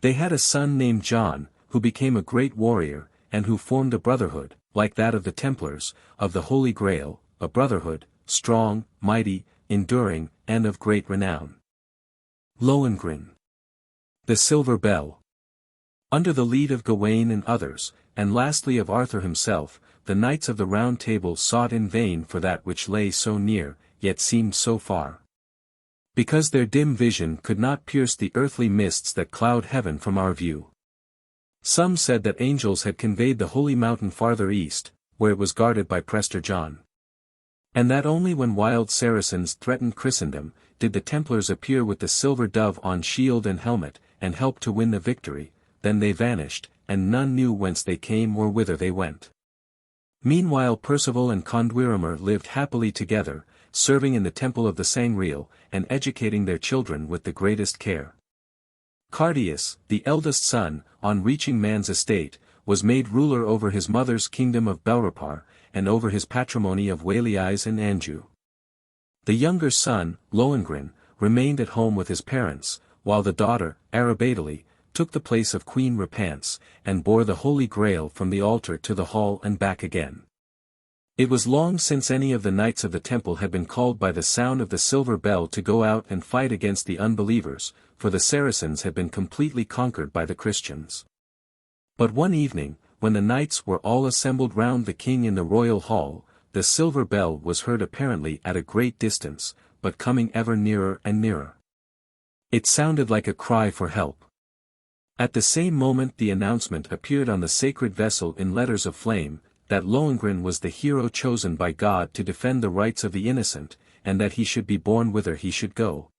They had a son named John, who became a great warrior, and who formed a brotherhood, like that of the Templars, of the Holy Grail, a brotherhood, strong, mighty, enduring, and of great renown. Lohengrin. The Silver Bell. Under the lead of Gawain and others, and lastly of Arthur himself, the knights of the Round Table sought in vain for that which lay so near, yet seemed so far. Because their dim vision could not pierce the earthly mists that cloud heaven from our view. Some said that angels had conveyed the holy mountain farther east, where it was guarded by Prester John. And that only when wild Saracens threatened Christendom, did the Templars appear with the silver dove on shield and helmet, and help to win the victory, then they vanished, and none knew whence they came or whither they went. Meanwhile Percival and Condwiramer lived happily together, serving in the temple of the Sangreal, and educating their children with the greatest care. Cardius, the eldest son, on reaching man's estate, was made ruler over his mother's kingdom of Belrapar, and over his patrimony of Waliais and Anjou. The younger son, Lohengrin, remained at home with his parents, while the daughter, Arabadale, took the place of Queen Repance, and bore the Holy Grail from the altar to the hall and back again. It was long since any of the knights of the temple had been called by the sound of the silver bell to go out and fight against the unbelievers, for the Saracens had been completely conquered by the Christians. But one evening, when the knights were all assembled round the king in the royal hall, the silver bell was heard apparently at a great distance, but coming ever nearer and nearer. It sounded like a cry for help. At the same moment the announcement appeared on the sacred vessel in letters of flame, that Lohengrin was the hero chosen by God to defend the rights of the innocent, and that he should be borne whither he should go.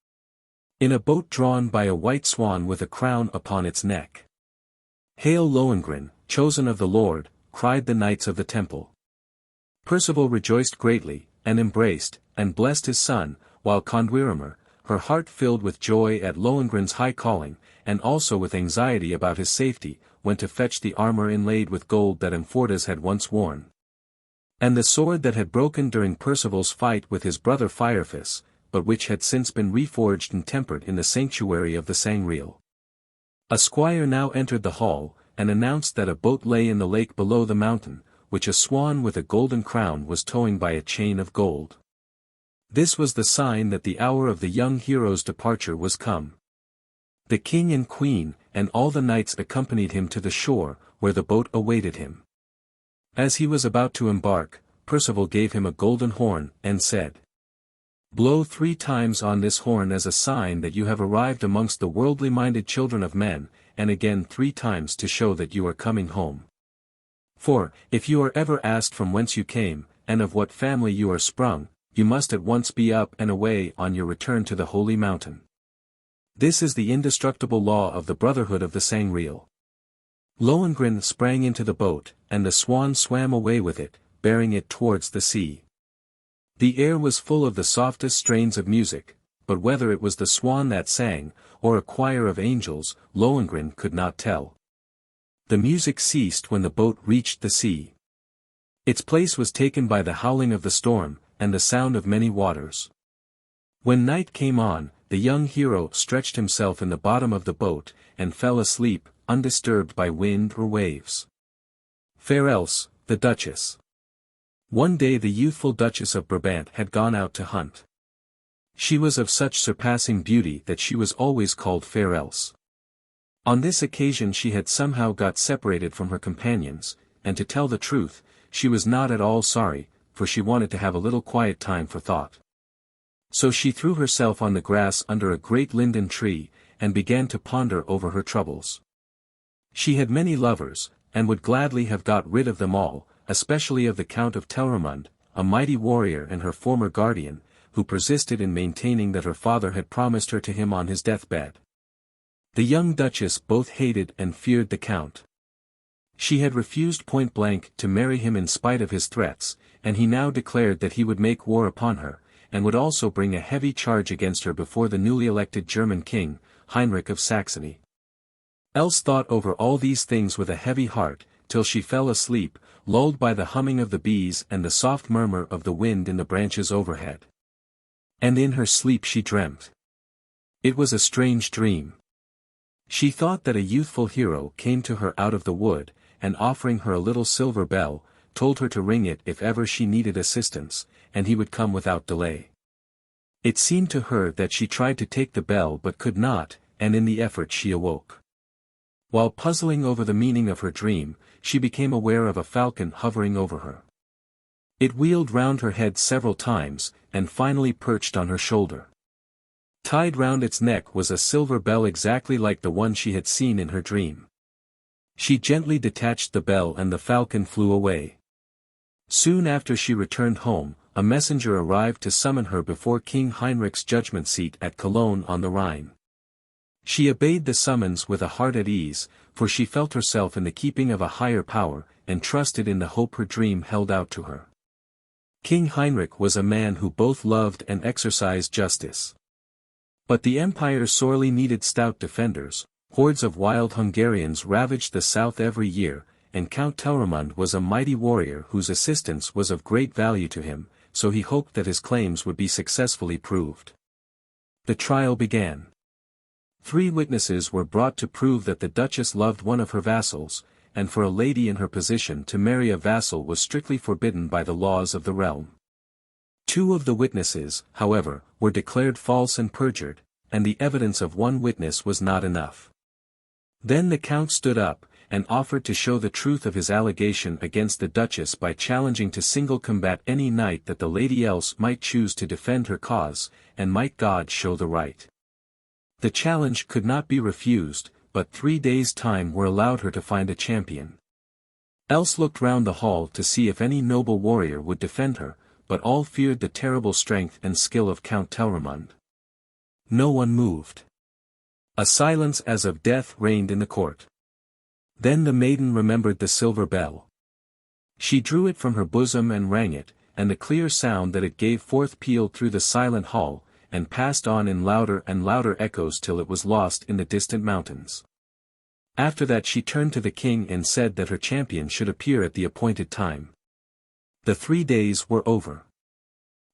In a boat drawn by a white swan with a crown upon its neck. Hail Lohengrin, chosen of the Lord, cried the knights of the temple. Percival rejoiced greatly, and embraced, and blessed his son, while Condwiramer, her heart filled with joy at Lohengrin's high calling, and also with anxiety about his safety, went to fetch the armor inlaid with gold that Amfortas had once worn. And the sword that had broken during Percival's fight with his brother Firefis, but which had since been reforged and tempered in the sanctuary of the Sangreal. A squire now entered the hall, and announced that a boat lay in the lake below the mountain, which a swan with a golden crown was towing by a chain of gold. This was the sign that the hour of the young hero's departure was come. The king and queen, and all the knights accompanied him to the shore, where the boat awaited him. As he was about to embark, Percival gave him a golden horn, and said, "Blow 3 times on this horn as a sign that you have arrived amongst the worldly-minded children of men, and again 3 times to show that you are coming home. For, if you are ever asked from whence you came, and of what family you are sprung, you must at once be up and away on your return to the holy mountain. This is the indestructible law of the brotherhood of the Sangreal." Lohengrin sprang into the boat, and the swan swam away with it, bearing it towards the sea. The air was full of the softest strains of music, but whether it was the swan that sang, or a choir of angels, Lohengrin could not tell. The music ceased when the boat reached the sea. Its place was taken by the howling of the storm, and the sound of many waters. When night came on, the young hero stretched himself in the bottom of the boat, and fell asleep, undisturbed by wind or waves. Fair Else, the Duchess. One day the youthful Duchess of Brabant had gone out to hunt. She was of such surpassing beauty that she was always called Fair Else. On this occasion she had somehow got separated from her companions, and to tell the truth, she was not at all sorry, for she wanted to have a little quiet time for thought. So she threw herself on the grass under a great linden tree, and began to ponder over her troubles. She had many lovers, and would gladly have got rid of them all, especially of the Count of Telramund, a mighty warrior and her former guardian, who persisted in maintaining that her father had promised her to him on his deathbed. The young Duchess both hated and feared the Count. She had refused point-blank to marry him in spite of his threats, and he now declared that he would make war upon her, and would also bring a heavy charge against her before the newly elected German king, Heinrich of Saxony. Else thought over all these things with a heavy heart, till she fell asleep, lulled by the humming of the bees and the soft murmur of the wind in the branches overhead. And in her sleep she dreamt. It was a strange dream. She thought that a youthful hero came to her out of the wood, and offering her a little silver bell, told her to ring it if ever she needed assistance, and he would come without delay. It seemed to her that she tried to take the bell but could not, and in the effort she awoke. While puzzling over the meaning of her dream, she became aware of a falcon hovering over her. It wheeled round her head several times, and finally perched on her shoulder. Tied round its neck was a silver bell exactly like the one she had seen in her dream. She gently detached the bell and the falcon flew away. Soon after she returned home, a messenger arrived to summon her before King Heinrich's judgment seat at Cologne on the Rhine. She obeyed the summons with a heart at ease, for she felt herself in the keeping of a higher power, and trusted in the hope her dream held out to her. King Heinrich was a man who both loved and exercised justice. But the empire sorely needed stout defenders. Hordes of wild Hungarians ravaged the south every year, and Count Telramund was a mighty warrior whose assistance was of great value to him, so he hoped that his claims would be successfully proved. The trial began. 3 witnesses were brought to prove that the Duchess loved one of her vassals, and for a lady in her position to marry a vassal was strictly forbidden by the laws of the realm. 2 of the witnesses, however, were declared false and perjured, and the evidence of 1 witness was not enough. Then the Count stood up, and offered to show the truth of his allegation against the Duchess by challenging to single combat any knight that the lady else might choose to defend her cause, and might God show the right. The challenge could not be refused, but 3 days' time were allowed her to find a champion. Else looked round the hall to see if any noble warrior would defend her, but all feared the terrible strength and skill of Count Telramund. No one moved. A silence as of death reigned in the court. Then the maiden remembered the silver bell. She drew it from her bosom and rang it, and the clear sound that it gave forth pealed through the silent hall, and passed on in louder and louder echoes till it was lost in the distant mountains. After that she turned to the king and said that her champion should appear at the appointed time. The 3 days were over.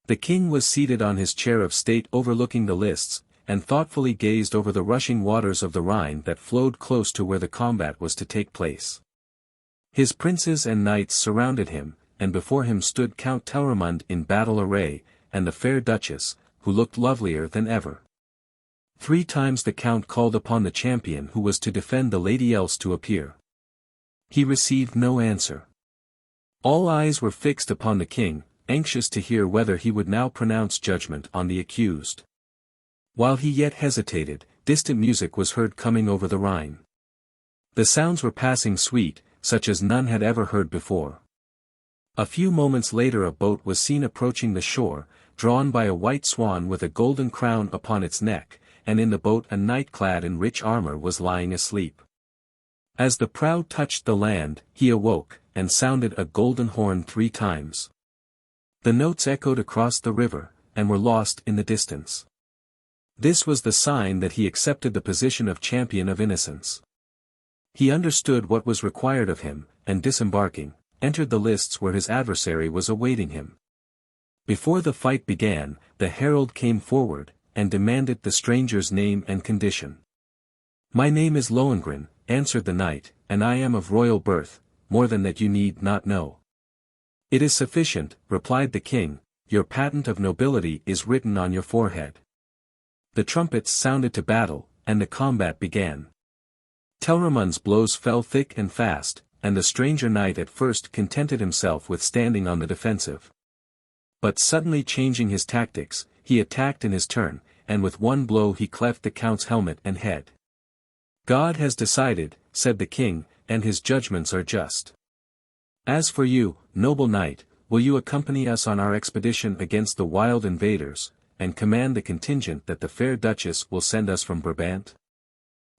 The king was seated on his chair of state overlooking the lists, and thoughtfully gazed over the rushing waters of the Rhine that flowed close to where the combat was to take place. His princes and knights surrounded him, and before him stood Count Telramund in battle array, and the fair Duchess, who looked lovelier than ever. 3 times the Count called upon the champion who was to defend the lady else to appear. He received no answer. All eyes were fixed upon the king, anxious to hear whether he would now pronounce judgment on the accused. While he yet hesitated, distant music was heard coming over the Rhine. The sounds were passing sweet, such as none had ever heard before. A few moments later a boat was seen approaching the shore, drawn by a white swan with a golden crown upon its neck, and in the boat a knight clad in rich armor was lying asleep. As the prow touched the land, he awoke, and sounded a golden horn 3 times. The notes echoed across the river, and were lost in the distance. This was the sign that he accepted the position of champion of innocence. He understood what was required of him, and disembarking, entered the lists where his adversary was awaiting him. Before the fight began, the herald came forward, and demanded the stranger's name and condition. "My name is Lohengrin," answered the knight, "and I am of royal birth, more than that you need not know." "It is sufficient," replied the king, "your patent of nobility is written on your forehead." The trumpets sounded to battle, and the combat began. Telramund's blows fell thick and fast, and the stranger knight at first contented himself with standing on the defensive. But suddenly changing his tactics, he attacked in his turn, and with one blow he cleft the count's helmet and head. "God has decided," said the king, "and his judgments are just. As for you, noble knight, will you accompany us on our expedition against the wild invaders, and command the contingent that the fair duchess will send us from Brabant?"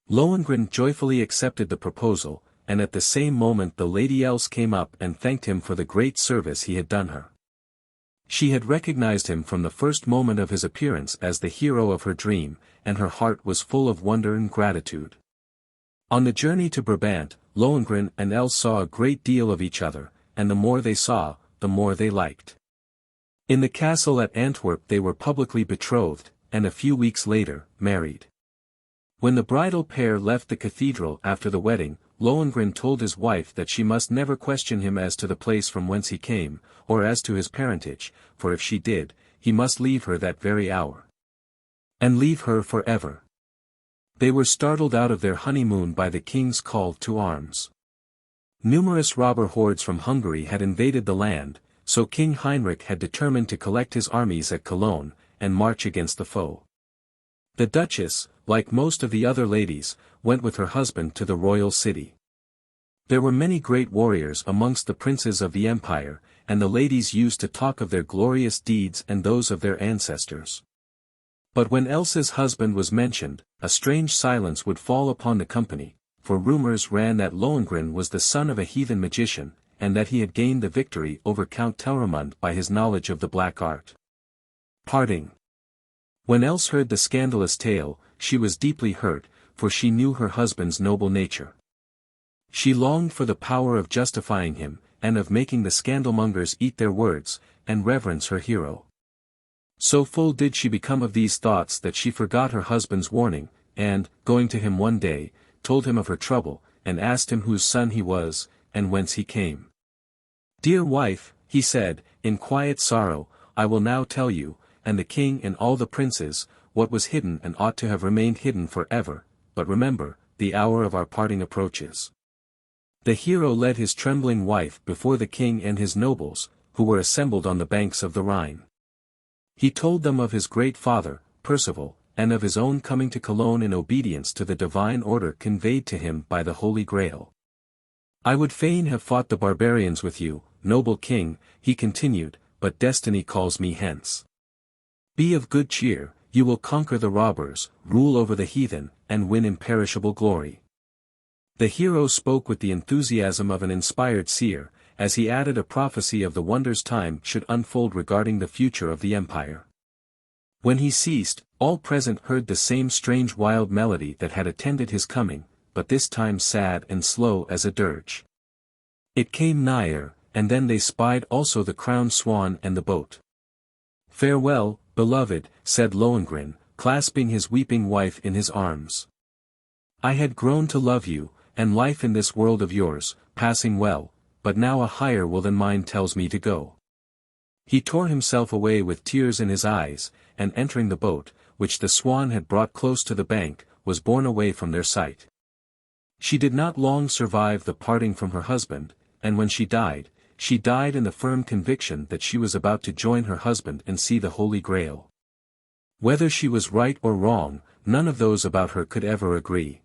Lohengrin joyfully accepted the proposal, and at the same moment the Lady Else came up and thanked him for the great service he had done her. She had recognized him from the first moment of his appearance as the hero of her dream, and her heart was full of wonder and gratitude. On the journey to Brabant, Lohengrin and Else saw a great deal of each other, and the more they saw, the more they liked. In the castle at Antwerp they were publicly betrothed, and a few weeks later, married. When the bridal pair left the cathedral after the wedding, Lohengrin told his wife that she must never question him as to the place from whence he came, or as to his parentage, for if she did, he must leave her that very hour. And leave her for ever. They were startled out of their honeymoon by the king's call to arms. Numerous robber hordes from Hungary had invaded the land, so King Heinrich had determined to collect his armies at Cologne, and march against the foe. The Duchess, like most of the other ladies, went with her husband to the royal city. There were many great warriors amongst the princes of the empire, and the ladies used to talk of their glorious deeds and those of their ancestors. But when Elsa's husband was mentioned, a strange silence would fall upon the company, for rumors ran that Lohengrin was the son of a heathen magician, and that he had gained the victory over Count Telramund by his knowledge of the black art. Parting. When Else heard the scandalous tale, she was deeply hurt, for she knew her husband's noble nature. She longed for the power of justifying him, and of making the scandalmongers eat their words, and reverence her hero. So full did she become of these thoughts that she forgot her husband's warning, and, going to him one day, told him of her trouble, and asked him whose son he was, and whence he came. "Dear wife," he said, in quiet sorrow, "I will now tell you, and the king and all the princes, what was hidden and ought to have remained hidden forever, but remember, the hour of our parting approaches." The hero led his trembling wife before the king and his nobles, who were assembled on the banks of the Rhine. He told them of his great father, Percival, and of his own coming to Cologne in obedience to the divine order conveyed to him by the Holy Grail. "I would fain have fought the barbarians with you, noble king," he continued, "but destiny calls me hence. Be of good cheer, you will conquer the robbers, rule over the heathen, and win imperishable glory." The hero spoke with the enthusiasm of an inspired seer, as he added a prophecy of the wonders time should unfold regarding the future of the empire. When he ceased, all present heard the same strange wild melody that had attended his coming, but this time sad and slow as a dirge. It came nigher, and then they spied also the crowned swan and the boat. "Farewell, beloved," said Lohengrin, clasping his weeping wife in his arms. "I had grown to love you, and life in this world of yours, passing well, but now a higher will than mine tells me to go." He tore himself away with tears in his eyes, and entering the boat, which the swan had brought close to the bank, was borne away from their sight. She did not long survive the parting from her husband, and when she died in the firm conviction that she was about to join her husband and see the Holy Grail. Whether she was right or wrong, none of those about her could ever agree.